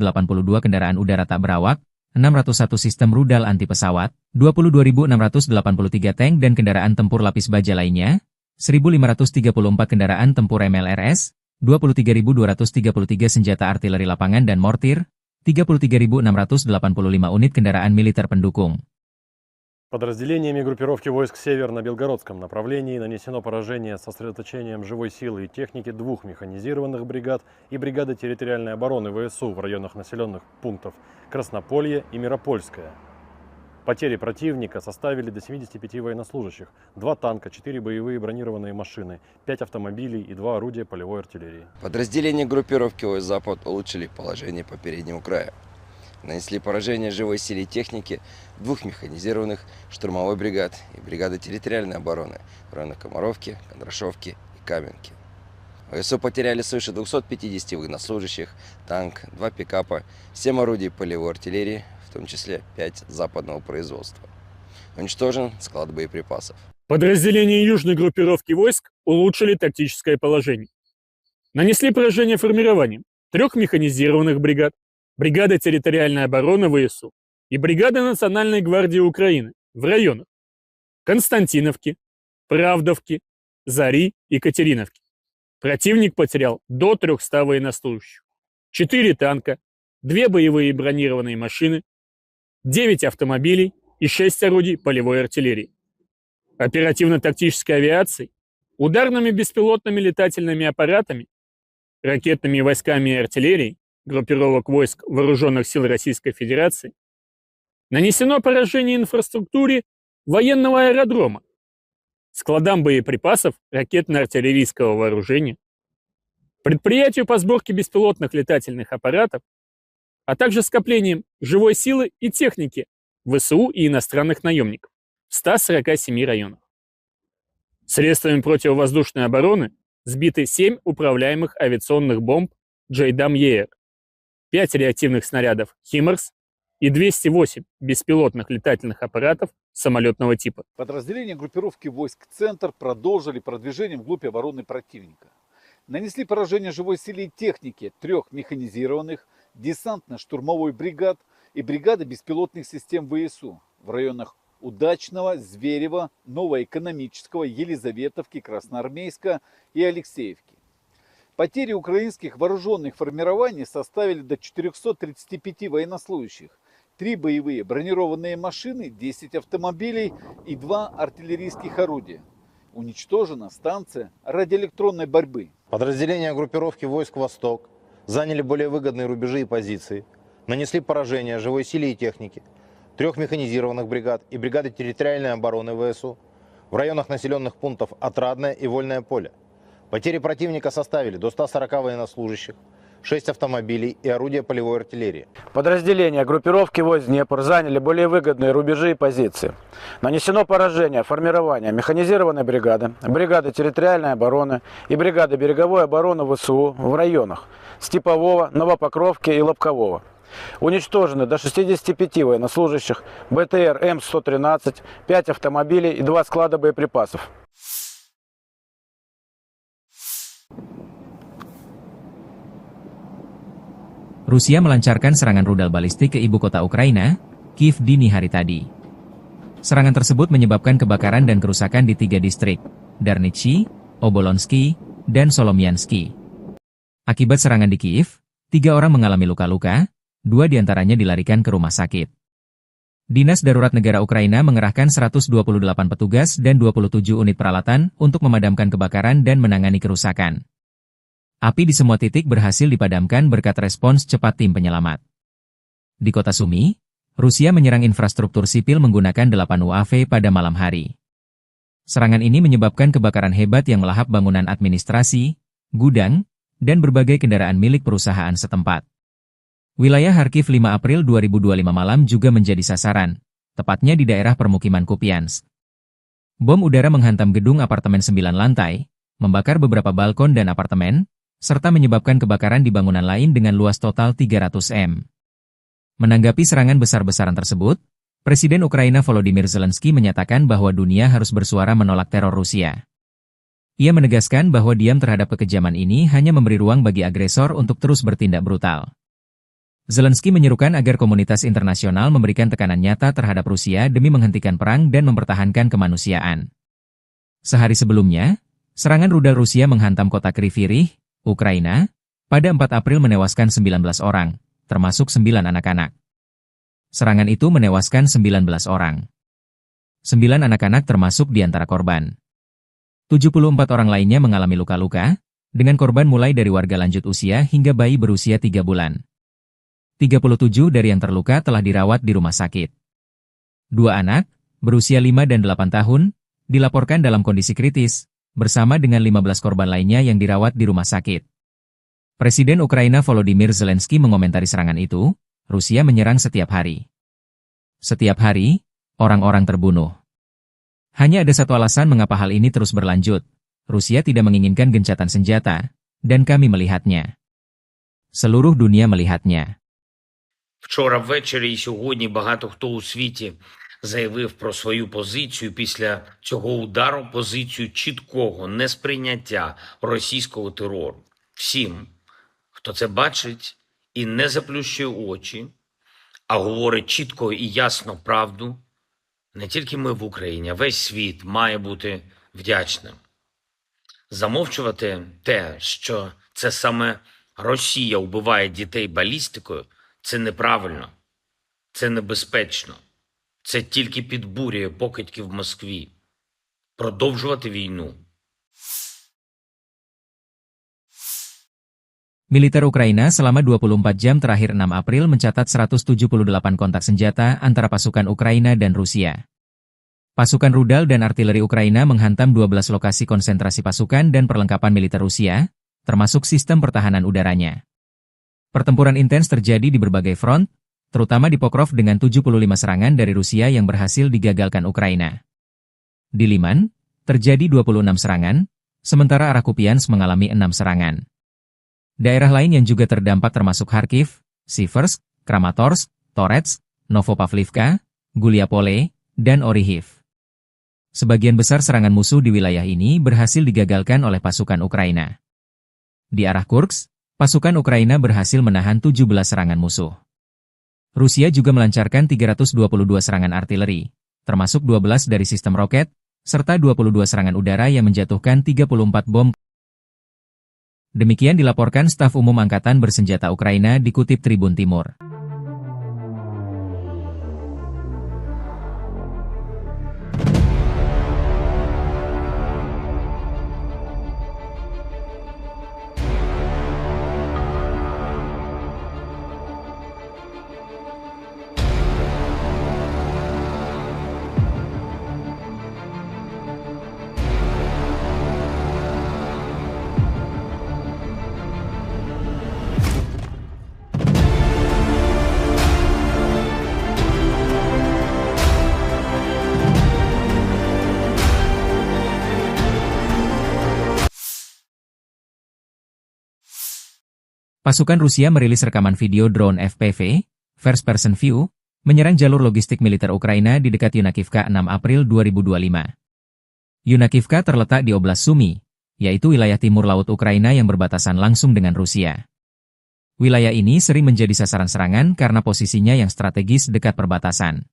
kendaraan udara tak berawak, 601 sistem rudal anti pesawat, 22.683 tank dan kendaraan tempur lapis baja lainnya, 1.534 kendaraan tempur MLRS, 23.233 senjata artileri lapangan dan mortir, 33.685 unit kendaraan militer pendukung. Подразделениями группировки войск «Север» на Белгородском направлении нанесено поражение с сосредоточением живой силы и техники 2 механизированных бригад и бригады территориальной обороны ВСУ в районах населенных пунктов Краснополье и Миропольское. Потери противника составили до 75 военнослужащих, 2 танка, 4 боевые бронированные машины, 5 автомобилей и 2 орудия полевой артиллерии. Подразделения группировки ОС «Запад» улучшили положение по переднему краю. Нанесли поражение живой силе и технике 2 механизированных штурмовой бригад и бригады территориальной обороны в районах Комаровки, Кондрашовки и Каменки. ВСУ потеряли свыше 250 военнослужащих, танк, 2 пикапа, 7 орудий полевой артиллерии, в том числе 5 западного производства. Уничтожен склад боеприпасов. Подразделения южной группировки войск улучшили тактическое положение. Нанесли поражение формированием 3 механизированных бригад, бригады территориальной обороны ВСУ и бригады Национальной гвардии Украины в районах Константиновки, Правдовки, Зари и Катериновки. Противник потерял до 300 военнослужащих, 4 танка, 2 боевые бронированные машины, 9 автомобилей и 6 орудий полевой артиллерии. Оперативно-тактической авиацией, ударными беспилотными летательными аппаратами, ракетными войсками и артиллерией группировок войск Вооруженных сил Российской Федерации нанесено поражение инфраструктуре военного аэродрома, складам боеприпасов ракетно-артиллерийского вооружения, предприятию по сборке беспилотных летательных аппаратов, а также скоплением живой силы и техники ВСУ и иностранных наемников в 147 районах. Средствами противовоздушной обороны сбиты 7 управляемых авиационных бомб «Джейдам-Еер», 5 реактивных снарядов «Химарс» и 208 беспилотных летательных аппаратов самолетного типа. Подразделения группировки войск «Центр» продолжили продвижение вглубь обороны противника. Нанесли поражение живой силе и технике 3 механизированных десантно-штурмовой бригад и бригады беспилотных систем ВСУ в районах Удачного, Зверева, Новоэкономического, Елизаветовки, Красноармейска и Алексеевки. Потери украинских вооруженных формирований составили до 435 военнослужащих, 3 боевые бронированные машины, 10 автомобилей и 2 артиллерийских орудия. Уничтожена станция радиоэлектронной борьбы. Подразделения группировки войск «Восток» заняли более выгодные рубежи и позиции, нанесли поражение живой силе и технике 3 механизированных бригад и бригады территориальной обороны ВСУ в районах населенных пунктов Отрадное и Вольное поле. Потери противника составили до 140 военнослужащих, 6 автомобилей и орудия полевой артиллерии. Подразделения группировки войск Днепр заняли более выгодные рубежи и позиции. Нанесено поражение формирования механизированной бригады, бригады территориальной обороны и бригады береговой обороны ВСУ в районах Степового, Новопокровки и Лобкового. Уничтожены до 65 военнослужащих, БТР М113, 5 автомобилей и 2 склада боеприпасов. Rusia melancarkan serangan rudal balistik ke ibu kota Ukraina, Kiev dini hari tadi. Serangan tersebut menyebabkan kebakaran dan kerusakan di 3 distrik, Darnitsy, Obolonsky, dan Solomiansky. Akibat serangan di Kiev, 3 orang mengalami luka-luka, 2 diantaranya dilarikan ke rumah sakit. Dinas Darurat Negara Ukraina mengerahkan 128 petugas dan 27 unit peralatan untuk memadamkan kebakaran dan menangani kerusakan. Api di semua titik berhasil dipadamkan berkat respons cepat tim penyelamat. Di kota Sumy, Rusia menyerang infrastruktur sipil menggunakan 8 UAV pada malam hari. Serangan ini menyebabkan kebakaran hebat yang melahap bangunan administrasi, gudang, dan berbagai kendaraan milik perusahaan setempat. Wilayah Kharkiv 5 April 2025 malam juga menjadi sasaran, tepatnya di daerah permukiman Kupiansk. Bom udara menghantam gedung apartemen 9 lantai, membakar beberapa balkon dan apartemen, serta menyebabkan kebakaran di bangunan lain dengan luas total 300 m. Menanggapi serangan besar-besaran tersebut, Presiden Ukraina Volodymyr Zelensky menyatakan bahwa dunia harus bersuara menolak teror Rusia. Ia menegaskan bahwa diam terhadap kekejaman ini hanya memberi ruang bagi agresor untuk terus bertindak brutal. Zelensky menyerukan agar komunitas internasional memberikan tekanan nyata terhadap Rusia demi menghentikan perang dan mempertahankan kemanusiaan. Sehari sebelumnya, serangan rudal Rusia menghantam kota Kryvyi Rih, Ukraina, pada 4 April menewaskan 19 orang, termasuk 9 anak-anak. Serangan itu menewaskan 19 orang. 9 anak-anak termasuk di antara korban. 74 orang lainnya mengalami luka-luka, dengan korban mulai dari warga lanjut usia hingga bayi berusia 3 bulan. 37 dari yang terluka telah dirawat di rumah sakit. 2 anak, berusia 5 dan 8 tahun, dilaporkan dalam kondisi kritis, bersama dengan 15 korban lainnya yang dirawat di rumah sakit. Presiden Ukraina Volodymyr Zelensky mengomentari serangan itu, Rusia menyerang setiap hari. Setiap hari, orang-orang terbunuh. Hanya ada satu alasan mengapa hal ini terus berlanjut. Rusia tidak menginginkan gencatan senjata, dan kami melihatnya. Seluruh dunia melihatnya. Вчора ввечері і сьогодні багато хто у світі заявив про свою позицію після цього удару, позицію чіткого несприйняття російського терору. Всім, хто це бачить і не заплющує очі, а говорить чітко і ясно правду, не тільки ми в Україні, а весь світ має бути вдячним. Замовчувати те, що це саме Росія вбиває дітей балістикою, це неправильно, це небезпечно. Це тільки підбурює покидьки в Москві. Продовжувати війну. Militer Ukraina selama 24 jam terakhir 6 April mencatat 178 kontak senjata antara pasukan Ukraina dan Rusia. Pasukan rudal dan artileri Ukraina menghantam 12 lokasi konsentrasi pasukan dan perlengkapan militer Rusia, termasuk sistem pertahanan udaranya. Pertempuran intens terjadi di berbagai front, terutama di Pokrov dengan 75 serangan dari Rusia yang berhasil digagalkan Ukraina. Di Liman, terjadi 26 serangan, sementara arah Kupiansk mengalami 6 serangan. Daerah lain yang juga terdampak termasuk Kharkiv, Siversk, Kramatorsk, Toretsk, Novopavlivka, Guliapole, dan Orihiv. Sebagian besar serangan musuh di wilayah ini berhasil digagalkan oleh pasukan Ukraina. Di arah Kursk, pasukan Ukraina berhasil menahan 17 serangan musuh. Rusia juga melancarkan 322 serangan artileri, termasuk 12 dari sistem roket, serta 22 serangan udara yang menjatuhkan 34 bom. Demikian dilaporkan staf umum Angkatan Bersenjata Ukraina dikutip Tribun Timur. Pasukan Rusia merilis rekaman video drone FPV, First Person View, menyerang jalur logistik militer Ukraina di dekat Yunakivka 6 April 2025. Yunakivka terletak di Oblast Sumy, yaitu wilayah timur laut Ukraina yang berbatasan langsung dengan Rusia. Wilayah ini sering menjadi sasaran serangan karena posisinya yang strategis dekat perbatasan.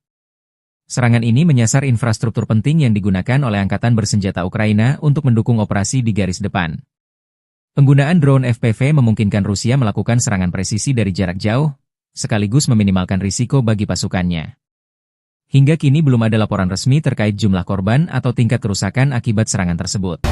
Serangan ini menyasar infrastruktur penting yang digunakan oleh Angkatan Bersenjata Ukraina untuk mendukung operasi di garis depan. Penggunaan drone FPV memungkinkan Rusia melakukan serangan presisi dari jarak jauh, sekaligus meminimalkan risiko bagi pasukannya. Hingga kini belum ada laporan resmi terkait jumlah korban atau tingkat kerusakan akibat serangan tersebut.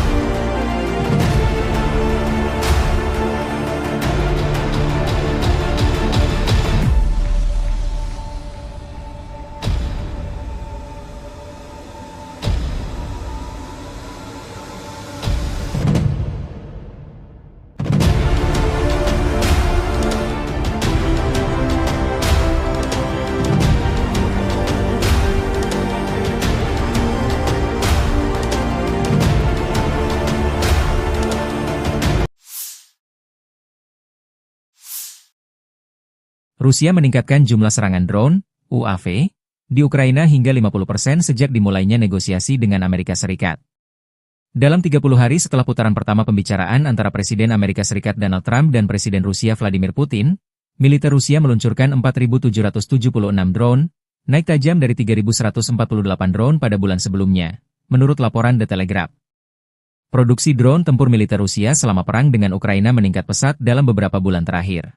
Rusia meningkatkan jumlah serangan drone, UAV, di Ukraina hingga 50% sejak dimulainya negosiasi dengan Amerika Serikat. Dalam 30 hari setelah putaran pertama pembicaraan antara Presiden Amerika Serikat Donald Trump dan Presiden Rusia Vladimir Putin, militer Rusia meluncurkan 4.776 drone, naik tajam dari 3.148 drone pada bulan sebelumnya, menurut laporan The Telegraph. Produksi drone tempur militer Rusia selama perang dengan Ukraina meningkat pesat dalam beberapa bulan terakhir.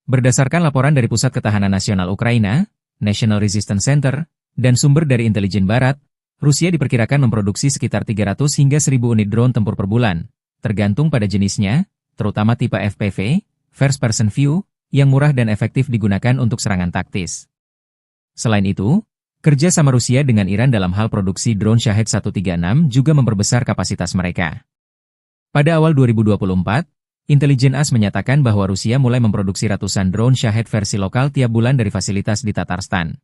Berdasarkan laporan dari Pusat Ketahanan Nasional Ukraina, National Resistance Center, dan sumber dari intelijen barat, Rusia diperkirakan memproduksi sekitar 300 hingga 1.000 unit drone tempur per bulan, tergantung pada jenisnya, terutama tipe FPV, First Person View, yang murah dan efektif digunakan untuk serangan taktis. Selain itu, kerja sama Rusia dengan Iran dalam hal produksi drone Shahed 136 juga memperbesar kapasitas mereka. Pada awal 2024, Intelijen AS menyatakan bahwa Rusia mulai memproduksi ratusan drone Shahed versi lokal tiap bulan dari fasilitas di Tatarstan.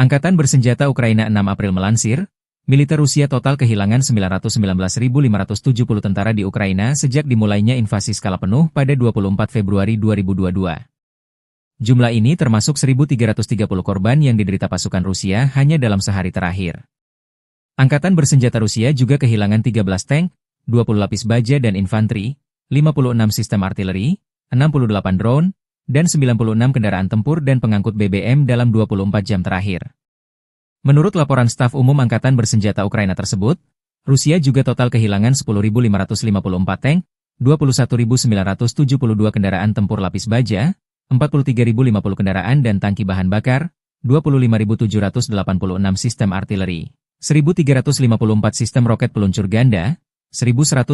Angkatan Bersenjata Ukraina 6 April melansir, militer Rusia total kehilangan 919.570 tentara di Ukraina sejak dimulainya invasi skala penuh pada 24 Februari 2022. Jumlah ini termasuk 1.330 korban yang diderita pasukan Rusia hanya dalam sehari terakhir. Angkatan Bersenjata Rusia juga kehilangan 13 tank, 20 lapis baja dan infanteri, 56 sistem artileri, 68 drone, dan 96 kendaraan tempur dan pengangkut BBM dalam 24 jam terakhir. Menurut laporan staf umum Angkatan Bersenjata Ukraina tersebut, Rusia juga total kehilangan 10.554 tank, 21.972 kendaraan tempur lapis baja, 43.050 kendaraan dan tangki bahan bakar, 25.786 sistem artileri, 1.354 sistem roket peluncur ganda, 1.124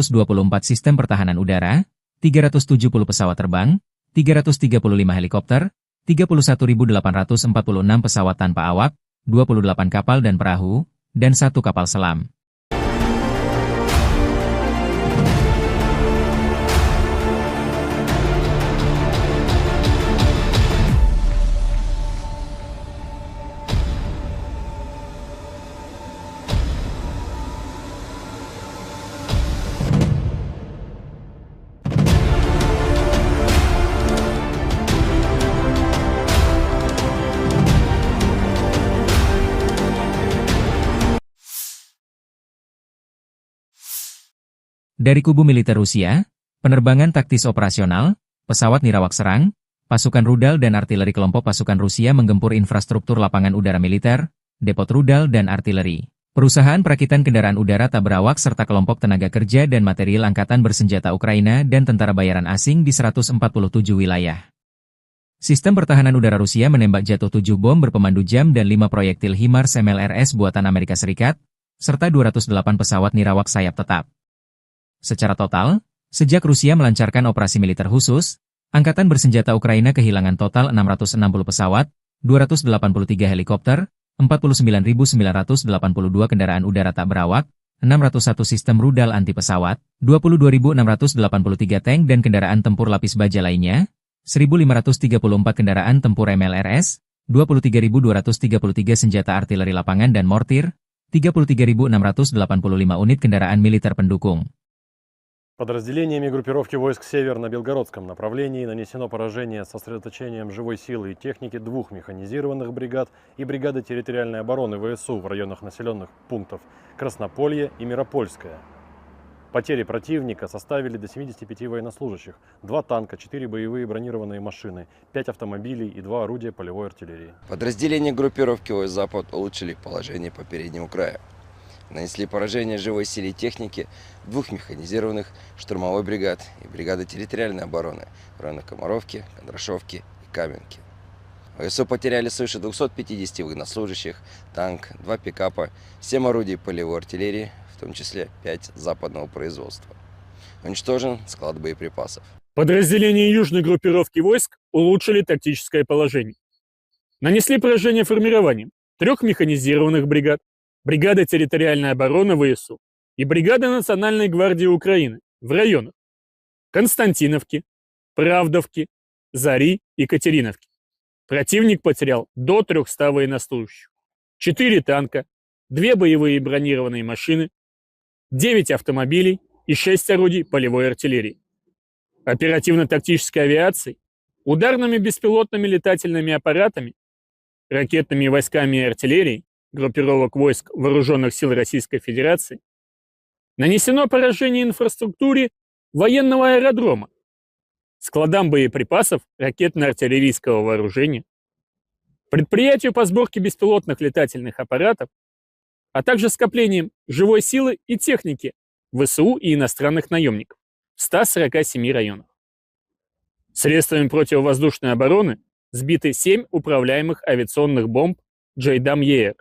sistem pertahanan udara, 370 pesawat terbang, 335 helikopter, 31.846 pesawat tanpa awak, 28 kapal dan perahu, dan 1 kapal selam. Dari kubu militer Rusia, penerbangan taktis operasional, pesawat nirawak serang, pasukan rudal dan artileri kelompok pasukan Rusia menggempur infrastruktur lapangan udara militer, depot rudal dan artileri, perusahaan perakitan kendaraan udara tak berawak serta kelompok tenaga kerja dan material Angkatan Bersenjata Ukraina dan tentara bayaran asing di 147 wilayah. Sistem pertahanan udara Rusia menembak jatuh 7 bom berpemandu jam dan 5 proyektil HIMARS MLRS buatan Amerika Serikat, serta 208 pesawat nirawak sayap tetap. Secara total, sejak Rusia melancarkan operasi militer khusus, Angkatan Bersenjata Ukraina kehilangan total 660 pesawat, 283 helikopter, 49.982 kendaraan udara tak berawak, 601 sistem rudal anti pesawat, 22.683 tank dan kendaraan tempur lapis baja lainnya, 1.534 kendaraan tempur MLRS, 23.233 senjata artileri lapangan dan mortir, 33.685 unit kendaraan militer pendukung. Подразделениями группировки войск «Север» на Белгородском направлении нанесено поражение с сосредоточением живой силы и техники 2 механизированных бригад и бригады территориальной обороны ВСУ в районах населенных пунктов Краснополье и Миропольское. Потери противника составили до 75 военнослужащих, 2 танка, 4 боевые бронированные машины, 5 автомобилей и 2 орудия полевой артиллерии. Подразделения группировки войск «Запад» улучшили положение по переднему краю. Нанесли поражение живой силе и технике 2 механизированных штурмовой бригад и бригады территориальной обороны в районах Комаровки, Кондрашовки и Каменки. ВСУ потеряли свыше 250 военнослужащих, танк, 2 пикапа, 7 орудий полевой артиллерии, в том числе 5 западного производства. Уничтожен склад боеприпасов. Подразделения южной группировки войск улучшили тактическое положение. Нанесли поражение формированием 3 механизированных бригад, бригада территориальной обороны ВСУ и бригада Национальной гвардии Украины в районах Константиновки, Правдовки, Зари и Катериновки. Противник потерял до 300 военнослужащих, 4 танка, 2 боевые бронированные машины, 9 автомобилей и 6 орудий полевой артиллерии. Оперативно-тактической авиацией, ударными беспилотными летательными аппаратами, ракетными войсками и артиллерией группировок войск Вооруженных сил Российской Федерации нанесено поражение инфраструктуре военного аэродрома, складам боеприпасов ракетно-артиллерийского вооружения, предприятию по сборке беспилотных летательных аппаратов, а также скоплением живой силы и техники ВСУ и иностранных наемников в 147 районах. Средствами противовоздушной обороны сбиты 7 управляемых авиационных бомб JDAM-ER,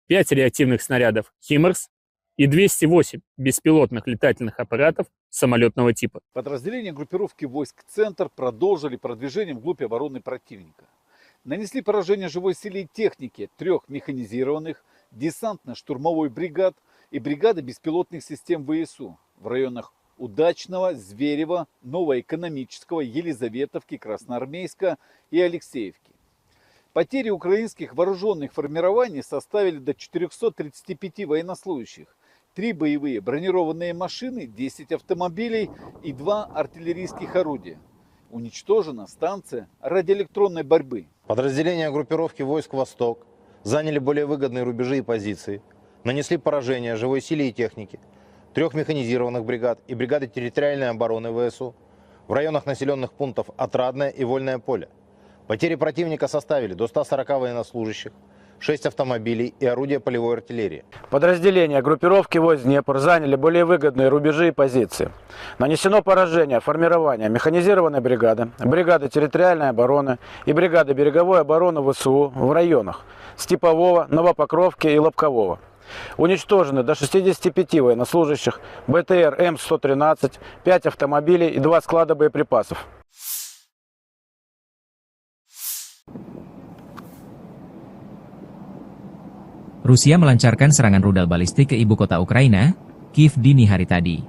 5 реактивных снарядов HIMARS и 208 беспилотных летательных аппаратов самолетного типа. Подразделения группировки войск «Центр» продолжили продвижение вглубь обороны противника. Нанесли поражение живой силе и технике 3 механизированных десантно-штурмовой бригад и бригады беспилотных систем ВСУ в районах Удачного, Зверева, Новоэкономического, Елизаветовки, Красноармейска и Алексеевки. Потери украинских вооруженных формирований составили до 435 военнослужащих, 3 боевые бронированные машины, 10 автомобилей и 2 артиллерийских орудия. Уничтожена станция радиоэлектронной борьбы. Подразделения группировки войск «Восток» заняли более выгодные рубежи и позиции, нанесли поражение живой силе и технике 3 механизированных бригад и бригады территориальной обороны ВСУ в районах населенных пунктов Отрадное и Вольное поле. Потери противника составили до 140 военнослужащих, 6 автомобилей и орудия полевой артиллерии. Подразделения группировки войск Днепр заняли более выгодные рубежи и позиции. Нанесено поражение формирования механизированной бригады, бригады территориальной обороны и бригады береговой обороны ВСУ в районах Степового, Новопокровки и Лобкового. Уничтожены до 65 военнослужащих, БТР М113, 5 автомобилей и 2 склада боеприпасов. Rusia melancarkan serangan rudal balistik ke ibu kota Ukraina, Kiev dini hari tadi.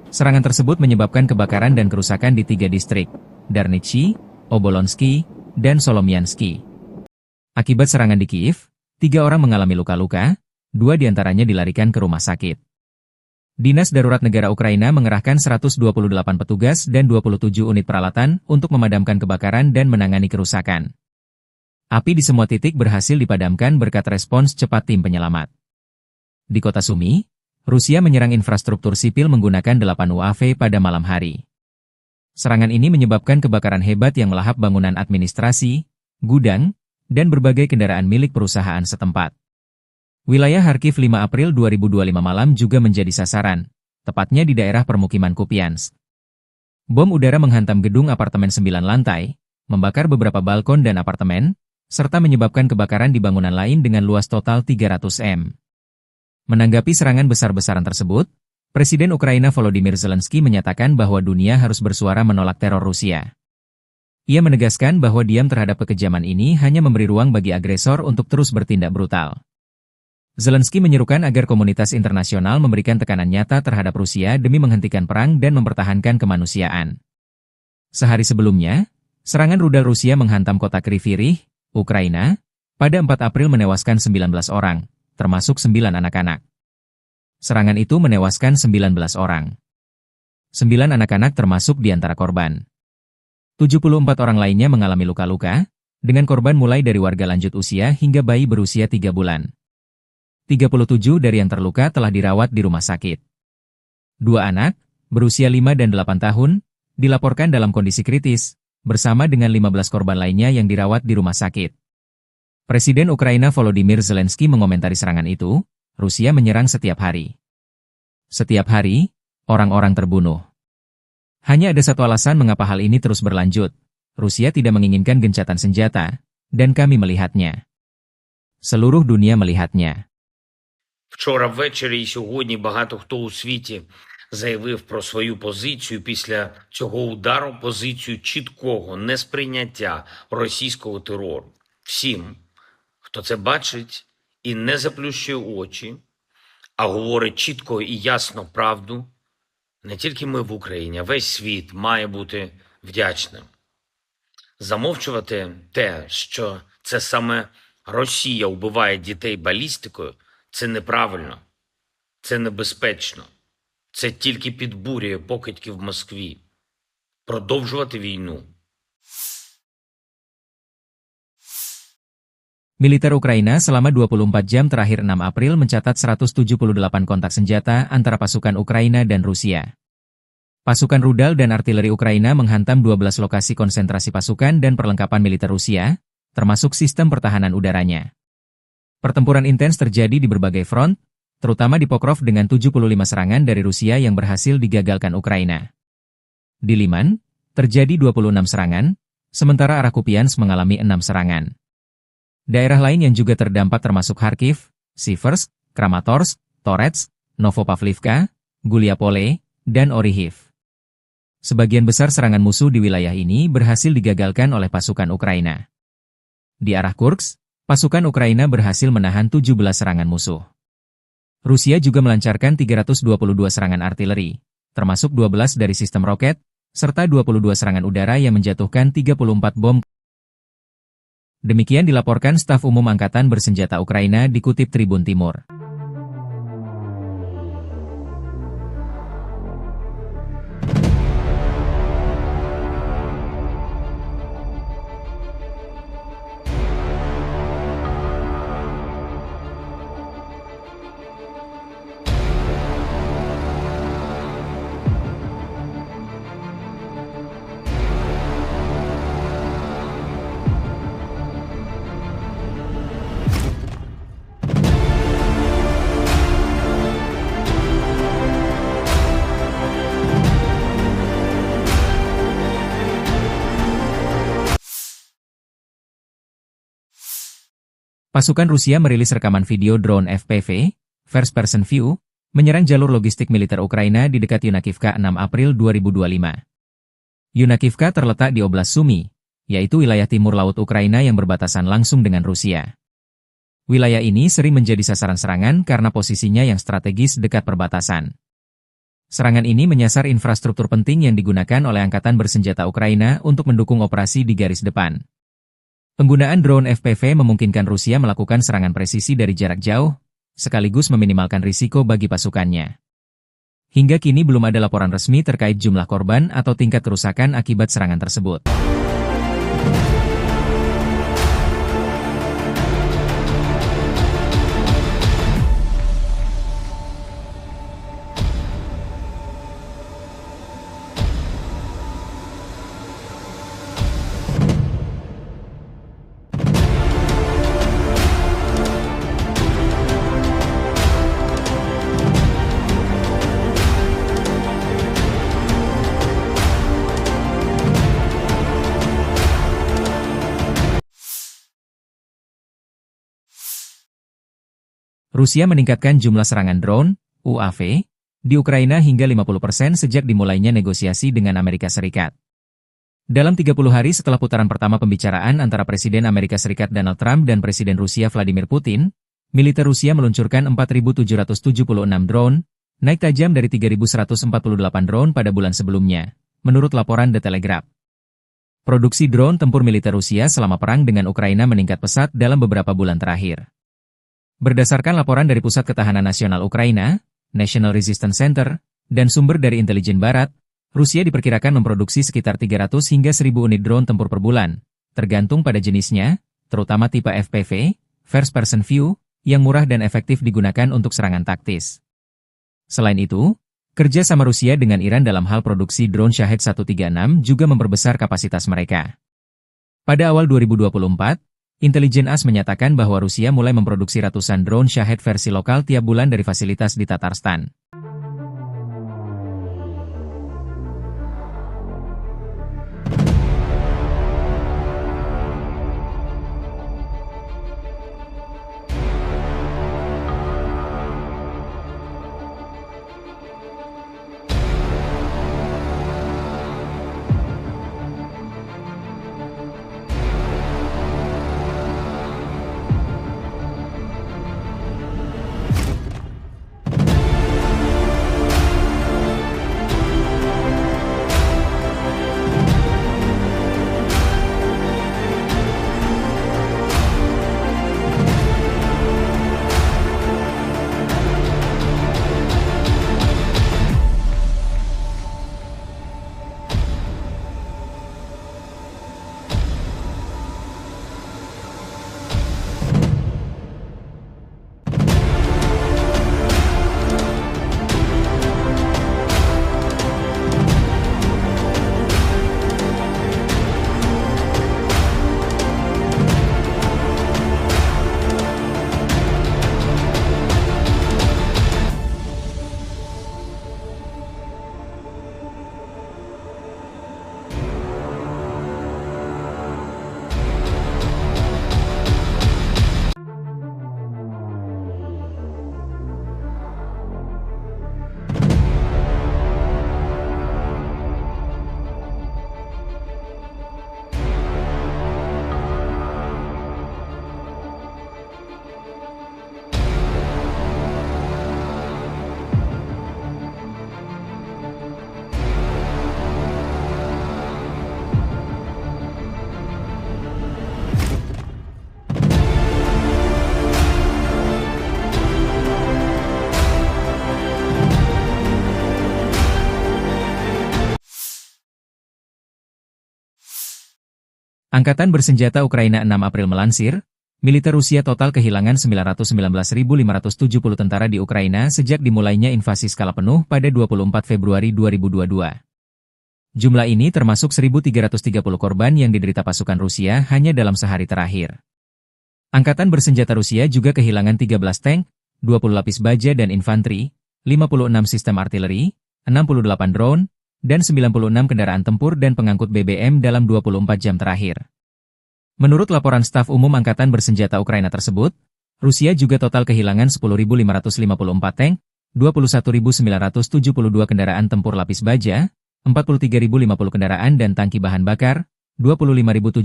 Serangan tersebut menyebabkan kebakaran dan kerusakan di 3 distrik, Darnitsy, Obolonsky, dan Solomiansky. Akibat serangan di Kiev, 3 orang mengalami luka-luka, 2 diantaranya dilarikan ke rumah sakit. Dinas Darurat Negara Ukraina mengerahkan 128 petugas dan 27 unit peralatan untuk memadamkan kebakaran dan menangani kerusakan. Api di semua titik berhasil dipadamkan berkat respons cepat tim penyelamat. Di kota Sumy, Rusia menyerang infrastruktur sipil menggunakan 8 UAV pada malam hari. Serangan ini menyebabkan kebakaran hebat yang melahap bangunan administrasi, gudang, dan berbagai kendaraan milik perusahaan setempat. Wilayah Kharkiv 5 April 2025 malam juga menjadi sasaran, tepatnya di daerah permukiman Kupiansk. Bom udara menghantam gedung apartemen 9 lantai, membakar beberapa balkon dan apartemen, serta menyebabkan kebakaran di bangunan lain dengan luas total 300 m. Menanggapi serangan besar-besaran tersebut, Presiden Ukraina Volodymyr Zelensky menyatakan bahwa dunia harus bersuara menolak teror Rusia. Ia menegaskan bahwa diam terhadap kekejaman ini hanya memberi ruang bagi agresor untuk terus bertindak brutal. Zelensky menyerukan agar komunitas internasional memberikan tekanan nyata terhadap Rusia demi menghentikan perang dan mempertahankan kemanusiaan. Sehari sebelumnya, serangan rudal Rusia menghantam kota Kryvyi Rih, Ukraina, pada 4 April menewaskan 19 orang, termasuk 9 anak-anak. Serangan itu menewaskan 19 orang. 9 anak-anak termasuk di antara korban. 74 orang lainnya mengalami luka-luka, dengan korban mulai dari warga lanjut usia hingga bayi berusia 3 bulan. 37 dari yang terluka telah dirawat di rumah sakit. 2 anak, berusia 5 dan 8 tahun, dilaporkan dalam kondisi kritis, bersama dengan 15 korban lainnya yang dirawat di rumah sakit. Presiden Ukraina Volodymyr Zelensky mengomentari serangan itu, Rusia menyerang setiap hari. Setiap hari, orang-orang terbunuh. Hanya ada satu alasan mengapa hal ini terus berlanjut. Rusia tidak menginginkan gencatan senjata, dan kami melihatnya. Seluruh dunia melihatnya. Вчора ввечері і сьогодні багато хто у світі заявив про свою позицію після цього удару, позицію чіткого несприйняття російського терору. Всім, хто це бачить і не заплющує очі, а говорить чітко і ясно правду, не тільки ми в Україні, а весь світ має бути вдячним. Замовчувати те, що це саме Росія вбиває дітей балістикою, це неправильно, це небезпечно. Це тільки підбурює покидьків в Москві. Продовжувати війну. Militer Ukraina selama 24 jam terakhir 6 April mencatat 178 kontak senjata antara pasukan Ukraina dan Rusia. Pasukan rudal dan artileri Ukraina menghantam 12 lokasi konsentrasi pasukan dan perlengkapan militer Rusia, termasuk sistem pertahanan udaranya. Pertempuran intens terjadi di berbagai front, terutama di Pokrov dengan 75 serangan dari Rusia yang berhasil digagalkan Ukraina. Di Liman, terjadi 26 serangan, sementara arah Kupiansk mengalami 6 serangan. Daerah lain yang juga terdampak termasuk Kharkiv, Siversk, Kramatorsk, Torets, Novopavlivka, Guliapole, dan Orihiv. Sebagian besar serangan musuh di wilayah ini berhasil digagalkan oleh pasukan Ukraina. Di arah Kursk, pasukan Ukraina berhasil menahan 17 serangan musuh. Rusia juga melancarkan 322 serangan artileri, termasuk 12 dari sistem roket, serta 22 serangan udara yang menjatuhkan 34 bom. Demikian dilaporkan staf umum Angkatan Bersenjata Ukraina dikutip Tribun Timur. Pasukan Rusia merilis rekaman video drone FPV, First Person View, menyerang jalur logistik militer Ukraina di dekat Yunakivka 6 April 2025. Yunakivka terletak di Oblast Sumy, yaitu wilayah timur laut Ukraina yang berbatasan langsung dengan Rusia. Wilayah ini sering menjadi sasaran serangan karena posisinya yang strategis dekat perbatasan. Serangan ini menyasar infrastruktur penting yang digunakan oleh Angkatan Bersenjata Ukraina untuk mendukung operasi di garis depan. Penggunaan drone FPV memungkinkan Rusia melakukan serangan presisi dari jarak jauh, sekaligus meminimalkan risiko bagi pasukannya. Hingga kini belum ada laporan resmi terkait jumlah korban atau tingkat kerusakan akibat serangan tersebut. Rusia meningkatkan jumlah serangan drone, UAV, di Ukraina hingga 50% sejak dimulainya negosiasi dengan Amerika Serikat. Dalam 30 hari setelah putaran pertama pembicaraan antara Presiden Amerika Serikat Donald Trump dan Presiden Rusia Vladimir Putin, militer Rusia meluncurkan 4.776 drone, naik tajam dari 3.148 drone pada bulan sebelumnya, menurut laporan The Telegraph. Produksi drone tempur militer Rusia selama perang dengan Ukraina meningkat pesat dalam beberapa bulan terakhir. Berdasarkan laporan dari Pusat Ketahanan Nasional Ukraina, National Resistance Center, dan sumber dari intelijen barat, Rusia diperkirakan memproduksi sekitar 300 hingga 1.000 unit drone tempur per bulan, tergantung pada jenisnya, terutama tipe FPV, First Person View, yang murah dan efektif digunakan untuk serangan taktis. Selain itu, kerja sama Rusia dengan Iran dalam hal produksi drone Shahed 136 juga memperbesar kapasitas mereka. Pada awal 2024, Intelijen AS menyatakan bahwa Rusia mulai memproduksi ratusan drone Shahed versi lokal tiap bulan dari fasilitas di Tatarstan. Angkatan Bersenjata Ukraina 6 April melansir, militer Rusia total kehilangan 919.570 tentara di Ukraina sejak dimulainya invasi skala penuh pada 24 Februari 2022. Jumlah ini termasuk 1.330 korban yang diderita pasukan Rusia hanya dalam sehari terakhir. Angkatan Bersenjata Rusia juga kehilangan 13 tank, 20 lapis baja dan infanteri, 56 sistem artileri, 68 drone, dan 96 kendaraan tempur dan pengangkut BBM dalam 24 jam terakhir. Menurut laporan staf umum Angkatan Bersenjata Ukraina tersebut, Rusia juga total kehilangan 10.554 tank, 21.972 kendaraan tempur lapis baja, 43.050 kendaraan dan tangki bahan bakar, 25.786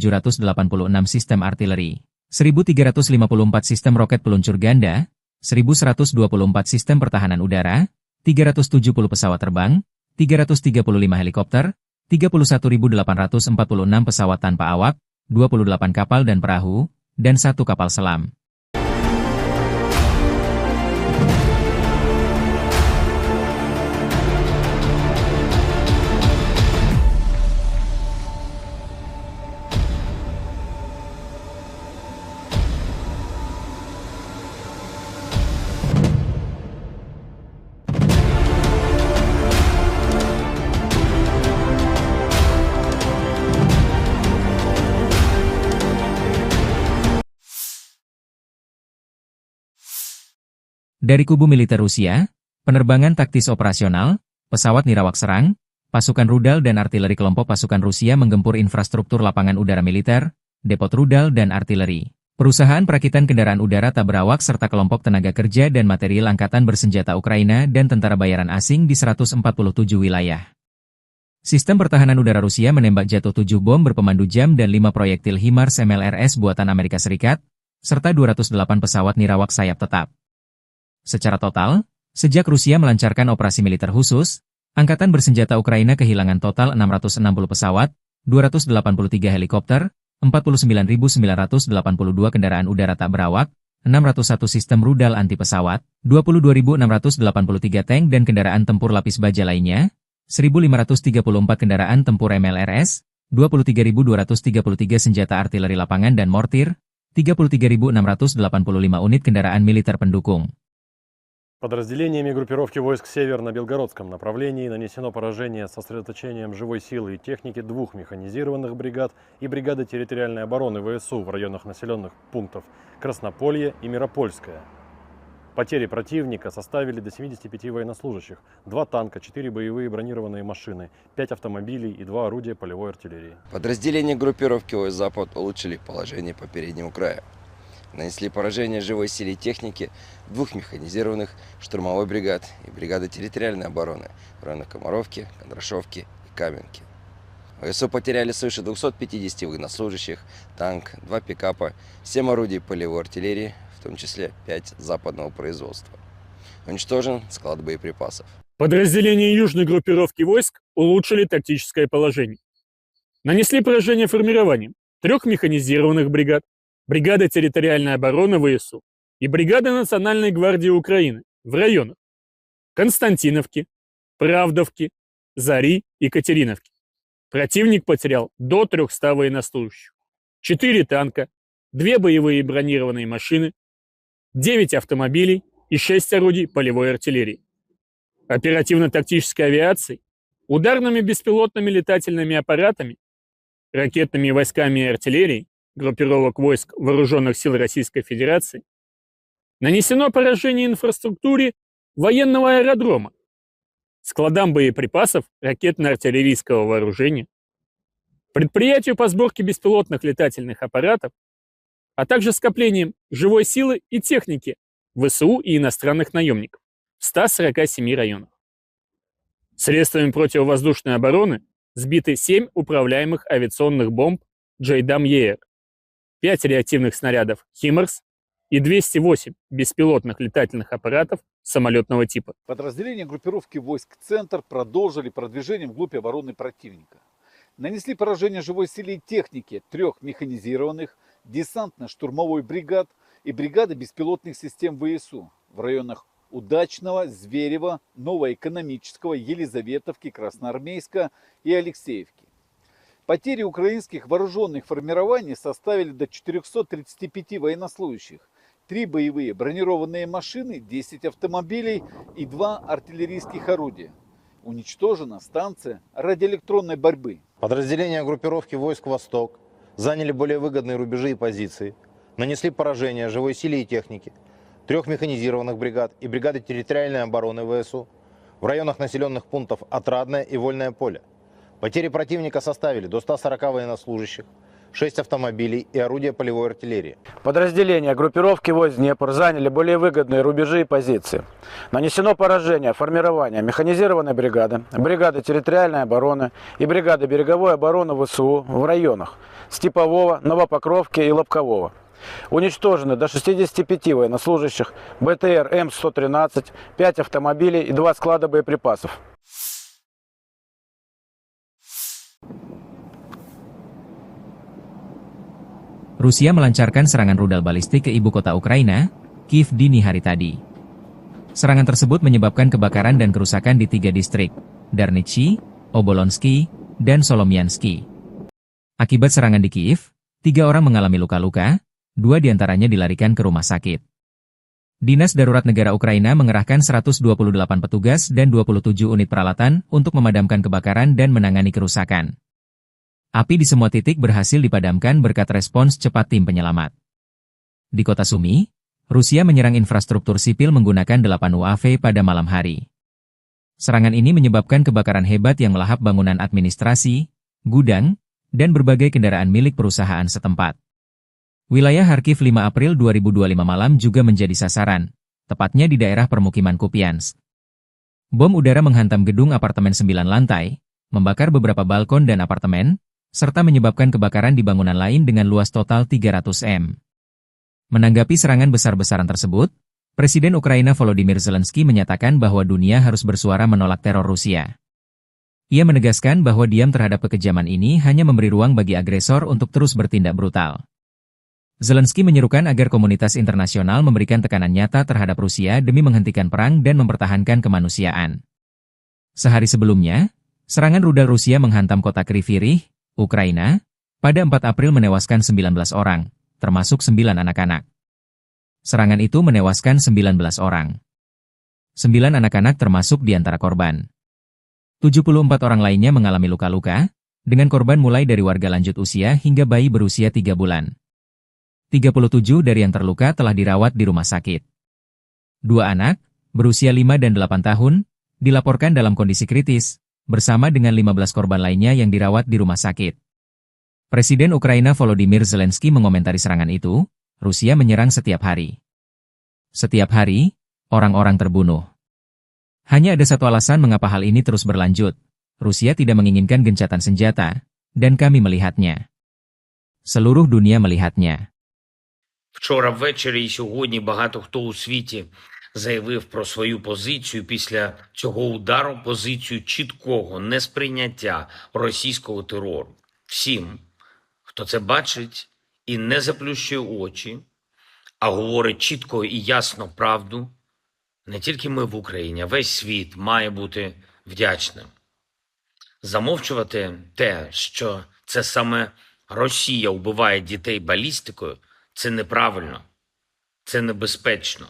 sistem artileri, 1.354 sistem roket peluncur ganda, 1.124 sistem pertahanan udara, 370 pesawat terbang, 335 helikopter, 31.846 pesawat tanpa awak, 28 kapal dan perahu, dan 1 kapal selam. Dari kubu militer Rusia, penerbangan taktis operasional, pesawat nirawak serang, pasukan rudal dan artileri kelompok pasukan Rusia menggempur infrastruktur lapangan udara militer, depot rudal dan artileri, perusahaan perakitan kendaraan udara tak berawak serta kelompok tenaga kerja dan material Angkatan Bersenjata Ukraina dan tentara bayaran asing di 147 wilayah. Sistem pertahanan udara Rusia menembak jatuh 7 bom berpemandu jam dan 5 proyektil HIMARS MLRS buatan Amerika Serikat, serta 208 pesawat nirawak sayap tetap. Secara total, sejak Rusia melancarkan operasi militer khusus, Angkatan Bersenjata Ukraina kehilangan total 660 pesawat, 283 helikopter, 49.982 kendaraan udara tak berawak, 601 sistem rudal anti pesawat, 22.683 tank dan kendaraan tempur lapis baja lainnya, 1.534 kendaraan tempur MLRS, 23.233 senjata artileri lapangan dan mortir, 33.685 unit kendaraan militer pendukung. Подразделениями группировки войск «Север» на Белгородском направлении нанесено поражение с сосредоточением живой силы и техники 2 механизированных бригад и бригады территориальной обороны ВСУ в районах населенных пунктов Краснополье и Миропольское. Потери противника составили до 75 военнослужащих, 2 танка, 4 боевые бронированные машины, 5 автомобилей и 2 орудия полевой артиллерии. Подразделения группировки войск «Запад» улучшили положение по переднему краю. Нанесли поражение живой силе и технике 2 механизированных штурмовой бригад и бригады территориальной обороны в районах Комаровки, Кондрашовки и Каменки. ВСУ потеряли свыше 250 военнослужащих, танк, 2 пикапа, 7 орудий полевой артиллерии, в том числе 5 западного производства. Уничтожен склад боеприпасов. Подразделения южной группировки войск улучшили тактическое положение. Нанесли поражение формированием 3 механизированных бригад, бригады территориальной обороны ВСУ и бригады Национальной гвардии Украины в районах Константиновки, Правдовки, Зари и Катериновки. Противник потерял до 300 военнослужащих, 4 танка, 2 боевые бронированные машины, 9 автомобилей и 6 орудий полевой артиллерии. Оперативно-тактической авиацией, ударными беспилотными летательными аппаратами, ракетными войсками и артиллерией группировок войск Вооруженных сил Российской Федерации нанесено поражение инфраструктуре военного аэродрома, складам боеприпасов ракетно-артиллерийского вооружения, предприятию по сборке беспилотных летательных аппаратов, а также скоплением живой силы и техники ВСУ и иностранных наемников в 147 районах. Средствами противовоздушной обороны сбиты 7 управляемых авиационных бомб «Джейдам-ЕР», 5 реактивных снарядов «Химарс» и 208 беспилотных летательных аппаратов самолетного типа. Подразделения группировки войск «Центр» продолжили продвижение вглубь обороны противника. Нанесли поражение живой силе и технике 3 механизированных, десантно-штурмовой бригад и бригады беспилотных систем ВСУ в районах Удачного, Зверева, Новоэкономического, Елизаветовки, Красноармейска и Алексеевки. Потери украинских вооруженных формирований составили до 435 военнослужащих, 3 боевые бронированные машины, 10 автомобилей и 2 артиллерийских орудия. Уничтожена станция радиоэлектронной борьбы. Подразделения группировки войск «Восток» заняли более выгодные рубежи и позиции, нанесли поражение живой силе и технике 3 механизированных бригад и бригады территориальной обороны ВСУ в районах населенных пунктов Отрадное и Вольное поле. Потери противника составили до 140 военнослужащих, 6 автомобилей и орудия полевой артиллерии. Подразделения группировки войск Днепр заняли более выгодные рубежи и позиции. Нанесено поражение формирования механизированной бригады, бригады территориальной обороны и бригады береговой обороны ВСУ в районах Степового, Новопокровки и Лобкового. Уничтожены до 65 военнослужащих, БТР М113, 5 автомобилей и 2 склада боеприпасов. Rusia melancarkan serangan rudal balistik ke ibu kota Ukraina, Kiev dini hari tadi. Serangan tersebut menyebabkan kebakaran dan kerusakan di 3 distrik, Darnichi, Obolonsky, dan Solomiansky. Akibat serangan di Kiev, 3 orang mengalami luka-luka, 2 diantaranya dilarikan ke rumah sakit. Dinas Darurat Negara Ukraina mengerahkan 128 petugas dan 27 unit peralatan untuk memadamkan kebakaran dan menangani kerusakan. Api di semua titik berhasil dipadamkan berkat respons cepat tim penyelamat. Di kota Sumy, Rusia menyerang infrastruktur sipil menggunakan 8 UAV pada malam hari. Serangan ini menyebabkan kebakaran hebat yang melahap bangunan administrasi, gudang, dan berbagai kendaraan milik perusahaan setempat. Wilayah Kharkiv 5 April 2025 malam juga menjadi sasaran, tepatnya di daerah permukiman Kupiansk. Bom udara menghantam gedung apartemen 9 lantai, membakar beberapa balkon dan apartemen, serta menyebabkan kebakaran di bangunan lain dengan luas total 300 m. Menanggapi serangan besar-besaran tersebut, Presiden Ukraina Volodymyr Zelensky menyatakan bahwa dunia harus bersuara menolak teror Rusia. Ia menegaskan bahwa diam terhadap kekejaman ini hanya memberi ruang bagi agresor untuk terus bertindak brutal. Zelensky menyerukan agar komunitas internasional memberikan tekanan nyata terhadap Rusia demi menghentikan perang dan mempertahankan kemanusiaan. Sehari sebelumnya, serangan rudal Rusia menghantam kota Kryvyi Rih, Ukraina, pada 4 April menewaskan 19 orang, termasuk 9 anak-anak. Serangan itu menewaskan 19 orang. 9 anak-anak termasuk di antara korban. 74 orang lainnya mengalami luka-luka, dengan korban mulai dari warga lanjut usia hingga bayi berusia 3 bulan. 37 dari yang terluka telah dirawat di rumah sakit. 2 anak, berusia 5 dan 8 tahun, dilaporkan dalam kondisi kritis, bersama dengan 15 korban lainnya yang dirawat di rumah sakit. Presiden Ukraina Volodymyr Zelensky mengomentari serangan itu, Rusia menyerang setiap hari. Setiap hari, orang-orang terbunuh. Hanya ada satu alasan mengapa hal ini terus berlanjut. Rusia tidak menginginkan gencatan senjata, dan kami melihatnya. Seluruh dunia melihatnya. Вчора ввечері і сьогодні багато хто у світі заявив про свою позицію після цього удару, позицію чіткого несприйняття російського терору. Всім, хто це бачить і не заплющує очі, а говорить чітко і ясно правду, не тільки ми в Україні, а весь світ має бути вдячним. Замовчувати те, що це саме Росія вбиває дітей балістикою, це неправильно, це небезпечно.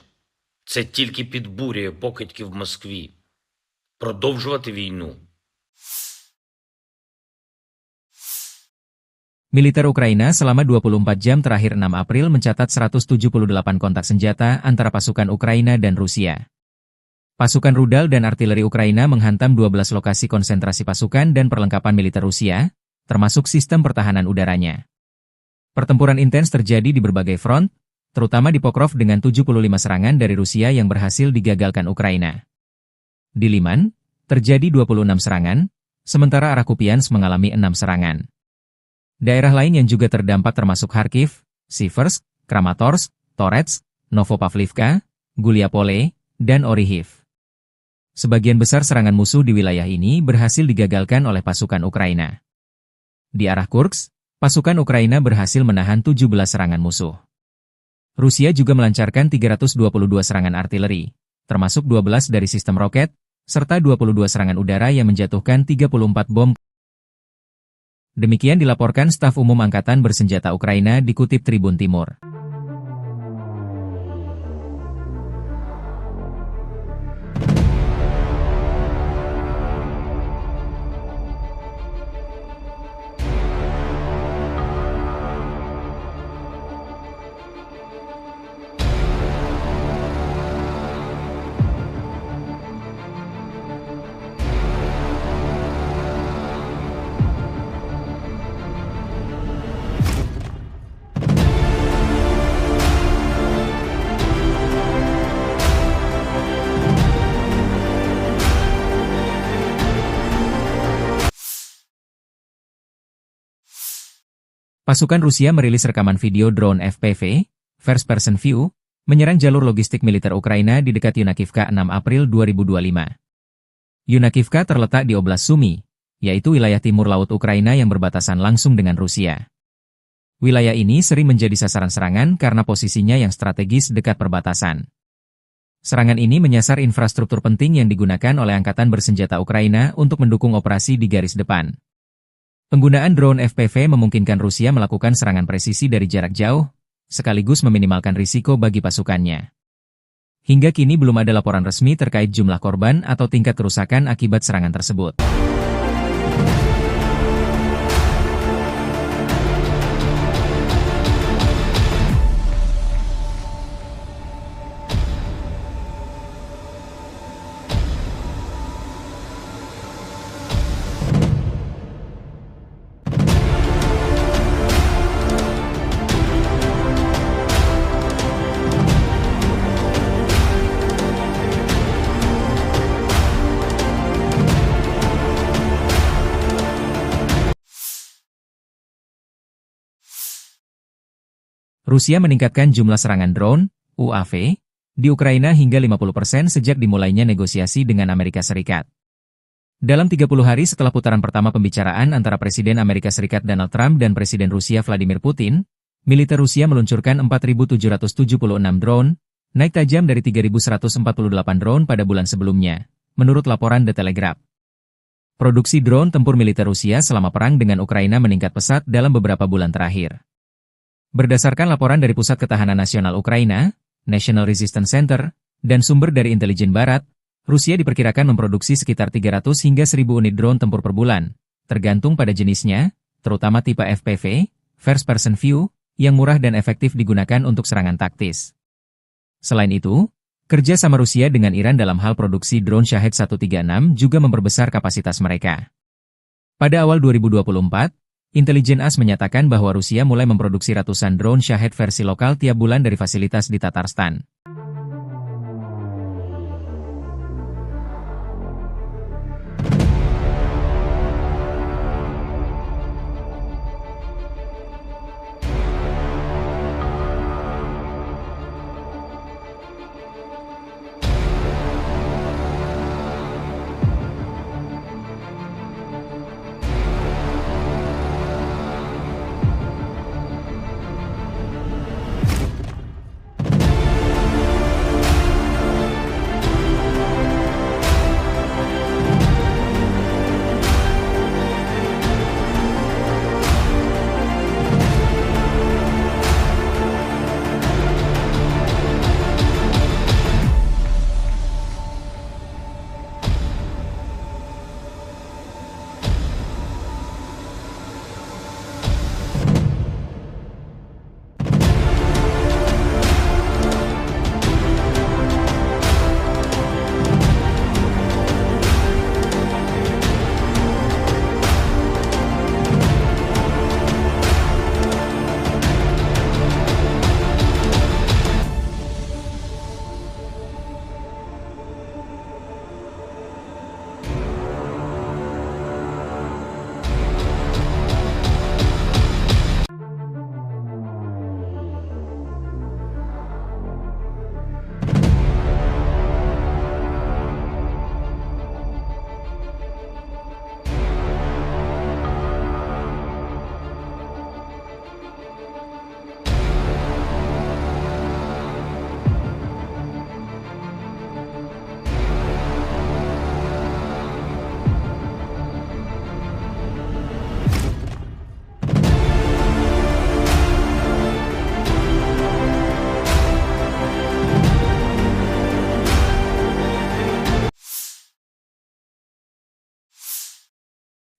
Це тільки підбурює покидьки в Москві. Продовжувати війну. Militer Ukraina selama 24 jam terakhir 6 April mencatat 178 kontak senjata antara pasukan Ukraina dan Rusia. Pasukan rudal dan artileri Ukraina menghantam 12 lokasi konsentrasi pasukan dan perlengkapan militer Rusia, termasuk sistem pertahanan udaranya. Pertempuran intens terjadi di berbagai front, terutama di Pokrov dengan 75 serangan dari Rusia yang berhasil digagalkan Ukraina. Di Liman, terjadi 26 serangan, sementara arah Kupiansk mengalami 6 serangan. Daerah lain yang juga terdampak termasuk Kharkiv, Siversk, Kramatorsk, Toretsk, Novopavlivka, Guliapole, dan Orihiv. Sebagian besar serangan musuh di wilayah ini berhasil digagalkan oleh pasukan Ukraina. Di arah Kursk, pasukan Ukraina berhasil menahan 17 serangan musuh. Rusia juga melancarkan 322 serangan artileri, termasuk 12 dari sistem roket, serta 22 serangan udara yang menjatuhkan 34 bom. Demikian dilaporkan staf umum Angkatan Bersenjata Ukraina dikutip Tribun Timur. Pasukan Rusia merilis rekaman video drone FPV, First Person View, menyerang jalur logistik militer Ukraina di dekat Yunakivka 6 April 2025. Yunakivka terletak di Oblast Sumy, yaitu wilayah timur laut Ukraina yang berbatasan langsung dengan Rusia. Wilayah ini sering menjadi sasaran serangan karena posisinya yang strategis dekat perbatasan. Serangan ini menyasar infrastruktur penting yang digunakan oleh Angkatan Bersenjata Ukraina untuk mendukung operasi di garis depan. Penggunaan drone FPV memungkinkan Rusia melakukan serangan presisi dari jarak jauh, sekaligus meminimalkan risiko bagi pasukannya. Hingga kini belum ada laporan resmi terkait jumlah korban atau tingkat kerusakan akibat serangan tersebut. Rusia meningkatkan jumlah serangan drone, UAV, di Ukraina hingga 50% sejak dimulainya negosiasi dengan Amerika Serikat. Dalam 30 hari setelah putaran pertama pembicaraan antara Presiden Amerika Serikat Donald Trump dan Presiden Rusia Vladimir Putin, militer Rusia meluncurkan 4.776 drone, naik tajam dari 3.148 drone pada bulan sebelumnya, menurut laporan The Telegraph. Produksi drone tempur militer Rusia selama perang dengan Ukraina meningkat pesat dalam beberapa bulan terakhir. Berdasarkan laporan dari Pusat Ketahanan Nasional Ukraina, National Resistance Center, dan sumber dari intelijen barat, Rusia diperkirakan memproduksi sekitar 300 hingga 1.000 unit drone tempur per bulan, tergantung pada jenisnya, terutama tipe FPV, First Person View, yang murah dan efektif digunakan untuk serangan taktis. Selain itu, kerja sama Rusia dengan Iran dalam hal produksi drone Shahed 136 juga memperbesar kapasitas mereka. Pada awal 2024, Intelijen AS menyatakan bahwa Rusia mulai memproduksi ratusan drone Shahed versi lokal tiap bulan dari fasilitas di Tatarstan.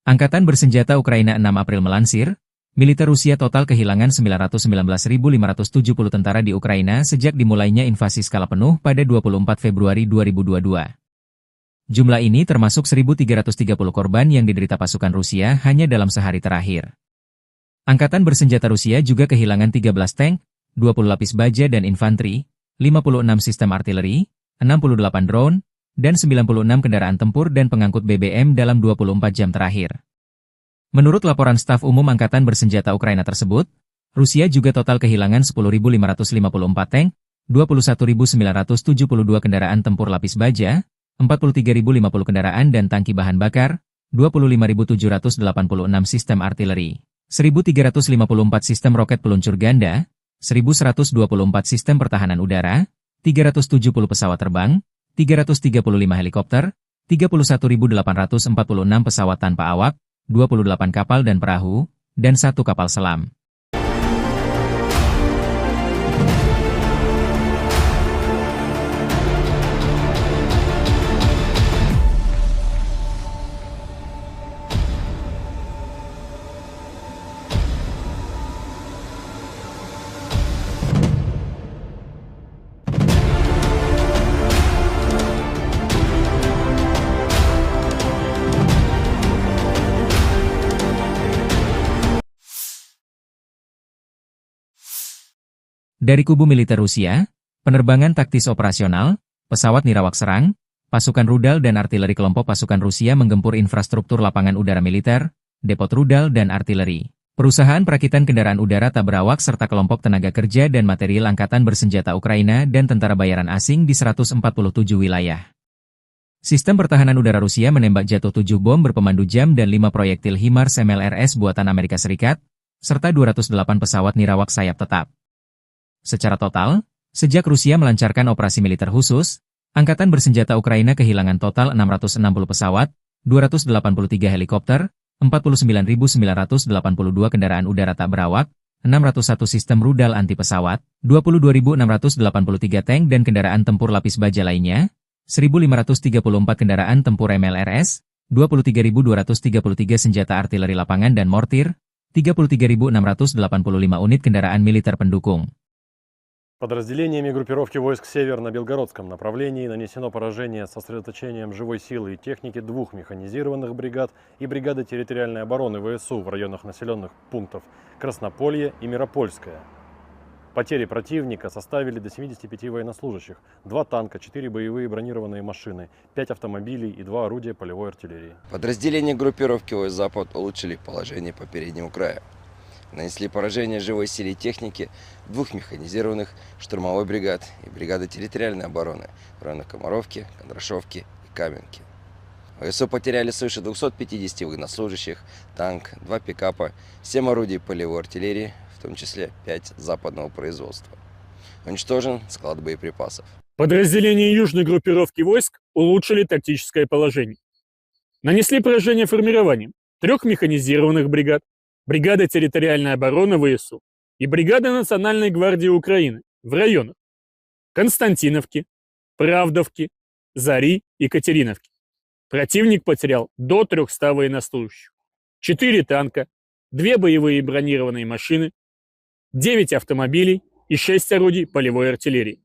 Angkatan Bersenjata Ukraina 6 April melansir, militer Rusia total kehilangan 919.570 tentara di Ukraina sejak dimulainya invasi skala penuh pada 24 Februari 2022. Jumlah ini termasuk 1.330 korban yang diderita pasukan Rusia hanya dalam sehari terakhir. Angkatan Bersenjata Rusia juga kehilangan 13 tank, 20 lapis baja dan infanteri, 56 sistem artileri, 68 drone, dan 96 kendaraan tempur dan pengangkut BBM dalam 24 jam terakhir. Menurut laporan staf umum Angkatan Bersenjata Ukraina tersebut, Rusia juga total kehilangan 10.554 tank, 21.972 kendaraan tempur lapis baja, 43.050 kendaraan dan tangki bahan bakar, 25.786 sistem artileri, 1.354 sistem roket peluncur ganda, 1.124 sistem pertahanan udara, 370 pesawat terbang, 335 helikopter, 31.846 pesawat tanpa awak, 28 kapal dan perahu, dan 1 kapal selam. Dari kubu militer Rusia, penerbangan taktis operasional, pesawat nirawak serang, pasukan rudal dan artileri kelompok pasukan Rusia menggempur infrastruktur lapangan udara militer, depot rudal dan artileri, perusahaan perakitan kendaraan udara tak berawak serta kelompok tenaga kerja dan material Angkatan Bersenjata Ukraina dan tentara bayaran asing di 147 wilayah. Sistem pertahanan udara Rusia menembak jatuh 7 bom berpemandu jam dan 5 proyektil HIMARS MLRS buatan Amerika Serikat, serta 208 pesawat nirawak sayap tetap. Secara total, sejak Rusia melancarkan operasi militer khusus, Angkatan Bersenjata Ukraina kehilangan total 660 pesawat, 283 helikopter, 49.982 kendaraan udara tak berawak, 601 sistem rudal anti pesawat, 22.683 tank dan kendaraan tempur lapis baja lainnya, 1.534 kendaraan tempur MLRS, 23.233 senjata artileri lapangan dan mortir, 33.685 unit kendaraan militer pendukung. Подразделениями группировки войск «Север» на Белгородском направлении нанесено поражение с сосредоточением живой силы и техники 2 механизированных бригад и бригады территориальной обороны ВСУ в районах населенных пунктов Краснополье и Миропольское. Потери противника составили до 75 военнослужащих, 2 танка, 4 боевые бронированные машины, 5 автомобилей и 2 орудия полевой артиллерии. Подразделения группировки войск «Запад» улучшили положение по переднему краю. Нанесли поражение живой силе и технике 2 механизированных штурмовой бригад и бригады территориальной обороны в районах Комаровки, Кондрашовки и Каменки. ВСУ потеряли свыше 250 военнослужащих, танк, 2 пикапа, 7 орудий полевой артиллерии, в том числе 5 западного производства. Уничтожен склад боеприпасов. Подразделения южной группировки войск улучшили тактическое положение. Нанесли поражение формированием 3 механизированных бригад, бригады территориальной обороны ВСУ и бригады Национальной гвардии Украины в районах Константиновки, Правдовки, Зари и Катериновки. Противник потерял до 300 военнослужащих, 4 танка, 2 боевые бронированные машины, 9 автомобилей и 6 орудий полевой артиллерии.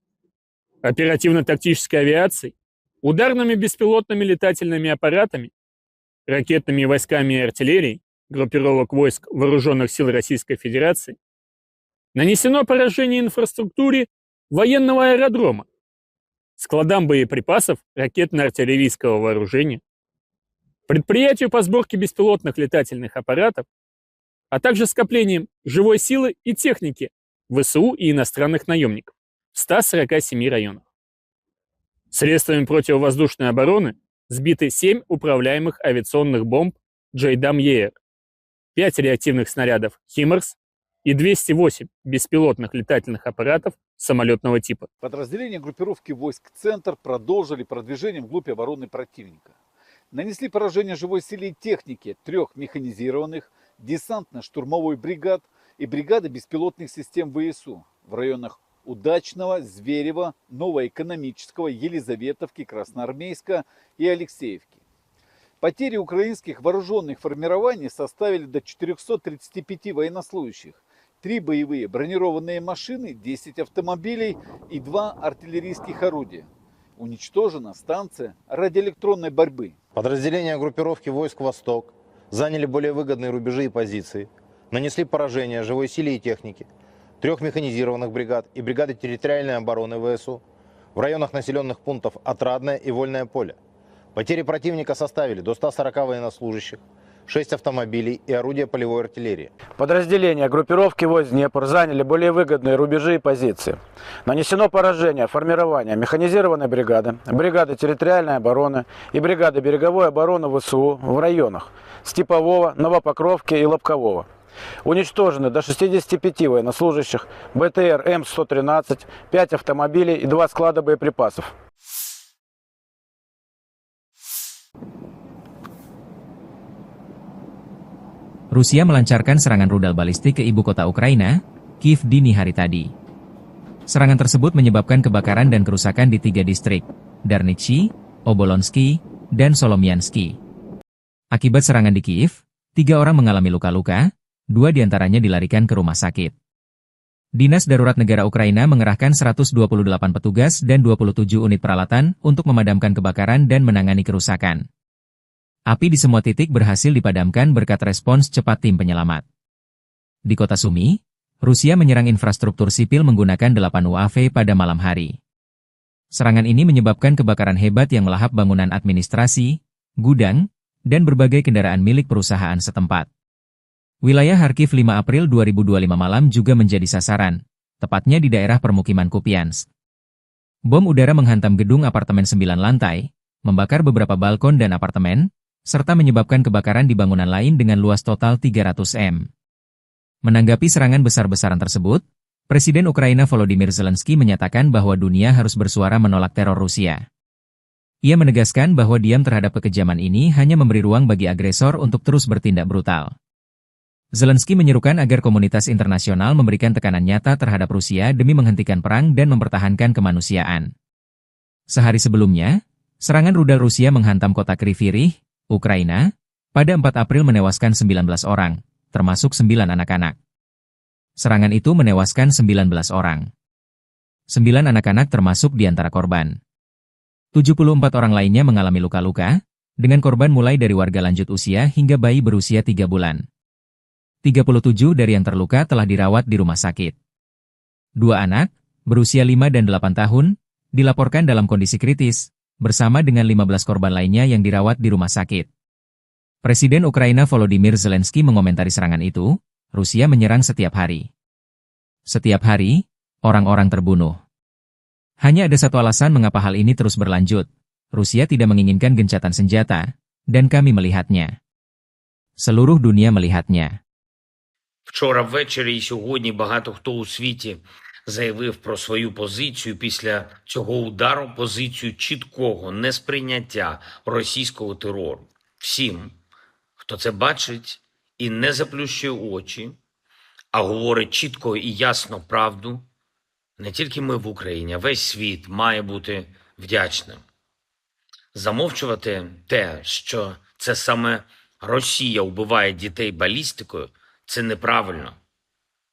Оперативно-тактической авиацией, ударными беспилотными летательными аппаратами, ракетными войсками и артиллерией группировок войск Вооруженных сил Российской Федерации нанесено поражение инфраструктуре военного аэродрома, складам боеприпасов ракетно-артиллерийского вооружения, предприятию по сборке беспилотных летательных аппаратов, а также скоплением живой силы и техники ВСУ и иностранных наемников в 147 районах. Средствами противовоздушной обороны сбиты 7 управляемых авиационных бомб «Джейдам-Еер», 5 реактивных снарядов «Химарс» и 208 беспилотных летательных аппаратов самолетного типа. Подразделения группировки войск «Центр» продолжили продвижение вглубь обороны противника. Нанесли поражение живой силе и технике 3 механизированных десантно-штурмовой бригад и бригады беспилотных систем ВСУ в районах Удачного, Зверева, Новоэкономического, Елизаветовки, Красноармейска и Алексеевки. Потери украинских вооруженных формирований составили до 435 военнослужащих, 3 боевые бронированные машины, 10 автомобилей и 2 артиллерийских орудия. Уничтожена станция радиоэлектронной борьбы. Подразделения группировки войск «Восток» заняли более выгодные рубежи и позиции, нанесли поражение живой силе и технике 3 механизированных бригад и бригады территориальной обороны ВСУ в районах населенных пунктов Отрадное и Вольное поле. Потери противника составили до 140 военнослужащих, 6 автомобилей и орудия полевой артиллерии. Подразделения группировки войск Днепр заняли более выгодные рубежи и позиции. Нанесено поражение формирования механизированной бригады, бригады территориальной обороны и бригады береговой обороны ВСУ в районах Степового, Новопокровки и Лобкового. Уничтожены до 65 военнослужащих, БТР М113, 5 автомобилей и 2 склада боеприпасов. Rusia melancarkan serangan rudal balistik ke ibu kota Ukraina, Kiev dini hari tadi. Serangan tersebut menyebabkan kebakaran dan kerusakan di 3 distrik, Darnitsy, Obolonsky, dan Solomiansky. Akibat serangan di Kiev, 3 orang mengalami luka-luka, 2 diantaranya dilarikan ke rumah sakit. Dinas Darurat Negara Ukraina mengerahkan 128 petugas dan 27 unit peralatan untuk memadamkan kebakaran dan menangani kerusakan. Api di semua titik berhasil dipadamkan berkat respons cepat tim penyelamat. Di kota Sumy, Rusia menyerang infrastruktur sipil menggunakan 8 UAV pada malam hari. Serangan ini menyebabkan kebakaran hebat yang melahap bangunan administrasi, gudang, dan berbagai kendaraan milik perusahaan setempat. Wilayah Kharkiv 5 April 2025 malam juga menjadi sasaran, tepatnya di daerah permukiman Kupiansk. Bom udara menghantam gedung apartemen 9 lantai, membakar beberapa balkon dan apartemen, serta menyebabkan kebakaran di bangunan lain dengan luas total 300 m. Menanggapi serangan besar-besaran tersebut, Presiden Ukraina Volodymyr Zelensky menyatakan bahwa dunia harus bersuara menolak teror Rusia. Ia menegaskan bahwa diam terhadap kekejaman ini hanya memberi ruang bagi agresor untuk terus bertindak brutal. Zelensky menyerukan agar komunitas internasional memberikan tekanan nyata terhadap Rusia demi menghentikan perang dan mempertahankan kemanusiaan. Sehari sebelumnya, serangan rudal Rusia menghantam kota Kryvyi Rih, Ukraina, pada 4 April menewaskan 19 orang, termasuk 9 anak-anak. Serangan itu menewaskan 19 orang. 9 anak-anak termasuk di antara korban. 74 orang lainnya mengalami luka-luka, dengan korban mulai dari warga lanjut usia hingga bayi berusia 3 bulan. 37 dari yang terluka telah dirawat di rumah sakit. 2 anak, berusia 5 dan 8 tahun, dilaporkan dalam kondisi kritis, bersama dengan 15 korban lainnya yang dirawat di rumah sakit. Presiden Ukraina Volodymyr Zelensky mengomentari serangan itu, Rusia menyerang setiap hari. Setiap hari, orang-orang terbunuh. Hanya ada satu alasan mengapa hal ini terus berlanjut. Rusia tidak menginginkan gencatan senjata, dan kami melihatnya. Seluruh dunia melihatnya. Вчора ввечері і сьогодні багато хто у світі заявив про свою позицію після цього удару, позицію чіткого несприйняття російського терору. Всім, хто це бачить і не заплющує очі, а говорить чітко і ясно правду, не тільки ми в Україні, а весь світ має бути вдячним. Замовчувати те, що це саме Росія вбиває дітей балістикою, це неправильно,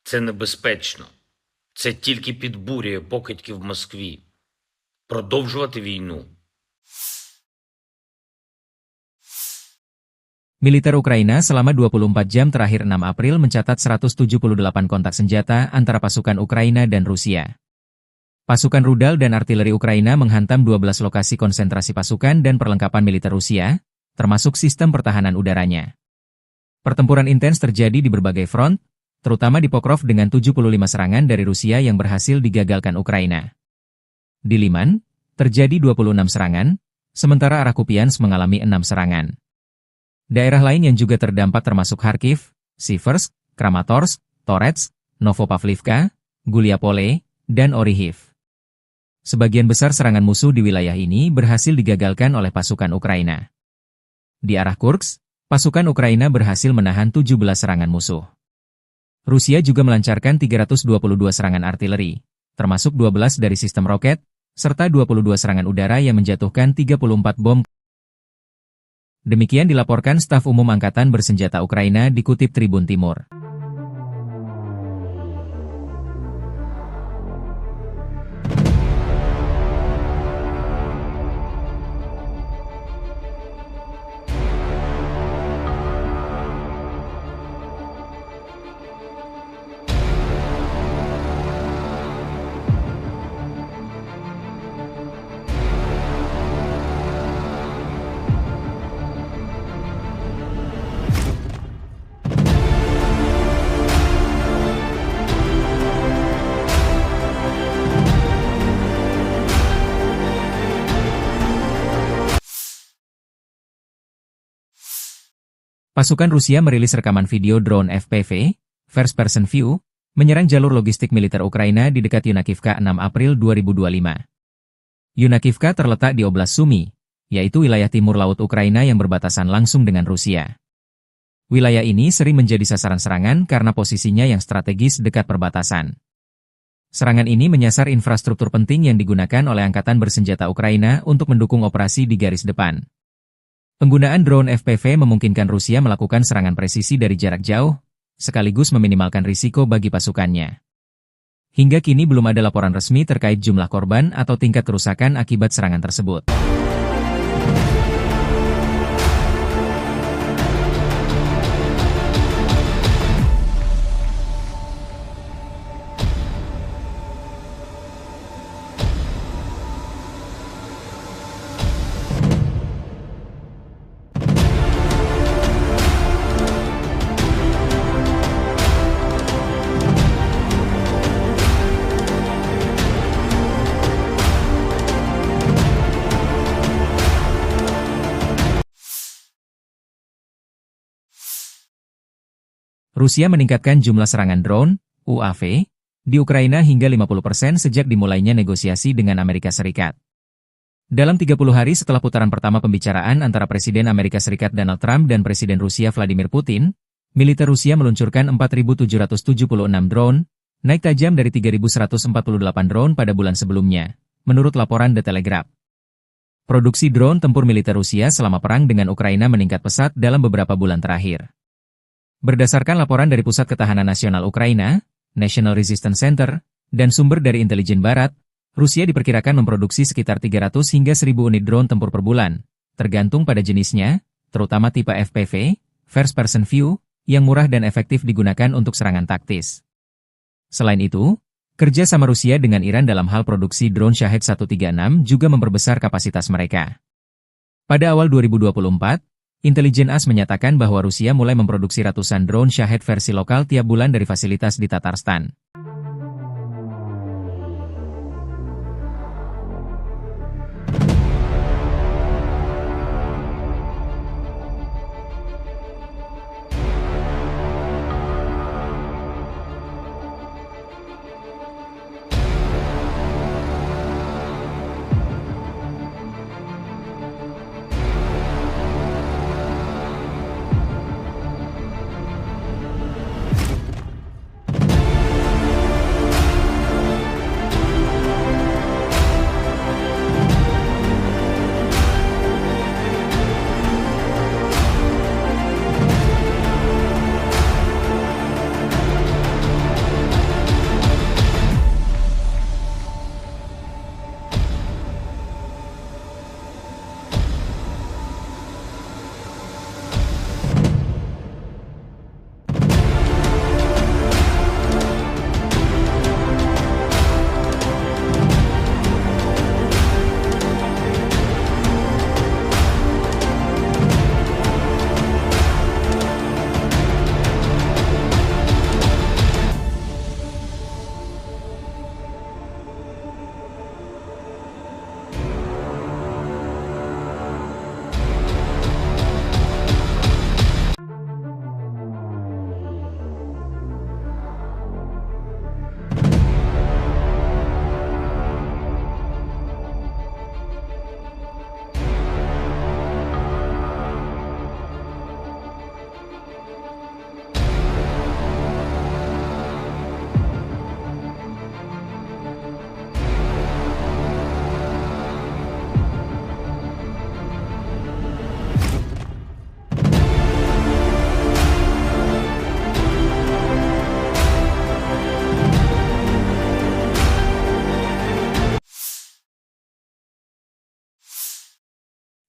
це небезпечно. Це тільки підбурює покидьки в Москві. Продовжувати війну. Militer Ukraina selama 24 jam terakhir 6 April mencatat 178 kontak senjata antara pasukan Ukraina dan Rusia. Pasukan rudal dan artileri Ukraina menghantam 12 lokasi konsentrasi pasukan dan perlengkapan militer Rusia, termasuk sistem pertahanan udaranya. Pertempuran intens terjadi di berbagai front, terutama di Pokrov dengan 75 serangan dari Rusia yang berhasil digagalkan Ukraina. Di Liman, terjadi 26 serangan, sementara arah Kupiansk mengalami 6 serangan. Daerah lain yang juga terdampak termasuk Kharkiv, Siversk, Kramatorsk, Torets, Novopavlivka, Guliapole, dan Orihiv. Sebagian besar serangan musuh di wilayah ini berhasil digagalkan oleh pasukan Ukraina. Di arah Kursk, pasukan Ukraina berhasil menahan 17 serangan musuh. Rusia juga melancarkan 322 serangan artileri, termasuk 12 dari sistem roket, serta 22 serangan udara yang menjatuhkan 34 bom. Demikian dilaporkan staf umum Angkatan Bersenjata Ukraina dikutip Tribun Timur. Pasukan Rusia merilis rekaman video drone FPV, First Person View, menyerang jalur logistik militer Ukraina di dekat Yunakivka 6 April 2025. Yunakivka terletak di Oblast Sumy, yaitu wilayah timur laut Ukraina yang berbatasan langsung dengan Rusia. Wilayah ini sering menjadi sasaran serangan karena posisinya yang strategis dekat perbatasan. Serangan ini menyasar infrastruktur penting yang digunakan oleh Angkatan Bersenjata Ukraina untuk mendukung operasi di garis depan. Penggunaan drone FPV memungkinkan Rusia melakukan serangan presisi dari jarak jauh, sekaligus meminimalkan risiko bagi pasukannya. Hingga kini belum ada laporan resmi terkait jumlah korban atau tingkat kerusakan akibat serangan tersebut. Rusia meningkatkan jumlah serangan drone, UAV, di Ukraina hingga 50% sejak dimulainya negosiasi dengan Amerika Serikat. Dalam 30 hari setelah putaran pertama pembicaraan antara Presiden Amerika Serikat Donald Trump dan Presiden Rusia Vladimir Putin, militer Rusia meluncurkan 4.776 drone, naik tajam dari 3.148 drone pada bulan sebelumnya, menurut laporan The Telegraph. Produksi drone tempur militer Rusia selama perang dengan Ukraina meningkat pesat dalam beberapa bulan terakhir. Berdasarkan laporan dari Pusat Ketahanan Nasional Ukraina, National Resistance Center, dan sumber dari intelijen barat, Rusia diperkirakan memproduksi sekitar 300 hingga 1.000 unit drone tempur per bulan, tergantung pada jenisnya, terutama tipe FPV, First Person View, yang murah dan efektif digunakan untuk serangan taktis. Selain itu, kerja sama Rusia dengan Iran dalam hal produksi drone Shahed 136 juga memperbesar kapasitas mereka. Pada awal 2024, Intelijen AS menyatakan bahwa Rusia mulai memproduksi ratusan drone Shahed versi lokal tiap bulan dari fasilitas di Tatarstan.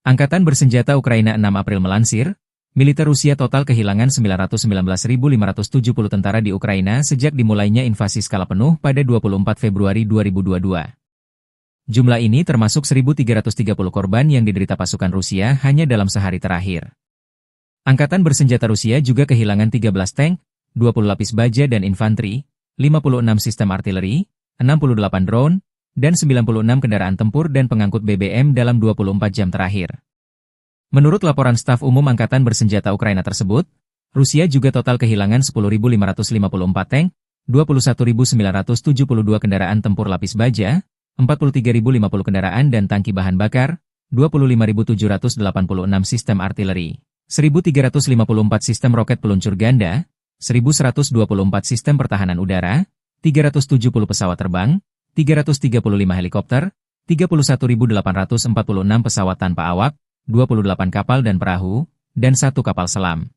Angkatan Bersenjata Ukraina 6 April melansir, militer Rusia total kehilangan 919.570 tentara di Ukraina sejak dimulainya invasi skala penuh pada 24 Februari 2022. Jumlah ini termasuk 1.330 korban yang diderita pasukan Rusia hanya dalam sehari terakhir. Angkatan Bersenjata Rusia juga kehilangan 13 tank, 20 lapis baja dan infanteri, 56 sistem artileri, 68 drone, dan 96 kendaraan tempur dan pengangkut BBM dalam 24 jam terakhir. Menurut laporan staf umum Angkatan Bersenjata Ukraina tersebut, Rusia juga total kehilangan 10.554 tank, 21.972 kendaraan tempur lapis baja, 43.050 kendaraan dan tangki bahan bakar, 25.786 sistem artileri, 1.354 sistem roket peluncur ganda, 1.124 sistem pertahanan udara, 370 pesawat terbang, 335 helikopter, 31.846 pesawat tanpa awak, 28 kapal dan perahu, dan 1 kapal selam.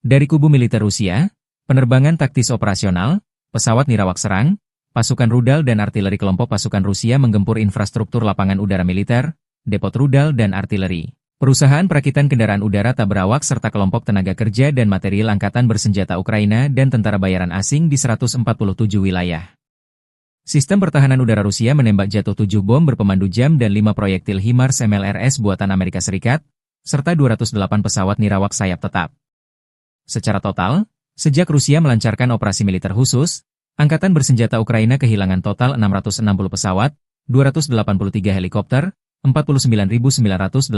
Dari kubu militer Rusia, penerbangan taktis operasional, pesawat nirawak serang, pasukan rudal dan artileri kelompok pasukan Rusia menggempur infrastruktur lapangan udara militer, depot rudal dan artileri, perusahaan perakitan kendaraan udara tak berawak serta kelompok tenaga kerja dan material Angkatan Bersenjata Ukraina dan tentara bayaran asing di 147 wilayah. Sistem pertahanan udara Rusia menembak jatuh 7 bom berpemandu jam dan 5 proyektil HIMARS MLRS buatan Amerika Serikat, serta 208 pesawat nirawak sayap tetap. Secara total, sejak Rusia melancarkan operasi militer khusus, Angkatan Bersenjata Ukraina kehilangan total 660 pesawat, 283 helikopter, 49.982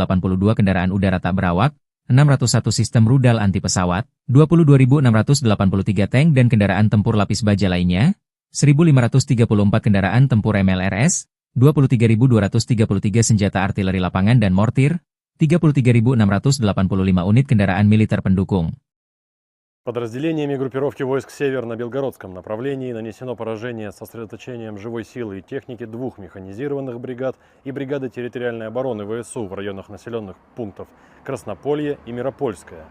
kendaraan udara tak berawak, 601 sistem rudal anti pesawat, 22.683 tank dan kendaraan tempur lapis baja lainnya, 1.534 kendaraan tempur MLRS, 23.233 senjata artileri lapangan dan mortir, 33.685 unit kendaraan militer pendukung. Подразделениями группировки войск «Север» на Белгородском направлении нанесено поражение с сосредоточением живой силы и техники 2 механизированных бригад и бригады территориальной обороны ВСУ в районах населенных пунктов Краснополье и Миропольское.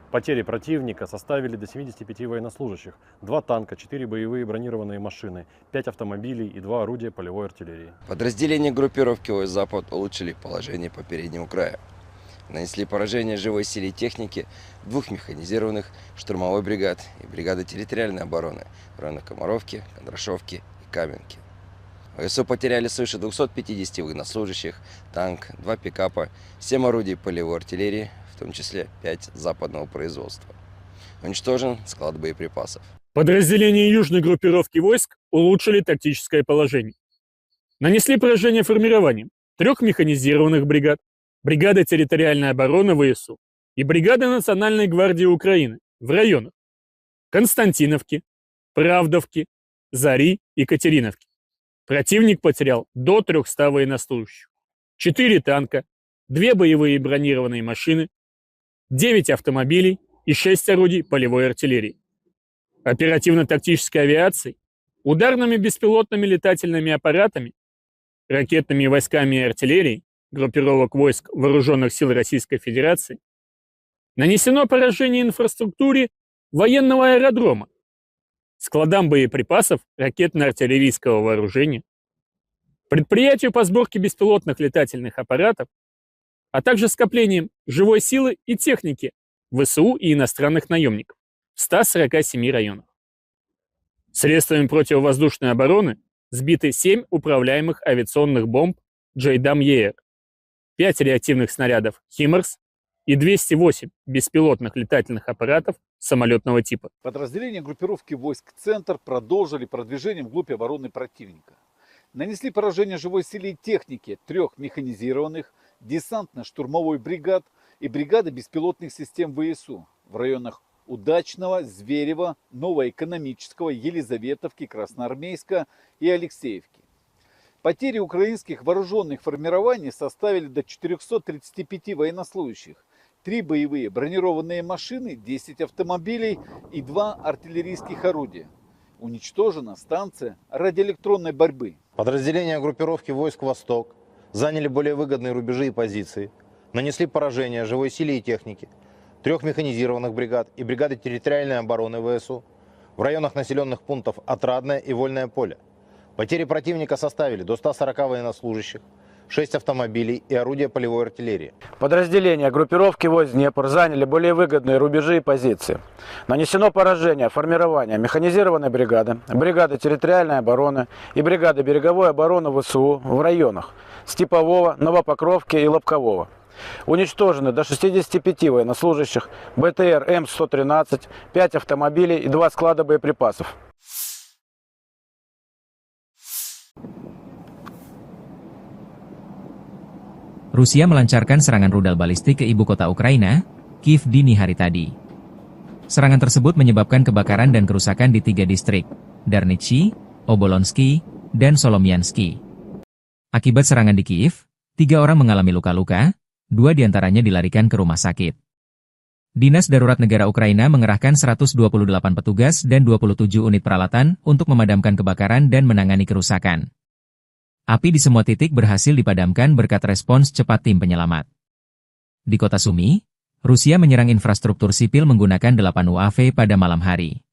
Потери противника составили до 75 военнослужащих, 2 танка, 4 боевые бронированные машины, 5 автомобилей и 2 орудия полевой артиллерии. Подразделения группировки войск «Запад» улучшили положение по переднему краю. Нанесли поражение живой силе и технике 2 механизированных штурмовой бригад и бригады территориальной обороны в районах Комаровки, Кондрашовки и Каменки. ВСУ потеряли свыше 250 военнослужащих, танк, 2 пикапа, 7 орудий полевой артиллерии, в том числе 5 западного производства. Уничтожен склад боеприпасов. Подразделения южной группировки войск улучшили тактическое положение. Нанесли поражение формированием 3 механизированных бригад, бригады территориальной обороны ВСУ и бригады Национальной гвардии Украины в районах Константиновки, Правдовки, Зари и Катериновки. Противник потерял до 300 военнослужащих, 4 танка, 2 боевые бронированные машины, 9 автомобилей и 6 орудий полевой артиллерии. Оперативно-тактической авиацией, ударными беспилотными летательными аппаратами, ракетными войсками и артиллерией группировок войск Вооруженных сил Российской Федерации нанесено поражение инфраструктуре военного аэродрома, складам боеприпасов ракетно-артиллерийского вооружения, предприятию по сборке беспилотных летательных аппаратов, а также скоплением живой силы и техники ВСУ и иностранных наемников в 147 районах. Средствами противовоздушной обороны сбиты 7 управляемых авиационных бомб JDAM-ER, 5 реактивных снарядов HIMARS и 208 беспилотных летательных аппаратов самолетного типа. Подразделения группировки войск «Центр» продолжили продвижение вглубь обороны противника. Нанесли поражение живой силе и технике 3 механизированных десантно-штурмовой бригад и бригады беспилотных систем ВСУ в районах Удачного, Зверева, Новоэкономического, Елизаветовки, Красноармейска и Алексеевки. Потери украинских вооруженных формирований составили до 435 военнослужащих, 3 боевые бронированные машины, 10 автомобилей и 2 артиллерийских орудия. Уничтожена станция радиоэлектронной борьбы. Подразделения группировки войск «Восток» заняли более выгодные рубежи и позиции, нанесли поражение живой силе и технике 3 механизированных бригад и бригады территориальной обороны ВСУ в районах населенных пунктов Отрадное и Вольное поле. Потери противника составили до 140 военнослужащих, 6 автомобилей и орудия полевой артиллерии. Подразделения группировки войск Днепр заняли более выгодные рубежи и позиции. Нанесено поражение формирования механизированной бригады, бригады территориальной обороны и бригады береговой обороны ВСУ в районах Степового, Новопокровки и Лобкового. Уничтожены до 65 военнослужащих, БТР М113, 5 автомобилей и 2 склада боеприпасов. Rusia melancarkan serangan rudal balistik ke ibu kota Ukraina, Kiev dini hari tadi. Serangan tersebut menyebabkan kebakaran dan kerusakan di 3 distrik, Darnichi, Obolonsky, dan Solomiansky. Akibat serangan di Kiev, 3 orang mengalami luka-luka, 2 diantaranya dilarikan ke rumah sakit. Dinas Darurat Negara Ukraina mengerahkan 128 petugas dan 27 unit peralatan untuk memadamkan kebakaran dan menangani kerusakan. Api di semua titik berhasil dipadamkan berkat respons cepat tim penyelamat. Di kota Sumy, Rusia menyerang infrastruktur sipil menggunakan 8 UAV pada malam hari.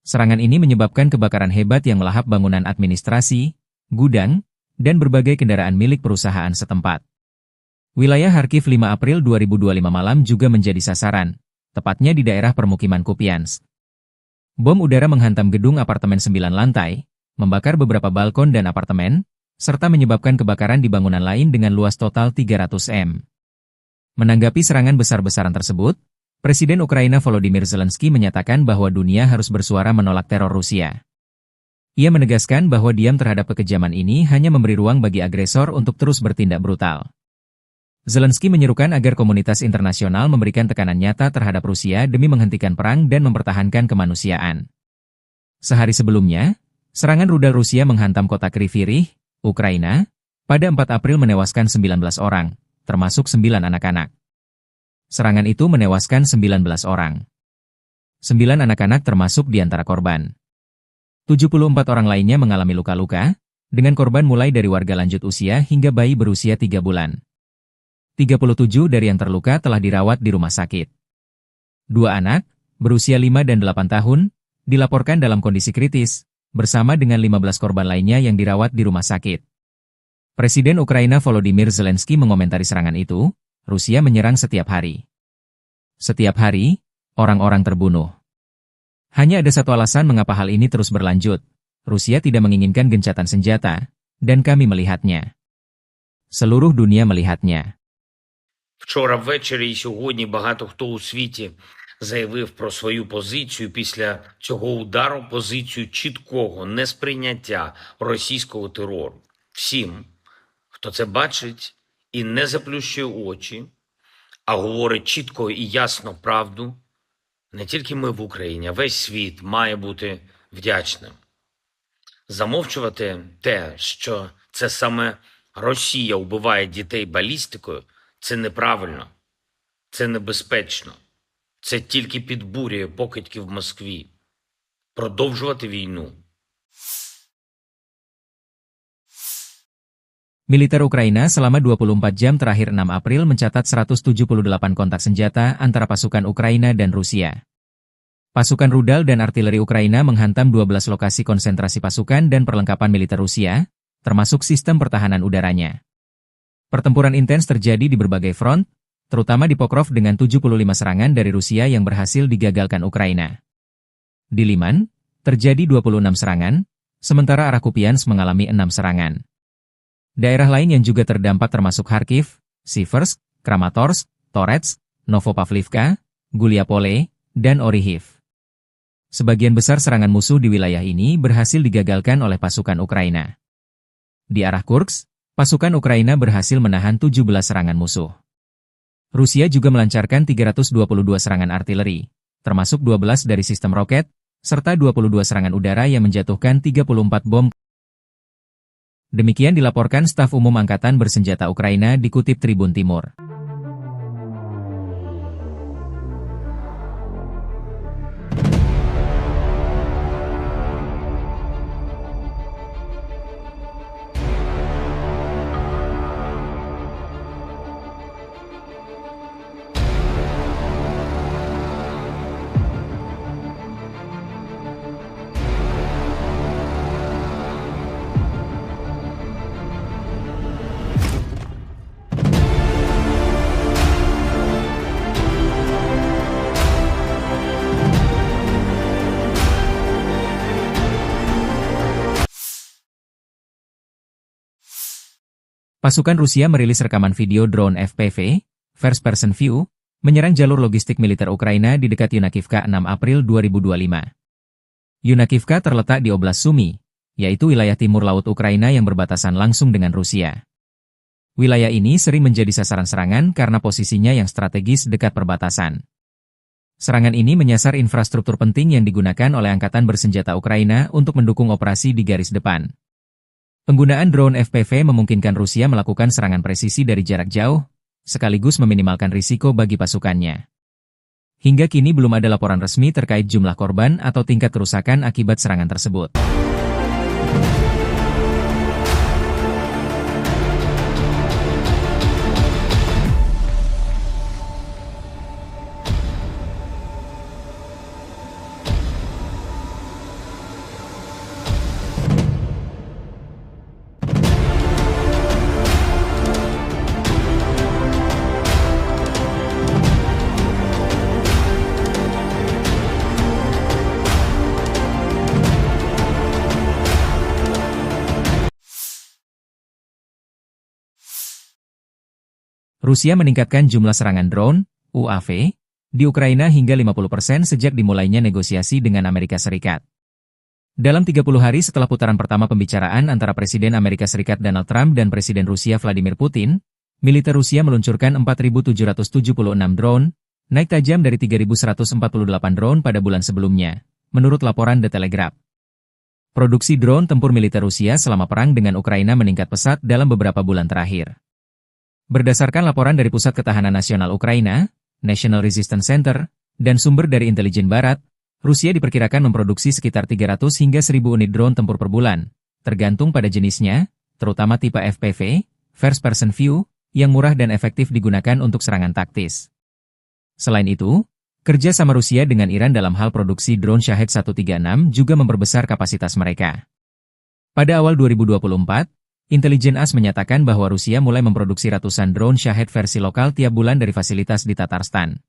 Serangan ini menyebabkan kebakaran hebat yang melahap bangunan administrasi, gudang, dan berbagai kendaraan milik perusahaan setempat. Wilayah Kharkiv 5 April 2025 malam juga menjadi sasaran, tepatnya di daerah permukiman Kupiansk. Bom udara menghantam gedung apartemen 9 lantai, membakar beberapa balkon dan apartemen, serta menyebabkan kebakaran di bangunan lain dengan luas total 300 m. Menanggapi serangan besar-besaran tersebut, Presiden Ukraina Volodymyr Zelensky menyatakan bahwa dunia harus bersuara menolak teror Rusia. Ia menegaskan bahwa diam terhadap kekejaman ini hanya memberi ruang bagi agresor untuk terus bertindak brutal. Zelensky menyerukan agar komunitas internasional memberikan tekanan nyata terhadap Rusia demi menghentikan perang dan mempertahankan kemanusiaan. Sehari sebelumnya, serangan rudal Rusia menghantam kota Kryvyi Rih, Ukraina, pada 4 April menewaskan 19 orang, termasuk 9 anak-anak. Serangan itu menewaskan 19 orang. 9 anak-anak termasuk di antara korban. 74 orang lainnya mengalami luka-luka, dengan korban mulai dari warga lanjut usia hingga bayi berusia 3 bulan. 37 dari yang terluka telah dirawat di rumah sakit. 2 anak, berusia 5 dan 8 tahun, dilaporkan dalam kondisi kritis, bersama dengan 15 korban lainnya yang dirawat di rumah sakit. Presiden Ukraina Volodymyr Zelensky mengomentari serangan itu, Rusia menyerang setiap hari. Setiap hari, orang-orang terbunuh. Hanya ada satu alasan mengapa hal ini terus berlanjut. Rusia tidak menginginkan gencatan senjata, dan kami melihatnya. Seluruh dunia melihatnya. Вчора ввечері і сьогодні багато хто у світі заявив про свою позицію після цього удару, позицію чіткого несприйняття російського терору. Всім, хто це бачить і не заплющує очі, а говорить чітко і ясно правду, не тільки ми в Україні, а весь світ має бути вдячним. Замовчувати те, що це саме Росія вбиває дітей балістикою, це неправильно, це небезпечно. Це тільки підбурює покидьків в Москві. Продовжувати війну. Militer Ukraina selama 24 jam terakhir 6 April mencatat 178 kontak senjata antara pasukan Ukraina dan Rusia. Pasukan rudal dan artileri Ukraina menghantam 12 lokasi konsentrasi pasukan dan perlengkapan militer Rusia, termasuk sistem pertahanan udaranya. Pertempuran intens terjadi di berbagai front, terutama di Pokrov dengan 75 serangan dari Rusia yang berhasil digagalkan Ukraina. Di Liman, terjadi 26 serangan, sementara arah Kupiansk mengalami 6 serangan. Daerah lain yang juga terdampak termasuk Kharkiv, Siversk, Kramatorsk, Toretsk, Novopavlivka, Guliapole, dan Orihiv. Sebagian besar serangan musuh di wilayah ini berhasil digagalkan oleh pasukan Ukraina. Di arah Kursk, pasukan Ukraina berhasil menahan 17 serangan musuh. Rusia juga melancarkan 322 serangan artileri, termasuk 12 dari sistem roket, serta 22 serangan udara yang menjatuhkan 34 bom. Demikian dilaporkan staf umum Angkatan Bersenjata Ukraina dikutip Tribun Timur. Pasukan Rusia merilis rekaman video drone FPV, First Person View, menyerang jalur logistik militer Ukraina di dekat Yunakivka 6 April 2025. Yunakivka terletak di Oblast Sumy, yaitu wilayah timur laut Ukraina yang berbatasan langsung dengan Rusia. Wilayah ini sering menjadi sasaran serangan karena posisinya yang strategis dekat perbatasan. Serangan ini menyasar infrastruktur penting yang digunakan oleh Angkatan Bersenjata Ukraina untuk mendukung operasi di garis depan. Penggunaan drone FPV memungkinkan Rusia melakukan serangan presisi dari jarak jauh, sekaligus meminimalkan risiko bagi pasukannya. Hingga kini belum ada laporan resmi terkait jumlah korban atau tingkat kerusakan akibat serangan tersebut. Rusia meningkatkan jumlah serangan drone, UAV, di Ukraina hingga 50% sejak dimulainya negosiasi dengan Amerika Serikat. Dalam 30 hari setelah putaran pertama pembicaraan antara Presiden Amerika Serikat Donald Trump dan Presiden Rusia Vladimir Putin, militer Rusia meluncurkan 4.776 drone, naik tajam dari 3.148 drone pada bulan sebelumnya, menurut laporan The Telegraph. Produksi drone tempur militer Rusia selama perang dengan Ukraina meningkat pesat dalam beberapa bulan terakhir. Berdasarkan laporan dari Pusat Ketahanan Nasional Ukraina, National Resistance Center, dan sumber dari intelijen barat, Rusia diperkirakan memproduksi sekitar 300 hingga 1.000 unit drone tempur per bulan, tergantung pada jenisnya, terutama tipe FPV, First Person View, yang murah dan efektif digunakan untuk serangan taktis. Selain itu, kerja sama Rusia dengan Iran dalam hal produksi drone Shahed 136 juga memperbesar kapasitas mereka. Pada awal 2024, Intelijen AS menyatakan bahwa Rusia mulai memproduksi ratusan drone Shahed versi lokal tiap bulan dari fasilitas di Tatarstan.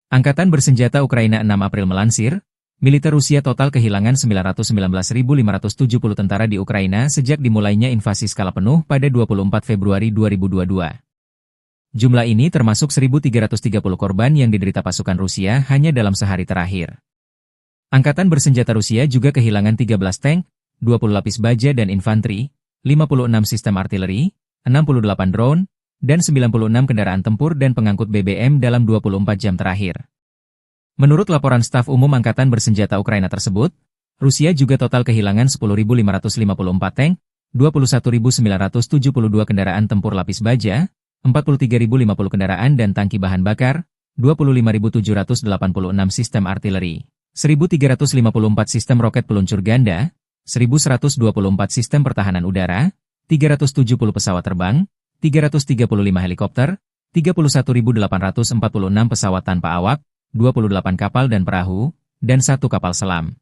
Angkatan Bersenjata Ukraina 6 April melansir, militer Rusia total kehilangan 919.570 tentara di Ukraina sejak dimulainya invasi skala penuh pada 24 Februari 2022. Jumlah ini termasuk 1.330 korban yang diderita pasukan Rusia hanya dalam sehari terakhir. Angkatan Bersenjata Rusia juga kehilangan 13 tank, 20 lapis baja dan infanteri, 56 sistem artileri, 68 drone, dan 96 kendaraan tempur dan pengangkut BBM dalam 24 jam terakhir. Menurut laporan staf umum Angkatan Bersenjata Ukraina tersebut, Rusia juga total kehilangan 10.554 tank, 21.972 kendaraan tempur lapis baja, 43.050 kendaraan dan tangki bahan bakar, 25.786 sistem artileri, 1.354 sistem roket peluncur ganda, 1.124 sistem pertahanan udara, 370 pesawat terbang, 335 helikopter, 31.846 pesawat tanpa awak, 28 kapal dan perahu, dan 1 kapal selam.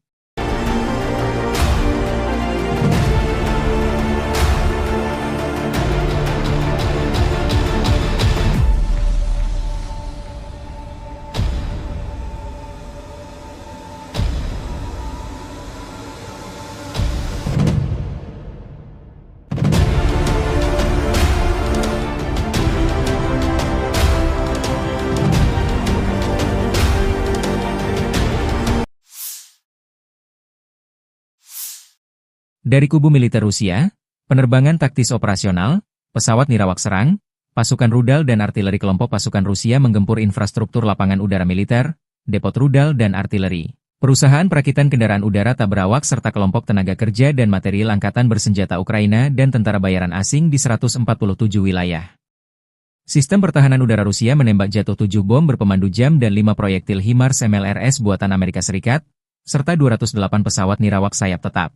Dari kubu militer Rusia, penerbangan taktis operasional, pesawat nirawak serang, pasukan rudal dan artileri kelompok pasukan Rusia menggempur infrastruktur lapangan udara militer, depot rudal dan artileri, perusahaan perakitan kendaraan udara tak berawak serta kelompok tenaga kerja dan material Angkatan Bersenjata Ukraina dan tentara bayaran asing di 147 wilayah. Sistem pertahanan udara Rusia menembak jatuh 7 bom berpemandu jam dan 5 proyektil HIMARS MLRS buatan Amerika Serikat, serta 208 pesawat nirawak sayap tetap.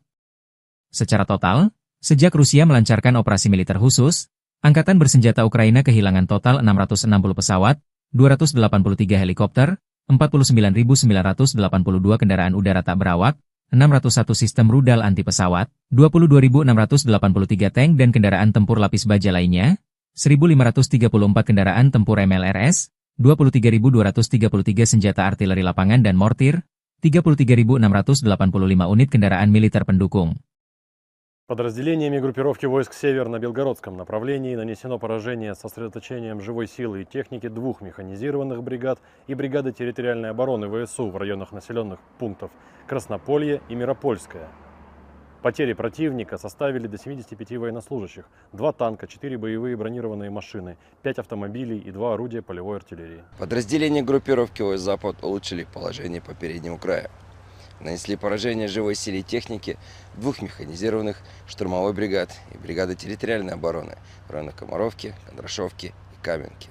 Secara total, sejak Rusia melancarkan operasi militer khusus, Angkatan Bersenjata Ukraina kehilangan total 660 pesawat, 283 helikopter, 49.982 kendaraan udara tak berawak, 601 sistem rudal anti pesawat, 22.683 tank dan kendaraan tempur lapis baja lainnya, 1.534 kendaraan tempur MLRS, 23.233 senjata artileri lapangan dan mortir, 33.685 unit kendaraan militer pendukung. Подразделениями группировки войск «Север» на Белгородском направлении нанесено поражение с сосредоточением живой силы и техники 2 механизированных бригад и бригады территориальной обороны ВСУ в районах населенных пунктов Краснополье и Миропольское. Потери противника составили до 75 военнослужащих, 2 танка, 4 боевые бронированные машины, 5 автомобилей и 2 орудия полевой артиллерии. Подразделения группировки войск «Запад» улучшили положение по переднему краю. Нанесли поражение живой силе и технике 2 механизированных штурмовой бригад и бригады территориальной обороны в районах Комаровки, Кондрашовки и Каменки.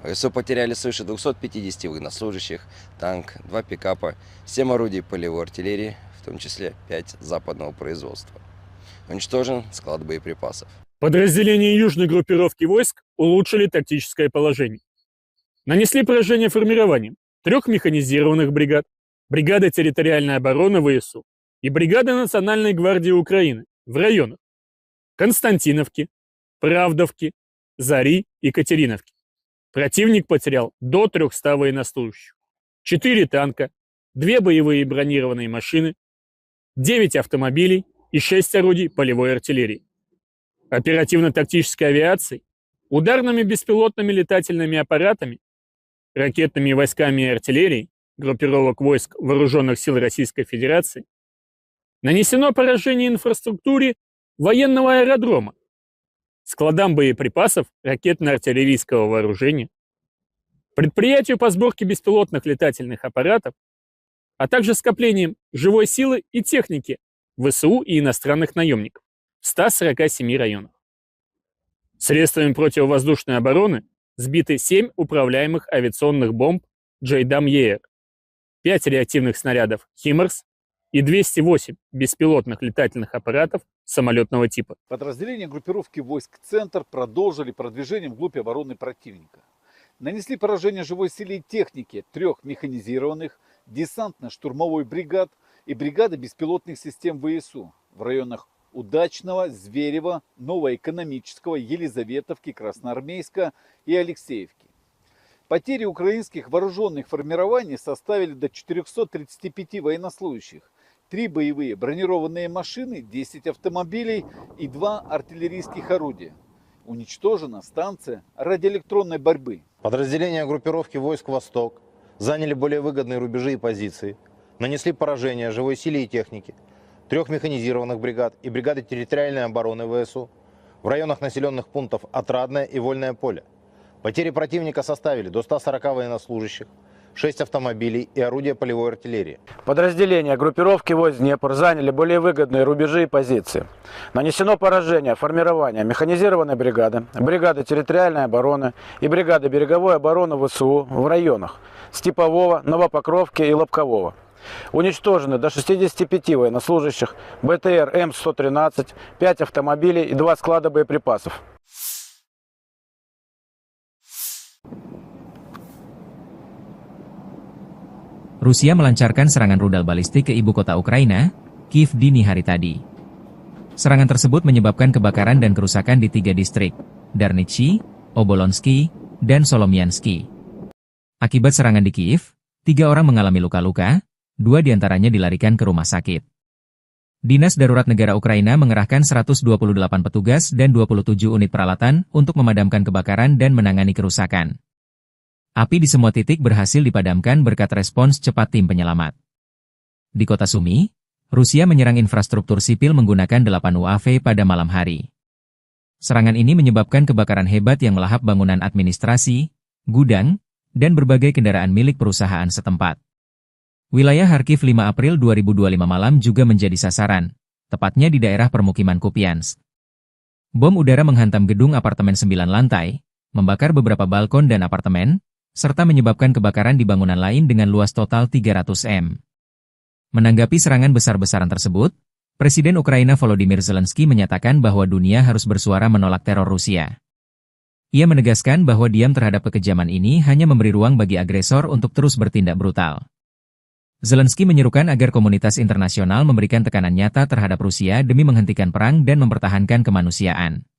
ВСУ потеряли свыше 250 военнослужащих, танк, 2 пикапа, 7 орудий полевой артиллерии, в том числе 5 западного производства. Уничтожен склад боеприпасов. Подразделения южной группировки войск улучшили тактическое положение. Нанесли поражение формированием 3 механизированных бригад, бригады территориальной обороны ВСУ и бригады Национальной гвардии Украины в районах Константиновки, Правдовки, Зари и Катериновки. Противник потерял до 300 военнослужащих, 4 танка, 2 боевые бронированные машины, 9 автомобилей и 6 орудий полевой артиллерии. Оперативно-тактической авиацией, ударными беспилотными летательными аппаратами, ракетными войсками и артиллерией группировок войск Вооруженных сил Российской Федерации нанесено поражение инфраструктуре военного аэродрома, складам боеприпасов ракетно-артиллерийского вооружения, предприятию по сборке беспилотных летательных аппаратов, а также скоплением живой силы и техники ВСУ и иностранных наемников в 147 районах. Средствами противовоздушной обороны сбиты 7 управляемых авиационных бомб «Джейдам-ЕР», 5 реактивных снарядов «Химарс» и 208 беспилотных летательных аппаратов самолетного типа. Подразделения группировки войск «Центр» продолжили продвижение вглубь обороны противника. Нанесли поражение живой силе и технике 3 механизированных, десантно-штурмовой бригад и бригады беспилотных систем ВСУ в районах Удачного, Зверева, Новоэкономического, Елизаветовки, Красноармейска и Алексеевки. Потери украинских вооруженных формирований составили до 435 военнослужащих, 3 боевые бронированные машины, 10 автомобилей и 2 артиллерийских орудия. Уничтожена станция радиоэлектронной борьбы. Подразделения группировки войск «Восток» заняли более выгодные рубежи и позиции, нанесли поражение живой силе и технике 3 механизированных бригад и бригады территориальной обороны ВСУ в районах населенных пунктов Отрадное и Вольное поле. Потери противника составили до 140 военнослужащих, 6 автомобилей и орудия полевой артиллерии. Подразделения группировки войск Днепр заняли более выгодные рубежи и позиции. Нанесено поражение формирования механизированной бригады, бригады территориальной обороны и бригады береговой обороны ВСУ в районах Степового, Новопокровки и Лобкового. Уничтожены до 65 военнослужащих, БТР М113, 5 автомобилей и 2 склада боеприпасов. Rusia melancarkan serangan rudal balistik ke ibu kota Ukraina, Kiev dini hari tadi. Serangan tersebut menyebabkan kebakaran dan kerusakan di 3 distrik, Darnichi, Obolonsky, dan Solomiansky. Akibat serangan di Kiev, 3 orang mengalami luka-luka, 2 diantaranya dilarikan ke rumah sakit. Dinas Darurat Negara Ukraina mengerahkan 128 petugas dan 27 unit peralatan untuk memadamkan kebakaran dan menangani kerusakan. Api di semua titik berhasil dipadamkan berkat respons cepat tim penyelamat. Di kota Sumy, Rusia menyerang infrastruktur sipil menggunakan 8 UAV pada malam hari. Serangan ini menyebabkan kebakaran hebat yang melahap bangunan administrasi, gudang, dan berbagai kendaraan milik perusahaan setempat. Wilayah Kharkiv 5 April 2025 malam juga menjadi sasaran, tepatnya di daerah permukiman Kupiansk. Bom udara menghantam gedung apartemen 9 lantai, membakar beberapa balkon dan apartemen, serta menyebabkan kebakaran di bangunan lain dengan luas total 300 m. Menanggapi serangan besar-besaran tersebut, Presiden Ukraina Volodymyr Zelensky menyatakan bahwa dunia harus bersuara menolak teror Rusia. Ia menegaskan bahwa diam terhadap kekejaman ini hanya memberi ruang bagi agresor untuk terus bertindak brutal. Zelensky menyerukan agar komunitas internasional memberikan tekanan nyata terhadap Rusia demi menghentikan perang dan mempertahankan kemanusiaan.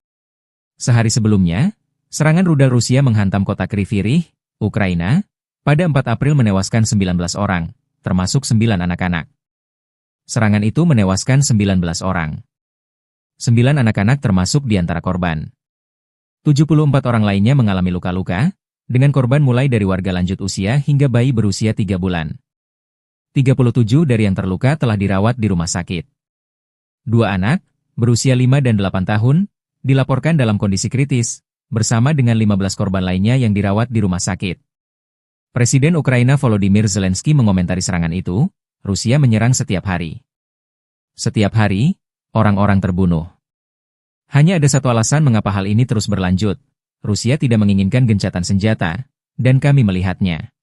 Sehari sebelumnya, serangan rudal Rusia menghantam kota Kryvyi Rih, Ukraina, pada 4 April menewaskan 19 orang, termasuk 9 anak-anak. Serangan itu menewaskan 19 orang. 9 anak-anak termasuk di antara korban. 74 orang lainnya mengalami luka-luka, dengan korban mulai dari warga lanjut usia hingga bayi berusia 3 bulan. 37 dari yang terluka telah dirawat di rumah sakit. 2 anak, berusia 5 dan 8 tahun, dilaporkan dalam kondisi kritis, bersama dengan 15 korban lainnya yang dirawat di rumah sakit. Presiden Ukraina Volodymyr Zelensky mengomentari serangan itu, Rusia menyerang setiap hari. Setiap hari, orang-orang terbunuh. Hanya ada satu alasan mengapa hal ini terus berlanjut. Rusia tidak menginginkan gencatan senjata, dan kami melihatnya.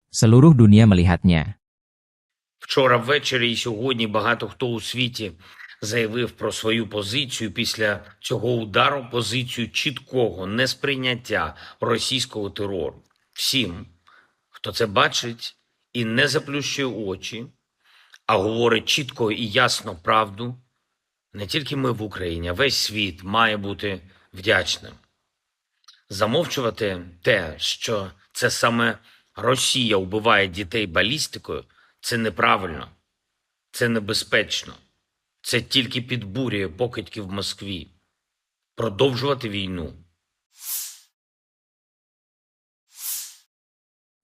Seluruh dunia melihatnya. Вчора ввечері і сьогодні багато хто у світі заявив про свою позицію після цього удару, позицію чіткого несприйняття російського терору. Всім, хто це бачить і не заплющує очі, а говорить чітко і ясно правду, не тільки ми в Україні, а весь світ має бути вдячним. Замовчувати те, що це саме Росія вбиває дітей балістикою, це неправильно, це небезпечно. Це тільки підбурює покидьки в Москві. Продовжувати війну.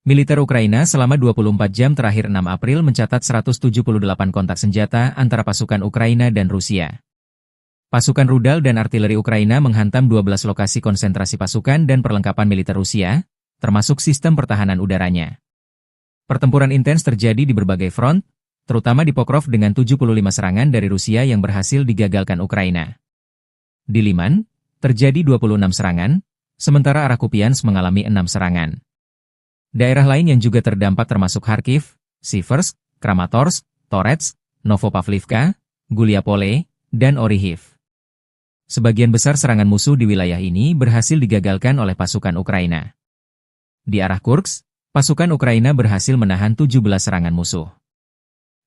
Militer Ukraina selama 24 jam terakhir 6 April mencatat 178 kontak senjata antara pasukan Ukraina dan Rusia. Pasukan rudal dan artileri Ukraina menghantam 12 lokasi konsentrasi pasukan dan perlengkapan militer Rusia, termasuk sistem pertahanan udaranya. Pertempuran intens terjadi di berbagai front, terutama di Pokrov dengan 75 serangan dari Rusia yang berhasil digagalkan Ukraina. Di Liman, terjadi 26 serangan, sementara arah Kupiansk mengalami 6 serangan. Daerah lain yang juga terdampak termasuk Kharkiv, Siversk, Kramatorsk, Toretsk, Novopavlivka, Guliapole, dan Orihiv. Sebagian besar serangan musuh di wilayah ini berhasil digagalkan oleh pasukan Ukraina. Di arah Kursk, pasukan Ukraina berhasil menahan 17 serangan musuh.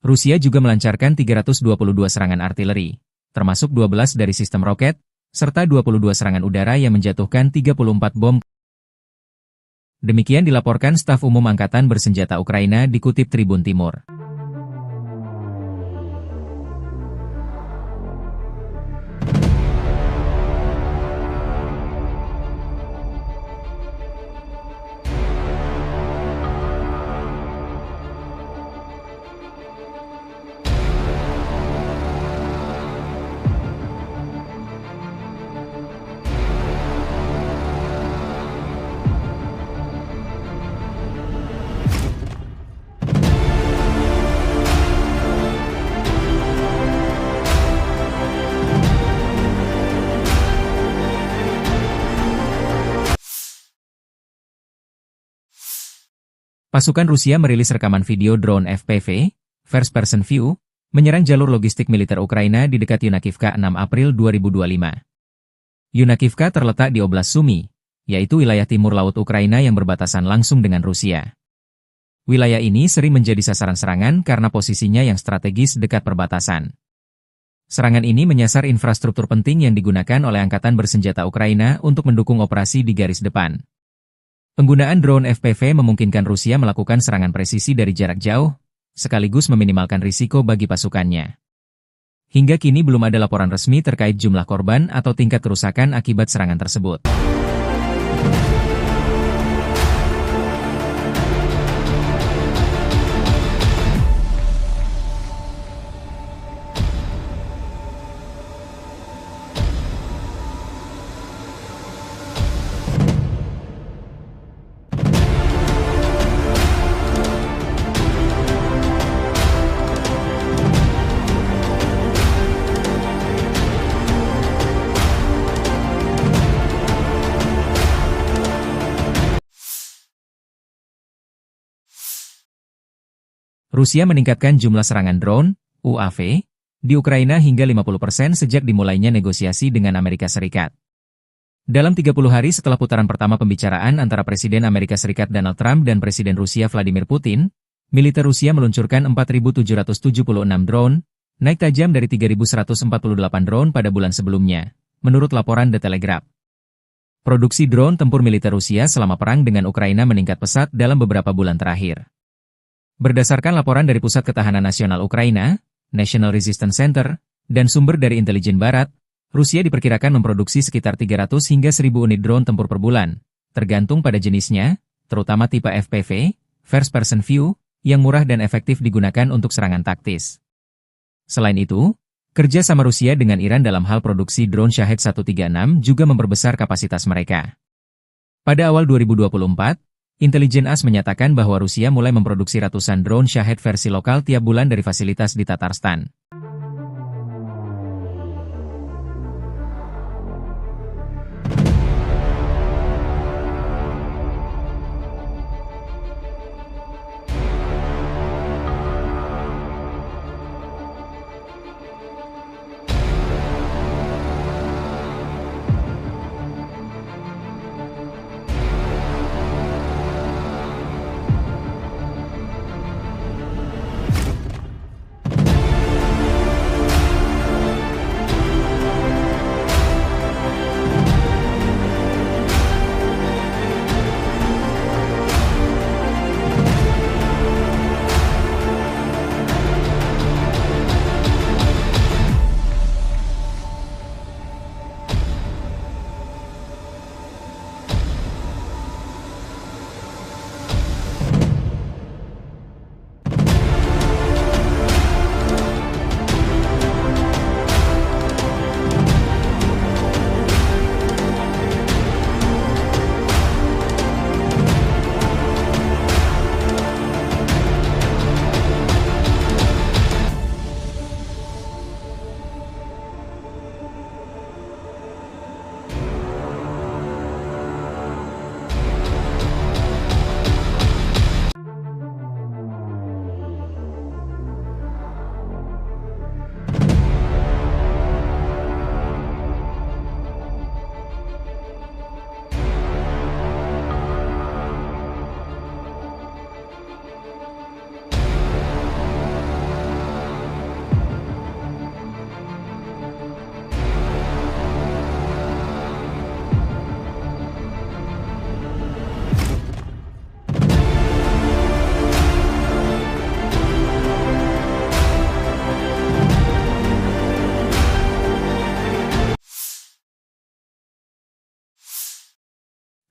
Rusia juga melancarkan 322 serangan artileri, termasuk 12 dari sistem roket, serta 22 serangan udara yang menjatuhkan 34 bom. Demikian dilaporkan staf umum Angkatan Bersenjata Ukraina dikutip Tribun Timur. Pasukan Rusia merilis rekaman video drone FPV, First Person View, menyerang jalur logistik militer Ukraina di dekat Yunakivka 6 April 2025. Yunakivka terletak di Oblast Sumy, yaitu wilayah timur laut Ukraina yang berbatasan langsung dengan Rusia. Wilayah ini sering menjadi sasaran serangan karena posisinya yang strategis dekat perbatasan. Serangan ini menyasar infrastruktur penting yang digunakan oleh Angkatan Bersenjata Ukraina untuk mendukung operasi di garis depan. Penggunaan drone FPV memungkinkan Rusia melakukan serangan presisi dari jarak jauh, sekaligus meminimalkan risiko bagi pasukannya. Hingga kini belum ada laporan resmi terkait jumlah korban atau tingkat kerusakan akibat serangan tersebut. Rusia meningkatkan jumlah serangan drone, UAV, di Ukraina hingga 50% sejak dimulainya negosiasi dengan Amerika Serikat. Dalam 30 hari setelah putaran pertama pembicaraan antara Presiden Amerika Serikat Donald Trump dan Presiden Rusia Vladimir Putin, militer Rusia meluncurkan 4.776 drone, naik tajam dari 3.148 drone pada bulan sebelumnya, menurut laporan The Telegraph. Produksi drone tempur militer Rusia selama perang dengan Ukraina meningkat pesat dalam beberapa bulan terakhir. Berdasarkan laporan dari Pusat Ketahanan Nasional Ukraina, National Resistance Center, dan sumber dari intelijen barat, Rusia diperkirakan memproduksi sekitar 300 hingga 1.000 unit drone tempur per bulan, tergantung pada jenisnya, terutama tipe FPV, First Person View, yang murah dan efektif digunakan untuk serangan taktis. Selain itu, kerja sama Rusia dengan Iran dalam hal produksi drone Shahed 136 juga memperbesar kapasitas mereka. Pada awal 2024, Intelijen AS menyatakan bahwa Rusia mulai memproduksi ratusan drone Shahed versi lokal tiap bulan dari fasilitas di Tatarstan.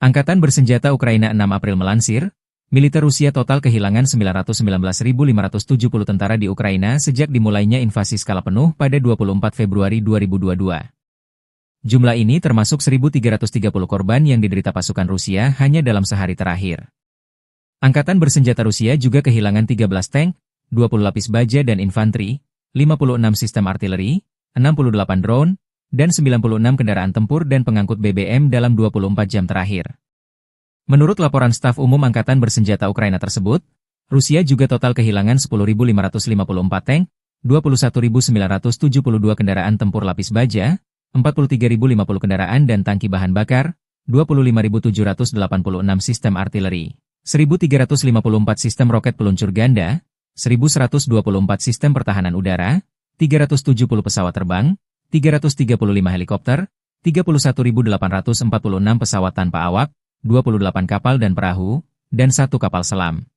Angkatan Bersenjata Ukraina 6 April melansir, militer Rusia total kehilangan 919.570 tentara di Ukraina sejak dimulainya invasi skala penuh pada 24 Februari 2022. Jumlah ini termasuk 1.330 korban yang diderita pasukan Rusia hanya dalam sehari terakhir. Angkatan Bersenjata Rusia juga kehilangan 13 tank, 20 lapis baja dan infanteri, 56 sistem artileri, 68 drone, dan 96 kendaraan tempur dan pengangkut BBM dalam 24 jam terakhir. Menurut laporan staf umum Angkatan Bersenjata Ukraina tersebut, Rusia juga total kehilangan 10.554 tank, 21.972 kendaraan tempur lapis baja, 43.050 kendaraan dan tangki bahan bakar, 25.786 sistem artileri, 1.354 sistem roket peluncur ganda, 1.124 sistem pertahanan udara, 370 pesawat terbang, 335 helikopter, 31.846 pesawat tanpa awak, 28 kapal dan perahu, dan 1 kapal selam.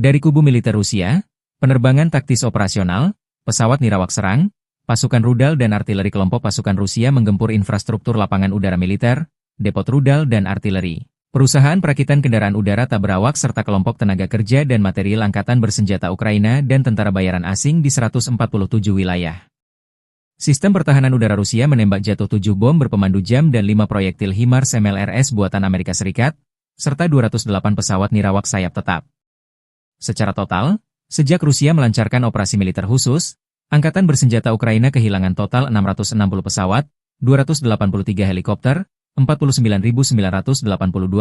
Dari kubu militer Rusia, penerbangan taktis operasional, pesawat nirawak serang, pasukan rudal dan artileri kelompok pasukan Rusia menggempur infrastruktur lapangan udara militer, depot rudal dan artileri, perusahaan perakitan kendaraan udara tak berawak serta kelompok tenaga kerja dan material Angkatan Bersenjata Ukraina dan tentara bayaran asing di 147 wilayah. Sistem pertahanan udara Rusia menembak jatuh 7 bom berpemandu jam dan 5 proyektil HIMARS MLRS buatan Amerika Serikat, serta 208 pesawat nirawak sayap tetap. Secara total, sejak Rusia melancarkan operasi militer khusus, Angkatan Bersenjata Ukraina kehilangan total 660 pesawat, 283 helikopter, 49.982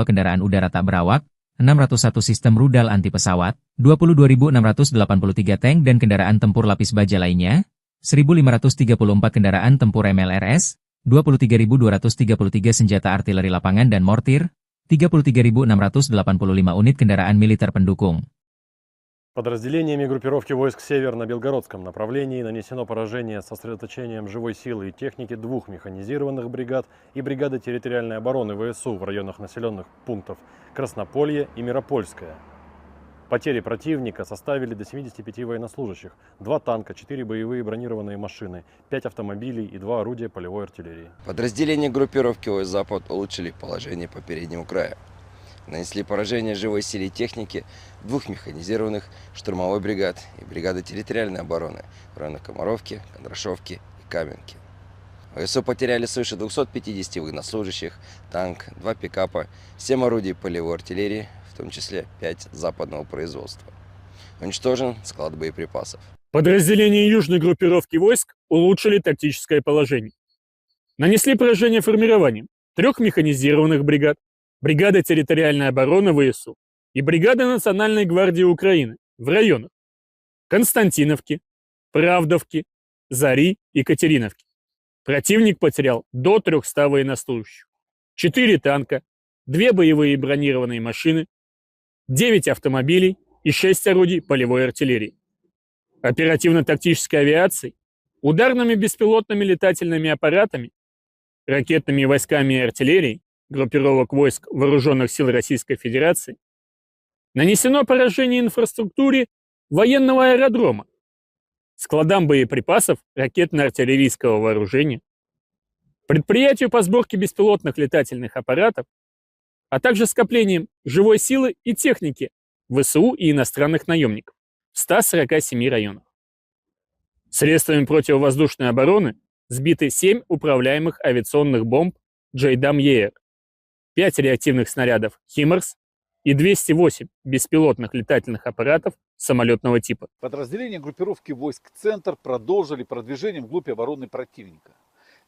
kendaraan udara tak berawak, 601 sistem rudal anti pesawat, 22.683 tank dan kendaraan tempur lapis baja lainnya, 1.534 kendaraan tempur MLRS, 23.233 senjata artileri lapangan dan mortir, 33.685 unit kendaraan militer pendukung. Подразделениями группировки войск «Север» на Белгородском направлении нанесено поражение с сосредоточением живой силы и техники 2 механизированных бригад и бригады территориальной обороны ВСУ в районах населенных пунктов Краснополье и Миропольское. Потери противника составили до 75 военнослужащих, 2 танка, 4 боевые бронированные машины, 5 автомобилей и 2 орудия полевой артиллерии. Подразделения группировки ОС «Запад» улучшили положение по переднему краю. Нанесли поражение живой силе и технике 2 механизированных штурмовой бригад и бригады территориальной обороны в районах Комаровки, Кондрашовки и Каменки. ВСУ потеряли свыше 250 военнослужащих, танк, 2 пикапа, 7 орудий полевой артиллерии, в том числе 5 западного производства. Уничтожен склад боеприпасов. Подразделения южной группировки войск улучшили тактическое положение. Нанесли поражение формированием 3 механизированных бригад, бригады территориальной обороны ВСУ и бригады Национальной гвардии Украины в районах Константиновки, Правдовки, Зари и Катериновки. Противник потерял до 300 военнослужащих, 4 танка, 2 боевые бронированные машины, 9 автомобилей и 6 орудий полевой артиллерии. Оперативно-тактической авиацией, ударными беспилотными летательными аппаратами, ракетными войсками и артиллерией группировок войск Вооруженных сил Российской Федерации нанесено поражение инфраструктуре военного аэродрома, складам боеприпасов ракетно-артиллерийского вооружения, предприятию по сборке беспилотных летательных аппаратов, а также скоплением живой силы и техники ВСУ и иностранных наемников в 147 районах. Средствами противовоздушной обороны сбиты 7 управляемых авиационных бомб «Джейдам-Еер», 5 реактивных снарядов «Химарс» и 208 беспилотных летательных аппаратов самолетного типа. Подразделения группировки войск «Центр» продолжили продвижение вглубь обороны противника.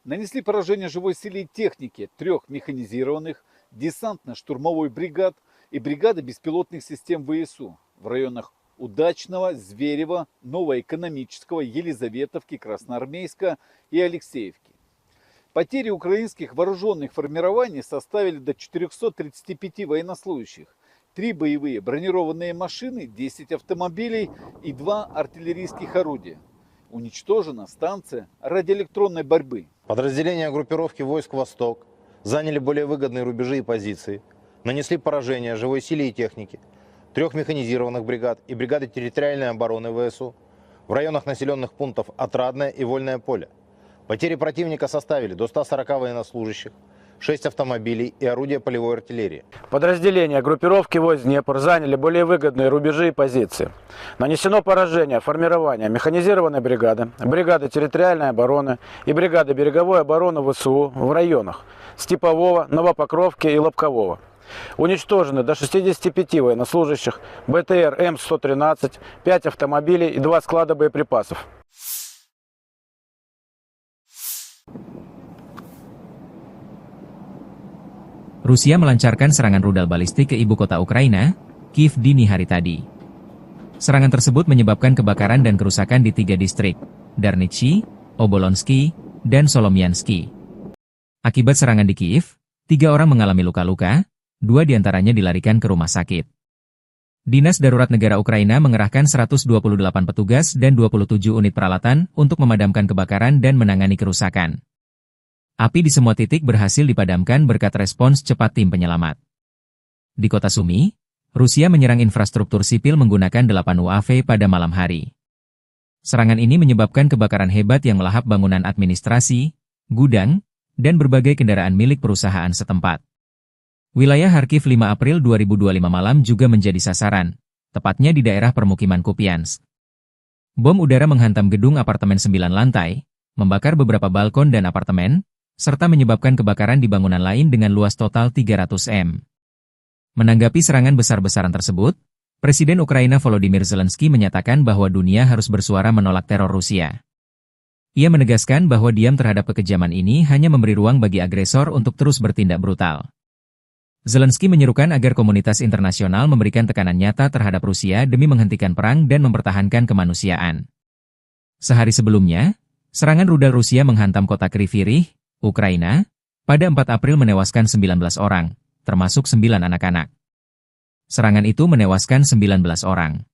Нанесли поражение живой силе и технике 3 механизированных десантно-штурмовой бригад и бригады беспилотных систем ВСУ в районах Удачного, Зверева, Новоэкономического, Елизаветовки, Красноармейска и Алексеевки. Потери украинских вооруженных формирований составили до 435 военнослужащих, 3 боевые бронированные машины, 10 автомобилей и 2 артиллерийских орудия. Уничтожена станция радиоэлектронной борьбы. Подразделения группировки войск «Восток» заняли более выгодные рубежи и позиции, нанесли поражение живой силе и технике 3 механизированных бригад и бригады территориальной обороны ВСУ в районах населенных пунктов Отрадное и Вольное поле. Потери противника составили до 140 военнослужащих, 6 автомобилей и орудия полевой артиллерии. Подразделения группировки войск Днепр заняли более выгодные рубежи и позиции. Нанесено поражение формирования механизированной бригады, бригады территориальной обороны и бригады береговой обороны ВСУ в районах Степового, Новопокровки и Лобкового. Уничтожены до 65 военнослужащих, БТР М113, 5 автомобилей и 2 склада боеприпасов. Rusia melancarkan serangan rudal balistik ke ibu kota Ukraina, Kiev dini hari tadi. Serangan tersebut menyebabkan kebakaran dan kerusakan di 3 distrik, Darnitsy, Obolonsky, dan Solomiansky. Akibat serangan di Kiev, 3 orang mengalami luka-luka, 2 diantaranya dilarikan ke rumah sakit. Dinas Darurat Negara Ukraina mengerahkan 128 petugas dan 27 unit peralatan untuk memadamkan kebakaran dan menangani kerusakan. Api di semua titik berhasil dipadamkan berkat respons cepat tim penyelamat. Di kota Sumy, Rusia menyerang infrastruktur sipil menggunakan 8 UAV pada malam hari. Serangan ini menyebabkan kebakaran hebat yang melahap bangunan administrasi, gudang, dan berbagai kendaraan milik perusahaan setempat. Wilayah Kharkiv 5 April 2025 malam juga menjadi sasaran, tepatnya di daerah permukiman Kupiansk. Bom udara menghantam gedung apartemen 9 lantai, membakar beberapa balkon dan apartemen, serta menyebabkan kebakaran di bangunan lain dengan luas total 300 m. Menanggapi serangan besar-besaran tersebut, Presiden Ukraina Volodymyr Zelensky menyatakan bahwa dunia harus bersuara menolak teror Rusia. Ia menegaskan bahwa diam terhadap kekejaman ini hanya memberi ruang bagi agresor untuk terus bertindak brutal. Zelensky menyerukan agar komunitas internasional memberikan tekanan nyata terhadap Rusia demi menghentikan perang dan mempertahankan kemanusiaan. Sehari sebelumnya, serangan rudal Rusia menghantam kota Kryvyi Rih, Ukraina, pada 4 April menewaskan 19 orang, termasuk 9 anak-anak. Serangan itu menewaskan 19 orang.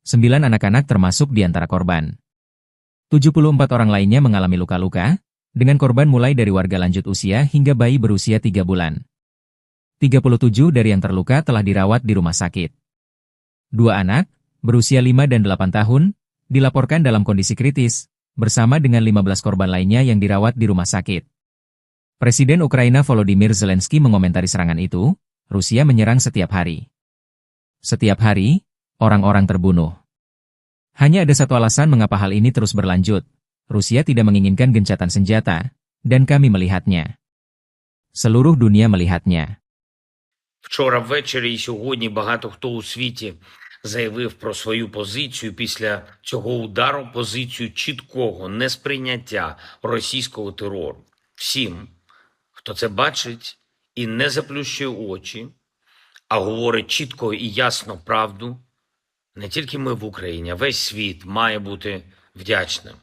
9 anak-anak termasuk di antara korban. 74 orang lainnya mengalami luka-luka, dengan korban mulai dari warga lanjut usia hingga bayi berusia 3 bulan. 37 dari yang terluka telah dirawat di rumah sakit. 2 anak, berusia 5 dan 8 tahun, dilaporkan dalam kondisi kritis, bersama dengan 15 korban lainnya yang dirawat di rumah sakit. Presiden Ukraina Volodymyr Zelensky mengomentari serangan itu, Rusia menyerang setiap hari. Setiap hari, orang-orang terbunuh. Hanya ada satu alasan mengapa hal ini terus berlanjut. Rusia tidak menginginkan gencatan senjata, dan kami melihatnya. Seluruh dunia melihatnya. Вчора ввечері і сьогодні багато хто у світі заявив про свою позицію після цього удару, позицію чіткого несприйняття російського терору. Всім, хто це бачить і не заплющує очі, а говорить чітко і ясно правду, не тільки ми в Україні, а весь світ має бути вдячним.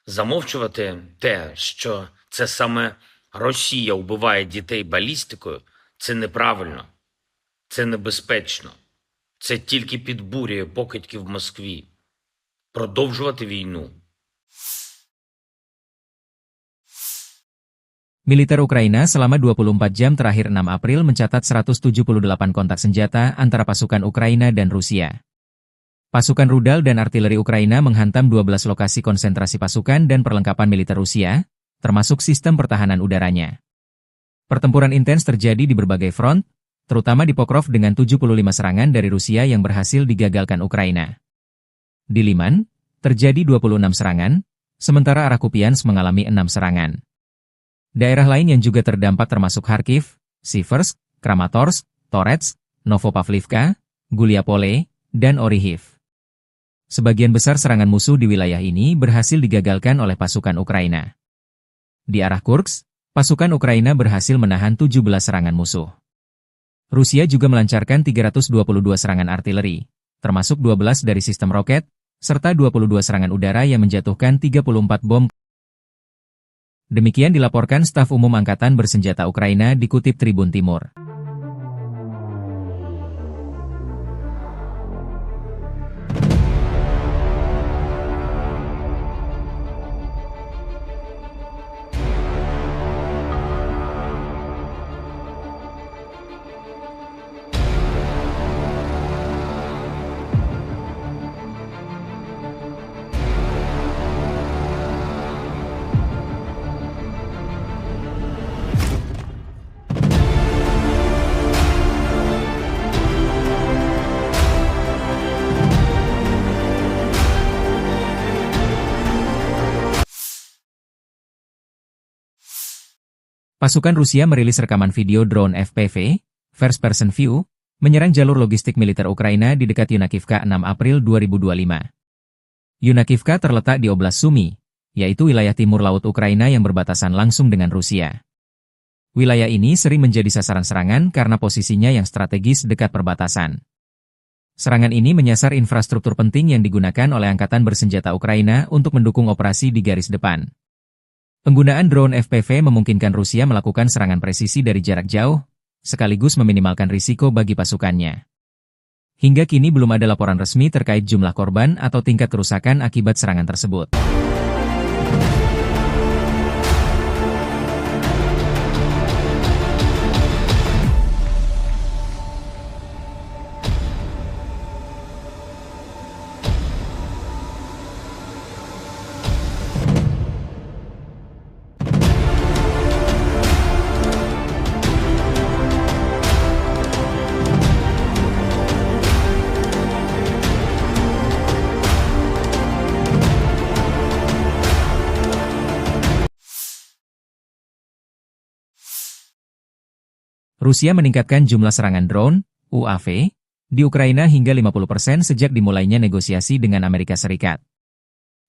Замовчувати те, що це саме Росія вбиває дітей балістикою, це неправильно, це небезпечно. Це тільки підбурює покидьки в Москві. Продовжувати війну. Militer Ukraina selama 24 jam terakhir 6 April mencatat 178 kontak senjata antara pasukan Ukraina dan Rusia. Pasukan rudal dan artileri Ukraina menghantam 12 lokasi konsentrasi pasukan dan perlengkapan militer Rusia, termasuk sistem pertahanan udaranya. Pertempuran intens terjadi di berbagai front, terutama di Pokrov dengan 75 serangan dari Rusia yang berhasil digagalkan Ukraina. Di Liman, terjadi 26 serangan, sementara arah Kupiansk mengalami 6 serangan. Daerah lain yang juga terdampak termasuk Kharkiv, Siversk, Kramatorsk, Torets, Novopavlivka, Guliapole, dan Orihiv. Sebagian besar serangan musuh di wilayah ini berhasil digagalkan oleh pasukan Ukraina. Di arah Kursk, pasukan Ukraina berhasil menahan 17 serangan musuh. Rusia juga melancarkan 322 serangan artileri, termasuk 12 dari sistem roket, serta 22 serangan udara yang menjatuhkan 34 bom. Demikian dilaporkan staf umum Angkatan Bersenjata Ukraina dikutip Tribun Timur. Pasukan Rusia merilis rekaman video drone FPV, First Person View, menyerang jalur logistik militer Ukraina di dekat Yunakivka 6 April 2025. Yunakivka terletak di Oblast Sumy, yaitu wilayah timur laut Ukraina yang berbatasan langsung dengan Rusia. Wilayah ini sering menjadi sasaran serangan karena posisinya yang strategis dekat perbatasan. Serangan ini menyasar infrastruktur penting yang digunakan oleh Angkatan Bersenjata Ukraina untuk mendukung operasi di garis depan. Penggunaan drone FPV memungkinkan Rusia melakukan serangan presisi dari jarak jauh, sekaligus meminimalkan risiko bagi pasukannya. Hingga kini belum ada laporan resmi terkait jumlah korban atau tingkat kerusakan akibat serangan tersebut. Rusia meningkatkan jumlah serangan drone, UAV, di Ukraina hingga 50% sejak dimulainya negosiasi dengan Amerika Serikat.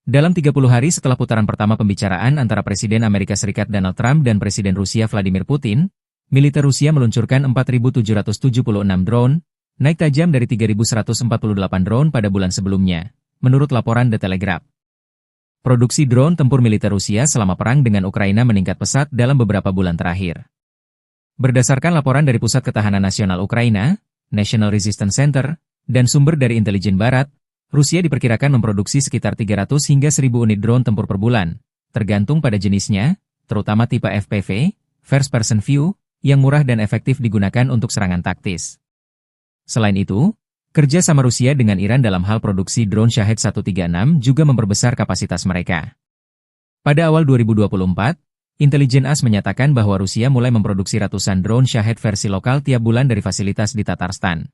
Dalam 30 hari setelah putaran pertama pembicaraan antara Presiden Amerika Serikat Donald Trump dan Presiden Rusia Vladimir Putin, militer Rusia meluncurkan 4.776 drone, naik tajam dari 3.148 drone pada bulan sebelumnya, menurut laporan The Telegraph. Produksi drone tempur militer Rusia selama perang dengan Ukraina meningkat pesat dalam beberapa bulan terakhir. Berdasarkan laporan dari Pusat Ketahanan Nasional Ukraina, National Resistance Center, dan sumber dari intelijen barat, Rusia diperkirakan memproduksi sekitar 300 hingga 1.000 unit drone tempur per bulan, tergantung pada jenisnya, terutama tipe FPV, First Person View, yang murah dan efektif digunakan untuk serangan taktis. Selain itu, kerja sama Rusia dengan Iran dalam hal produksi drone Shahed 136 juga memperbesar kapasitas mereka. Pada awal 2024, Intelijen AS menyatakan bahwa Rusia mulai memproduksi ratusan drone Shahed versi lokal tiap bulan dari fasilitas di Tatarstan.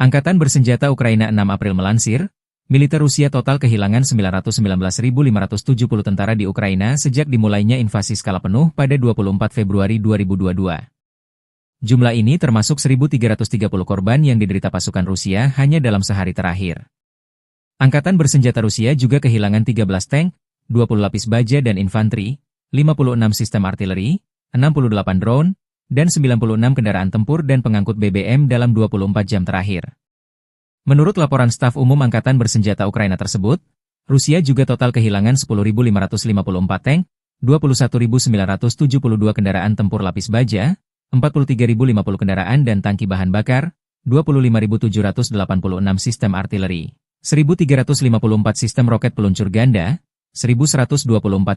Angkatan Bersenjata Ukraina 6 April melansir, militer Rusia total kehilangan 919.570 tentara di Ukraina sejak dimulainya invasi skala penuh pada 24 Februari 2022. Jumlah ini termasuk 1.330 korban yang diderita pasukan Rusia hanya dalam sehari terakhir. Angkatan Bersenjata Rusia juga kehilangan 13 tank, 20 lapis baja dan infanteri, 56 sistem artileri, 68 drone, dan 96 kendaraan tempur dan pengangkut BBM dalam 24 jam terakhir. Menurut laporan staf umum Angkatan Bersenjata Ukraina tersebut, Rusia juga total kehilangan 10.554 tank, 21.972 kendaraan tempur lapis baja, 43.050 kendaraan dan tangki bahan bakar, 25.786 sistem artileri, 1.354 sistem roket peluncur ganda, 1.124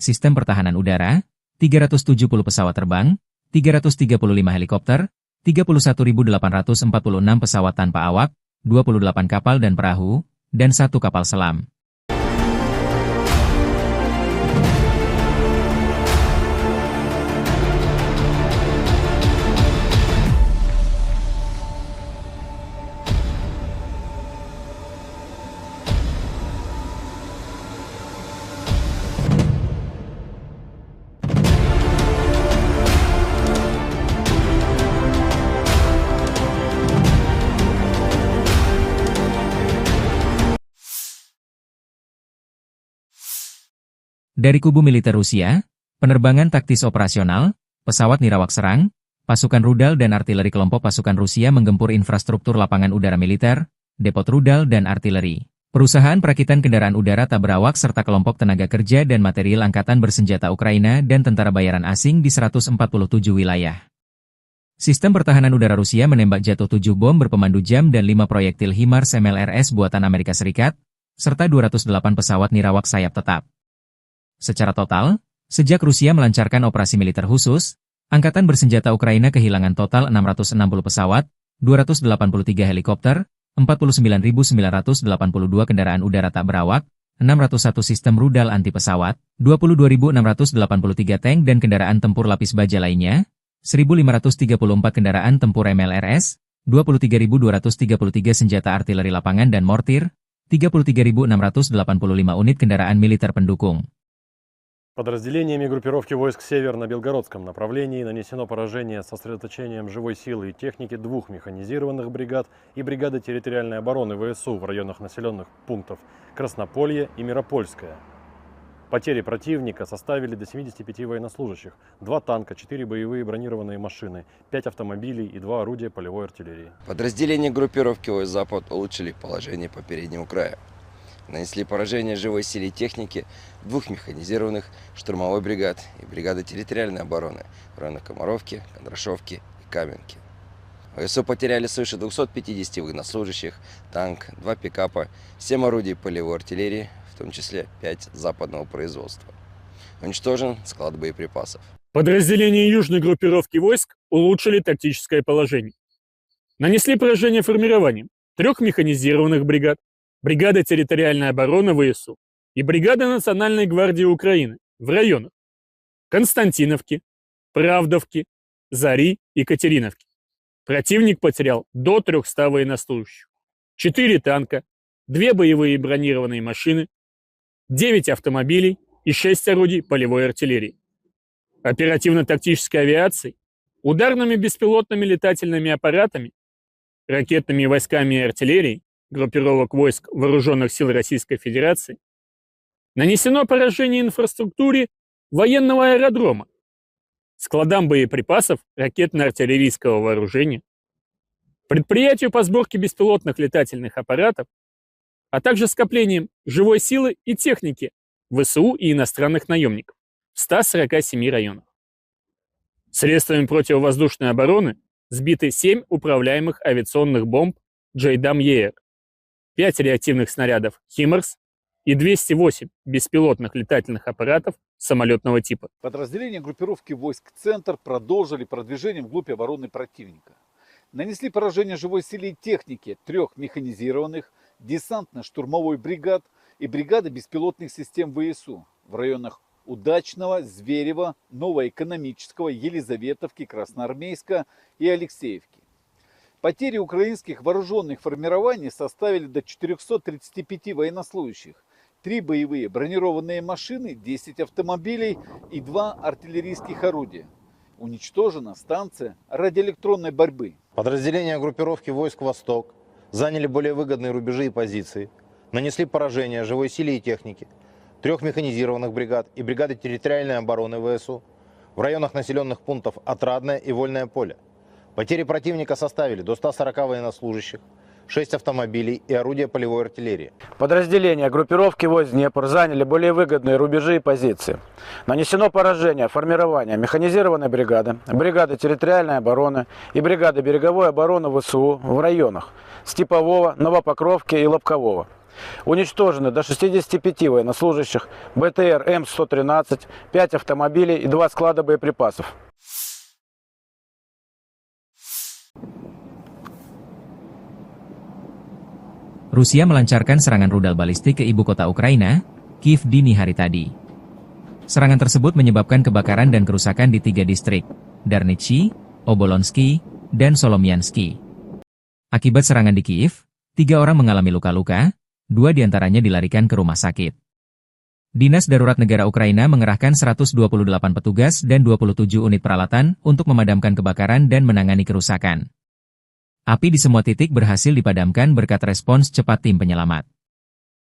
sistem pertahanan udara, 370 pesawat terbang, 335 helikopter, 31.846 pesawat tanpa awak, 28 kapal dan perahu, dan 1 kapal selam. Dari kubu militer Rusia, penerbangan taktis operasional, pesawat nirawak serang, pasukan rudal dan artileri kelompok pasukan Rusia menggempur infrastruktur lapangan udara militer, depot rudal dan artileri, perusahaan perakitan kendaraan udara tak berawak serta kelompok tenaga kerja dan material Angkatan Bersenjata Ukraina dan tentara bayaran asing di 147 wilayah. Sistem pertahanan udara Rusia menembak jatuh 7 bom berpemandu jam dan 5 proyektil HIMARS MLRS buatan Amerika Serikat, serta 208 pesawat nirawak sayap tetap. Secara total, sejak Rusia melancarkan operasi militer khusus, Angkatan Bersenjata Ukraina kehilangan total 660 pesawat, 283 helikopter, 49.982 kendaraan udara tak berawak, 601 sistem rudal anti pesawat, 22.683 tank dan kendaraan tempur lapis baja lainnya, 1.534 kendaraan tempur MLRS, 23.233 senjata artileri lapangan dan mortir, 33.685 unit kendaraan militer pendukung. Подразделениями группировки войск «Север» на Белгородском направлении нанесено поражение с сосредоточением живой силы и техники 2 механизированных бригад и бригады территориальной обороны ВСУ в районах населенных пунктов Краснополье и Миропольское. Потери противника составили до 75 военнослужащих, 2 танка, 4 боевые бронированные машины, 5 автомобилей и 2 орудия полевой артиллерии. Подразделения группировки войск «Запад» улучшили положение по переднему краю. Нанесли поражение живой силе и технике 2 механизированных штурмовой бригад и бригады территориальной обороны в районах Комаровки, Кондрашовки и Каменки. ВСУ потеряли свыше 250 военнослужащих, танк, 2 пикапа, 7 орудий полевой артиллерии, в том числе 5 западного производства. Уничтожен склад боеприпасов. Подразделения южной группировки войск улучшили тактическое положение. Нанесли поражение формированием 3 механизированных бригад, бригада территориальной обороны ВСУ и бригада Национальной гвардии Украины в районах Константиновки, Правдовки, Зари и Катериновки. Противник потерял до 300 военнослужащих, 4 танка, 2 боевые бронированные машины, 9 автомобилей и 6 орудий полевой артиллерии. Оперативно-тактической авиацией, ударными беспилотными летательными аппаратами, ракетными войсками и артиллерией группировок войск Вооруженных сил Российской Федерации нанесено поражение инфраструктуре военного аэродрома, складам боеприпасов ракетно-артиллерийского вооружения, предприятию по сборке беспилотных летательных аппаратов, а также скоплением живой силы и техники ВСУ и иностранных наемников в 147 районах. Средствами противовоздушной обороны сбиты 7 управляемых авиационных бомб JDAM-ER, 5 реактивных снарядов HIMARS и 208 беспилотных летательных аппаратов самолетного типа. Подразделения группировки войск «Центр» продолжили продвижение вглубь обороны противника. Нанесли поражение живой силе и технике 3 механизированных десантно-штурмовой бригад и бригады беспилотных систем ВСУ в районах Удачного, Зверева, Новоэкономического, Елизаветовки, Красноармейска и Алексеевки. Потери украинских вооруженных формирований составили до 435 военнослужащих, 3 боевые бронированные машины, 10 автомобилей и 2 артиллерийских орудия. Уничтожена станция радиоэлектронной борьбы. Подразделения группировки войск «Восток» заняли более выгодные рубежи и позиции, нанесли поражение живой силе и технике 3 механизированных бригад и бригады территориальной обороны ВСУ в районах населенных пунктов Отрадное и Вольное поле. Потери противника составили до 140 военнослужащих, 6 автомобилей и орудия полевой артиллерии. Подразделения группировки войск Днепр заняли более выгодные рубежи и позиции. Нанесено поражение формирования механизированной бригады, бригады территориальной обороны и бригады береговой обороны ВСУ в районах Степового, Новопокровки и Лобкового. Уничтожены до 65 военнослужащих, БТР М113, 5 автомобилей и 2 склада боеприпасов. Rusia melancarkan serangan rudal balistik ke ibu kota Ukraina, Kiev dini hari tadi. Serangan tersebut menyebabkan kebakaran dan kerusakan di 3 distrik, Darnichi, Obolonsky, dan Solomiansky. Akibat serangan di Kiev, 3 orang mengalami luka-luka, 2 diantaranya dilarikan ke rumah sakit. Dinas Darurat Negara Ukraina mengerahkan 128 petugas dan 27 unit peralatan untuk memadamkan kebakaran dan menangani kerusakan. Api di semua titik berhasil dipadamkan berkat respons cepat tim penyelamat.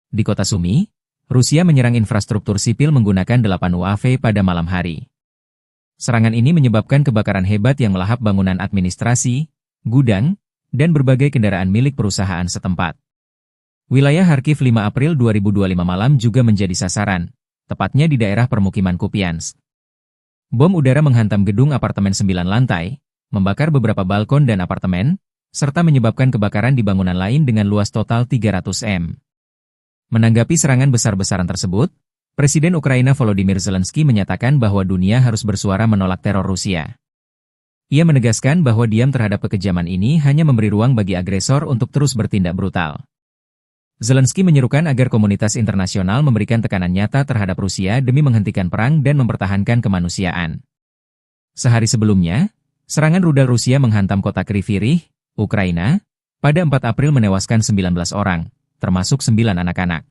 Di kota Sumy, Rusia menyerang infrastruktur sipil menggunakan 8 UAV pada malam hari. Serangan ini menyebabkan kebakaran hebat yang melahap bangunan administrasi, gudang, dan berbagai kendaraan milik perusahaan setempat. Wilayah Kharkiv 5 April 2025 malam juga menjadi sasaran, tepatnya di daerah permukiman Kupiansk. Bom udara menghantam gedung apartemen 9 lantai, membakar beberapa balkon dan apartemen, serta menyebabkan kebakaran di bangunan lain dengan luas total 300 m. Menanggapi serangan besar-besaran tersebut, Presiden Ukraina Volodymyr Zelensky menyatakan bahwa dunia harus bersuara menolak teror Rusia. Ia menegaskan bahwa diam terhadap kekejaman ini hanya memberi ruang bagi agresor untuk terus bertindak brutal. Zelensky menyerukan agar komunitas internasional memberikan tekanan nyata terhadap Rusia demi menghentikan perang dan mempertahankan kemanusiaan. Sehari sebelumnya, serangan rudal Rusia menghantam kota Kryvyi Rih, Ukraina, pada 4 April menewaskan 19 orang, termasuk 9 anak-anak.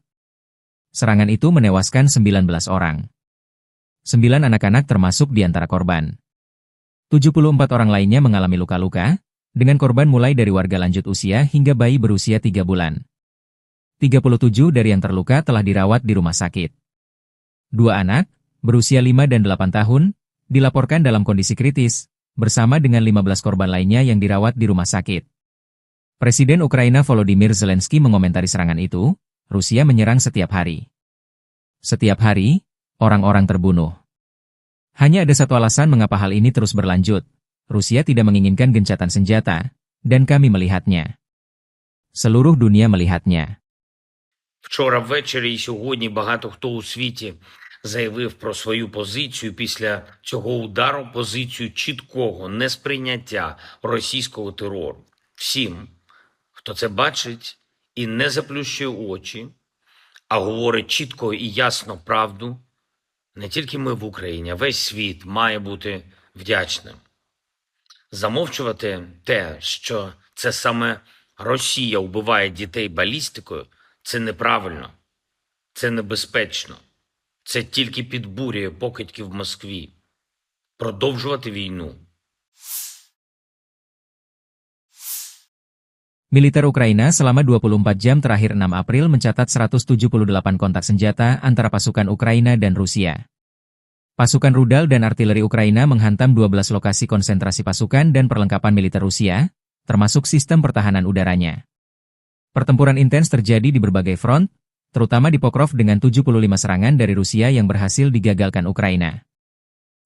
Serangan itu menewaskan 19 orang. 9 anak-anak termasuk di antara korban. 74 orang lainnya mengalami luka-luka, dengan korban mulai dari warga lanjut usia hingga bayi berusia 3 bulan. 37 dari yang terluka telah dirawat di rumah sakit. 2 anak, berusia 5 dan 8 tahun, dilaporkan dalam kondisi kritis, bersama dengan 15 korban lainnya yang dirawat di rumah sakit. Presiden Ukraina Volodymyr Zelensky mengomentari serangan itu, Rusia menyerang setiap hari. Setiap hari, orang-orang terbunuh. Hanya ada satu alasan mengapa hal ini terus berlanjut. Rusia tidak menginginkan gencatan senjata, dan kami melihatnya. Seluruh dunia melihatnya. Вчора ввечері і сьогодні багато хто у світі заявив про свою позицію після цього удару, позицію чіткого несприйняття російського терору. Всім, хто це бачить і не заплющує очі, а говорить чітко і ясно правду, не тільки ми в Україні, а весь світ має бути вдячним. Замовчувати те, що це саме Росія вбиває дітей балістикою, це неправильно, це небезпечно. Це тільки підбурює покидьків в Москві. Продовжувати війну. Militer Ukraina selama 24 jam terakhir 6 April mencatat 178 kontak senjata antara pasukan Ukraina dan Rusia. Pasukan rudal dan artileri Ukraina menghantam 12 lokasi konsentrasi pasukan dan perlengkapan militer Rusia, termasuk sistem pertahanan udaranya. Pertempuran intens terjadi di berbagai front, terutama di Pokrov dengan 75 serangan dari Rusia yang berhasil digagalkan Ukraina.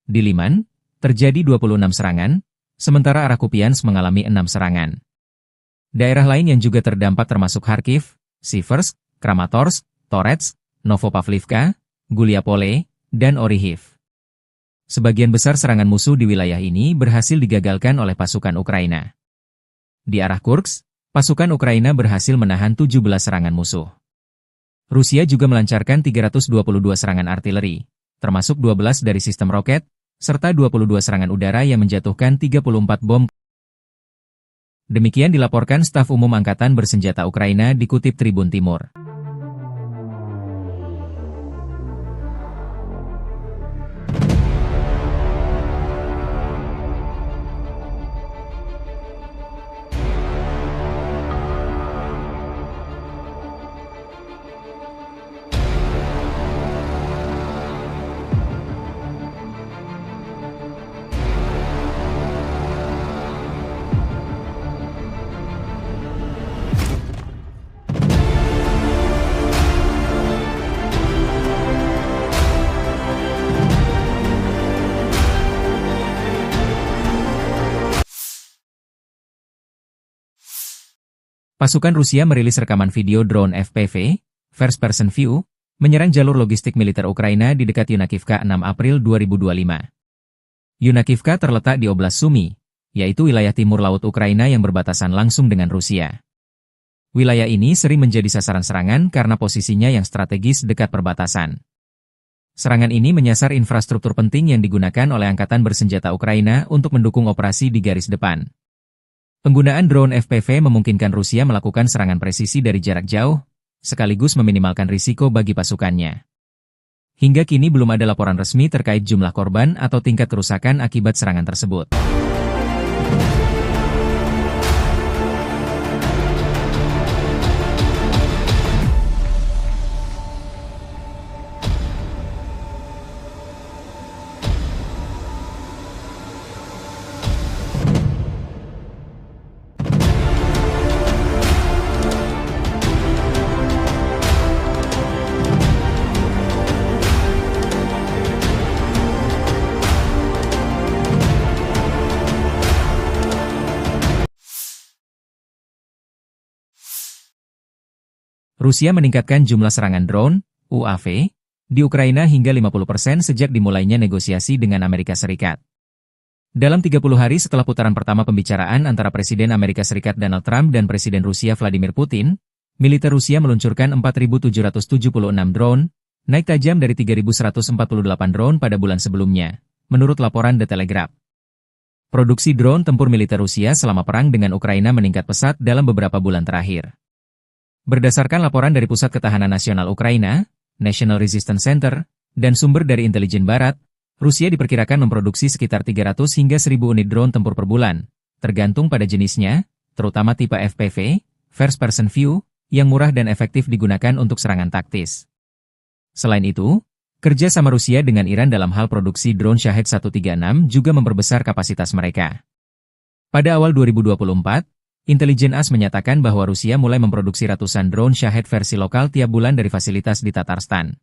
Di Liman, terjadi 26 serangan, sementara arah Kupiansk mengalami 6 serangan. Daerah lain yang juga terdampak termasuk Kharkiv, Siversk, Kramatorsk, Torets, Novopavlivka, Guliapole, dan Orihiv. Sebagian besar serangan musuh di wilayah ini berhasil digagalkan oleh pasukan Ukraina. Di arah Kursk, pasukan Ukraina berhasil menahan 17 serangan musuh. Rusia juga melancarkan 322 serangan artileri, termasuk 12 dari sistem roket, serta 22 serangan udara yang menjatuhkan 34 bom. Demikian dilaporkan staf umum Angkatan Bersenjata Ukraina dikutip Tribun Timur. Pasukan Rusia merilis rekaman video drone FPV, First Person View, menyerang jalur logistik militer Ukraina di dekat Yunakivka 6 April 2025. Yunakivka terletak di Oblast Sumy, yaitu wilayah timur laut Ukraina yang berbatasan langsung dengan Rusia. Wilayah ini sering menjadi sasaran serangan karena posisinya yang strategis dekat perbatasan. Serangan ini menyasar infrastruktur penting yang digunakan oleh Angkatan Bersenjata Ukraina untuk mendukung operasi di garis depan. Penggunaan drone FPV memungkinkan Rusia melakukan serangan presisi dari jarak jauh, sekaligus meminimalkan risiko bagi pasukannya. Hingga kini belum ada laporan resmi terkait jumlah korban atau tingkat kerusakan akibat serangan tersebut. Rusia meningkatkan jumlah serangan drone, UAV, di Ukraina hingga 50% sejak dimulainya negosiasi dengan Amerika Serikat. Dalam 30 hari setelah putaran pertama pembicaraan antara Presiden Amerika Serikat Donald Trump dan Presiden Rusia Vladimir Putin, militer Rusia meluncurkan 4.776 drone, naik tajam dari 3.148 drone pada bulan sebelumnya, menurut laporan The Telegraph. Produksi drone tempur militer Rusia selama perang dengan Ukraina meningkat pesat dalam beberapa bulan terakhir. Berdasarkan laporan dari Pusat Ketahanan Nasional Ukraina, National Resistance Center, dan sumber dari intelijen barat, Rusia diperkirakan memproduksi sekitar 300 hingga 1.000 unit drone tempur per bulan, tergantung pada jenisnya, terutama tipe FPV, First Person View, yang murah dan efektif digunakan untuk serangan taktis. Selain itu, kerja sama Rusia dengan Iran dalam hal produksi drone Shahed 136 juga memperbesar kapasitas mereka. Pada awal 2024, Intelijen AS menyatakan bahwa Rusia mulai memproduksi ratusan drone Shahed versi lokal tiap bulan dari fasilitas di Tatarstan.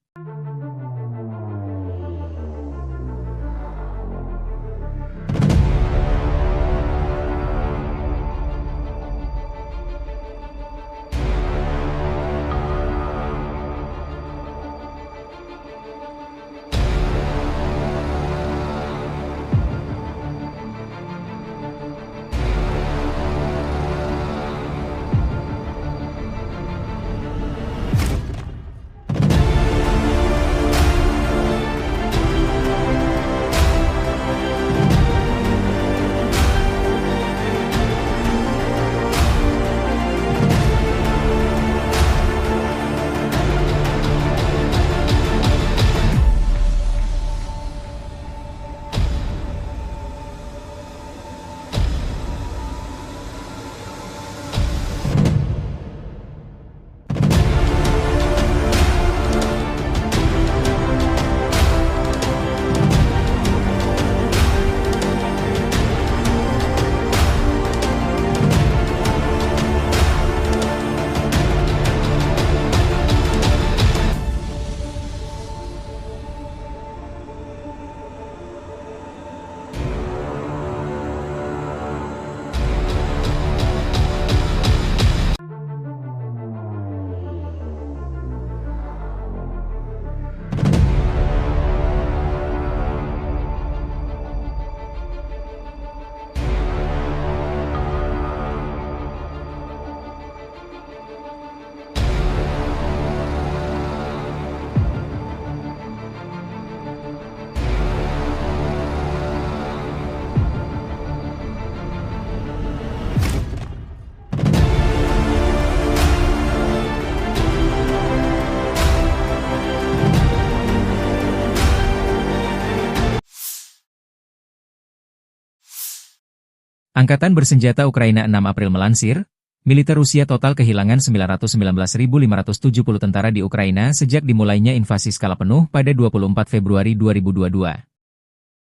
Angkatan Bersenjata Ukraina 6 April melansir, militer Rusia total kehilangan 919.570 tentara di Ukraina sejak dimulainya invasi skala penuh pada 24 Februari 2022.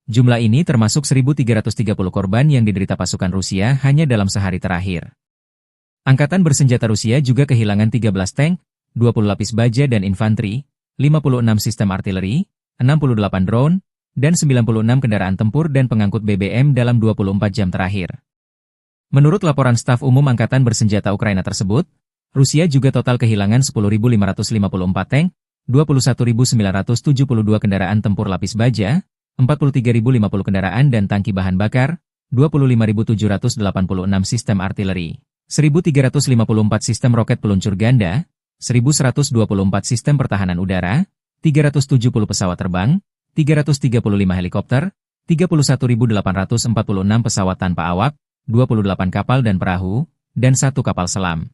Jumlah ini termasuk 1.330 korban yang diderita pasukan Rusia hanya dalam sehari terakhir. Angkatan Bersenjata Rusia juga kehilangan 13 tank, 20 lapis baja dan infanteri, 56 sistem artileri, 68 drone, dan 96 kendaraan tempur dan pengangkut BBM dalam 24 jam terakhir. Menurut laporan staf umum Angkatan Bersenjata Ukraina tersebut, Rusia juga total kehilangan 10.554 tank, 21.972 kendaraan tempur lapis baja, 43.050 kendaraan dan tangki bahan bakar, 25.786 sistem artileri, 1.354 sistem roket peluncur ganda, 1.124 sistem pertahanan udara, 370 pesawat terbang, 335 helikopter, 31.846 pesawat tanpa awak, 28 kapal dan perahu, dan 1 kapal selam.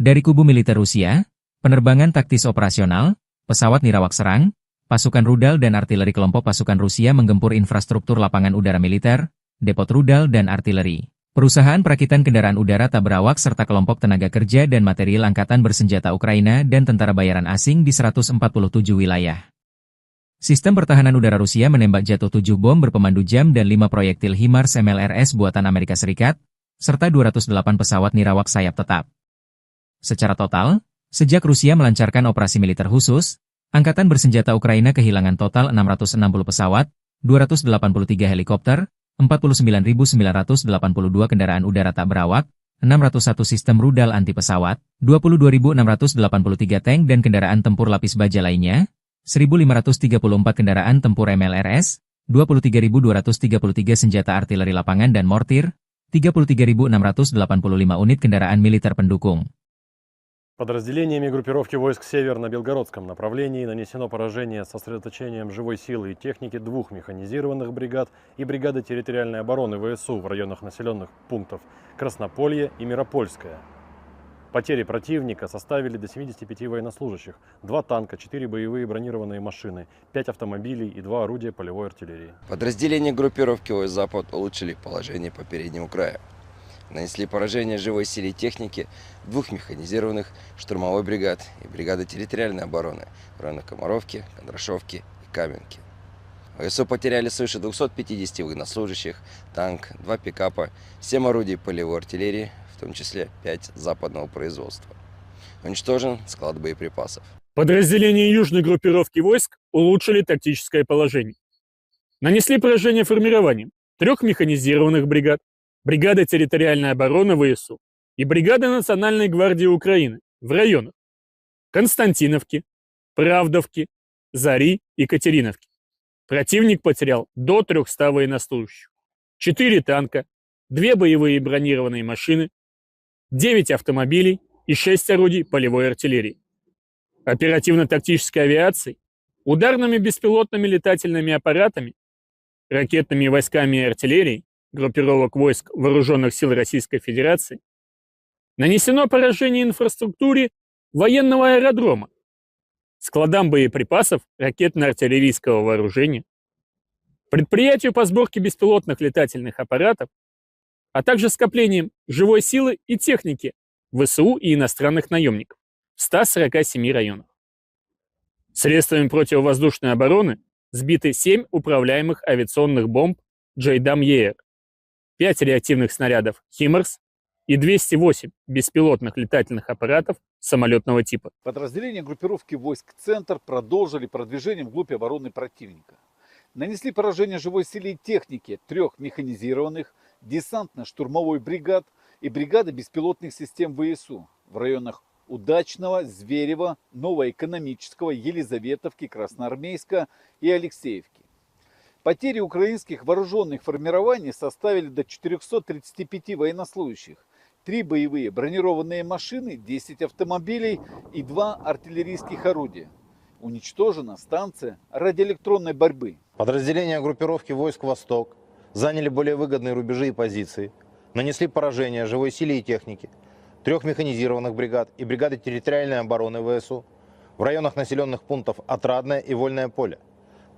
Dari kubu militer Rusia, penerbangan taktis operasional, pesawat nirawak serang, pasukan rudal dan artileri kelompok pasukan Rusia menggempur infrastruktur lapangan udara militer, depot rudal dan artileri, perusahaan perakitan kendaraan udara tak berawak serta kelompok tenaga kerja dan material Angkatan Bersenjata Ukraina dan tentara bayaran asing di 147 wilayah. Sistem pertahanan udara Rusia menembak jatuh 7 bom berpemandu jam dan 5 proyektil HIMARS MLRS buatan Amerika Serikat, serta 208 pesawat nirawak sayap tetap. Secara total, sejak Rusia melancarkan operasi militer khusus, Angkatan Bersenjata Ukraina kehilangan total 660 pesawat, 283 helikopter, 49.982 kendaraan udara tak berawak, 601 sistem rudal anti pesawat, 22.683 tank dan kendaraan tempur lapis baja lainnya, 1.534 kendaraan tempur MLRS, 23.233 senjata artileri lapangan dan mortir, 33.685 unit kendaraan militer pendukung. Подразделениями группировки войск «Север» на Белгородском направлении нанесено поражение с сосредоточением живой силы и техники 2 механизированных бригад и бригады территориальной обороны ВСУ в районах населенных пунктов Краснополье и Миропольское. Потери противника составили до 75 военнослужащих, 2 танка, 4 боевые бронированные машины, 5 автомобилей и 2 орудия полевой артиллерии. Подразделения группировки войск «Запад» улучшили положение по переднему краю. Нанесли поражение живой силе и технике 2 механизированных штурмовой бригад и бригады территориальной обороны в районах Комаровки, Кондрашовки и Каменки. ВСУ потеряли свыше 250 военнослужащих, танк, 2 пикапа, 7 орудий полевой артиллерии, в том числе 5 западного производства. Уничтожен склад боеприпасов. Подразделения южной группировки войск улучшили тактическое положение. Нанесли поражение формированием 3 механизированных бригад, бригады территориальной обороны ВСУ и бригады Национальной гвардии Украины в районах Константиновки, Правдовки, Зари и Катериновки. Противник потерял до 300 военнослужащих, 4 танка, 2 боевые бронированные машины, 9 автомобилей и 6 орудий полевой артиллерии. Оперативно-тактической авиацией, ударными беспилотными летательными аппаратами, ракетными войсками и артиллерией группировок войск Вооруженных сил Российской Федерации нанесено поражение инфраструктуре военного аэродрома, складам боеприпасов ракетно-артиллерийского вооружения, предприятию по сборке беспилотных летательных аппаратов, а также скоплением живой силы и техники ВСУ и иностранных наемников в 147 районах. Средствами противовоздушной обороны сбиты 7 управляемых авиационных бомб «Джейдам-ЕР», 5 реактивных снарядов «Химарс» и 208 беспилотных летательных аппаратов самолетного типа. Подразделения группировки войск «Центр» продолжили продвижение вглубь обороны противника. Нанесли поражение живой силе и технике 3 механизированных, десантно-штурмовой бригад и бригады беспилотных систем ВСУ в районах Удачного, Зверева, Новоэкономического, Елизаветовки, Красноармейска и Алексеевки. Потери украинских вооруженных формирований составили до 435 военнослужащих, 3 боевые бронированные машины, 10 автомобилей и 2 артиллерийских орудия. Уничтожена станция радиоэлектронной борьбы. Подразделения группировки войск «Восток» заняли более выгодные рубежи и позиции, нанесли поражение живой силе и технике 3 механизированных бригад и бригады территориальной обороны ВСУ в районах населенных пунктов Отрадное и Вольное поле.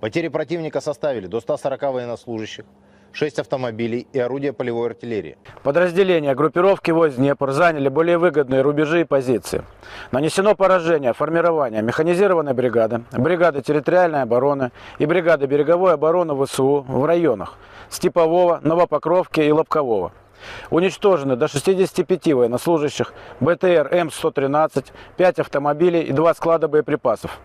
Потери противника составили до 140 военнослужащих, 6 автомобилей и орудия полевой артиллерии. Подразделения группировки войск Днепр заняли более выгодные рубежи и позиции. Нанесено поражение формирования механизированной бригады, бригады территориальной обороны и бригады береговой обороны ВСУ в районах Степового, Новопокровки и Лобкового. Уничтожены до 65 военнослужащих, БТР М113, 5 автомобилей и 2 склада боеприпасов.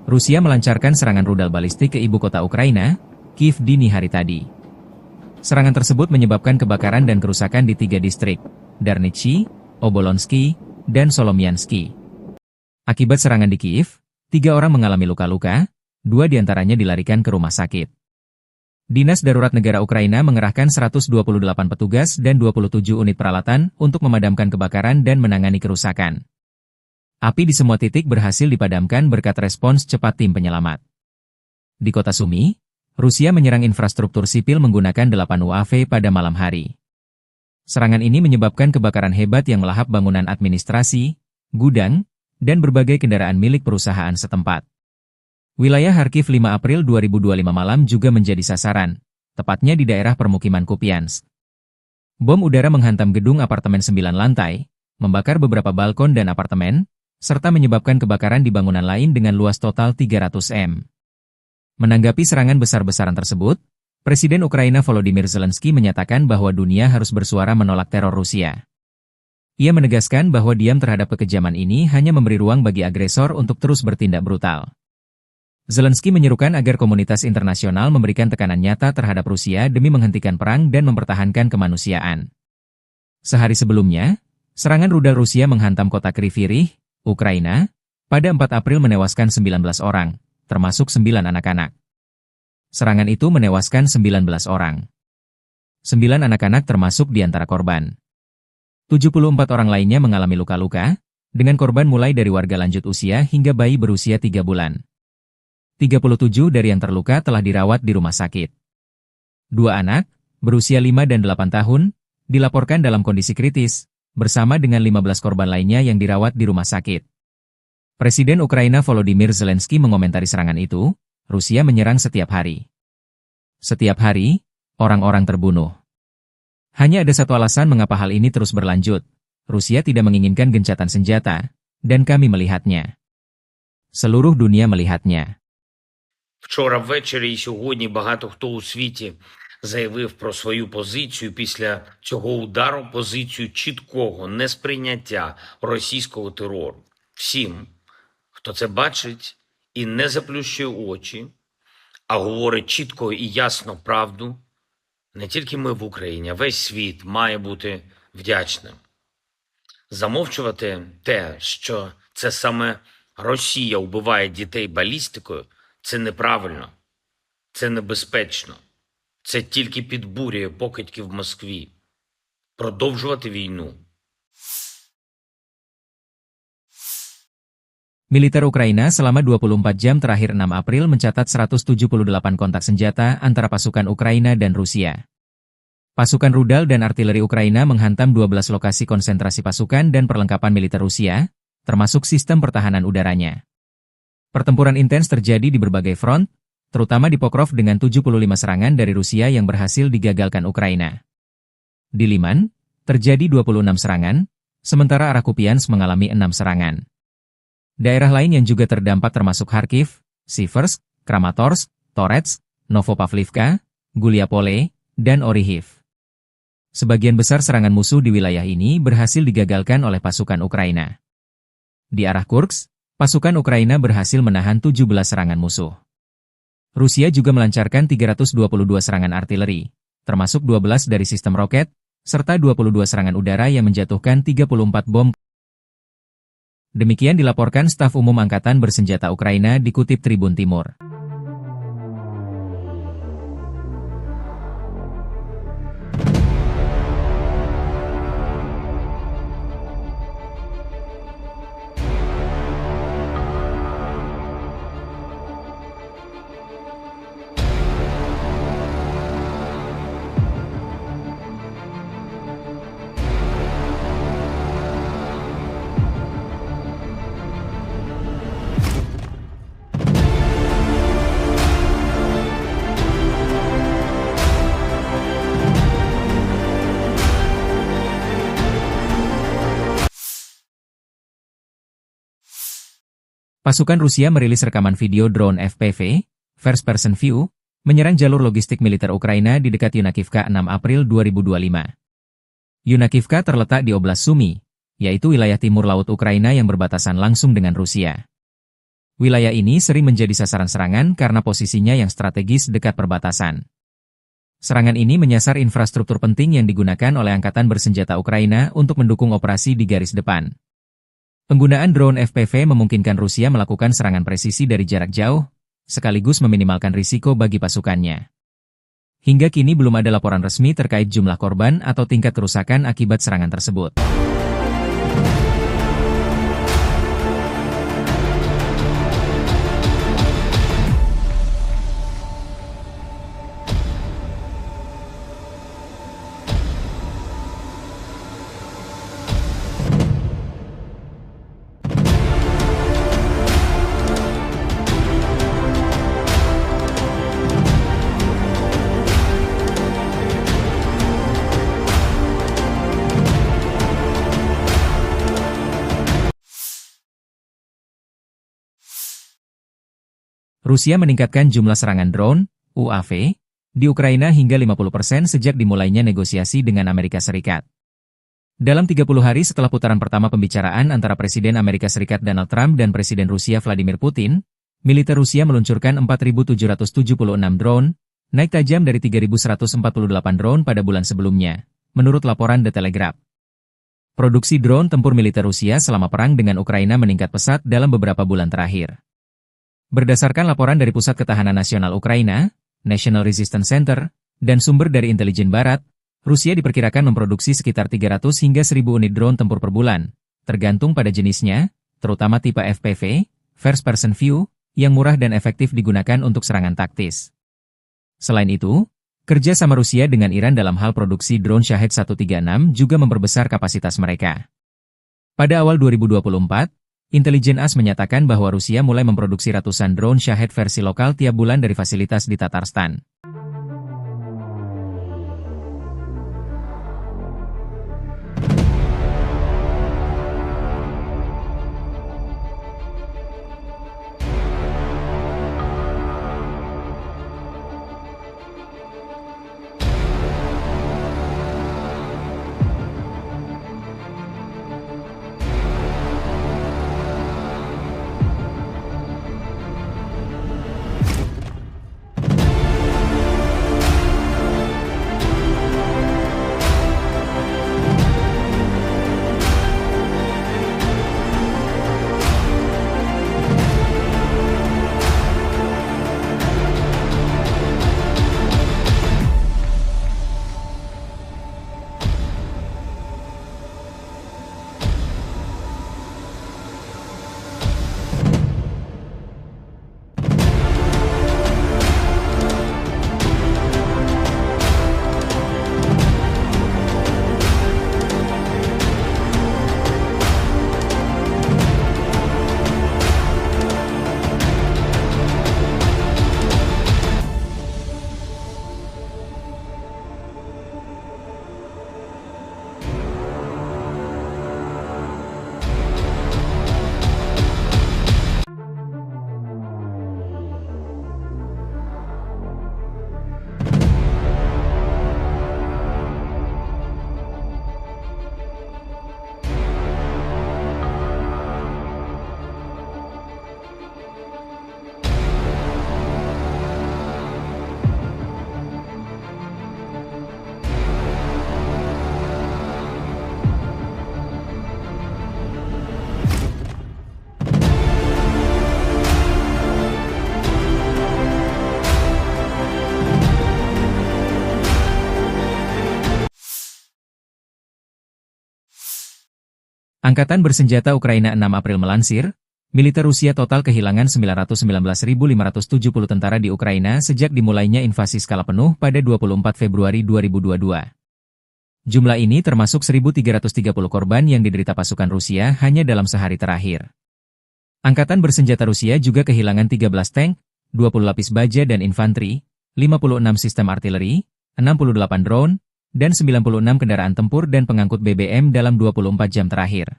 Rusia melancarkan serangan rudal balistik ke ibu kota Ukraina, Kiev dini hari tadi. Serangan tersebut menyebabkan kebakaran dan kerusakan di 3 distrik, Darnichi, Obolonsky, dan Solomiansky. Akibat serangan di Kiev, 3 orang mengalami luka-luka, 2 diantaranya dilarikan ke rumah sakit. Dinas Darurat Negara Ukraina mengerahkan 128 petugas dan 27 unit peralatan untuk memadamkan kebakaran dan menangani kerusakan. Api di semua titik berhasil dipadamkan berkat respons cepat tim penyelamat. Di kota Sumy, Rusia menyerang infrastruktur sipil menggunakan 8 UAV pada malam hari. Serangan ini menyebabkan kebakaran hebat yang melahap bangunan administrasi, gudang, dan berbagai kendaraan milik perusahaan setempat. Wilayah Kharkiv 5 April 2025 malam juga menjadi sasaran, tepatnya di daerah permukiman Kupiansk. Bom udara menghantam gedung apartemen 9 lantai, membakar beberapa balkon dan apartemen, serta menyebabkan kebakaran di bangunan lain dengan luas total 300 m. Menanggapi serangan besar-besaran tersebut, Presiden Ukraina Volodymyr Zelensky menyatakan bahwa dunia harus bersuara menolak teror Rusia. Ia menegaskan bahwa diam terhadap kekejaman ini hanya memberi ruang bagi agresor untuk terus bertindak brutal. Zelensky menyerukan agar komunitas internasional memberikan tekanan nyata terhadap Rusia demi menghentikan perang dan mempertahankan kemanusiaan. Sehari sebelumnya, serangan rudal Rusia menghantam kota Kryvyi Rih, Ukraina, pada 4 April menewaskan 19 orang, termasuk 9 anak-anak. Serangan itu menewaskan 19 orang. 9 anak-anak termasuk di antara korban. 74 orang lainnya mengalami luka-luka, dengan korban mulai dari warga lanjut usia hingga bayi berusia 3 bulan. 37 dari yang terluka telah dirawat di rumah sakit. 2 anak, berusia 5 dan 8 tahun, dilaporkan dalam kondisi kritis, bersama dengan 15 korban lainnya yang dirawat di rumah sakit. Presiden Ukraina Volodymyr Zelensky mengomentari serangan itu, Rusia menyerang setiap hari. Setiap hari, orang-orang terbunuh. Hanya ada satu alasan mengapa hal ini terus berlanjut. Rusia tidak menginginkan gencatan senjata, dan kami melihatnya. Seluruh dunia melihatnya. Вчора ввечері і сьогодні багато хто у світі заявив про свою позицію після цього удару, позицію чіткого несприйняття російського терору. Всім, хто це бачить і не заплющує очі, а говорить чітко і ясно правду, не тільки ми в Україні, а весь світ має бути вдячним. Замовчувати те, що це саме Росія вбиває дітей балістикою, це неправильно, це небезпечно. Це тільки підбурює покидьки в Москві. Продовжувати війну. Militer Ukraina selama 24 jam terakhir 6 April mencatat 178 kontak senjata antara pasukan Ukraina dan Rusia. Pasukan rudal dan artileri Ukraina menghantam 12 lokasi konsentrasi pasukan dan perlengkapan militer Rusia, termasuk sistem pertahanan udaranya. Pertempuran intens terjadi di berbagai front, terutama di Pokrov dengan 75 serangan dari Rusia yang berhasil digagalkan Ukraina. Di Liman, terjadi 26 serangan, sementara arah Kupiansk mengalami 6 serangan. Daerah lain yang juga terdampak termasuk Kharkiv, Siversk, Kramatorsk, Toretsk, Novopavlivka, Guliapole, dan Orihiv. Sebagian besar serangan musuh di wilayah ini berhasil digagalkan oleh pasukan Ukraina. Di arah Kursk, pasukan Ukraina berhasil menahan 17 serangan musuh. Rusia juga melancarkan 322 serangan artileri, termasuk 12 dari sistem roket, serta 22 serangan udara yang menjatuhkan 34 bom. Demikian dilaporkan staf umum Angkatan Bersenjata Ukraina dikutip Tribun Timur. Pasukan Rusia merilis rekaman video drone FPV, First Person View, menyerang jalur logistik militer Ukraina di dekat Yunakivka 6 April 2025. Yunakivka terletak di Oblast Sumy, yaitu wilayah timur laut Ukraina yang berbatasan langsung dengan Rusia. Wilayah ini sering menjadi sasaran serangan karena posisinya yang strategis dekat perbatasan. Serangan ini menyasar infrastruktur penting yang digunakan oleh Angkatan Bersenjata Ukraina untuk mendukung operasi di garis depan. Penggunaan drone FPV memungkinkan Rusia melakukan serangan presisi dari jarak jauh, sekaligus meminimalkan risiko bagi pasukannya. Hingga kini belum ada laporan resmi terkait jumlah korban atau tingkat kerusakan akibat serangan tersebut. Rusia meningkatkan jumlah serangan drone, UAV, di Ukraina hingga 50% sejak dimulainya negosiasi dengan Amerika Serikat. Dalam 30 hari setelah putaran pertama pembicaraan antara Presiden Amerika Serikat Donald Trump dan Presiden Rusia Vladimir Putin, militer Rusia meluncurkan 4.776 drone, naik tajam dari 3.148 drone pada bulan sebelumnya, menurut laporan The Telegraph. Produksi drone tempur militer Rusia selama perang dengan Ukraina meningkat pesat dalam beberapa bulan terakhir. Berdasarkan laporan dari Pusat Ketahanan Nasional Ukraina, National Resistance Center, dan sumber dari intelijen barat, Rusia diperkirakan memproduksi sekitar 300 hingga 1.000 unit drone tempur per bulan, tergantung pada jenisnya, terutama tipe FPV, First Person View, yang murah dan efektif digunakan untuk serangan taktis. Selain itu, kerja sama Rusia dengan Iran dalam hal produksi drone Shahed 136 juga memperbesar kapasitas mereka. Pada awal 2024, Intelijen AS menyatakan bahwa Rusia mulai memproduksi ratusan drone Shahed versi lokal tiap bulan dari fasilitas di Tatarstan. Angkatan Bersenjata Ukraina 6 April melansir, militer Rusia total kehilangan 919.570 tentara di Ukraina sejak dimulainya invasi skala penuh pada 24 Februari 2022. Jumlah ini termasuk 1.330 korban yang diderita pasukan Rusia hanya dalam sehari terakhir. Angkatan Bersenjata Rusia juga kehilangan 13 tank, 20 lapis baja dan infanteri, 56 sistem artileri, 68 drone, dan 96 kendaraan tempur dan pengangkut BBM dalam 24 jam terakhir.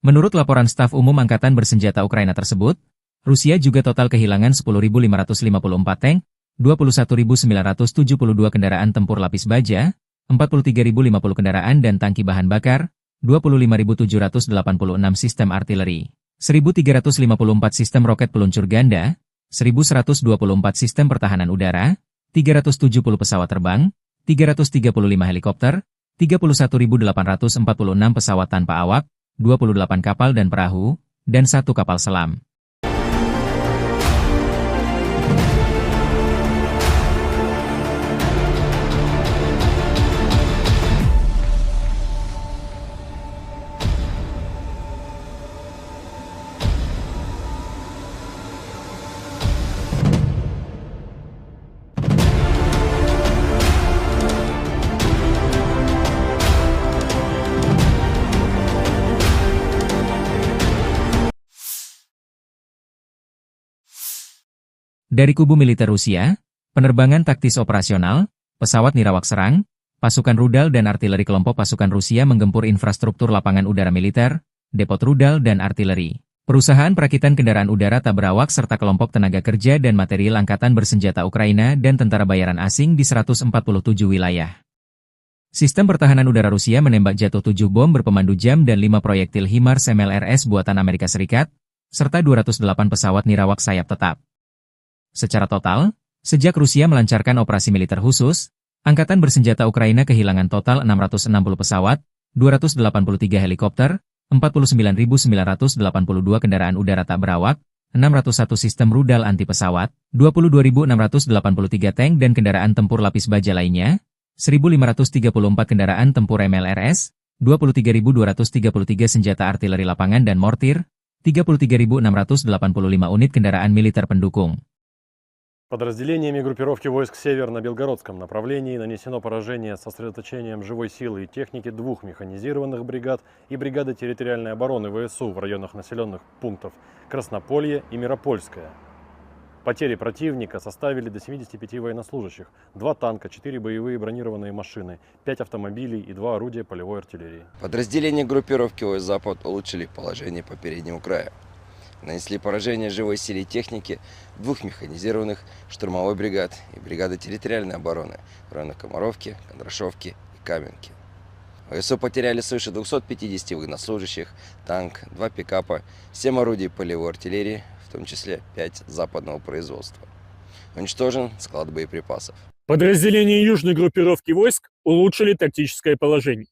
Menurut laporan staf umum Angkatan Bersenjata Ukraina tersebut, Rusia juga total kehilangan 10.554 tank, 21.972 kendaraan tempur lapis baja, 43.050 kendaraan dan tangki bahan bakar, 25.786 sistem artileri, 1.354 sistem roket peluncur ganda, 1.124 sistem pertahanan udara, 370 pesawat terbang, 335 helikopter, 31.846 pesawat tanpa awak, 28 kapal dan perahu, dan 1 kapal selam. Dari kubu militer Rusia, penerbangan taktis operasional, pesawat nirawak serang, pasukan rudal dan artileri kelompok pasukan Rusia menggempur infrastruktur lapangan udara militer, depot rudal dan artileri, perusahaan perakitan kendaraan udara tak berawak serta kelompok tenaga kerja dan material Angkatan Bersenjata Ukraina dan tentara bayaran asing di 147 wilayah. Sistem pertahanan udara Rusia menembak jatuh 7 bom berpemandu jam dan 5 proyektil HIMARS MLRS buatan Amerika Serikat, serta 208 pesawat nirawak sayap tetap. Secara total, sejak Rusia melancarkan operasi militer khusus, Angkatan Bersenjata Ukraina kehilangan total 660 pesawat, 283 helikopter, 49.982 kendaraan udara tak berawak, 601 sistem rudal anti pesawat, 22.683 tank dan kendaraan tempur lapis baja lainnya, 1.534 kendaraan tempur MLRS, 23.233 senjata artileri lapangan dan mortir, 33.685 unit kendaraan militer pendukung. Подразделениями группировки войск «Север» на Белгородском направлении нанесено поражение с сосредоточением живой силы и техники 2 механизированных бригад и бригады территориальной обороны ВСУ в районах населенных пунктов Краснополье и Миропольское. Потери противника составили до 75 военнослужащих, 2 танка, 4 боевые бронированные машины, 5 автомобилей и 2 орудия полевой артиллерии. Подразделения группировки войск «Запад» улучшили положение по переднему краю. Нанесли поражение живой силе и технике 2 механизированных штурмовой бригад и бригады территориальной обороны в районах Комаровки, Кондрашовки и Каменки. ВСУ потеряли свыше 250 военнослужащих, танк, 2 пикапа, 7 орудий полевой артиллерии, в том числе 5 западного производства. Уничтожен склад боеприпасов. Подразделения южной группировки войск улучшили тактическое положение.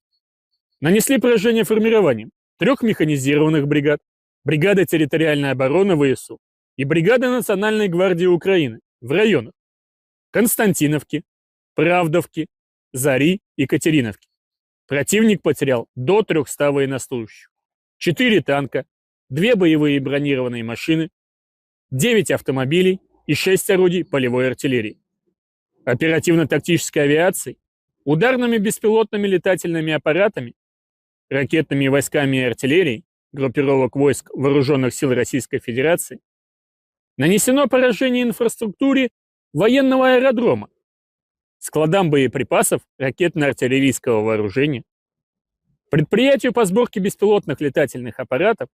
Нанесли поражение формированием 3 механизированных бригад, бригады территориальной обороны ВСУ и бригады Национальной гвардии Украины в районах Константиновки, Правдовки, Зари и Катериновки. Противник потерял до 300 военнослужащих, 4 танка, 2 боевые бронированные машины, 9 автомобилей и 6 орудий полевой артиллерии. Оперативно-тактической авиацией, ударными беспилотными летательными аппаратами, ракетными войсками и артиллерией группировок войск Вооруженных сил Российской Федерации нанесено поражение инфраструктуре военного аэродрома, складам боеприпасов ракетно-артиллерийского вооружения, предприятию по сборке беспилотных летательных аппаратов,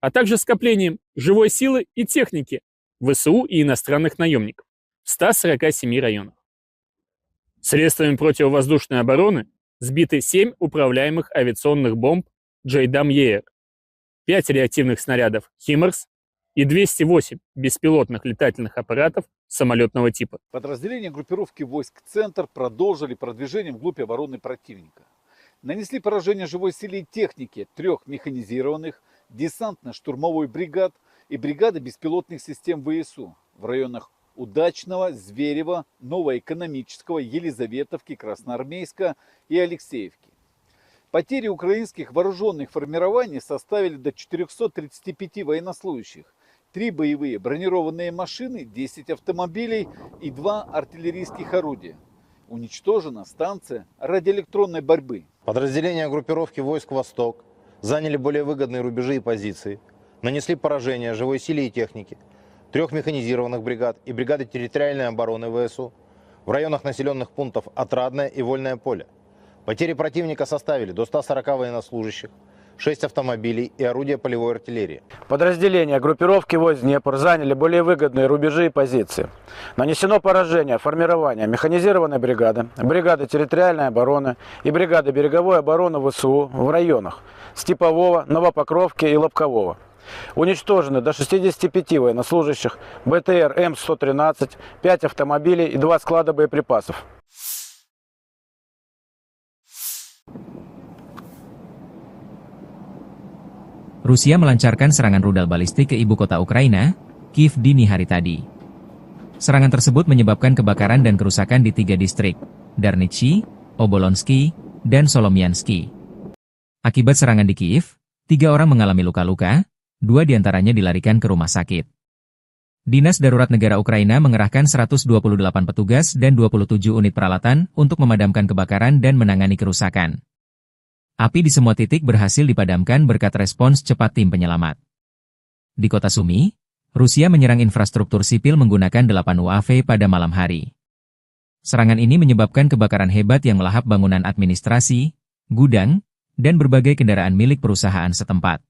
а также скоплением живой силы и техники ВСУ и иностранных наемников в 147 районах. Средствами противовоздушной обороны сбиты 7 управляемых авиационных бомб «Джейдам-Еер», 5 реактивных снарядов «Химарс» и 208 беспилотных летательных аппаратов самолетного типа. Подразделения группировки войск «Центр» продолжили продвижение вглубь обороны противника. Нанесли поражение живой силе и технике 3 механизированных, десантно-штурмовой бригад и бригады беспилотных систем ВСУ в районах Удачного, Зверева, Новоэкономического, Елизаветовки, Красноармейска и Алексеевки. Потери украинских вооруженных формирований составили до 435 военнослужащих, 3 боевые бронированные машины, 10 автомобилей и 2 артиллерийских орудия. Уничтожена станция радиоэлектронной борьбы. Подразделения группировки войск «Восток» заняли более выгодные рубежи и позиции, нанесли поражение живой силе и технике 3 механизированных бригад и бригады территориальной обороны ВСУ в районах населенных пунктов Отрадное и Вольное поле. Потери противника составили до 140 военнослужащих, 6 автомобилей и орудия полевой артиллерии. Подразделения группировки войск Днепр заняли более выгодные рубежи и позиции. Нанесено поражение формирования механизированной бригады, бригады территориальной обороны и бригады береговой обороны ВСУ в районах Степового, Новопокровки и Лобкового. Уничтожены до 65 военнослужащих, БТР М113, 5 автомобилей и 2 склада боеприпасов. Rusia melancarkan serangan rudal balistik ke ibu kota Ukraina, Kiev dini hari tadi. Serangan tersebut menyebabkan kebakaran dan kerusakan di 3 distrik, Darnitsy, Obolonsky, dan Solomiansky. Akibat serangan di Kiev, 3 orang mengalami luka-luka, 2 diantaranya dilarikan ke rumah sakit. Dinas Darurat Negara Ukraina mengerahkan 128 petugas dan 27 unit peralatan untuk memadamkan kebakaran dan menangani kerusakan. Api di semua titik berhasil dipadamkan berkat respons cepat tim penyelamat. Di kota Sumy, Rusia menyerang infrastruktur sipil menggunakan 8 UAV pada malam hari. Serangan ini menyebabkan kebakaran hebat yang melahap bangunan administrasi, gudang, dan berbagai kendaraan milik perusahaan setempat.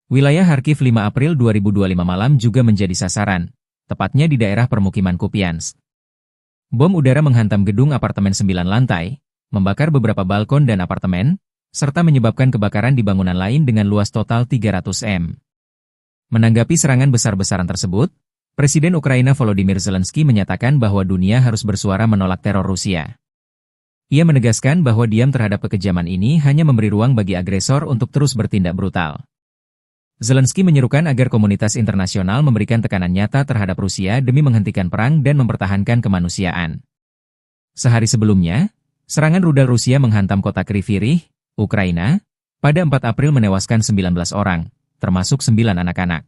Wilayah Kharkiv 5 April 2025 malam juga menjadi sasaran, tepatnya di daerah permukiman Kupiansk. Bom udara menghantam gedung apartemen 9 lantai, membakar beberapa balkon dan apartemen, serta menyebabkan kebakaran di bangunan lain dengan luas total 300 m. Menanggapi serangan besar-besaran tersebut, Presiden Ukraina Volodymyr Zelensky menyatakan bahwa dunia harus bersuara menolak teror Rusia. Ia menegaskan bahwa diam terhadap kekejaman ini hanya memberi ruang bagi agresor untuk terus bertindak brutal. Zelensky menyerukan agar komunitas internasional memberikan tekanan nyata terhadap Rusia demi menghentikan perang dan mempertahankan kemanusiaan. Sehari sebelumnya, serangan rudal Rusia menghantam kota Kryvyi Rih, Ukraina, pada 4 April menewaskan 19 orang, termasuk 9 anak-anak.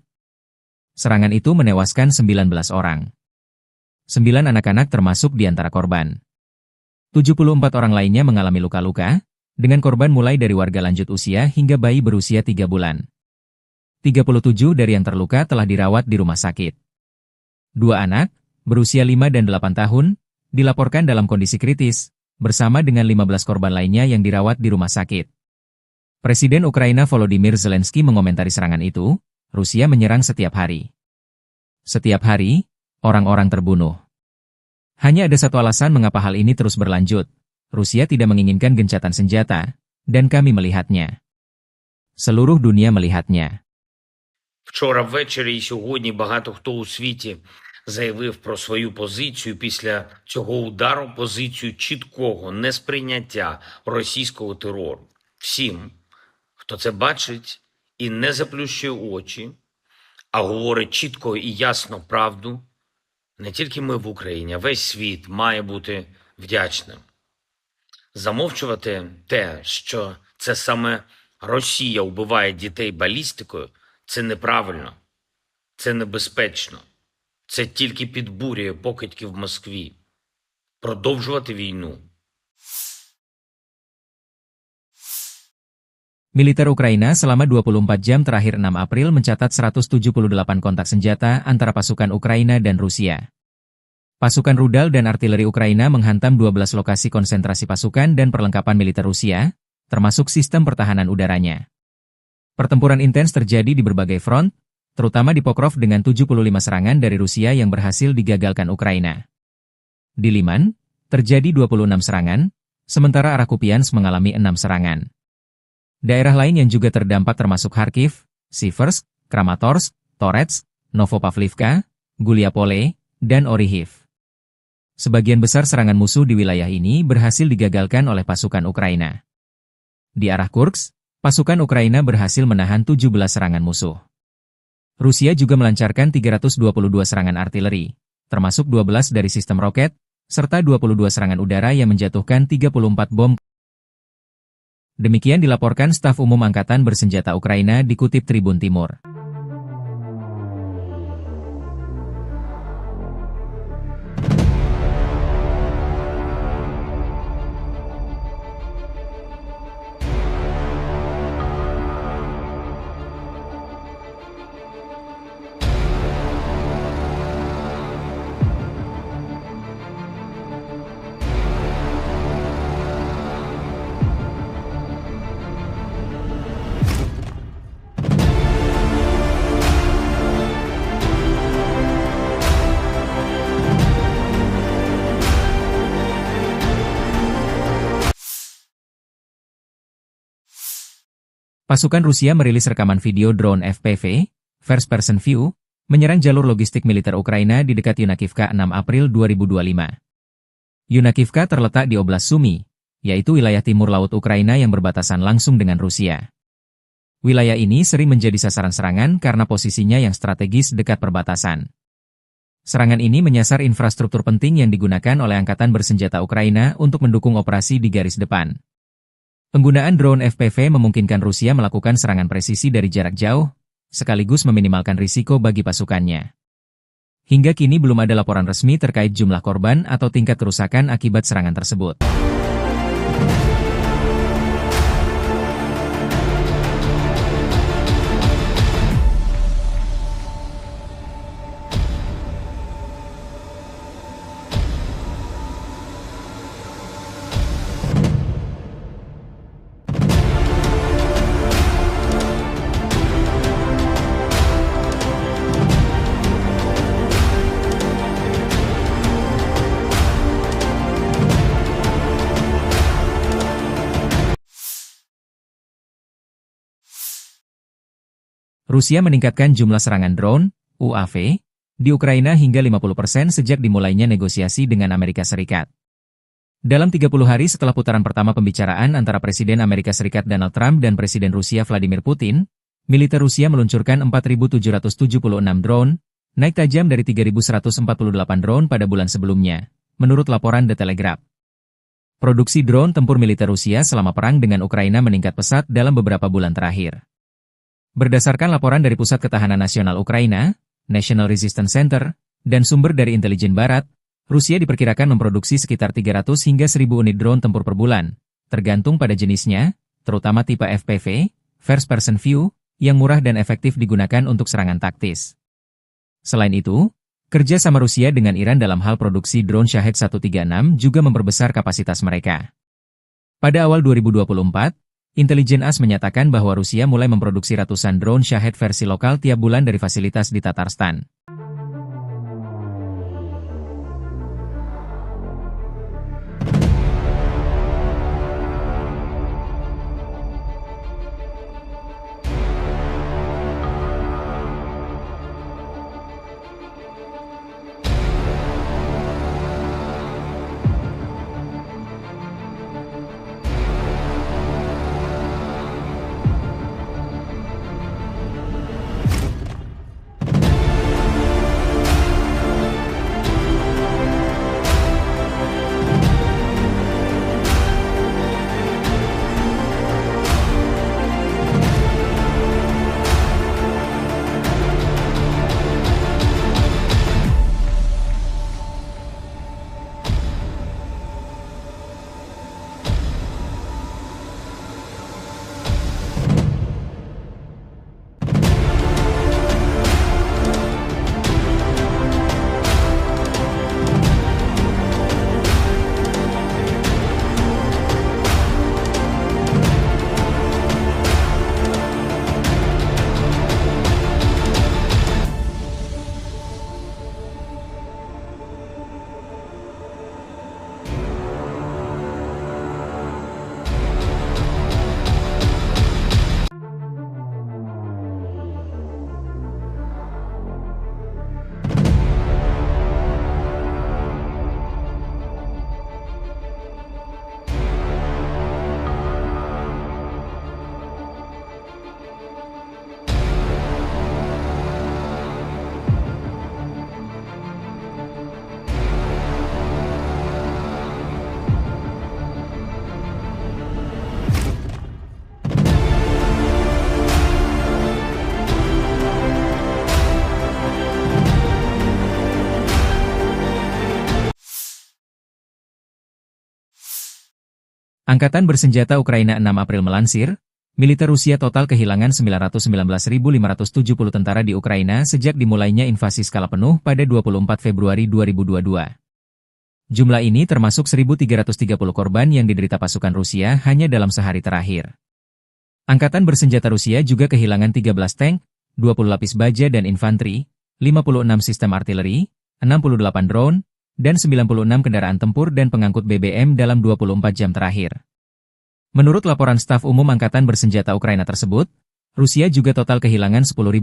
Serangan itu menewaskan 19 orang. 9 anak-anak termasuk di antara korban. 74 orang lainnya mengalami luka-luka, dengan korban mulai dari warga lanjut usia hingga bayi berusia 3 bulan. 37 dari yang terluka telah dirawat di rumah sakit. 2 anak, berusia 5 dan 8 tahun, dilaporkan dalam kondisi kritis, bersama dengan 15 korban lainnya yang dirawat di rumah sakit. Presiden Ukraina Volodymyr Zelensky mengomentari serangan itu, Rusia menyerang setiap hari. Setiap hari, orang-orang terbunuh. Hanya ada satu alasan mengapa hal ini terus berlanjut. Rusia tidak menginginkan gencatan senjata, dan kami melihatnya. Seluruh dunia melihatnya. Вчора ввечері і сьогодні багато хто у світі заявив про свою позицію після цього удару, позицію чіткого несприйняття російського терору. Всім, хто це бачить і не заплющує очі, а говорить чітко і ясно правду, не тільки ми в Україні, а весь світ має бути вдячним. Замовчувати те, що це саме Росія вбиває дітей балістикою, це неправильно, це небезпечно, це тільки підбурює покидьки в Москві. Продовжувати війну. Militer Ukraina selama 24 jam terakhir 6 April mencatat 178 kontak senjata antara pasukan Ukraina dan Rusia. Pasukan rudal dan artileri Ukraina menghantam 12 lokasi konsentrasi pasukan dan perlengkapan militer Rusia, termasuk sistem pertahanan udaranya. Pertempuran intens terjadi di berbagai front, terutama di Pokrov dengan 75 serangan dari Rusia yang berhasil digagalkan Ukraina. Di Liman, terjadi 26 serangan, sementara arah Kupiansk mengalami 6 serangan. Daerah lain yang juga terdampak termasuk Kharkiv, Siversk, Kramatorsk, Torets, Novopavlivka, Guliapole, dan Orihiv. Sebagian besar serangan musuh di wilayah ini berhasil digagalkan oleh pasukan Ukraina. Di arah Kursk, pasukan Ukraina berhasil menahan 17 serangan musuh. Rusia juga melancarkan 322 serangan artileri, termasuk 12 dari sistem roket, serta 22 serangan udara yang menjatuhkan 34 bom. Demikian dilaporkan staf umum Angkatan Bersenjata Ukraina dikutip Tribun Timur. Pasukan Rusia merilis rekaman video drone FPV, First Person View, menyerang jalur logistik militer Ukraina di dekat Yunakivka 6 April 2025. Yunakivka terletak di Oblast Sumy, yaitu wilayah timur laut Ukraina yang berbatasan langsung dengan Rusia. Wilayah ini sering menjadi sasaran serangan karena posisinya yang strategis dekat perbatasan. Serangan ini menyasar infrastruktur penting yang digunakan oleh Angkatan Bersenjata Ukraina untuk mendukung operasi di garis depan. Penggunaan drone FPV memungkinkan Rusia melakukan serangan presisi dari jarak jauh, sekaligus meminimalkan risiko bagi pasukannya. Hingga kini belum ada laporan resmi terkait jumlah korban atau tingkat kerusakan akibat serangan tersebut. Rusia meningkatkan jumlah serangan drone, UAV, di Ukraina hingga 50% sejak dimulainya negosiasi dengan Amerika Serikat. Dalam 30 hari setelah putaran pertama pembicaraan antara Presiden Amerika Serikat Donald Trump dan Presiden Rusia Vladimir Putin, militer Rusia meluncurkan 4.776 drone, naik tajam dari 3.148 drone pada bulan sebelumnya, menurut laporan The Telegraph. Produksi drone tempur militer Rusia selama perang dengan Ukraina meningkat pesat dalam beberapa bulan terakhir. Berdasarkan laporan dari Pusat Ketahanan Nasional Ukraina, National Resistance Center, dan sumber dari intelijen barat, Rusia diperkirakan memproduksi sekitar 300 hingga 1.000 unit drone tempur per bulan, tergantung pada jenisnya, terutama tipe FPV, First Person View, yang murah dan efektif digunakan untuk serangan taktis. Selain itu, kerja sama Rusia dengan Iran dalam hal produksi drone Shahed 136 juga memperbesar kapasitas mereka. Pada awal 2024, Intelijen AS menyatakan bahwa Rusia mulai memproduksi ratusan drone Shahed versi lokal tiap bulan dari fasilitas di Tatarstan. Angkatan Bersenjata Ukraina 6 April melansir, militer Rusia total kehilangan 919.570 tentara di Ukraina sejak dimulainya invasi skala penuh pada 24 Februari 2022. Jumlah ini termasuk 1.330 korban yang diderita pasukan Rusia hanya dalam sehari terakhir. Angkatan Bersenjata Rusia juga kehilangan 13 tank, 20 lapis baja dan infanteri, 56 sistem artileri, 68 drone, dan 96 kendaraan tempur dan pengangkut BBM dalam 24 jam terakhir. Menurut laporan staf umum Angkatan Bersenjata Ukraina tersebut, Rusia juga total kehilangan 10.554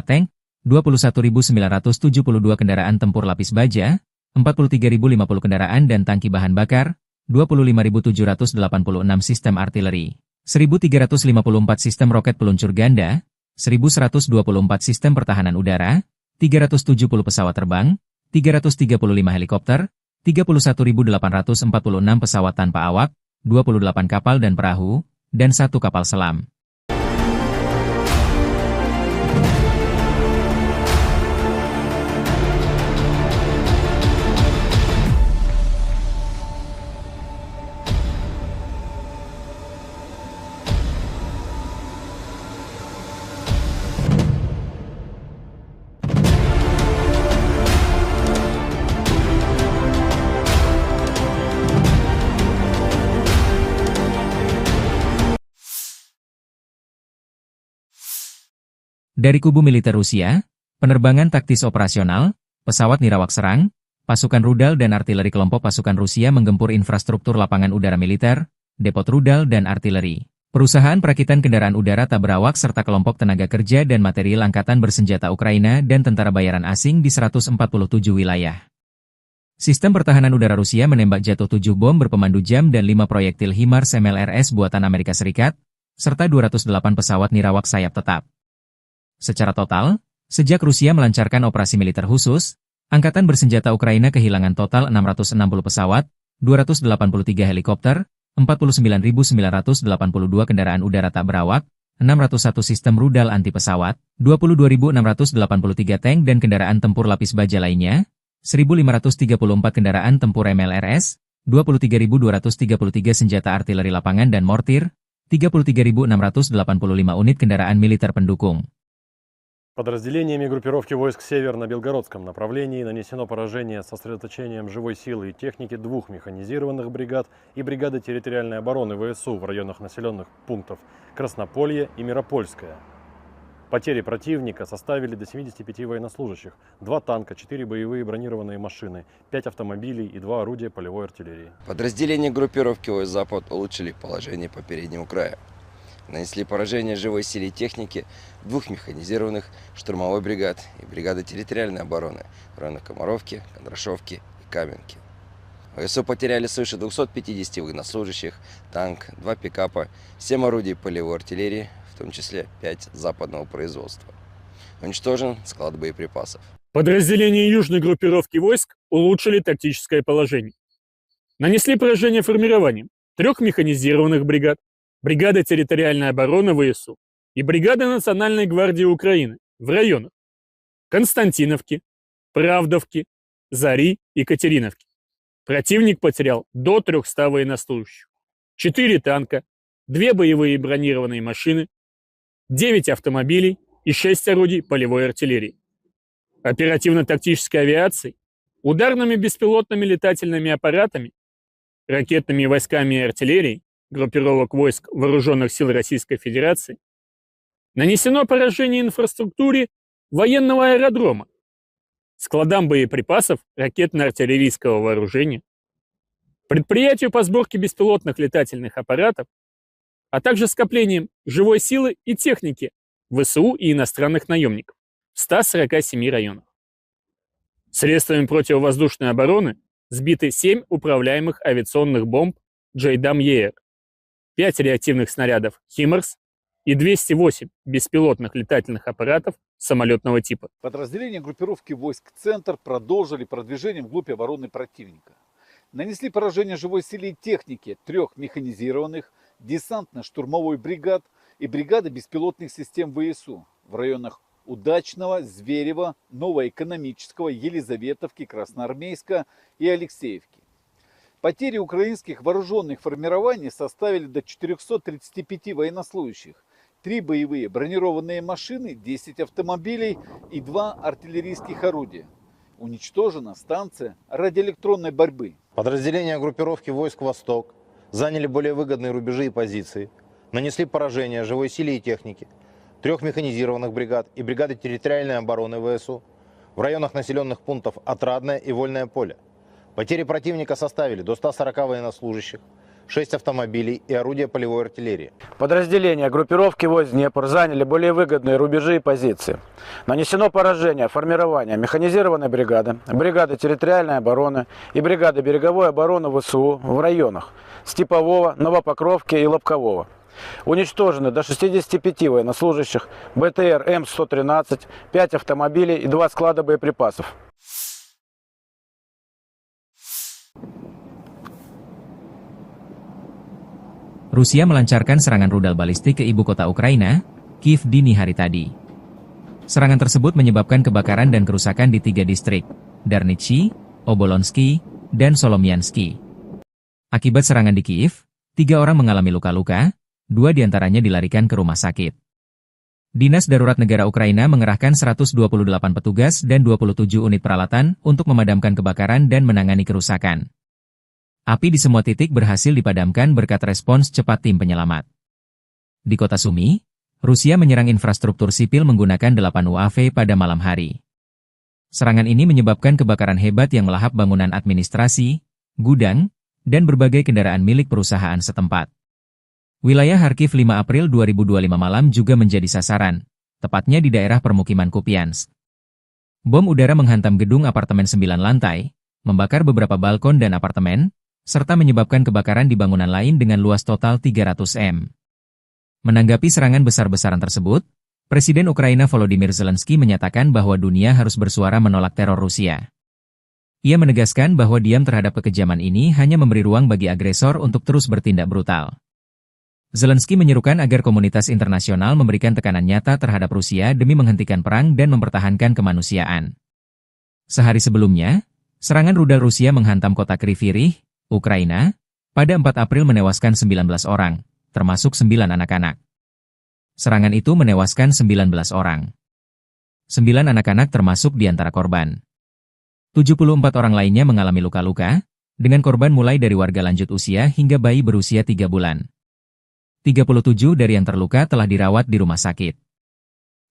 tank, 21.972 kendaraan tempur lapis baja, 43.050 kendaraan dan tangki bahan bakar, 25.786 sistem artileri, 1.354 sistem roket peluncur ganda, 1.124 sistem pertahanan udara, 370 pesawat terbang, 335 helikopter, 31.846 pesawat tanpa awak, 28 kapal dan perahu, dan 1 kapal selam. Dari kubu militer Rusia, penerbangan taktis operasional, pesawat nirawak serang, pasukan rudal dan artileri kelompok pasukan Rusia menggempur infrastruktur lapangan udara militer, depot rudal dan artileri, perusahaan perakitan kendaraan udara tak berawak serta kelompok tenaga kerja dan material Angkatan Bersenjata Ukraina dan tentara bayaran asing di 147 wilayah. Sistem pertahanan udara Rusia menembak jatuh 7 bom berpemandu jam dan 5 proyektil HIMARS MLRS buatan Amerika Serikat, serta 208 pesawat nirawak sayap tetap. Secara total, sejak Rusia melancarkan operasi militer khusus, Angkatan Bersenjata Ukraina kehilangan total 660 pesawat, 283 helikopter, 49.982 kendaraan udara tak berawak, 601 sistem rudal anti pesawat, 22.683 tank dan kendaraan tempur lapis baja lainnya, 1.534 kendaraan tempur MLRS, 23.233 senjata artileri lapangan dan mortir, 33.685 unit kendaraan militer pendukung. Подразделениями группировки войск «Север» на Белгородском направлении нанесено поражение с сосредоточением живой силы и техники 2 механизированных бригад и бригады территориальной обороны ВСУ в районах населенных пунктов Краснополье и Миропольское. Потери противника составили до 75 военнослужащих, 2 танка, 4 боевые бронированные машины, 5 автомобилей и 2 орудия полевой артиллерии. Подразделения группировки войск «Запад» улучшили положение по переднему краю. Нанесли поражение живой силе и технике 2 механизированных штурмовой бригад и бригады территориальной обороны в районах Комаровки, Кондрашовки и Каменки. ВСУ потеряли свыше 250 военнослужащих, танк, 2 пикапа, 7 орудий полевой артиллерии, в том числе 5 западного производства. Уничтожен склад боеприпасов. Подразделения южной группировки войск улучшили тактическое положение. Нанесли поражение формированием 3 механизированных бригад, бригады территориальной обороны ВСУ и бригады Национальной гвардии Украины в районах Константиновки, Правдовки, Зари и Катериновки. Противник потерял до 300 военнослужащих, 4 танка, 2 боевые бронированные машины, 9 автомобилей и 6 орудий полевой артиллерии. Оперативно-тактической авиацией, ударными беспилотными летательными аппаратами, ракетными войсками и артиллерией группировок войск Вооруженных сил Российской Федерации нанесено поражение инфраструктуре военного аэродрома, складам боеприпасов ракетно-артиллерийского вооружения, предприятию по сборке беспилотных летательных аппаратов, а также скоплением живой силы и техники ВСУ и иностранных наемников в 147 районах. Средствами противовоздушной обороны сбиты 7 управляемых авиационных бомб JDAM-ER, 5 реактивных снарядов HIMARS и 208 беспилотных летательных аппаратов самолетного типа. Подразделения группировки войск «Центр» продолжили продвижение вглубь обороны противника. Нанесли поражение живой силе и технике 3 механизированных десантно-штурмовой бригад и бригады беспилотных систем ВСУ в районах Удачного, Зверева, Новоэкономического, Елизаветовки, Красноармейска и Алексеевки. Потери украинских вооруженных формирований составили до 435 военнослужащих, 3 боевые бронированные машины, 10 автомобилей и 2 артиллерийских орудия. Уничтожена станция радиоэлектронной борьбы. Подразделения группировки войск «Восток» заняли более выгодные рубежи и позиции, нанесли поражение живой силе и технике 3 механизированных бригад и бригады территориальной обороны ВСУ в районах населенных пунктов Отрадное и Вольное поле. Потери противника составили до 140 военнослужащих, 6 автомобилей и орудия полевой артиллерии. Подразделения группировки войск Днепр заняли более выгодные рубежи и позиции. Нанесено поражение формирования механизированной бригады, бригады территориальной обороны и бригады береговой обороны ВСУ в районах Степового, Новопокровки и Лобкового. Уничтожены до 65 военнослужащих, БТР М113, 5 автомобилей и 2 склада боеприпасов. Rusia melancarkan serangan rudal balistik ke ibu kota Ukraina, Kiev dini hari tadi. Serangan tersebut menyebabkan kebakaran dan kerusakan di 3 distrik, Darnitsy, Obolonsky, dan Solomiansky. Akibat serangan di Kiev, 3 orang mengalami luka-luka, 2 diantaranya dilarikan ke rumah sakit. Dinas Darurat Negara Ukraina mengerahkan 128 petugas dan 27 unit peralatan untuk memadamkan kebakaran dan menangani kerusakan. Api di semua titik berhasil dipadamkan berkat respons cepat tim penyelamat. Di kota Sumy, Rusia menyerang infrastruktur sipil menggunakan 8 UAV pada malam hari. Serangan ini menyebabkan kebakaran hebat yang melahap bangunan administrasi, gudang, dan berbagai kendaraan milik perusahaan setempat. Wilayah Kharkiv 5 April 2025 malam juga menjadi sasaran, tepatnya di daerah permukiman Kupiansk. Bom udara menghantam gedung apartemen 9 lantai, membakar beberapa balkon dan apartemen, serta menyebabkan kebakaran di bangunan lain dengan luas total 300 m. Menanggapi serangan besar-besaran tersebut, Presiden Ukraina Volodymyr Zelensky menyatakan bahwa dunia harus bersuara menolak teror Rusia. Ia menegaskan bahwa diam terhadap kekejaman ini hanya memberi ruang bagi agresor untuk terus bertindak brutal. Zelensky menyerukan agar komunitas internasional memberikan tekanan nyata terhadap Rusia demi menghentikan perang dan mempertahankan kemanusiaan. Sehari sebelumnya, serangan rudal Rusia menghantam kota Kryvyi Rih, Ukraina, pada 4 April menewaskan 19 orang, termasuk 9 anak-anak. Serangan itu menewaskan 19 orang. 9 anak-anak termasuk di antara korban. 74 orang lainnya mengalami luka-luka, dengan korban mulai dari warga lanjut usia hingga bayi berusia 3 bulan. 37 dari yang terluka telah dirawat di rumah sakit.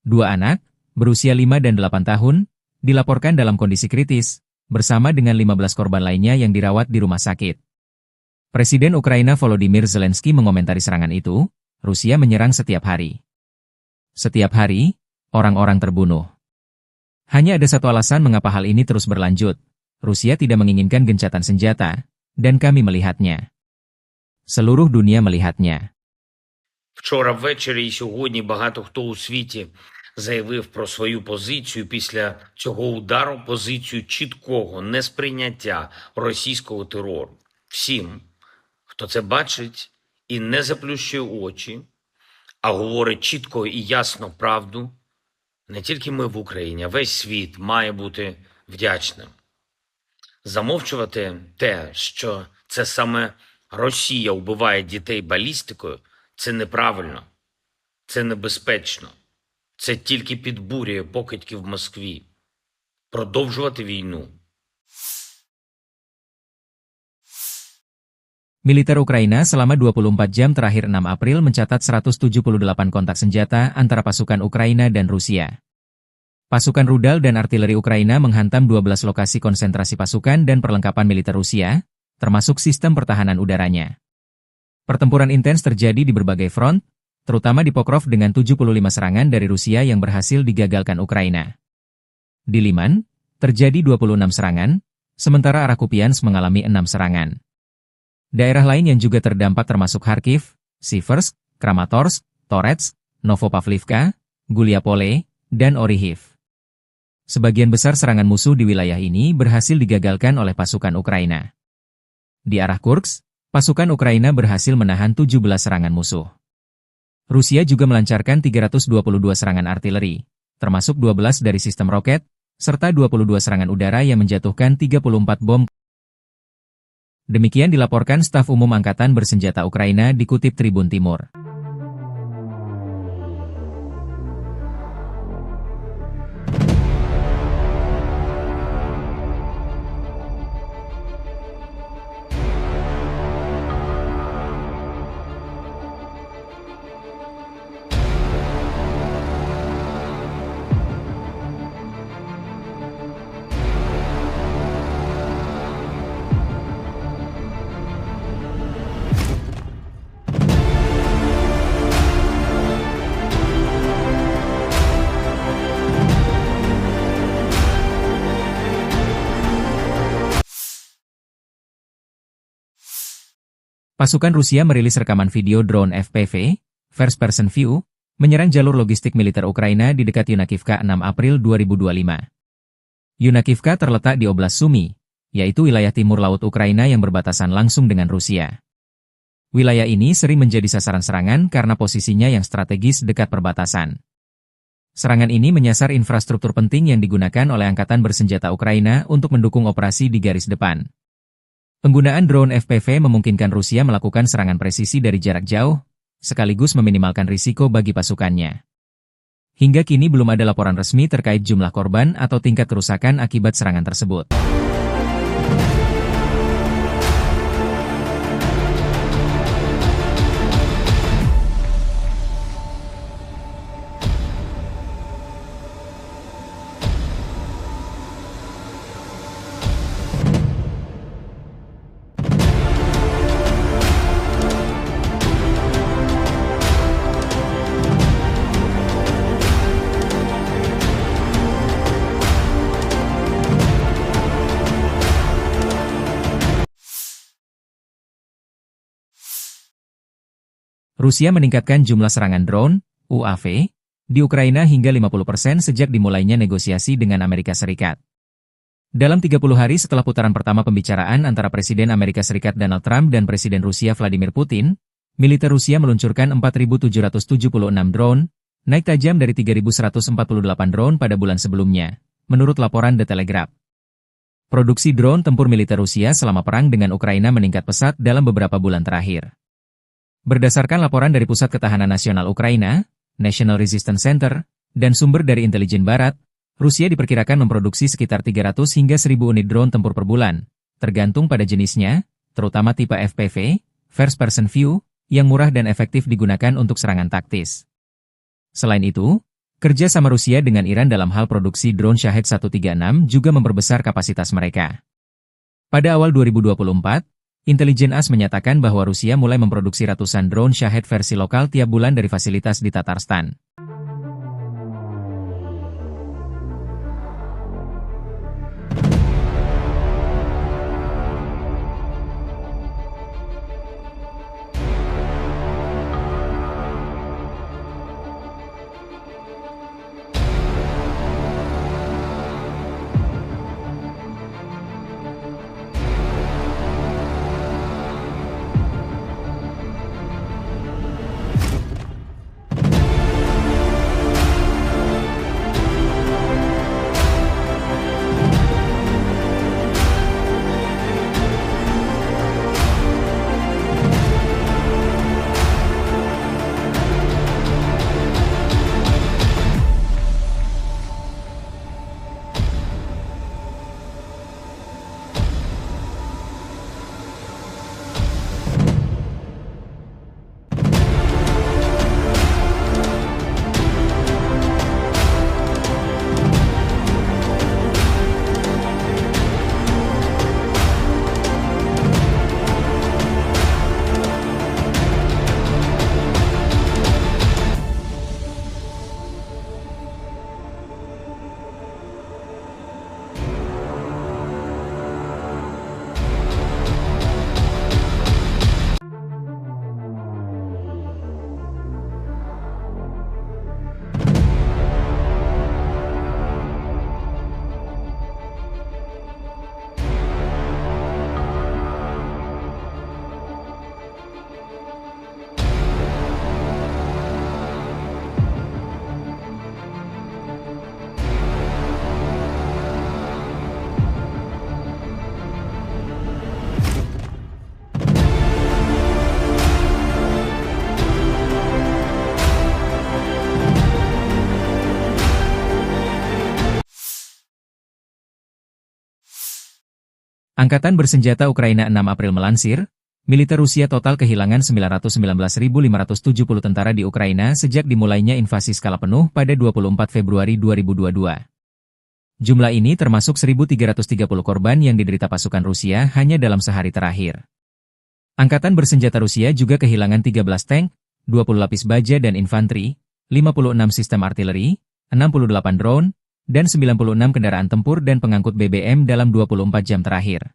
2 anak, berusia 5 dan 8 tahun, dilaporkan dalam kondisi kritis, bersama dengan 15 korban lainnya yang dirawat di rumah sakit. Presiden Ukraina Volodymyr Zelensky mengomentari serangan itu, Rusia menyerang setiap hari. Setiap hari, orang-orang terbunuh. Hanya ada satu alasan mengapa hal ini terus berlanjut. Rusia tidak menginginkan gencatan senjata, dan kami melihatnya. Seluruh dunia melihatnya. Вчора ввечері і сьогодні багато хто у світі заявив про свою позицію після цього удару, позицію чіткого несприйняття російського терору. Всім, хто це бачить і не заплющує очі, а говорить чітко і ясно правду, не тільки ми в Україні, а весь світ має бути вдячним. Замовчувати те, що це саме Росія вбиває дітей балістикою, це неправильно, це небезпечно. Це тільки підбурює покидьків в Москві. Продовжувати війну. Militer Ukraina selama 24 jam terakhir 6 April mencatat 178 kontak senjata antara pasukan Ukraina dan Rusia. Pasukan rudal dan artileri Ukraina menghantam 12 lokasi konsentrasi pasukan dan perlengkapan militer Rusia, termasuk sistem pertahanan udaranya. Pertempuran intens terjadi di berbagai front, terutama di Pokrov dengan 75 serangan dari Rusia yang berhasil digagalkan Ukraina. Di Liman, terjadi 26 serangan, sementara arah Kupiansk mengalami 6 serangan. Daerah lain yang juga terdampak termasuk Kharkiv, Siversk, Kramatorsk, Torets, Novopavlivka, Guliapole, dan Orihiv. Sebagian besar serangan musuh di wilayah ini berhasil digagalkan oleh pasukan Ukraina. Di arah Kursk, pasukan Ukraina berhasil menahan 17 serangan musuh. Rusia juga melancarkan 322 serangan artileri, termasuk 12 dari sistem roket, serta 22 serangan udara yang menjatuhkan 34 bom. Demikian dilaporkan staf umum Angkatan Bersenjata Ukraina dikutip Tribun Timur. Pasukan Rusia merilis rekaman video drone FPV, First Person View, menyerang jalur logistik militer Ukraina di dekat Yunakivka 6 April 2025. Yunakivka terletak di Oblast Sumy, yaitu wilayah timur laut Ukraina yang berbatasan langsung dengan Rusia. Wilayah ini sering menjadi sasaran serangan karena posisinya yang strategis dekat perbatasan. Serangan ini menyasar infrastruktur penting yang digunakan oleh Angkatan Bersenjata Ukraina untuk mendukung operasi di garis depan. Penggunaan drone FPV memungkinkan Rusia melakukan serangan presisi dari jarak jauh, sekaligus meminimalkan risiko bagi pasukannya. Hingga kini belum ada laporan resmi terkait jumlah korban atau tingkat kerusakan akibat serangan tersebut. Rusia meningkatkan jumlah serangan drone, UAV, di Ukraina hingga 50% sejak dimulainya negosiasi dengan Amerika Serikat. Dalam 30 hari setelah putaran pertama pembicaraan antara Presiden Amerika Serikat Donald Trump dan Presiden Rusia Vladimir Putin, militer Rusia meluncurkan 4.776 drone, naik tajam dari 3.148 drone pada bulan sebelumnya, menurut laporan The Telegraph. Produksi drone tempur militer Rusia selama perang dengan Ukraina meningkat pesat dalam beberapa bulan terakhir. Berdasarkan laporan dari Pusat Ketahanan Nasional Ukraina, National Resistance Center, dan sumber dari intelijen barat, Rusia diperkirakan memproduksi sekitar 300 hingga 1.000 unit drone tempur per bulan, tergantung pada jenisnya, terutama tipe FPV, First Person View, yang murah dan efektif digunakan untuk serangan taktis. Selain itu, kerja sama Rusia dengan Iran dalam hal produksi drone Shahed 136 juga memperbesar kapasitas mereka. Pada awal 2024, Intelijen AS menyatakan bahwa Rusia mulai memproduksi ratusan drone Shahed versi lokal tiap bulan dari fasilitas di Tatarstan. Angkatan Bersenjata Ukraina 6 April melansir, militer Rusia total kehilangan 919.570 tentara di Ukraina sejak dimulainya invasi skala penuh pada 24 Februari 2022. Jumlah ini termasuk 1.330 korban yang diderita pasukan Rusia hanya dalam sehari terakhir. Angkatan Bersenjata Rusia juga kehilangan 13 tank, 20 lapis baja dan infanteri, 56 sistem artileri, 68 drone, dan 96 kendaraan tempur dan pengangkut BBM dalam 24 jam terakhir.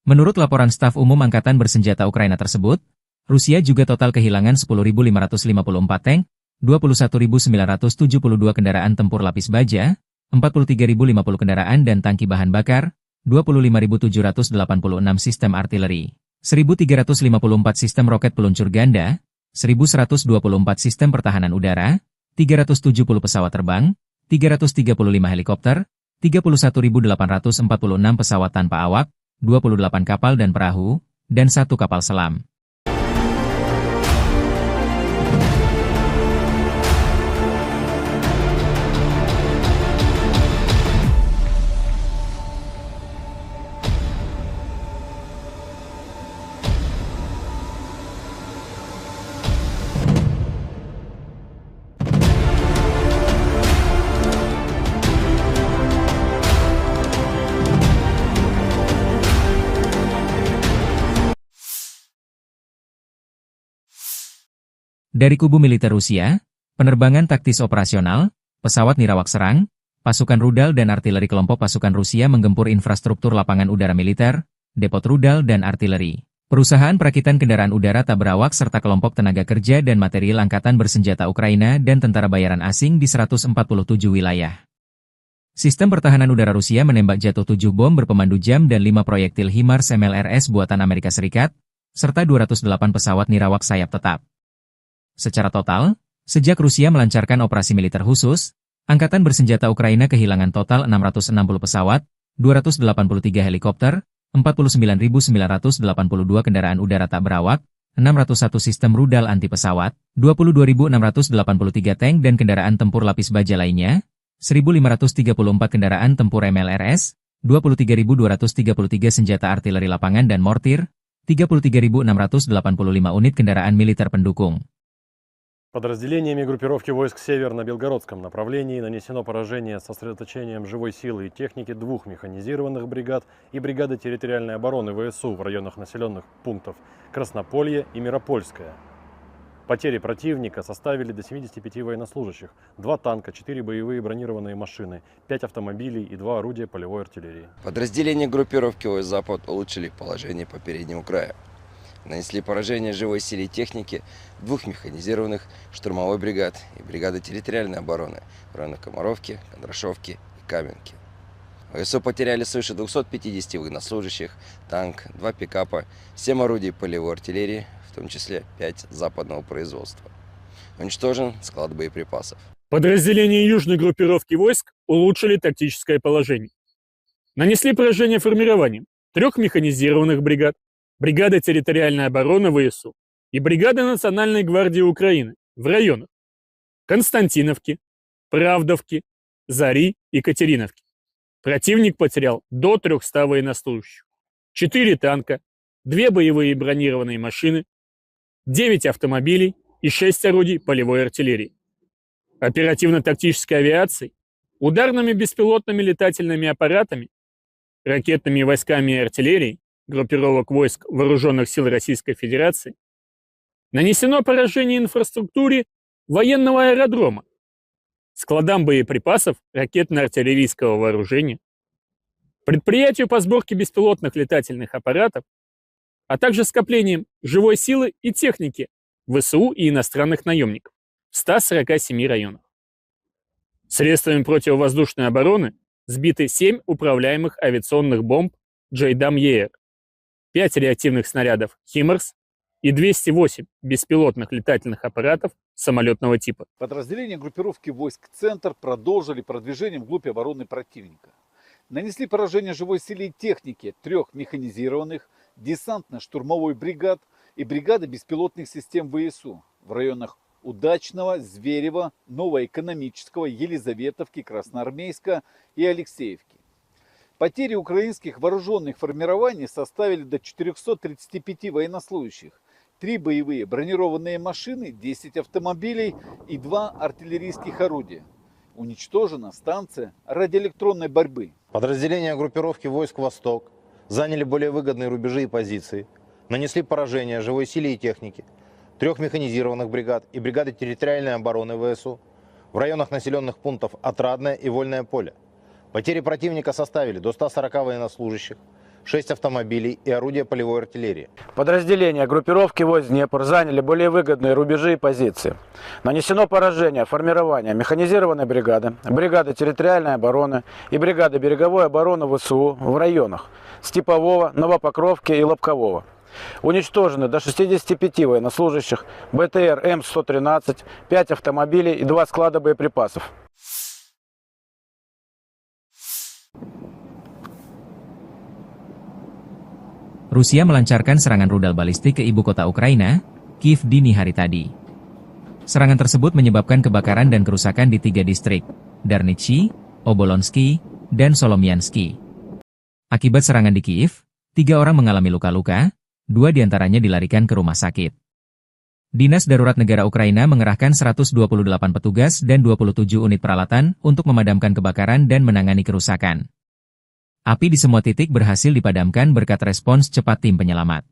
Menurut laporan staf umum Angkatan Bersenjata Ukraina tersebut, Rusia juga total kehilangan 10.554 tank, 21.972 kendaraan tempur lapis baja, 43.050 kendaraan dan tangki bahan bakar, 25.786 sistem artileri, 1.354 sistem roket peluncur ganda, 1.124 sistem pertahanan udara, 370 pesawat terbang, 335 helikopter, 31.846 pesawat tanpa awak, 28 kapal dan perahu, dan 1 kapal selam. Dari kubu militer Rusia, penerbangan taktis operasional, pesawat nirawak serang, pasukan rudal dan artileri kelompok pasukan Rusia menggempur infrastruktur lapangan udara militer, depot rudal dan artileri, perusahaan perakitan kendaraan udara tak berawak serta kelompok tenaga kerja dan material Angkatan Bersenjata Ukraina dan tentara bayaran asing di 147 wilayah. Sistem pertahanan udara Rusia menembak jatuh 7 bom berpemandu jam dan 5 proyektil HIMARS MLRS buatan Amerika Serikat, serta 208 pesawat nirawak sayap tetap. Secara total, sejak Rusia melancarkan operasi militer khusus, Angkatan Bersenjata Ukraina kehilangan total 660 pesawat, 283 helikopter, 49.982 kendaraan udara tak berawak, 601 sistem rudal anti pesawat, 22.683 tank dan kendaraan tempur lapis baja lainnya, 1.534 kendaraan tempur MLRS, 23.233 senjata artileri lapangan dan mortir, 33.685 unit kendaraan militer pendukung. Подразделениями группировки войск «Север» на Белгородском направлении нанесено поражение с сосредоточением живой силы и техники 2 механизированных бригад и бригады территориальной обороны ВСУ в районах населенных пунктов Краснополье и Миропольское. Потери противника составили до 75 военнослужащих, 2 танка, 4 боевые бронированные машины, 5 автомобилей и 2 орудия полевой артиллерии. Подразделения группировки войск «Запад» улучшили положение по переднему краю. Нанесли поражение живой силе и технике 2 механизированных штурмовой бригад и бригады территориальной обороны в районах Комаровки, Кондрашовки и Каменки. ВСУ потеряли свыше 250 военнослужащих, танк, 2 пикапа, 7 орудий полевой артиллерии, в том числе 5 западного производства. Уничтожен склад боеприпасов. Подразделения южной группировки войск улучшили тактическое положение. Нанесли поражение формированием 3 механизированных бригад, бригады территориальной обороны ВСУ и бригады Национальной гвардии Украины в районах Константиновки, Правдовки, Зари и Катериновки. Противник потерял до 300 военнослужащих, 4 танка, 2 боевые бронированные машины, 9 автомобилей и 6 орудий полевой артиллерии. Оперативно-тактической авиацией, ударными беспилотными летательными аппаратами, ракетными войсками и артиллерией группировок войск Вооруженных сил Российской Федерации нанесено поражение инфраструктуре военного аэродрома, складам боеприпасов ракетно-артиллерийского вооружения, предприятию по сборке беспилотных летательных аппаратов, а также скоплением живой силы и техники ВСУ и иностранных наемников в 147 районах. Средствами противовоздушной обороны сбиты 7 управляемых авиационных бомб JDAM-ER, 5 реактивных снарядов HIMARS и 208 беспилотных летательных аппаратов самолетного типа. Подразделения группировки войск «Центр» продолжили продвижение вглубь обороны противника. Нанесли поражение живой силе и технике 3 механизированных десантно-штурмовой бригад и бригады беспилотных систем ВСУ в районах Удачного, Зверева, Новоэкономического, Елизаветовки, Красноармейска и Алексеевки. Потери украинских вооруженных формирований составили до 435 военнослужащих, 3 боевые бронированные машины, 10 автомобилей и 2 артиллерийских орудия. Уничтожена станция радиоэлектронной борьбы. Подразделения группировки войск «Восток» заняли более выгодные рубежи и позиции, нанесли поражение живой силе и технике 3 механизированных бригад и бригады территориальной обороны ВСУ в районах населенных пунктов Отрадное и Вольное поле. Потери противника составили до 140 военнослужащих, 6 автомобилей и орудия полевой артиллерии. Подразделения группировки войск Днепр заняли более выгодные рубежи и позиции. Нанесено поражение формирования механизированной бригады, бригады территориальной обороны и бригады береговой обороны ВСУ в районах Степового, Новопокровки и Лобкового. Уничтожены до 65 военнослужащих, БТР М113, 5 автомобилей и 2 склада боеприпасов. Rusia melancarkan serangan rudal balistik ke ibu kota Ukraina, Kiev dini hari tadi. Serangan tersebut menyebabkan kebakaran dan kerusakan di 3 distrik, Darnichi, Obolonsky, dan Solomiansky. Akibat serangan di Kiev, 3 orang mengalami luka-luka, 2 diantaranya dilarikan ke rumah sakit. Dinas Darurat Negara Ukraina mengerahkan 128 petugas dan 27 unit peralatan untuk memadamkan kebakaran dan menangani kerusakan. Api di semua titik berhasil dipadamkan berkat respons cepat tim penyelamat.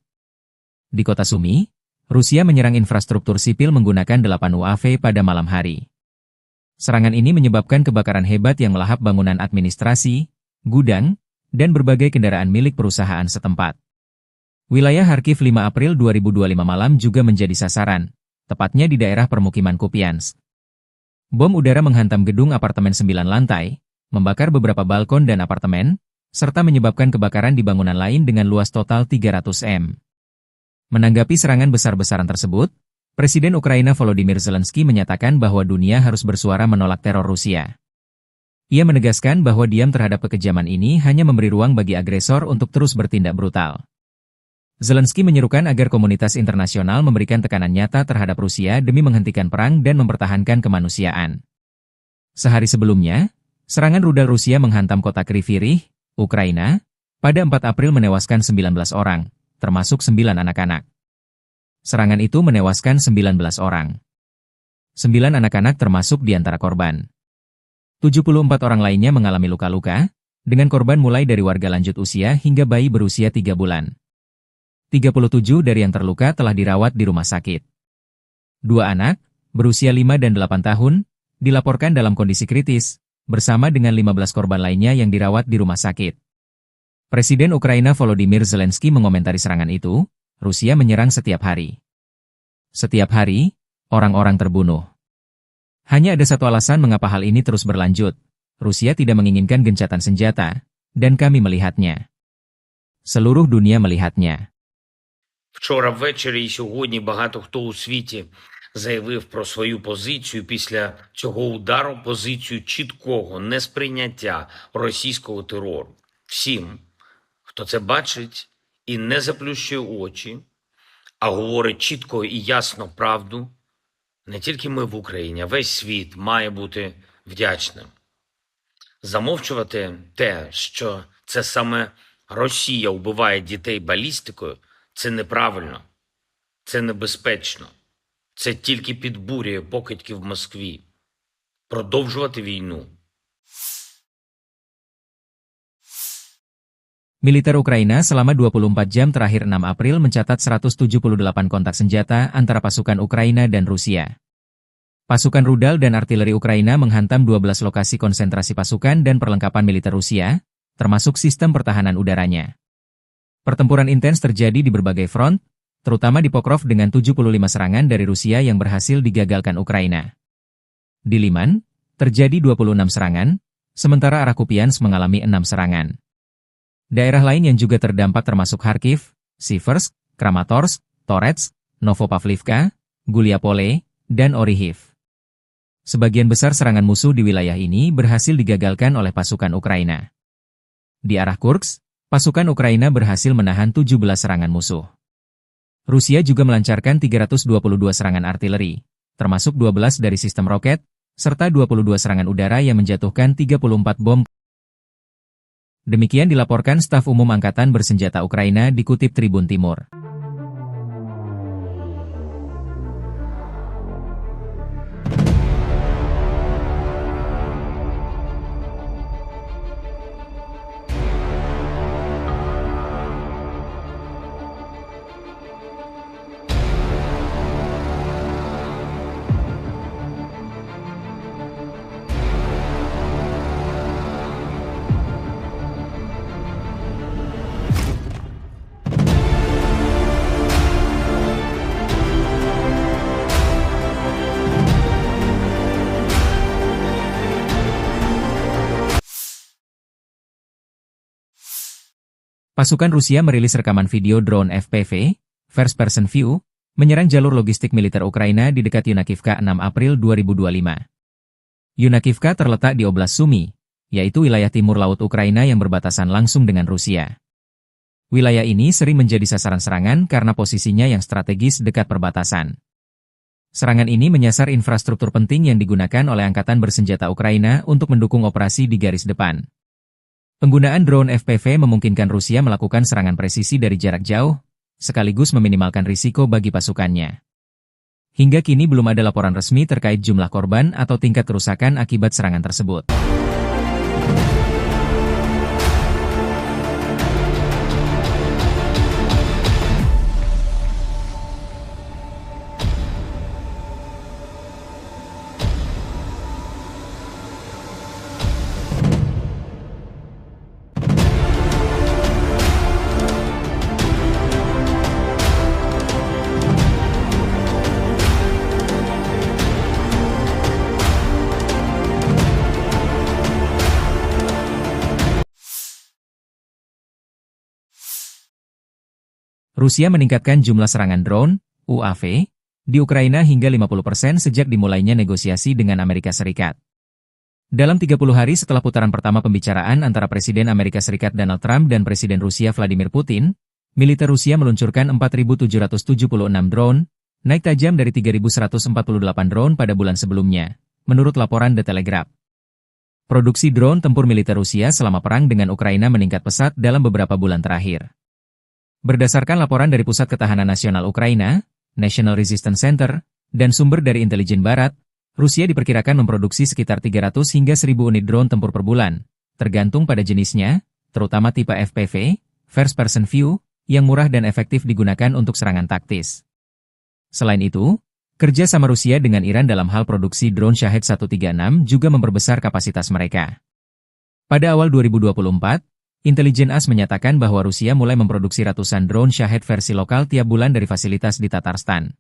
Di kota Sumy, Rusia menyerang infrastruktur sipil menggunakan 8 UAV pada malam hari. Serangan ini menyebabkan kebakaran hebat yang melahap bangunan administrasi, gudang, dan berbagai kendaraan milik perusahaan setempat. Wilayah Kharkiv 5 April 2025 malam juga menjadi sasaran, tepatnya di daerah permukiman Kupiansk. Bom udara menghantam gedung apartemen 9 lantai, membakar beberapa balkon dan apartemen, serta menyebabkan kebakaran di bangunan lain dengan luas total 300 m. Menanggapi serangan besar-besaran tersebut, Presiden Ukraina Volodymyr Zelensky menyatakan bahwa dunia harus bersuara menolak teror Rusia. Ia menegaskan bahwa diam terhadap kekejaman ini hanya memberi ruang bagi agresor untuk terus bertindak brutal. Zelensky menyerukan agar komunitas internasional memberikan tekanan nyata terhadap Rusia demi menghentikan perang dan mempertahankan kemanusiaan. Sehari sebelumnya, serangan rudal Rusia menghantam kota Kryvyi Rih, Ukraina, pada 4 April menewaskan 19 orang, termasuk 9 anak-anak. Serangan itu menewaskan 19 orang. 9 anak-anak termasuk di antara korban. 74 orang lainnya mengalami luka-luka, dengan korban mulai dari warga lanjut usia hingga bayi berusia 3 bulan. 37 dari yang terluka telah dirawat di rumah sakit. 2 anak, berusia 5 dan 8 tahun, dilaporkan dalam kondisi kritis, bersama dengan 15 korban lainnya yang dirawat di rumah sakit. Presiden Ukraina Volodymyr Zelensky mengomentari serangan itu, Rusia menyerang setiap hari. Setiap hari, orang-orang terbunuh. Hanya ada satu alasan mengapa hal ini terus berlanjut. Rusia tidak menginginkan gencatan senjata, dan kami melihatnya. Seluruh dunia melihatnya. Вчора ввечері і сьогодні багато хто у світі заявив про свою позицію після цього удару, позицію чіткого несприйняття російського терору. Всім, хто це бачить і не заплющує очі, а говорить чітко і ясно правду, не тільки ми в Україні, а весь світ має бути вдячним. Замовчувати те, що це саме Росія вбиває дітей балістикою, це неправильно, це небезпечно. Це тільки підбурює покидьків в Москві. Продовжувати війну. Militer Ukraina selama 24 jam terakhir 6 April mencatat 178 kontak senjata antara pasukan Ukraina dan Rusia. Pasukan rudal dan artileri Ukraina menghantam 12 lokasi konsentrasi pasukan dan perlengkapan militer Rusia, termasuk sistem pertahanan udaranya. Pertempuran intens terjadi di berbagai front, terutama di Pokrov dengan 75 serangan dari Rusia yang berhasil digagalkan Ukraina. Di Liman, terjadi 26 serangan, sementara arah Kupiansk mengalami 6 serangan. Daerah lain yang juga terdampak termasuk Kharkiv, Siversk, Kramatorsk, Torets, Novopavlivka, Guliapole, dan Orihiv. Sebagian besar serangan musuh di wilayah ini berhasil digagalkan oleh pasukan Ukraina. Di arah Kursk, pasukan Ukraina berhasil menahan 17 serangan musuh. Rusia juga melancarkan 322 serangan artileri, termasuk 12 dari sistem roket, serta 22 serangan udara yang menjatuhkan 34 bom. Demikian dilaporkan staf umum Angkatan Bersenjata Ukraina dikutip Tribun Timur. Pasukan Rusia merilis rekaman video drone FPV, First Person View, menyerang jalur logistik militer Ukraina di dekat Yunakivka 6 April 2025. Yunakivka terletak di Oblast Sumy, yaitu wilayah timur laut Ukraina yang berbatasan langsung dengan Rusia. Wilayah ini sering menjadi sasaran serangan karena posisinya yang strategis dekat perbatasan. Serangan ini menyasar infrastruktur penting yang digunakan oleh Angkatan Bersenjata Ukraina untuk mendukung operasi di garis depan. Penggunaan drone FPV memungkinkan Rusia melakukan serangan presisi dari jarak jauh, sekaligus meminimalkan risiko bagi pasukannya. Hingga kini belum ada laporan resmi terkait jumlah korban atau tingkat kerusakan akibat serangan tersebut. Rusia meningkatkan jumlah serangan drone, UAV, di Ukraina hingga 50% sejak dimulainya negosiasi dengan Amerika Serikat. Dalam 30 hari setelah putaran pertama pembicaraan antara Presiden Amerika Serikat Donald Trump dan Presiden Rusia Vladimir Putin, militer Rusia meluncurkan 4.776 drone, naik tajam dari 3.148 drone pada bulan sebelumnya, menurut laporan The Telegraph. Produksi drone tempur militer Rusia selama perang dengan Ukraina meningkat pesat dalam beberapa bulan terakhir. Berdasarkan laporan dari Pusat Ketahanan Nasional Ukraina, National Resistance Center, dan sumber dari intelijen barat, Rusia diperkirakan memproduksi sekitar 300 hingga 1.000 unit drone tempur per bulan, tergantung pada jenisnya, terutama tipe FPV, First Person View, yang murah dan efektif digunakan untuk serangan taktis. Selain itu, kerja sama Rusia dengan Iran dalam hal produksi drone Shahed 136 juga memperbesar kapasitas mereka. Pada awal 2024, Intelijen AS menyatakan bahwa Rusia mulai memproduksi ratusan drone Shahed versi lokal tiap bulan dari fasilitas di Tatarstan.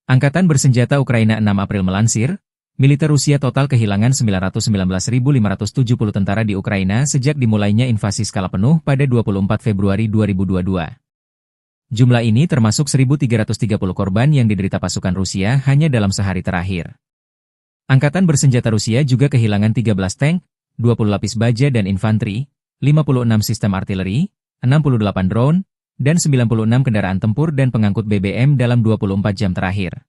Angkatan Bersenjata Ukraina 6 April melansir, militer Rusia total kehilangan 919.570 tentara di Ukraina sejak dimulainya invasi skala penuh pada 24 Februari 2022. Jumlah ini termasuk 1.330 korban yang diderita pasukan Rusia hanya dalam sehari terakhir. Angkatan Bersenjata Rusia juga kehilangan 13 tank, 20 lapis baja dan infanteri, 56 sistem artileri, 68 drone, dan 96 kendaraan tempur dan pengangkut BBM dalam 24 jam terakhir.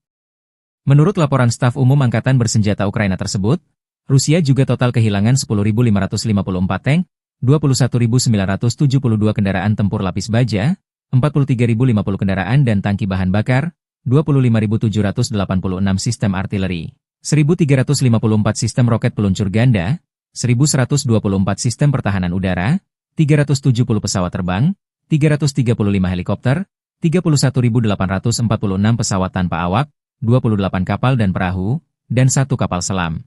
Menurut laporan staf umum Angkatan Bersenjata Ukraina tersebut, Rusia juga total kehilangan 10.554 tank, 21.972 kendaraan tempur lapis baja, 43.050 kendaraan dan tangki bahan bakar, 25.786 sistem artileri, 1.354 sistem roket peluncur ganda, 1.124 sistem pertahanan udara, 370 pesawat terbang, 335 helikopter, 31.846 pesawat tanpa awak, 28 kapal dan perahu, dan 1 kapal selam.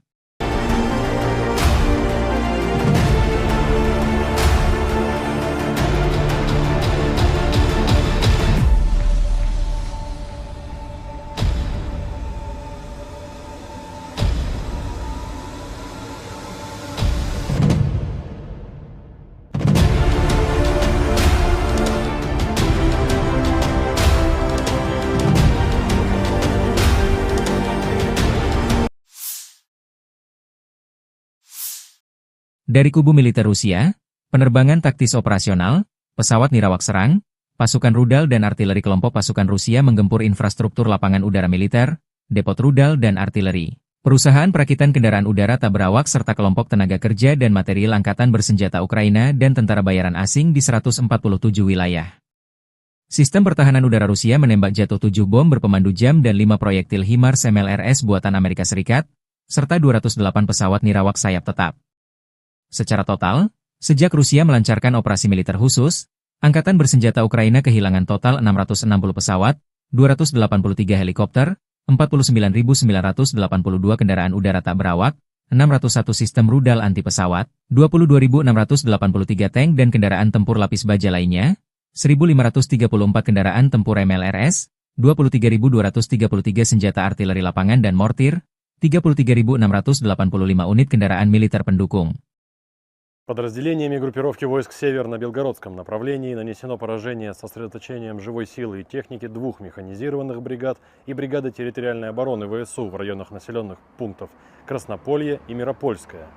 Dari kubu militer Rusia, penerbangan taktis operasional, pesawat nirawak serang, pasukan rudal dan artileri kelompok pasukan Rusia menggempur infrastruktur lapangan udara militer, depot rudal dan artileri, perusahaan perakitan kendaraan udara tak berawak serta kelompok tenaga kerja dan material Angkatan Bersenjata Ukraina dan tentara bayaran asing di 147 wilayah. Sistem pertahanan udara Rusia menembak jatuh 7 bom berpemandu jam dan 5 proyektil HIMARS MLRS buatan Amerika Serikat, serta 208 pesawat nirawak sayap tetap. Secara total, sejak Rusia melancarkan operasi militer khusus, Angkatan Bersenjata Ukraina kehilangan total 660 pesawat, 283 helikopter, 49.982 kendaraan udara tak berawak, 601 sistem rudal anti pesawat, 22.683 tank dan kendaraan tempur lapis baja lainnya, 1.534 kendaraan tempur MLRS, 23.233 senjata artileri lapangan dan mortir, 33.685 unit kendaraan militer pendukung. Подразделениями группировки войск «Север» на Белгородском направлении нанесено поражение с сосредоточением живой силы и техники 2 механизированных бригад и бригады территориальной обороны ВСУ в районах населенных пунктов Краснополье и Миропольское.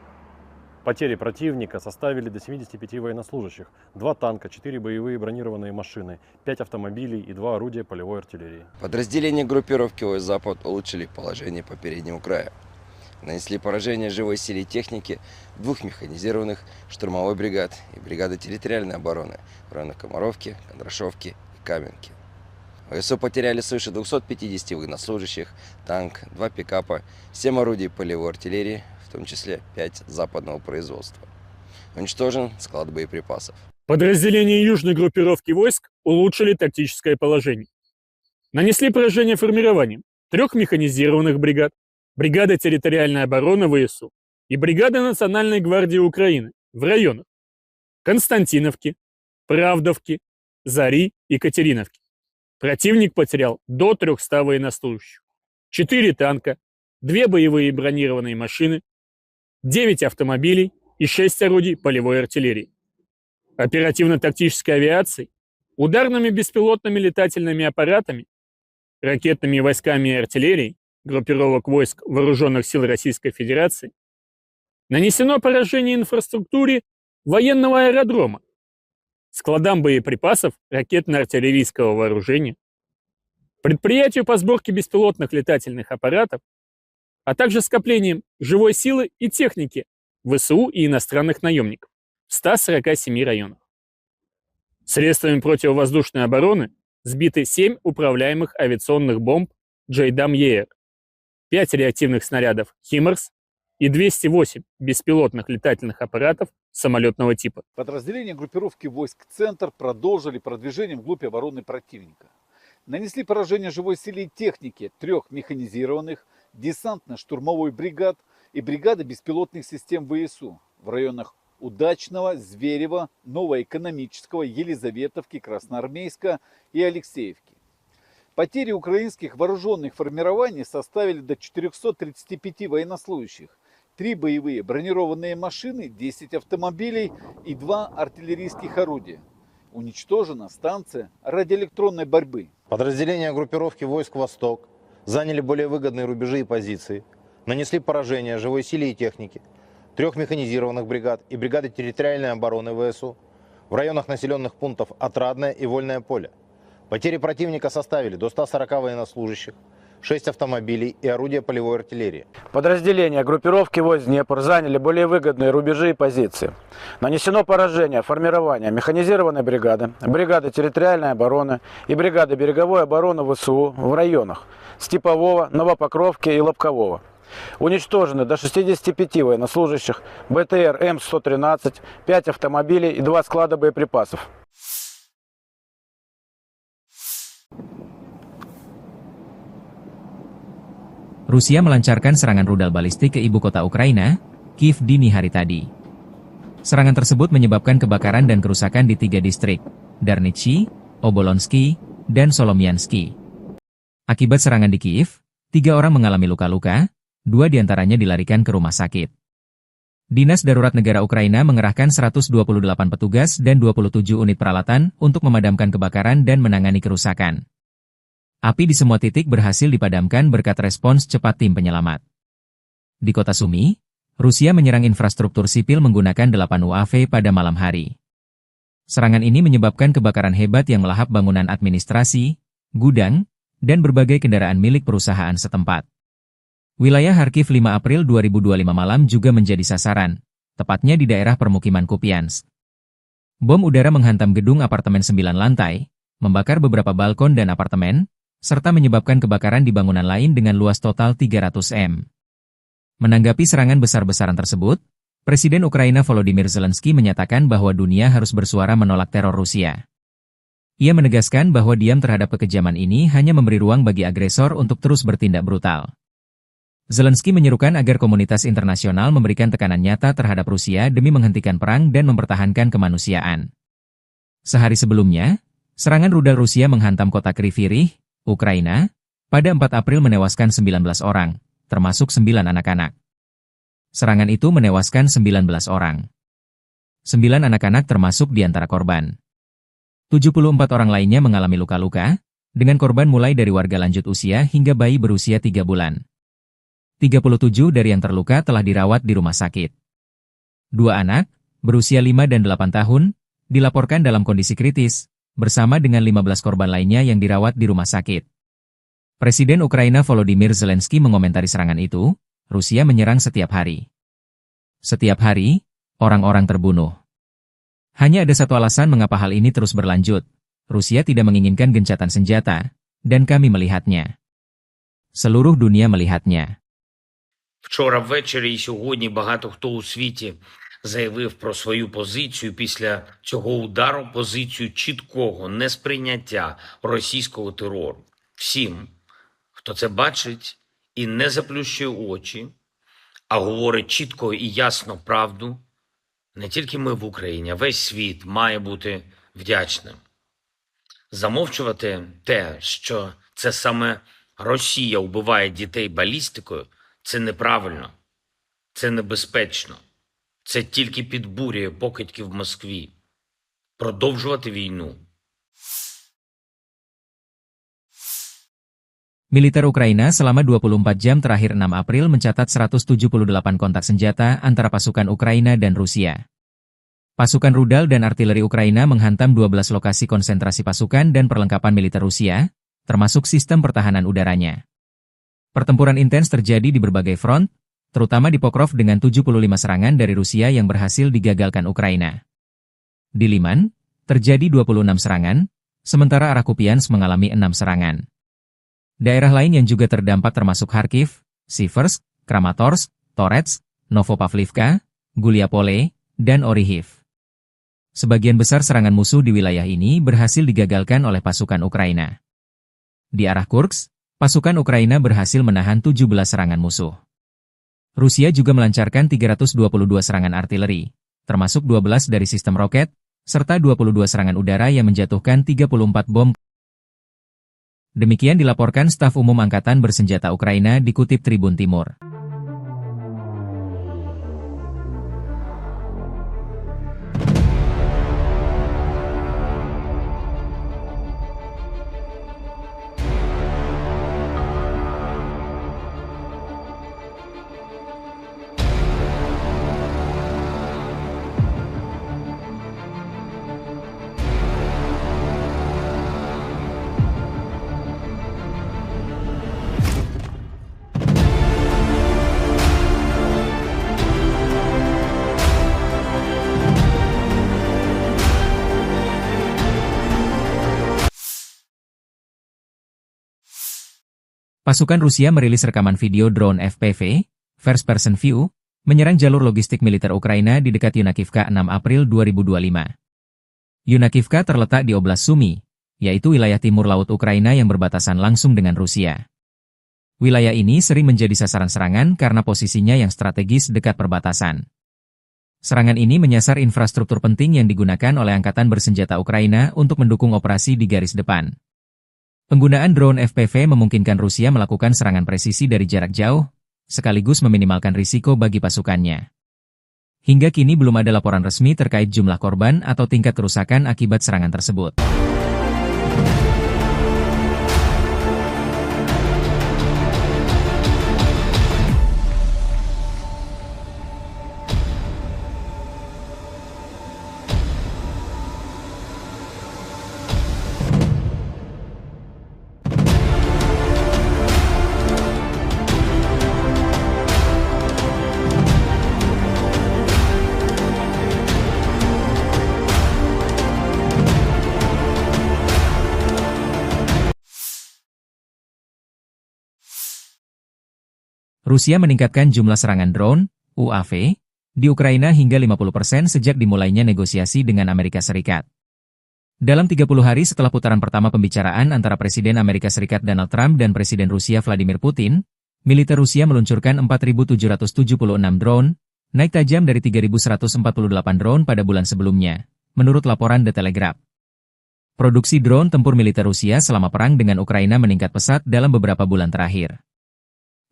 Потери противника составили до 75 военнослужащих, 2 танка, 4 боевые бронированные машины, 5 автомобилей и 2 орудия полевой артиллерии. Подразделения группировки войск «Запад» улучшили положение по переднему краю. Нанесли поражение живой силе и технике 2 механизированных штурмовой бригад и бригады территориальной обороны в районах Комаровки, Кондрашовки и Каменки. ВСУ потеряли свыше 250 военнослужащих, танк, 2 пикапа, 7 орудий полевой артиллерии, в том числе 5 западного производства. Уничтожен склад боеприпасов. Подразделения южной группировки войск улучшили тактическое положение. Нанесли поражение формированием 3 механизированных бригад, бригада территориальной обороны ВСУ и бригада Национальной гвардии Украины в районах Константиновки, Правдовки, Зари и Катериновки. Противник потерял до 300 военнослужащих, 4 танка, 2 боевые бронированные машины, 9 автомобилей и 6 орудий полевой артиллерии. Оперативно-тактической авиацией, ударными беспилотными летательными аппаратами, ракетными войсками и артиллерией группировок войск Вооруженных сил Российской Федерации нанесено поражение инфраструктуре военного аэродрома, складам боеприпасов ракетно-артиллерийского вооружения, предприятию по сборке беспилотных летательных аппаратов, а также скоплением живой силы и техники ВСУ и иностранных наемников в 147 районах. Средствами противовоздушной обороны сбиты 7 управляемых авиационных бомб «Джейдам-Еер», 5 реактивных снарядов «Химарс» и 208 беспилотных летательных аппаратов самолетного типа. Подразделения группировки войск «Центр» продолжили продвижение вглубь обороны противника. Нанесли поражение живой силе и технике 3 механизированных, десантно-штурмовой бригад и бригады беспилотных систем ВСУ в районах Удачного, Зверева, Новоэкономического, Елизаветовки, Красноармейска и Алексеевки. Потери украинских вооруженных формирований составили до 435 военнослужащих, 3 боевые бронированные машины, 10 автомобилей и 2 артиллерийских орудия. Уничтожена станция радиоэлектронной борьбы. Подразделения группировки войск «Восток» заняли более выгодные рубежи и позиции, нанесли поражение живой силе и технике 3 механизированных бригад и бригады территориальной обороны ВСУ в районах населенных пунктов Отрадное и Вольное поле. Потери противника составили до 140 военнослужащих, 6 автомобилей и орудия полевой артиллерии. Подразделения группировки войск Днепр заняли более выгодные рубежи и позиции. Нанесено поражение формирования механизированной бригады, бригады территориальной обороны и бригады береговой обороны ВСУ в районах Степового, Новопокровки и Лобкового. Уничтожены до 65 военнослужащих, БТР М113, 5 автомобилей и 2 склада боеприпасов. Rusia melancarkan serangan rudal balistik ke ibu kota Ukraina, Kiev dini hari tadi. Serangan tersebut menyebabkan kebakaran dan kerusakan di 3 distrik, Darnichi, Obolonsky, dan Solomiansky. Akibat serangan di Kiev, 3 orang mengalami luka-luka, 2 diantaranya dilarikan ke rumah sakit. Dinas Darurat Negara Ukraina mengerahkan 128 petugas dan 27 unit peralatan untuk memadamkan kebakaran dan menangani kerusakan. Api di semua titik berhasil dipadamkan berkat respons cepat tim penyelamat. Di kota Sumy, Rusia menyerang infrastruktur sipil menggunakan 8 UAV pada malam hari. Serangan ini menyebabkan kebakaran hebat yang melahap bangunan administrasi, gudang, dan berbagai kendaraan milik perusahaan setempat. Wilayah Kharkiv 5 April 2025 malam juga menjadi sasaran, tepatnya di daerah permukiman Kupiansk. Bom udara menghantam gedung apartemen 9 lantai, membakar beberapa balkon dan apartemen, serta menyebabkan kebakaran di bangunan lain dengan luas total 300 m. Menanggapi serangan besar-besaran tersebut, Presiden Ukraina Volodymyr Zelensky menyatakan bahwa dunia harus bersuara menolak teror Rusia. Ia menegaskan bahwa diam terhadap kekejaman ini hanya memberi ruang bagi agresor untuk terus bertindak brutal. Zelensky menyerukan agar komunitas internasional memberikan tekanan nyata terhadap Rusia demi menghentikan perang dan mempertahankan kemanusiaan. Sehari sebelumnya, serangan rudal Rusia menghantam kota Kryvyi Rih, Ukraina, pada 4 April menewaskan 19 orang, termasuk 9 anak-anak. Serangan itu menewaskan 19 orang. 9 anak-anak termasuk di antara korban. 74 orang lainnya mengalami luka-luka, dengan korban mulai dari warga lanjut usia hingga bayi berusia 3 bulan. 37 dari yang terluka telah dirawat di rumah sakit. 2 anak, berusia 5 dan 8 tahun, dilaporkan dalam kondisi kritis, bersama dengan 15 korban lainnya yang dirawat di rumah sakit. Presiden Ukraina Volodymyr Zelensky mengomentari serangan itu, Rusia menyerang setiap hari. Setiap hari, orang-orang terbunuh. Hanya ada satu alasan mengapa hal ini terus berlanjut. Rusia tidak menginginkan gencatan senjata, dan kami melihatnya. Seluruh dunia melihatnya. Вчора ввечері і сьогодні багато хто у світі заявив про свою позицію після цього удару, позицію чіткого несприйняття російського терору. Всім, хто це бачить і не заплющує очі, а говорить чітко і ясно правду, не тільки ми в Україні, а весь світ має бути вдячним. Замовчувати те, що це саме Росія вбиває дітей балістикою, це неправильно, це небезпечно. Це тільки підбурює покидьки в Москві. Продовжувати війну. Militer Ukraina selama 24 jam terakhir 6 April mencatat 178 kontak senjata antara pasukan Ukraina dan Rusia. Pasukan rudal dan artileri Ukraina menghantam 12 lokasi konsentrasi pasukan dan perlengkapan militer Rusia, termasuk sistem pertahanan udaranya. Pertempuran intens terjadi di berbagai front, terutama di Pokrov dengan 75 serangan dari Rusia yang berhasil digagalkan Ukraina. Di Liman, terjadi 26 serangan, sementara arah Kupiansk mengalami 6 serangan. Daerah lain yang juga terdampak termasuk Kharkiv, Siversk, Kramatorsk, Torets, Novopavlivka, Guliapole, dan Orihiv. Sebagian besar serangan musuh di wilayah ini berhasil digagalkan oleh pasukan Ukraina. Di arah Kursk, pasukan Ukraina berhasil menahan 17 serangan musuh. Rusia juga melancarkan 322 serangan artileri, termasuk 12 dari sistem roket, serta 22 serangan udara yang menjatuhkan 34 bom. Demikian dilaporkan staf umum Angkatan Bersenjata Ukraina dikutip Tribun Timur. Pasukan Rusia merilis rekaman video drone FPV, First Person View, menyerang jalur logistik militer Ukraina di dekat Yunakivka 6 April 2025. Yunakivka terletak di Oblast Sumy, yaitu wilayah timur laut Ukraina yang berbatasan langsung dengan Rusia. Wilayah ini sering menjadi sasaran serangan karena posisinya yang strategis dekat perbatasan. Serangan ini menyasar infrastruktur penting yang digunakan oleh Angkatan Bersenjata Ukraina untuk mendukung operasi di garis depan. Penggunaan drone FPV memungkinkan Rusia melakukan serangan presisi dari jarak jauh, sekaligus meminimalkan risiko bagi pasukannya. Hingga kini belum ada laporan resmi terkait jumlah korban atau tingkat kerusakan akibat serangan tersebut. Rusia meningkatkan jumlah serangan drone, UAV, di Ukraina hingga 50% sejak dimulainya negosiasi dengan Amerika Serikat. Dalam 30 hari setelah putaran pertama pembicaraan antara Presiden Amerika Serikat Donald Trump dan Presiden Rusia Vladimir Putin, militer Rusia meluncurkan 4.776 drone, naik tajam dari 3.148 drone pada bulan sebelumnya, menurut laporan The Telegraph. Produksi drone tempur militer Rusia selama perang dengan Ukraina meningkat pesat dalam beberapa bulan terakhir.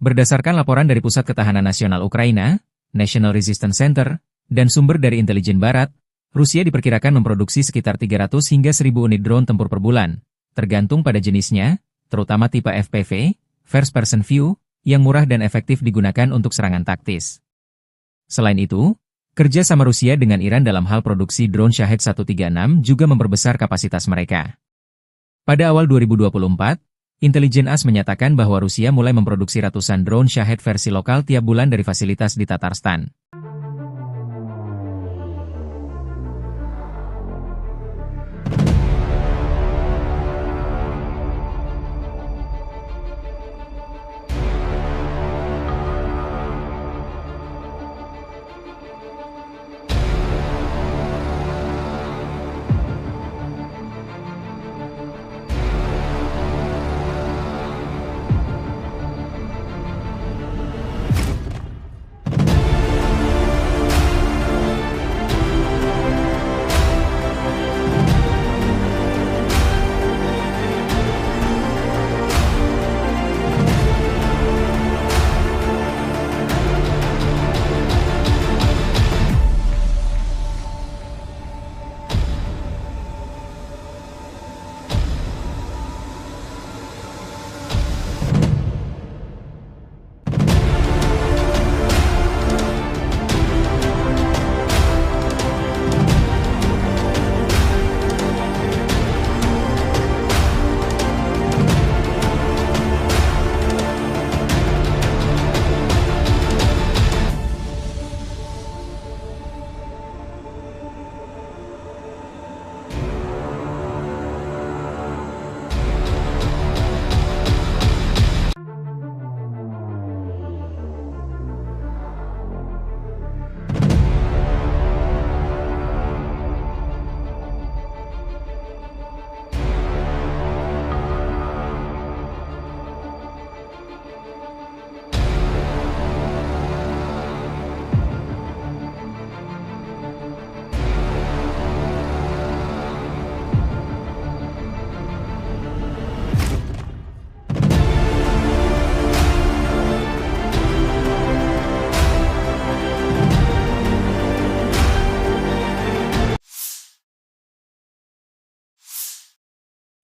Berdasarkan laporan dari Pusat Ketahanan Nasional Ukraina, National Resistance Center, dan sumber dari intelijen barat, Rusia diperkirakan memproduksi sekitar 300 hingga 1.000 unit drone tempur per bulan, tergantung pada jenisnya, terutama tipe FPV, First Person View, yang murah dan efektif digunakan untuk serangan taktis. Selain itu, kerja sama Rusia dengan Iran dalam hal produksi drone Shahed 136 juga memperbesar kapasitas mereka. Pada awal 2024, Intelijen AS menyatakan bahwa Rusia mulai memproduksi ratusan drone Shahed versi lokal tiap bulan dari fasilitas di Tatarstan.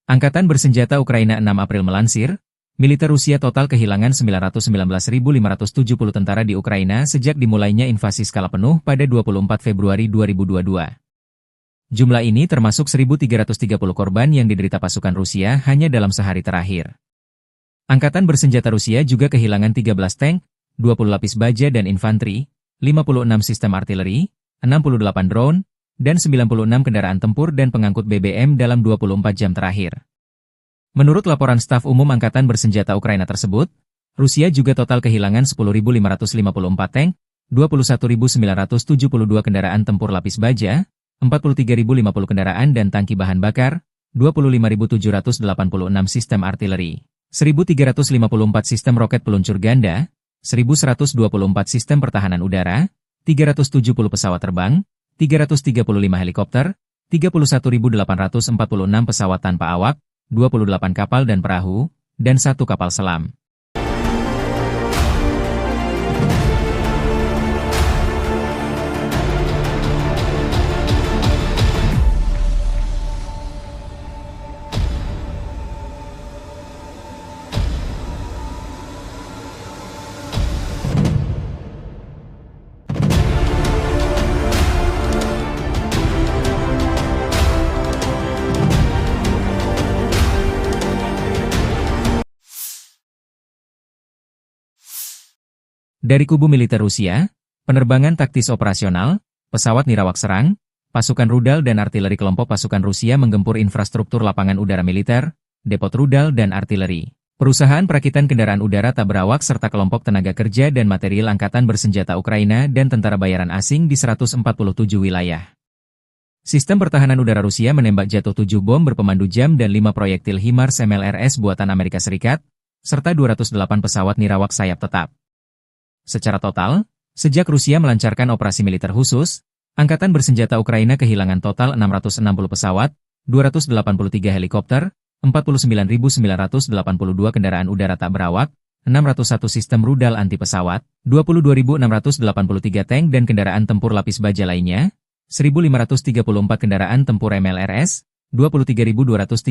Angkatan Bersenjata Ukraina 6 April melansir, militer Rusia total kehilangan 919.570 tentara di Ukraina sejak dimulainya invasi skala penuh pada 24 Februari 2022. Jumlah ini termasuk 1.330 korban yang diderita pasukan Rusia hanya dalam sehari terakhir. Angkatan Bersenjata Rusia juga kehilangan 13 tank, 20 lapis baja dan infanteri, 56 sistem artileri, 68 drone, dan 96 kendaraan tempur dan pengangkut BBM dalam 24 jam terakhir. Menurut laporan staf umum Angkatan Bersenjata Ukraina tersebut, Rusia juga total kehilangan 10.554 tank, 21.972 kendaraan tempur lapis baja, 43.050 kendaraan dan tangki bahan bakar, 25.786 sistem artileri, 1.354 sistem roket peluncur ganda, 1.124 sistem pertahanan udara, 370 pesawat terbang, 335 helikopter, 31.846 pesawat tanpa awak, 28 kapal dan perahu, dan 1 kapal selam. Dari kubu militer Rusia, penerbangan taktis operasional, pesawat nirawak serang, pasukan rudal dan artileri kelompok pasukan Rusia menggempur infrastruktur lapangan udara militer, depot rudal dan artileri, perusahaan perakitan kendaraan udara tak berawak serta kelompok tenaga kerja dan material Angkatan Bersenjata Ukraina dan tentara bayaran asing di 147 wilayah. Sistem pertahanan udara Rusia menembak jatuh 7 bom berpemandu jam dan 5 proyektil HIMARS MLRS buatan Amerika Serikat, serta 208 pesawat nirawak sayap tetap. Secara total, sejak Rusia melancarkan operasi militer khusus, Angkatan Bersenjata Ukraina kehilangan total 660 pesawat, 283 helikopter, 49.982 kendaraan udara tak berawak, 601 sistem rudal anti pesawat, 22.683 tank dan kendaraan tempur lapis baja lainnya, 1.534 kendaraan tempur MLRS, 23.233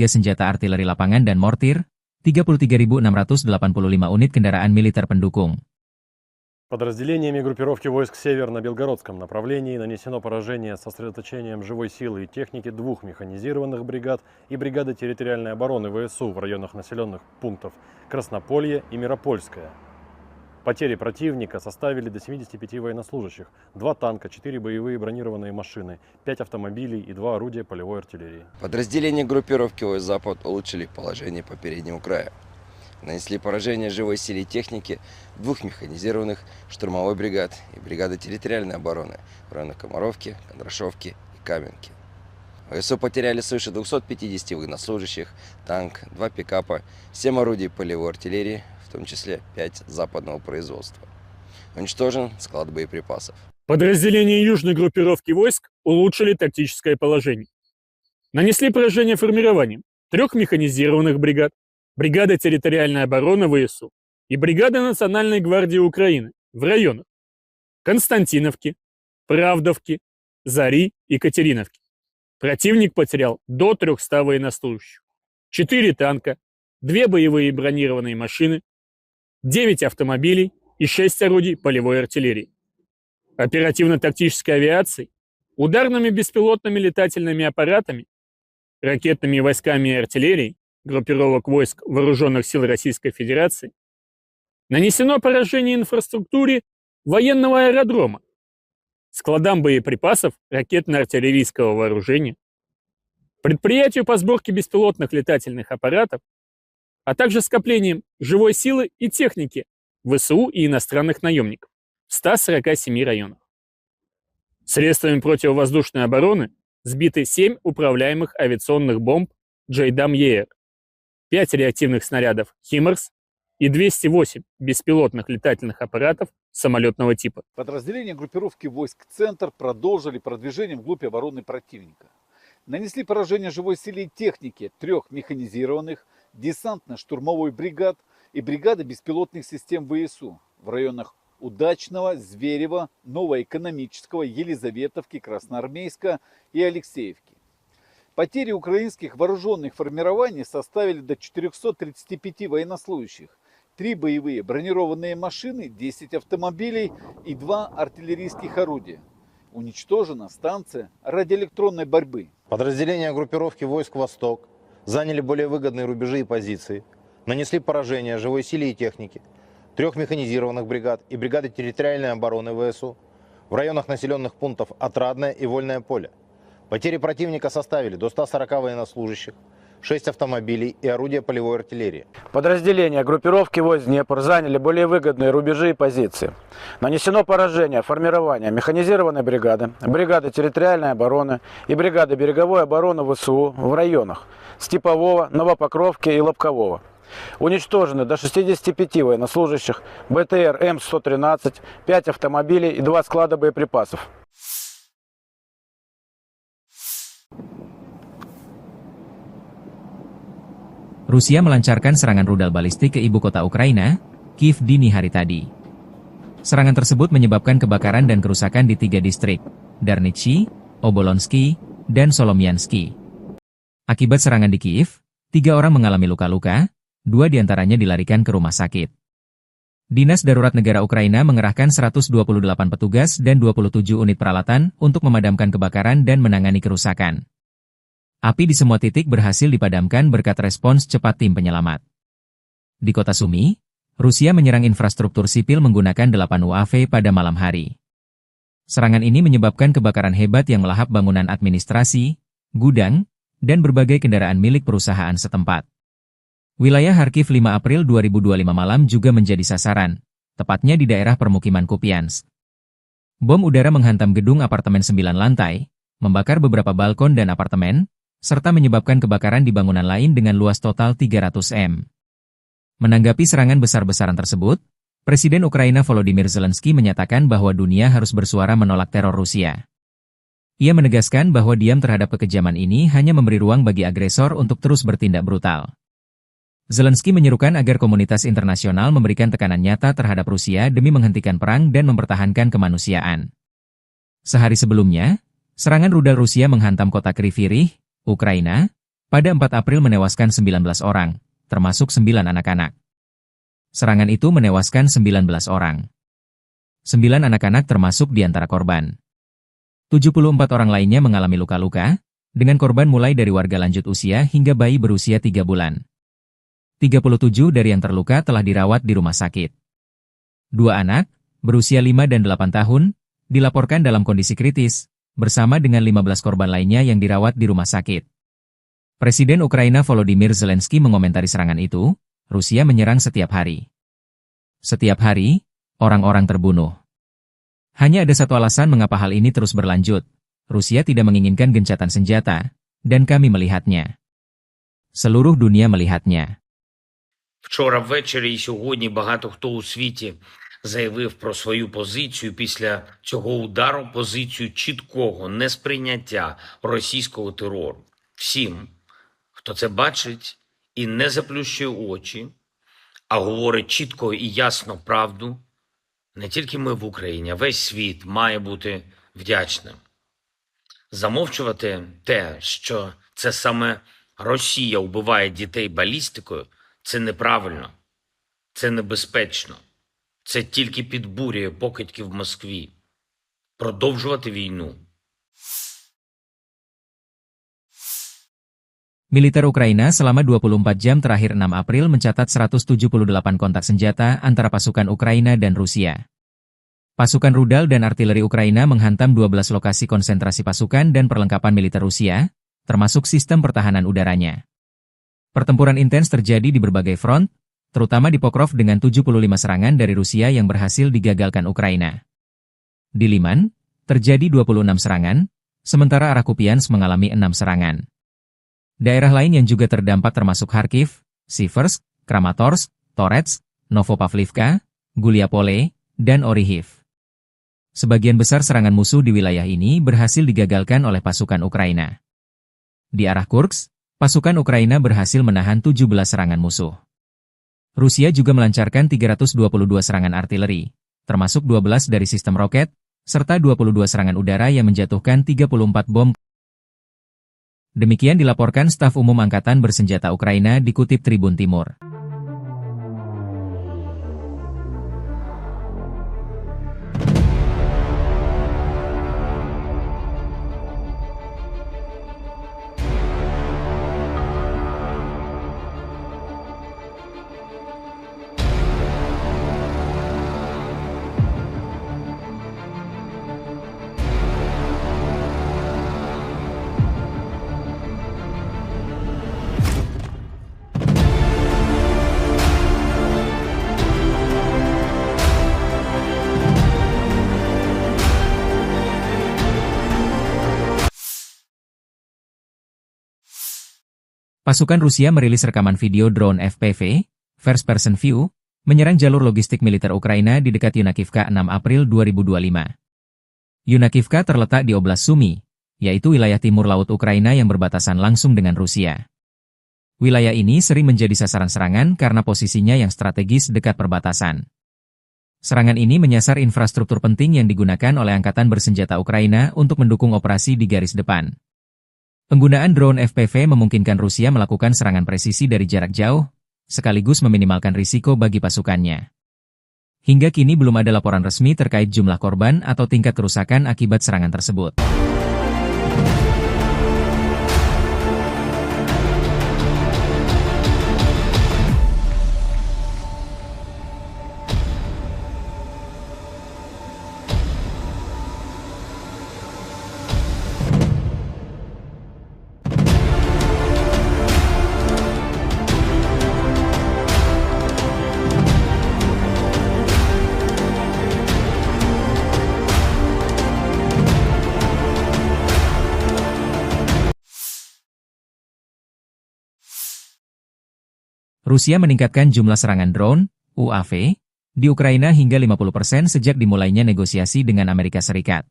senjata artileri lapangan dan mortir, 33.685 unit kendaraan militer pendukung. Подразделениями группировки войск «Север» на Белгородском направлении нанесено поражение с сосредоточением живой силы и техники 2 механизированных бригад и бригады территориальной обороны ВСУ в районах населенных пунктов Краснополье и Миропольское. Потери противника составили до 75 военнослужащих, 2 танка, 4 боевые бронированные машины, 5 автомобилей и 2 орудия полевой артиллерии. Подразделения группировки войск «Запад» улучшили положение по переднему краю. Нанесли поражение живой силе и технике 2 механизированных штурмовой бригад и бригады территориальной обороны в районах Комаровки, Кондрашовки и Каменки. ВСУ потеряли свыше 250 военнослужащих, танк, 2 пикапа, 7 орудий полевой артиллерии, в том числе 5 западного производства. Уничтожен склад боеприпасов. Подразделения южной группировки войск улучшили тактическое положение. Нанесли поражение формированием 3 механизированных бригад, бригады территориальной обороны ВСУ и бригады Национальной гвардии Украины в районах Константиновки, Правдовки, Зари и Катериновки. Противник потерял до 300 военнослужащих, 4 танка, 2 боевые бронированные машины, 9 автомобилей и 6 орудий полевой артиллерии. Оперативно-тактической авиацией, ударными беспилотными летательными аппаратами, ракетными войсками и артиллерией группировок войск Вооруженных сил Российской Федерации нанесено поражение инфраструктуре военного аэродрома, складам боеприпасов ракетно-артиллерийского вооружения, предприятию по сборке беспилотных летательных аппаратов, а также скоплением живой силы и техники ВСУ и иностранных наемников в 147 районах. Средствами противовоздушной обороны сбиты 7 управляемых авиационных бомб «Джейдам-Еэр», 5 реактивных снарядов «Химарс» и 208 беспилотных летательных аппаратов самолетного типа. Подразделения группировки войск «Центр» продолжили продвижение вглубь обороны противника. Нанесли поражение живой силе и технике 3 механизированных десантно-штурмовой бригад и бригады беспилотных систем ВСУ в районах Удачного, Зверева, Новоэкономического, Елизаветовки, Красноармейска и Алексеевки. Потери украинских вооруженных формирований составили до 435 военнослужащих, 3 боевые бронированные машины, 10 автомобилей и 2 артиллерийских орудия. Уничтожена станция радиоэлектронной борьбы. Подразделения группировки войск «Восток» заняли более выгодные рубежи и позиции, нанесли поражение живой силе и технике 3 механизированных бригад и бригады территориальной обороны ВСУ в районах населенных пунктов Отрадное и Вольное поле. Потери противника составили до 140 военнослужащих, 6 автомобилей и орудия полевой артиллерии. Подразделения группировки войск Днепр заняли более выгодные рубежи и позиции. Нанесено поражение формирования механизированной бригады, бригады территориальной обороны и бригады береговой обороны ВСУ в районах Степового, Новопокровки и Лобкового. Уничтожены до 65 военнослужащих, БТР М113, 5 автомобилей и 2 склада боеприпасов. Rusia melancarkan serangan rudal balistik ke ibu kota Ukraina, Kiev dini hari tadi. Serangan tersebut menyebabkan kebakaran dan kerusakan di 3 distrik, Darnitsy, Obolonsky, dan Solomiansky. Akibat serangan di Kiev, 3 orang mengalami luka-luka, 2 diantaranya dilarikan ke rumah sakit. Dinas Darurat Negara Ukraina mengerahkan 128 petugas dan 27 unit peralatan untuk memadamkan kebakaran dan menangani kerusakan. Api di semua titik berhasil dipadamkan berkat respons cepat tim penyelamat. Di kota Sumy, Rusia menyerang infrastruktur sipil menggunakan 8 UAV pada malam hari. Serangan ini menyebabkan kebakaran hebat yang melahap bangunan administrasi, gudang, dan berbagai kendaraan milik perusahaan setempat. Wilayah Kharkiv 5 April 2025 malam juga menjadi sasaran, tepatnya di daerah permukiman Kupiansk. Bom udara menghantam gedung apartemen 9 lantai, membakar beberapa balkon dan apartemen, serta menyebabkan kebakaran di bangunan lain dengan luas total 300 m. Menanggapi serangan besar-besaran tersebut, Presiden Ukraina Volodymyr Zelensky menyatakan bahwa dunia harus bersuara menolak teror Rusia. Ia menegaskan bahwa diam terhadap kekejaman ini hanya memberi ruang bagi agresor untuk terus bertindak brutal. Zelensky menyerukan agar komunitas internasional memberikan tekanan nyata terhadap Rusia demi menghentikan perang dan mempertahankan kemanusiaan. Sehari sebelumnya, serangan rudal Rusia menghantam kota Kryvyi Rih, Ukraina, pada 4 April menewaskan 19 orang, termasuk 9 anak-anak. Serangan itu menewaskan 19 orang. 9 anak-anak termasuk di antara korban. 74 orang lainnya mengalami luka-luka, dengan korban mulai dari warga lanjut usia hingga bayi berusia 3 bulan. 37 dari yang terluka telah dirawat di rumah sakit. 2 anak, berusia 5 dan 8 tahun, dilaporkan dalam kondisi kritis, bersama dengan 15 korban lainnya yang dirawat di rumah sakit. Presiden Ukraina Volodymyr Zelensky mengomentari serangan itu, Rusia menyerang setiap hari. Setiap hari, orang-orang terbunuh. Hanya ada satu alasan mengapa hal ini terus berlanjut. Rusia tidak menginginkan gencatan senjata, dan kami melihatnya. Seluruh dunia melihatnya. Вчора ввечері і сьогодні багато хто у світі заявив про свою позицію після цього удару, позицію чіткого несприйняття російського терору. Всім, хто це бачить і не заплющує очі, а говорить чітко і ясно правду, не тільки ми в Україні, а весь світ має бути вдячним. Замовчувати те, що це саме Росія вбиває дітей балістикою, це неправильно, це небезпечно, це тільки підбурює покидьки в Москві. Продовжувати війну. Militer Ukraina selama 24 jam terakhir 6 April mencatat 178 kontak senjata antara pasukan Ukraina dan Rusia. Pasukan rudal dan artileri Ukraina menghantam 12 lokasi konsentrasi pasukan dan perlengkapan militer Rusia, termasuk sistem pertahanan udaranya. Pertempuran intens terjadi di berbagai front, terutama di Pokrov dengan 75 serangan dari Rusia yang berhasil digagalkan Ukraina. Di Liman, terjadi 26 serangan, sementara arah Kupiansk mengalami 6 serangan. Daerah lain yang juga terdampak termasuk Kharkiv, Siversk, Kramatorsk, Toretsk, Novopavlivka, Guliapole, dan Orihiv. Sebagian besar serangan musuh di wilayah ini berhasil digagalkan oleh pasukan Ukraina. Di arah Kursk, pasukan Ukraina berhasil menahan 17 serangan musuh. Rusia juga melancarkan 322 serangan artileri, termasuk 12 dari sistem roket, serta 22 serangan udara yang menjatuhkan 34 bom. Demikian dilaporkan staf umum Angkatan Bersenjata Ukraina dikutip Tribun Timur. Pasukan Rusia merilis rekaman video drone FPV, First Person View, menyerang jalur logistik militer Ukraina di dekat Yunakivka 6 April 2025. Yunakivka terletak di Oblast Sumy, yaitu wilayah timur laut Ukraina yang berbatasan langsung dengan Rusia. Wilayah ini sering menjadi sasaran serangan karena posisinya yang strategis dekat perbatasan. Serangan ini menyasar infrastruktur penting yang digunakan oleh Angkatan Bersenjata Ukraina untuk mendukung operasi di garis depan. Penggunaan drone FPV memungkinkan Rusia melakukan serangan presisi dari jarak jauh, sekaligus meminimalkan risiko bagi pasukannya. Hingga kini belum ada laporan resmi terkait jumlah korban atau tingkat kerusakan akibat serangan tersebut. Rusia meningkatkan jumlah serangan drone, UAV, di Ukraina hingga 50% sejak dimulainya negosiasi dengan Amerika Serikat.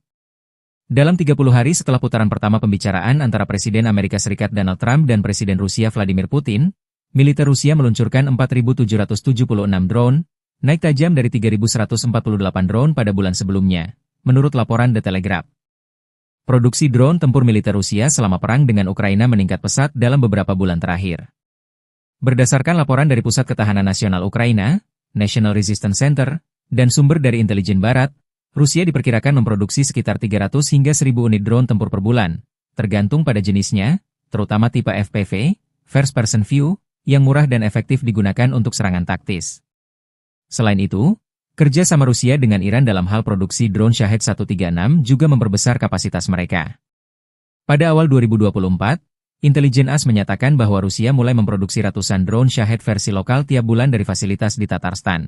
Dalam 30 hari setelah putaran pertama pembicaraan antara Presiden Amerika Serikat Donald Trump dan Presiden Rusia Vladimir Putin, militer Rusia meluncurkan 4.776 drone, naik tajam dari 3.148 drone pada bulan sebelumnya, menurut laporan The Telegraph. Produksi drone tempur militer Rusia selama perang dengan Ukraina meningkat pesat dalam beberapa bulan terakhir. Berdasarkan laporan dari Pusat Ketahanan Nasional Ukraina, National Resistance Center, dan sumber dari intelijen barat, Rusia diperkirakan memproduksi sekitar 300 hingga 1.000 unit drone tempur per bulan, tergantung pada jenisnya, terutama tipe FPV, First Person View, yang murah dan efektif digunakan untuk serangan taktis. Selain itu, kerja sama Rusia dengan Iran dalam hal produksi drone Shahed 136 juga memperbesar kapasitas mereka. Pada awal 2024, Intelijen AS menyatakan bahwa Rusia mulai memproduksi ratusan drone Shahed versi lokal tiap bulan dari fasilitas di Tatarstan.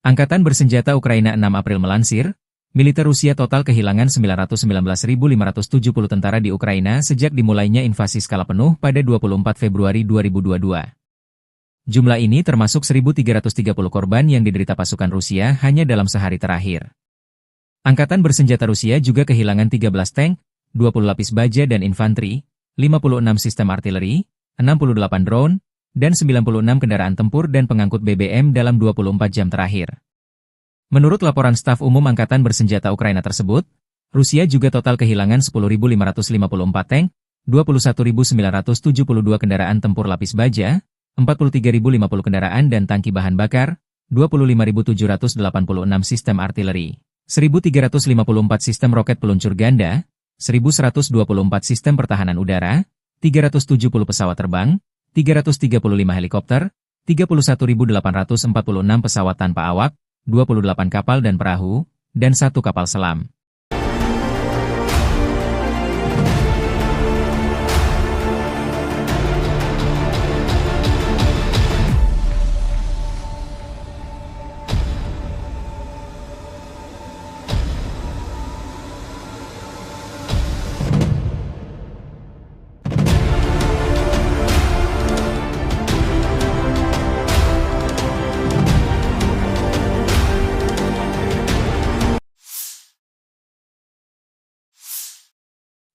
Angkatan Bersenjata Ukraina 6 April melansir, militer Rusia total kehilangan 919.570 tentara di Ukraina sejak dimulainya invasi skala penuh pada 24 Februari 2022. Jumlah ini termasuk 1.330 korban yang diderita pasukan Rusia hanya dalam sehari terakhir. Angkatan Bersenjata Rusia juga kehilangan 13 tank, 20 lapis baja dan infanteri, 56 sistem artileri, 68 drone, dan 96 kendaraan tempur dan pengangkut BBM dalam 24 jam terakhir. Menurut laporan staf umum Angkatan Bersenjata Ukraina tersebut, Rusia juga total kehilangan 10.554 tank, 21.972 kendaraan tempur lapis baja, 43.050 kendaraan dan tangki bahan bakar, 25.786 sistem artileri, 1.354 sistem roket peluncur ganda, 1.124 sistem pertahanan udara, 370 pesawat terbang, 335 helikopter, 31.846 pesawat tanpa awak, 28 kapal dan perahu, dan 1 kapal selam.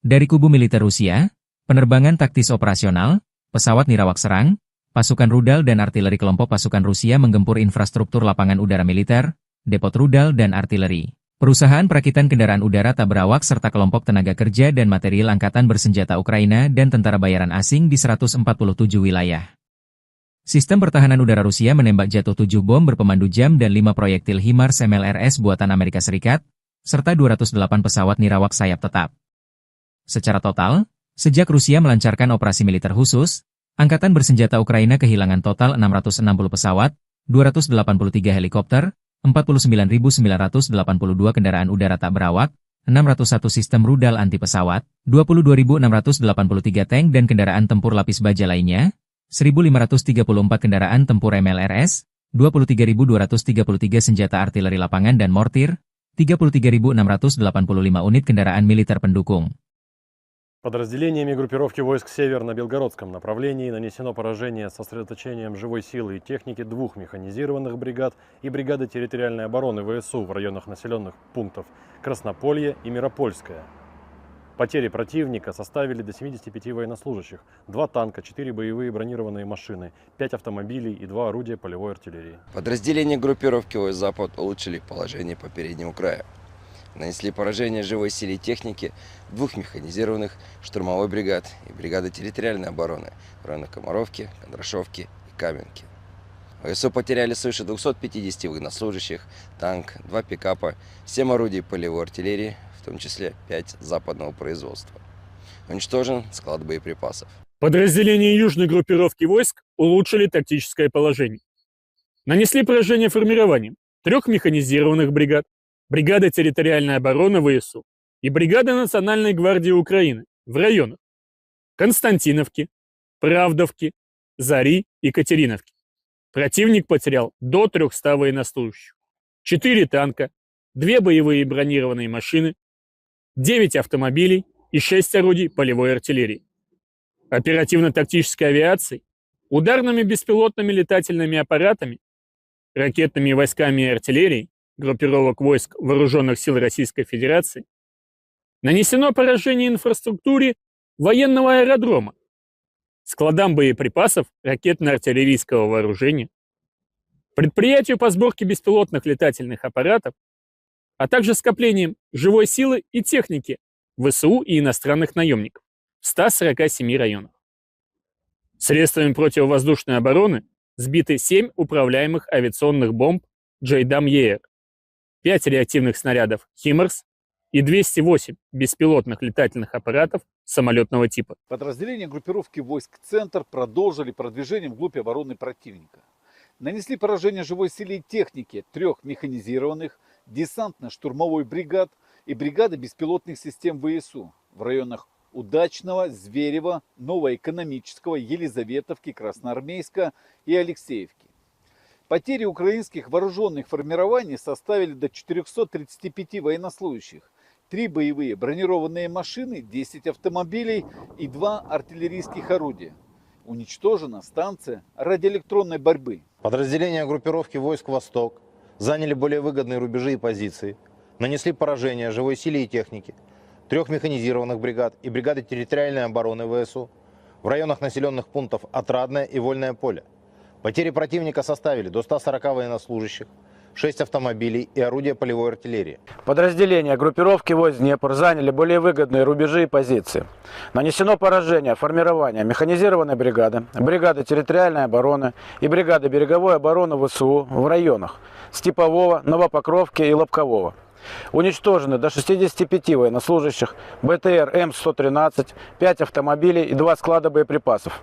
Dari kubu militer Rusia, penerbangan taktis operasional, pesawat nirawak serang, pasukan rudal dan artileri kelompok pasukan Rusia menggempur infrastruktur lapangan udara militer, depot rudal dan artileri, perusahaan perakitan kendaraan udara tak berawak serta kelompok tenaga kerja dan material Angkatan Bersenjata Ukraina dan tentara bayaran asing di 147 wilayah. Sistem pertahanan udara Rusia menembak jatuh 7 bom berpemandu jam dan 5 proyektil HIMARS MLRS buatan Amerika Serikat, serta 208 pesawat nirawak sayap tetap. Secara total, sejak Rusia melancarkan operasi militer khusus, Angkatan Bersenjata Ukraina kehilangan total 660 pesawat, 283 helikopter, 49.982 kendaraan udara tak berawak, 601 sistem rudal anti pesawat, 22.683 tank dan kendaraan tempur lapis baja lainnya, 1.534 kendaraan tempur MLRS, 23.233 senjata artileri lapangan dan mortir, 33.685 unit kendaraan militer pendukung. Подразделениями группировки войск «Север» на Белгородском направлении нанесено поражение с сосредоточением живой силы и техники 2 механизированных бригад и бригады территориальной обороны ВСУ в районах населенных пунктов Краснополье и Миропольское. Потери противника составили до 75 военнослужащих, 2 танка, 4 боевые бронированные машины, 5 автомобилей и 2 орудия полевой артиллерии. Подразделения группировки войск «Запад» улучшили положение по переднему краю. Нанесли поражение живой силе и технике 2 механизированных штурмовой бригад и бригады территориальной обороны в районах Комаровки, Кондрашовки и Каменки. ВСУ потеряли свыше 250 военнослужащих, танк, 2 пикапа, 7 орудий полевой артиллерии, в том числе 5 западного производства. Уничтожен склад боеприпасов. Подразделения южной группировки войск улучшили тактическое положение. Нанесли поражение формированием 3 механизированных бригад, бригады территориальной обороны ВСУ и бригады Национальной гвардии Украины в районах Константиновки, Правдовки, Зари и Катериновки. Противник потерял до 300 военнослужащих, 4 танка, 2 боевые бронированные машины, 9 автомобилей и 6 орудий полевой артиллерии. Оперативно-тактической авиацией, ударными беспилотными летательными аппаратами, ракетными войсками и артиллерией группировок войск Вооруженных сил Российской Федерации нанесено поражение инфраструктуре военного аэродрома, складам боеприпасов ракетно-артиллерийского вооружения, предприятию по сборке беспилотных летательных аппаратов, а также скоплением живой силы и техники ВСУ и иностранных наемников в 147 районах. Средствами противовоздушной обороны сбиты 7 управляемых авиационных бомб JDAM-ER, 5 реактивных снарядов HIMARS и 208 беспилотных летательных аппаратов самолетного типа. Подразделения группировки войск «Центр» продолжили продвижение вглубь обороны противника. Нанесли поражение живой силе и технике 3 механизированных десантно-штурмовой бригад и бригады беспилотных систем ВСУ в районах Удачного, Зверева, Новоэкономического, Елизаветовки, Красноармейска и Алексеевки. Потери украинских вооруженных формирований составили до 435 военнослужащих, 3 боевые бронированные машины, 10 автомобилей и 2 артиллерийских орудия. Уничтожена станция радиоэлектронной борьбы. Подразделения группировки войск «Восток» заняли более выгодные рубежи и позиции, нанесли поражение живой силе и технике 3 механизированных бригад и бригады территориальной обороны ВСУ в районах населенных пунктов Отрадное и Вольное поле. Потери противника составили до 140 военнослужащих, 6 автомобилей и орудия полевой артиллерии. Подразделения группировки войск Днепр заняли более выгодные рубежи и позиции. Нанесено поражение формирования механизированной бригады, бригады территориальной обороны и бригады береговой обороны ВСУ в районах Степового, Новопокровки и Лобкового. Уничтожены до 65 военнослужащих, БТР М113, 5 автомобилей и 2 склада боеприпасов.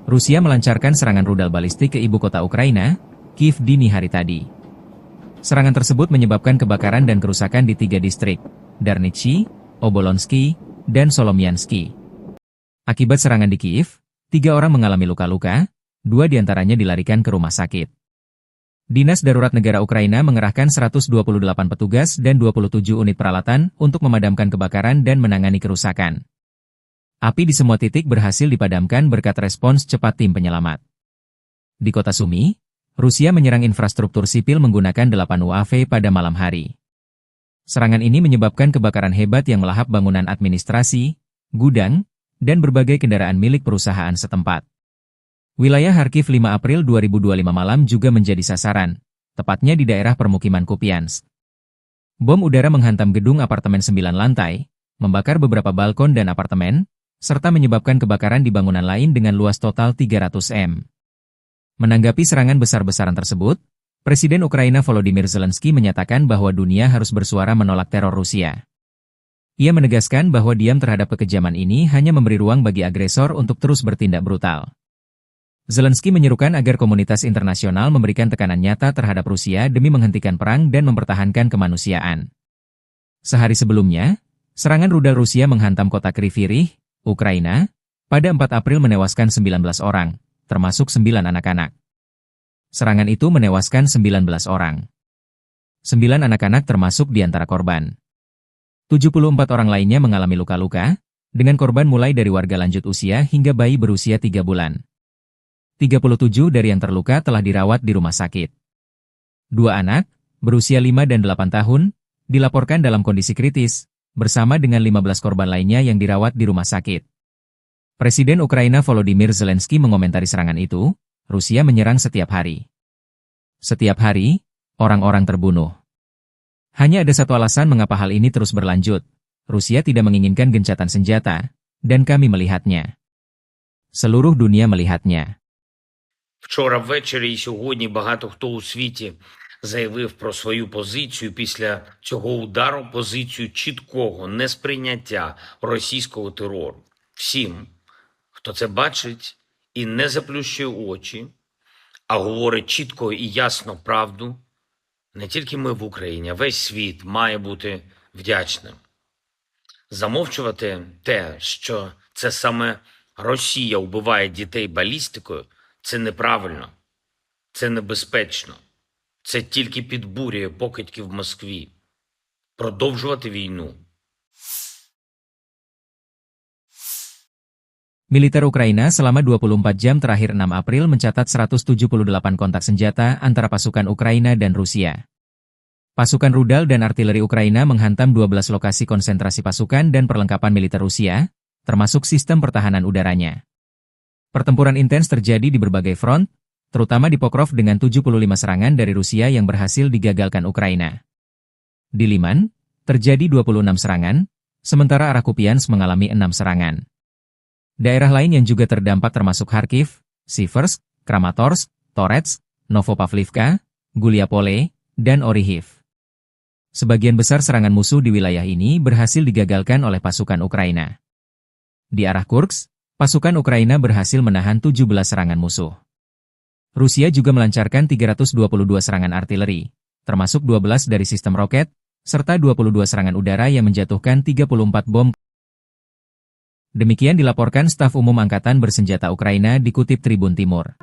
Rusia melancarkan serangan rudal balistik ke ibu kota Ukraina, Kiev dini hari tadi. Serangan tersebut menyebabkan kebakaran dan kerusakan di 3 distrik, Darnitsy, Obolonsky, dan Solomiansky. Akibat serangan di Kiev, 3 orang mengalami luka-luka, 2 diantaranya dilarikan ke rumah sakit. Dinas Darurat Negara Ukraina mengerahkan 128 petugas dan 27 unit peralatan untuk memadamkan kebakaran dan menangani kerusakan. Api di semua titik berhasil dipadamkan berkat respons cepat tim penyelamat. Di kota Sumy, Rusia menyerang infrastruktur sipil menggunakan 8 UAV pada malam hari. Serangan ini menyebabkan kebakaran hebat yang melahap bangunan administrasi, gudang, dan berbagai kendaraan milik perusahaan setempat. Wilayah Kharkiv 5 April 2025 malam juga menjadi sasaran, tepatnya di daerah permukiman Kupiansk. Bom udara menghantam gedung apartemen 9 lantai, membakar beberapa balkon dan apartemen, serta menyebabkan kebakaran di bangunan lain dengan luas total 300 m. Menanggapi serangan besar-besaran tersebut, Presiden Ukraina Volodymyr Zelensky menyatakan bahwa dunia harus bersuara menolak teror Rusia. Ia menegaskan bahwa diam terhadap kekejaman ini hanya memberi ruang bagi agresor untuk terus bertindak brutal. Zelensky menyerukan agar komunitas internasional memberikan tekanan nyata terhadap Rusia demi menghentikan perang dan mempertahankan kemanusiaan. Sehari sebelumnya, serangan rudal Rusia menghantam kota Kryvyi Rih, Ukraina, pada 4 April menewaskan 19 orang, termasuk 9 anak-anak. Serangan itu menewaskan 19 orang. 9 anak-anak termasuk di antara korban. 74 orang lainnya mengalami luka-luka, dengan korban mulai dari warga lanjut usia hingga bayi berusia 3 bulan. 37 dari yang terluka telah dirawat di rumah sakit. 2 anak, berusia 5 dan 8 tahun, dilaporkan dalam kondisi kritis, bersama dengan 15 korban lainnya yang dirawat di rumah sakit. Presiden Ukraina Volodymyr Zelensky mengomentari serangan itu, Rusia menyerang setiap hari. Setiap hari, orang-orang terbunuh. Hanya ada satu alasan mengapa hal ini terus berlanjut. Rusia tidak menginginkan gencatan senjata, dan kami melihatnya. Seluruh dunia melihatnya. Вчора ввечері і сьогодні багато хто у світі заявив про свою позицію після цього удару, позицію чіткого несприйняття російського терору. Всім, хто це бачить і не заплющує очі, а говорить чітко і ясно правду, не тільки ми в Україні, а весь світ має бути вдячним. Замовчувати те, що це саме Росія вбиває дітей балістикою, це неправильно, це небезпечно. Це тільки підбурює покидьки в Москві. Продовжувати війну. Militer Ukraina selama 24 jam terakhir 6 April mencatat 178 kontak senjata antara pasukan Ukraina dan Rusia. Pasukan rudal dan artileri Ukraina menghantam 12 lokasi konsentrasi pasukan dan perlengkapan militer Rusia, termasuk sistem pertahanan udaranya. Pertempuran intens terjadi di berbagai front, terutama di Pokrov dengan 75 serangan dari Rusia yang berhasil digagalkan Ukraina. Di Liman, terjadi 26 serangan, sementara arah Kupiansk mengalami 6 serangan. Daerah lain yang juga terdampak termasuk Kharkiv, Siversk, Kramatorsk, Torets, Novopavlivka, Guliapole, dan Orihiv. Sebagian besar serangan musuh di wilayah ini berhasil digagalkan oleh pasukan Ukraina. Di arah Kursk, pasukan Ukraina berhasil menahan 17 serangan musuh. Rusia juga melancarkan 322 serangan artileri, termasuk 12 dari sistem roket, serta 22 serangan udara yang menjatuhkan 34 bom Demikian dilaporkan staf umum Angkatan Bersenjata Ukraina dikutip Tribun Timur.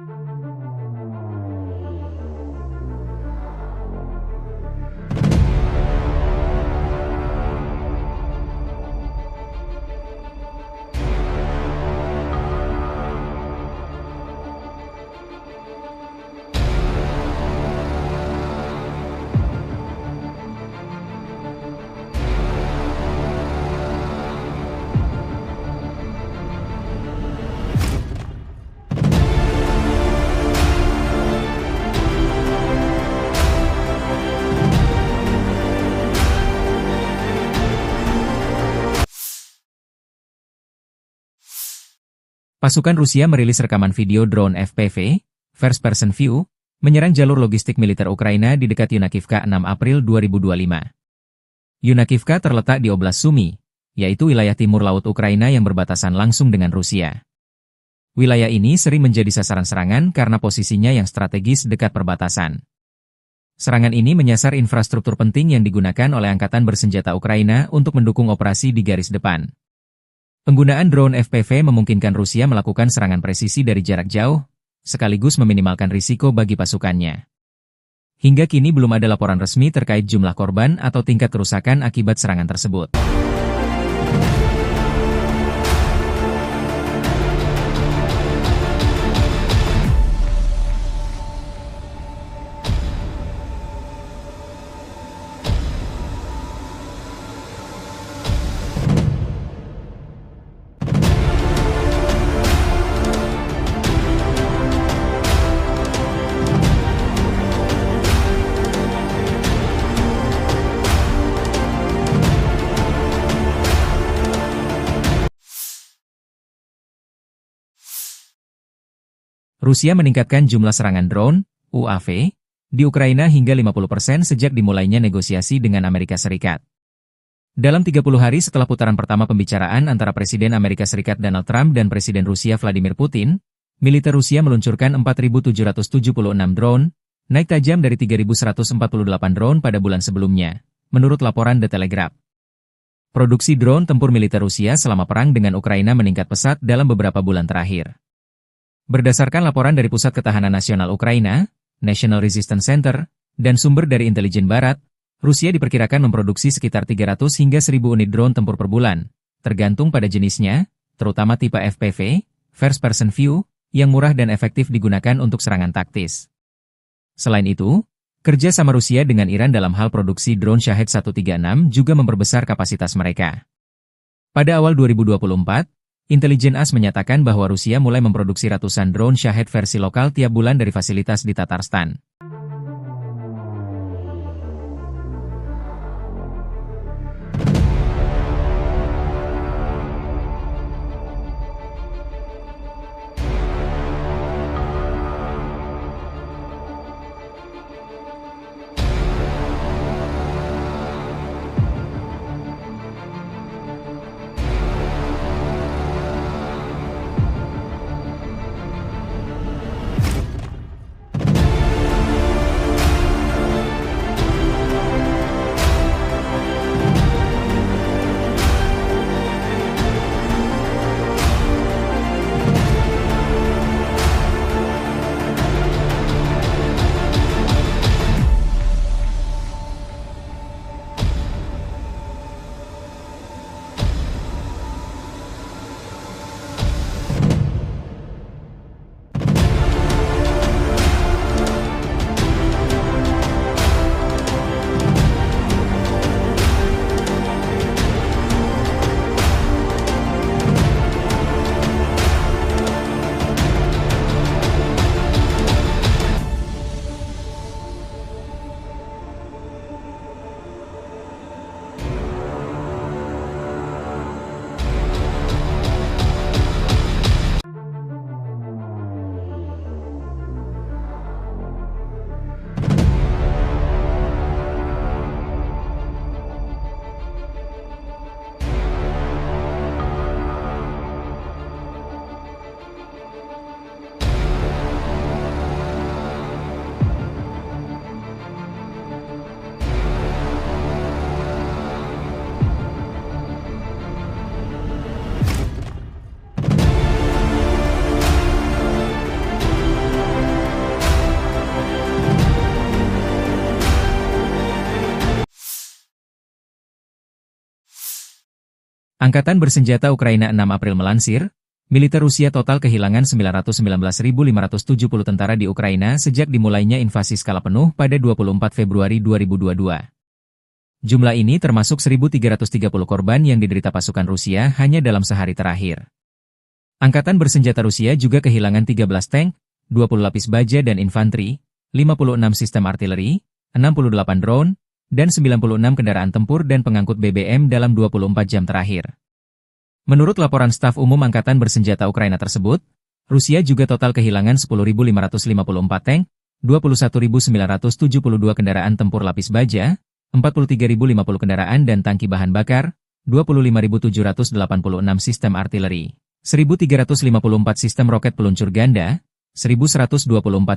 Pasukan Rusia merilis rekaman video drone FPV, First Person View, menyerang jalur logistik militer Ukraina di dekat Yunakivka 6 April 2025. Yunakivka terletak di Oblast Sumy, yaitu wilayah timur laut Ukraina yang berbatasan langsung dengan Rusia. Wilayah ini sering menjadi sasaran serangan karena posisinya yang strategis dekat perbatasan. Serangan ini menyasar infrastruktur penting yang digunakan oleh Angkatan Bersenjata Ukraina untuk mendukung operasi di garis depan. Penggunaan drone FPV memungkinkan Rusia melakukan serangan presisi dari jarak jauh, sekaligus meminimalkan risiko bagi pasukannya. Hingga kini belum ada laporan resmi terkait jumlah korban atau tingkat kerusakan akibat serangan tersebut. Rusia meningkatkan jumlah serangan drone, UAV, di Ukraina hingga 50% sejak dimulainya negosiasi dengan Amerika Serikat. Dalam 30 hari setelah putaran pertama pembicaraan antara Presiden Amerika Serikat Donald Trump dan Presiden Rusia Vladimir Putin, militer Rusia meluncurkan 4.776 drone, naik tajam dari 3.148 drone pada bulan sebelumnya, menurut laporan The Telegraph. Produksi drone tempur militer Rusia selama perang dengan Ukraina meningkat pesat dalam beberapa bulan terakhir. Berdasarkan laporan dari Pusat Ketahanan Nasional Ukraina, National Resistance Center, dan sumber dari intelijen barat, Rusia diperkirakan memproduksi sekitar 300 hingga 1.000 unit drone tempur per bulan, tergantung pada jenisnya, terutama tipe FPV, First Person View, yang murah dan efektif digunakan untuk serangan taktis. Selain itu, kerja sama Rusia dengan Iran dalam hal produksi drone Shahed 136 juga memperbesar kapasitas mereka. Pada awal 2024, Intelijen AS menyatakan bahwa Rusia mulai memproduksi ratusan drone Shahed versi lokal tiap bulan dari fasilitas di Tatarstan. Angkatan Bersenjata Ukraina 6 April melansir, militer Rusia total kehilangan 919.570 tentara di Ukraina sejak dimulainya invasi skala penuh pada 24 Februari 2022. Jumlah ini termasuk 1.330 korban yang diderita pasukan Rusia hanya dalam sehari terakhir. Angkatan Bersenjata Rusia juga kehilangan 13 tank, 20 lapis baja dan infanteri, 56 sistem artileri, 68 drone, dan 96 kendaraan tempur dan pengangkut BBM dalam 24 jam terakhir. Menurut laporan staf umum Angkatan Bersenjata Ukraina tersebut, Rusia juga total kehilangan 10.554 tank, 21.972 kendaraan tempur lapis baja, 43.050 kendaraan dan tangki bahan bakar, 25.786 sistem artileri, 1.354 sistem roket peluncur ganda, 1.124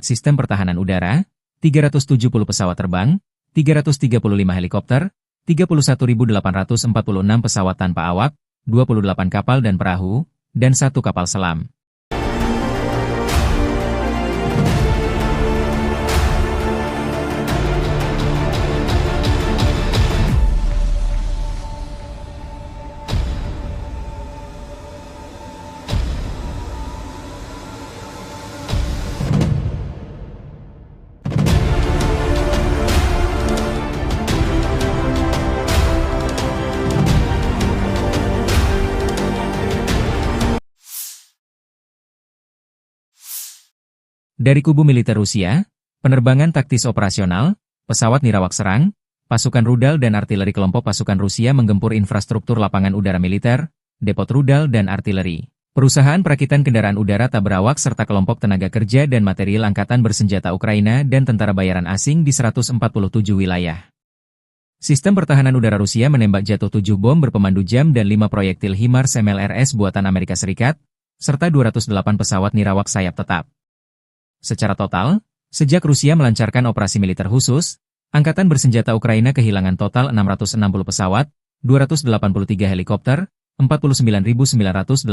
sistem pertahanan udara, 370 pesawat terbang, 335 helikopter, 31.846 pesawat tanpa awak, 28 kapal dan perahu, dan 1 kapal selam. Dari kubu militer Rusia, penerbangan taktis operasional, pesawat nirawak serang, pasukan rudal dan artileri kelompok pasukan Rusia menggempur infrastruktur lapangan udara militer, depot rudal dan artileri, perusahaan perakitan kendaraan udara tak berawak serta kelompok tenaga kerja dan material Angkatan Bersenjata Ukraina dan tentara bayaran asing di 147 wilayah. Sistem pertahanan udara Rusia menembak jatuh 7 bom berpemandu jam dan 5 proyektil HIMARS MLRS buatan Amerika Serikat, serta 208 pesawat nirawak sayap tetap. Secara total, sejak Rusia melancarkan operasi militer khusus, Angkatan Bersenjata Ukraina kehilangan total 660 pesawat, 283 helikopter, 49.982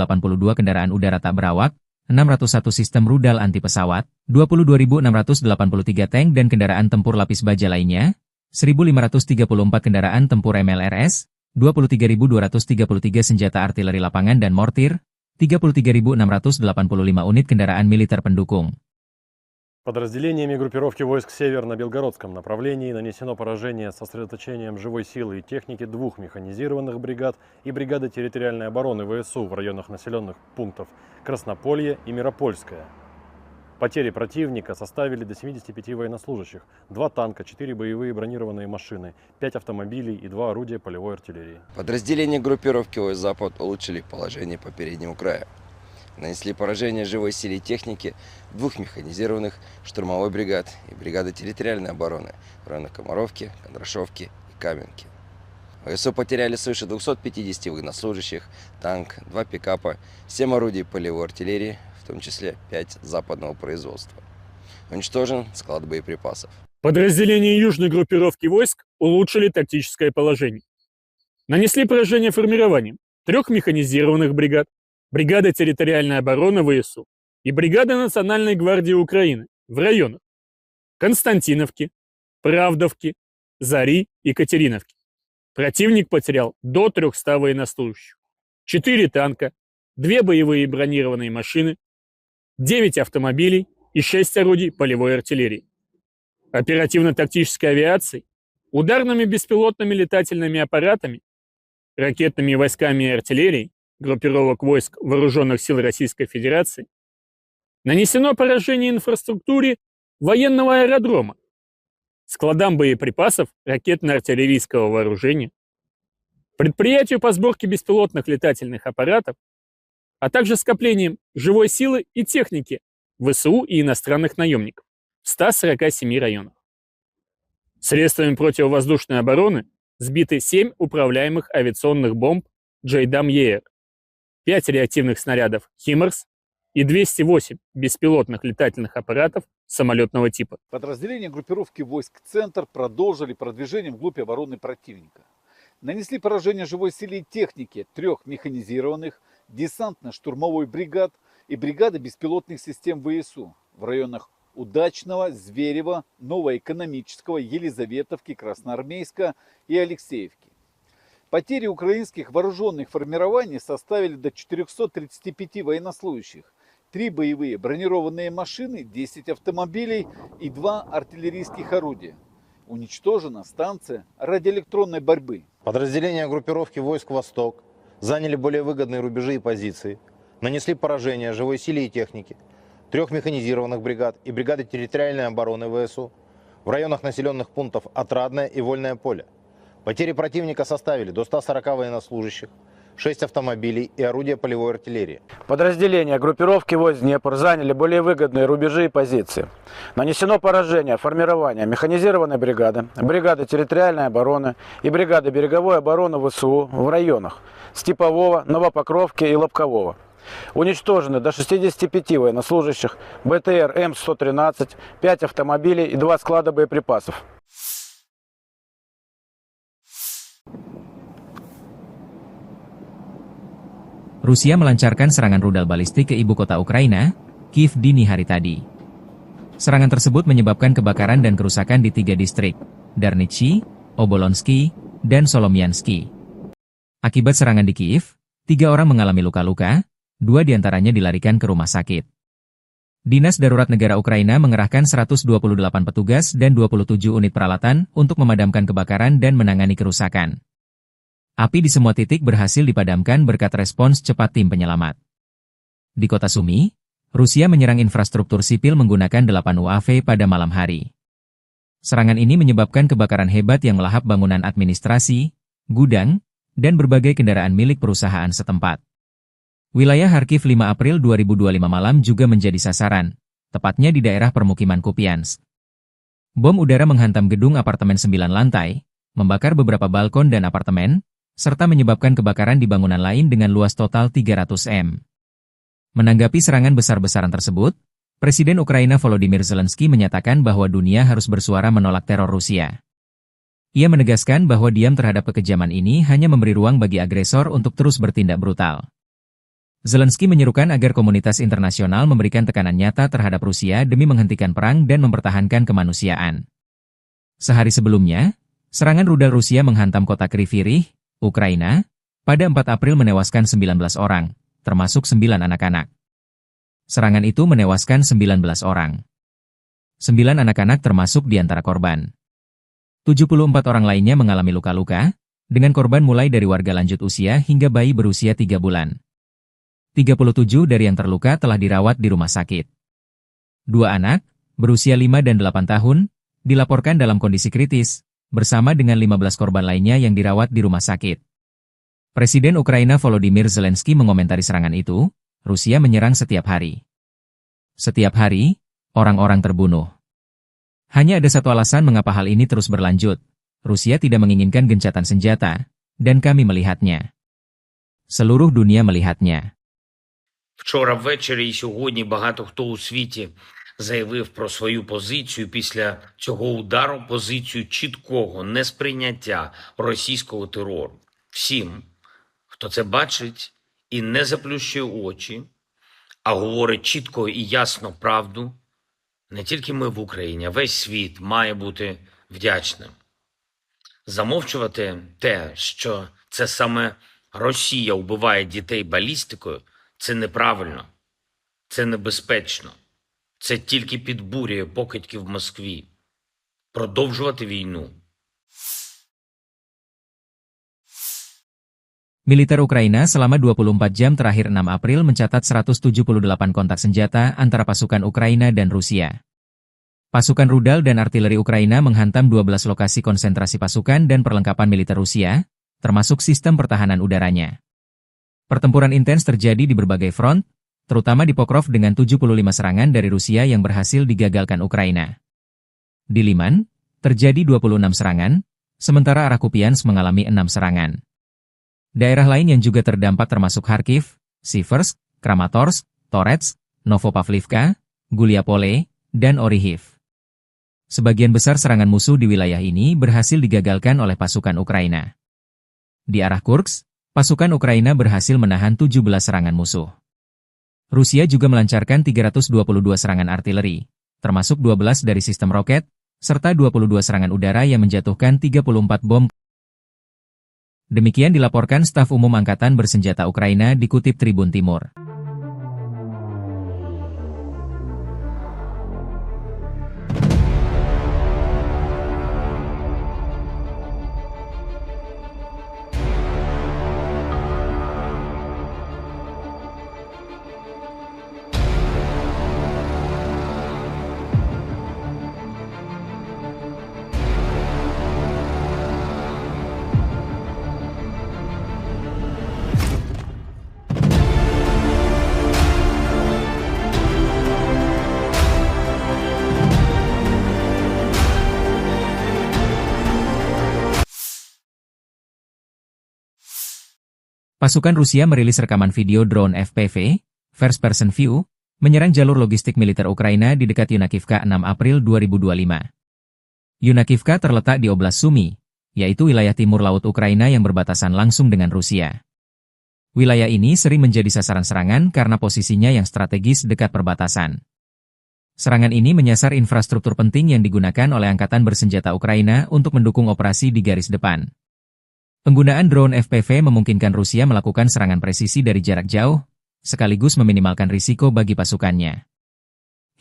kendaraan udara tak berawak, 601 sistem rudal anti pesawat, 22.683 tank dan kendaraan tempur lapis baja lainnya, 1.534 kendaraan tempur MLRS, 23.233 senjata artileri lapangan dan mortir, 33.685 unit kendaraan militer pendukung. Подразделениями группировки войск «Север» на Белгородском направлении нанесено поражение с сосредоточением живой силы и техники 2 механизированных бригад и бригады территориальной обороны ВСУ в районах населенных пунктов Краснополье и Миропольское. Потери противника составили до 75 военнослужащих, 2 танка, 4 боевые бронированные машины, 5 автомобилей и 2 орудия полевой артиллерии. Подразделения группировки войск «Запад» улучшили положение по переднему краю. Нанесли поражение живой силе и технике 2 механизированных штурмовой бригад и бригады территориальной обороны в районах Комаровки, Кондрашовки и Каменки. ВСУ потеряли свыше 250 военнослужащих, танк, 2 пикапа, 7 орудий полевой артиллерии, в том числе 5 западного производства. Уничтожен склад боеприпасов. Подразделения южной группировки войск улучшили тактическое положение. Нанесли поражение формированием 3 механизированных бригад, бригада территориальной обороны ВСУ и бригада Национальной гвардии Украины в районах Константиновки, Правдовки, Зари и Катериновки. Противник потерял до 300 военнослужащих, 4 танка, 2 боевые бронированные машины, 9 автомобилей и 6 орудий полевой артиллерии. Оперативно-тактической авиацией, ударными беспилотными летательными аппаратами, ракетными войсками и артиллерией группировок войск Вооруженных сил Российской Федерации нанесено поражение инфраструктуре военного аэродрома, складам боеприпасов ракетно-артиллерийского вооружения, предприятию по сборке беспилотных летательных аппаратов, а также скоплением живой силы и техники ВСУ и иностранных наемников в 147 районах. Средствами противовоздушной обороны сбиты 7 управляемых авиационных бомб JDAM-ER, 5 реактивных снарядов HIMARS и 208 беспилотных летательных аппаратов самолетного типа. Подразделения группировки войск «Центр» продолжили продвижение вглубь обороны противника. Нанесли поражение живой силе и технике 3 механизированных десантно-штурмовой бригад и бригады беспилотных систем ВСУ в районах Удачного, Зверева, Новоэкономического, Елизаветовки, Красноармейска и Алексеевки. Потери украинских вооруженных формирований составили до 435 военнослужащих, 3 боевые бронированные машины, 10 автомобилей и 2 артиллерийских орудия. Уничтожена станция радиоэлектронной борьбы. Подразделения группировки войск «Восток» заняли более выгодные рубежи и позиции, нанесли поражение живой силе и технике 3 механизированных бригад и бригады территориальной обороны ВСУ в районах населенных пунктов Отрадное и Вольное поле. Потери противника составили до 140 военнослужащих, 6 автомобилей и орудия полевой артиллерии. Подразделения группировки войск Днепр заняли более выгодные рубежи и позиции. Нанесено поражение формирования механизированной бригады, бригады территориальной обороны и бригады береговой обороны ВСУ в районах Степового, Новопокровки и Лобкового. Уничтожены до 65 военнослужащих, БТР М113, 5 автомобилей и 2 склада боеприпасов. Rusia melancarkan serangan rudal balistik ke ibu kota Ukraina, Kiev dini hari tadi. Serangan tersebut menyebabkan kebakaran dan kerusakan di 3 distrik, Darnichi, Obolonsky, dan Solomiansky. Akibat serangan di Kiev, 3 orang mengalami luka-luka, 2 diantaranya dilarikan ke rumah sakit. Dinas Darurat Negara Ukraina mengerahkan 128 petugas dan 27 unit peralatan untuk memadamkan kebakaran dan menangani kerusakan. Api di semua titik berhasil dipadamkan berkat respons cepat tim penyelamat. Di kota Sumy, Rusia menyerang infrastruktur sipil menggunakan 8 UAV pada malam hari. Serangan ini menyebabkan kebakaran hebat yang melahap bangunan administrasi, gudang, dan berbagai kendaraan milik perusahaan setempat. Wilayah Kharkiv 5 April 2025 malam juga menjadi sasaran, tepatnya di daerah permukiman Kupiansk. Bom udara menghantam gedung apartemen 9 lantai, membakar beberapa balkon dan apartemen, serta menyebabkan kebakaran di bangunan lain dengan luas total 300 m. Menanggapi serangan besar-besaran tersebut, Presiden Ukraina Volodymyr Zelensky menyatakan bahwa dunia harus bersuara menolak teror Rusia. Ia menegaskan bahwa diam terhadap kekejaman ini hanya memberi ruang bagi agresor untuk terus bertindak brutal. Zelensky menyerukan agar komunitas internasional memberikan tekanan nyata terhadap Rusia demi menghentikan perang dan mempertahankan kemanusiaan. Sehari sebelumnya, serangan rudal Rusia menghantam kota Kryvyi Rih, Ukraina, pada 4 April menewaskan 19 orang, termasuk 9 anak-anak. Serangan itu menewaskan 19 orang. 9 anak-anak termasuk di antara korban. 74 orang lainnya mengalami luka-luka, dengan korban mulai dari warga lanjut usia hingga bayi berusia 3 bulan. 37 dari yang terluka telah dirawat di rumah sakit. 2 anak, berusia 5 dan 8 tahun, dilaporkan dalam kondisi kritis, bersama dengan 15 korban lainnya yang dirawat di rumah sakit. Presiden Ukraina Volodymyr Zelensky mengomentari serangan itu, Rusia menyerang setiap hari. Setiap hari, orang-orang terbunuh. Hanya ada satu alasan mengapa hal ini terus berlanjut. Rusia tidak menginginkan gencatan senjata, dan kami melihatnya. Seluruh dunia melihatnya. Вчора ввечері і сьогодні багато хто у світі заявив про свою позицію після цього удару, позицію чіткого несприйняття російського терору. Всім, хто це бачить і не заплющує очі, а говорить чітко і ясно правду, не тільки ми в Україні, а весь світ має бути вдячним. Замовчувати те, що це саме Росія вбиває дітей балістикою, це неправильно, це небезпечно. Це тільки підбурює покидьки в Москві. Продовжувати війну. Militer Ukraina selama 24 jam terakhir 6 April mencatat 178 kontak senjata antara pasukan Ukraina dan Rusia. Pasukan rudal dan artileri Ukraina menghantam 12 lokasi konsentrasi pasukan dan perlengkapan militer Rusia, termasuk sistem pertahanan udaranya. Pertempuran intens terjadi di berbagai front, terutama di Pokrov dengan 75 serangan dari Rusia yang berhasil digagalkan Ukraina. Di Liman, terjadi 26 serangan, sementara arah Kupiansk mengalami 6 serangan. Daerah lain yang juga terdampak termasuk Kharkiv, Siversk, Kramatorsk, Toretsk, Novopavlivka, Guliapole, dan Orihiv. Sebagian besar serangan musuh di wilayah ini berhasil digagalkan oleh pasukan Ukraina. Di arah Kursk, pasukan Ukraina berhasil menahan 17 serangan musuh. Rusia juga melancarkan 322 serangan artileri, termasuk 12 dari sistem roket, serta 22 serangan udara yang menjatuhkan 34 bom. Demikian dilaporkan staf umum Angkatan Bersenjata Ukraina dikutip Tribun Timur. Pasukan Rusia merilis rekaman video drone FPV, First Person View, menyerang jalur logistik militer Ukraina di dekat Yunakivka 6 April 2025. Yunakivka terletak di Oblast Sumy, yaitu wilayah timur laut Ukraina yang berbatasan langsung dengan Rusia. Wilayah ini sering menjadi sasaran serangan karena posisinya yang strategis dekat perbatasan. Serangan ini menyasar infrastruktur penting yang digunakan oleh Angkatan Bersenjata Ukraina untuk mendukung operasi di garis depan. Penggunaan drone FPV memungkinkan Rusia melakukan serangan presisi dari jarak jauh, sekaligus meminimalkan risiko bagi pasukannya.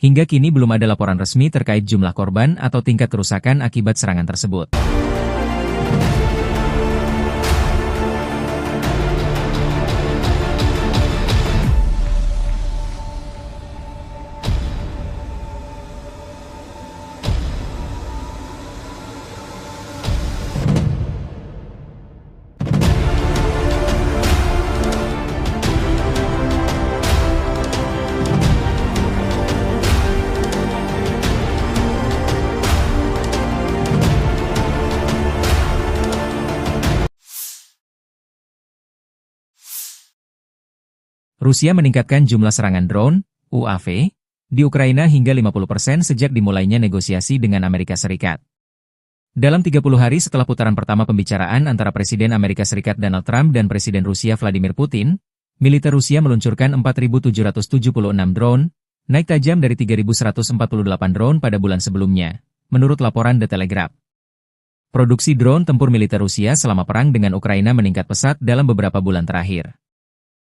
Hingga kini belum ada laporan resmi terkait jumlah korban atau tingkat kerusakan akibat serangan tersebut. Rusia meningkatkan jumlah serangan drone, UAV, di Ukraina hingga 50% sejak dimulainya negosiasi dengan Amerika Serikat. Dalam 30 hari setelah putaran pertama pembicaraan antara Presiden Amerika Serikat Donald Trump dan Presiden Rusia Vladimir Putin, militer Rusia meluncurkan 4.776 drone, naik tajam dari 3.148 drone pada bulan sebelumnya, menurut laporan The Telegraph. Produksi drone tempur militer Rusia selama perang dengan Ukraina meningkat pesat dalam beberapa bulan terakhir.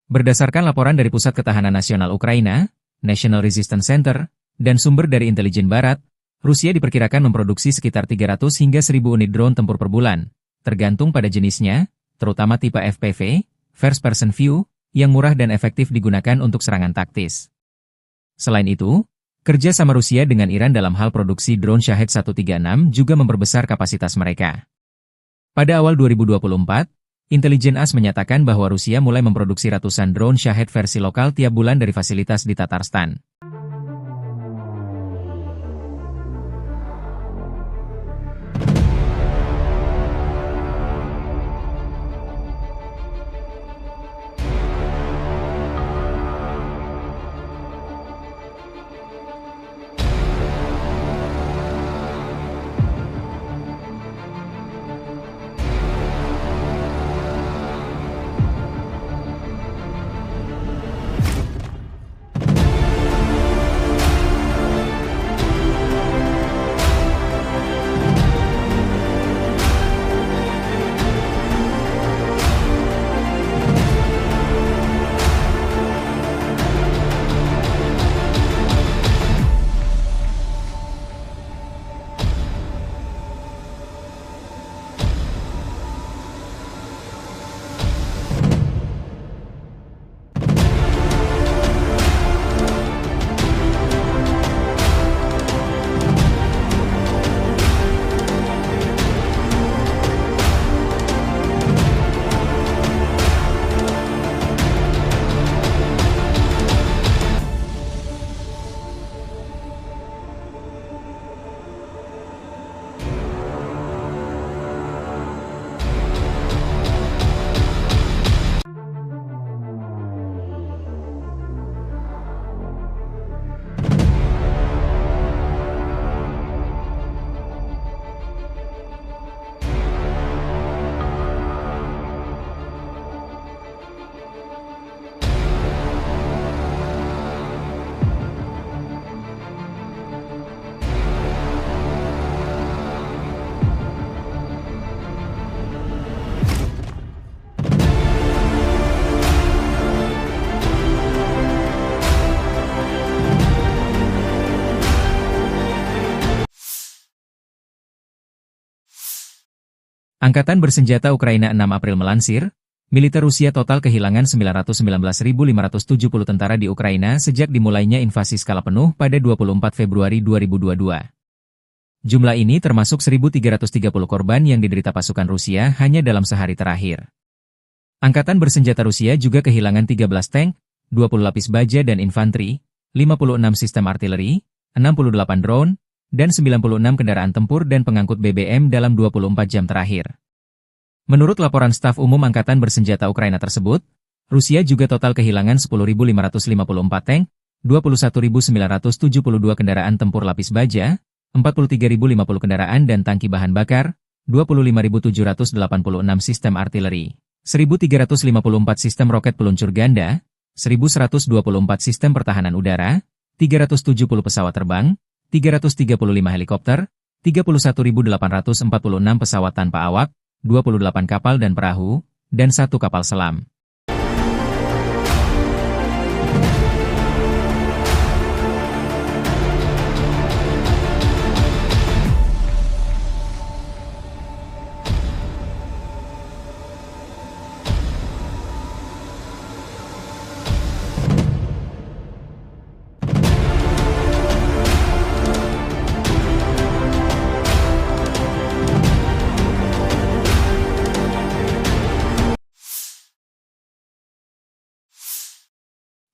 Berdasarkan laporan dari Pusat Ketahanan Nasional Ukraina, National Resistance Center, dan sumber dari intelijen barat, Rusia diperkirakan memproduksi sekitar 300 hingga 1.000 unit drone tempur per bulan, tergantung pada jenisnya, terutama tipe FPV, First Person View, yang murah dan efektif digunakan untuk serangan taktis. Selain itu, kerja sama Rusia dengan Iran dalam hal produksi drone Shahed 136 juga memperbesar kapasitas mereka. Pada awal 2024, Intelijen AS menyatakan bahwa Rusia mulai memproduksi ratusan drone Shahed versi lokal tiap bulan dari fasilitas di Tatarstan. Angkatan Bersenjata Ukraina 6 April melansir, militer Rusia total kehilangan 919.570 tentara di Ukraina sejak dimulainya invasi skala penuh pada 24 Februari 2022. Jumlah ini termasuk 1.330 korban yang diderita pasukan Rusia hanya dalam sehari terakhir. Angkatan Bersenjata Rusia juga kehilangan 13 tank, 20 lapis baja dan infanteri, 56 sistem artileri, 68 drone, dan 96 kendaraan tempur dan pengangkut BBM dalam 24 jam terakhir. Menurut laporan staf umum Angkatan Bersenjata Ukraina tersebut, Rusia juga total kehilangan 10.554 tank, 21.972 kendaraan tempur lapis baja, 43.050 kendaraan dan tangki bahan bakar, 25.786 sistem artileri, 1.354 sistem roket peluncur ganda, 1.124 sistem pertahanan udara, 370 pesawat terbang, 335 helikopter, 31.846 pesawat tanpa awak, 28 kapal dan perahu, dan 1 kapal selam.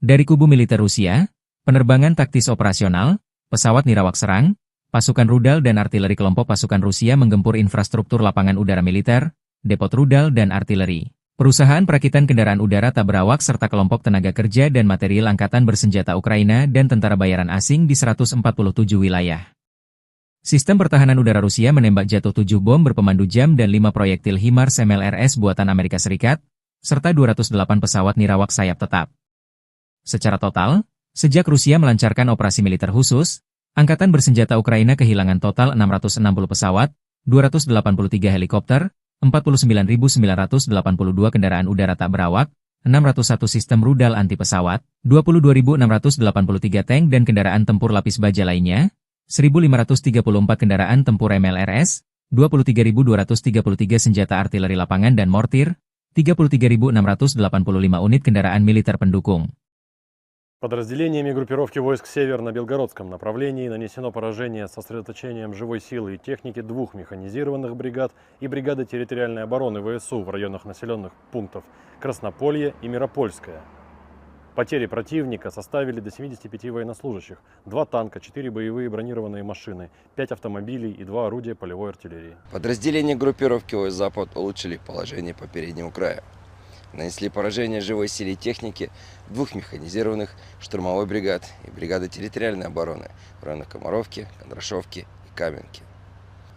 Dari kubu militer Rusia, penerbangan taktis operasional, pesawat nirawak serang, pasukan rudal dan artileri kelompok pasukan Rusia menggempur infrastruktur lapangan udara militer, depot rudal dan artileri, perusahaan perakitan kendaraan udara tak berawak serta kelompok tenaga kerja dan material Angkatan Bersenjata Ukraina dan tentara bayaran asing di 147 wilayah. Sistem pertahanan udara Rusia menembak jatuh 7 bom berpemandu jam dan 5 proyektil HIMARS MLRS buatan Amerika Serikat, serta 208 pesawat nirawak sayap tetap. Secara total, sejak Rusia melancarkan operasi militer khusus, Angkatan Bersenjata Ukraina kehilangan total 660 pesawat, 283 helikopter, 49.982 kendaraan udara tak berawak, 601 sistem rudal anti pesawat, 22.683 tank dan kendaraan tempur lapis baja lainnya, 1.534 kendaraan tempur MLRS, 23.233 senjata artileri lapangan dan mortir, 33.685 unit kendaraan militer pendukung. Подразделениями группировки войск «Север» на Белгородском направлении нанесено поражение с сосредоточением живой силы и техники 2 механизированных бригад и бригады территориальной обороны ВСУ в районах населенных пунктов Краснополье и Миропольское. Потери противника составили до 75 военнослужащих, 2 танка, 4 боевые бронированные машины, 5 автомобилей и 2 орудия полевой артиллерии. Подразделения группировки войск «Запад» улучшили положение по переднему краю. Нанесли поражение живой силе и технике 2 механизированных штурмовой бригад и бригады территориальной обороны в районах Комаровки, Кондрашовки и Каменки.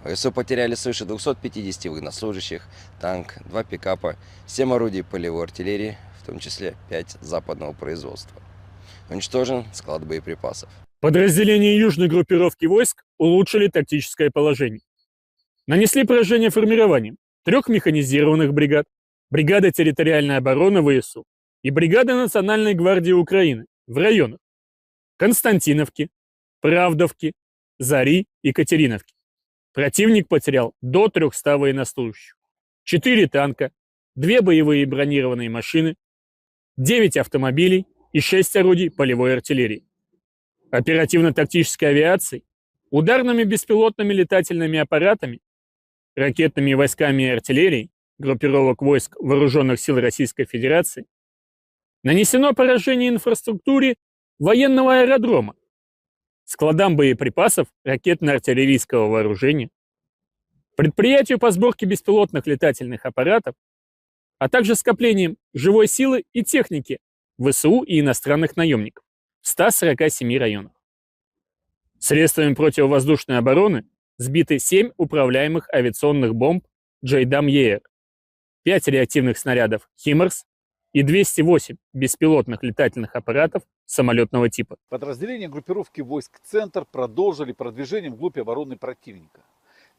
ВСУ потеряли свыше 250 военнослужащих, танк, 2 пикапа, 7 орудий полевой артиллерии, в том числе 5 западного производства. Уничтожен склад боеприпасов. Подразделения южной группировки войск улучшили тактическое положение. Нанесли поражение формированием 3 механизированных бригад, бригада территориальной обороны ВСУ и бригада Национальной гвардии Украины в районах Константиновки, Правдовки, Зари и Катериновки. Противник потерял до 300 военнослужащих, 4 танка, 2 боевые бронированные машины, 9 автомобилей и 6 орудий полевой артиллерии. Оперативно-тактической авиацией, ударными беспилотными летательными аппаратами, ракетными войсками и артиллерией группировок войск Вооруженных сил Российской Федерации нанесено поражение инфраструктуре военного аэродрома, складам боеприпасов ракетно-артиллерийского вооружения, предприятию по сборке беспилотных летательных аппаратов, а также скоплением живой силы и техники ВСУ и иностранных наемников в 147 районах. Средствами противовоздушной обороны сбиты 7 управляемых авиационных бомб JDAM-ER, 5 реактивных снарядов HIMARS и 208 беспилотных летательных аппаратов самолетного типа. Подразделения группировки войск «Центр» продолжили продвижение вглубь обороны противника.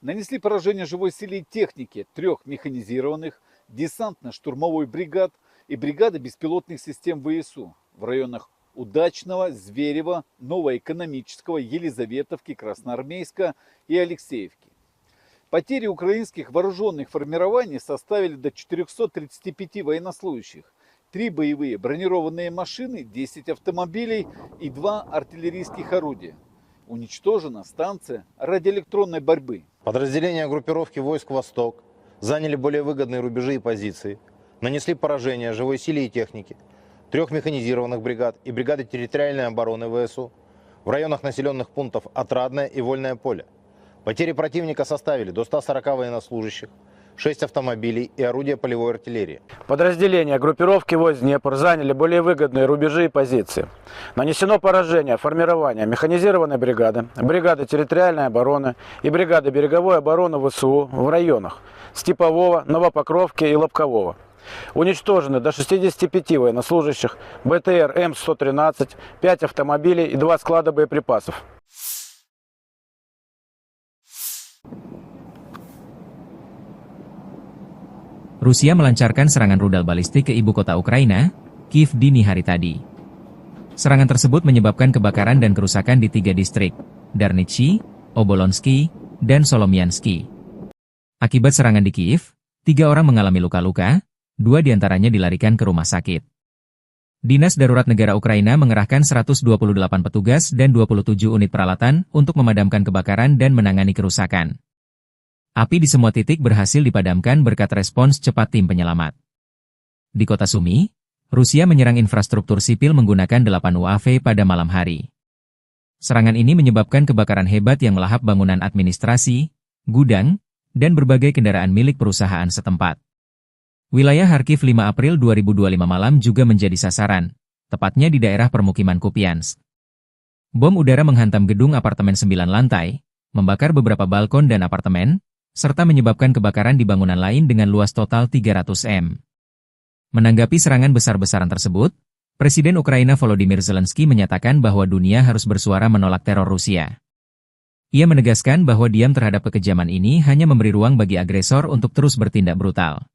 Нанесли поражение живой силе и технике 3 механизированных десантно-штурмовой бригад и бригады беспилотных систем ВСУ в районах Удачного, Зверева, Новоэкономического, Елизаветовки, Красноармейска и Алексеевки. Потери украинских вооруженных формирований составили до 435 военнослужащих, 3 боевые бронированные машины, 10 автомобилей и 2 артиллерийских орудия. Уничтожена станция радиоэлектронной борьбы. Подразделения группировки войск «Восток» заняли более выгодные рубежи и позиции, нанесли поражение живой силе и технике 3 механизированных бригад и бригады территориальной обороны ВСУ в районах населенных пунктов Отрадное и Вольное поле. Потери противника составили до 140 военнослужащих, 6 автомобилей и орудия полевой артиллерии. Подразделения группировки войск Днепр заняли более выгодные рубежи и позиции. Нанесено поражение формирования механизированной бригады, бригады территориальной обороны и бригады береговой обороны ВСУ в районах Степового, Новопокровки и Лобкового. Уничтожены до 65 военнослужащих, БТР М113, 5 автомобилей и 2 склада боеприпасов. Rusia melancarkan serangan rudal balistik ke ibu kota Ukraina, Kiev dini hari tadi. Serangan tersebut menyebabkan kebakaran dan kerusakan di 3 distrik, Darnitsy, Obolonsky, dan Solomiansky. Akibat serangan di Kiev, 3 orang mengalami luka-luka, 2 diantaranya dilarikan ke rumah sakit. Dinas Darurat Negara Ukraina mengerahkan 128 petugas dan 27 unit peralatan untuk memadamkan kebakaran dan menangani kerusakan. Api di semua titik berhasil dipadamkan berkat respons cepat tim penyelamat. Di kota Sumy, Rusia menyerang infrastruktur sipil menggunakan 8 UAV pada malam hari. Serangan ini menyebabkan kebakaran hebat yang melahap bangunan administrasi, gudang, dan berbagai kendaraan milik perusahaan setempat. Wilayah Kharkiv 5 April 2025 malam juga menjadi sasaran, tepatnya di daerah permukiman Kupiansk. Bom udara menghantam gedung apartemen 9 lantai, membakar beberapa balkon dan apartemen, serta menyebabkan kebakaran di bangunan lain dengan luas total 300 m. Menanggapi serangan besar-besaran tersebut, Presiden Ukraina Volodymyr Zelensky menyatakan bahwa dunia harus bersuara menolak teror Rusia. Ia menegaskan bahwa diam terhadap kekejaman ini hanya memberi ruang bagi agresor untuk terus bertindak brutal.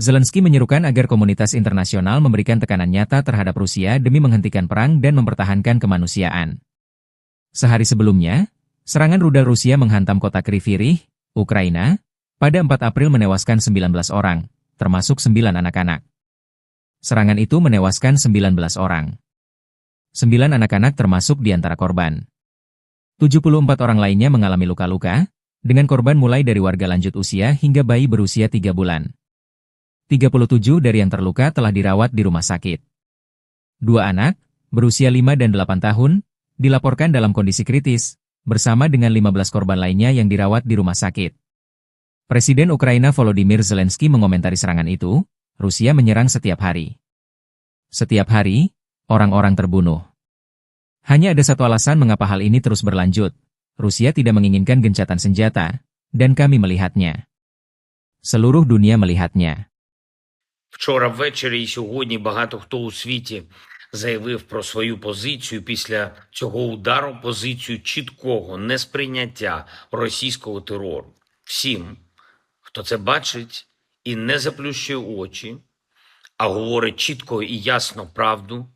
Zelensky menyerukan agar komunitas internasional memberikan tekanan nyata terhadap Rusia demi menghentikan perang dan mempertahankan kemanusiaan. Sehari sebelumnya, serangan rudal Rusia menghantam kota Kryvyi Rih, Ukraina, pada 4 April menewaskan 19 orang, termasuk 9 anak-anak. Serangan itu menewaskan 19 orang. 9 anak-anak termasuk di antara korban. 74 orang lainnya mengalami luka-luka, dengan korban mulai dari warga lanjut usia hingga bayi berusia 3 bulan. 37 dari yang terluka telah dirawat di rumah sakit. 2 anak, berusia 5 dan 8 tahun, dilaporkan dalam kondisi kritis, bersama dengan 15 korban lainnya yang dirawat di rumah sakit. Presiden Ukraina Volodymyr Zelensky mengomentari serangan itu, Rusia menyerang setiap hari. Setiap hari, orang-orang terbunuh. Hanya ada satu alasan mengapa hal ini terus berlanjut. Rusia tidak menginginkan gencatan senjata, dan kami melihatnya. Seluruh dunia melihatnya. Вчора ввечері і сьогодні багато хто у світі заявив про свою позицію після цього удару, позицію чіткого несприйняття російського терору. Всім, хто це бачить і не заплющує очі, а говорить чітко і ясно правду,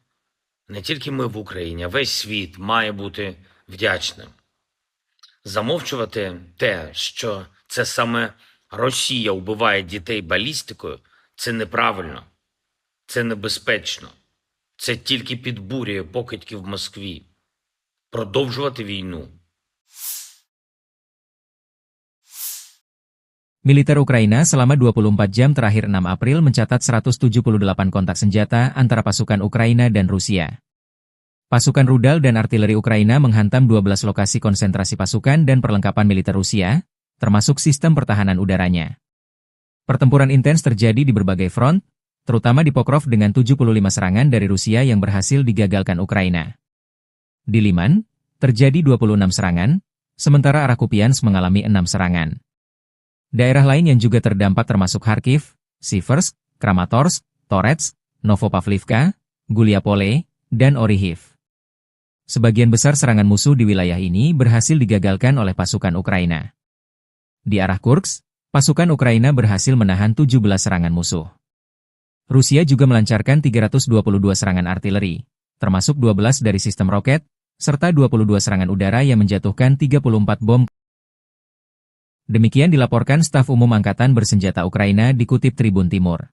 не тільки ми в Україні, а весь світ має бути вдячним. Замовчувати те, що це саме Росія вбиває дітей балістикою, це неправильно, це небезпечно. Це тільки підбурює покидьки в Москві. Продовжувати війну. Militer Ukraina selama 24 jam terakhir 6 April mencatat 178 kontak senjata antara pasukan Ukraina dan Rusia. Pasukan rudal dan artileri Ukraina menghantam 12 lokasi konsentrasi pasukan dan perlengkapan militer Rusia, termasuk sistem pertahanan udaranya. Pertempuran intens terjadi di berbagai front, terutama di Pokrov dengan 75 serangan dari Rusia yang berhasil digagalkan Ukraina. Di Liman, terjadi 26 serangan, sementara arah Kupiansk mengalami 6 serangan. Daerah lain yang juga terdampak termasuk Kharkiv, Siversk, Kramatorsk, Toretsk, Novopavlivka, Guliapole, dan Orihiv. Sebagian besar serangan musuh di wilayah ini berhasil digagalkan oleh pasukan Ukraina. Di arah Kursk, pasukan Ukraina berhasil menahan 17 serangan musuh. Rusia juga melancarkan 322 serangan artileri, termasuk 12 dari sistem roket, serta 22 serangan udara yang menjatuhkan 34 bom. Demikian dilaporkan staf umum Angkatan Bersenjata Ukraina dikutip Tribun Timur.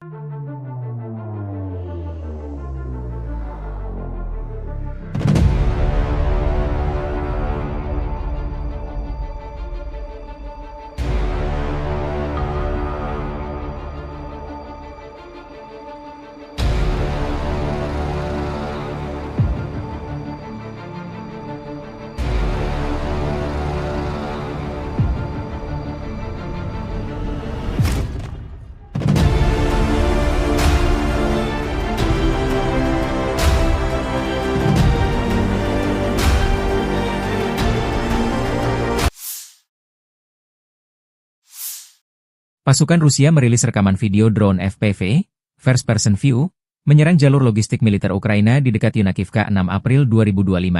Pasukan Rusia merilis rekaman video drone FPV, First Person View, menyerang jalur logistik militer Ukraina di dekat Yunakivka 6 April 2025.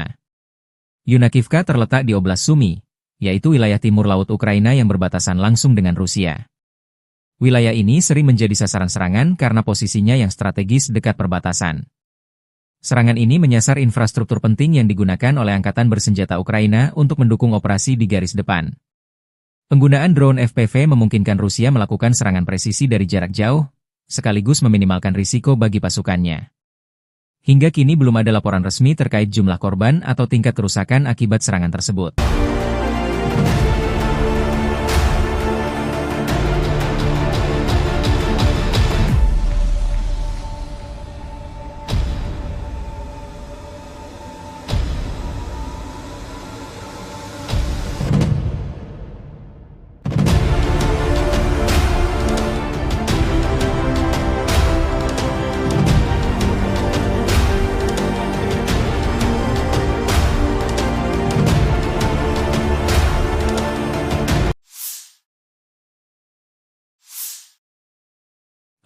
Yunakivka terletak di Oblast Sumy, yaitu wilayah timur laut Ukraina yang berbatasan langsung dengan Rusia. Wilayah ini sering menjadi sasaran serangan karena posisinya yang strategis dekat perbatasan. Serangan ini menyasar infrastruktur penting yang digunakan oleh Angkatan Bersenjata Ukraina untuk mendukung operasi di garis depan. Penggunaan drone FPV memungkinkan Rusia melakukan serangan presisi dari jarak jauh, sekaligus meminimalkan risiko bagi pasukannya. Hingga kini belum ada laporan resmi terkait jumlah korban atau tingkat kerusakan akibat serangan tersebut.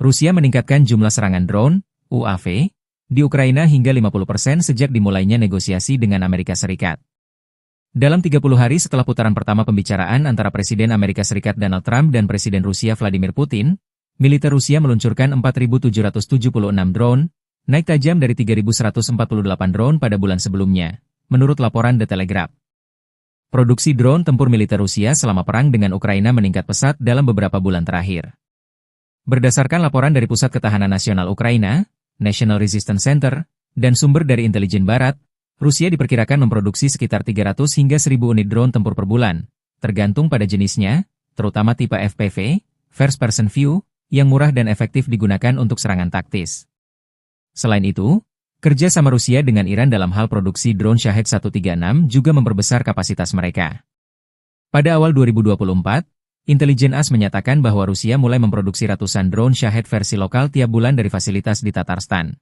Rusia meningkatkan jumlah serangan drone, UAV, di Ukraina hingga 50% sejak dimulainya negosiasi dengan Amerika Serikat. Dalam 30 hari setelah putaran pertama pembicaraan antara Presiden Amerika Serikat Donald Trump dan Presiden Rusia Vladimir Putin, militer Rusia meluncurkan 4.776 drone, naik tajam dari 3.148 drone pada bulan sebelumnya, menurut laporan The Telegraph. Produksi drone tempur militer Rusia selama perang dengan Ukraina meningkat pesat dalam beberapa bulan terakhir. Berdasarkan laporan dari Pusat Ketahanan Nasional Ukraina, National Resistance Center, dan sumber dari intelijen barat, Rusia diperkirakan memproduksi sekitar 300 hingga 1.000 unit drone tempur per bulan, tergantung pada jenisnya, terutama tipe FPV, First Person View, yang murah dan efektif digunakan untuk serangan taktis. Selain itu, kerja sama Rusia dengan Iran dalam hal produksi drone Shahed 136 juga memperbesar kapasitas mereka. Pada awal 2024, Intelijen AS menyatakan bahwa Rusia mulai memproduksi ratusan drone Shahed versi lokal tiap bulan dari fasilitas di Tatarstan.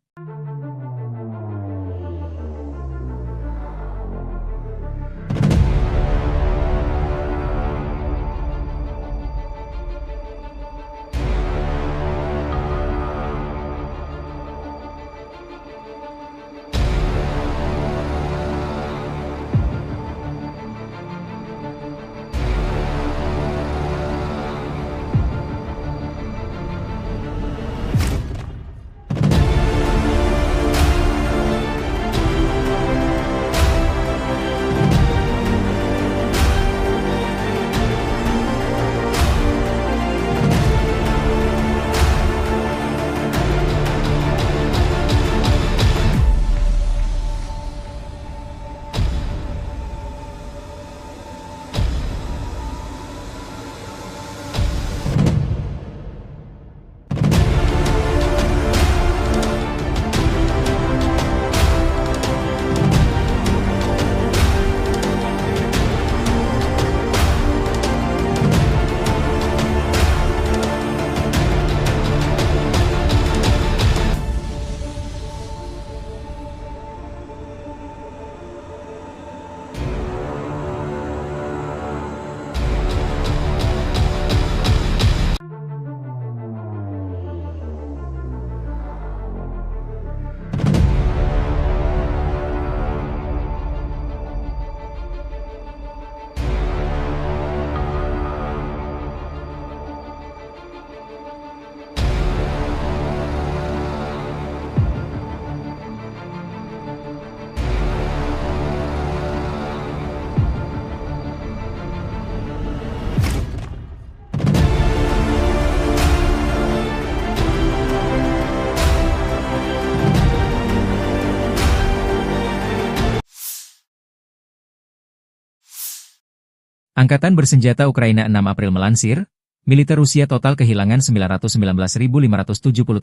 Angkatan bersenjata Ukraina 6 April melansir, militer Rusia total kehilangan 919.570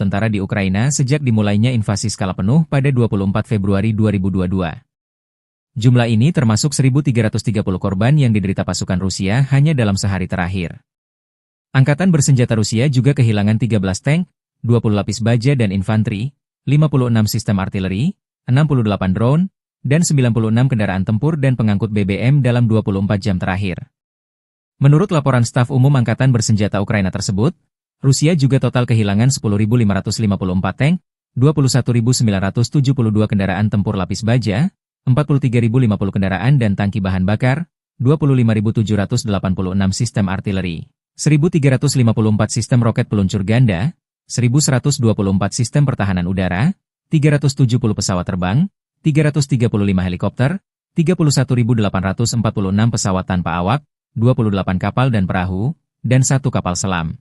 tentara di Ukraina sejak dimulainya invasi skala penuh pada 24 Februari 2022. Jumlah ini termasuk 1.330 korban yang diderita pasukan Rusia hanya dalam sehari terakhir. Angkatan bersenjata Rusia juga kehilangan 13 tank, 20 lapis baja dan infanteri, 56 sistem artileri, 68 drone, dan 96 kendaraan tempur dan pengangkut BBM dalam 24 jam terakhir. Menurut laporan staf umum Angkatan bersenjata Ukraina tersebut, Rusia juga total kehilangan 10.554 tank, 21.972 kendaraan tempur lapis baja, 43.050 kendaraan dan tangki bahan bakar, 25.786 sistem artileri, 1.354 sistem roket peluncur ganda, 1.124 sistem pertahanan udara, 370 pesawat terbang, 335 helikopter, 31.846 pesawat tanpa awak, 28 kapal dan perahu, dan 1 kapal selam.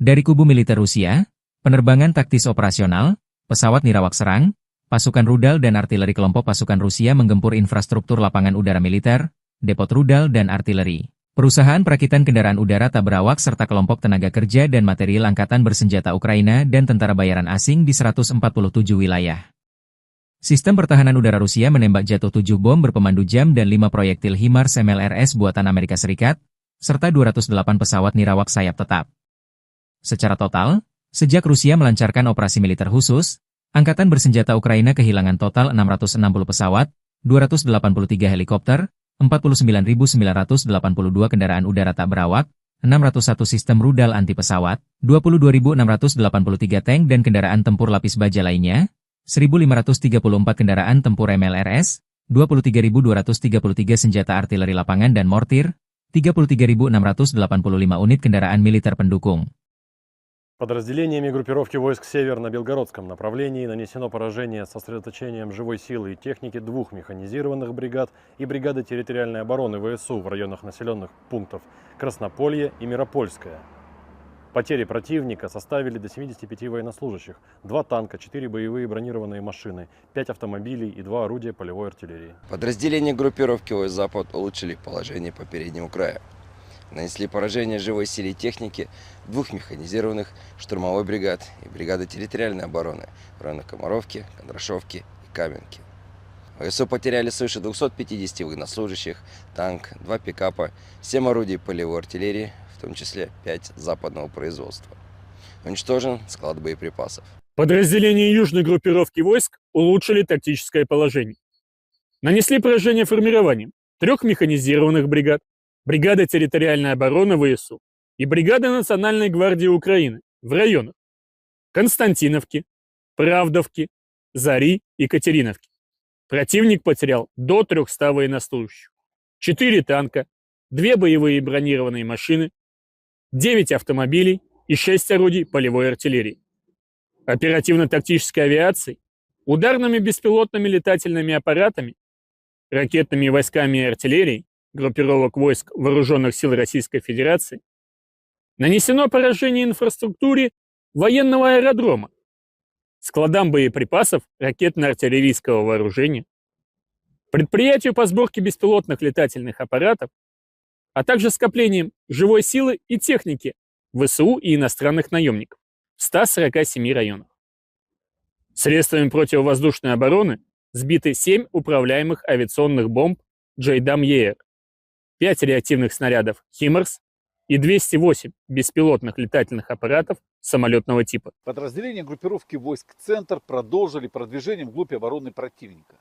Dari kubu militer Rusia, penerbangan taktis operasional, pesawat nirawak serang, pasukan rudal dan artileri kelompok pasukan Rusia menggempur infrastruktur lapangan udara militer, depot rudal dan artileri, perusahaan perakitan kendaraan udara tak berawak serta kelompok tenaga kerja dan material angkatan bersenjata Ukraina dan tentara bayaran asing di 147 wilayah. Sistem pertahanan udara Rusia menembak jatuh 7 bom berpemandu jam dan 5 proyektil HIMARS MLRS buatan Amerika Serikat, serta 208 pesawat nirawak sayap tetap. Secara total, sejak Rusia melancarkan operasi militer khusus, Angkatan bersenjata Ukraina kehilangan total 660 pesawat, 283 helikopter, 49.982 kendaraan udara tak berawak, 601 sistem rudal anti pesawat, 22.683 tank dan kendaraan tempur lapis baja lainnya, 1.534 kendaraan tempur MLRS, 23.233 senjata artileri lapangan dan mortir, 33.685 unit kendaraan militer pendukung. Подразделениями группировки войск «Север» на Белгородском направлении нанесено поражение с сосредоточением живой силы и техники 2 механизированных бригад и бригады территориальной обороны ВСУ в районах населенных пунктов Краснополье и Миропольское. Потери противника составили до 75 военнослужащих, 2 танка, 4 боевые бронированные машины, 5 автомобилей и 2 орудия полевой артиллерии. Подразделения группировки войск «Запад» улучшили положение по переднему краю. Нанесли поражение живой силе и технике 2 механизированных штурмовой бригад и бригады территориальной обороны в районах Комаровки, Кондрашовки и Каменки. ВСУ потеряли свыше 250 военнослужащих, танк, 2 пикапа, 7 орудий полевой артиллерии, в том числе 5 западного производства. Уничтожен склад боеприпасов. Подразделения южной группировки войск улучшили тактическое положение. Нанесли поражение формированием 3 механизированных бригад, бригады территориальной обороны ВСУ и бригады Национальной гвардии Украины в районах Константиновки, Правдовки, Зари и Катериновки. Противник потерял до 300 военнослужащих, 4 танка, 2 боевые бронированные машины, 9 автомобилей и 6 орудий полевой артиллерии. Оперативно-тактической авиацией, ударными беспилотными летательными аппаратами, ракетными войсками и артиллерией группировок войск Вооруженных сил Российской Федерации нанесено поражение инфраструктуре военного аэродрома, складам боеприпасов ракетно-артиллерийского вооружения, предприятию по сборке беспилотных летательных аппаратов, а также скоплением живой силы и техники ВСУ и иностранных наемников в 147 районах. Средствами противовоздушной обороны сбиты 7 управляемых авиационных бомб JDAM-ER, 5 реактивных снарядов HIMARS и 208 беспилотных летательных аппаратов самолетного типа. Подразделения группировки войск «Центр» продолжили продвижение вглубь обороны противника.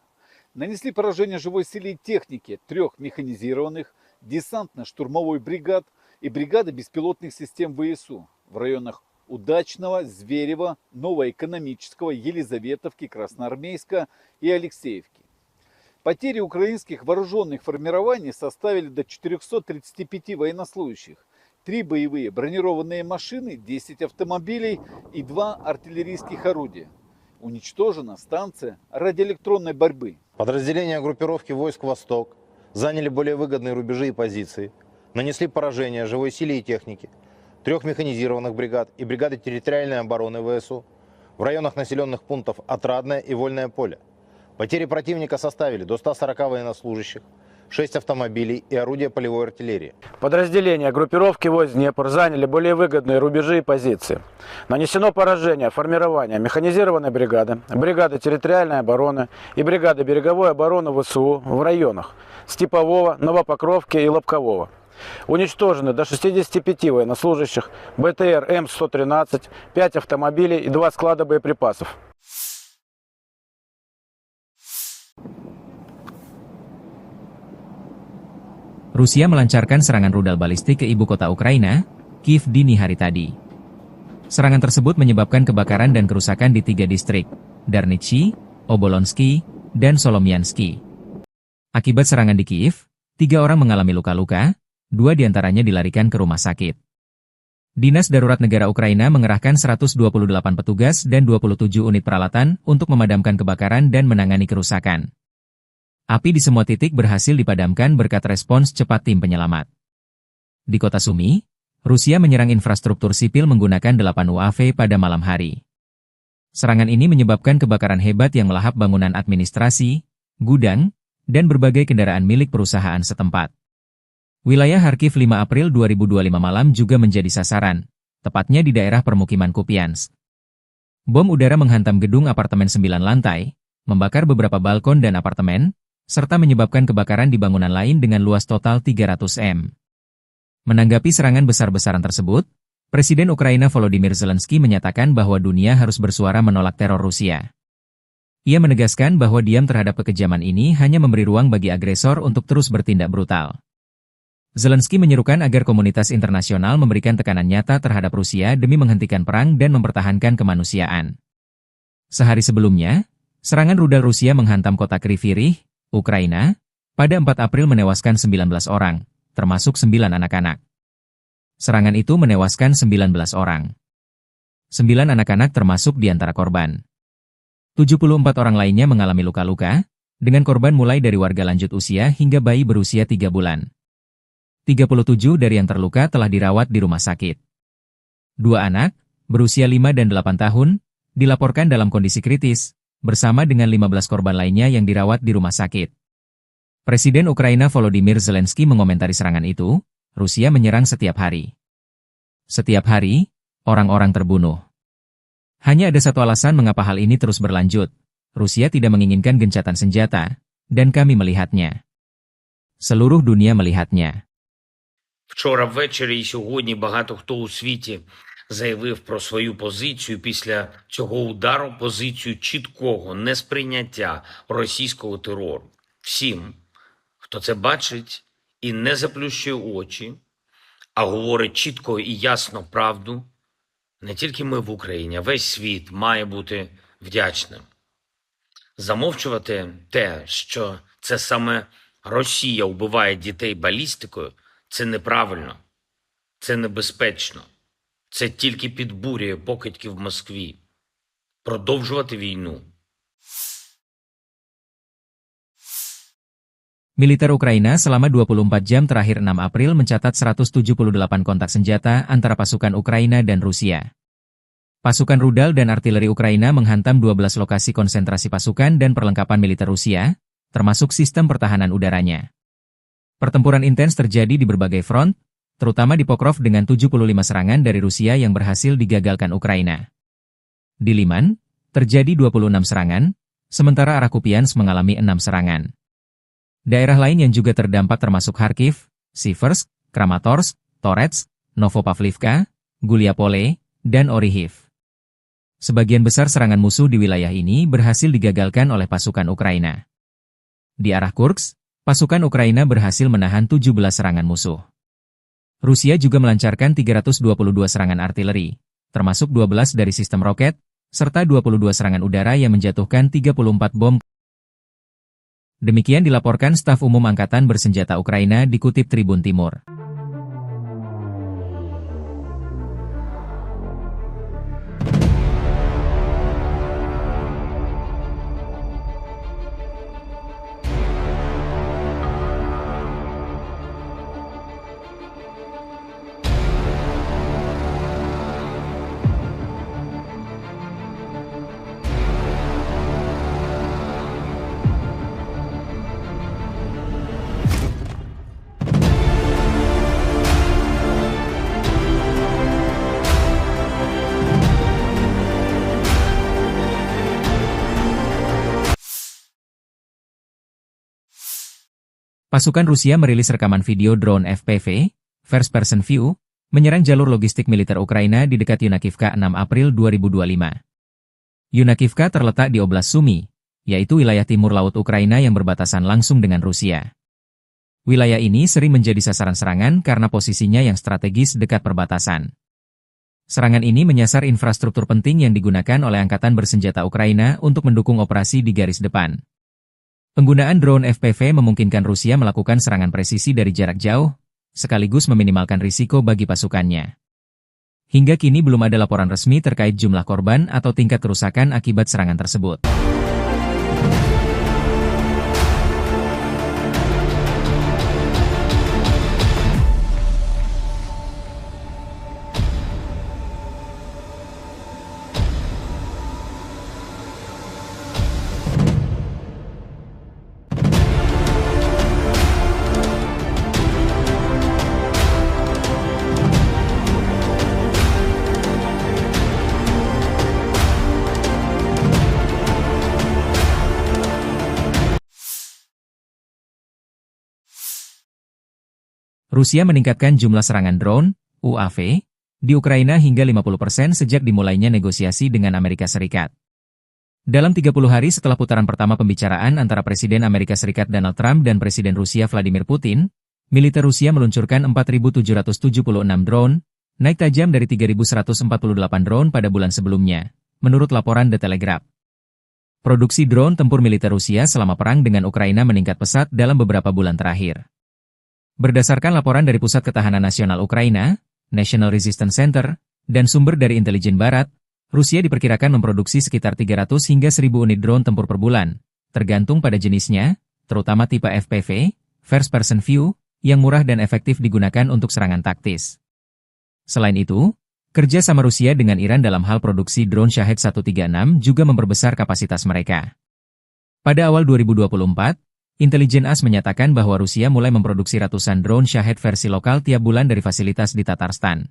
Нанесли поражение живой силе и технике 3 механизированных десантно-штурмовой бригад и бригады беспилотных систем ВСУ в районах Удачного, Зверева, Новоэкономического, Елизаветовки, Красноармейска и Алексеевки. Потери украинских вооруженных формирований составили до 435 военнослужащих, 3 боевые бронированные машины, 10 автомобилей и 2 артиллерийских орудия. Уничтожена станция радиоэлектронной борьбы. Подразделения группировки войск «Восток» заняли более выгодные рубежи и позиции, нанесли поражение живой силе и технике 3 механизированных бригад и бригады территориальной обороны ВСУ в районах населенных пунктов Отрадное и Вольное поле. Потери противника составили до 140 военнослужащих, 6 автомобилей и орудия полевой артиллерии. Подразделения группировки войск Днепр заняли более выгодные рубежи и позиции. Нанесено поражение формирования механизированной бригады, бригады территориальной обороны и бригады береговой обороны ВСУ в районах Степового, Новопокровки и Лобкового. Уничтожены до 65 военнослужащих, БТР М113, 5 автомобилей и 2 склада боеприпасов. Rusia melancarkan serangan rudal balistik ke ibu kota Ukraina, Kiev dini hari tadi. Serangan tersebut menyebabkan kebakaran dan kerusakan di 3 distrik, Darnitsy, Obolonsky, dan Solomiansky. Akibat serangan di Kiev, 3 orang mengalami luka-luka, 2 diantaranya dilarikan ke rumah sakit. Dinas Darurat Negara Ukraina mengerahkan 128 petugas dan 27 unit peralatan untuk memadamkan kebakaran dan menangani kerusakan. Api di semua titik berhasil dipadamkan berkat respons cepat tim penyelamat. Di kota Sumy, Rusia menyerang infrastruktur sipil menggunakan 8 UAV pada malam hari. Serangan ini menyebabkan kebakaran hebat yang melahap bangunan administrasi, gudang, dan berbagai kendaraan milik perusahaan setempat. Wilayah Kharkiv 5 April 2025 malam juga menjadi sasaran, tepatnya di daerah permukiman Kupiansk. Bom udara menghantam gedung apartemen 9 lantai, membakar beberapa balkon dan apartemen, serta menyebabkan kebakaran di bangunan lain dengan luas total 300 m. Menanggapi serangan besar-besaran tersebut, Presiden Ukraina Volodymyr Zelensky menyatakan bahwa dunia harus bersuara menolak teror Rusia. Ia menegaskan bahwa diam terhadap kekejaman ini hanya memberi ruang bagi agresor untuk terus bertindak brutal. Zelensky menyerukan agar komunitas internasional memberikan tekanan nyata terhadap Rusia demi menghentikan perang dan mempertahankan kemanusiaan. Sehari sebelumnya, serangan rudal Rusia menghantam kota Kryvyi Rih, Ukraina, pada 4 April menewaskan 19 orang, termasuk 9 anak-anak. Serangan itu menewaskan 19 orang. 9 anak-anak termasuk di antara korban. 74 orang lainnya mengalami luka-luka, dengan korban mulai dari warga lanjut usia hingga bayi berusia 3 bulan. 37 dari yang terluka telah dirawat di rumah sakit. 2 anak, berusia 5 dan 8 tahun, dilaporkan dalam kondisi kritis, bersama dengan 15 korban lainnya yang dirawat di rumah sakit. Presiden Ukraina Volodymyr Zelensky mengomentari serangan itu, Rusia menyerang setiap hari. Setiap hari, orang-orang terbunuh. Hanya ada satu alasan mengapa hal ini terus berlanjut. Rusia tidak menginginkan gencatan senjata, dan kami melihatnya. Seluruh dunia melihatnya. Вчора ввечері і сьогодні багато хто у світі заявив про свою позицію після цього удару, позицію чіткого несприйняття російського терору. Всім, хто це бачить і не заплющує очі, а говорить чітко і ясно правду, не тільки ми в Україні, а весь світ має бути вдячним. Замовчувати те, що це саме Росія вбиває дітей балістикою, це неправильно, це небезпечно. Це тільки підбурює покидьки в Москві. Продовжувати війну. Militer Ukraina selama 24 jam terakhir 6 April mencatat 178 kontak senjata antara pasukan Ukraina dan Rusia. Pasukan rudal dan artileri Ukraina menghantam 12 lokasi konsentrasi pasukan dan perlengkapan militer Rusia, termasuk sistem pertahanan udaranya. Pertempuran intens terjadi di berbagai front, terutama di Pokrov dengan 75 serangan dari Rusia yang berhasil digagalkan Ukraina. Di Liman, terjadi 26 serangan, sementara arah Kupiansk mengalami 6 serangan. Daerah lain yang juga terdampak termasuk Kharkiv, Siversk, Kramatorsk, Torets, Novopavlivka, Guliapole, dan Orihiv. Sebagian besar serangan musuh di wilayah ini berhasil digagalkan oleh pasukan Ukraina. Di arah Kursk, pasukan Ukraina berhasil menahan 17 serangan musuh. Rusia juga melancarkan 322 serangan artileri, termasuk 12 dari sistem roket, serta 22 serangan udara yang menjatuhkan 34 bom. Demikian dilaporkan staf umum Angkatan Bersenjata Ukraina dikutip Tribun Timur. Pasukan Rusia merilis rekaman video drone FPV, First Person View, menyerang jalur logistik militer Ukraina di dekat Yunakivka 6 April 2025. Yunakivka terletak di Oblast Sumy, yaitu wilayah timur laut Ukraina yang berbatasan langsung dengan Rusia. Wilayah ini sering menjadi sasaran serangan karena posisinya yang strategis dekat perbatasan. Serangan ini menyasar infrastruktur penting yang digunakan oleh Angkatan Bersenjata Ukraina untuk mendukung operasi di garis depan. Penggunaan drone FPV memungkinkan Rusia melakukan serangan presisi dari jarak jauh, sekaligus meminimalkan risiko bagi pasukannya. Hingga kini belum ada laporan resmi terkait jumlah korban atau tingkat kerusakan akibat serangan tersebut. Rusia meningkatkan jumlah serangan drone, UAV, di Ukraina hingga 50% sejak dimulainya negosiasi dengan Amerika Serikat. Dalam 30 hari setelah putaran pertama pembicaraan antara Presiden Amerika Serikat Donald Trump dan Presiden Rusia Vladimir Putin, militer Rusia meluncurkan 4.776 drone, naik tajam dari 3.148 drone pada bulan sebelumnya, menurut laporan The Telegraph. Produksi drone tempur militer Rusia selama perang dengan Ukraina meningkat pesat dalam beberapa bulan terakhir. Berdasarkan laporan dari Pusat Ketahanan Nasional Ukraina, National Resistance Center, dan sumber dari intelijen barat, Rusia diperkirakan memproduksi sekitar 300 hingga 1.000 unit drone tempur per bulan, tergantung pada jenisnya, terutama tipe FPV, First Person View, yang murah dan efektif digunakan untuk serangan taktis. Selain itu, kerja sama Rusia dengan Iran dalam hal produksi drone Shahed 136 juga memperbesar kapasitas mereka. Pada awal 2024, Intelijen AS menyatakan bahwa Rusia mulai memproduksi ratusan drone Shahed versi lokal tiap bulan dari fasilitas di Tatarstan.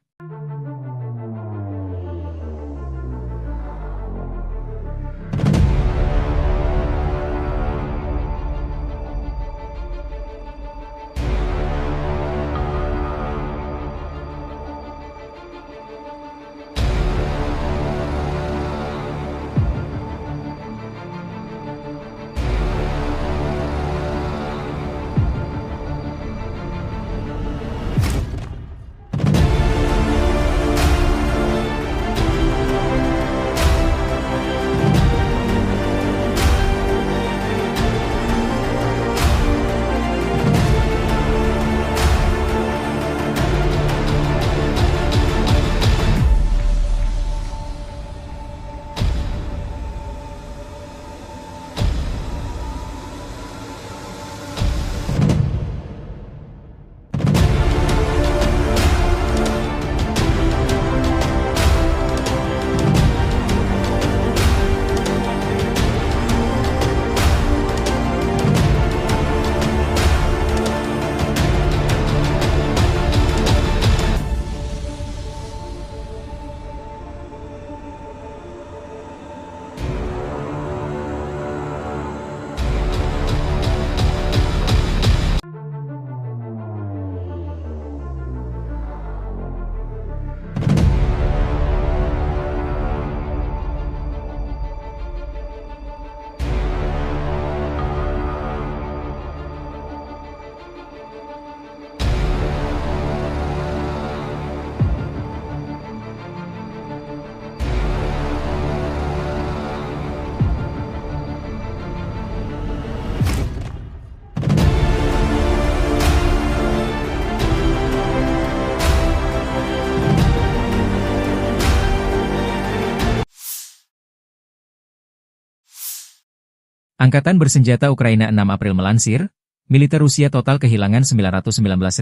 Angkatan Bersenjata Ukraina 6 April melansir, militer Rusia total kehilangan 919.570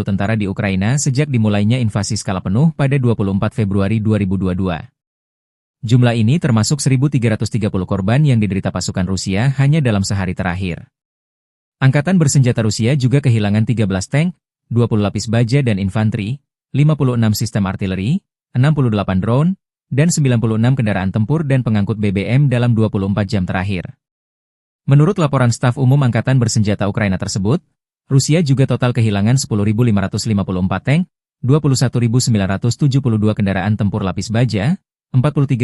tentara di Ukraina sejak dimulainya invasi skala penuh pada 24 Februari 2022. Jumlah ini termasuk 1.330 korban yang diderita pasukan Rusia hanya dalam sehari terakhir. Angkatan Bersenjata Rusia juga kehilangan 13 tank, 20 lapis baja dan infanteri, 56 sistem artileri, 68 drone, dan 96 kendaraan tempur dan pengangkut BBM dalam 24 jam terakhir. Menurut laporan staf umum Angkatan Bersenjata Ukraina tersebut, Rusia juga total kehilangan 10.554 tank, 21.972 kendaraan tempur lapis baja, 43.050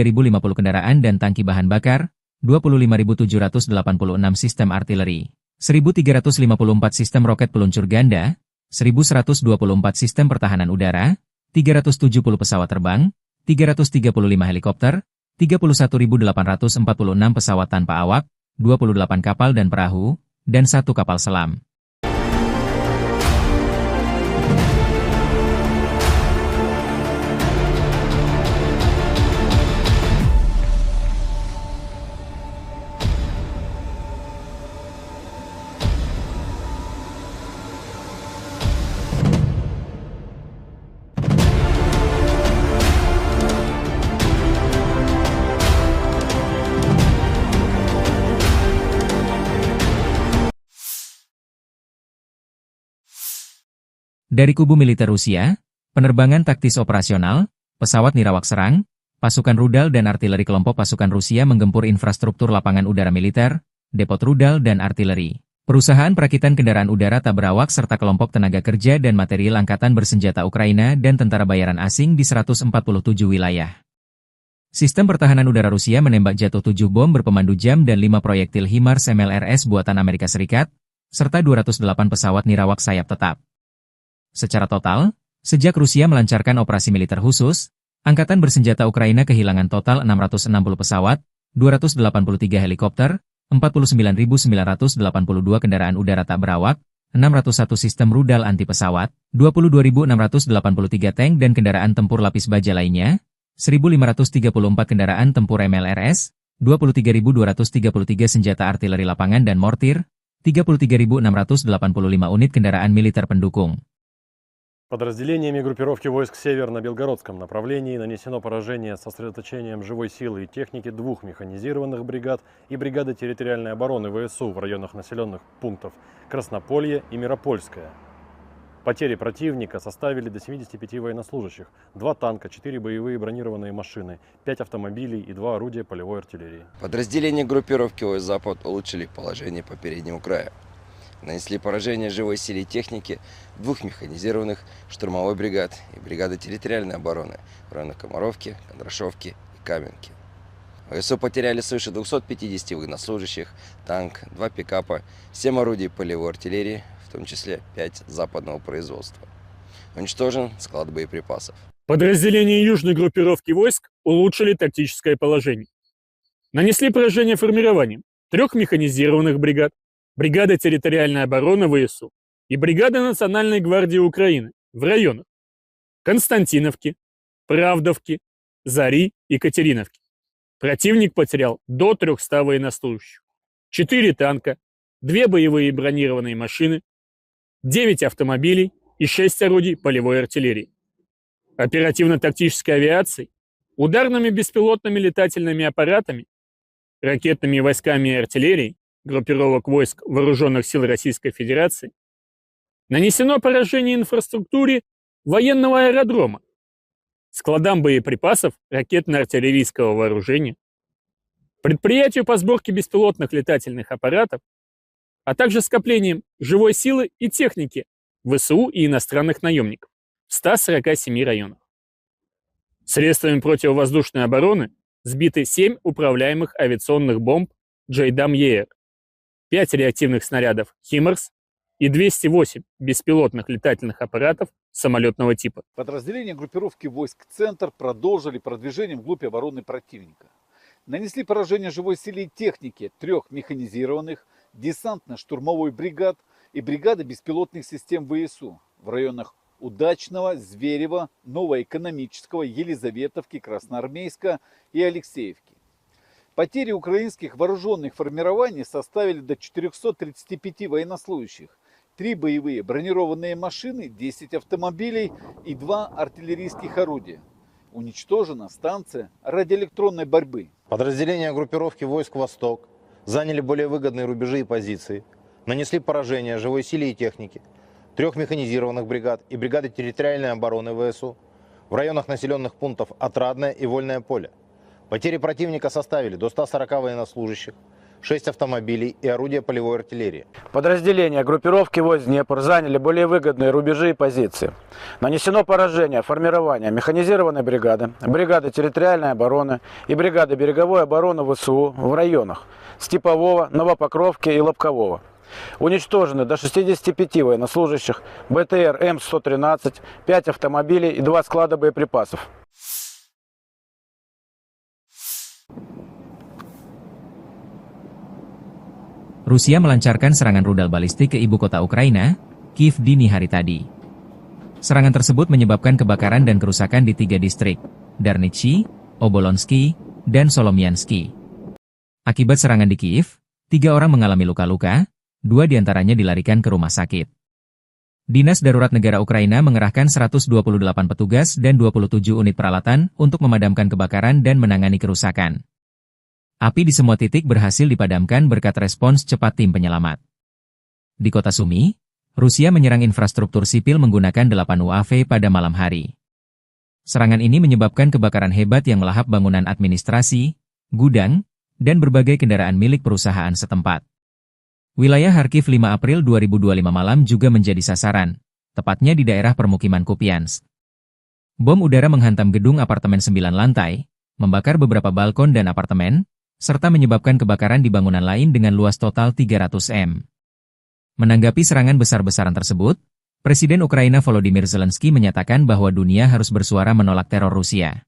kendaraan dan tangki bahan bakar, 25.786 sistem artileri, 1.354 sistem roket peluncur ganda, 1.124 sistem pertahanan udara, 370 pesawat terbang, 335 helikopter, 31.846 pesawat tanpa awak, 28 kapal dan perahu, dan 1 kapal selam. Dari kubu militer Rusia, penerbangan taktis operasional, pesawat nirawak serang, pasukan rudal dan artileri kelompok pasukan Rusia menggempur infrastruktur lapangan udara militer, depot rudal dan artileri, perusahaan perakitan kendaraan udara tak berawak serta kelompok tenaga kerja dan material Angkatan Bersenjata Ukraina dan tentara bayaran asing di 147 wilayah. Sistem pertahanan udara Rusia menembak jatuh 7 bom berpemandu jam dan 5 proyektil HIMARS MLRS buatan Amerika Serikat, serta 208 pesawat nirawak sayap tetap. Secara total, sejak Rusia melancarkan operasi militer khusus, Angkatan Bersenjata Ukraina kehilangan total 660 pesawat, 283 helikopter, 49.982 kendaraan udara tak berawak, 601 sistem rudal anti pesawat, 22.683 tank dan kendaraan tempur lapis baja lainnya, 1.534 kendaraan tempur MLRS, 23.233 senjata artileri lapangan dan mortir, 33.685 unit kendaraan militer pendukung. Подразделениями группировки войск «Север» на Белгородском направлении нанесено поражение с сосредоточением живой силы и техники 2 механизированных бригад и бригады территориальной обороны ВСУ в районах населенных пунктов Краснополье и Миропольское. Потери противника составили до 75 военнослужащих, 2 танка, 4 боевые бронированные машины, 5 автомобилей и 2 орудия полевой артиллерии. Подразделения группировки войск «Запад» улучшили положение по переднему краю. Нанесли поражение живой силе и технике 2 механизированных штурмовой бригад и бригады территориальной обороны в районах Комаровки, Кондрашовки и Каменки. ВСУ потеряли свыше 250 военнослужащих, танк, 2 пикапа, 7 орудий полевой артиллерии, в том числе 5 западного производства. Уничтожен склад боеприпасов. Подразделения южной группировки войск улучшили тактическое положение. Нанесли поражение формированием 3 механизированных бригад, бригада территориальной обороны ВСУ и бригада Национальной гвардии Украины в районах Константиновки, Правдовки, Зари и Катериновки. Противник потерял до 300 военнослужащих, 4 танка, 2 боевые бронированные машины, 9 автомобилей и 6 орудий полевой артиллерии. Оперативно-тактической авиацией, ударными беспилотными летательными аппаратами, ракетными войсками и артиллерией группировок войск Вооруженных сил Российской Федерации нанесено поражение инфраструктуре военного аэродрома, складам боеприпасов ракетно-артиллерийского вооружения, предприятию по сборке беспилотных летательных аппаратов, а также скоплением живой силы и техники ВСУ и иностранных наемников в 147 районах. Средствами противовоздушной обороны сбиты 7 управляемых авиационных бомб JDAM-ER, 5 реактивных снарядов HIMARS и 208 беспилотных летательных аппаратов самолетного типа. Подразделения группировки войск «Центр» продолжили продвижение вглубь обороны противника. Нанесли поражение живой силе и технике 3 механизированных десантно-штурмовой бригад и бригады беспилотных систем ВСУ в районах Удачного, Зверева, Новоэкономического, Елизаветовки, Красноармейска и Алексеевки. Потери украинских вооруженных формирований составили до 435 военнослужащих, 3 боевые бронированные машины, 10 автомобилей и 2 артиллерийских орудия. Уничтожена станция радиоэлектронной борьбы. Подразделения группировки войск «Восток» заняли более выгодные рубежи и позиции, нанесли поражение живой силе и технике 3 механизированных бригад и бригады территориальной обороны ВСУ в районах населенных пунктов Отрадное и Вольное поле. Потери противника составили до 140 военнослужащих, 6 автомобилей и орудия полевой артиллерии. Подразделения группировки войск Днепр заняли более выгодные рубежи и позиции. Нанесено поражение формирования механизированной бригады, бригады территориальной обороны и бригады береговой обороны ВСУ в районах Степового, Новопокровки и Лобкового. Уничтожены до 65 военнослужащих, БТР М113, 5 автомобилей и 2 склада боеприпасов. Rusia melancarkan serangan rudal balistik ke ibu kota Ukraina, Kiev dini hari tadi. Serangan tersebut menyebabkan kebakaran dan kerusakan di 3 distrik, Darnichi, Obolonsky, dan Solomiansky. Akibat serangan di Kiev, 3 orang mengalami luka-luka, 2 diantaranya dilarikan ke rumah sakit. Dinas Darurat Negara Ukraina mengerahkan 128 petugas dan 27 unit peralatan untuk memadamkan kebakaran dan menangani kerusakan. Api di semua titik berhasil dipadamkan berkat respons cepat tim penyelamat. Di kota Sumy, Rusia menyerang infrastruktur sipil menggunakan 8 UAV pada malam hari. Serangan ini menyebabkan kebakaran hebat yang melahap bangunan administrasi, gudang, dan berbagai kendaraan milik perusahaan setempat. Wilayah Kharkiv 5 April 2025 malam juga menjadi sasaran, tepatnya di daerah permukiman Kupiansk. Bom udara menghantam gedung apartemen 9 lantai, membakar beberapa balkon dan apartemen, serta menyebabkan kebakaran di bangunan lain dengan luas total 300 m. Menanggapi serangan besar-besaran tersebut, Presiden Ukraina Volodymyr Zelensky menyatakan bahwa dunia harus bersuara menolak teror Rusia.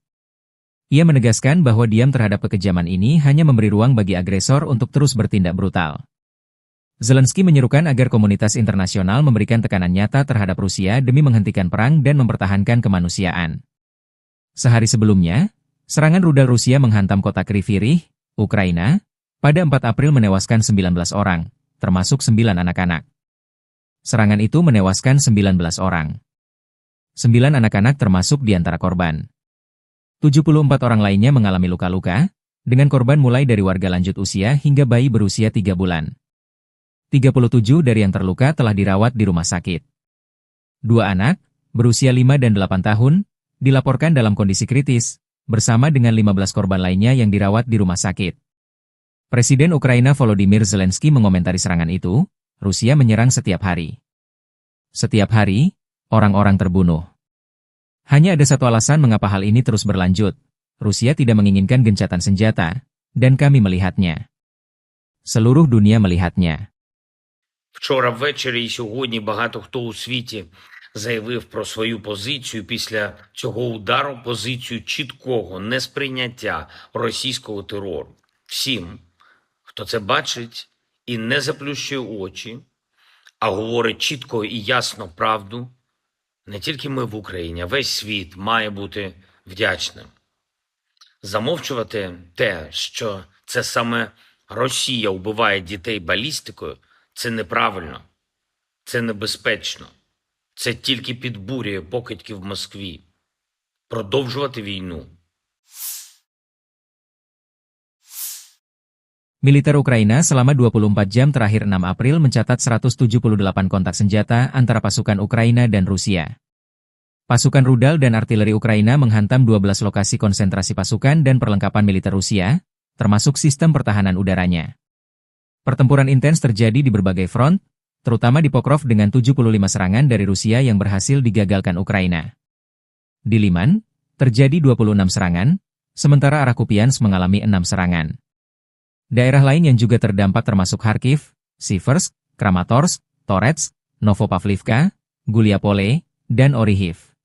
Ia menegaskan bahwa diam terhadap kekejaman ini hanya memberi ruang bagi agresor untuk terus bertindak brutal. Zelensky menyerukan agar komunitas internasional memberikan tekanan nyata terhadap Rusia demi menghentikan perang dan mempertahankan kemanusiaan. Sehari sebelumnya, serangan rudal Rusia menghantam kota Kryvyi Rih, Ukraina, pada 4 April menewaskan 19 orang, termasuk 9 anak-anak. Serangan itu menewaskan 19 orang. 9 anak-anak termasuk di antara korban. 74 orang lainnya mengalami luka-luka, dengan korban mulai dari warga lanjut usia hingga bayi berusia 3 bulan. 37 dari yang terluka telah dirawat di rumah sakit. 2 anak, berusia 5 dan 8 tahun, dilaporkan dalam kondisi kritis, bersama dengan 15 korban lainnya yang dirawat di rumah sakit. Presiden Ukraina Volodymyr Zelensky mengomentari serangan itu, Rusia menyerang setiap hari. Setiap hari, orang-orang terbunuh. Hanya ada satu alasan mengapa hal ini terus berlanjut. Rusia tidak menginginkan gencatan senjata, dan kami melihatnya. Seluruh dunia melihatnya. Вчора ввечері і сьогодні багато хто у світі заявив про свою позицію після цього удару, позицію чіткого несприйняття російського терору. Всім, хто це бачить і не заплющує очі, а говорить чітко і ясно правду, не тільки ми в Україні, а весь світ має бути вдячним. Замовчувати те, що це саме Росія вбиває дітей балістикою, це неправильно, це небезпечно. Це тільки підбурює покидьків в Москві. Продовжувати війну. Militer Ukraina selama 24 jam terakhir 6 April mencatat 178 kontak senjata antara pasukan Ukraina dan Rusia. Pasukan rudal dan artileri Ukraina menghantam 12 lokasi konsentrasi pasukan dan perlengkapan militer Rusia, termasuk sistem pertahanan udaranya. Pertempuran intens terjadi di berbagai front, terutama di Pokrov dengan 75 serangan dari Rusia yang berhasil digagalkan Ukraina. Di Liman, terjadi 26 serangan, sementara arah Kupiansk mengalami 6 serangan. Daerah lain yang juga terdampak termasuk Kharkiv, Siversk, Kramatorsk, Toretsk, Novopavlivka, Guliapole, dan Orihiv.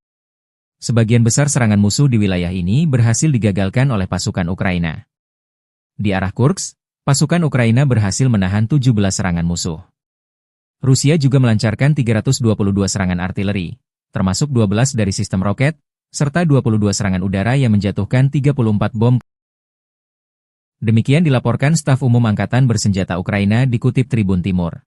Sebagian besar serangan musuh di wilayah ini berhasil digagalkan oleh pasukan Ukraina. Di arah Kursk, pasukan Ukraina berhasil menahan 17 serangan musuh. Rusia juga melancarkan 322 serangan artileri, termasuk 12 dari sistem roket, serta 22 serangan udara yang menjatuhkan 34 bom. Demikian dilaporkan staf umum Angkatan Bersenjata Ukraina dikutip Tribun Timur.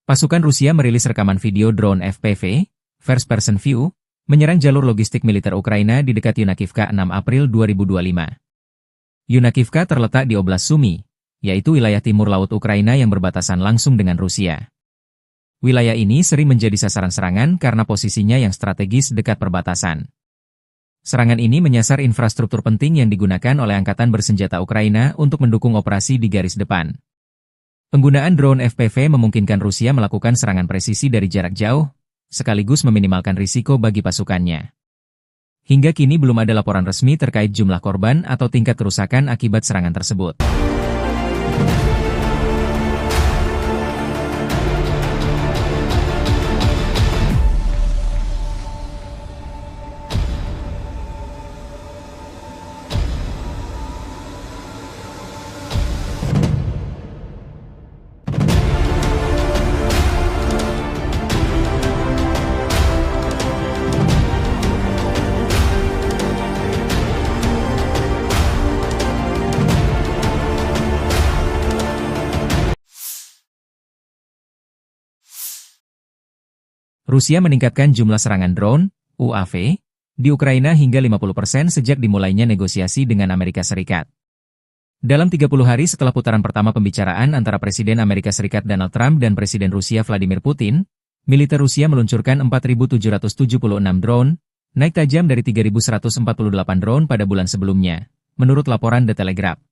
Pasukan Rusia merilis rekaman video drone FPV, First Person View, menyerang jalur logistik militer Ukraina di dekat Yunakivka 6 April 2025. Yunakivka terletak di Oblast Sumy, yaitu wilayah timur laut Ukraina yang berbatasan langsung dengan Rusia. Wilayah ini sering menjadi sasaran serangan karena posisinya yang strategis dekat perbatasan. Serangan ini menyasar infrastruktur penting yang digunakan oleh Angkatan Bersenjata Ukraina untuk mendukung operasi di garis depan. Penggunaan drone FPV memungkinkan Rusia melakukan serangan presisi dari jarak jauh, sekaligus meminimalkan risiko bagi pasukannya. Hingga kini belum ada laporan resmi terkait jumlah korban atau tingkat kerusakan akibat serangan tersebut. Rusia meningkatkan jumlah serangan drone, UAV, di Ukraina hingga 50% sejak dimulainya negosiasi dengan Amerika Serikat. Dalam 30 hari setelah putaran pertama pembicaraan antara Presiden Amerika Serikat Donald Trump dan Presiden Rusia Vladimir Putin, militer Rusia meluncurkan 4.776 drone, naik tajam dari 3.148 drone pada bulan sebelumnya, menurut laporan The Telegraph.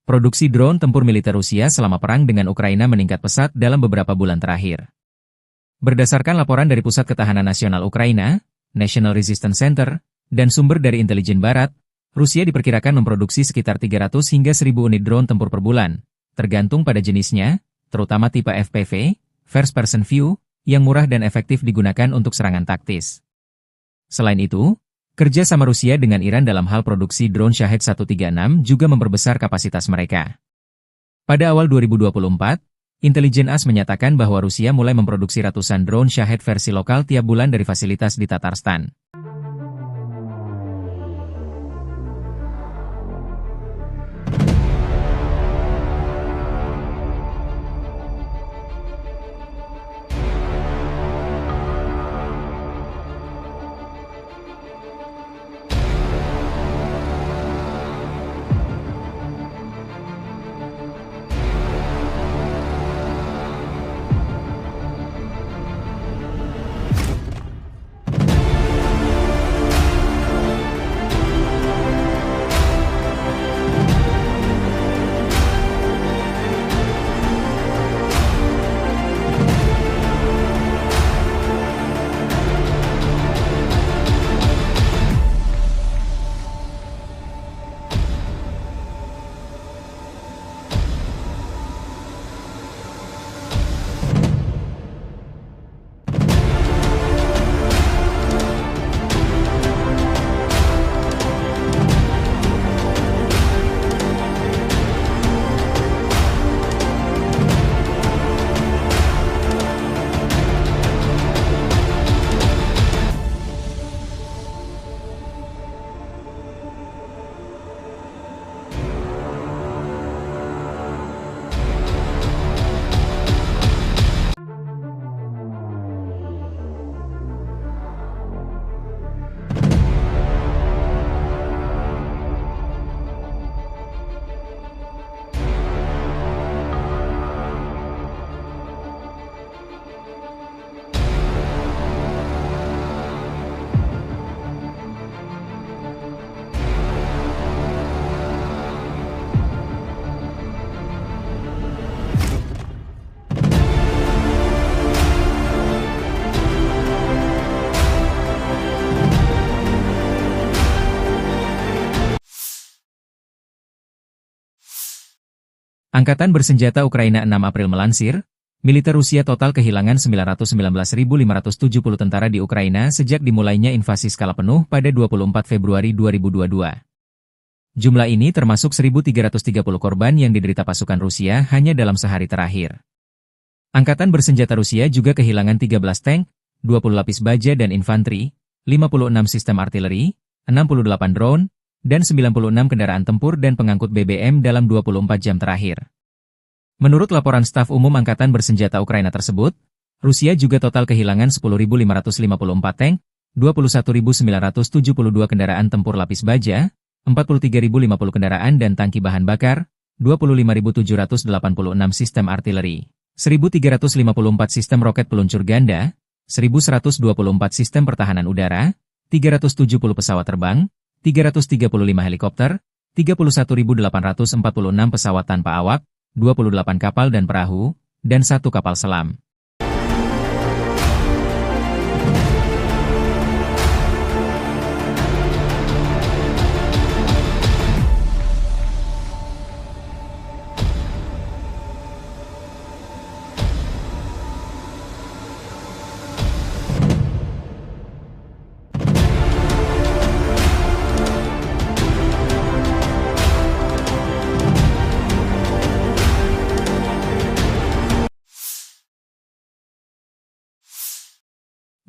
Produksi drone tempur militer Rusia selama perang dengan Ukraina meningkat pesat dalam beberapa bulan terakhir. Berdasarkan laporan dari Pusat Ketahanan Nasional Ukraina, National Resistance Center, dan sumber dari intelijen barat, Rusia diperkirakan memproduksi sekitar 300 hingga 1.000 unit drone tempur per bulan, tergantung pada jenisnya, terutama tipe FPV, First Person View, yang murah dan efektif digunakan untuk serangan taktis. Selain itu, kerja sama Rusia dengan Iran dalam hal produksi drone Shahed 136 juga memperbesar kapasitas mereka. Pada awal 2024, Intelijen AS menyatakan bahwa Rusia mulai memproduksi ratusan drone Shahed versi lokal tiap bulan dari fasilitas di Tatarstan. Angkatan Bersenjata Ukraina 6 April melansir, militer Rusia total kehilangan 919.570 tentara di Ukraina sejak dimulainya invasi skala penuh pada 24 Februari 2022. Jumlah ini termasuk 1.330 korban yang diderita pasukan Rusia hanya dalam sehari terakhir. Angkatan Bersenjata Rusia juga kehilangan 13 tank, 20 lapis baja dan infanteri, 56 sistem artileri, 68 drone, dan 96 kendaraan tempur dan pengangkut BBM dalam 24 jam terakhir. Menurut laporan staf umum Angkatan Bersenjata Ukraina tersebut, Rusia juga total kehilangan 10.554 tank, 21.972 kendaraan tempur lapis baja, 43.050 kendaraan dan tangki bahan bakar, 25.786 sistem artileri, 1.354 sistem roket peluncur ganda, 1.124 sistem pertahanan udara, 370 pesawat terbang, 335 helikopter, 31.846 pesawat tanpa awak, 28 kapal dan perahu, dan 1 kapal selam.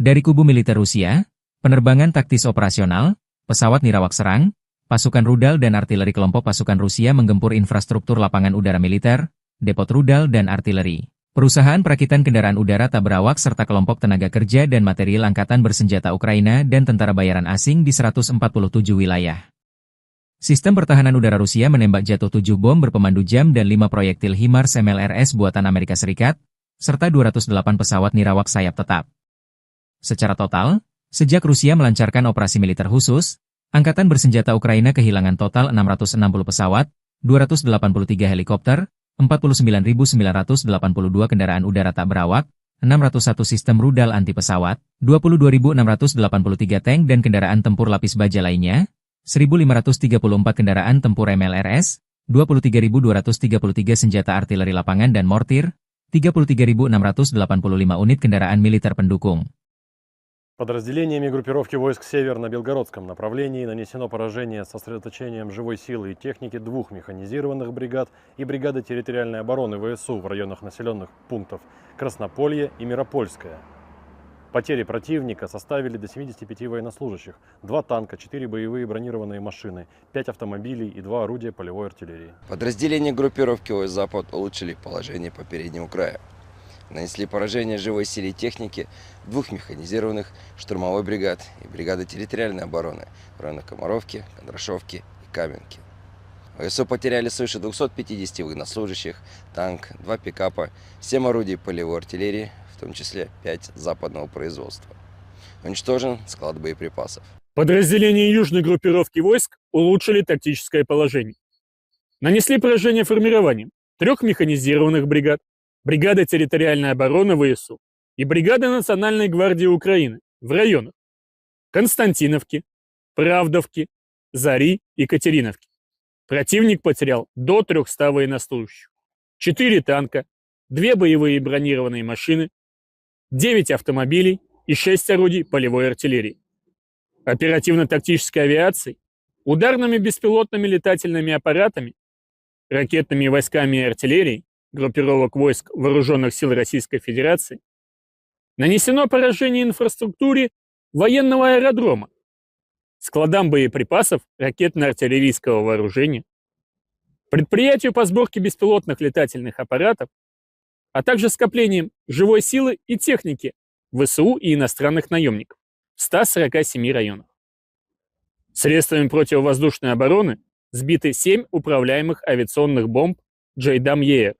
Dari kubu militer Rusia, penerbangan taktis operasional, pesawat nirawak serang, pasukan rudal dan artileri kelompok pasukan Rusia menggempur infrastruktur lapangan udara militer, depot rudal dan artileri, perusahaan perakitan kendaraan udara tak berawak serta kelompok tenaga kerja dan material Angkatan Bersenjata Ukraina dan tentara bayaran asing di 147 wilayah. Sistem pertahanan udara Rusia menembak jatuh 7 bom berpemandu jam dan 5 proyektil HIMARS MLRS buatan Amerika Serikat, serta 208 pesawat nirawak sayap tetap. Secara total, sejak Rusia melancarkan operasi militer khusus, Angkatan Bersenjata Ukraina kehilangan total 660 pesawat, 283 helikopter, 49.982 kendaraan udara tak berawak, 601 sistem rudal anti pesawat, 22.683 tank dan kendaraan tempur lapis baja lainnya, 1.534 kendaraan tempur MLRS, 23.233 senjata artileri lapangan dan mortir, 33.685 unit kendaraan militer pendukung. Подразделениями группировки войск «Север» на Белгородском направлении нанесено поражение с сосредоточением живой силы и техники 2 механизированных бригад и бригады территориальной обороны ВСУ в районах населенных пунктов Краснополье и Миропольское. Потери противника составили до 75 военнослужащих, 2 танка, 4 боевые бронированные машины, 5 автомобилей и 2 орудия полевой артиллерии. Подразделения группировки войск «Запад» улучшили положение по переднему краю. Нанесли поражение живой силе и технике 2 механизированных штурмовой бригад и бригады территориальной обороны в районах Комаровки, Кондрашовки и Каменки. ВСУ потеряли свыше 250 военнослужащих, танк, 2 пикапа, 7 орудий полевой артиллерии, в том числе 5 западного производства. Уничтожен склад боеприпасов. Подразделения южной группировки войск улучшили тактическое положение. Нанесли поражение формированием 3 механизированных бригад, бригады территориальной обороны ВСУ и бригады Национальной гвардии Украины в районах Константиновки, Правдовки, Зари и Катериновки. Противник потерял до 300 военнослужащих, 4 танка, 2 боевые бронированные машины, 9 автомобилей и 6 орудий полевой артиллерии. Оперативно-тактической авиацией, ударными беспилотными летательными аппаратами, ракетными войсками и артиллерией группировок войск Вооруженных сил Российской Федерации нанесено поражение инфраструктуре военного аэродрома, складам боеприпасов ракетно-артиллерийского вооружения, предприятию по сборке беспилотных летательных аппаратов, а также скоплением живой силы и техники ВСУ и иностранных наемников в 147 районах. Средствами противовоздушной обороны сбиты 7 управляемых авиационных бомб «Джейдам-Еер»,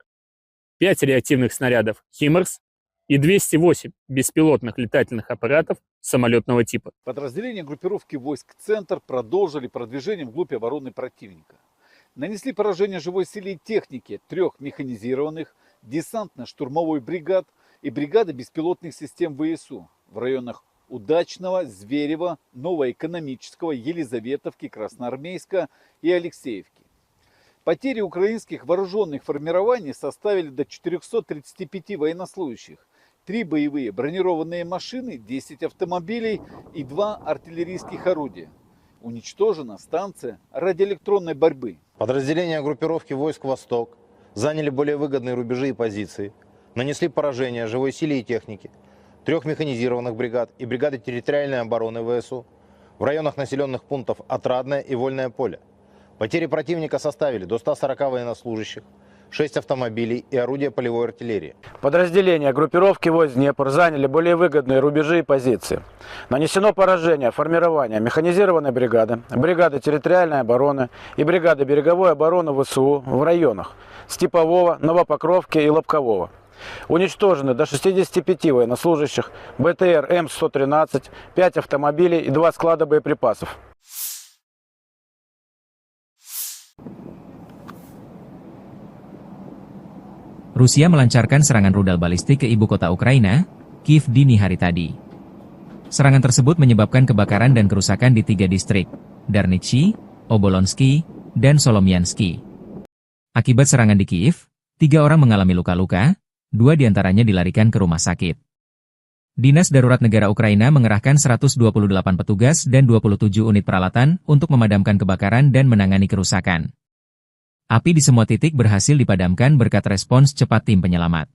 5 реактивных снарядов «Химарс» и 208 беспилотных летательных аппаратов самолетного типа. Подразделения группировки войск «Центр» продолжили продвижение вглубь обороны противника. Нанесли поражение живой силе и технике 3 механизированных, десантно-штурмовой бригад и бригады беспилотных систем ВСУ в районах Удачного, Зверева, Новоэкономического, Елизаветовки, Красноармейска и Алексеевки. Потери украинских вооруженных формирований составили до 435 военнослужащих, 3 боевые бронированные машины, 10 автомобилей и 2 артиллерийских орудия. Уничтожена станция радиоэлектронной борьбы. Подразделения группировки войск «Восток» заняли более выгодные рубежи и позиции, нанесли поражение живой силе и технике 3 механизированных бригад и бригады территориальной обороны ВСУ в районах населенных пунктов Отрадное и Вольное поле. Потери противника составили до 140 военнослужащих, 6 автомобилей и орудия полевой артиллерии. Подразделения группировки войск Днепр заняли более выгодные рубежи и позиции. Нанесено поражение формирования механизированной бригады, бригады территориальной обороны и бригады береговой обороны ВСУ в районах Степового, Новопокровки и Лобкового. Уничтожены до 65 военнослужащих, БТР М113, 5 автомобилей и 2 склада боеприпасов. Rusia melancarkan serangan rudal balistik ke ibu kota Ukraina, Kiev dini hari tadi. Serangan tersebut menyebabkan kebakaran dan kerusakan di 3 distrik, Darnitsy, Obolonsky, dan Solomiansky. Akibat serangan di Kiev, 3 orang mengalami luka-luka, 2 diantaranya dilarikan ke rumah sakit. Dinas Darurat Negara Ukraina mengerahkan 128 petugas dan 27 unit peralatan untuk memadamkan kebakaran dan menangani kerusakan. Api di semua titik berhasil dipadamkan berkat respons cepat tim penyelamat.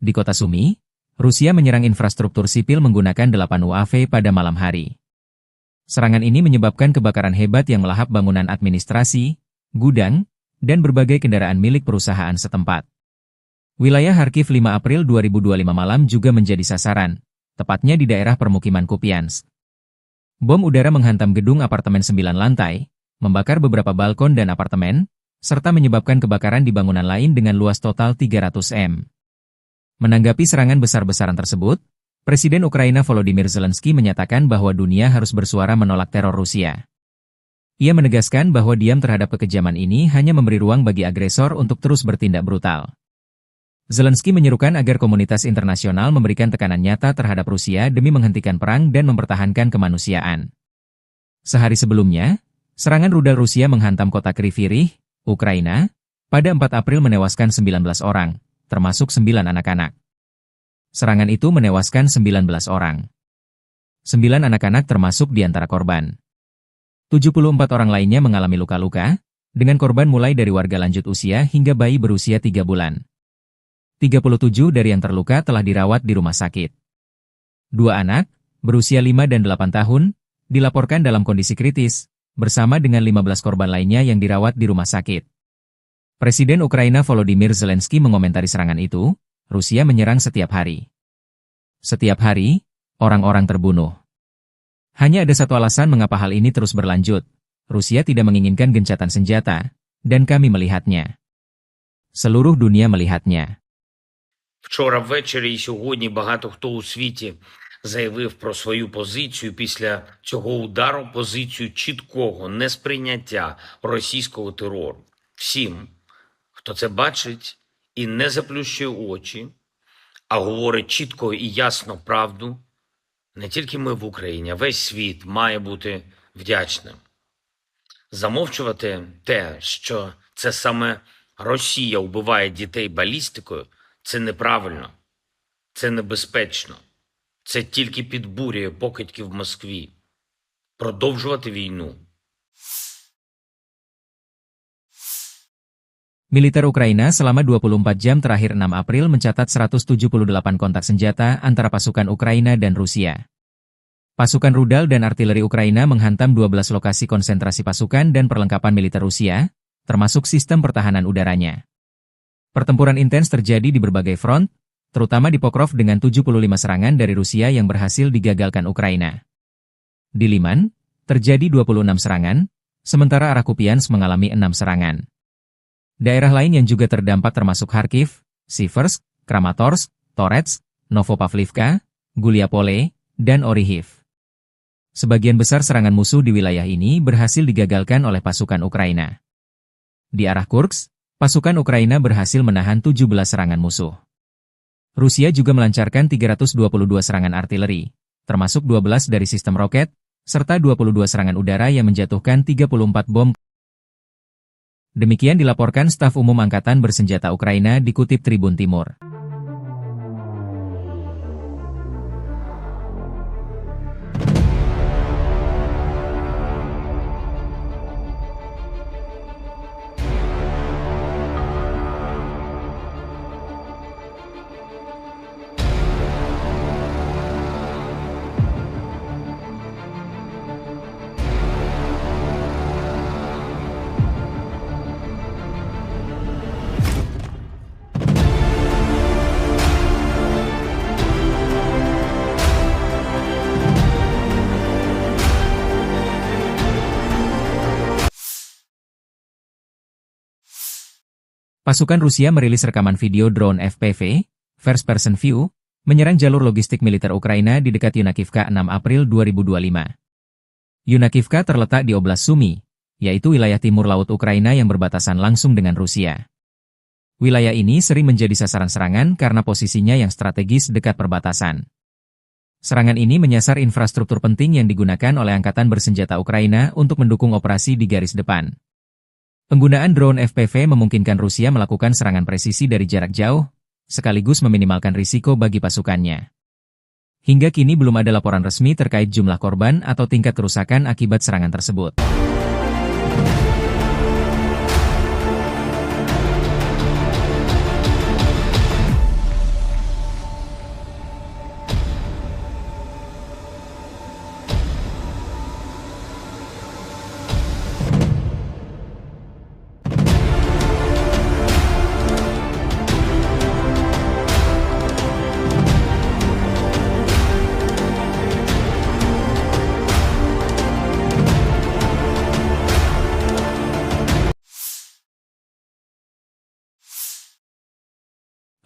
Di kota Sumy, Rusia menyerang infrastruktur sipil menggunakan 8 UAV pada malam hari. Serangan ini menyebabkan kebakaran hebat yang melahap bangunan administrasi, gudang, dan berbagai kendaraan milik perusahaan setempat. Wilayah Kharkiv 5 April 2025 malam juga menjadi sasaran, tepatnya di daerah permukiman Kupiansk. Bom udara menghantam gedung apartemen 9 lantai, membakar beberapa balkon dan apartemen, serta menyebabkan kebakaran di bangunan lain dengan luas total 300 m. Menanggapi serangan besar-besaran tersebut, Presiden Ukraina Volodymyr Zelensky menyatakan bahwa dunia harus bersuara menolak teror Rusia. Ia menegaskan bahwa diam terhadap kekejaman ini hanya memberi ruang bagi agresor untuk terus bertindak brutal. Zelensky menyerukan agar komunitas internasional memberikan tekanan nyata terhadap Rusia demi menghentikan perang dan mempertahankan kemanusiaan. Sehari sebelumnya, serangan rudal Rusia menghantam kota Kryvyi Rih, Ukraina, pada 4 April menewaskan 19 orang, termasuk 9 anak-anak. Serangan itu menewaskan 19 orang. 9 anak-anak termasuk di antara korban. 74 orang lainnya mengalami luka-luka, dengan korban mulai dari warga lanjut usia hingga bayi berusia 3 bulan. 37 dari yang terluka telah dirawat di rumah sakit. 2 anak, berusia 5 dan 8 tahun, dilaporkan dalam kondisi kritis, bersama dengan 15 korban lainnya yang dirawat di rumah sakit. Presiden Ukraina Volodymyr Zelensky mengomentari serangan itu, Rusia menyerang setiap hari. Setiap hari, orang-orang terbunuh. Hanya ada satu alasan mengapa hal ini terus berlanjut. Rusia tidak menginginkan gencatan senjata, dan kami melihatnya. Seluruh dunia melihatnya. Вчора ввечері і сьогодні багато хто у світі заявив про свою позицію після цього удару, позицію чіткого несприйняття російського терору. Всім, хто це бачить і не заплющує очі, а говорить чітко і ясно правду, не тільки ми в Україні, а весь світ має бути вдячним. Замовчувати те, що це саме Росія вбиває дітей балістикою, це неправильно, це небезпечно, це тільки підбурює покидьки в Москві. Продовжувати війну. Militer Ukraina selama 24 jam terakhir 6 April mencatat 178 kontak senjata antara pasukan Ukraina dan Rusia. Pasukan rudal dan artileri Ukraina menghantam 12 lokasi konsentrasi pasukan dan perlengkapan militer Rusia, termasuk sistem pertahanan udaranya. Pertempuran intens terjadi di berbagai front, terutama di Pokrov dengan 75 serangan dari Rusia yang berhasil digagalkan Ukraina. Di Liman, terjadi 26 serangan, sementara arah Kupiansk mengalami 6 serangan. Daerah lain yang juga terdampak termasuk Kharkiv, Siversk, Kramatorsk, Toretsk, Novopavlivka, Guliapole, dan Orihiv. Sebagian besar serangan musuh di wilayah ini berhasil digagalkan oleh pasukan Ukraina. Di arah Kursk, pasukan Ukraina berhasil menahan 17 serangan musuh. Rusia juga melancarkan 322 serangan artileri, termasuk 12 dari sistem roket, serta 22 serangan udara yang menjatuhkan 34 bom. Demikian dilaporkan staf umum Angkatan Bersenjata Ukraina dikutip Tribun Timur. Pasukan Rusia merilis rekaman video drone FPV, First Person View, menyerang jalur logistik militer Ukraina di dekat Yunakivka 6 April 2025. Yunakivka terletak di Oblast Sumy, yaitu wilayah timur laut Ukraina yang berbatasan langsung dengan Rusia. Wilayah ini sering menjadi sasaran serangan karena posisinya yang strategis dekat perbatasan. Serangan ini menyasar infrastruktur penting yang digunakan oleh Angkatan Bersenjata Ukraina untuk mendukung operasi di garis depan. Penggunaan drone FPV memungkinkan Rusia melakukan serangan presisi dari jarak jauh, sekaligus meminimalkan risiko bagi pasukannya. Hingga kini belum ada laporan resmi terkait jumlah korban atau tingkat kerusakan akibat serangan tersebut.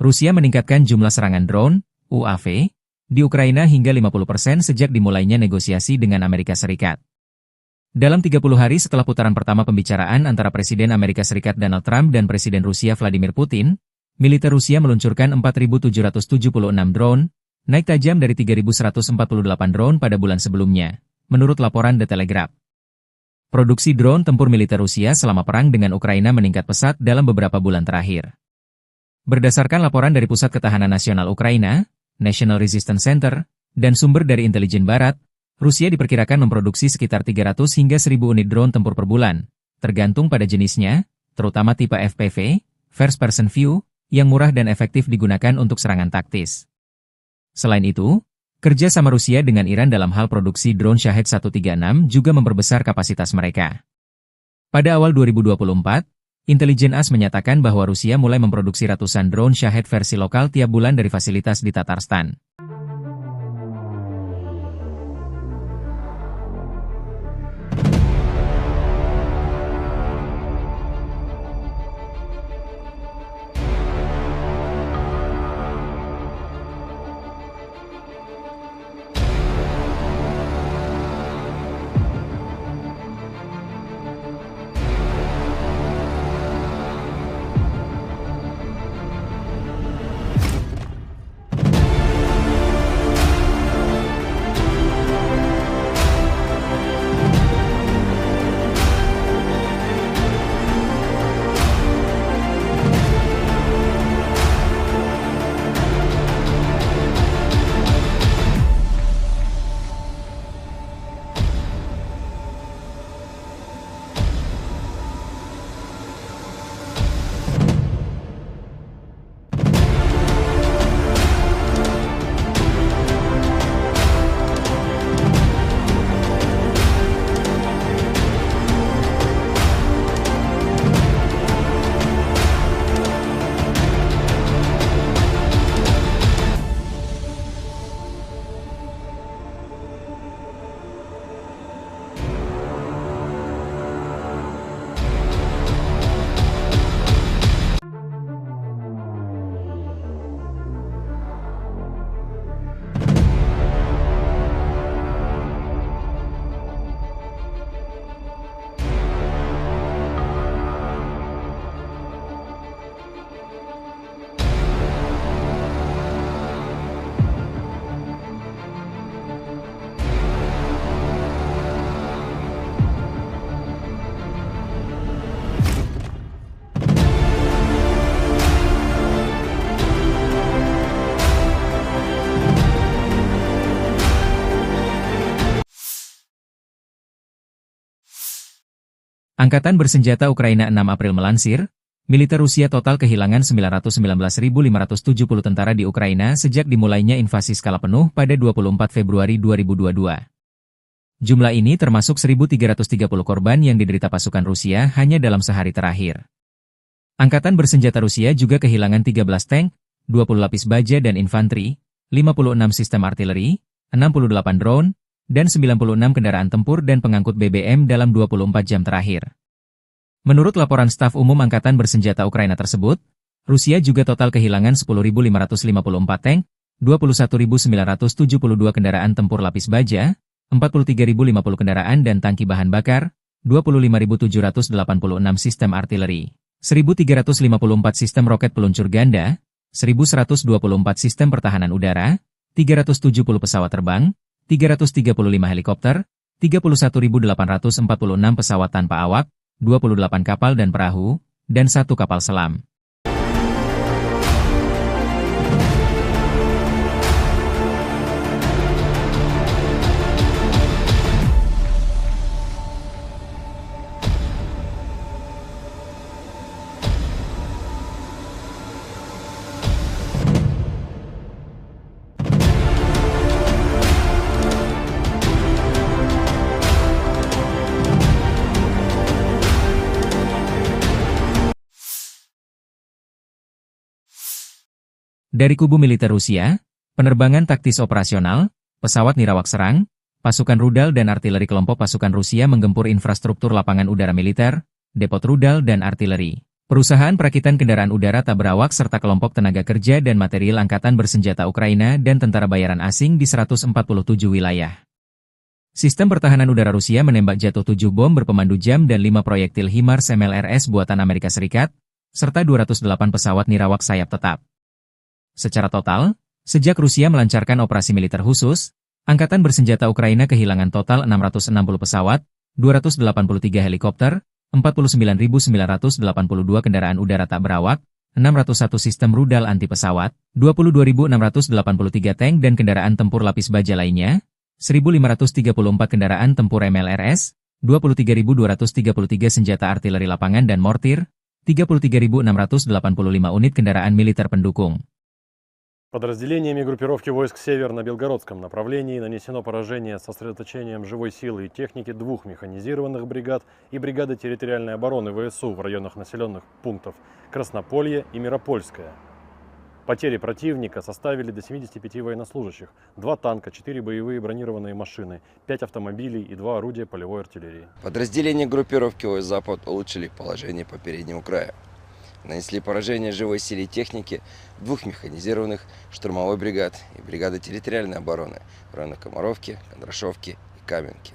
Rusia meningkatkan jumlah serangan drone, UAV, di Ukraina hingga 50% sejak dimulainya negosiasi dengan Amerika Serikat. Dalam 30 hari setelah putaran pertama pembicaraan antara Presiden Amerika Serikat Donald Trump dan Presiden Rusia Vladimir Putin, militer Rusia meluncurkan 4.776 drone, naik tajam dari 3.148 drone pada bulan sebelumnya, menurut laporan The Telegraph. Produksi drone tempur militer Rusia selama perang dengan Ukraina meningkat pesat dalam beberapa bulan terakhir. Berdasarkan laporan dari Pusat Ketahanan Nasional Ukraina, National Resistance Center, dan sumber dari intelijen barat, Rusia diperkirakan memproduksi sekitar 300 hingga 1.000 unit drone tempur per bulan, tergantung pada jenisnya, terutama tipe FPV, First Person View, yang murah dan efektif digunakan untuk serangan taktis. Selain itu, kerja sama Rusia dengan Iran dalam hal produksi drone Shahed 136 juga memperbesar kapasitas mereka. Pada awal 2024, Intelijen AS menyatakan bahwa Rusia mulai memproduksi ratusan drone Shahed versi lokal tiap bulan dari fasilitas di Tatarstan. Angkatan Bersenjata Ukraina 6 April melansir, militer Rusia total kehilangan 919.570 tentara di Ukraina sejak dimulainya invasi skala penuh pada 24 Februari 2022. Jumlah ini termasuk 1.330 korban yang diderita pasukan Rusia hanya dalam sehari terakhir. Angkatan Bersenjata Rusia juga kehilangan 13 tank, 20 lapis baja dan infanteri, 56 sistem artileri, 68 drone, dan 96 kendaraan tempur dan pengangkut BBM dalam 24 jam terakhir. Menurut laporan staf umum Angkatan Bersenjata Ukraina tersebut, Rusia juga total kehilangan 10.554 tank, 21.972 kendaraan tempur lapis baja, 43.050 kendaraan dan tangki bahan bakar, 25.786 sistem artileri, 1.354 sistem roket peluncur ganda, 1.124 sistem pertahanan udara, 370 pesawat terbang, 335 helikopter, 31.846 pesawat tanpa awak, 28 kapal dan perahu, dan 1 kapal selam. Dari kubu militer Rusia, penerbangan taktis operasional, pesawat nirawak serang, pasukan rudal dan artileri kelompok pasukan Rusia menggempur infrastruktur lapangan udara militer, depot rudal dan artileri, perusahaan perakitan kendaraan udara tak berawak serta kelompok tenaga kerja dan material Angkatan Bersenjata Ukraina dan tentara bayaran asing di 147 wilayah. Sistem pertahanan udara Rusia menembak jatuh 7 bom berpemandu jam dan 5 proyektil HIMARS MLRS buatan Amerika Serikat, serta 208 pesawat nirawak sayap tetap. Secara total, sejak Rusia melancarkan operasi militer khusus, Angkatan Bersenjata Ukraina kehilangan total 660 pesawat, 283 helikopter, 49.982 kendaraan udara tak berawak, 601 sistem rudal anti pesawat, 22.683 tank dan kendaraan tempur lapis baja lainnya, 1.534 kendaraan tempur MLRS, 23.233 senjata artileri lapangan dan mortir, 33.685 unit kendaraan militer pendukung. Подразделениями группировки войск «Север» на Белгородском направлении нанесено поражение с сосредоточением живой силы и техники 2 механизированных бригад и бригады территориальной обороны ВСУ в районах населенных пунктов Краснополье и Миропольское. Потери противника составили до 75 военнослужащих, 2 танка, 4 боевые бронированные машины, 5 автомобилей и 2 орудия полевой артиллерии. Подразделения группировки войск «Запад» улучшили положение по переднему краю. Нанесли поражение живой силе и технике 2 механизированных штурмовой бригад и бригады территориальной обороны в районах Комаровки, Кондрашовки и Каменки.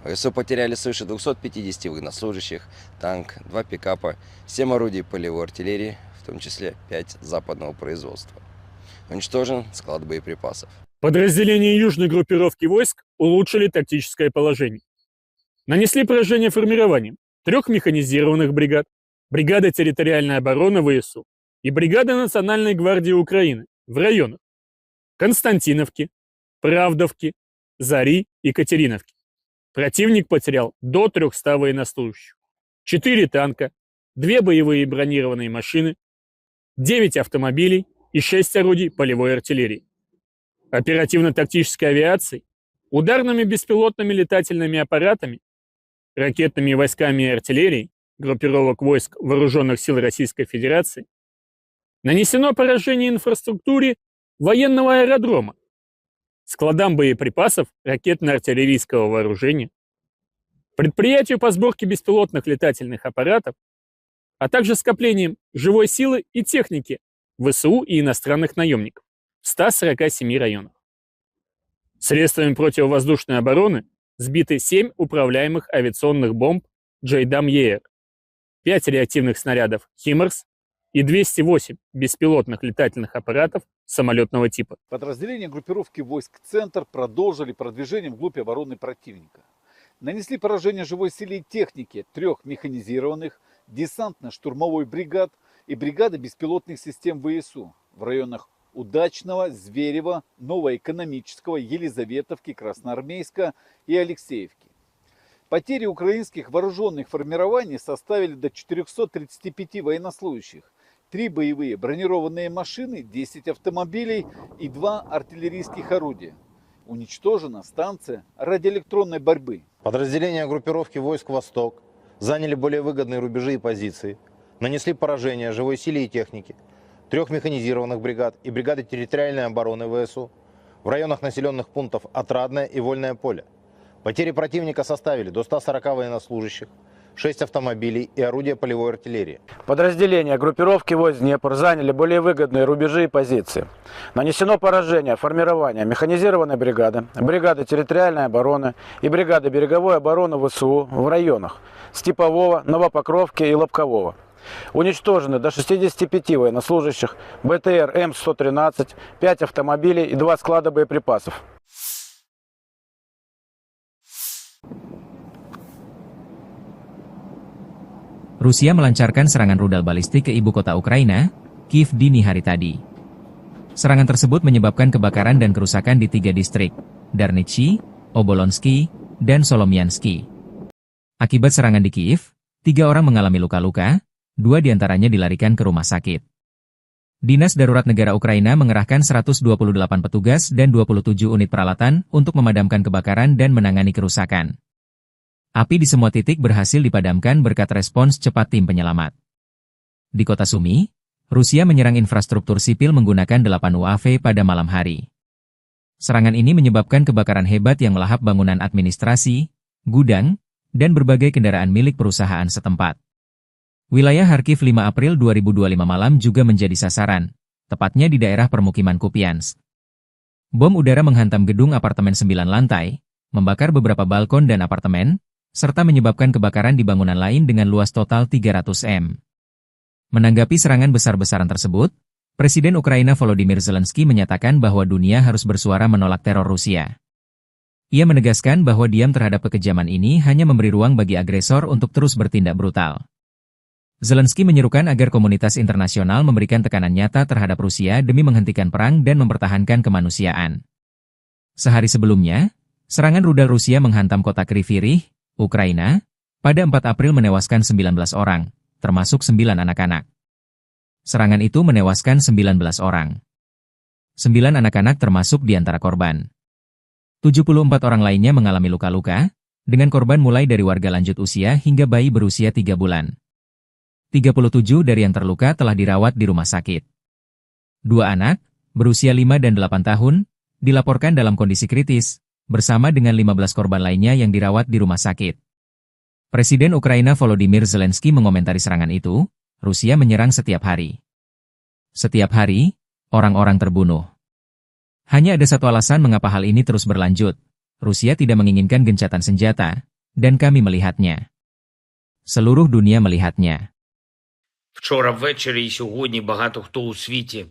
ВСУ потеряли свыше 250 военнослужащих, танк, 2 пикапа, 7 орудий полевой артиллерии, в том числе 5 западного производства. Уничтожен склад боеприпасов. Подразделения южной группировки войск улучшили тактическое положение. Нанесли поражение формированием 3 механизированных бригад, бригады территориальной обороны ВСУ и бригады Национальной гвардии Украины в районах Константиновки, Правдовки, Зари и Катериновки. Противник потерял до 300 военнослужащих, 4 танка, 2 боевые бронированные машины, 9 автомобилей и 6 орудий полевой артиллерии. Оперативно-тактической авиацией, ударными беспилотными летательными аппаратами, ракетными войсками и артиллерией группировок войск Вооруженных сил Российской Федерации нанесено поражение инфраструктуре военного аэродрома, складам боеприпасов ракетно-артиллерийского вооружения, предприятию по сборке беспилотных летательных аппаратов, а также скоплением живой силы и техники ВСУ и иностранных наемников в 147 районах. Средствами противовоздушной обороны сбиты 7 управляемых авиационных бомб JDAM-ER, 5 реактивных снарядов HIMARS и 208 беспилотных летательных аппаратов самолетного типа. Подразделения группировки войск «Центр» продолжили продвижение вглубь обороны противника. Нанесли поражение живой силе и технике 3 механизированных десантно-штурмовой бригад и бригады беспилотных систем ВСУ в районах Удачного, Зверева, Новоэкономического, Елизаветовки, Красноармейска и Алексеевки. Потери украинских вооруженных формирований составили до 435 военнослужащих, 3 боевые бронированные машины, 10 автомобилей и 2 артиллерийских орудия. Уничтожена станция радиоэлектронной борьбы. Подразделения группировки войск «Восток» заняли более выгодные рубежи и позиции, нанесли поражение живой силе и технике 3 механизированных бригад и бригады территориальной обороны ВСУ в районах населенных пунктов Отрадное и Вольное поле. Потери противника составили до 140 военнослужащих, 6 автомобилей и орудия полевой артиллерии. Подразделения группировки войск Днепр заняли более выгодные рубежи и позиции. Нанесено поражение формирования механизированной бригады, бригады территориальной обороны и бригады береговой обороны ВСУ в районах Степового, Новопокровки и Лобкового. Уничтожены до 65 военнослужащих, БТР М113, 5 автомобилей и 2 склада боеприпасов. Rusia melancarkan serangan rudal balistik ke ibu kota Ukraina, Kiev dini hari tadi. Serangan tersebut menyebabkan kebakaran dan kerusakan di 3 distrik, Darnitsy, Obolonsky, dan Solomiansky. Akibat serangan di Kiev, 3 orang mengalami luka-luka, 2 diantaranya dilarikan ke rumah sakit. Dinas Darurat Negara Ukraina mengerahkan 128 petugas dan 27 unit peralatan untuk memadamkan kebakaran dan menangani kerusakan. Api di semua titik berhasil dipadamkan berkat respons cepat tim penyelamat. Di kota Sumy, Rusia menyerang infrastruktur sipil menggunakan 8 UAV pada malam hari. Serangan ini menyebabkan kebakaran hebat yang melahap bangunan administrasi, gudang, dan berbagai kendaraan milik perusahaan setempat. Wilayah Kharkiv 5 April 2025 malam juga menjadi sasaran, tepatnya di daerah permukiman Kupiansk. Bom udara menghantam gedung apartemen 9 lantai, membakar beberapa balkon dan apartemen, serta menyebabkan kebakaran di bangunan lain dengan luas total 300 m. Menanggapi serangan besar-besaran tersebut, Presiden Ukraina Volodymyr Zelensky menyatakan bahwa dunia harus bersuara menolak teror Rusia. Ia menegaskan bahwa diam terhadap kekejaman ini hanya memberi ruang bagi agresor untuk terus bertindak brutal. Zelensky menyerukan agar komunitas internasional memberikan tekanan nyata terhadap Rusia demi menghentikan perang dan mempertahankan kemanusiaan. Sehari sebelumnya, serangan rudal Rusia menghantam kota Kryvyi Rih, Ukraina, pada 4 April menewaskan 19 orang, termasuk 9 anak-anak. Serangan itu menewaskan 19 orang. 9 anak-anak termasuk di antara korban. 74 orang lainnya mengalami luka-luka, dengan korban mulai dari warga lanjut usia hingga bayi berusia 3 bulan. 37 dari yang terluka telah dirawat di rumah sakit. 2 anak, berusia 5 dan 8 tahun, dilaporkan dalam kondisi kritis, bersama dengan 15 korban lainnya yang dirawat di rumah sakit. Presiden Ukraina Volodymyr Zelensky mengomentari serangan itu, Rusia menyerang setiap hari. Setiap hari, orang-orang terbunuh. Hanya ada satu alasan mengapa hal ini terus berlanjut. Rusia tidak menginginkan gencatan senjata, dan kami melihatnya. Seluruh dunia melihatnya. Вчора ввечері і сьогодні багато хто у світі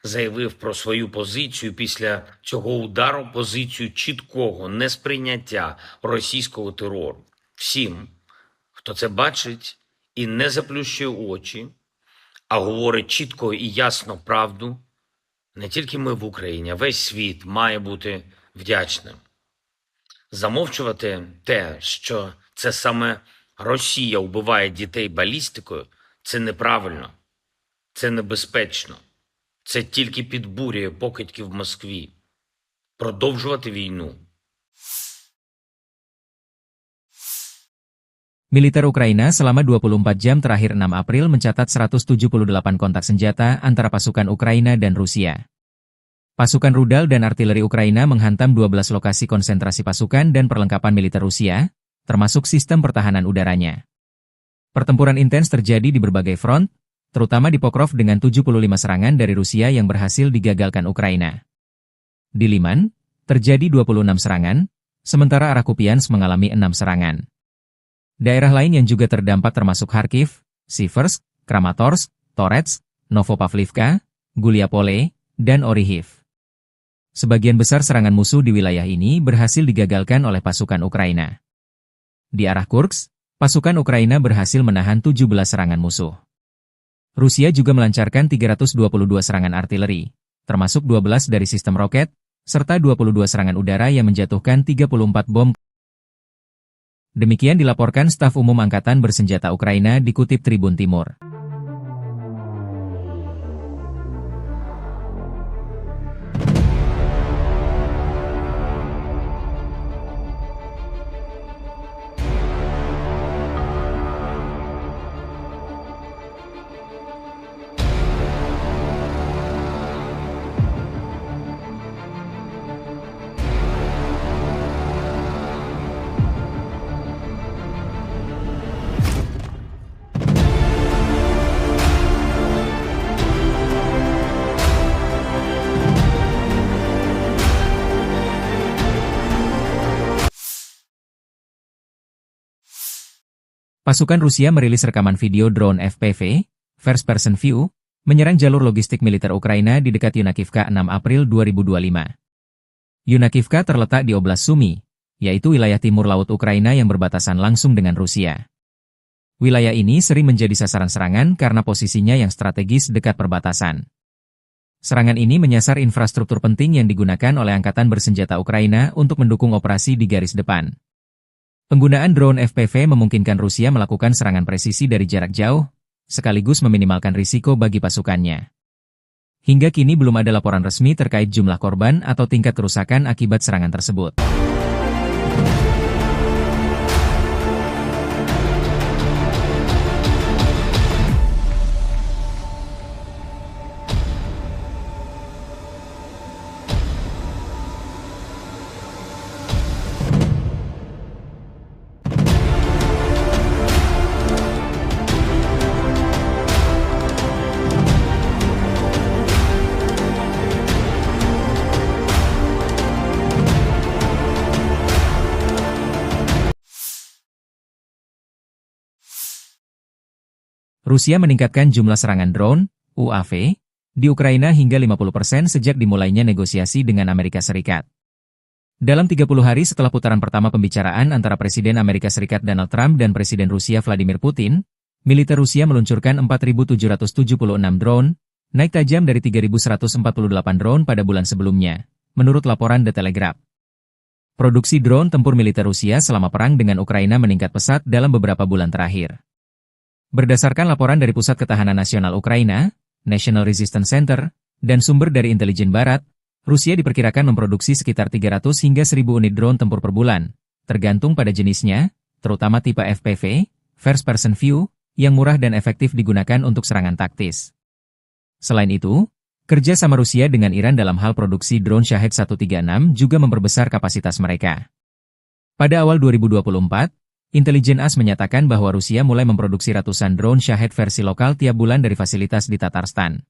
заявив про свою позицію після цього удару, позицію чіткого несприйняття російського терору. Всім, хто це бачить і не заплющує очі, а говорить чітко і ясно правду, не тільки ми в Україні, а весь світ має бути вдячним. Замовчувати те, що це саме Росія вбиває дітей балістикою, це неправильно, це небезпечно. Це тільки підбурює покидьків в Москві. Продовжувати війну. Militer Ukraina selama 24 jam terakhir 6 April mencatat 178 kontak senjata antara pasukan Ukraina dan Rusia. Pasukan rudal dan artileri Ukraina menghantam 12 lokasi konsentrasi pasukan dan perlengkapan militer Rusia, termasuk sistem pertahanan udaranya. Pertempuran intens terjadi di berbagai front, terutama di Pokrov dengan 75 serangan dari Rusia yang berhasil digagalkan Ukraina. Di Liman, terjadi 26 serangan, sementara arah Kupiansk mengalami 6 serangan. Daerah lain yang juga terdampak termasuk Kharkiv, Siversk, Kramatorsk, Torets, Novopavlivka, Guliapole, dan Orihiv. Sebagian besar serangan musuh di wilayah ini berhasil digagalkan oleh pasukan Ukraina. Di arah Kursk, pasukan Ukraina berhasil menahan 17 serangan musuh. Rusia juga melancarkan 322 serangan artileri, termasuk 12 dari sistem roket, serta 22 serangan udara yang menjatuhkan 34 bom. Demikian dilaporkan staf umum Angkatan Bersenjata Ukraina dikutip Tribun Timur. Pasukan Rusia merilis rekaman video drone FPV, First Person View, menyerang jalur logistik militer Ukraina di dekat Yunakivka 6 April 2025. Yunakivka terletak di Oblast Sumy, yaitu wilayah timur laut Ukraina yang berbatasan langsung dengan Rusia. Wilayah ini sering menjadi sasaran serangan karena posisinya yang strategis dekat perbatasan. Serangan ini menyasar infrastruktur penting yang digunakan oleh Angkatan Bersenjata Ukraina untuk mendukung operasi di garis depan. Penggunaan drone FPV memungkinkan Rusia melakukan serangan presisi dari jarak jauh, sekaligus meminimalkan risiko bagi pasukannya. Hingga kini belum ada laporan resmi terkait jumlah korban atau tingkat kerusakan akibat serangan tersebut. Rusia meningkatkan jumlah serangan drone, UAV, di Ukraina hingga 50% sejak dimulainya negosiasi dengan Amerika Serikat. Dalam 30 hari setelah putaran pertama pembicaraan antara Presiden Amerika Serikat Donald Trump dan Presiden Rusia Vladimir Putin, militer Rusia meluncurkan 4.776 drone, naik tajam dari 3.148 drone pada bulan sebelumnya, menurut laporan The Telegraph. Produksi drone tempur militer Rusia selama perang dengan Ukraina meningkat pesat dalam beberapa bulan terakhir. Berdasarkan laporan dari Pusat Ketahanan Nasional Ukraina, National Resistance Center, dan sumber dari intelijen barat, Rusia diperkirakan memproduksi sekitar 300 hingga 1.000 unit drone tempur per bulan, tergantung pada jenisnya, terutama tipe FPV, First Person View, yang murah dan efektif digunakan untuk serangan taktis. Selain itu, kerja sama Rusia dengan Iran dalam hal produksi drone Shahed 136 juga memperbesar kapasitas mereka. Pada awal 2024, Intelijen AS menyatakan bahwa Rusia mulai memproduksi ratusan drone Shahed versi lokal tiap bulan dari fasilitas di Tatarstan.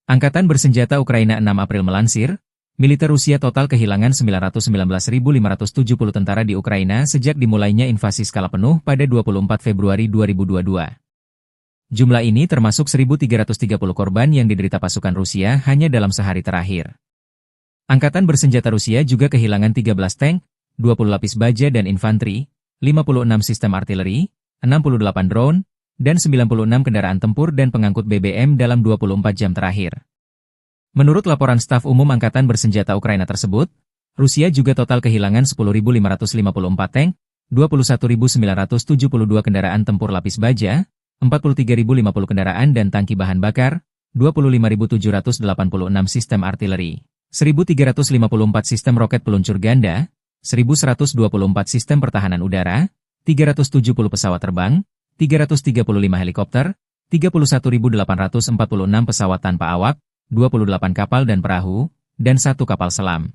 Angkatan Bersenjata Ukraina 6 April melansir, militer Rusia total kehilangan 919.570 tentara di Ukraina sejak dimulainya invasi skala penuh pada 24 Februari 2022. Jumlah ini termasuk 1.330 korban yang diderita pasukan Rusia hanya dalam sehari terakhir. Angkatan Bersenjata Rusia juga kehilangan 13 tank, 20 lapis baja dan infanteri, 56 sistem artileri, 68 drone, dan 96 kendaraan tempur dan pengangkut BBM dalam 24 jam terakhir. Menurut laporan staf umum Angkatan Bersenjata Ukraina tersebut, Rusia juga total kehilangan 10.554 tank, 21.972 kendaraan tempur lapis baja, 43.050 kendaraan dan tangki bahan bakar, 25.786 sistem artileri, 1.354 sistem roket peluncur ganda, 1.124 sistem pertahanan udara, 370 pesawat terbang, 335 helikopter, 31.846 pesawat tanpa awak, 28 kapal dan perahu, dan 1 kapal selam.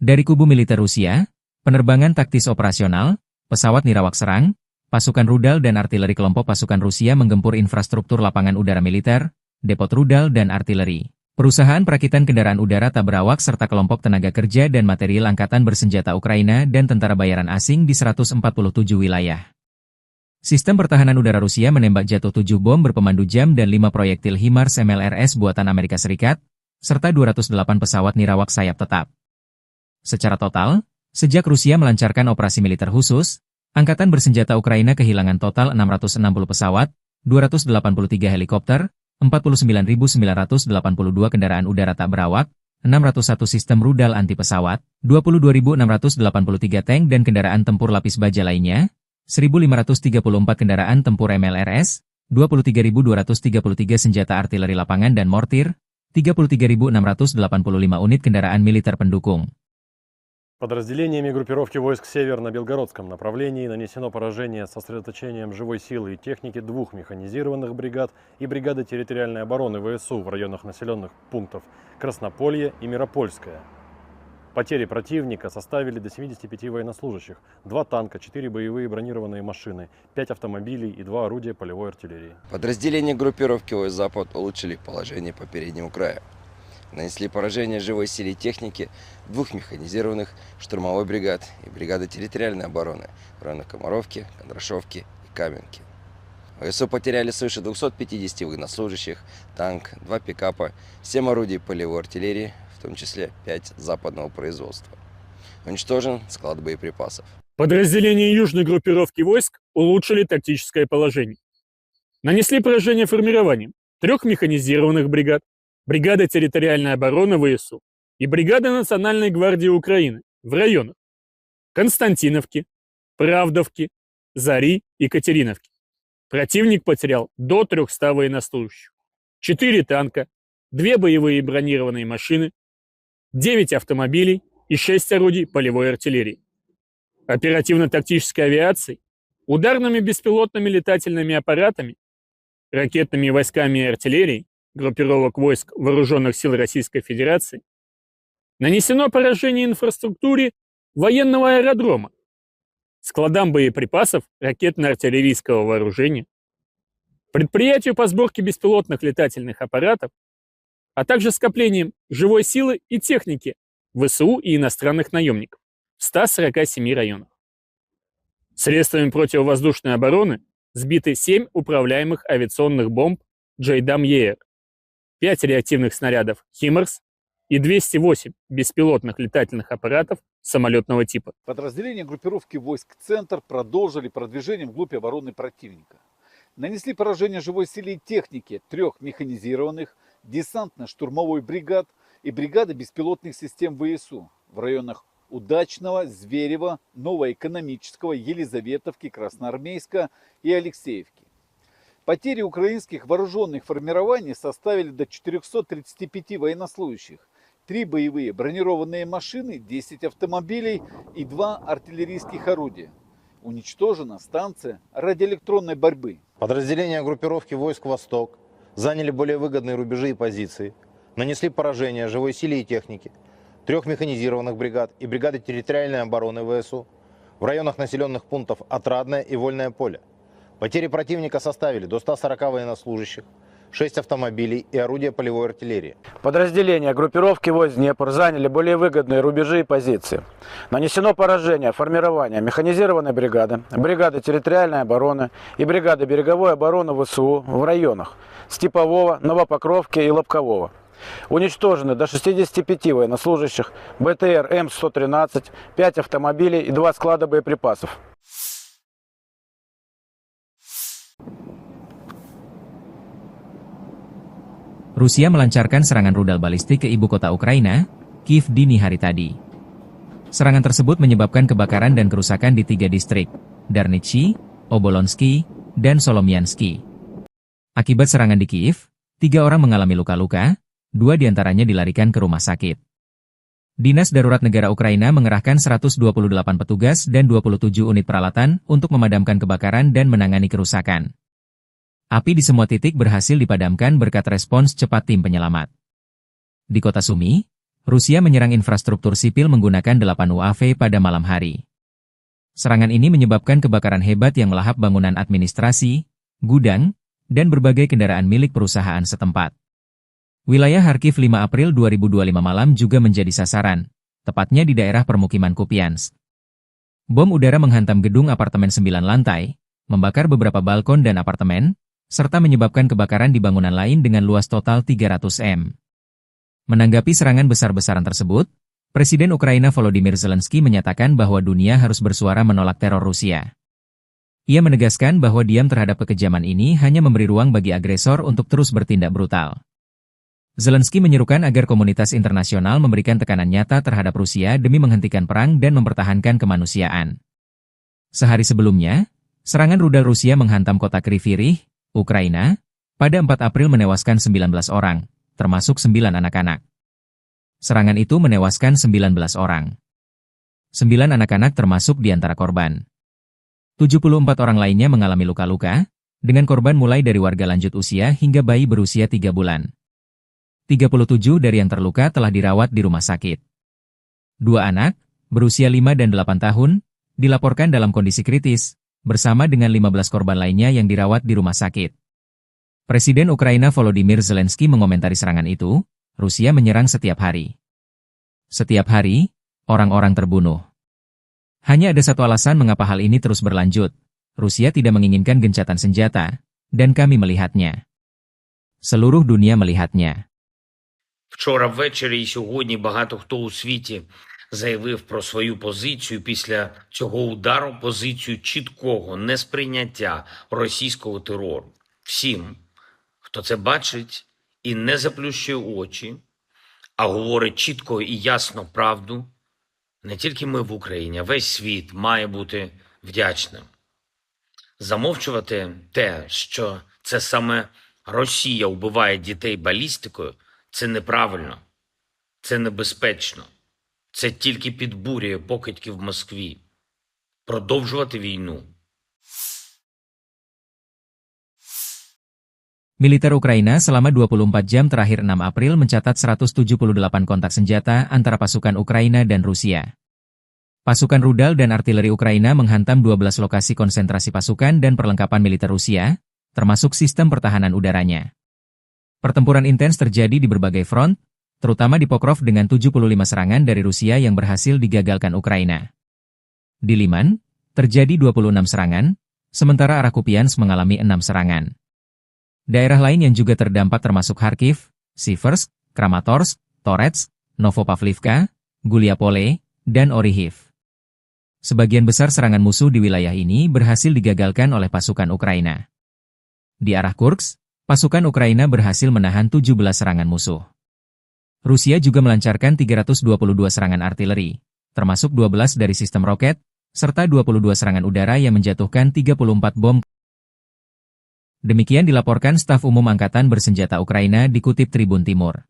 Dari kubu militer Rusia, penerbangan taktis operasional, pesawat nirawak serang, pasukan rudal dan artileri kelompok pasukan Rusia menggempur infrastruktur lapangan udara militer, depot rudal dan artileri, perusahaan perakitan kendaraan udara tak berawak serta kelompok tenaga kerja dan material Angkatan Bersenjata Ukraina dan tentara bayaran asing di 147 wilayah. Sistem pertahanan udara Rusia menembak jatuh 7 bom berpemandu jam dan 5 proyektil HIMARS MLRS buatan Amerika Serikat, serta 208 pesawat nirawak sayap tetap. Secara total, sejak Rusia melancarkan operasi militer khusus, Angkatan Bersenjata Ukraina kehilangan total 660 pesawat, 283 helikopter, 49.982 kendaraan udara tak berawak, 601 sistem rudal anti pesawat, 22.683 tank dan kendaraan tempur lapis baja lainnya, 1.534 kendaraan tempur MLRS, 23.233 senjata artileri lapangan dan mortir, 33.685 unit kendaraan militer pendukung. Подразделениями группировки войск «Север» на Белгородском направлении нанесено поражение с сосредоточением живой силы и техники 2 механизированных бригад и бригады территориальной обороны ВСУ в районах населенных пунктов Краснополье и Миропольское. Потери противника составили до 75 военнослужащих, 2 танка, 4 боевые бронированные машины, 5 автомобилей и 2 орудия полевой артиллерии. Подразделения группировки войск «Запад» улучшили положение по переднему краю. Нанесли поражение живой силе и технике 2 механизированных штурмовой бригад и бригады территориальной обороны в районах Комаровки, Кондрашовки и Каменки. ВСУ потеряли свыше 250 военнослужащих, танк, 2 пикапа, 7 орудий полевой артиллерии, в том числе 5 западного производства. Уничтожен склад боеприпасов. Подразделения южной группировки войск улучшили тактическое положение. Нанесли поражение формированием 3 механизированных бригад, бригада территориальной обороны ВСУ и бригада Национальной гвардии Украины в районах Константиновки, Правдовки, Зари и Катериновки. Противник потерял до 300 военнослужащих, 4 танка, 2 боевые бронированные машины, 9 автомобилей и 6 орудий полевой артиллерии. Оперативно-тактической авиацией, ударными беспилотными летательными аппаратами, ракетными войсками и артиллерией группировок войск Вооруженных сил Российской Федерации нанесено поражение инфраструктуре военного аэродрома, складам боеприпасов ракетно-артиллерийского вооружения, предприятию по сборке беспилотных летательных аппаратов, а также скоплением живой силы и техники ВСУ и иностранных наемников в 147 районах. Средствами противовоздушной обороны сбиты 7 управляемых авиационных бомб JDAM-ER, 5 реактивных снарядов HIMARS и 208 беспилотных летательных аппаратов самолетного типа. Подразделения группировки войск «Центр» продолжили продвижение вглубь обороны противника. Нанесли поражение живой силе и технике 3 механизированных, десантно-штурмовой бригад и бригады беспилотных систем ВСУ в районах Удачного, Зверева, Новоэкономического, Елизаветовки, Красноармейска и Алексеевки. Потери украинских вооруженных формирований составили до 435 военнослужащих, 3 боевые бронированные машины, 10 автомобилей и 2 артиллерийских орудия. Уничтожена станция радиоэлектронной борьбы. Подразделения группировки войск «Восток» заняли более выгодные рубежи и позиции, нанесли поражение живой силе и технике 3 механизированных бригад и бригады территориальной обороны ВСУ в районах населенных пунктов Отрадное и Вольное поле. Потери противника составили до 140 военнослужащих, 6 автомобилей и орудия полевой артиллерии. Подразделения группировки войск Днепр заняли более выгодные рубежи и позиции. Нанесено поражение формирования механизированной бригады, бригады территориальной обороны и бригады береговой обороны ВСУ в районах Степового, Новопокровки и Лобкового. Уничтожены до 65 военнослужащих, БТР М113, 5 автомобилей и 2 склада боеприпасов. Rusia melancarkan serangan rudal balistik ke ibu kota Ukraina, Kiev dini hari tadi. Serangan tersebut menyebabkan kebakaran dan kerusakan di 3 distrik, Darnitsy, Obolonsky, dan Solomiansky. Akibat serangan di Kiev, 3 orang mengalami luka-luka, 2 diantaranya dilarikan ke rumah sakit. Dinas Darurat Negara Ukraina mengerahkan 128 petugas dan 27 unit peralatan untuk memadamkan kebakaran dan menangani kerusakan. Api di semua titik berhasil dipadamkan berkat respons cepat tim penyelamat. Di kota Sumy, Rusia menyerang infrastruktur sipil menggunakan 8 UAV pada malam hari. Serangan ini menyebabkan kebakaran hebat yang melahap bangunan administrasi, gudang, dan berbagai kendaraan milik perusahaan setempat. Wilayah Kharkiv 5 April 2025 malam juga menjadi sasaran, tepatnya di daerah permukiman Kupiansk. Bom udara menghantam gedung apartemen 9 lantai, membakar beberapa balkon dan apartemen, serta menyebabkan kebakaran di bangunan lain dengan luas total 300 m. Menanggapi serangan besar-besaran tersebut, Presiden Ukraina Volodymyr Zelensky menyatakan bahwa dunia harus bersuara menolak teror Rusia. Ia menegaskan bahwa diam terhadap kekejaman ini hanya memberi ruang bagi agresor untuk terus bertindak brutal. Zelensky menyerukan agar komunitas internasional memberikan tekanan nyata terhadap Rusia demi menghentikan perang dan mempertahankan kemanusiaan. Sehari sebelumnya, serangan rudal Rusia menghantam kota Kryvyi Rih, Ukraina, pada 4 April menewaskan 19 orang, termasuk 9 anak-anak. Serangan itu menewaskan 19 orang. 9 anak-anak termasuk di antara korban. 74 orang lainnya mengalami luka-luka, dengan korban mulai dari warga lanjut usia hingga bayi berusia 3 bulan. 37 dari yang terluka telah dirawat di rumah sakit. 2 anak, berusia 5 dan 8 tahun, dilaporkan dalam kondisi kritis, bersama dengan 15 korban lainnya yang dirawat di rumah sakit. Presiden Ukraina Volodymyr Zelensky mengomentari serangan itu, Rusia menyerang setiap hari. Setiap hari, orang-orang terbunuh. Hanya ada satu alasan mengapa hal ini terus berlanjut. Rusia tidak menginginkan gencatan senjata, dan kami melihatnya. Seluruh dunia melihatnya. Вчора ввечері і сьогодні багато хто у світі заявив про свою позицію після цього удару, позицію чіткого несприйняття російського терору. Всім, хто це бачить і не заплющує очі, а говорить чітко і ясно правду, не тільки ми в Україні, а весь світ має бути вдячним. Замовчувати те, що це саме Росія вбиває дітей балістикою, це неправильно, це небезпечно. Це тільки підбурює покидьки в Москві. Продовжувати війну. Militer Ukraina selama 24 jam terakhir 6 April mencatat 178 kontak senjata antara pasukan Ukraina dan Rusia. Pasukan rudal dan artileri Ukraina menghantam 12 lokasi konsentrasi pasukan dan perlengkapan militer Rusia, termasuk sistem pertahanan udaranya. Pertempuran intens terjadi di berbagai front, terutama di Pokrov dengan 75 serangan dari Rusia yang berhasil digagalkan Ukraina. Di Liman, terjadi 26 serangan, sementara arah Kupiansk mengalami 6 serangan. Daerah lain yang juga terdampak termasuk Kharkiv, Siversk, Kramatorsk, Toretsk, Novopavlivka, Guliapole, dan Orihiv. Sebagian besar serangan musuh di wilayah ini berhasil digagalkan oleh pasukan Ukraina. Di arah Kursk, pasukan Ukraina berhasil menahan 17 serangan musuh. Rusia juga melancarkan 322 serangan artileri, termasuk 12 dari sistem roket, serta 22 serangan udara yang menjatuhkan 34 bom. Demikian dilaporkan staf umum Angkatan Bersenjata Ukraina dikutip Tribun Timur.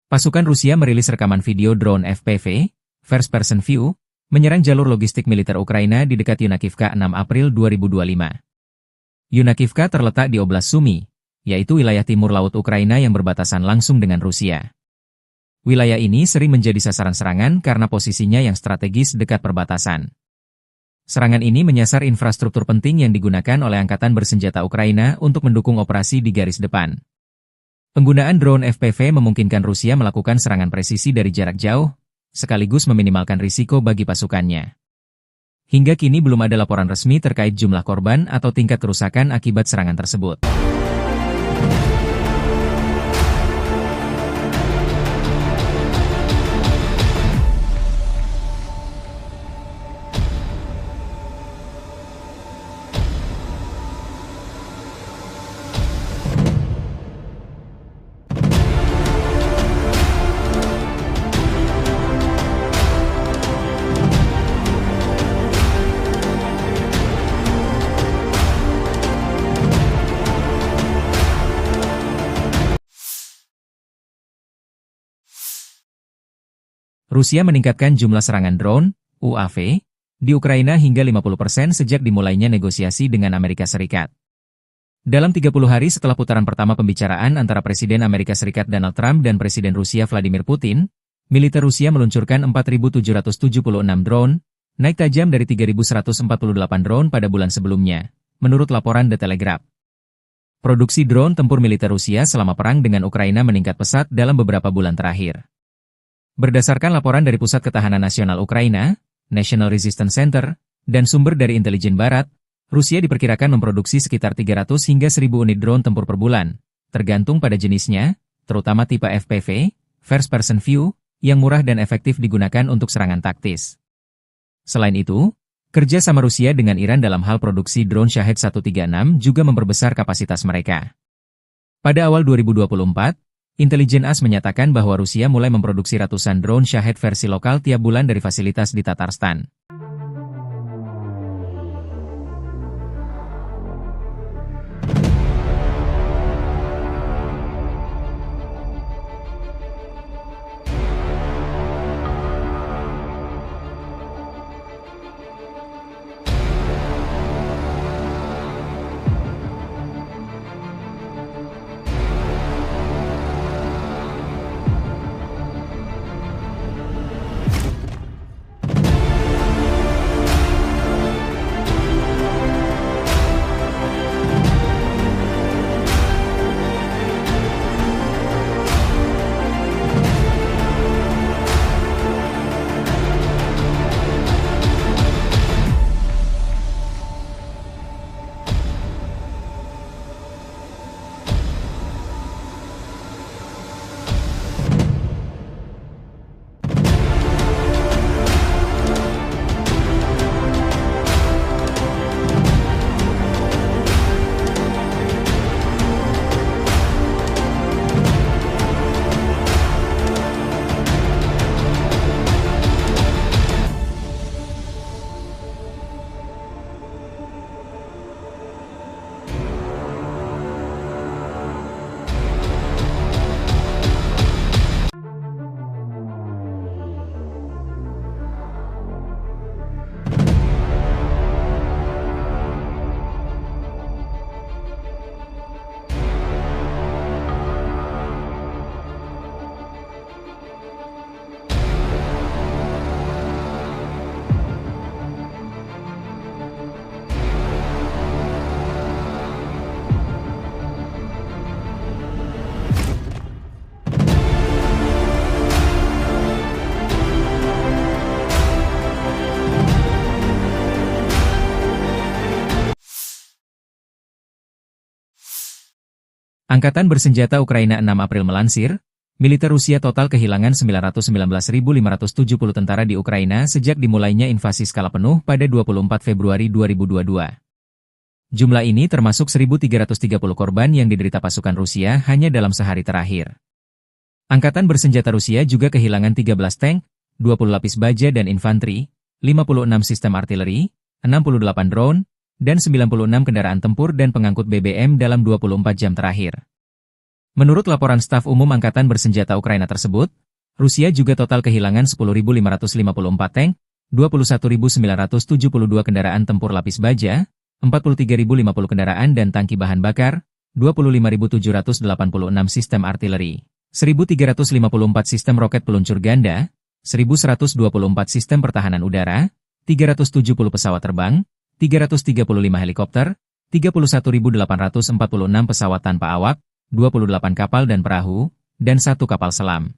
Pasukan Rusia merilis rekaman video drone FPV, First Person View, menyerang jalur logistik militer Ukraina di dekat Yunakivka 6 April 2025. Yunakivka terletak di Oblast Sumy, yaitu wilayah timur laut Ukraina yang berbatasan langsung dengan Rusia. Wilayah ini sering menjadi sasaran serangan karena posisinya yang strategis dekat perbatasan. Serangan ini menyasar infrastruktur penting yang digunakan oleh Angkatan Bersenjata Ukraina untuk mendukung operasi di garis depan. Penggunaan drone FPV memungkinkan Rusia melakukan serangan presisi dari jarak jauh, sekaligus meminimalkan risiko bagi pasukannya. Hingga kini belum ada laporan resmi terkait jumlah korban atau tingkat kerusakan akibat serangan tersebut. Rusia meningkatkan jumlah serangan drone, UAV, di Ukraina hingga 50% sejak dimulainya negosiasi dengan Amerika Serikat. Dalam 30 hari setelah putaran pertama pembicaraan antara Presiden Amerika Serikat Donald Trump dan Presiden Rusia Vladimir Putin, militer Rusia meluncurkan 4.776 drone, naik tajam dari 3.148 drone pada bulan sebelumnya, menurut laporan The Telegraph. Produksi drone tempur militer Rusia selama perang dengan Ukraina meningkat pesat dalam beberapa bulan terakhir. Berdasarkan laporan dari Pusat Ketahanan Nasional Ukraina, National Resistance Center, dan sumber dari intelijen barat, Rusia diperkirakan memproduksi sekitar 300 hingga 1.000 unit drone tempur per bulan, tergantung pada jenisnya, terutama tipe FPV, First Person View, yang murah dan efektif digunakan untuk serangan taktis. Selain itu, kerja sama Rusia dengan Iran dalam hal produksi drone Shahed 136 juga memperbesar kapasitas mereka. Pada awal 2024, Intelijen AS menyatakan bahwa Rusia mulai memproduksi ratusan drone Shahed versi lokal tiap bulan dari fasilitas di Tatarstan. Angkatan Bersenjata Ukraina 6 April melansir, militer Rusia total kehilangan 919.570 tentara di Ukraina sejak dimulainya invasi skala penuh pada 24 Februari 2022. Jumlah ini termasuk 1.330 korban yang diderita pasukan Rusia hanya dalam sehari terakhir. Angkatan Bersenjata Rusia juga kehilangan 13 tank, 20 lapis baja dan infanteri, 56 sistem artileri, 68 drone, dan 96 kendaraan tempur dan pengangkut BBM dalam 24 jam terakhir. Menurut laporan staf umum Angkatan Bersenjata Ukraina tersebut, Rusia juga total kehilangan 10.554 tank, 21.972 kendaraan tempur lapis baja, 43.050 kendaraan dan tangki bahan bakar, 25.786 sistem artileri, 1.354 sistem roket peluncur ganda, 1.124 sistem pertahanan udara, 370 pesawat terbang, 335 helikopter, 31.846 pesawat tanpa awak, 28 kapal dan perahu, dan 1 kapal selam.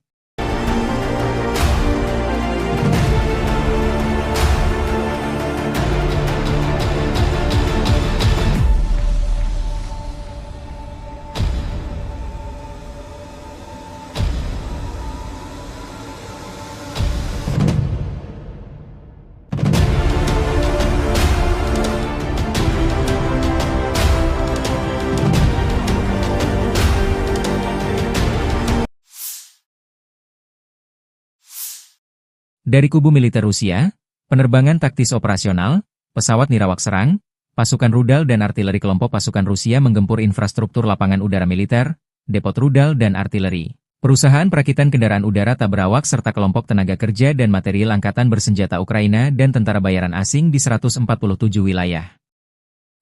Dari kubu militer Rusia, penerbangan taktis operasional, pesawat nirawak serang, pasukan rudal dan artileri kelompok pasukan Rusia menggempur infrastruktur lapangan udara militer, depot rudal dan artileri, perusahaan perakitan kendaraan udara tak berawak serta kelompok tenaga kerja dan material Angkatan Bersenjata Ukraina dan tentara bayaran asing di 147 wilayah.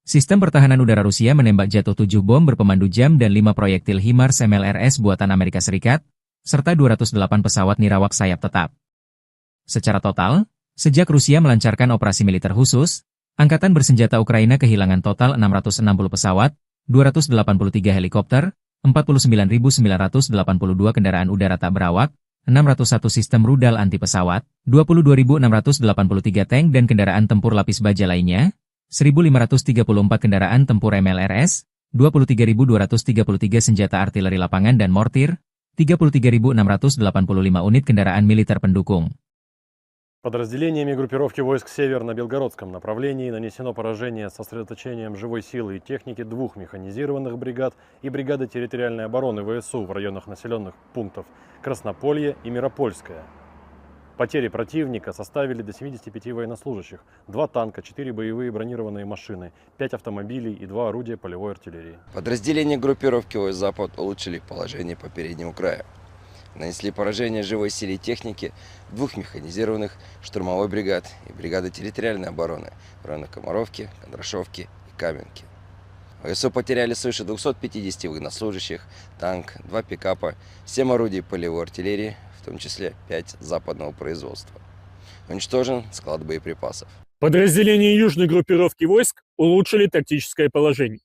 Sistem pertahanan udara Rusia menembak jatuh 7 bom berpemandu jam dan 5 proyektil HIMARS MLRS buatan Amerika Serikat, serta 208 pesawat nirawak sayap tetap. Secara total, sejak Rusia melancarkan operasi militer khusus, Angkatan Bersenjata Ukraina kehilangan total 660 pesawat, 283 helikopter, 49.982 kendaraan udara tak berawak, 601 sistem rudal anti pesawat, 22.683 tank dan kendaraan tempur lapis baja lainnya, 1.534 kendaraan tempur MLRS, 23.233 senjata artileri lapangan dan mortir, 33.685 unit kendaraan militer pendukung. Подразделениями группировки войск «Север» на Белгородском направлении нанесено поражение с сосредоточением живой силы и техники 2 механизированных бригад и бригады территориальной обороны ВСУ в районах населенных пунктов Краснополье и Миропольское. Потери противника составили до 75 военнослужащих, 2 танка, 4 боевые бронированные машины, 5 автомобилей и 2 орудия полевой артиллерии. Подразделения группировки войск «Запад» улучшили положение по переднему краю. Нанесли поражение живой силе и технике 2 механизированных штурмовой бригад и бригады территориальной обороны в районах Комаровки, Кондрашовки и Каменки. ВСУ потеряли свыше 250 военнослужащих, танк, 2 пикапа, 7 орудий полевой артиллерии, в том числе 5 западного производства. Уничтожен склад боеприпасов. Подразделения южной группировки войск улучшили тактическое положение.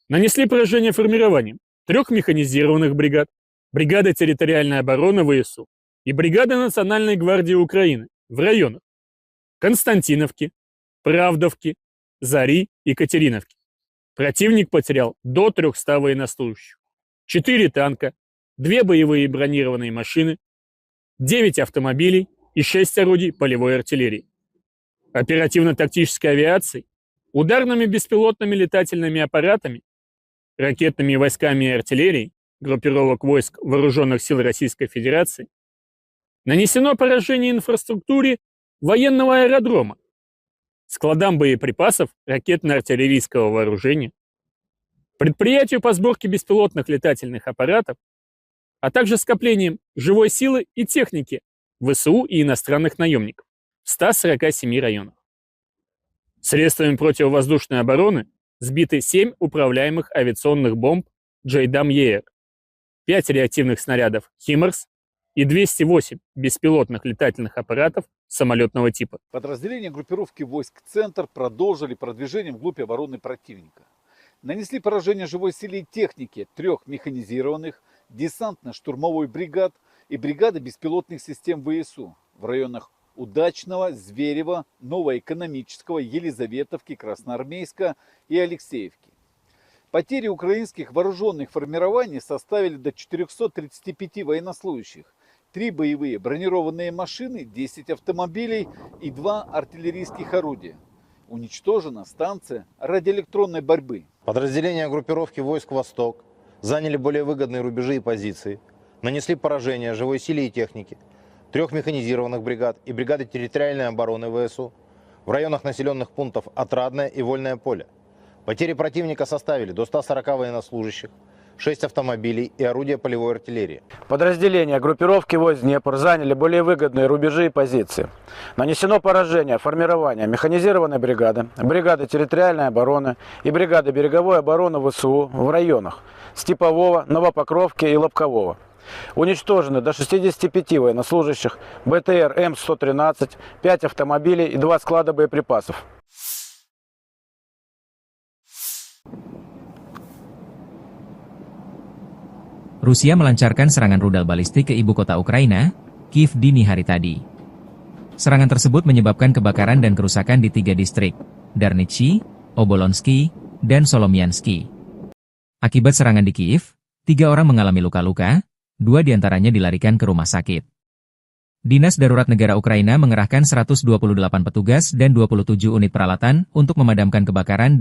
Нанесли поражение формированием 3 механизированных бригад, бригады территориальной обороны ВСУ и бригады Национальной гвардии Украины в районах Константиновки, Правдовки, Зари и Катериновки. Противник потерял до 300 военнослужащих, 4 танка, 2 боевые бронированные машины, 9 автомобилей и 6 орудий полевой артиллерии. Оперативно-тактической авиацией, ударными беспилотными летательными аппаратами, ракетными войсками и артиллерией группировок войск Вооруженных сил Российской Федерации нанесено поражение инфраструктуре военного аэродрома, складам боеприпасов ракетно-артиллерийского вооружения, предприятию по сборке беспилотных летательных аппаратов, а также скоплением живой силы и техники ВСУ и иностранных наемников в 147 районах. Средствами противовоздушной обороны сбиты 7 управляемых авиационных бомб «Джейдам-Еэр», 5 реактивных снарядов «Химарс» и 208 беспилотных летательных аппаратов самолетного типа. Подразделения группировки войск «Центр» продолжили продвижение вглубь обороны противника. Нанесли поражение живой силе и технике 3 механизированных, десантно-штурмовой бригад и бригады беспилотных систем ВСУ в районах Удачного, Зверева, Новоэкономического, Елизаветовки, Красноармейска и Алексеевки. Потери украинских вооруженных формирований составили до 435 военнослужащих, 3 боевые бронированные машины, 10 автомобилей и 2 артиллерийских орудия. Уничтожена станция радиоэлектронной борьбы. Подразделения группировки войск «Восток» заняли более выгодные рубежи и позиции, нанесли поражение живой силе и технике 3 механизированных бригад и бригады территориальной обороны ВСУ в районах населенных пунктов Отрадное и Вольное поле. Потери противника составили до 140 военнослужащих, 6 автомобилей и орудия полевой артиллерии. Подразделения группировки войск Днепр заняли более выгодные рубежи и позиции. Нанесено поражение формирования механизированной бригады, бригады территориальной обороны и бригады береговой обороны ВСУ в районах Степового, Новопокровки и Лобкового. Уничтожены до 65 военнослужащих, БТР М113, 5 автомобилей и 2 склада боеприпасов. Rusia melancarkan serangan rudal balistik ke ibu kota Ukraina, Kiev dini hari tadi. Serangan tersebut menyebabkan kebakaran dan kerusakan di 3 distrik, Darnitsy, Obolonsky, dan Solomiansky. Akibat serangan di Kiev, 3 orang mengalami luka-luka, 2 diantaranya dilarikan ke rumah sakit. Dinas Darurat Negara Ukraina mengerahkan 128 petugas dan 27 unit peralatan untuk memadamkan kebakaran dan